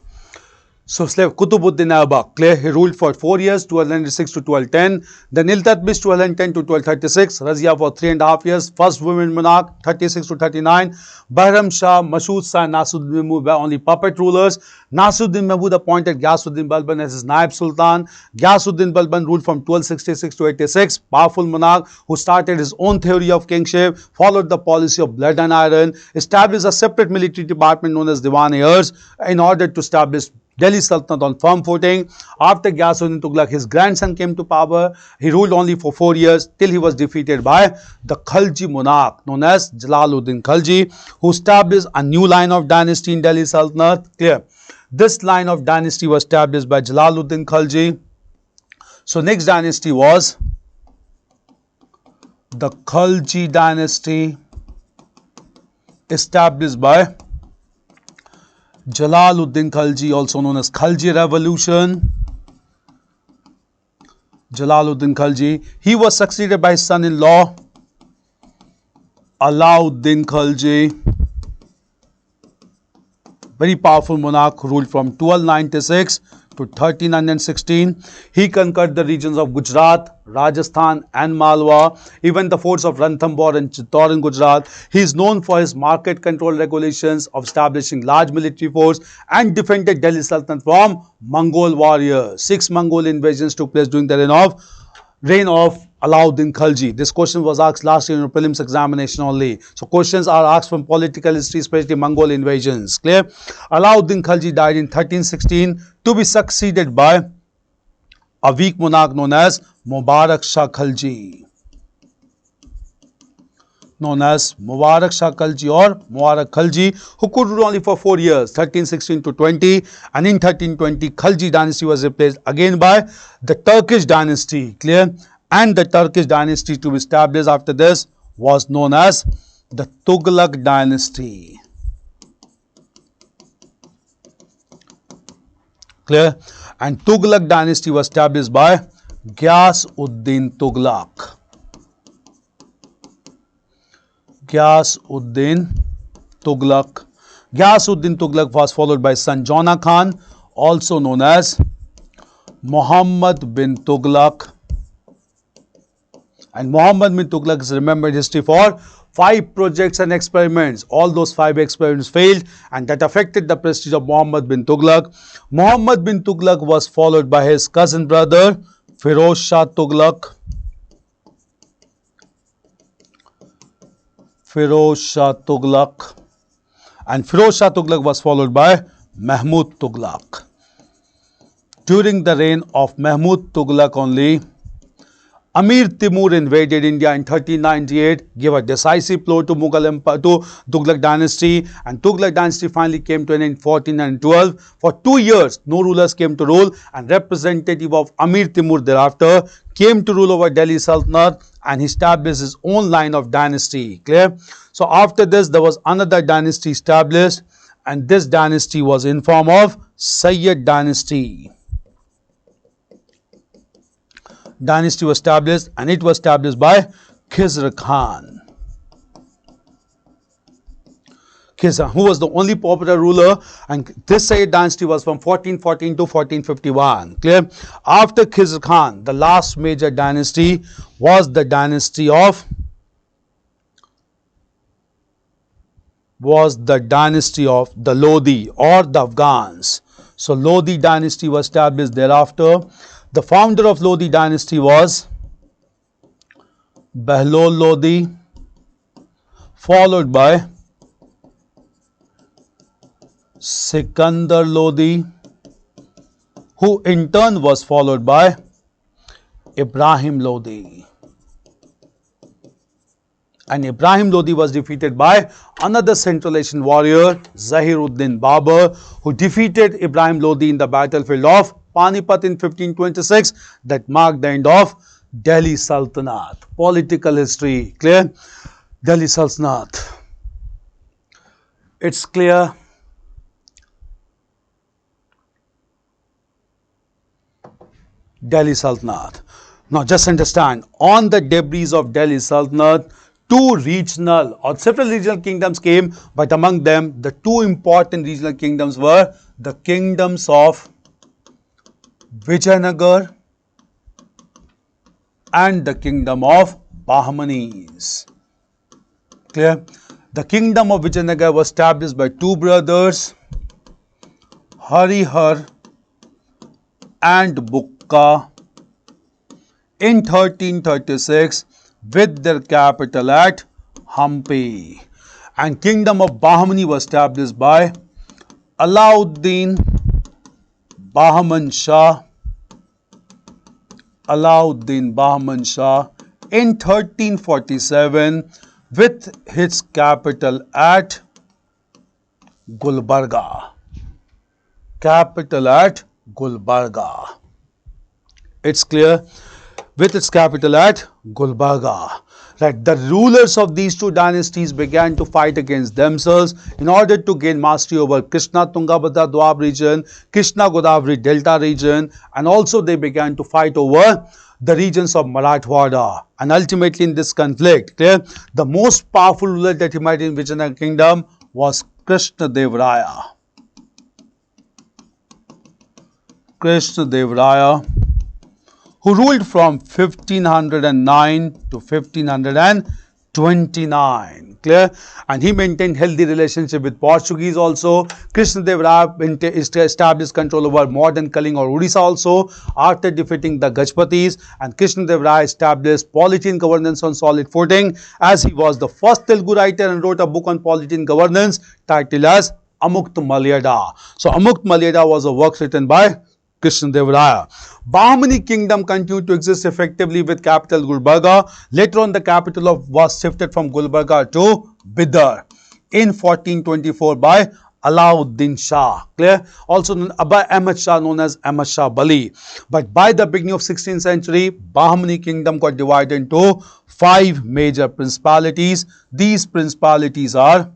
A: So slave Qutubuddin Aibak, clear, he ruled for 4 years, 1296 to 1210. Then Iltutmish 1210 to 1236. Razia for 3.5 years. First women monarch 36 to 39. Bahram Shah, Mashood Shah, and Nasiruddin Mahmud were only puppet rulers. Nasiruddin Mahmud appointed Ghyasuddin Balban as his Naib Sultan. Ghyasuddin Balban ruled from 1266 to 86. Powerful monarch who started his own theory of kingship, followed the policy of blood and iron, established a separate military department known as Diwan-e-Arz in order to establish Delhi Sultanate on firm footing. After Ghyasuddin Tughlaq, his grandson came to power. He ruled only for 4 years till he was defeated by the Khalji monarch known as Jalaluddin Khalji, who established a new line of dynasty in Delhi Sultanate. Clear. This line of dynasty was established by Jalaluddin Khalji. So next dynasty was the Khalji dynasty, established by Jalaluddin Khalji, also known as Khalji Revolution. Jalaluddin Khalji. He was succeeded by his son-in-law Alauddin Khalji. Very powerful monarch who ruled from 1296 to 1316. He conquered the regions of Gujarat, Rajasthan and Malwa, even the forts of Ranthambore and Chittor in Gujarat. He is known for his market control regulations of establishing large military force and defended Delhi Sultanate from Mongol warriors. 6 Mongol invasions took place during the reign of Alauddin Khalji. This question was asked last year in the prelims examination only. So questions are asked from political history, especially Mongol invasions. Clear? Alauddin Khalji died in 1316 to be succeeded by a weak monarch known as Mubarak Shah Khalji. Known as Mubarak Shah Khalji or Mubarak Khalji, who could rule only for 4 years, 1316 to 20, and in 1320 Khalji dynasty was replaced again by the Turkish dynasty. Clear? And the Turkish dynasty to be established after this was known as the Tughlaq dynasty. Clear? And Tughlaq dynasty was established by Ghyasuddin Tughlaq. Ghyasuddin Tughlaq. Ghyasuddin Tughlaq was followed by son Jona Khan, also known as Muhammad bin Tughlaq. And Muhammad bin Tughlaq is remembered in history for 5 projects and experiments. All those 5 experiments failed, and that affected the prestige of Muhammad bin Tughlaq. Muhammad bin Tughlaq was followed by his cousin brother Firoz Shah Tughlaq. Firoz Shah Tughlaq. And Firoz Shah Tughlaq was followed by Mahmud Tughlaq. During the reign of Mahmud Tughlaq only, Amir Timur invaded India in 1398, gave a decisive blow to Mughal Empire, to Tughlaq dynasty, and Tughlaq dynasty finally came to an end in 1412. For 2 years, no rulers came to rule, and representative of Amir Timur thereafter came to rule over Delhi Sultanate, and he established his own line of dynasty. Clear? So after this, there was another dynasty established, and this dynasty was in form of Sayyid dynasty. Dynasty was established, and it was established by Khizr Khan. Khizr, who was the only popular ruler, and this Sayyid dynasty was from 1414 to 1451. Clear? After Khizr Khan, the last major dynasty was the dynasty of the Lodi or the Afghans. So Lodi dynasty was established thereafter. The founder of Lodi dynasty was Behlol Lodi, followed by Sikandar Lodi, who in turn was followed by Ibrahim Lodi. And Ibrahim Lodi was defeated by another Central Asian warrior, Zahiruddin Babur, who defeated Ibrahim Lodi in the battlefield of Panipat in 1526. That marked the end of Delhi Sultanate. Political history, clear? Delhi Sultanate. It's clear. Delhi Sultanate. Now just understand, on the debris of Delhi Sultanate, two regional or several regional kingdoms came, but among them the two important regional kingdoms were the kingdoms of Vijayanagar and the kingdom of Bahmanis. Clear? The kingdom of Vijayanagar was established by two brothers, Harihar and Bukka, in 1336 with their capital at Hampi. And kingdom of Bahmani was established by Alauddin Bahman Shah in 1347 with his capital at Gulbarga. It's clear? With its capital at Gulbarga. Right. The rulers of these two dynasties began to fight against themselves in order to gain mastery over Krishna Tungabhadra Doab region, Krishna Godavari Delta region, and also they began to fight over the regions of Marathwada. And ultimately in this conflict, clear, the most powerful ruler that emerged in Vijayanagar kingdom was Krishna Dev Raya, who ruled from 1509 to 1529. Clear? And he maintained healthy relationship with Portuguese also. Krishna Dev Raya established control over modern Kalinga or Odisha also after defeating the Gajpatis. And Krishna Dev Raya established polity and governance on solid footing, as he was the first Telugu writer and wrote a book on polity and governance titled as Amukt Malyada. So Amukt Malyada was a work written by Krishna Dev Raya. Bahmani kingdom continued to exist effectively with capital Gulbarga. Later on, the capital was shifted from Gulbarga to Bidar in 1424 by Alauddin Shah. Clear? Also by Ahmad Shah, known as Ahmad Shah Bali. But by the beginning of 16th century, Bahmani kingdom got divided into 5 major principalities. These principalities are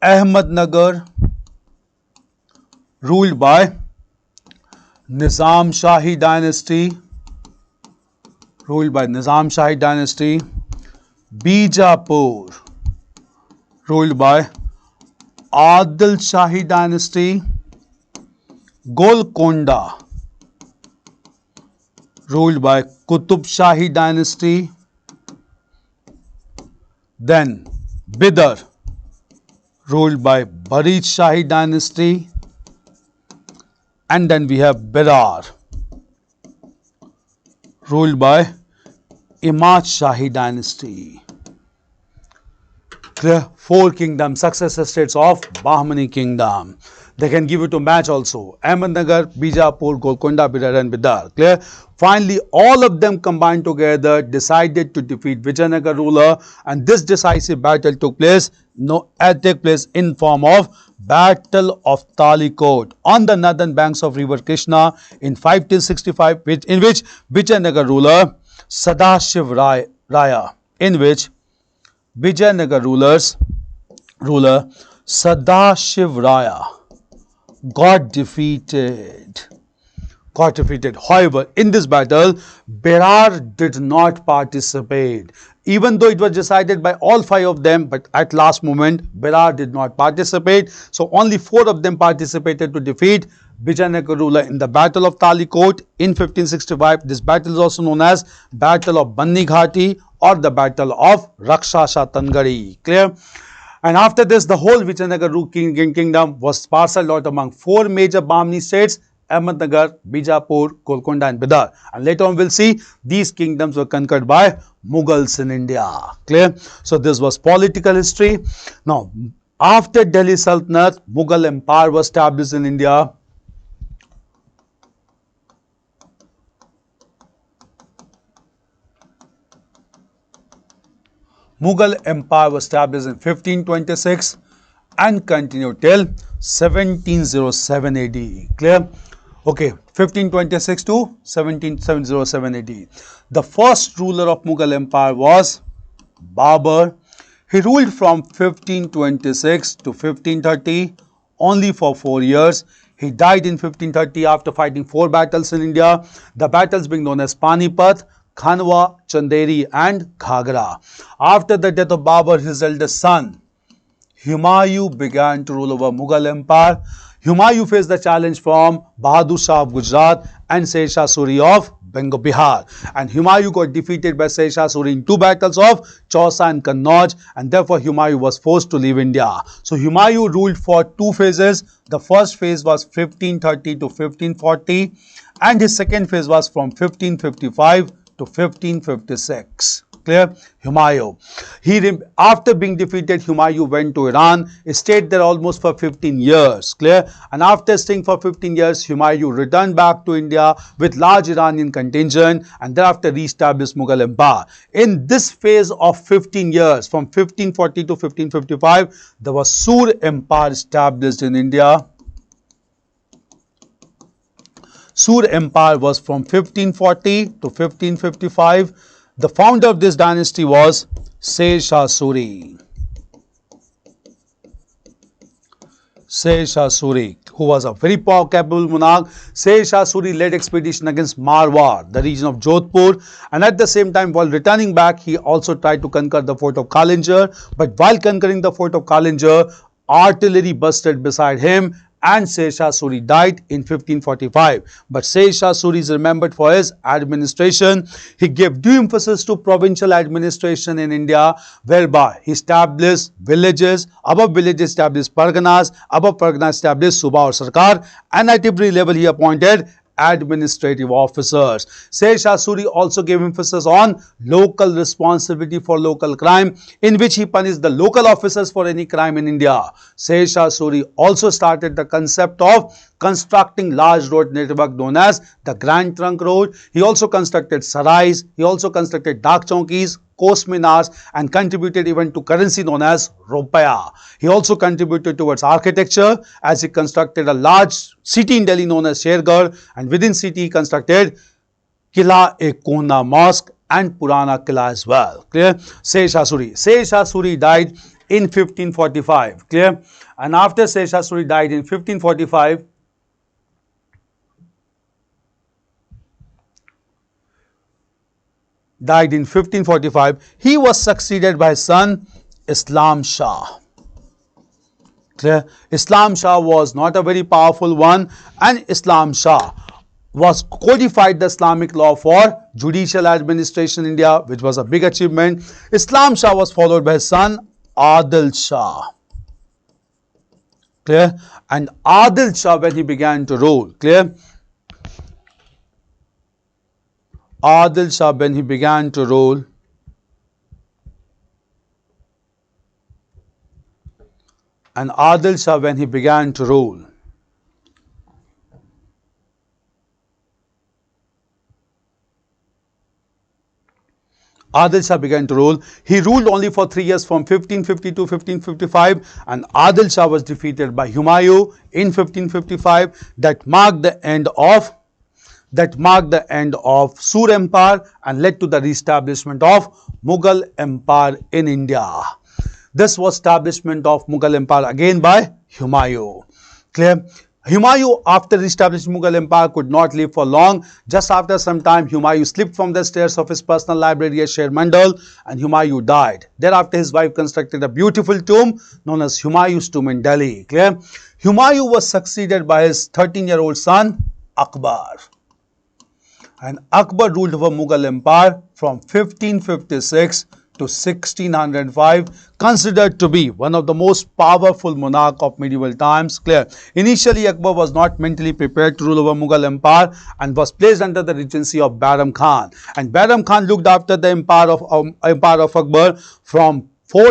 A: Ahmednagar, ruled by Nizam Shahi dynasty, Bijapur, ruled by Adil Shahi dynasty, Golconda, ruled by Qutub Shahi dynasty, then Bidar, ruled by Barij Shahi dynasty, and then we have Berar, ruled by Imad Shahi dynasty. Clear? 4 kingdoms, successor states of Bahmani kingdom. They can give you to match also. Ahmednagar, Bijapur, Golconda, Bidar and Bidar. Clear? Finally, all of them combined together decided to defeat Vijayanagar ruler, and this decisive battle took place in form of Battle of Talikot on the northern banks of river Krishna in 1565, in which Vijayanagar ruler Sadashiv Raya, ruler Sadashiv Raya got defeated. However, in this battle, Berar did not participate. Even though it was decided by all 5 of them, but at last moment, Berar did not participate. So only 4 of them participated to defeat Vijayanagar ruler in the Battle of Talikot in 1565. This battle is also known as Battle of Banni Ghati or the Battle of Rakshasa Tangari. Clear? And after this, the whole Vijayanagar kingdom was parceled out among 4 major Bahmani states: Ahmednagar, Bijapur, Golconda and Bidar. And later on we'll see these kingdoms were conquered by Mughals in India. Clear? So this was political history. Now, after Delhi Sultanate, Mughal Empire was established in India. Mughal Empire was established in 1526 and continued till 1707 AD. Clear? Okay, 1526 to 1707 AD. The first ruler of Mughal Empire was Babur. He ruled from 1526 to 1530 only for 4 years. He died in 1530 after fighting 4 battles in India. The battles being known as Panipat, Khanwa, Chanderi and Ghagra. After the death of Babur, his eldest son, Humayun began to rule over Mughal Empire. Humayun faced the challenge from Bahadur Shah of Gujarat and Sher Shah Suri of Bengal, Bihar. And Humayun got defeated by Sher Shah Suri in 2 battles of Chausa and Kannauj, and therefore Humayun was forced to leave India. So Humayun ruled for 2 phases. The first phase was 1530 to 1540 and his second phase was from 1555 to 1556. Clear? Humayun. After being defeated, Humayun went to Iran, stayed there almost for 15 years. Clear? And after staying for 15 years, Humayun returned back to India with large Iranian contingent and thereafter re-established Mughal Empire. In this phase of 15 years, from 1540 to 1555, there was Sur Empire established in India. Sur Empire was from 1540 to 1555. The founder of this dynasty was Sher Shah Suri. Sher Shah Suri, who was a very capable monarch. Sher Shah Suri led expedition against Marwar, the region of Jodhpur, and at the same time, while returning back, he also tried to conquer the fort of Kalinjar. But while conquering the fort of Kalinjar, artillery busted beside him and Sher Shah Suri died in 1545. But Sher Shah Suri is remembered for his administration. He gave due emphasis to provincial administration in India, whereby he established villages, above villages established parganas, above parganas established Suba or Sarkar, and at every level he appointed administrative officers. Sher Shah Suri also gave emphasis on local responsibility for local crime, in which he punished the local officers for any crime in India. Sher Shah Suri also started the concept of constructing large road network known as the Grand Trunk Road. He also constructed sarais, he also constructed dak chowkis, coast minars and contributed even to currency known as rupaya. He also contributed towards architecture as he constructed a large city in Delhi known as Shergarh, and within city he constructed Kila-e-Kona Mosque and Purana Kila as well. Clear? Sher Shah Suri. Sher Shah Suri died in 1545. Clear? And after Sher Shah Suri died in 1545, he was succeeded by his son Islam Shah. Clear? Islam Shah was not a very powerful one, and Islam Shah was codified the Islamic law for judicial administration in India, which was a big achievement. Islam Shah was followed by his son Adil Shah. Clear? And Adil Shah, when he began to rule, clear? Adil Shah, when he began to rule, Adil Shah, when he began to rule, he ruled only for 3 years from 1550 to 1555, and Adil Shah was defeated by Humayun in 1555. That marked the end of Sur Empire and led to the re-establishment of Mughal Empire in India. This was establishment of Mughal Empire again by Humayun. Clear? Humayun, after establishing Mughal Empire, could not live for long. Just after some time, Humayun slipped from the stairs of his personal library at Sher Mandal and Humayun died. Thereafter, his wife constructed a beautiful tomb known as Humayun's tomb in Delhi. Clear? Humayun was succeeded by his 13-year-old son Akbar. And Akbar ruled over Mughal Empire from 1556 to 1605, considered to be one of the most powerful monarch of medieval times. Clear? Initially, Akbar was not mentally prepared to rule over Mughal Empire and was placed under the regency of Bairam Khan. And Bairam Khan looked after the empire of Akbar for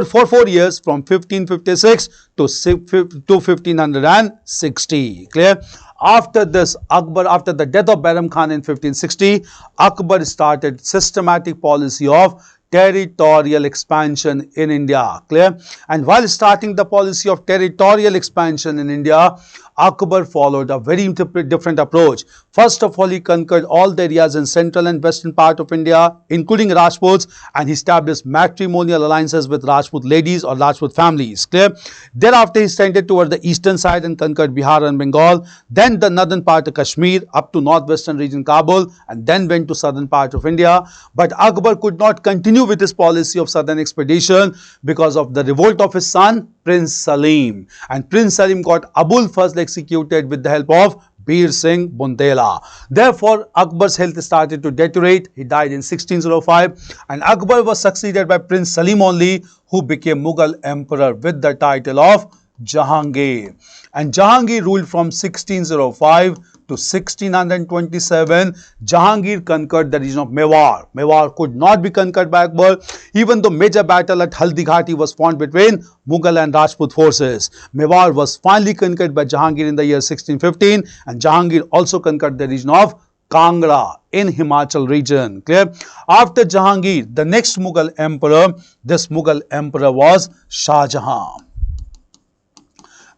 A: 4 years, from 1556 to 1560. Clear? After the death of Bairam Khan in 1560, Akbar started systematic policy of territorial expansion in India. Clear? And while starting the policy of territorial expansion in India, Akbar followed a very different approach. First of all, he conquered all the areas in central and western part of India, including Rajputs, and he established matrimonial alliances with Rajput ladies or Rajput families. Clear? Thereafter, he extended toward the eastern side and conquered Bihar and Bengal, then the northern part of Kashmir up to northwestern region Kabul, and then went to southern part of India. But Akbar could not continue with his policy of southern expedition because of the revolt of his son, Prince Salim. And Prince Salim got Abul Fazl executed with the help of Bir Singh Bundela. Therefore, Akbar's health started to deteriorate. He died in 1605, and Akbar was succeeded by Prince Salim only, who became Mughal Emperor with the title of Jahangir. And Jahangir ruled from 1605 to 1627. Jahangir conquered the region of Mewar. Mewar could not be conquered by Akbar, even though major battle at Haldi Ghati was fought between Mughal and Rajput forces. Mewar was finally conquered by Jahangir in the year 1615, and Jahangir also conquered the region of Kangra in Himachal region. Clear? After Jahangir, the next Mughal emperor, this Mughal emperor was Shah Jahan.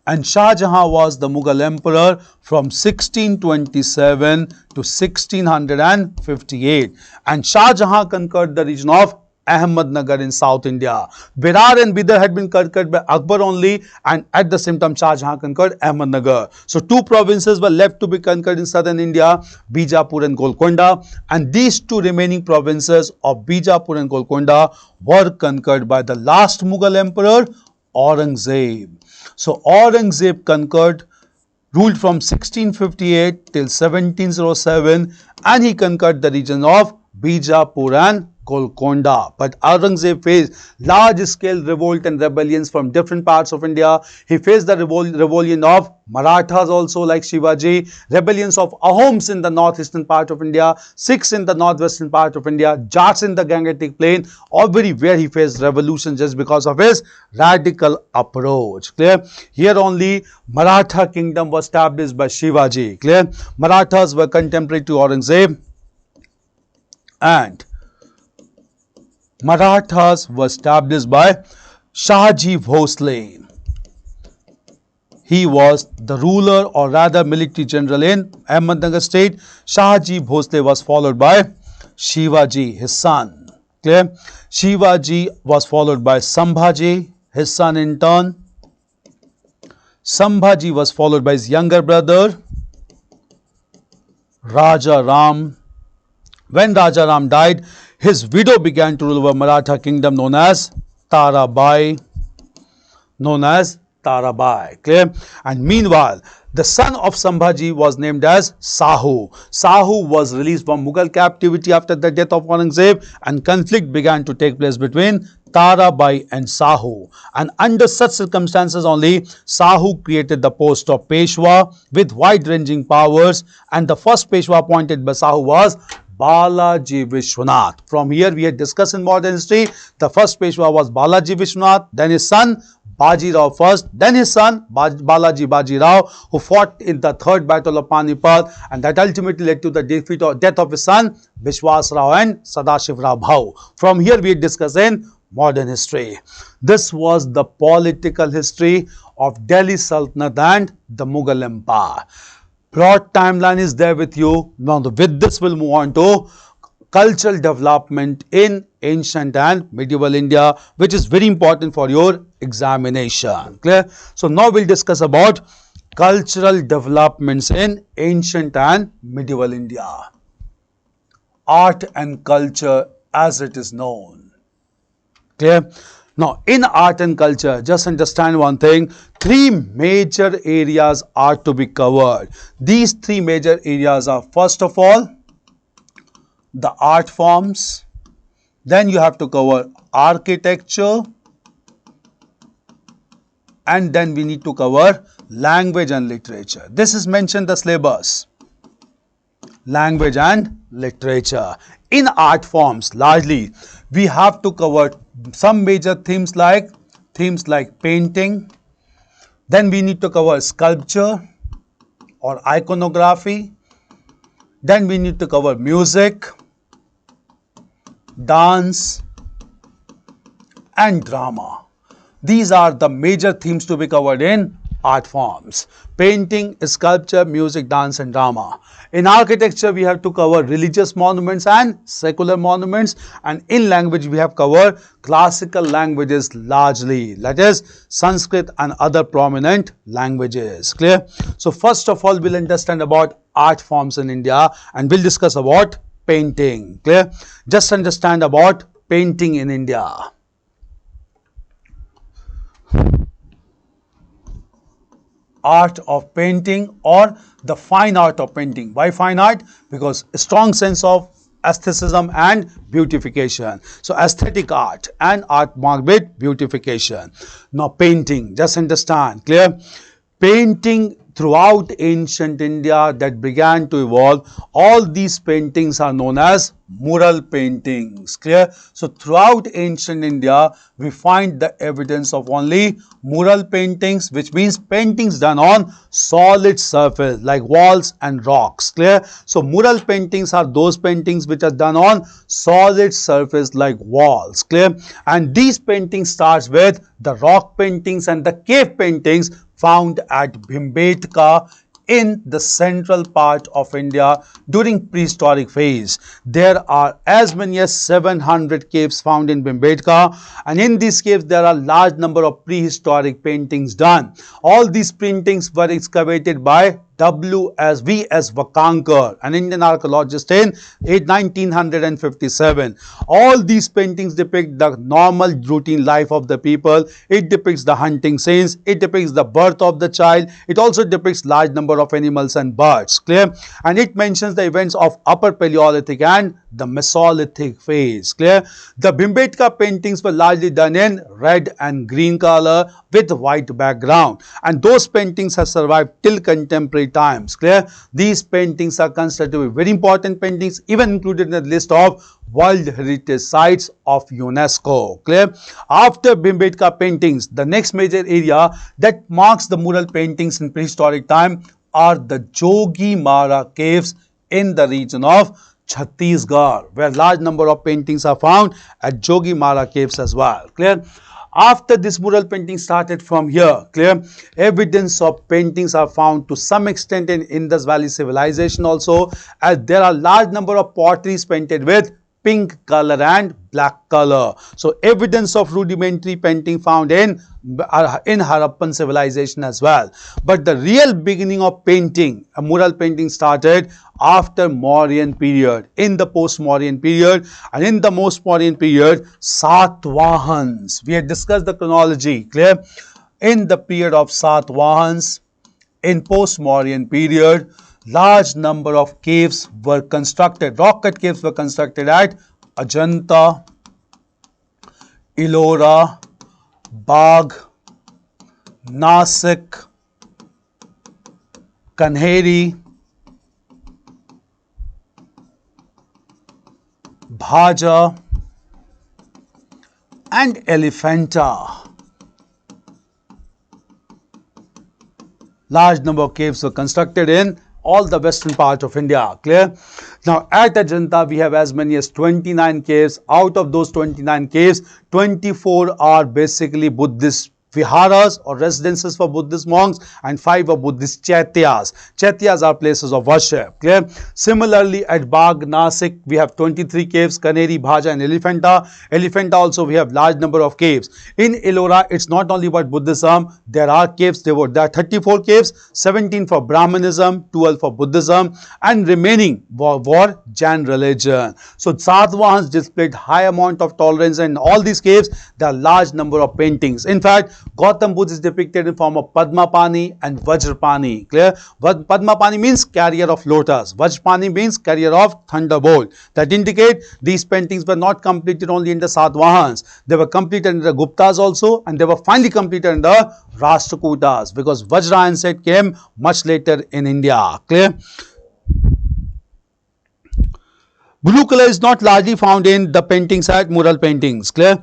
A: And Shah Jahan was the Mughal emperor from 1627 to 1658. And Shah Jahan conquered the region of Ahmednagar in South India. Berar and Bidar had been conquered by Akbar only, and at the same time Shah Jahan conquered Ahmednagar. So two provinces were left to be conquered in southern India, Bijapur and Golconda, and these two remaining provinces of Bijapur and Golconda were conquered by the last Mughal emperor, Aurangzeb. So Aurangzeb conquered, ruled from 1658 till 1707, and he conquered the region of Bijapur and Golconda. But Aurangzeb faced large-scale revolt and rebellions from different parts of India. He faced the rebellion of Marathas also like Shivaji, rebellions of Ahoms in the northeastern part of India, Sikhs in the northwestern part of India, Jats in the Gangetic Plain, everywhere he faced revolution just because of his radical approach. Clear? Here only Maratha kingdom was established by Shivaji. Clear? Marathas were contemporary to Aurangzeb, and Marathas were established by Shahji Bhosle. He was the ruler, or rather military general in Ahmednagar state. Shahji Bhosle was followed by Shivaji, his son. Clear? Shivaji was followed by Sambhaji, his son in turn. Sambhaji was followed by his younger brother, Raja Ram. When Raja Ram died, his widow began to rule over Maratha kingdom known as Tarabai. Clear? And meanwhile, the son of Sambhaji was named as Sahu. Sahu was released from Mughal captivity after the death of Aurangzeb, and conflict began to take place between Tarabai and Sahu. And under such circumstances only, Sahu created the post of Peshwa with wide-ranging powers, and the first Peshwa appointed by Sahu was Balaji Vishwanath. From here we had discussed in modern history, the first Peshwa was Balaji Vishwanath, then his son Baji Rao first, then his son Balaji Baji Rao, who fought in the third battle of Panipat, and that ultimately led to the defeat or death of his son Vishwas Rao and Sadashiv Rao Bhau. From here we had discussed in modern history. This was the political history of Delhi Sultanate and the Mughal Empire. Broad timeline is there with you. Now with this we'll move on to cultural development in ancient and medieval India, which is very important for your examination. Clear? So now we'll discuss about cultural developments in ancient and medieval India. Art and culture as it is known. Clear? Now, in art and culture, just understand one thing, three major areas are to be covered. These three major areas are, first of all, the art forms, then you have to cover architecture, and then we need to cover language and literature. This is mentioned in the syllabus. Language and literature. In art forms, largely, we have to cover some major themes like painting. Then we need to cover sculpture or iconography. Then we need to cover music, dance, and drama. These are the major themes to be covered in art forms: painting, sculpture, music, dance and drama. In architecture, we have to cover religious monuments and secular monuments, and in language, we have covered classical languages largely, that is Sanskrit and other prominent languages. Clear? So first of all, we'll understand about art forms in India and we'll discuss about painting. Clear? Just understand about painting in India. Art of painting or the fine art of painting. Why fine art? Because a strong sense of aestheticism and beautification. So aesthetic art and art marked with beautification. Now painting, just understand. Clear? Painting throughout ancient India that began to evolve, all these paintings are known as mural paintings. Clear? So throughout ancient India, we find the evidence of only mural paintings, which means paintings done on solid surface like walls and rocks. Clear? So mural paintings are those paintings which are done on solid surface like walls. Clear? And these paintings starts with the rock paintings and the cave paintings found at Bhimbetka in the central part of India during prehistoric phase. There are as many as 700 caves found in Bhimbetka, and in these caves there are large number of prehistoric paintings done. All these paintings were excavated by W.S.V.S. Wakankar, an Indian archaeologist in 1957. All these paintings depict the normal routine life of the people. It depicts the hunting scenes. It depicts the birth of the child. It also depicts large number of animals and birds. Clear? And it mentions the events of Upper Paleolithic and the Mesolithic phase. Clear? The Bhimbetka paintings were largely done in red and green color with white background, and those paintings have survived till contemporary times. Clear? These paintings are considered to be very important paintings, even included in the list of World Heritage Sites of UNESCO. Clear? After Bhimbetka paintings, the next major area that marks the mural paintings in prehistoric time are the Jogimara caves in the region of Chhattisgarh, where large number of paintings are found at Jogimara caves as well. Clear? After this mural painting started from here, clear, evidence of paintings are found to some extent in Indus Valley civilization also, as there are large number of potteries painted with pink color and black color. So evidence of rudimentary painting found in Harappan civilization as well. But the real beginning of painting, a mural painting, started after Mauryan period, in the post-Mauryan period. And in the post-Mauryan period, Satvahans, we had discussed the chronology. Clear? In the period of Satvahans, in post-Mauryan period, large number of caves were constructed. Rock-cut caves were constructed at Ajanta, Ellora, Bagh, Nasik, Kanheri, Bhaja and Elephanta. Large number of caves were constructed in all the western part of India. Clear? Now at Ajanta we have as many as 29 caves. Out of those 29 caves, 24 are basically Buddhist viharas or residences for Buddhist monks, and 5 are Buddhist chaityas. Chaityas are places of worship. Clear? Similarly at Bagh, Nasik, we have 23 caves, Kanheri, Bhaja and Elephanta. Elephanta also we have large number of caves. In Ellora, it's not only about Buddhism, there are caves, there are 34 caves, 17 for Brahmanism, 12 for Buddhism, and remaining for Jain religion. So Satvahans displayed high amount of tolerance, and in all these caves there are large number of paintings. In fact, Gautam Buddha is depicted in form of Padmapani and Vajrapani. Clear? Padmapani means carrier of lotus. Vajrapani means carrier of thunderbolt. That indicate these paintings were not completed only in the Satvahans. They were completed in the Guptas also, and they were finally completed in the Rashtrakutas, because Vajra and set came much later in India. Clear? Blue color is not largely found in the paintings at mural paintings. Clear?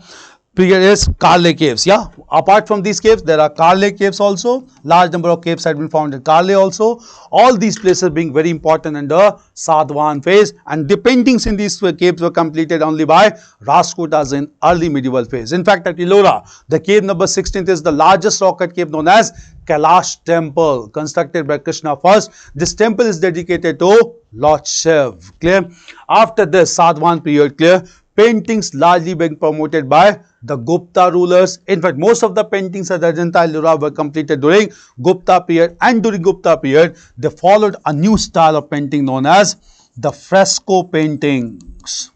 A: period is Karle caves. Yeah, apart from these caves, there are Karle caves also. Large number of caves had been found in Karle also. All these places being very important in the Satavahan phase, and the paintings in these caves were completed only by Rajputas in early medieval phase. In fact, at Ellora, the cave number 16th is the largest rock cut cave known as Kailash temple, constructed by Krishna first. This temple is dedicated to Lord Shiv. Clear? After this Satavahan period, clear, paintings largely being promoted by the Gupta rulers. In fact, most of the paintings at Ajanta Ellora were completed during Gupta period, and during Gupta period, they followed a new style of painting known as the fresco paintings.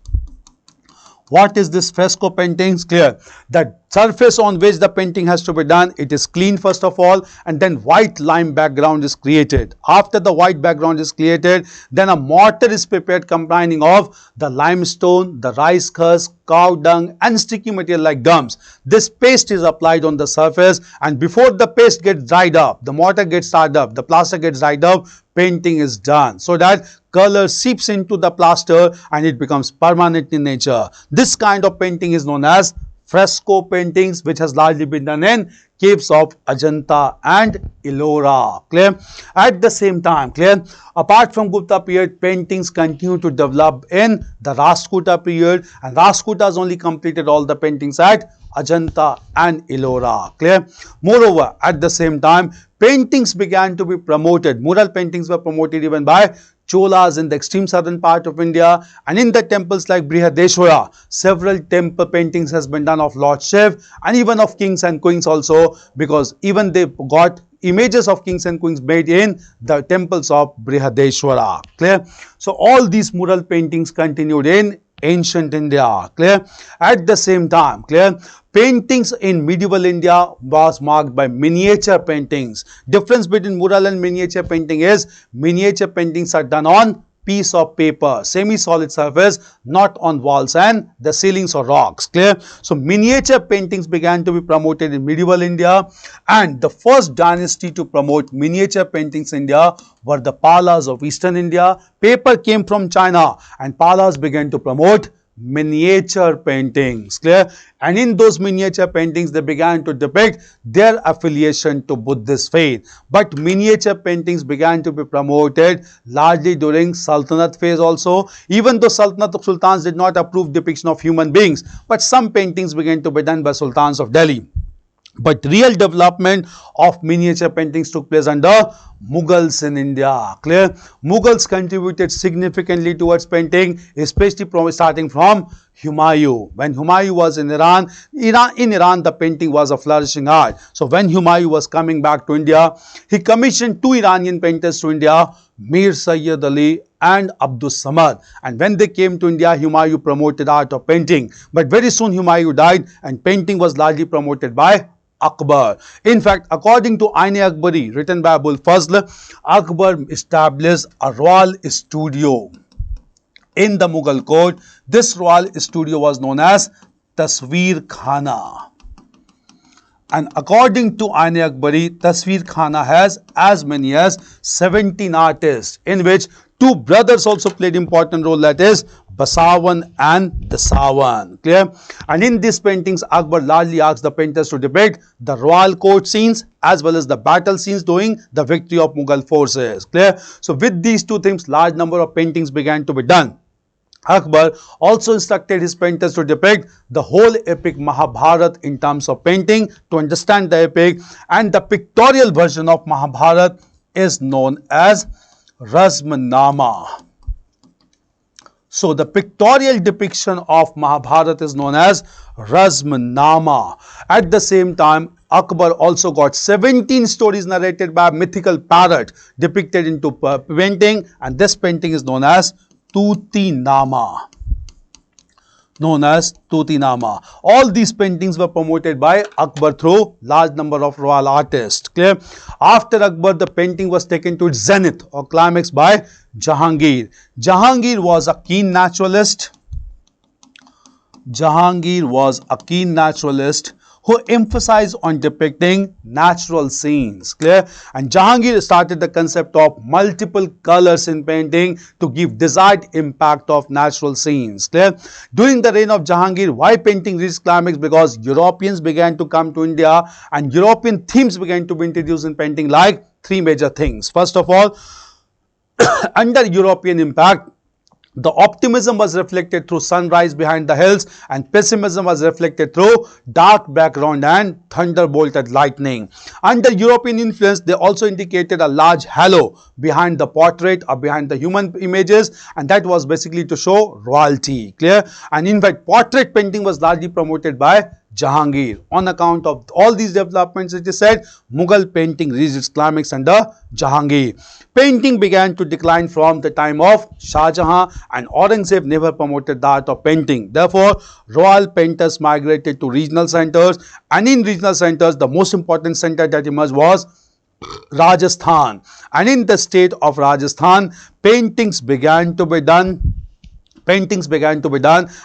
A: What is this fresco paintings? Clear. The surface on which the painting has to be done, it is clean first of all, and then white lime background is created. After the white background is created, then a mortar is prepared comprising of the limestone, the rice husk, cow dung and sticky material like gums. This paste is applied on the surface, and before the paste gets dried up, the mortar gets dried up, the plaster gets dried up, painting is done, so that color seeps into the plaster and it becomes permanent in nature. This kind of painting is known as fresco paintings, which has largely been done in caves of Ajanta and Ellora. Clear? At the same time, clear, apart from Gupta period, paintings continue to develop in the Rashtrakuta period, and Rashtrakutas only completed all the paintings at Ajanta and Ellora. Clear? Moreover, at the same time, paintings began to be promoted. Mural paintings were promoted even by Cholas in the extreme southern part of India, and in the temples like Brihadeshwara, several temple paintings has been done of Lord Shiv and even of kings and queens also, because even they got images of kings and queens made in the temples of Brihadeshwara. Clear? So all these mural paintings continued in ancient India. Clear? At the same time, clear, paintings in medieval India was marked by miniature paintings. Difference between mural and miniature painting is miniature paintings are done on piece of paper, semi-solid surface, not on walls and the ceilings or rocks. Clear? So miniature paintings began to be promoted in medieval India, and the first dynasty to promote miniature paintings in India were the Palas of Eastern India. Paper came from China and Palas began to promote miniature paintings. Clear? And in those miniature paintings, they began to depict their affiliation to Buddhist faith. But miniature paintings began to be promoted largely during Sultanate phase also. Even though Sultanate of Sultans did not approve depiction of human beings, but some paintings began to be done by Sultans of Delhi. But real development of miniature paintings took place under Mughals in India. Clear? Mughals contributed significantly towards painting, especially starting from Humayun. When Humayun was in Iran, the painting was a flourishing art. So when Humayun was coming back to India, he commissioned two Iranian painters to India, Mir Sayyid Ali and Abdus Samad. And when they came to India, Humayun promoted art of painting. But very soon Humayun died and painting was largely promoted by Akbar. In fact, according to Ain-e-Akbari written by Abul Fazl, Akbar established a royal studio in the Mughal court. This royal studio was known as Tasveer Khana. And according to Ain-e-Akbari, Tasveer Khana has as many as 17 artists, in which two brothers also played important role, that is Basawan and Dasawan. Clear? And in these paintings, Akbar largely asked the painters to depict the royal court scenes as well as the battle scenes during the victory of Mughal forces. Clear? So with these two things, large number of paintings began to be done. Akbar also instructed his painters to depict the whole epic Mahabharata in terms of painting to understand the epic, and the pictorial version of Mahabharata is known as Razmnama. So the pictorial depiction of Mahabharata is known as Razmnama. At the same time, Akbar also got 17 stories narrated by a mythical parrot depicted into painting, and this painting is known as Tutinama. All these paintings were promoted by Akbar through large number of royal artists. Clear? After Akbar, the painting was taken to its zenith or climax by Jahangir. Jahangir was a keen naturalist who emphasized on depicting natural scenes. Clear? And Jahangir started the concept of multiple colors in painting to give desired impact of natural scenes. Clear? During the reign of Jahangir, why painting reached climax? Because Europeans began to come to India and European themes began to be introduced in painting, like three major things. First of all, under European impact, the optimism was reflected through sunrise behind the hills and pessimism was reflected through dark background and thunderbolted lightning. Under European influence, they also indicated a large halo behind the portrait or behind the human images, and that was basically to show royalty. Clear? And in fact, portrait painting was largely promoted by Jahangir. On account of all these developments, it is said Mughal painting reached its climax under Jahangir. Painting began to decline from the time of Shah Jahan, and Aurangzeb never promoted the art of painting. Therefore, royal painters migrated to regional centers, and in regional centers, the most important center that emerged was Rajasthan. And in the state of Rajasthan, paintings began to be done,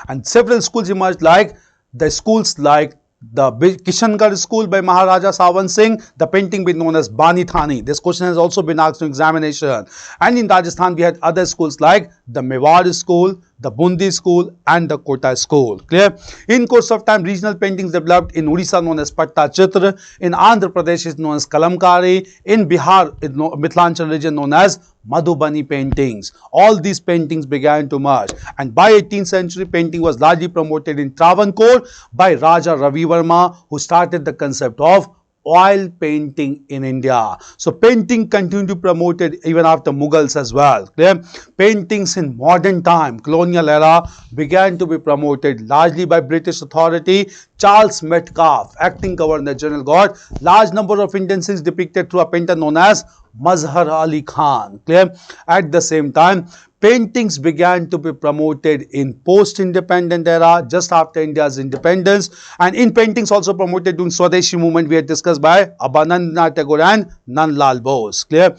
A: and several schools emerged, like the schools like the Kishangarh school by Maharaja Sawan Singh, the painting being known as Bani Thani. This question has also been asked in examination. And in Rajasthan, we had other schools like the Mewar school, the Bundi school and the Kota school. Clear? In course of time, regional paintings developed in Odisha known as Patta Chitra, in Andhra Pradesh is known as Kalamkari, in Bihar, Mithilanchal region known as Madhubani paintings. All these paintings began to merge, and by 18th century, painting was largely promoted in Travancore by Raja Ravi Verma, who started the concept of oil painting in India. So painting continued to be promoted even after Mughals as well. Clear? Paintings in modern time, colonial era, began to be promoted largely by British authority. Charles Metcalfe, acting Governor General, got large number of Indian scenes depicted through a painter known as Mazhar Ali Khan. Clear? At the same time, paintings began to be promoted in post-independent era, just after India's independence, and in paintings also promoted during Swadeshi movement we had discussed by Abanandanath Tagore and Nandlal Bose. Clear?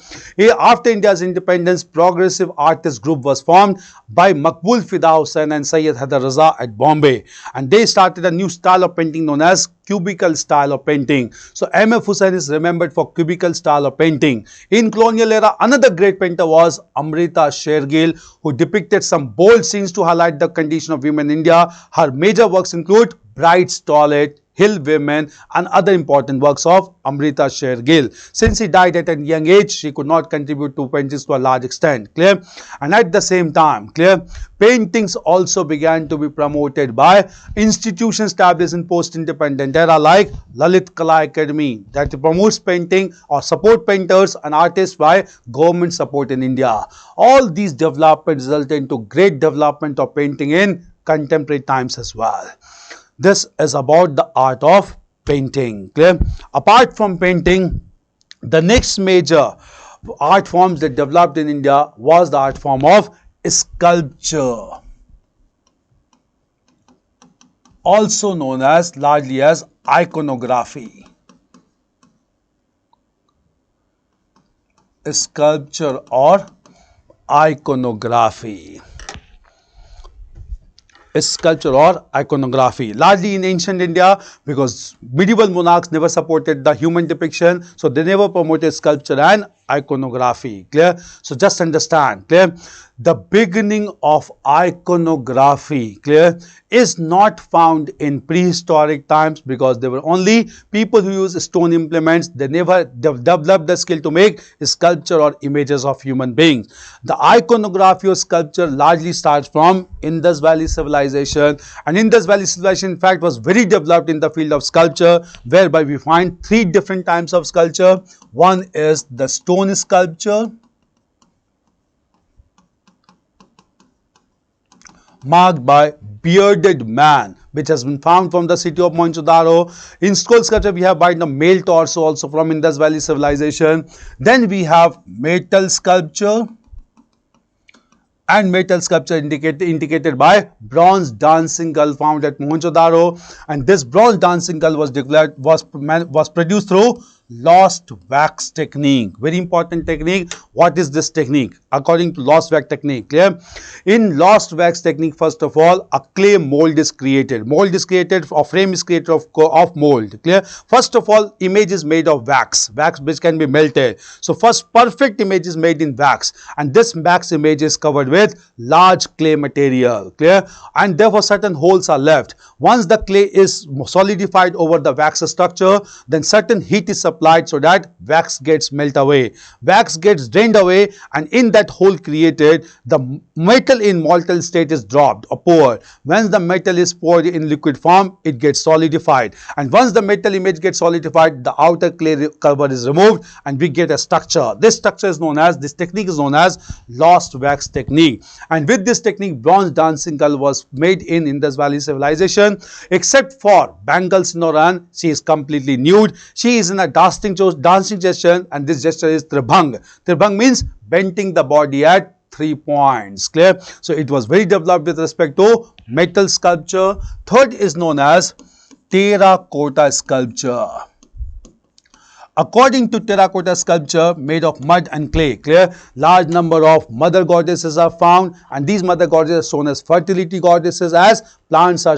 A: After India's independence, progressive artist group was formed by Maqbul Fida Hussain and Sayyid Haidar Raza at Bombay, and they started a new style of painting known as cubical style of painting. So M.F. Hussain is remembered for cubical style of painting. In colonial era, another great painter was Amrita Shergill, who depicted some bold scenes to highlight the condition of women in India. Her major works include Bride's Toilet, Hill Women and other important works of Amrita Shergill. Since he died at a young age, she could not contribute to paintings to a large extent. Clear? And at the same time, clear, paintings also began to be promoted by institutions established in post-independent era like Lalit Kala Academy, that promotes painting or support painters and artists by government support in India. All these developments resulted into great development of painting in contemporary times as well. This is about the art of painting. Clear? Apart from painting, the next major art forms that developed in India was the art form of sculpture, also known as largely as iconography. Sculpture or iconography. Sculpture or iconography, largely in ancient India, because medieval monarchs never supported the human depiction, so they never promoted sculpture and iconography. Clear? So just understand, clear, the beginning of iconography, clear, is not found in prehistoric times, because there were only people who used stone implements. They never developed the skill to make sculpture or images of human beings. The iconography or sculpture largely starts from Indus Valley civilization, and Indus Valley civilization in fact was very developed in the field of sculpture, whereby we find three different types of sculpture. One is the stone sculpture, marked by bearded man, which has been found from the city of Mohenjo-daro. In skull sculpture, we have by the male torso, also from Indus Valley civilization. Then we have metal sculpture, and metal sculpture indicated by bronze dancing girl found at Mohenjo-daro, and this bronze dancing girl was produced through lost wax technique. Very important technique. What is this technique? According to lost wax technique, clear? In lost wax technique, first of all, a clay mold is created. Mold is created, or frame is created of mold, clear? First of all, image is made of wax, wax which can be melted. So first perfect image is made in wax, and this wax image is covered with large clay material, clear? And therefore certain holes are left. Once the clay is solidified over the wax structure, then certain heat is supplied so that wax gets melt away. Wax gets drained away, and in that hole created, the metal in molten state is dropped or poured. Once the metal is poured in liquid form, it gets solidified, and once the metal image gets solidified, the outer clay cover is removed and we get a structure. This structure is known as, this technique is known as lost wax technique. And with this technique, bronze dancing girl was made in Indus Valley civilization, except for Bengal Sinoran. She is completely nude. She is in a dancing gesture, and this gesture is Tribhang. Tribhang means bending the body at 3 points, clear? So it was very developed with respect to metal sculpture. Third is known as terracotta sculpture. According to terracotta sculpture made of mud and clay, clear, large number of mother goddesses are found, and these mother goddesses are shown as fertility goddesses, as plants are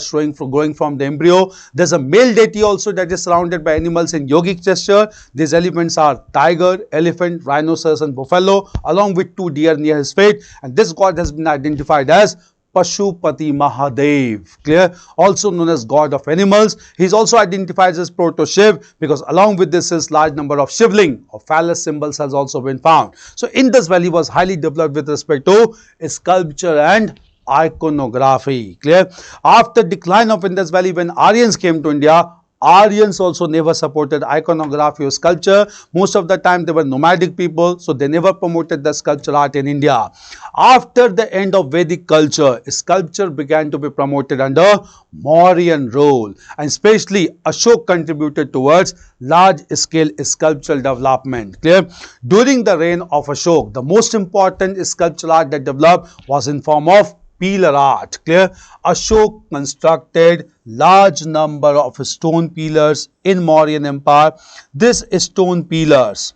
A: growing from the embryo. There's a male deity also that is surrounded by animals in yogic gesture. These elements are tiger, elephant, rhinoceros and buffalo, along with 2 deer near his feet, and this god has been identified as Pashupati Mahadev, clear, also known as god of animals. He is also identified as Proto-Shiv, because along with this is large number of shivling or phallus symbols has also been found. So Indus Valley was highly developed with respect to sculpture and iconography, clear? After decline of Indus Valley, when Aryans came to India, Aryans also never supported iconography or sculpture. Most of the time they were nomadic people, so they never promoted the sculpture art in India. After the end of Vedic culture, sculpture began to be promoted under Mauryan rule, and especially Ashok contributed towards large scale sculptural development, clear? During the reign of Ashok, the most important sculptural art that developed was in form of pillar art, clear? Ashok constructed large number of stone pillars in Mauryan Empire. These stone pillars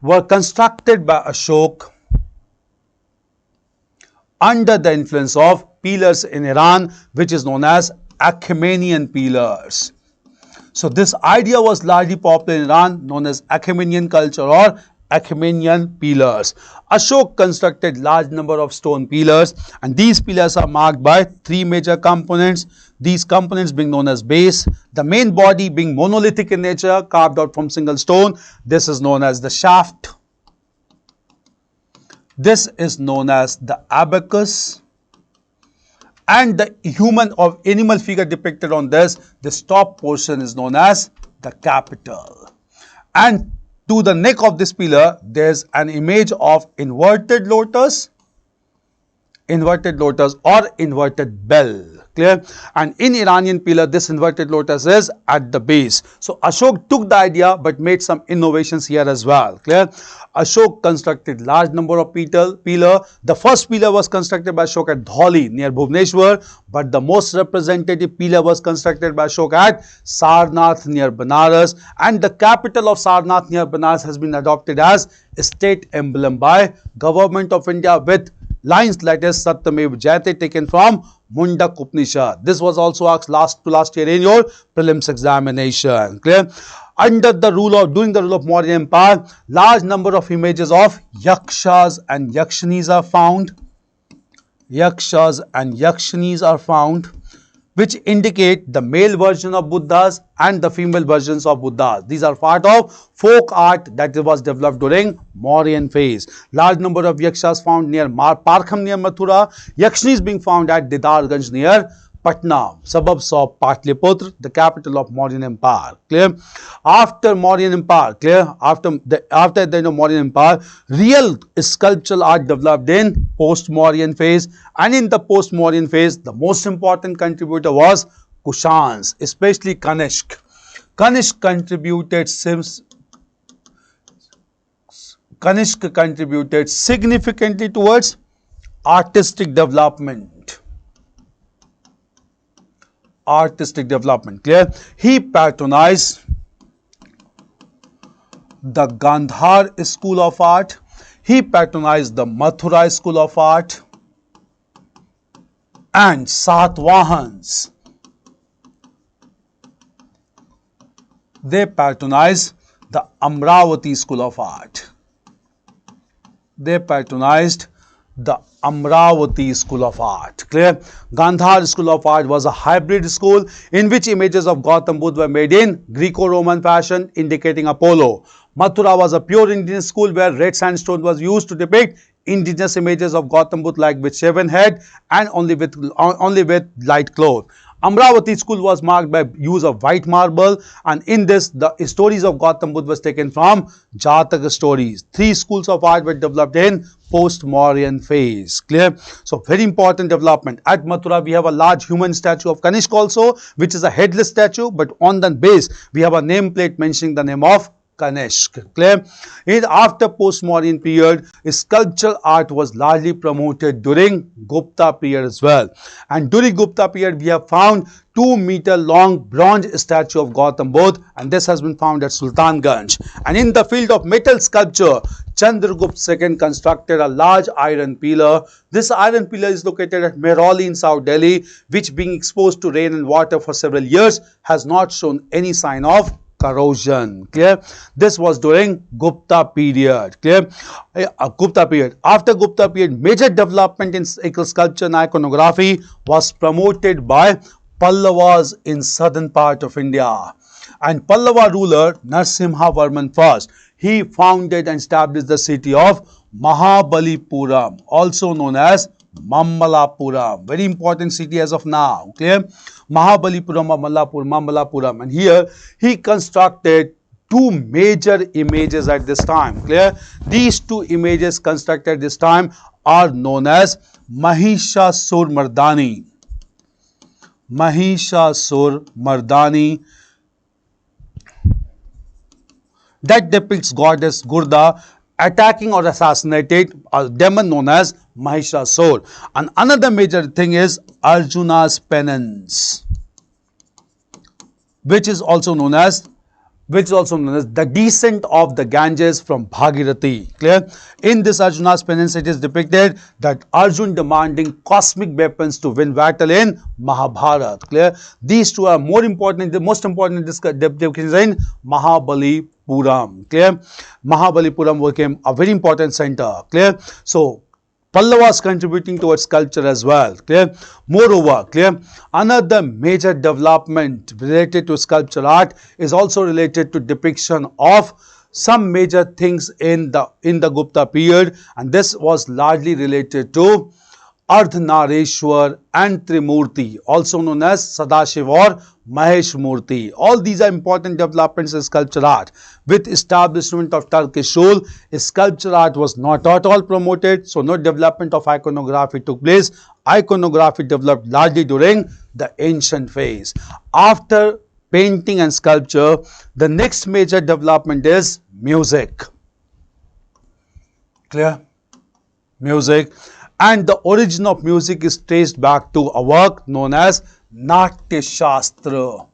A: were constructed by Ashok under the influence of pillars in Iran, which is known as Achaemenian pillars. So this idea was largely popular in Iran, known as Achaemenian culture or Achaemenian pillars. Ashok constructed large number of stone pillars, and these pillars are marked by 3 major components. These components being known as base, the main body being monolithic in nature, carved out from single stone. This is known as the shaft. This is known as the abacus, and the human or animal figure depicted on this top portion is known as the capital. And to the neck of this pillar, there's an image of inverted lotus or inverted bell, clear? And in Iranian pillar, this inverted lotus is at the base. So Ashok took the idea but made some innovations here as well, clear? Ashok constructed large number of pillar. The first pillar was constructed by Ashok at Dholi near Bhubaneswar, but the most representative pillar was constructed by Ashok at Sarnath near Banaras, and the capital of Sarnath near Banaras has been adopted as state emblem by Government of India, with lines like this Satyamev Jayate taken from Mundak Upanishad. This was also asked last year in your prelims examination, clear? During the rule of Mauryan Empire, large number of images of yakshas and yakshinis are found, which indicate the male version of Buddhas and the female versions of Buddhas. These are part of folk art that was developed during Mauryan phase. Large number of yakshas found near Parkham near Mathura. Yakshinis being found at Didarganj near Patna, suburbs of Patliputra, the capital of Mauryan Empire, clear? After Mauryan Empire, clear? After the end of Mauryan Empire, real sculptural art developed in post-Mauryan phase, and in the post-Mauryan phase, the most important contributor was Kushans, especially Kanishk. Kanishk contributed significantly towards artistic development. artistic development. Clear? He patronized the Gandhar School of Art. He patronized the Mathura School of Art and Satvahans. They patronized the Amravati School of Art. They patronized the Amravati School of Art. Clear? Gandhar School of Art was a hybrid school in which images of Gautam Buddha were made in Greco-Roman fashion, indicating Apollo. Mathura was a pure indigenous school where red sandstone was used to depict indigenous images of Gautam Buddha, like with shaven head and only with light cloth. Amravati school was marked by use of white marble, and in this the stories of Gautam Buddha was taken from Jataka stories. 3 schools of art were developed in post-Mauryan phase. Clear? So very important development. At Mathura we have a large human statue of Kanishk also, which is a headless statue, but on the base we have a nameplate mentioning the name of Kanishk. Clear? After post-Mauryan period, sculptural art was largely promoted during Gupta period as well. And during Gupta period, we have found 2-meter long bronze statue of Gautam Buddha, and this has been found at Sultanganj. And in the field of metal sculpture, Chandragupta II constructed a large iron pillar. This iron pillar is located at Mehrauli in South Delhi, which being exposed to rain and water for several years has not shown any sign of corrosion. Clear? This was during Gupta period. Clear? Gupta period. After Gupta period, major development in sculpture and iconography was promoted by Pallavas in southern part of India. And Pallava ruler Narasimha Varman I, he founded and established the city of Mahabalipuram, also known as Mambalapuram. Very important city as of now. Clear? Mahabalipuram or Mambalapuram. And here he constructed 2 major images at this time. Clear? These 2 images constructed this time are known as Mahishasur Mardani. Mahishasur Mardani, that depicts goddess Gurda attacking or assassinated a demon known as Mahishasur. And another major thing is Arjuna's penance, which is also known as the descent of the Ganges from Bhagirathi. Clear? In this Arjuna's penance, it is depicted that Arjun demanding cosmic weapons to win battle in Mahabharata. Clear? These 2 are more important. The most important depictions in Mahabalipuram. Clear? Mahabalipuram became a very important center. Clear? So Pallavas contributing towards culture as well. Clear? Moreover, clear, another major development related to sculpture art is also related to depiction of some major things in the Gupta period, and this was largely related to Ardhanareshwar and Trimurti, also known as Sadashiv or Mahesh Murti. All these are important developments in sculpture art. With establishment of Turkish rule, sculpture art was not at all promoted, so no development of iconography took place. Iconography developed largely during the ancient phase. After painting and sculpture, the next major development is music. Clear? Music. And the origin of music is traced back to a work known as Natya Shastra,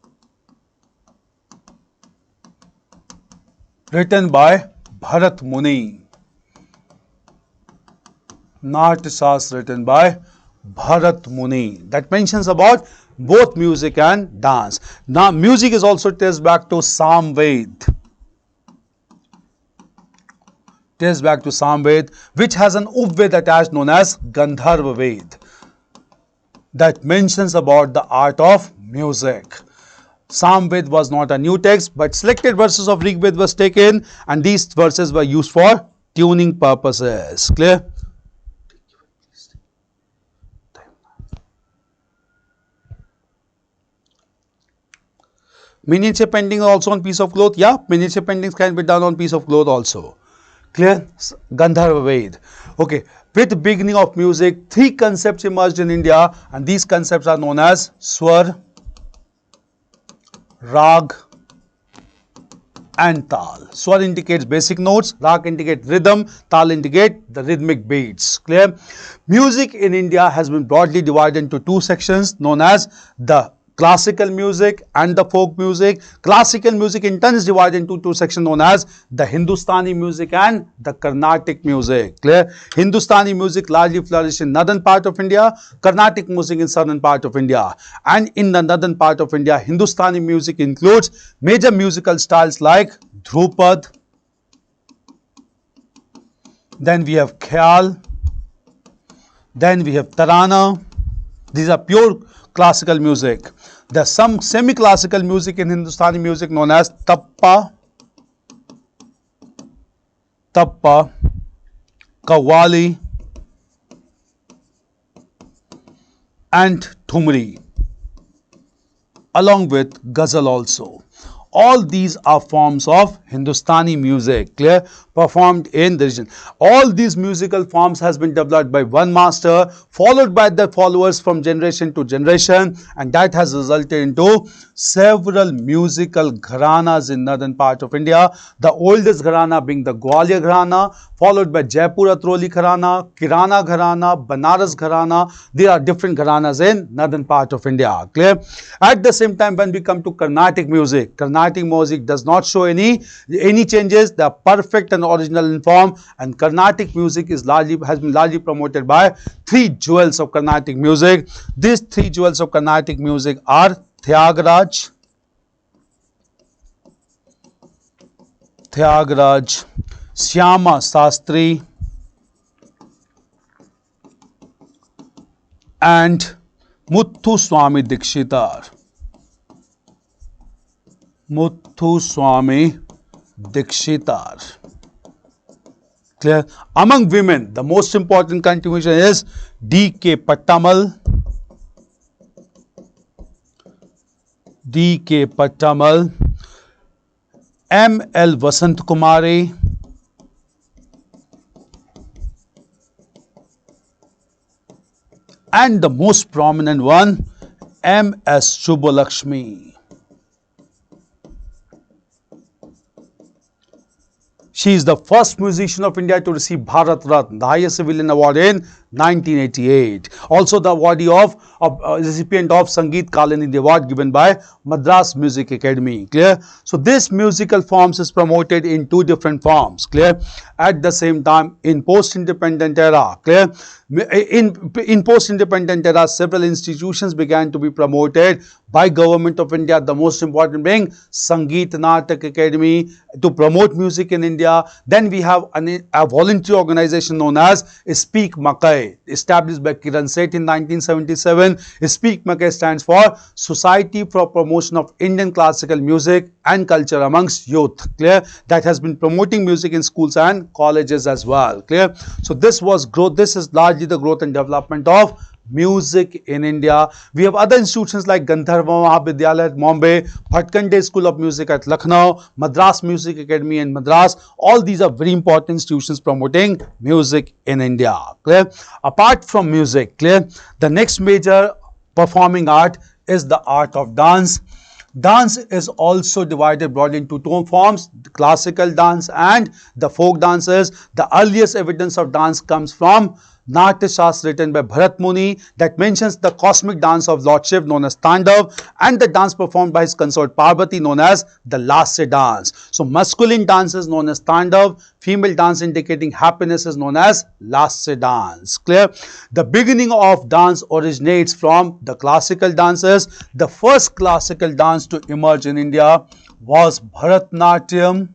A: written by Bharat Muni. Natya Shastra written by Bharat Muni, that mentions about both music and dance. Now music is also traced back to Samved. Which has an Upved attached known as Gandharva Ved, that mentions about the art of music. Samved was not a new text, but selected verses of Rigved was taken, and these verses were used for tuning purposes. Clear? Miniature painting also on piece of cloth. Yeah, miniature paintings can be done on piece of cloth also. Clear? Gandharva Ved. Okay. With the beginning of music, 3 concepts emerged in India, and these concepts are known as Swar, Rag and Tal. Swar indicates basic notes, Rag indicates rhythm, Tal indicates the rhythmic beats. Clear? Music in India has been broadly divided into 2 sections known as the classical music and the folk music. Classical music in turn is divided into two sections known as the Hindustani music and the Carnatic music. Clear? Hindustani music largely flourished in northern part of India, Carnatic music in southern part of India. And in the northern part of India, Hindustani music includes major musical styles like Dhrupad, then we have Khyal, then we have Tarana. These are pure classical music. There are some semi-classical music in Hindustani music known as Tappa, Qawwali and Thumri, along with Ghazal also. All these are forms of Hindustani music, clear, performed in the region. All these musical forms has been developed by one master, followed by the followers from generation to generation, and that has resulted into several musical gharanas in northern part of India. The oldest gharana being the Gwalior gharana, followed by Jaipur Atroli gharana, Kirana gharana, Banaras gharana. There are different gharanas in northern part of India, clear. At the same time, when we come to Carnatic music, Carnatic music does not show any changes. They are perfect and original in form, and Carnatic music has been largely promoted by three jewels of Carnatic music. These three jewels of Carnatic music are Tyagaraj, Syama Sastri and Muthuswami Dikshitar. Muthuswami Dikshitar. Clear? Among women, the most important contribution is D.K. Pattamal, M.L. Vasant Kumari, and the most prominent one, M.S. Shubhalakshmi. She is the first musician of India to receive Bharat Ratna, the highest civilian award in 1988. Also the awardee recipient of Sangeet Kalanidhi Award given by Madras Music Academy. Clear? So this musical forms is promoted in two different forms. Clear? At the same time, in post-independent era, clear? In post-independent era, several institutions began to be promoted by Government of India, the most important being Sangeet Natak Academy to promote music in India. Then we have a voluntary organization known as Speak Makai, established by Kiran Seth in 1977. Speak Makai stands for Society for Promotion of Indian Classical Music and Culture amongst Youth. Clear? That has been promoting music in schools and colleges as well. Clear? So this was growth. This is largely the growth and development of music in India. We have other institutions like Gandharva Mahavidyalaya at Mumbai, Bhatkande School of Music at Lucknow, Madras Music Academy in Madras. All these are very important institutions promoting music in India. Clear? Apart from music, clear, the next major performing art is the art of dance. Dance is also divided broadly into two forms, the classical dance and the folk dances. The earliest evidence of dance comes from Natya Shastra written by Bharat Muni that mentions the cosmic dance of Lord Shiv known as Tandav and the dance performed by his consort Parvati known as the Lasya dance. So masculine dance is known as Tandav, female dance indicating happiness is known as Lasya dance. Clear? The beginning of dance originates from the classical dances. The first classical dance to emerge in India was Bharatnatyam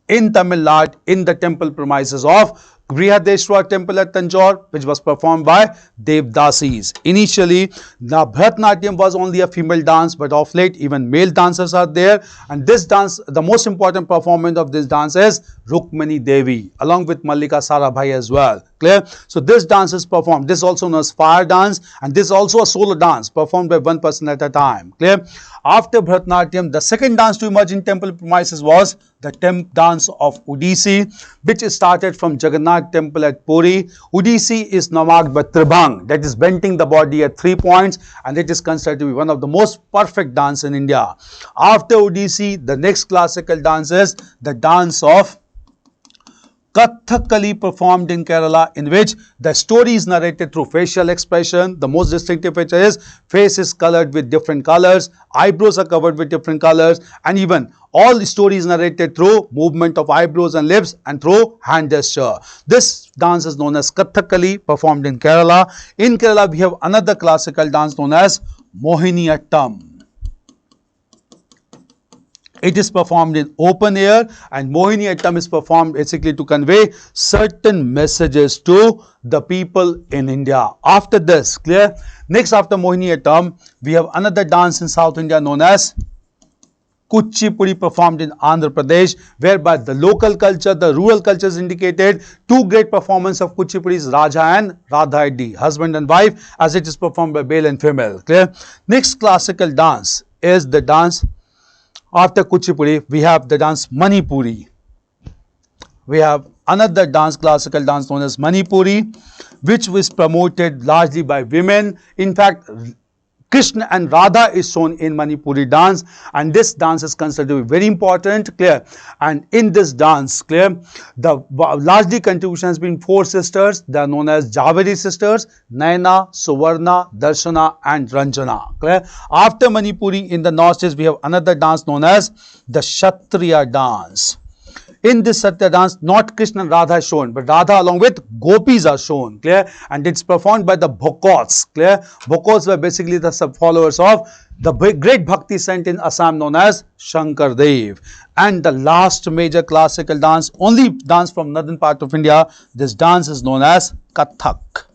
A: in Tamil Nadu in the temple premises of Brihadeshwar temple at Tanjore, which was performed by Devdasis. Initially, the Bharatnatyam was only a female dance, but of late even male dancers are there. And this dance, the most important performance of this dance is Rukmani Devi, along with Mallika Sarabhai as well. Clear? So this dance is performed. This is also known as fire dance, and this is also a solo dance performed by one person at a time. Clear? After Bharatnatyam, the second dance to emerge in temple premises was the dance of Odissi, which started from Jagannath temple at Puri. Odissi is now marked by Tribhang, that is bending the body at 3 points, and it is considered to be one of the most perfect dance in India. After Odissi, the next classical dance is the dance of Kathakali performed in Kerala, in which the story is narrated through facial expression. The most distinctive feature is face is colored with different colors, eyebrows are covered with different colors, and even all the story is narrated through movement of eyebrows and lips and through hand gesture. This dance is known as Kathakali, performed in Kerala. In Kerala, we have another classical dance known as Mohiniyattam. It is performed in open air, and Mohiniyattam is performed basically to convey certain messages to the people in India. After this, clear? Next, after Mohiniyattam, we have another dance in South India known as Kuchipudi, performed in Andhra Pradesh, whereby the local culture, the rural culture is indicated. Two great performances of Kuchipudi is Raja and Radha Eddi, husband and wife, as it is performed by male and female. Clear? Next classical dance is the dance. After Kuchipudi, we have the dance Manipuri. We have another dance, classical dance known as Manipuri, which was promoted largely by women. In fact, Krishna and Radha is shown in Manipuri dance, and this dance is considered to be very important, clear. And in this dance, clear, the largely contribution has been four sisters. They are known as Javeri sisters: Naina, Suvarna, Darshana, and Ranjana. Clear. After Manipuri, in the northeast, we have another dance known as the Kshatriya dance. In this Satya dance, not Krishna and Radha is shown, but Radha along with gopis are shown, clear, and it's performed by the Bhokots, clear. Bhokots were basically the followers of the great bhakti saint in Assam known as Shankar Dev. And the last major classical dance, only dance from northern part of India, this dance is known as Kathak,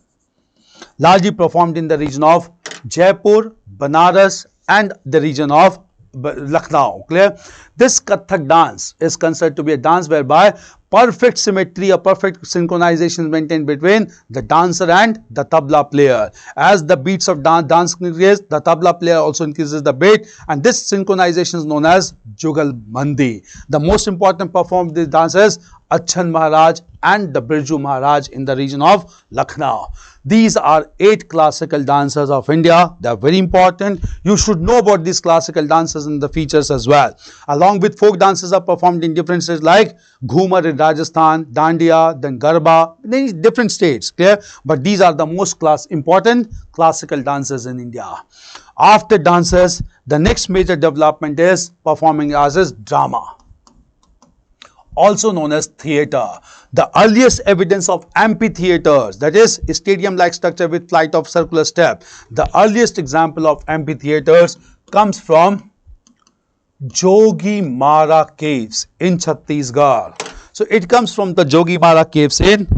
A: largely performed in the region of Jaipur, Banaras, and the region of Lucknow. Clear? This Kathak dance is considered to be a dance whereby perfect symmetry or perfect synchronization is maintained between the dancer and the tabla player. As the beats of dance increase, the tabla player also increases the beat, and this synchronization is known as Jugal Mandi. The most important performer of this dance is Achan Maharaj and the Birju Maharaj in the region of Lucknow. These are 8 classical dances of India. They are very important. You should know about these classical dances and the features as well. Along with folk dances are performed in different states like Ghumar in Rajasthan, Dandiya, then Garba, in different states, clear? But these are the most important classical dances in India. After dances, the next major development is performing as drama, also known as theatre. The earliest evidence of amphitheatres, that is stadium-like structure with flight of circular step, the earliest example of amphitheatres comes from Jogi Mara caves in Chhattisgarh. So it comes from the Jogi Mara caves in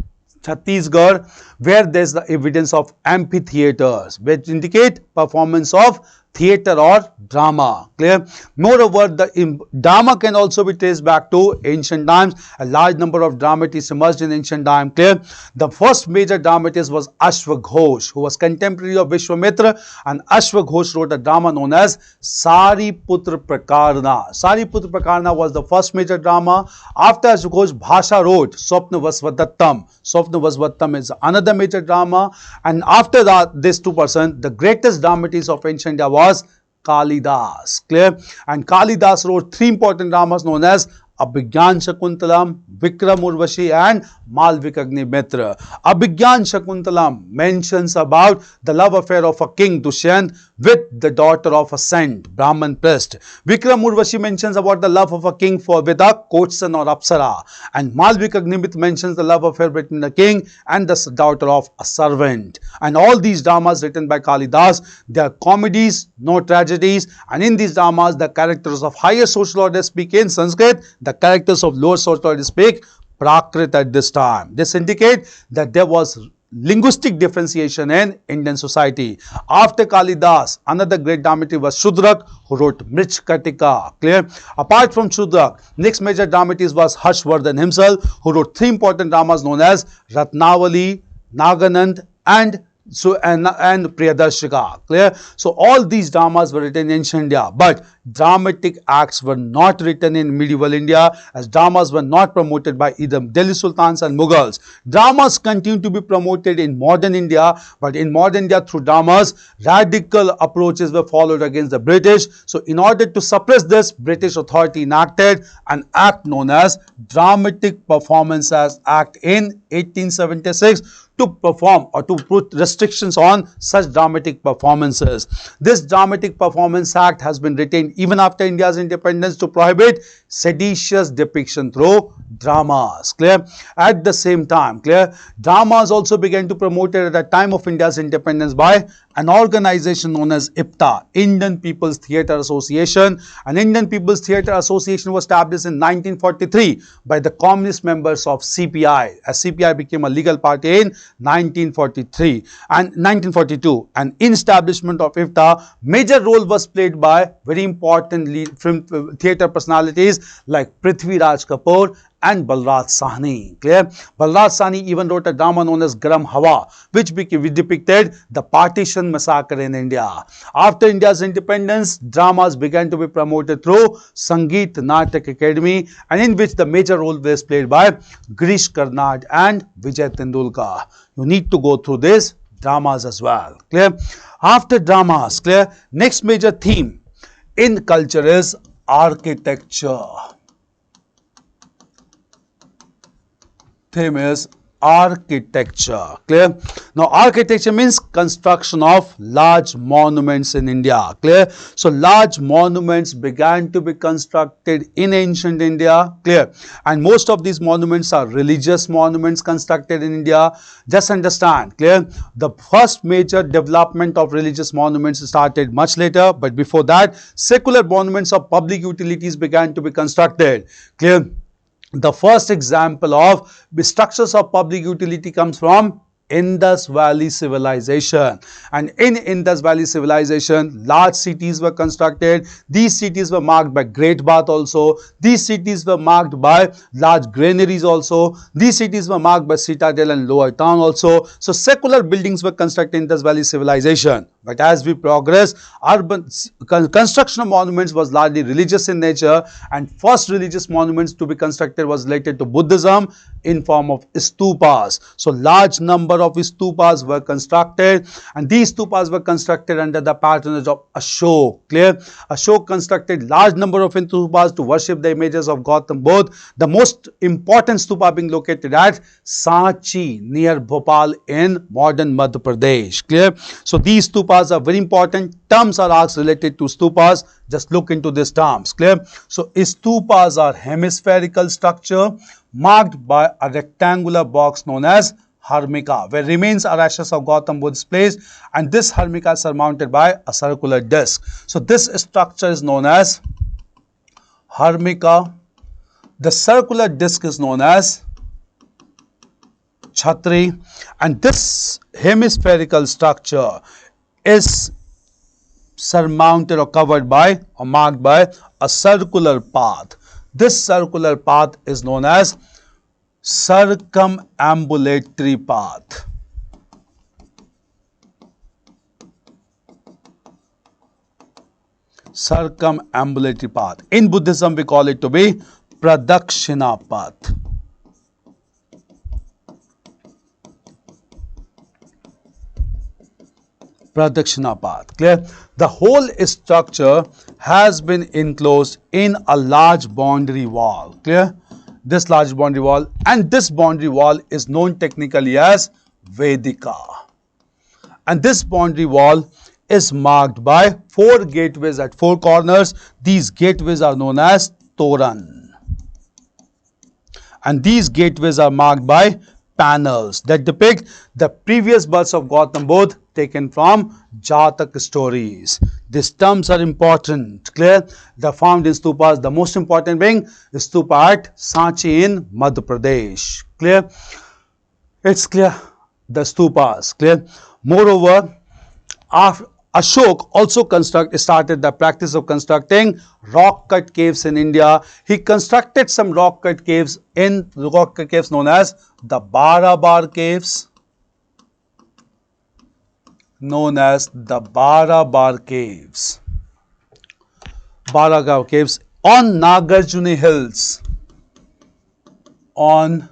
A: Chhattisgarh, where there is the evidence of amphitheatres, which indicate performance of theatre or drama. Clear? Moreover, the drama can also be traced back to ancient times. A large number of dramatists emerged in ancient time. Clear? The first major dramatist was Ashwaghosh, who was contemporary of Vishwamitra, and Ashwaghosh wrote a drama known as Sariputra Prakarna. Sariputra Prakarna was the first major drama. After Ashwaghosh, Bhasha wrote Swapna Vasvadattam. Swapna Vasvadattam is another major drama, and after that, these two persons, the greatest dramatist of ancient India was Kalidas. Clear? And Kalidas wrote 3 important dramas known as Abhigyan Shakuntalam, Vikram Urvashi, and Malvikagni-mitra. Abhigyan Shakuntalam mentions about the love affair of a king Dushyant with the daughter of a saint, Brahman priest. Vikram Urvashi mentions about the love of a king with a coach son or Apsara. And Malvikagni-mitra mentions the love affair between the king and the daughter of a servant. And all these dramas written by Kalidas, they are comedies, no tragedies. And in these dramas, the characters of higher social order speak in Sanskrit, the characters of lower social order speak Prakrit at this time. This indicates that there was linguistic differentiation in Indian society. After Kalidas, another great dramatist was Shudrak, who wrote Mrichkatika. Clear? Apart from Shudrak, next major dramatist was Harshvardhan himself, who wrote 3 important dramas known as Ratnavali, Naganand, and So and Priyadarshika, clear? So all these dramas were written in ancient India, but dramatic acts were not written in medieval India, as dramas were not promoted by either Delhi Sultans and Mughals. Dramas continue to be promoted in modern India, but in modern India through dramas, radical approaches were followed against the British. So in order to suppress this, British authority enacted an act known as Dramatic Performances Act in 1876 to perform or to put restrictions on such dramatic performances. This Dramatic Performance Act has been retained even after India's independence to prohibit seditious depiction through dramas, clear? At the same time, clear, dramas also began to promote it at the time of India's independence by an organization known as IPTA, Indian People's Theatre Association. An Indian People's Theatre Association was established in 1943 by the communist members of CPI, as CPI became a legal party in 1943 and 1942. And in establishment of IPTA, major role was played by very important film theatre personalities like Prithviraj Kapoor and Balraj Sahni, clear? Balraj Sahni even wrote a drama known as Garam Hawa, which depicted the partition massacre in India. After India's independence, dramas began to be promoted through Sangeet Natak Academy, and in which the major role was played by Girish Karnad and Vijay Tendulkar. You need to go through these dramas as well, clear? After dramas, clear, next major theme in culture is architecture. Theme is architecture, clear? Now architecture means construction of large monuments in India, clear? So large monuments began to be constructed in ancient India, clear? And most of these monuments are religious monuments constructed in India. Just understand, clear? The first major development of religious monuments started much later, but before that secular monuments of public utilities began to be constructed, clear? The first example of the structures of public utility comes from Indus Valley Civilization, and in Indus Valley Civilization large cities were constructed. These cities were marked by Great Bath also. These cities were marked by large granaries also. These cities were marked by citadel and lower town also. So secular buildings were constructed in Indus Valley Civilization. But as we progress, urban construction of monuments was largely religious in nature, and first religious monuments to be constructed was related to Buddhism in form of stupas. So large number of stupas were constructed, and these stupas were constructed under the patronage of Ashok, clear? Ashok constructed large number of stupas to worship the images of Gautam Buddha. The most important stupa being located at Sanchi near Bhopal in modern Madhya Pradesh, clear? So these stupas are very important. Terms are asked related to stupas. Just look into these terms, clear? So stupas are hemispherical structure marked by a rectangular box known as Harmika, where remains or ashes of Gautam Buddha is placed, and this Harmika is surmounted by a circular disc. So this structure is known as Harmika. The circular disc is known as Chhatri, and this hemispherical structure is surmounted or covered by or marked by a circular path. This circular path is known as circumambulatory path. Circumambulatory path. In Buddhism, we call it to be Pradakshina path. Pradakshina path, clear? The whole structure has been enclosed in a large boundary wall, clear? This large boundary wall, and this boundary wall is known technically as Vedika. And this boundary wall is marked by 4 gateways at 4 corners. These gateways are known as Toran. And these gateways are marked by panels that depict the previous births of Gautam Buddha taken from Jatak stories. These terms are important, clear? They found in stupas, the most important being the stupa at Sanchi in Madhya Pradesh, clear? It's clear, the stupas, clear? Moreover, Ashok also started the practice of constructing rock-cut caves in India. He constructed some rock-cut caves known as the Barabar caves known as the Barabar caves. Barabar caves on Nagarjuni hills. On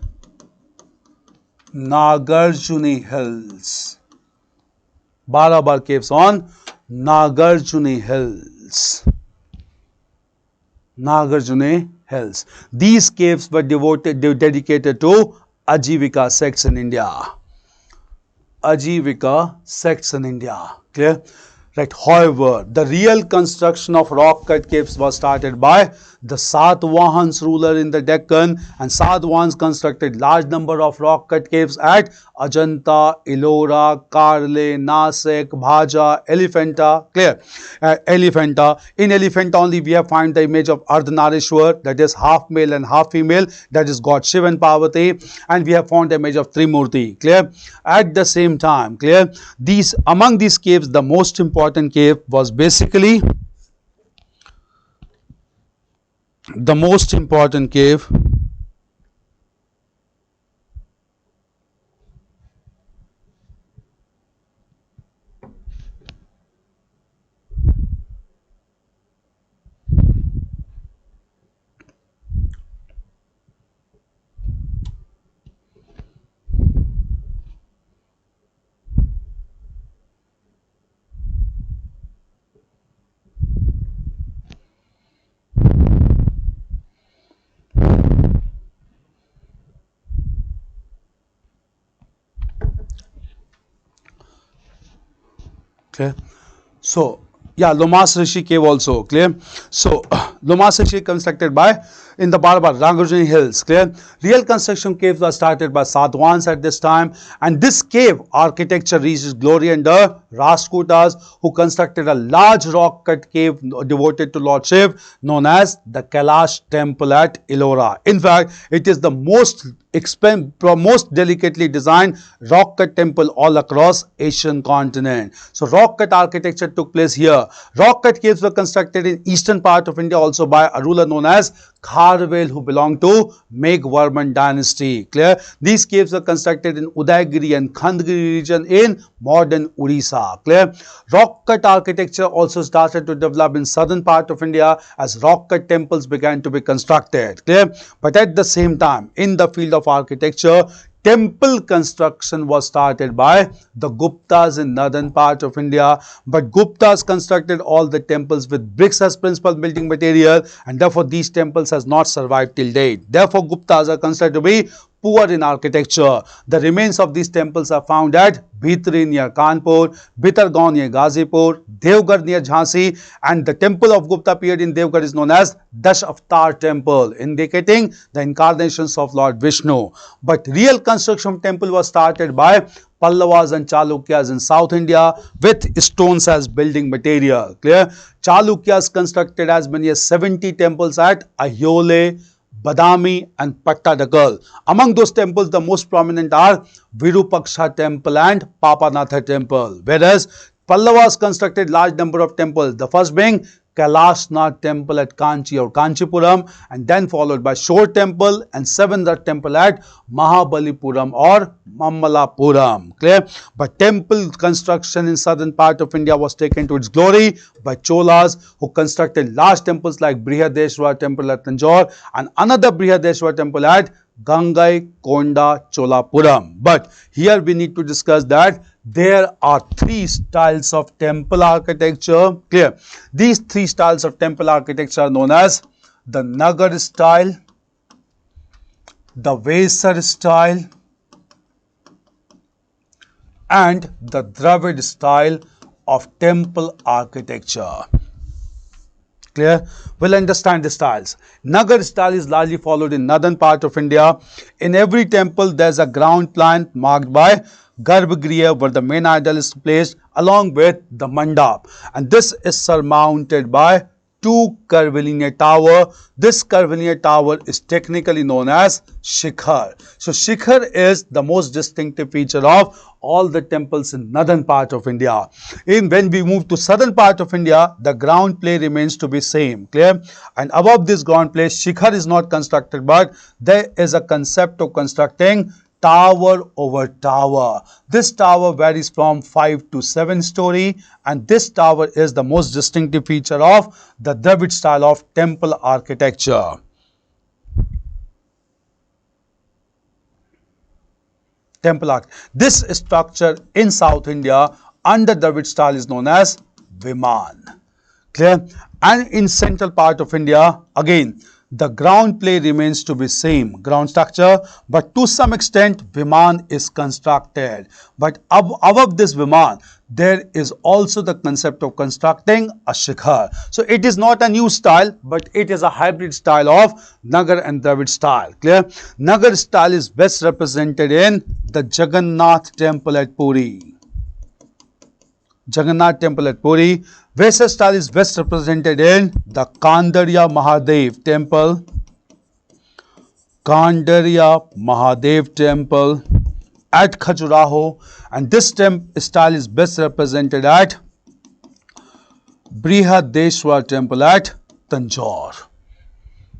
A: Nagarjuni hills. Barabar caves on Nagarjuni hills. Nagarjuni hills. These caves were dedicated to Ajivika sects in India. Ajivika sects in India. Clear? Right. However, the real construction of rock-cut caves was started by the Satvahans ruler in the Deccan, and Satvahans constructed large number of rock-cut caves at Ajanta, Ellora, Karle, Nasik, Bhaja, Elephanta. Clear? Elephanta. In Elephanta only we have found the image of Ardhanarishwar, that is half male and half female, that is God Shiva and Parvati, and we have found the image of Trimurti. Clear? At the same time, clear? Among these caves, the most important cave was basically the most important cave clear. So, yeah, Lomas Rishi cave also, clear. So, Lomas Rishi constructed by in the Barabar, Nagarjuni hills, clear. Real construction caves were started by Satvahans at this time, and this cave architecture reached its glory under Rashtrakutas, who constructed a large rock-cut cave devoted to Lord Shiv, known as the Kailash temple at Ellora. In fact, it is the most delicately designed rock-cut temple all across Asian continent. So, rock-cut architecture took place here. Rock-cut caves were constructed in eastern part of India also by a ruler known as Kharvel, who belonged to Meghvarman dynasty. Clear? These caves were constructed in Udaygiri and Khandagiri region in modern Odisha. Clear? Rock-cut architecture also started to develop in southern part of India as rock-cut temples began to be constructed. Clear? But at the same time, in the field of architecture, temple construction was started by the Guptas in northern part of India, but Guptas constructed all the temples with bricks as principal building material, and therefore these temples has not survived till date. Therefore, Guptas are considered to be poor in architecture. The remains of these temples are found at Bhitri near Kanpur, Bitargaon near Ghazipur, Devgarh near Jhansi, and the temple of Gupta period in Devgarh is known as Dash Avatar temple, indicating the incarnations of Lord Vishnu. But real construction of temple was started by Pallavas and Chalukyas in South India with stones as building material. Clear? Chalukyas constructed as many as 70 temples at Ayole, Badami and Pattadakal. Among those temples, the most prominent are Virupaksha temple and Papanatha temple. Whereas Pallavas constructed large number of temples, the first being Kailashnath temple at Kanchi or Kanchipuram, and then followed by Shore temple and Seventh temple at Mahabalipuram or Mammalapuram. Clear? But temple construction in southern part of India was taken to its glory by Cholas, who constructed large temples like Brihadeshwar temple at Tanjore and another Brihadeshwar temple at Gangai Konda Cholapuram. But here we need to discuss that there are three styles of temple architecture. Clear? These three styles of temple architecture are known as the Nagar style, the Vesar style and the Dravid style of temple architecture. Clear? We'll understand the styles. Nagar style is largely followed in northern part of India. In every temple, there's a ground plan marked by Garbhagriha, where the main idol is placed along with the mandap, and this is surmounted by two curvilinear tower. This curvilinear tower is technically known as Shikhar. So Shikhar is the most distinctive feature of all the temples in northern part of India. When we move to southern part of India, the ground plane remains to be same. Clear? And above this ground plane, Shikhar is not constructed, but there is a concept of constructing tower over tower. This tower varies from 5 to 7 story, and this tower is the most distinctive feature of the Dravid style of temple architecture. Temple arch. This structure in South India under Dravid style is known as Viman. Clear? And in central part of India, again, the ground plane remains to be same ground structure, but to some extent Viman is constructed. But above this Viman, there is also the concept of constructing a shikhar. So it is not a new style, but it is a hybrid style of Nagar and Dravid style. Clear? Nagar style is best represented in the Jagannath temple at Puri. Jagannath temple at Puri. Vesa style is best represented in the Kandarya Mahadev temple. Kandarya Mahadev temple at Khajuraho, and this style is best represented at Brihadeshwar temple at Tanjore.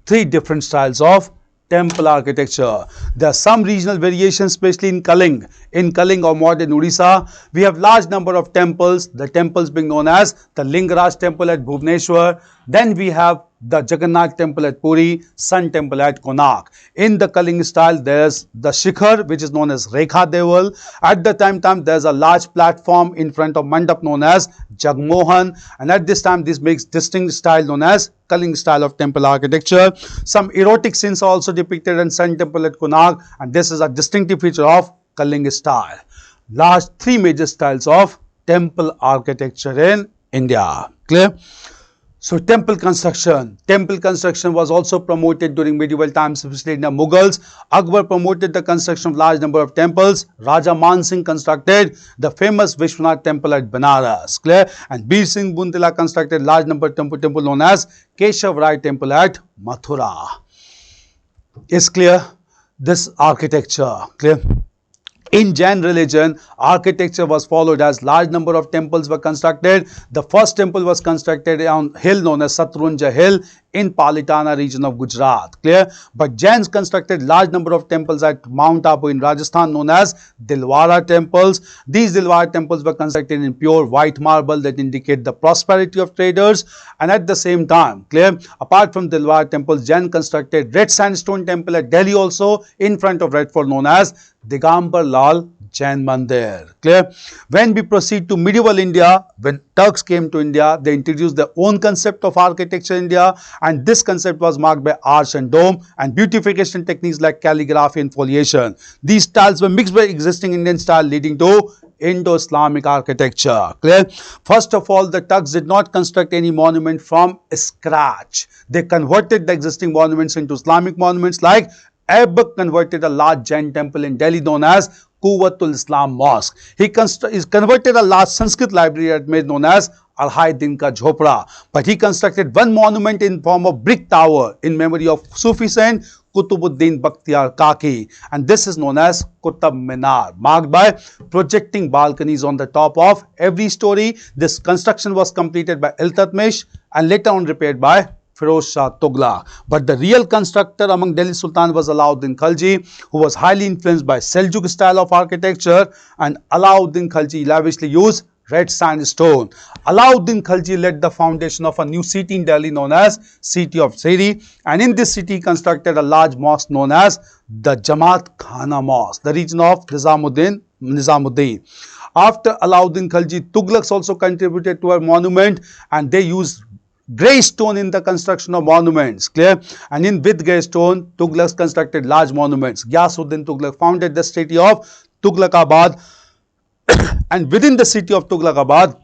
A: Three different styles of temple architecture. There are some regional variations, especially in Kaling. In Kaling or modern Odisha, we have large number of temples, the temples being known as the Lingaraj temple at Bhubaneswar. Then we have the Jagannath temple at Puri, Sun temple at Konark. In the Kaling style, there is the Shikhar, which is known as Rekha Deval. At the time there is a large platform in front of Mandap known as Jagmohan, and at this time this makes distinct style known as Kaling style of temple architecture. Some erotic scenes are also depicted in Sun temple at Konark, and this is a distinctive feature of Kaling style. Large three major styles of temple architecture in India. Clear? So temple construction was also promoted during medieval times, especially in the Mughals. Akbar promoted the construction of large number of temples. Raja Man Singh constructed the famous Vishwanath temple at Banaras. Clear? And Bir Singh Buntila constructed large number of temple known as Keshav Rai temple at Mathura. Is clear? This architecture. Clear? In Jain religion, architecture was followed as large number of temples were constructed. The first temple was constructed on hill known as Satrunja Hill in Palitana region of Gujarat. Clear? But Jains constructed large number of temples at Mount Abu in Rajasthan known as Dilwara temples. These Dilwara temples were constructed in pure white marble that indicate the prosperity of traders. And at the same time, clear, apart from Dilwara temples, Jain constructed red sandstone temple at Delhi also in front of Red Fort known as Digambar Lal Jain Mandir. Clear? When we proceed to medieval India, when Turks came to India, they introduced their own concept of architecture in India, and this concept was marked by arch and dome and beautification techniques like calligraphy and foliation. These styles were mixed by existing Indian style, leading to Indo-Islamic architecture. Clear? First of all, the Turks did not construct any monument from scratch. They converted the existing monuments into Islamic monuments, like Aibak converted a large Jain temple in Delhi known as Quwwatul Islam Mosque. He converted a large Sanskrit library at Med known as Arhai Din Ka Jhopra. But he constructed one monument in form of brick tower in memory of Sufi saint Kutubuddin Bakhtiyar Kaki, and this is known as Qutub Minar, marked by projecting balconies on the top of every story. This construction was completed by Iltutmish and later on repaired by Firoz Shah Tughlaq. But the real constructor among Delhi Sultan was Alauddin Khalji, who was highly influenced by Seljuk style of architecture, and Alauddin Khalji lavishly used red sandstone. Alauddin Khalji led the foundation of a new city in Delhi known as City of Seri, and in this city he constructed a large mosque known as the Jamaat Khana Mosque, the region of Nizamuddin. After Alauddin Khalji, Tughlaqs also contributed to a monument, and they used grey stone in the construction of monuments. Clear? And with grey stone, Tughlaqs constructed large monuments. Ghiyasuddin Tughlaq founded the city of Tughlaqabad, and within the city of Tughlaqabad,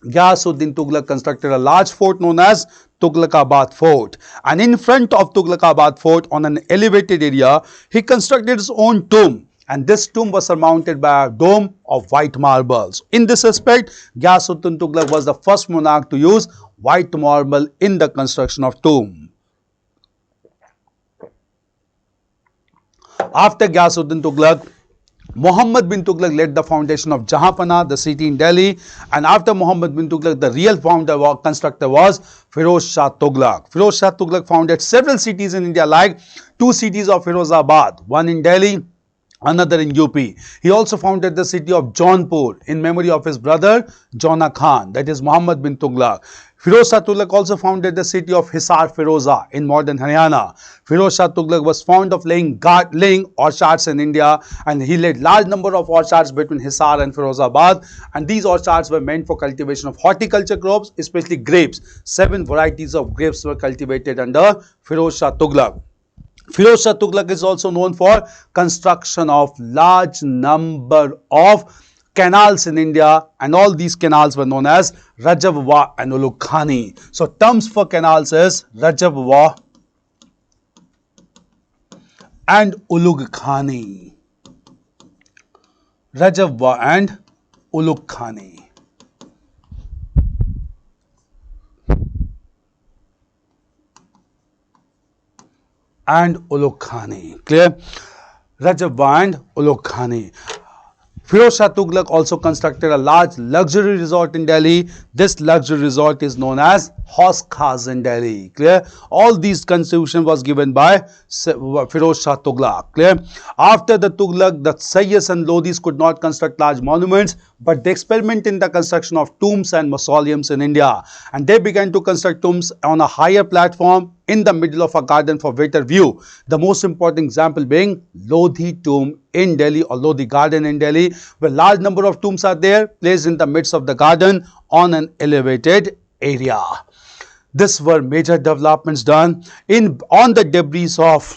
A: Ghiyasuddin Tughlaq constructed a large fort known as Tughlaqabad Fort. And in front of Tughlaqabad Fort, on an elevated area, he constructed his own tomb. And this tomb was surmounted by a dome of white marbles. In this aspect, Ghiyasuddin Tughlaq was the first monarch to use white marble in the construction of tomb. After Ghiyasuddin Tughlaq, Muhammad bin Tughlaq led the foundation of Jahanpana, the city in Delhi, and after Muhammad bin Tughlaq, the real founder or constructor was Firoz Shah Tughlaq. Firoz Shah Tughlaq founded several cities in India, like two cities of Firozabad, one in Delhi another in UP. He also founded the city of Jaunpur in memory of his brother Jona Khan, that is Muhammad bin Tughlaq. Firoz Shah Tughlaq also founded the city of Hisar Firoza in modern Haryana. Firoz Shah Tughlaq was fond of laying orchards in India, and he laid large number of orchards between Hisar and Firozabad, and these orchards were meant for cultivation of horticulture crops, especially grapes. 7 varieties of grapes were cultivated under Firoz Shah Tughlaq. Firoz Shah Tughlaq is also known for construction of large number of canals in India, and all these canals were known as Rajabwa and Ulugh Khani. So terms for canals is Rajabwa and Ulugh Khani. Rajabwa and Ulugh Khani. And Ulugh Khani. Clear? Rajabwa and Ulugh Khani. Firoz Shah Tughlaq also constructed a large luxury resort in Delhi. This luxury resort is known as Haus Khas in Delhi. Clear? All these constitution was given by Firoz Shah Tughlaq. Clear? After the Tughlaq, the Sayyas and Lodhis could not construct large monuments, but they experimented in the construction of tombs and mausoleums in India. And they began to construct tombs on a higher platform in the middle of a garden for better view. The most important example being Lodhi tomb in Delhi, or Lodhi garden in Delhi, where large number of tombs are there, placed in the midst of the garden on an elevated area. These were major developments done on the debris of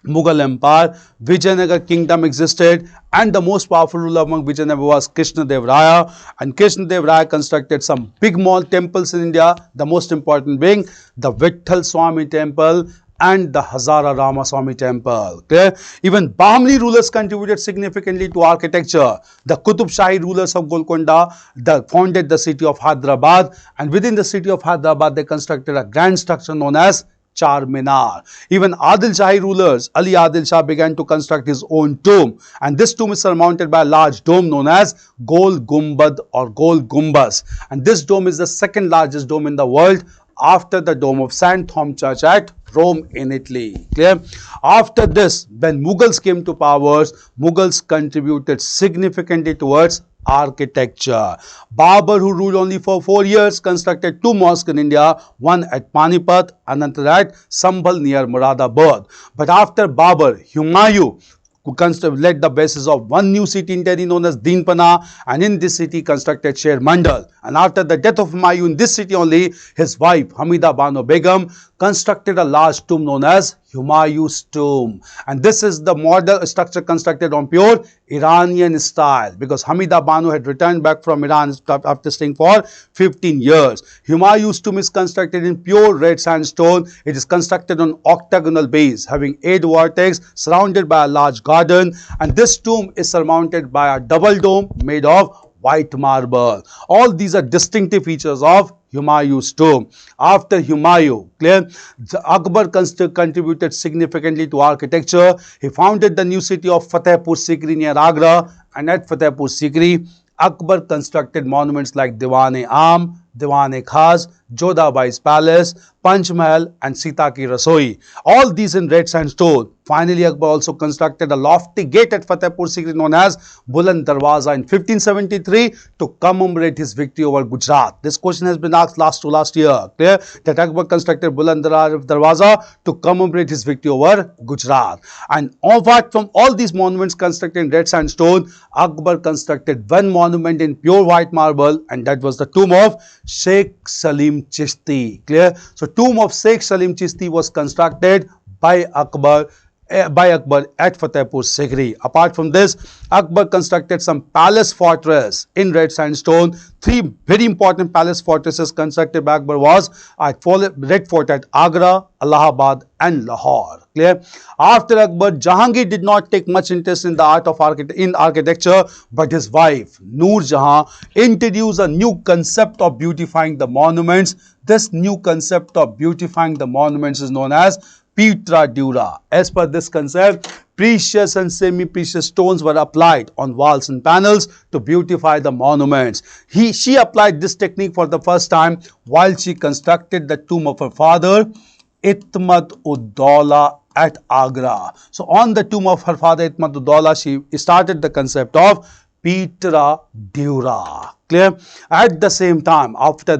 A: Mughal Empire. Vijayanagar kingdom existed, and the most powerful ruler among Vijayanagar was Krishnadev Raya, and Krishnadev Raya constructed some big temples in India, the most important being the Vitthal Swami temple and the Hazara Rama Swami temple. Okay? Even Bahmani rulers contributed significantly to architecture. The Qutub Shahi rulers of Golconda founded the city of Hyderabad, and within the city of Hyderabad they constructed a grand structure known as Char Minar. Even Adil Shahi rulers, Ali Adil Shah, began to construct his own tomb, and this tomb is surmounted by a large dome known as Gol Gumbad or Gol Gumbas, and this dome is the second largest dome in the world after the dome of St. Thom Church at Rome in Italy. Clear? After this, when Mughals came to power, Mughals contributed significantly towards architecture. Babur, who ruled only for 4 years, constructed 2 mosques in India, one at Panipat and another at Sambhal near Moradabad. But after Babur, Humayun led the basis of one new city in Delhi known as Deenpana, and in this city constructed Sher Mandal. And after the death of Humayun in this city only, his wife Hamida Bano Begum constructed a large tomb known as Humayun's tomb, and this is the model structure constructed on pure Iranian style, because Hamida Banu had returned back from Iran after staying for 15 years. Humayun's tomb is constructed in pure red sandstone. It is constructed on octagonal base having 8 vertex surrounded by a large garden, and this tomb is surmounted by a double dome made of white marble. All these are distinctive features of Humayun's tomb. After Humayun, clear, Akbar contributed significantly to architecture. He founded the new city of Fatehpur Sikri near Agra, and at Fatehpur Sikri, Akbar constructed monuments like Diwan-e-Am, Diwan-e-Khas, Jodhabai's palace, Panch Mahal and Sita Ki Rasoi. All these in red sandstone. Finally, Akbar also constructed a lofty gate at Fatehpur Sikri known as Buland Darwaza in 1573 to commemorate his victory over Gujarat. This question has been asked last year. Clear? That Akbar constructed Buland Darwaza to commemorate his victory over Gujarat. And apart from all these monuments constructed in red sandstone, Akbar constructed one monument in pure white marble, and that was the tomb of Sheikh Salim Chishti. Clear? So tomb of Sheikh Salim Chishti was constructed by Akbar at Fatehpur Sikri. Apart from this, Akbar constructed some palace fortress in red sandstone. 3 very important palace fortresses constructed by Akbar was at Red Fort at Agra, Allahabad and Lahore. Clear? After Akbar, Jahangir did not take much interest in the art of architecture, but his wife Noor Jahan introduced a new concept of beautifying the monuments. This new concept of beautifying the monuments is known as Pietra Dura. As per this concept, precious and semi-precious stones were applied on walls and panels to beautify the monuments. She applied this technique for the first time while she constructed the tomb of her father, Itmat-ud-Dawla at Agra. So on the tomb of her father Itmatuddaulah, she started the concept of Petra Dura. Clear? At the same time, after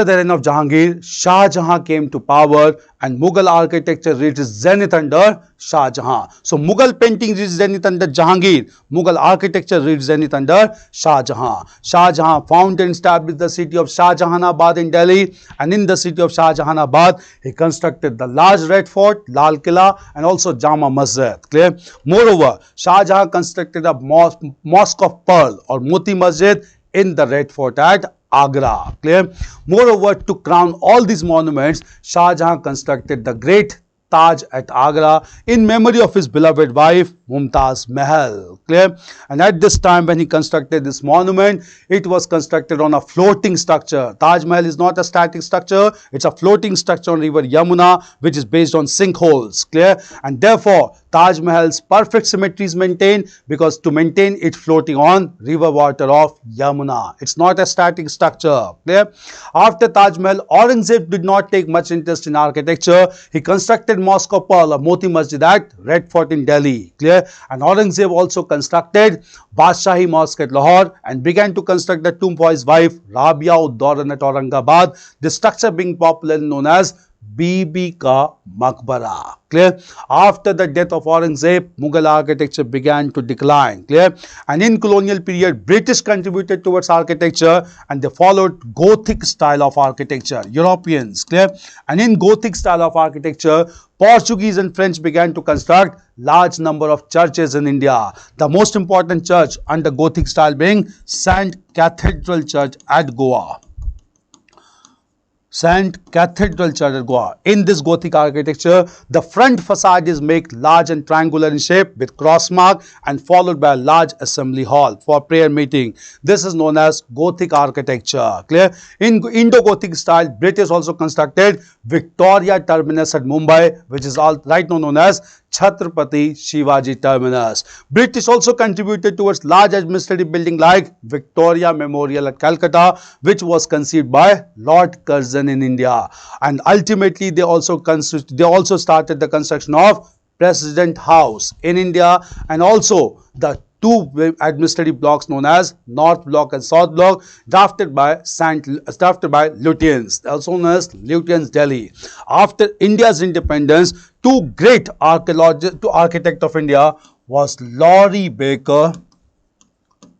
A: the reign of Jahangir, Shah Jahan came to power and Mughal architecture reached zenith under Shah Jahan. So Mughal painting reached zenith under Jahangir, Mughal architecture reached zenith under Shah Jahan. Shah Jahan founded and established the city of Shah Jahanabad in Delhi, and in the city of Shah Jahanabad, he constructed the large Red Fort, Lal Killa, and also Jama Masjid. Clear? Moreover, Shah Jahan constructed a mosque of pearl or Moti Masjid in the Red Fort at Agra. Clear? Moreover, to crown all these monuments, Shah Jahan constructed the great Taj at Agra in memory of his beloved wife Mumtaz Mahal. Clear? And at this time when he constructed this monument, it was constructed on a floating structure. Taj Mahal is not a static structure, it's a floating structure on river Yamuna, which is based on sinkholes. Clear? And therefore, Taj Mahal's perfect symmetry is maintained because to maintain it floating on river water of Yamuna. It's not a static structure. Clear? After Taj Mahal, Aurangzeb did not take much interest in architecture. He constructed Mosque of Pearl, or Moti Masjid at Red Fort in Delhi. Clear? And Aurangzeb also constructed Badshahi Mosque at Lahore and began to construct the tomb for his wife Rabia ud Dauran at Aurangabad. This structure being popularly known as Bibi Ka Maqbara. Clear? After the death of Aurangzeb, Mughal architecture began to decline. Clear? And in colonial period, British contributed towards architecture and they followed Gothic style of architecture. Europeans. Clear? And in Gothic style of architecture, Portuguese and French began to construct large number of churches in India. The most important church under Gothic style being St. Cathedral Church at Goa. St. Cathedral Church at Goa. In this Gothic architecture, the front facade is made large and triangular in shape with cross mark and followed by a large assembly hall for prayer meeting. This is known as Gothic architecture. Clear? In Indo-Gothic style, British also constructed Victoria Terminus at Mumbai, which is right now known as Chhatrapati Shivaji Terminus. British also contributed towards large administrative building like Victoria Memorial at Calcutta, which was conceived by Lord Curzon in India. And ultimately, they also started the construction of President House in India, and also the two administrative blocks known as North Block and South Block, drafted by Lutyens, also known as Lutyens Delhi. After India's independence, two great architect of India was Laurie Baker,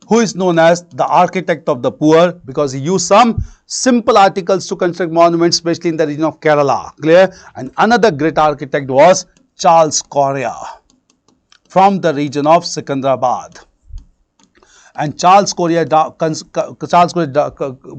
A: who is known as the architect of the poor because he used some simple articles to construct monuments, especially in the region of Kerala. Clear? And another great architect was Charles Correa from the region of Secunderabad. And Charles Correa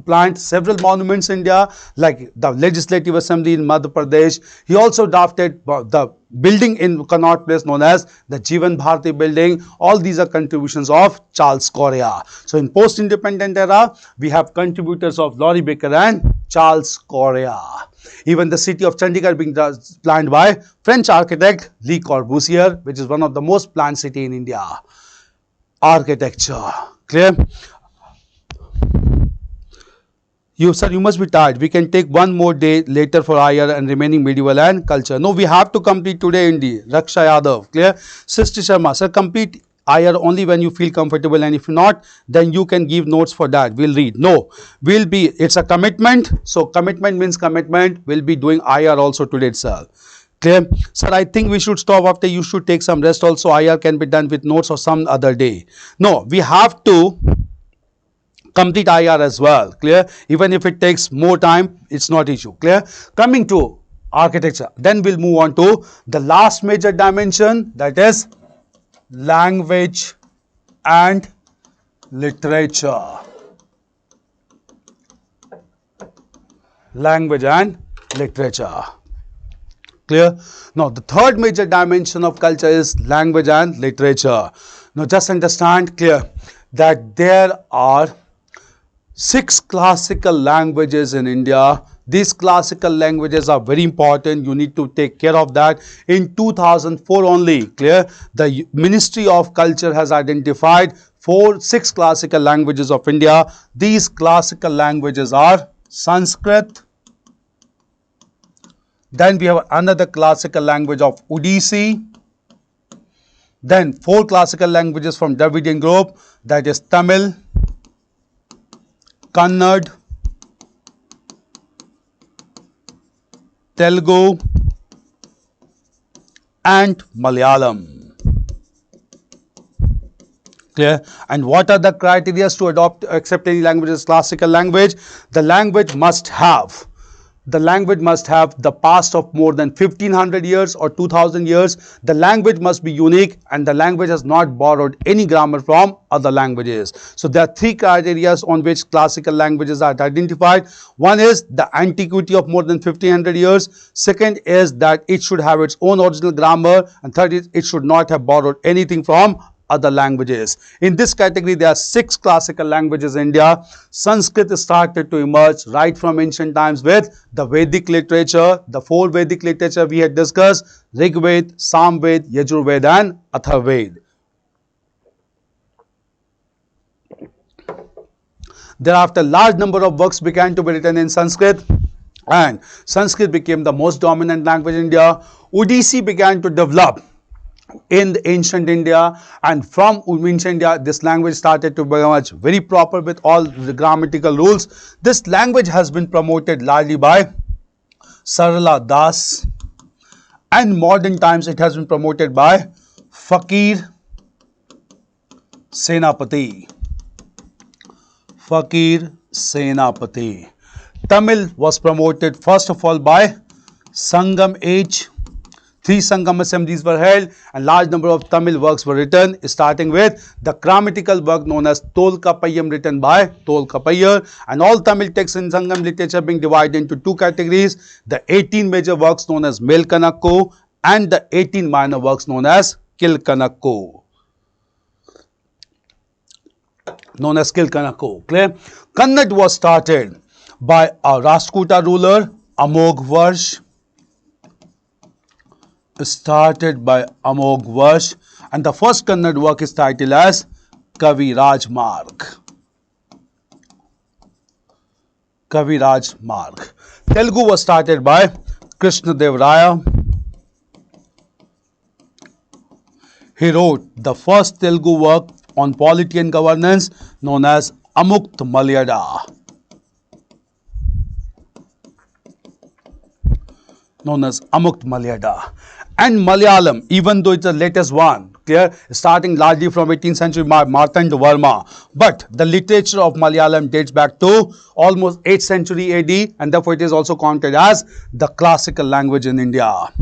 A: planned several monuments in India, like the Legislative Assembly in Madhya Pradesh. He also drafted the building in Connaught Place known as the Jeevan Bharati building. All these are contributions of Charles Correa. So in post-independent era, we have contributors of Laurie Baker and Charles Correa. Even the city of Chandigarh being planned by French architect Le Corbusier, which is one of the most planned city in India. Architecture. Clear? You must be tired. We can take one more day later for IR and remaining medieval and culture. No, we have to complete today indeed. Raksha Yadav. Clear? Sister Sharma, sir, complete IR only when you feel comfortable, and if not, then you can give notes for that. We'll read. No, it's a commitment. So commitment means commitment. We'll be doing IR also today itself. Clear? Sir, I think we should stop after you should take some rest also. IR can be done with notes or some other day. No, we have to complete IR as well. Clear? Even if it takes more time, it's not issue. Clear? Coming to architecture, then we'll move on to the last major dimension, that is language and literature. Language and literature. Clear? Now, the third major dimension of culture is language and literature. Now, just understand, clear, that there are 6 classical languages in India. These classical languages are very important. You need to take care of that. In 2004 only, clear, the Ministry of Culture has identified 6 classical languages of India. These classical languages are Sanskrit, Then we have another classical language of Odissi. Then 4 classical languages from Dravidian group, that is Tamil, Kannada, Telugu and Malayalam. Clear? And what are the criteria to accept any language as classical language? The language must have the past of more than 1500 years or 2000 years. The language must be unique and the language has not borrowed any grammar from other languages. So there are 3 criteria on which classical languages are identified. One is the antiquity of more than 1500 years. Second is that it should have its own original grammar. And third is it should not have borrowed anything from other languages. In this category, there are 6 classical languages in India. Sanskrit started to emerge right from ancient times with the Vedic literature. The 4 Vedic literature we had discussed: Rig Veda, Sam Veda, Yajur Veda and Atharva Veda. Thereafter, large number of works began to be written in Sanskrit and Sanskrit became the most dominant language in India. Odissi began to develop in the ancient India, and from ancient India this language started to become very proper with all the grammatical rules. This language has been promoted largely by Sarala Das, and modern times it has been promoted by Fakir Senapati. Tamil was promoted first of all by Sangam age. 3 Sangam assemblies were held and large number of Tamil works were written, starting with the grammatical work known as Tolkappayam written by Tolkappayar, and all Tamil texts in Sangam literature being divided into 2 categories: the 18 major works known as Melkanakku and the 18 minor works known as Kilkanakku. Clear? Kannada was started by a Rashtrakuta ruler, Amogh Varsh. And the first Kannada work is titled as Kavi Rajmarg. Telugu was started by Krishna Dev Raya. He wrote the first Telugu work on polity and governance known as Amukt Malyada. And Malayalam, even though it's the latest one, clear, starting largely from 18th century Martanda Varma, but the literature of Malayalam dates back to almost 8th century AD, and therefore it is also counted as the classical language in India.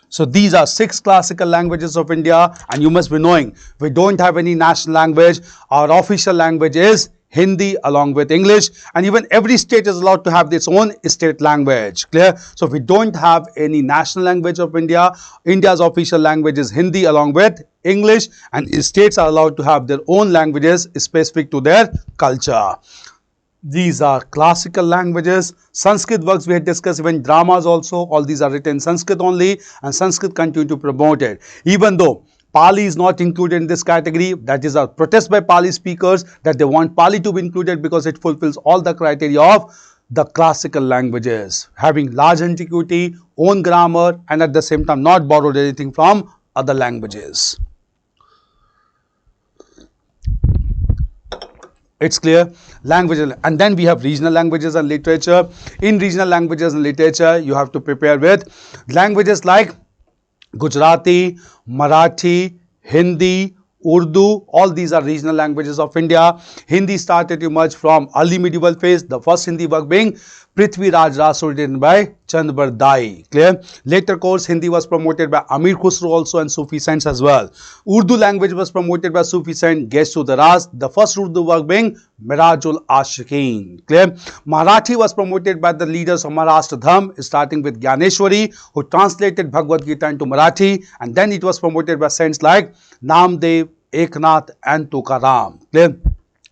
A: So these are 6 classical languages of India, and you must be knowing we don't have any national language. Our official language is Hindi along with English, and even every state is allowed to have its own state language. Clear? So we don't have any national language of India. India's official language is Hindi along with English, and states are allowed to have their own languages specific to their culture. These are classical languages. Sanskrit works we had discussed, even dramas also, all these are written in Sanskrit only, and Sanskrit continue to promote it. Even though Pali is not included in this category, that is a protest by Pali speakers that they want Pali to be included because it fulfills all the criteria of the classical languages, having large antiquity, own grammar, and at the same time not borrowed anything from other languages. It's clear? Languages, and then we have regional languages and literature. In regional languages and literature, you have to prepare with languages like Gujarati, Marathi, Hindi, Urdu, all these are regional languages of India. Hindi started to emerge from early medieval phase, the first Hindi work being Prithviraj Rasul written by Chandbar Dai. Clear? Later course Hindi was promoted by Amir Khusro also and Sufi saints as well. Urdu language was promoted by Sufi saint Gesu Daraz, the first Urdu work being Mirajul Ashiqeen. Clear? Marathi was promoted by the leaders of Maharashtra Dham, starting with Gyaneshwari, who translated Bhagavad Gita into Marathi, and then it was promoted by saints like Namdev, Eknath and Tukaram. Clear?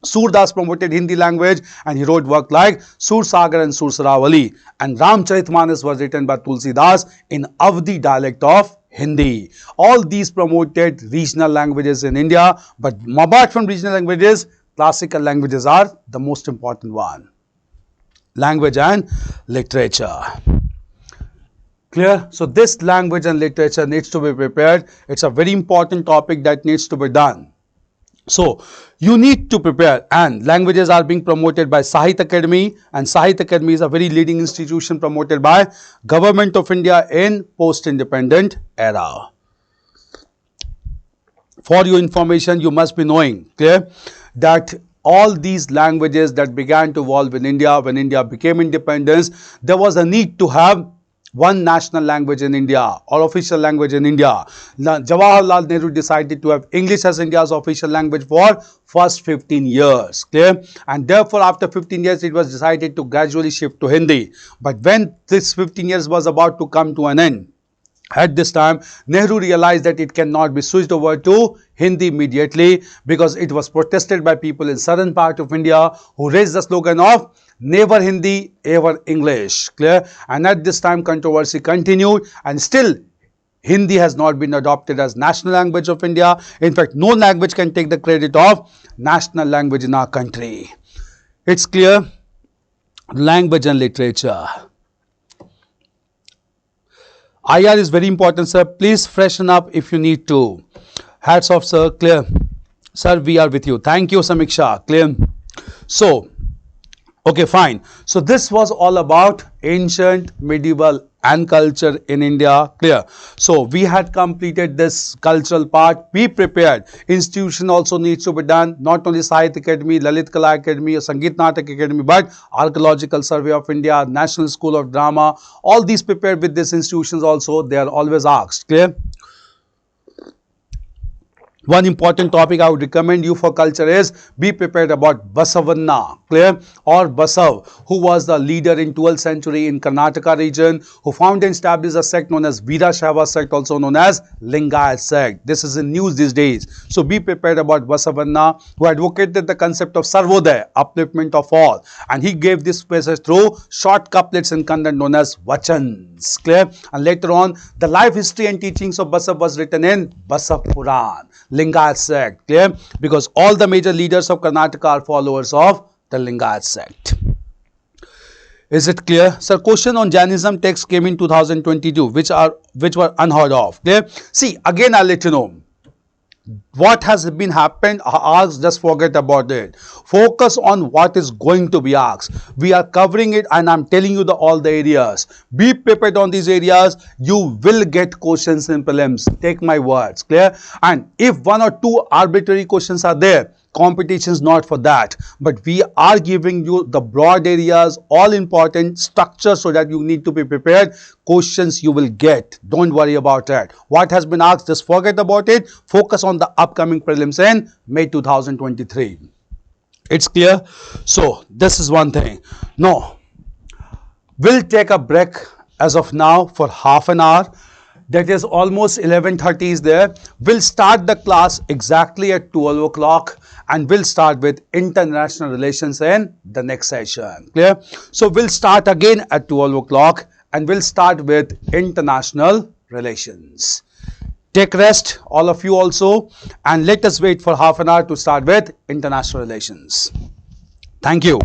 A: Surdas promoted Hindi language and he wrote work like Sur Sagar and Sur Saravali, and Ramcharitmanas was written by Tulsidas in Avdi dialect of Hindi. All these promoted regional languages in India, but apart from regional languages, classical languages are the most important one. Language and literature. Clear? So this language and literature needs to be prepared. It's a very important topic that needs to be done. So you need to prepare, and languages are being promoted by Sahit Academy, and Sahit Academy is a very leading institution promoted by Government of India in post-independent era. For your information, you must be knowing, clear, that all these languages that began to evolve in India, when India became independence, there was a need to have one national language in India or official language in India. Jawaharlal Nehru decided to have English as India's official language for first 15 years, clear? And therefore, after 15 years, it was decided to gradually shift to Hindi. But when this 15 years was about to come to an end, at this time, Nehru realized that it cannot be switched over to Hindi immediately, because it was protested by people in southern part of India who raised the slogan of never Hindi, ever English, clear? And at this time, controversy continued, and still Hindi has not been adopted as national language of India. In fact, no language can take the credit of national language in our country. It's clear? Language and literature. IR is very important, sir. Please freshen up if you need to. Hats off, sir. Clear? Sir, we are with you. Thank you, Samiksha. Clear? So, okay, fine. So, this was all about ancient, medieval and culture in India. Clear? So, we had completed this cultural part. Be prepared. Institution also needs to be done. Not only Sahit Academy, Lalit Kala Academy, or Sangeet Natak Academy, but Archaeological Survey of India, National School of Drama. All these prepared with these institutions also. They are always asked. Clear? One important topic I would recommend you for culture is be prepared about Basavanna, clear, or Basav, who was the leader in 12th century in Karnataka region, who founded and established a sect known as Veerashaiva sect, also known as Lingayat sect. This is in news these days. So be prepared about Basavanna, who advocated the concept of Sarvodaya, upliftment of all, and he gave this message through short couplets in Kannada known as Vachans, clear. And later on, the life history and teachings of Basav was written in Basav Puran, Lingayat sect, clear, because all the major leaders of Karnataka are followers of the Lingayat sect. Is it clear? Sir, question on Jainism text came in 2022, which were unheard of. Clear? See, again I'll let you know. What has been happened, asked, just forget about it. Focus on what is going to be asked. We are covering it and I'm telling you all the areas. Be prepared on these areas. You will get questions in prelims. Take my words, clear? And if one or two arbitrary questions are there, competition is not for that, but we are giving you the broad areas, all important structure, so that you need to be prepared. Questions you will get, don't worry about that. What has been asked, just forget about it. Focus on the upcoming prelims in May 2023. It's clear? So this is one thing. Now we'll take a break as of now for half an hour. That is almost 11:30 is there. We'll start the class exactly at 12 o'clock and we'll start with international relations in the next session. Clear? So we'll start again at 12 o'clock and we'll start with international relations. Take rest, all of you also, and let us wait for half an hour to start with international relations. Thank you.